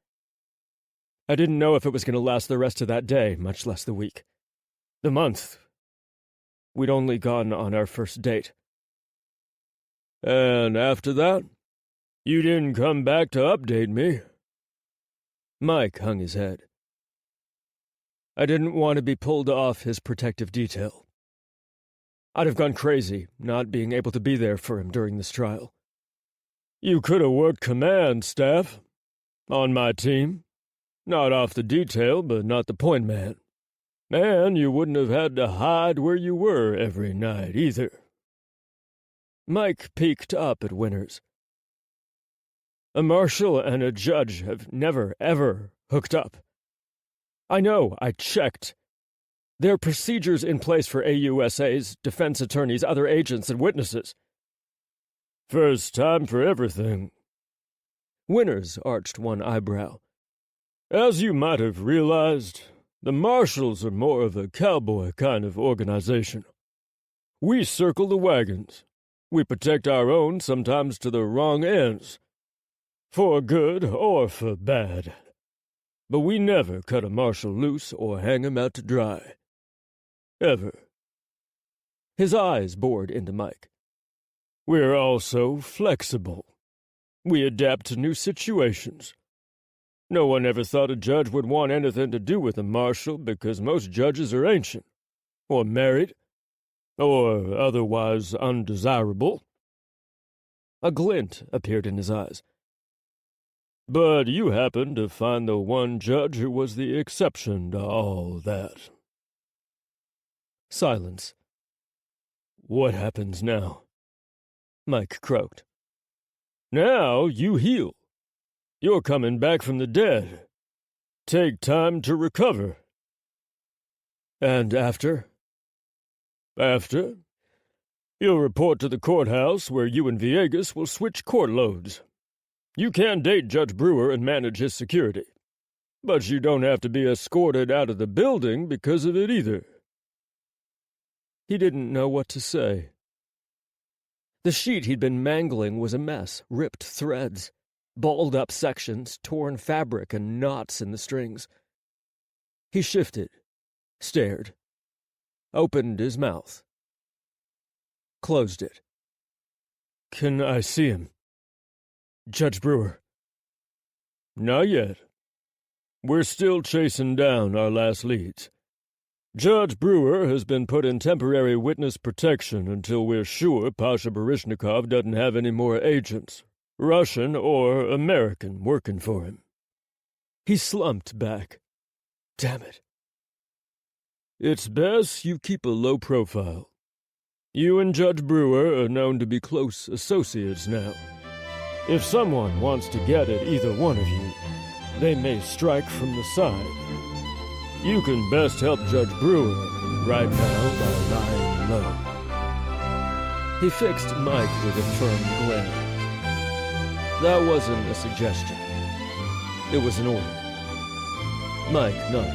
I didn't know if it was going to last the rest of that day, much less the week. The month. We'd only gone on our first date. And after that, you didn't come back to update me. Mike hung his head. I didn't want to be pulled off his protective detail. I'd have gone crazy not being able to be there for him during this trial. You could have worked command staff on my team. Not off the detail, but not the point man. And you wouldn't have had to hide where you were every night, either. Mike peeked up at Winters. A marshal and a judge have never, ever hooked up. I know, I checked. There are procedures in place for AUSAs, defense attorneys, other agents, and witnesses. First time for everything. Winters arched one eyebrow. As you might have realized, the Marshals are more of a cowboy kind of organization. We circle the wagons. We protect our own, sometimes to the wrong ends. For good or for bad. But we never cut a marshal loose or hang him out to dry. Ever. His eyes bored into Mike. We're also flexible. We adapt to new situations. No one ever thought a judge would want anything to do with a marshal because most judges are ancient, or married, or otherwise undesirable. A glint appeared in his eyes. But you happened to find the one judge who was the exception to all that. Silence. What happens now? Mike croaked. Now you heal. You're coming back from the dead. Take time to recover. And after? After? You'll report to the courthouse where you and Villegas will switch court loads. You can date Judge Brewer and manage his security. But you don't have to be escorted out of the building because of it either. He didn't know what to say. The sheet he'd been mangling was a mess, ripped threads, balled-up sections, torn fabric, and knots in the strings. He shifted, stared, opened his mouth, closed it. Can I see him? Judge Brewer. Not yet. We're still chasing down our last leads. Judge Brewer has been put in temporary witness protection until we're sure Pasha Baryshnikov doesn't have any more agents, Russian or American, working for him. He slumped back. Damn it. It's best you keep a low profile. You and Judge Brewer are known to be close associates now. If someone wants to get at either one of you, they may strike from the side. You can best help Judge Brewer right now by lying low. He fixed Mike with a firm glare. That wasn't a suggestion. It was an order. Mike nodded.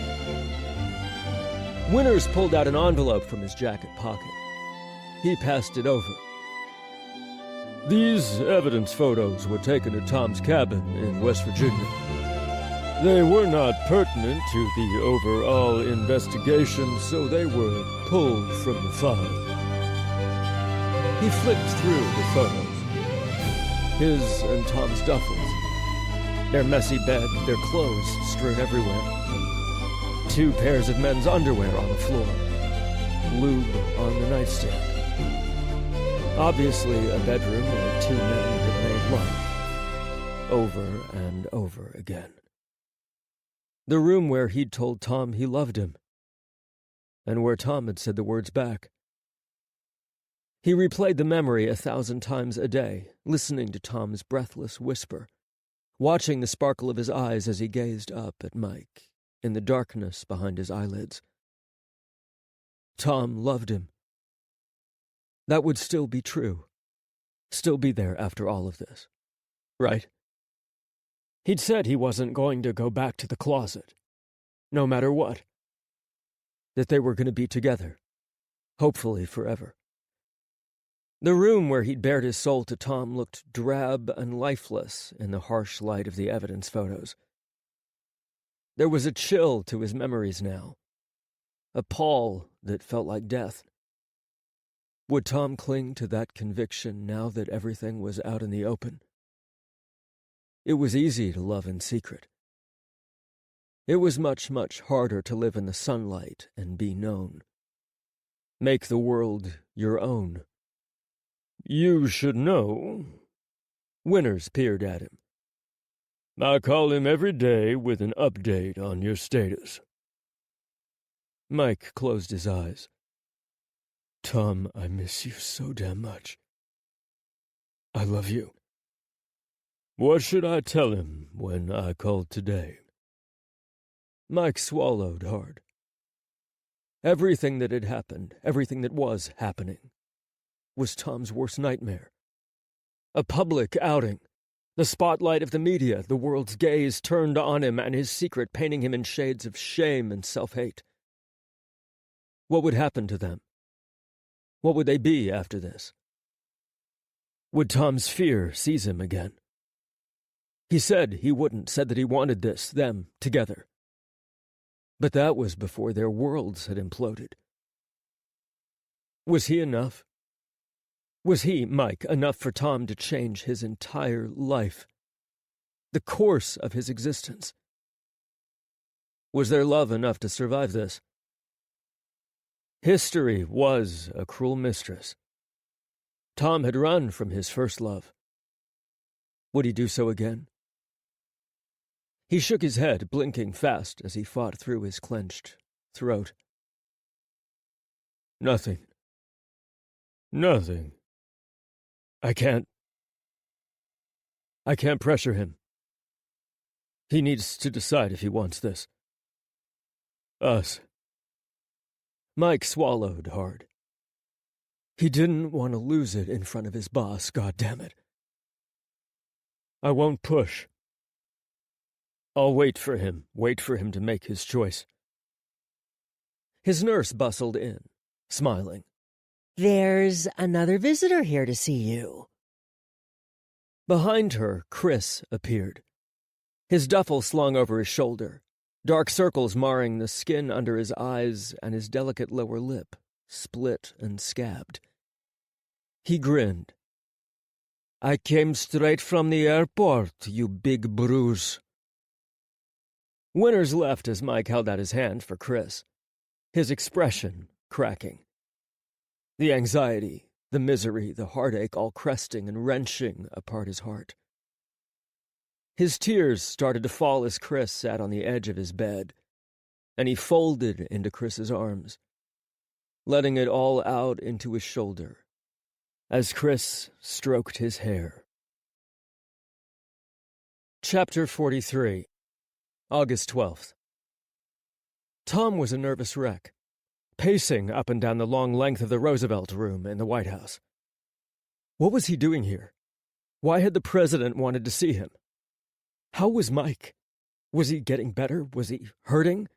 Winters pulled out an envelope from his jacket pocket. He passed it over. These evidence photos were taken at Tom's cabin in West Virginia. They were not pertinent to the overall investigation, so they were pulled from the file. He flicked through the photos. His and Tom's duffels. Their messy bed, their clothes strewn everywhere. 2 pairs of men's underwear on the floor. Lube on the nightstand. Obviously a bedroom where 2 men had made love. Over and over again. The room where he'd told Tom he loved him. And where Tom had said the words back. He replayed the memory 1,000 times a day, listening to Tom's breathless whisper, watching the sparkle of his eyes as he gazed up at Mike, in the darkness behind his eyelids. Tom loved him. That would still be true. Still be there after all of this. Right? He'd said he wasn't going to go back to the closet. No matter what. That they were going to be together. Hopefully forever. The room where he'd bared his soul to Tom looked drab and lifeless in the harsh light of the evidence photos. There was a chill to his memories now. A pall that felt like death. Would Tom cling to that conviction now that everything was out in the open? It was easy to love in secret. It was much, much harder to live in the sunlight and be known. Make the world your own. You should know. Winters peered at him. I call him every day with an update on your status. Mike closed his eyes. Tom, I miss you so damn much. I love you. What should I tell him when I called today? Mike swallowed hard. Everything that had happened, everything that was happening, was Tom's worst nightmare. A public outing. The spotlight of the media, the world's gaze turned on him, and his secret painting him in shades of shame and self-hate. What would happen to them? What would they be after this? Would Tom's fear seize him again? He said he wouldn't, said that he wanted this, them, together. But that was before their worlds had imploded. Was he enough? Was he, Mike, enough for Tom to change his entire life? The course of his existence? Was their love enough to survive this? History was a cruel mistress. Tom had run from his first love. Would he do so again? He shook his head, blinking fast as he fought through his clenched throat. Nothing. Nothing. I can't pressure him. He needs to decide if he wants this. Us. Mike swallowed hard. He didn't want to lose it in front of his boss, goddammit. I won't push. I'll wait for him to make his choice. His nurse bustled in, smiling. There's another visitor here to see you. Behind her, Chris appeared. His duffel slung over his shoulder, dark circles marring the skin under his eyes and his delicate lower lip, split and scabbed. He grinned. I came straight from the airport, you big bruise. Winters left as Mike held out his hand for Chris, his expression cracking. The anxiety, the misery, the heartache all cresting and wrenching apart his heart. His tears started to fall as Chris sat on the edge of his bed, and he folded into Chris's arms, letting it all out into his shoulder as Chris stroked his hair. Chapter 43, August 12th. Tom was a nervous wreck, pacing up and down the long length of the Roosevelt Room in the White House. What was he doing here? Why had the president wanted to see him? How was Mike? Was he getting better? Was he hurting?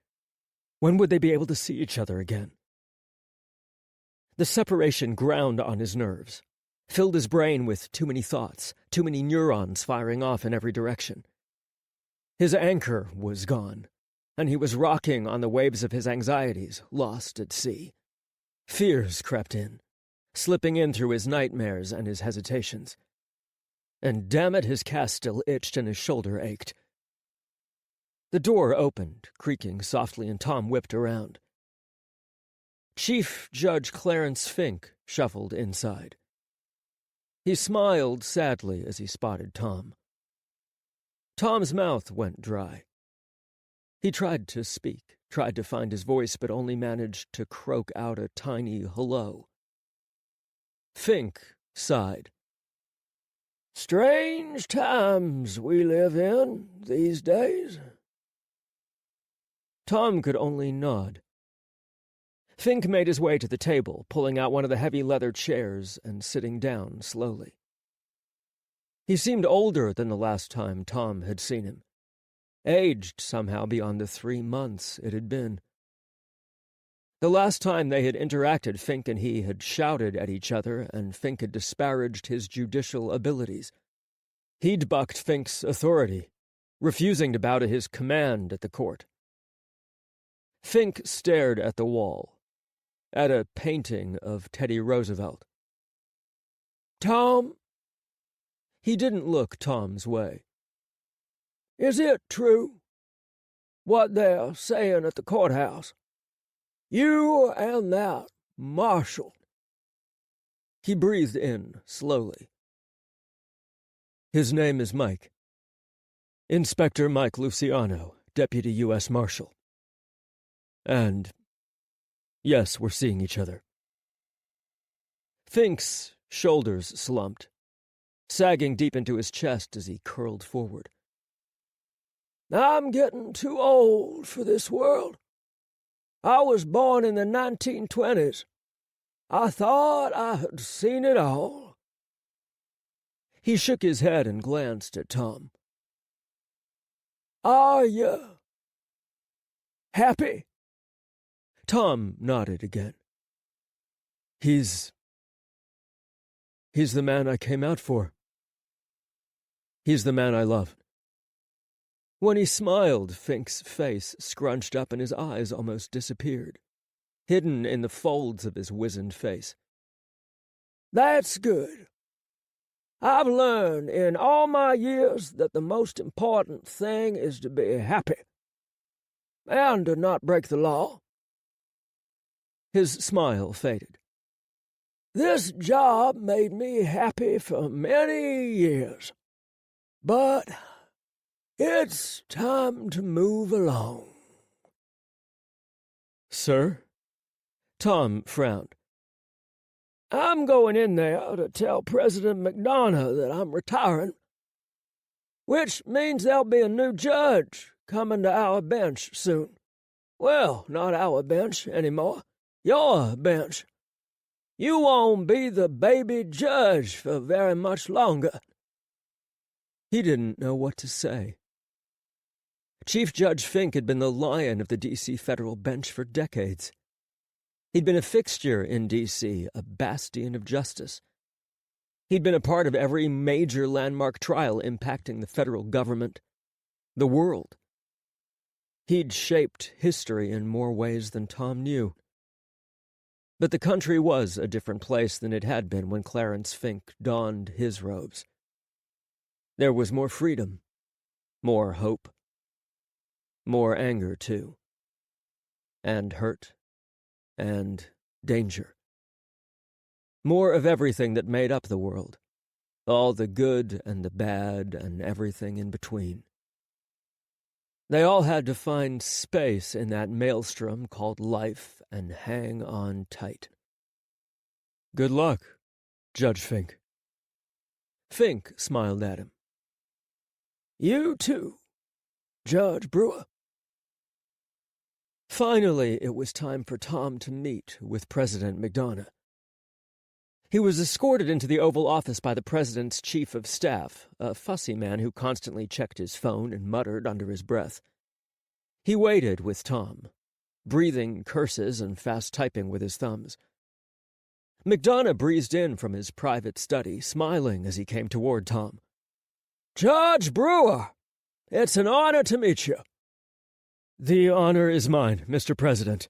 When would they be able to see each other again? The separation ground on his nerves, filled his brain with too many thoughts, too many neurons firing off in every direction. His anchor was gone, and he was rocking on the waves of his anxieties, lost at sea. Fears crept in, slipping in through his nightmares and his hesitations. And damn it, his cast still itched and his shoulder ached. The door opened, creaking softly, and Tom whipped around. Chief Judge Clarence Fink shuffled inside. He smiled sadly as he spotted Tom. Tom's mouth went dry. He tried to speak, tried to find his voice, but only managed to croak out a tiny hello. Fink sighed. "Strange times we live in these days." Tom could only nod. Fink made his way to the table, pulling out one of the heavy leather chairs and sitting down slowly. He seemed older than the last time Tom had seen him, aged somehow beyond the 3 months it had been. The last time they had interacted, Fink and he had shouted at each other, and Fink had disparaged his judicial abilities. He'd bucked Fink's authority, refusing to bow to his command at the court. Fink stared at the wall, at a painting of Teddy Roosevelt. "Tom?" He didn't look Tom's way. "Is it true, what they're saying at the courthouse? You and that Marshal." He breathed in slowly. "His name is Mike. Inspector Mike Lucciano, Deputy U.S. Marshal. And, yes, we're seeing each other." Fink's shoulders slumped, sagging deep into his chest as he curled forward. "I'm getting too old for this world. I was born in the 1920s. I thought I had seen it all." He shook his head and glanced at Tom. "Are you happy?" Tom nodded again. He's the man I came out for. He's the man I love." When he smiled, Fink's face scrunched up and his eyes almost disappeared, hidden in the folds of his wizened face. "That's good. I've learned in all my years that the most important thing is to be happy, and to not break the law." His smile faded. "This job made me happy for many years, but it's time to move along." "Sir?" Tom frowned. "I'm going in there to tell President McDonough that I'm retiring, which means there'll be a new judge coming to our bench soon. Well, not our bench anymore, your bench. You won't be the baby judge for very much longer." He didn't know what to say. Chief Judge Fink had been the lion of the D.C. federal bench for decades. He'd been a fixture in D.C., a bastion of justice. He'd been a part of every major landmark trial impacting the federal government, the world. He'd shaped history in more ways than Tom knew. But the country was a different place than it had been when Clarence Fink donned his robes. There was more freedom, more hope. More anger, too. And hurt. And danger. More of everything that made up the world. All the good and the bad and everything in between. They all had to find space in that maelstrom called life and hang on tight. Good luck, Judge Fink. Fink smiled at him. You too, Judge Brewer. Finally, it was time for Tom to meet with President McDonough. He was escorted into the Oval Office by the President's Chief of Staff, a fussy man who constantly checked his phone and muttered under his breath. He waited with Tom, breathing curses and fast-typing with his thumbs. McDonough breezed in from his private study, smiling as he came toward Tom. Judge Brewer, it's an honor to meet you. The honor is mine, Mr. President.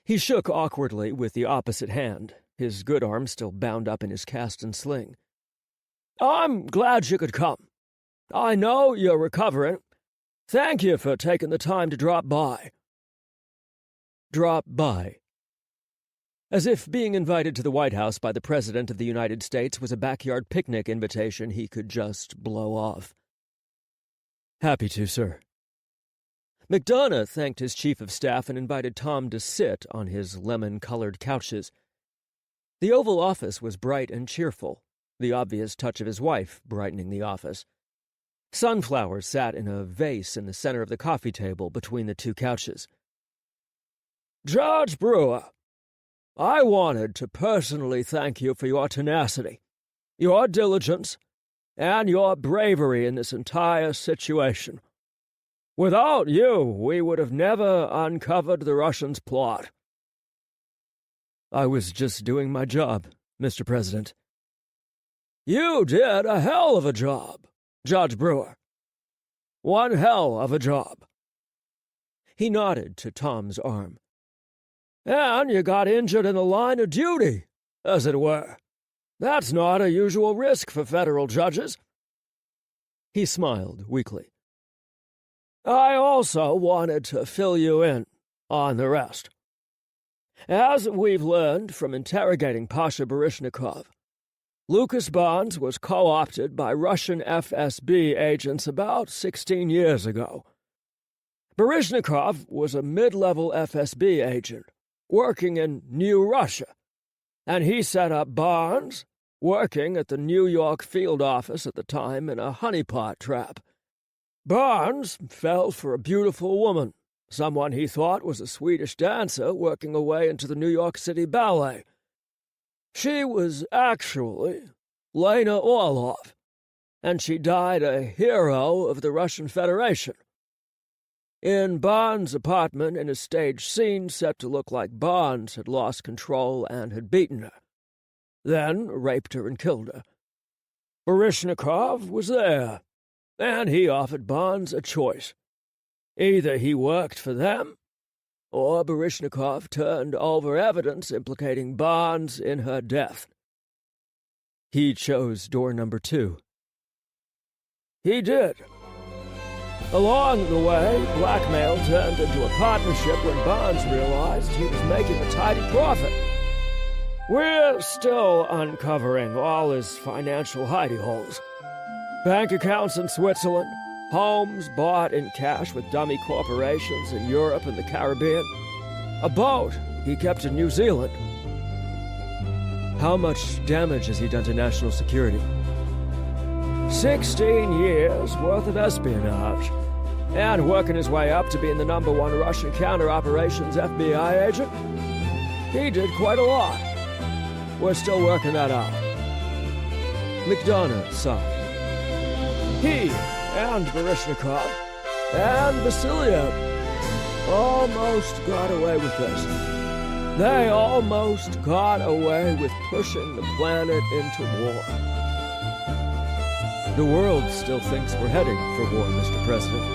He shook awkwardly with the opposite hand, his good arm still bound up in his cast and sling. I'm glad you could come. I know you're recovering. Thank you for taking the time to drop by. Drop by. As if being invited to the White House by the President of the United States was a backyard picnic invitation he could just blow off. Happy to, sir. McDonough thanked his chief of staff and invited Tom to sit on his lemon-colored couches. The Oval Office was bright and cheerful, the obvious touch of his wife brightening the office. Sunflowers sat in a vase in the center of the coffee table between the two couches. Judge Brewer, I wanted to personally thank you for your tenacity, your diligence, and your bravery in this entire situation. Without you, we would have never uncovered the Russians' plot. I was just doing my job, Mr. President. You did a hell of a job, Judge Brewer. One hell of a job. He nodded to Tom's arm. And you got injured in the line of duty, as it were. That's not a usual risk for federal judges. He smiled weakly. I also wanted to fill you in on the rest. As we've learned from interrogating Pasha Baryshnikov, Lucas Barnes was co-opted by Russian FSB agents about 16 years ago. Baryshnikov was a mid-level FSB agent working in New Russia, and he set up Barnes, working at the New York field office at the time, in a honeypot trap. Barnes fell for a beautiful woman, someone he thought was a Swedish dancer working her way into the New York City Ballet. She was actually Lena Orlov, and she died a hero of the Russian Federation. In Barnes' apartment, in a staged scene set to look like Barnes had lost control and had beaten her, then raped her and killed her. Baryshnikov was there, and he offered Barnes a choice. Either he worked for them, or Baryshnikov turned over evidence implicating Barnes in her death. He chose door number 2. He did. Along the way, blackmail turned into a partnership when Barnes realized he was making a tidy profit. We're still uncovering all his financial hidey holes. Bank accounts in Switzerland, homes bought in cash with dummy corporations in Europe and the Caribbean, a boat he kept in New Zealand. How much damage has he done to national security? 16 years worth of espionage, and working his way up to being the #1 Russian counter-operations FBI agent. He did quite a lot. We're still working that out. McDonough sighed. He and Baryshnikov and Vasilyev almost got away with this. They almost got away with pushing the planet into war. The world still thinks we're heading for war, Mr. President.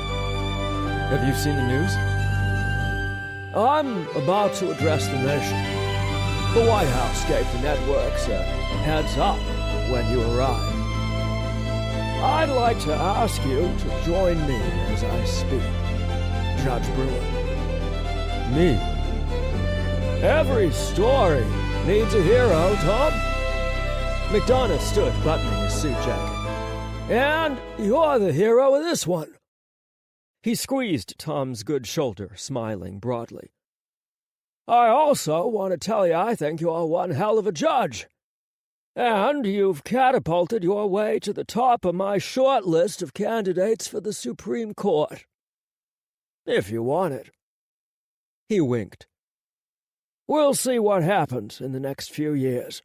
Have you seen the news? I'm about to address the nation. The White House gave the networks a heads up when you arrived. I'd like to ask you to join me as I speak. Judge Brewer. Me? Every story needs a hero, Tom. McDonough stood, buttoning his suit jacket. And you're the hero of this one. He squeezed Tom's good shoulder, smiling broadly. I also want to tell you I think you're one hell of a judge. And you've catapulted your way to the top of my short list of candidates for the Supreme Court. If you want it. He winked. We'll see what happens in the next few years.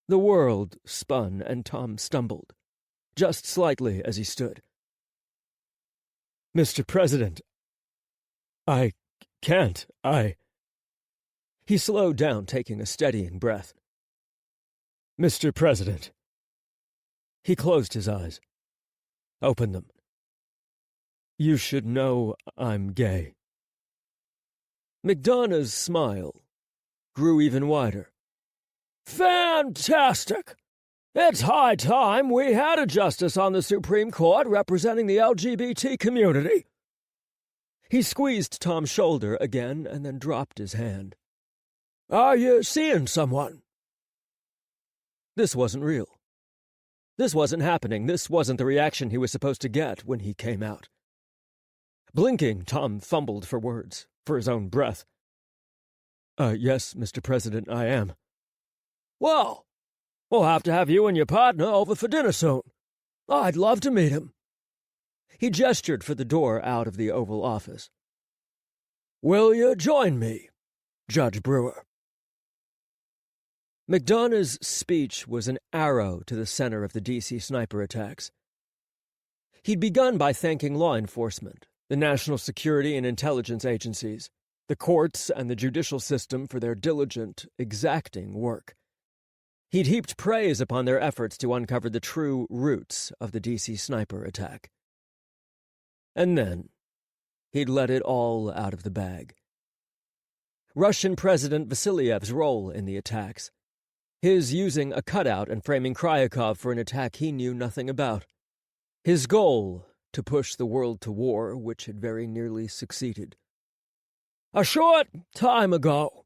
The world spun, and Tom stumbled, just slightly as he stood. Mr. President, I can't. He slowed down, taking a steadying breath. Mr. President. He closed his eyes. Opened them. You should know I'm gay. McDonough's smile grew even wider. Fantastic! It's high time we had a justice on the Supreme Court representing the LGBT community. He squeezed Tom's shoulder again and then dropped his hand. Are you seeing someone? This wasn't real. This wasn't happening. This wasn't the reaction he was supposed to get when he came out. Blinking, Tom fumbled for words, for his own breath. Yes, Mr. President, I am. Well, we'll have to have you and your partner over for dinner soon. I'd love to meet him. He gestured for the door out of the Oval Office. Will you join me, Judge Brewer? McDonough's speech was an arrow to the center of the D.C. sniper attacks. He'd begun by thanking law enforcement, the national security and intelligence agencies, the courts and the judicial system for their diligent, exacting work. He'd heaped praise upon their efforts to uncover the true roots of the D.C. sniper attack. And then, he'd let it all out of the bag. Russian President Vasiliev's role in the attacks, his using a cutout and framing Kryakov for an attack he knew nothing about, his goal to push the world to war, which had very nearly succeeded. A short time ago,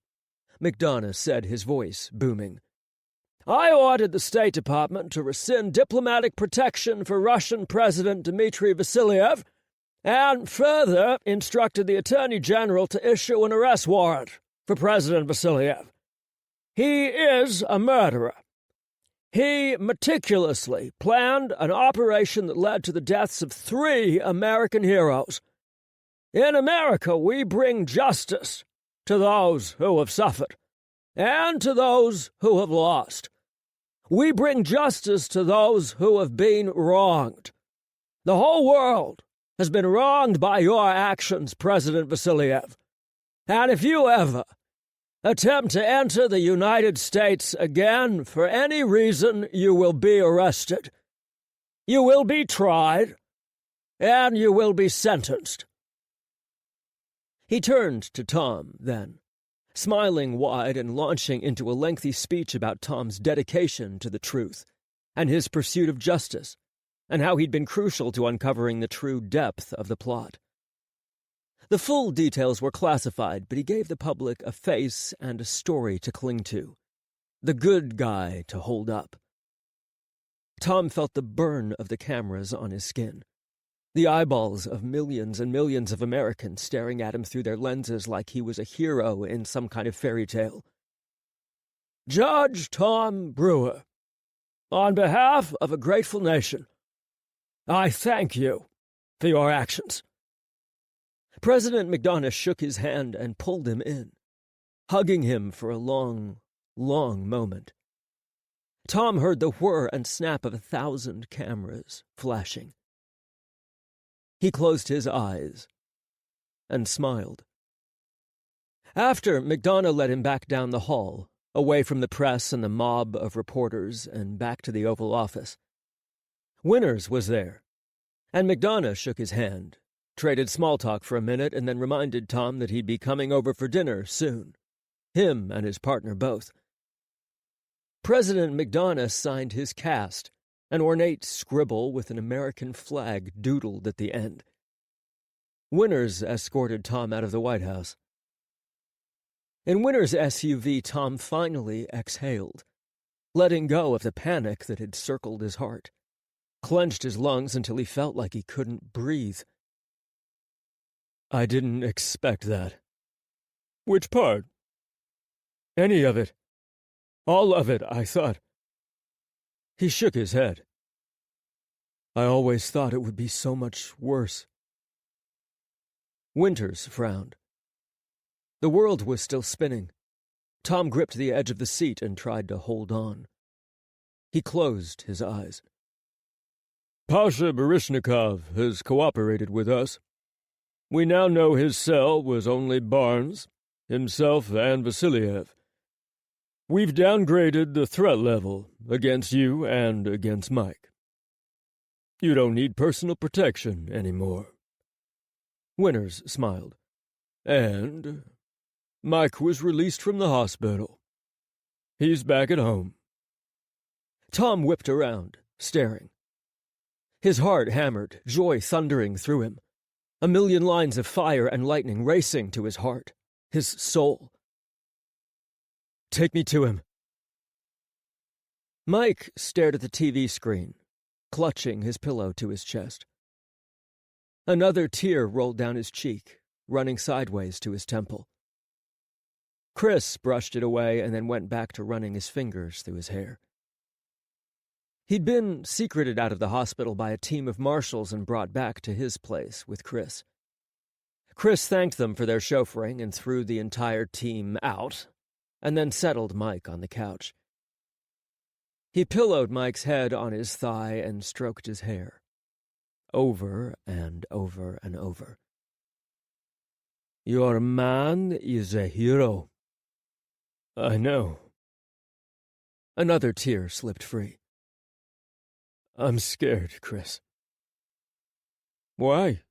McDonough said, his voice booming, I ordered the State Department to rescind diplomatic protection for Russian President Dmitry Vasiliev and further instructed the Attorney General to issue an arrest warrant for President Vasiliev. He is a murderer. He meticulously planned an operation that led to the deaths of 3 American heroes. In America, we bring justice to those who have suffered and to those who have lost. We bring justice to those who have been wronged. The whole world has been wronged by your actions, President Vasiliev. And if you ever attempt to enter the United States again for any reason, you will be arrested. You will be tried, and you will be sentenced. He turned to Tom, then, smiling wide and launching into a lengthy speech about Tom's dedication to the truth and his pursuit of justice, and how he'd been crucial to uncovering the true depth of the plot. The full details were classified, but he gave the public a face and a story to cling to, the good guy to hold up. Tom felt the burn of the cameras on his skin, the eyeballs of millions and millions of Americans staring at him through their lenses like he was a hero in some kind of fairy tale. Judge Tom Brewer, on behalf of a grateful nation, I thank you for your actions. President McDonough shook his hand and pulled him in, hugging him for a long, long moment. Tom heard the whir and snap of 1,000 cameras flashing. He closed his eyes and smiled. After, McDonough led him back down the hall, away from the press and the mob of reporters, and back to the Oval Office. Winters was there, and McDonough shook his hand, traded small talk for a minute, and then reminded Tom that he'd be coming over for dinner soon. Him and his partner both. President McDonough signed his cast, an ornate scribble with an American flag doodled at the end. Winters escorted Tom out of the White House. In Winters' SUV, Tom finally exhaled, letting go of the panic that had circled his heart, clenched his lungs until he felt like he couldn't breathe. I didn't expect that. Which part? Any of it. All of it, I thought. He shook his head. I always thought it would be so much worse. Winters frowned. The world was still spinning. Tom gripped the edge of the seat and tried to hold on. He closed his eyes. Pasha Baryshnikov has cooperated with us. We now know his cell was only Barnes, himself, and Vasiliev. We've downgraded the threat level against you and against Mike. You don't need personal protection anymore. Winters smiled. And Mike was released from the hospital. He's back at home. Tom whipped around, staring. His heart hammered, joy thundering through him. A million lines of fire and lightning racing to his heart, his soul. Take me to him. Mike stared at the TV screen, clutching his pillow to his chest. Another tear rolled down his cheek, running sideways to his temple. Chris brushed it away and then went back to running his fingers through his hair. He'd been secreted out of the hospital by a team of marshals and brought back to his place with Chris. Chris thanked them for their chauffeuring and threw the entire team out, and then settled Mike on the couch. He pillowed Mike's head on his thigh and stroked his hair, over and over and over. Your man is a hero. I know. Another tear slipped free. I'm scared, Chris. Why?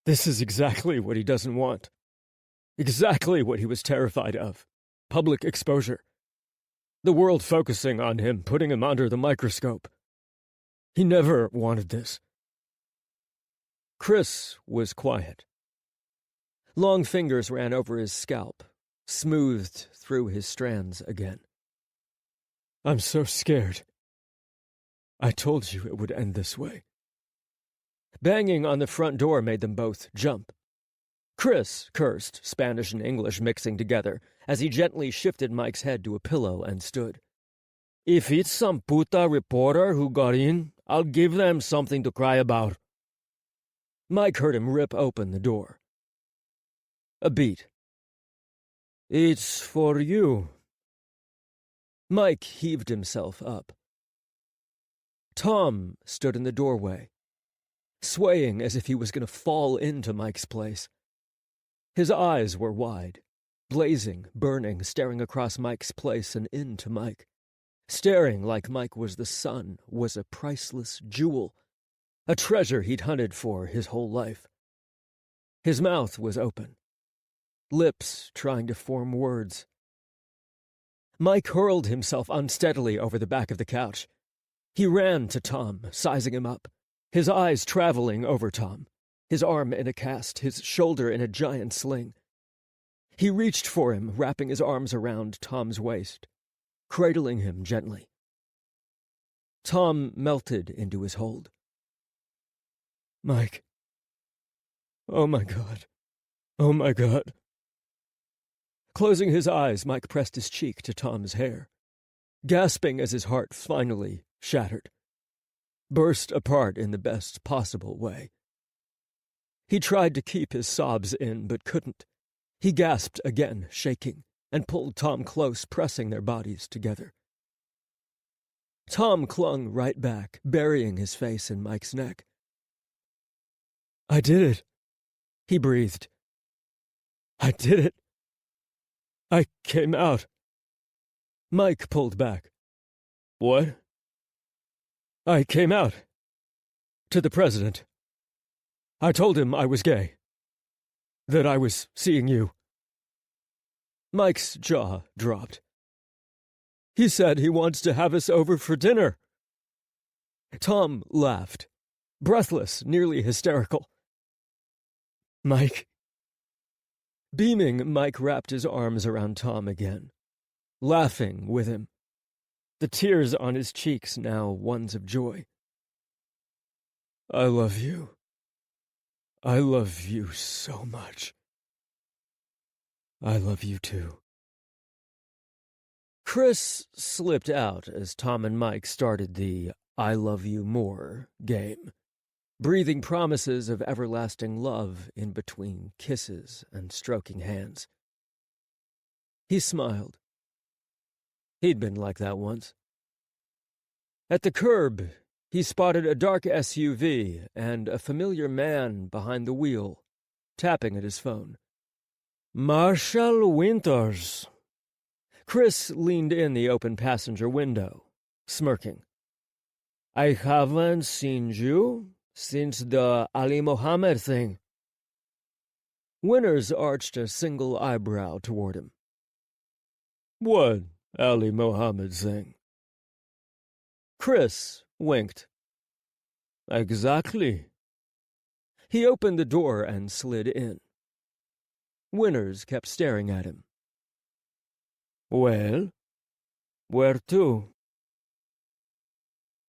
This is exactly what he doesn't want. Exactly what he was terrified of. Public exposure. The world focusing on him, putting him under the microscope. He never wanted this. Chris was quiet. Long fingers ran over his scalp, smoothed through his strands again. I'm so scared. I told you it would end this way. Banging on the front door made them both jump. Chris cursed, Spanish and English mixing together, as he gently shifted Mike's head to a pillow and stood. If it's some puta reporter who got in, I'll give them something to cry about. Mike heard him rip open the door. A beat. It's for you. Mike heaved himself up. Tom stood in the doorway, swaying as if he was going to fall into Mike's place. His eyes were wide, blazing, burning, staring across Mike's place and into Mike. Staring like Mike was the sun, was a priceless jewel, a treasure he'd hunted for his whole life. His mouth was open, lips trying to form words. Mike hurled himself unsteadily over the back of the couch. He ran to Tom, sizing him up, his eyes traveling over Tom, his arm in a cast, his shoulder in a giant sling. He reached for him, wrapping his arms around Tom's waist, cradling him gently. Tom melted into his hold. Mike. Oh, my God. Oh, my God. Closing his eyes, Mike pressed his cheek to Tom's hair, gasping as his heart finally shattered, burst apart in the best possible way. He tried to keep his sobs in, but couldn't. He gasped again, shaking, and pulled Tom close, pressing their bodies together. Tom clung right back, burying his face in Mike's neck. I did it, he breathed. I did it. I came out. Mike pulled back. What? I came out. To the president. I told him I was gay. That I was seeing you. Mike's jaw dropped. He said he wants to have us over for dinner. Tom laughed, breathless, nearly hysterical. Mike. Beaming, Mike wrapped his arms around Tom again, laughing with him, the tears on his cheeks now ones of joy. I love you. I love you so much. I love you too. Chris slipped out as Tom and Mike started the I love you more game, breathing promises of everlasting love in between kisses and stroking hands. He smiled. He'd been like that once. At the curb, he spotted a dark SUV and a familiar man behind the wheel, tapping at his phone. Marshal Winters. Chris leaned in the open passenger window, smirking. I haven't seen you since the Ali Mohammed thing. Winters arched a single eyebrow toward him. What Ali Mohammed thing? Chris winked. Exactly. He opened the door and slid in. Winters kept staring at him. Well, where to?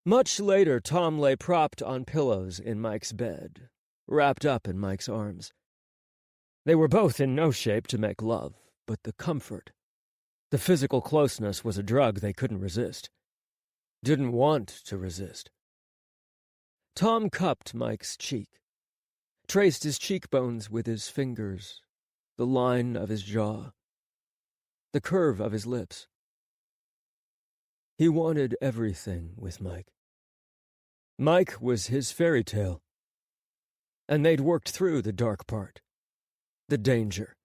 Much later, Tom lay propped on pillows in Mike's bed, wrapped up in Mike's arms. They were both in no shape to make love, but the comfort, the physical closeness was a drug they couldn't resist. Didn't want to resist. Tom cupped Mike's cheek, traced his cheekbones with his fingers, the line of his jaw, the curve of his lips. He wanted everything with Mike. Mike was his fairy tale, and they'd worked through the dark part, the danger.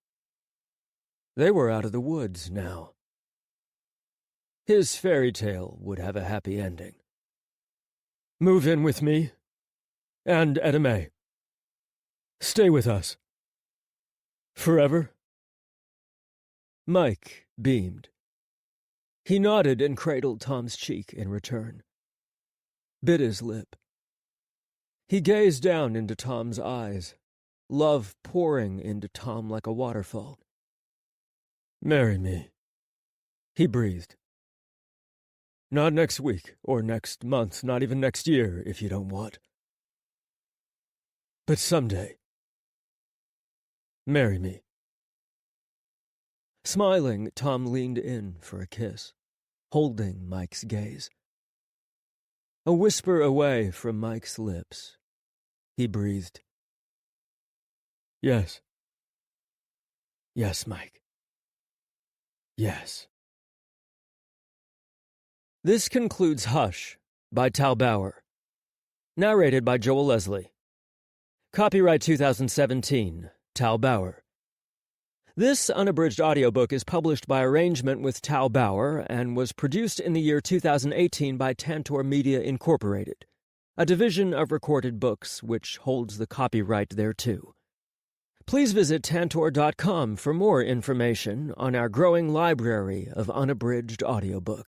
They were out of the woods now. His fairy tale would have a happy ending. Move in with me, and Edame. Stay with us. Forever? Mike beamed. He nodded and cradled Tom's cheek in return, bit his lip. He gazed down into Tom's eyes, love pouring into Tom like a waterfall. Marry me, he breathed. Not next week, or next month, not even next year, if you don't want. But someday. Marry me. Smiling, Tom leaned in for a kiss, holding Mike's gaze. A whisper away from Mike's lips, he breathed. Yes. Yes, Mike. Yes. This concludes Hush by Tal Bauer. Narrated by Joel Leslie. Copyright 2017, Tal Bauer. This unabridged audiobook is published by arrangement with Tal Bauer and was produced in the year 2018 by Tantor Media Incorporated, a division of Recorded Books which holds the copyright thereto. Please visit Tantor.com for more information on our growing library of unabridged audiobooks.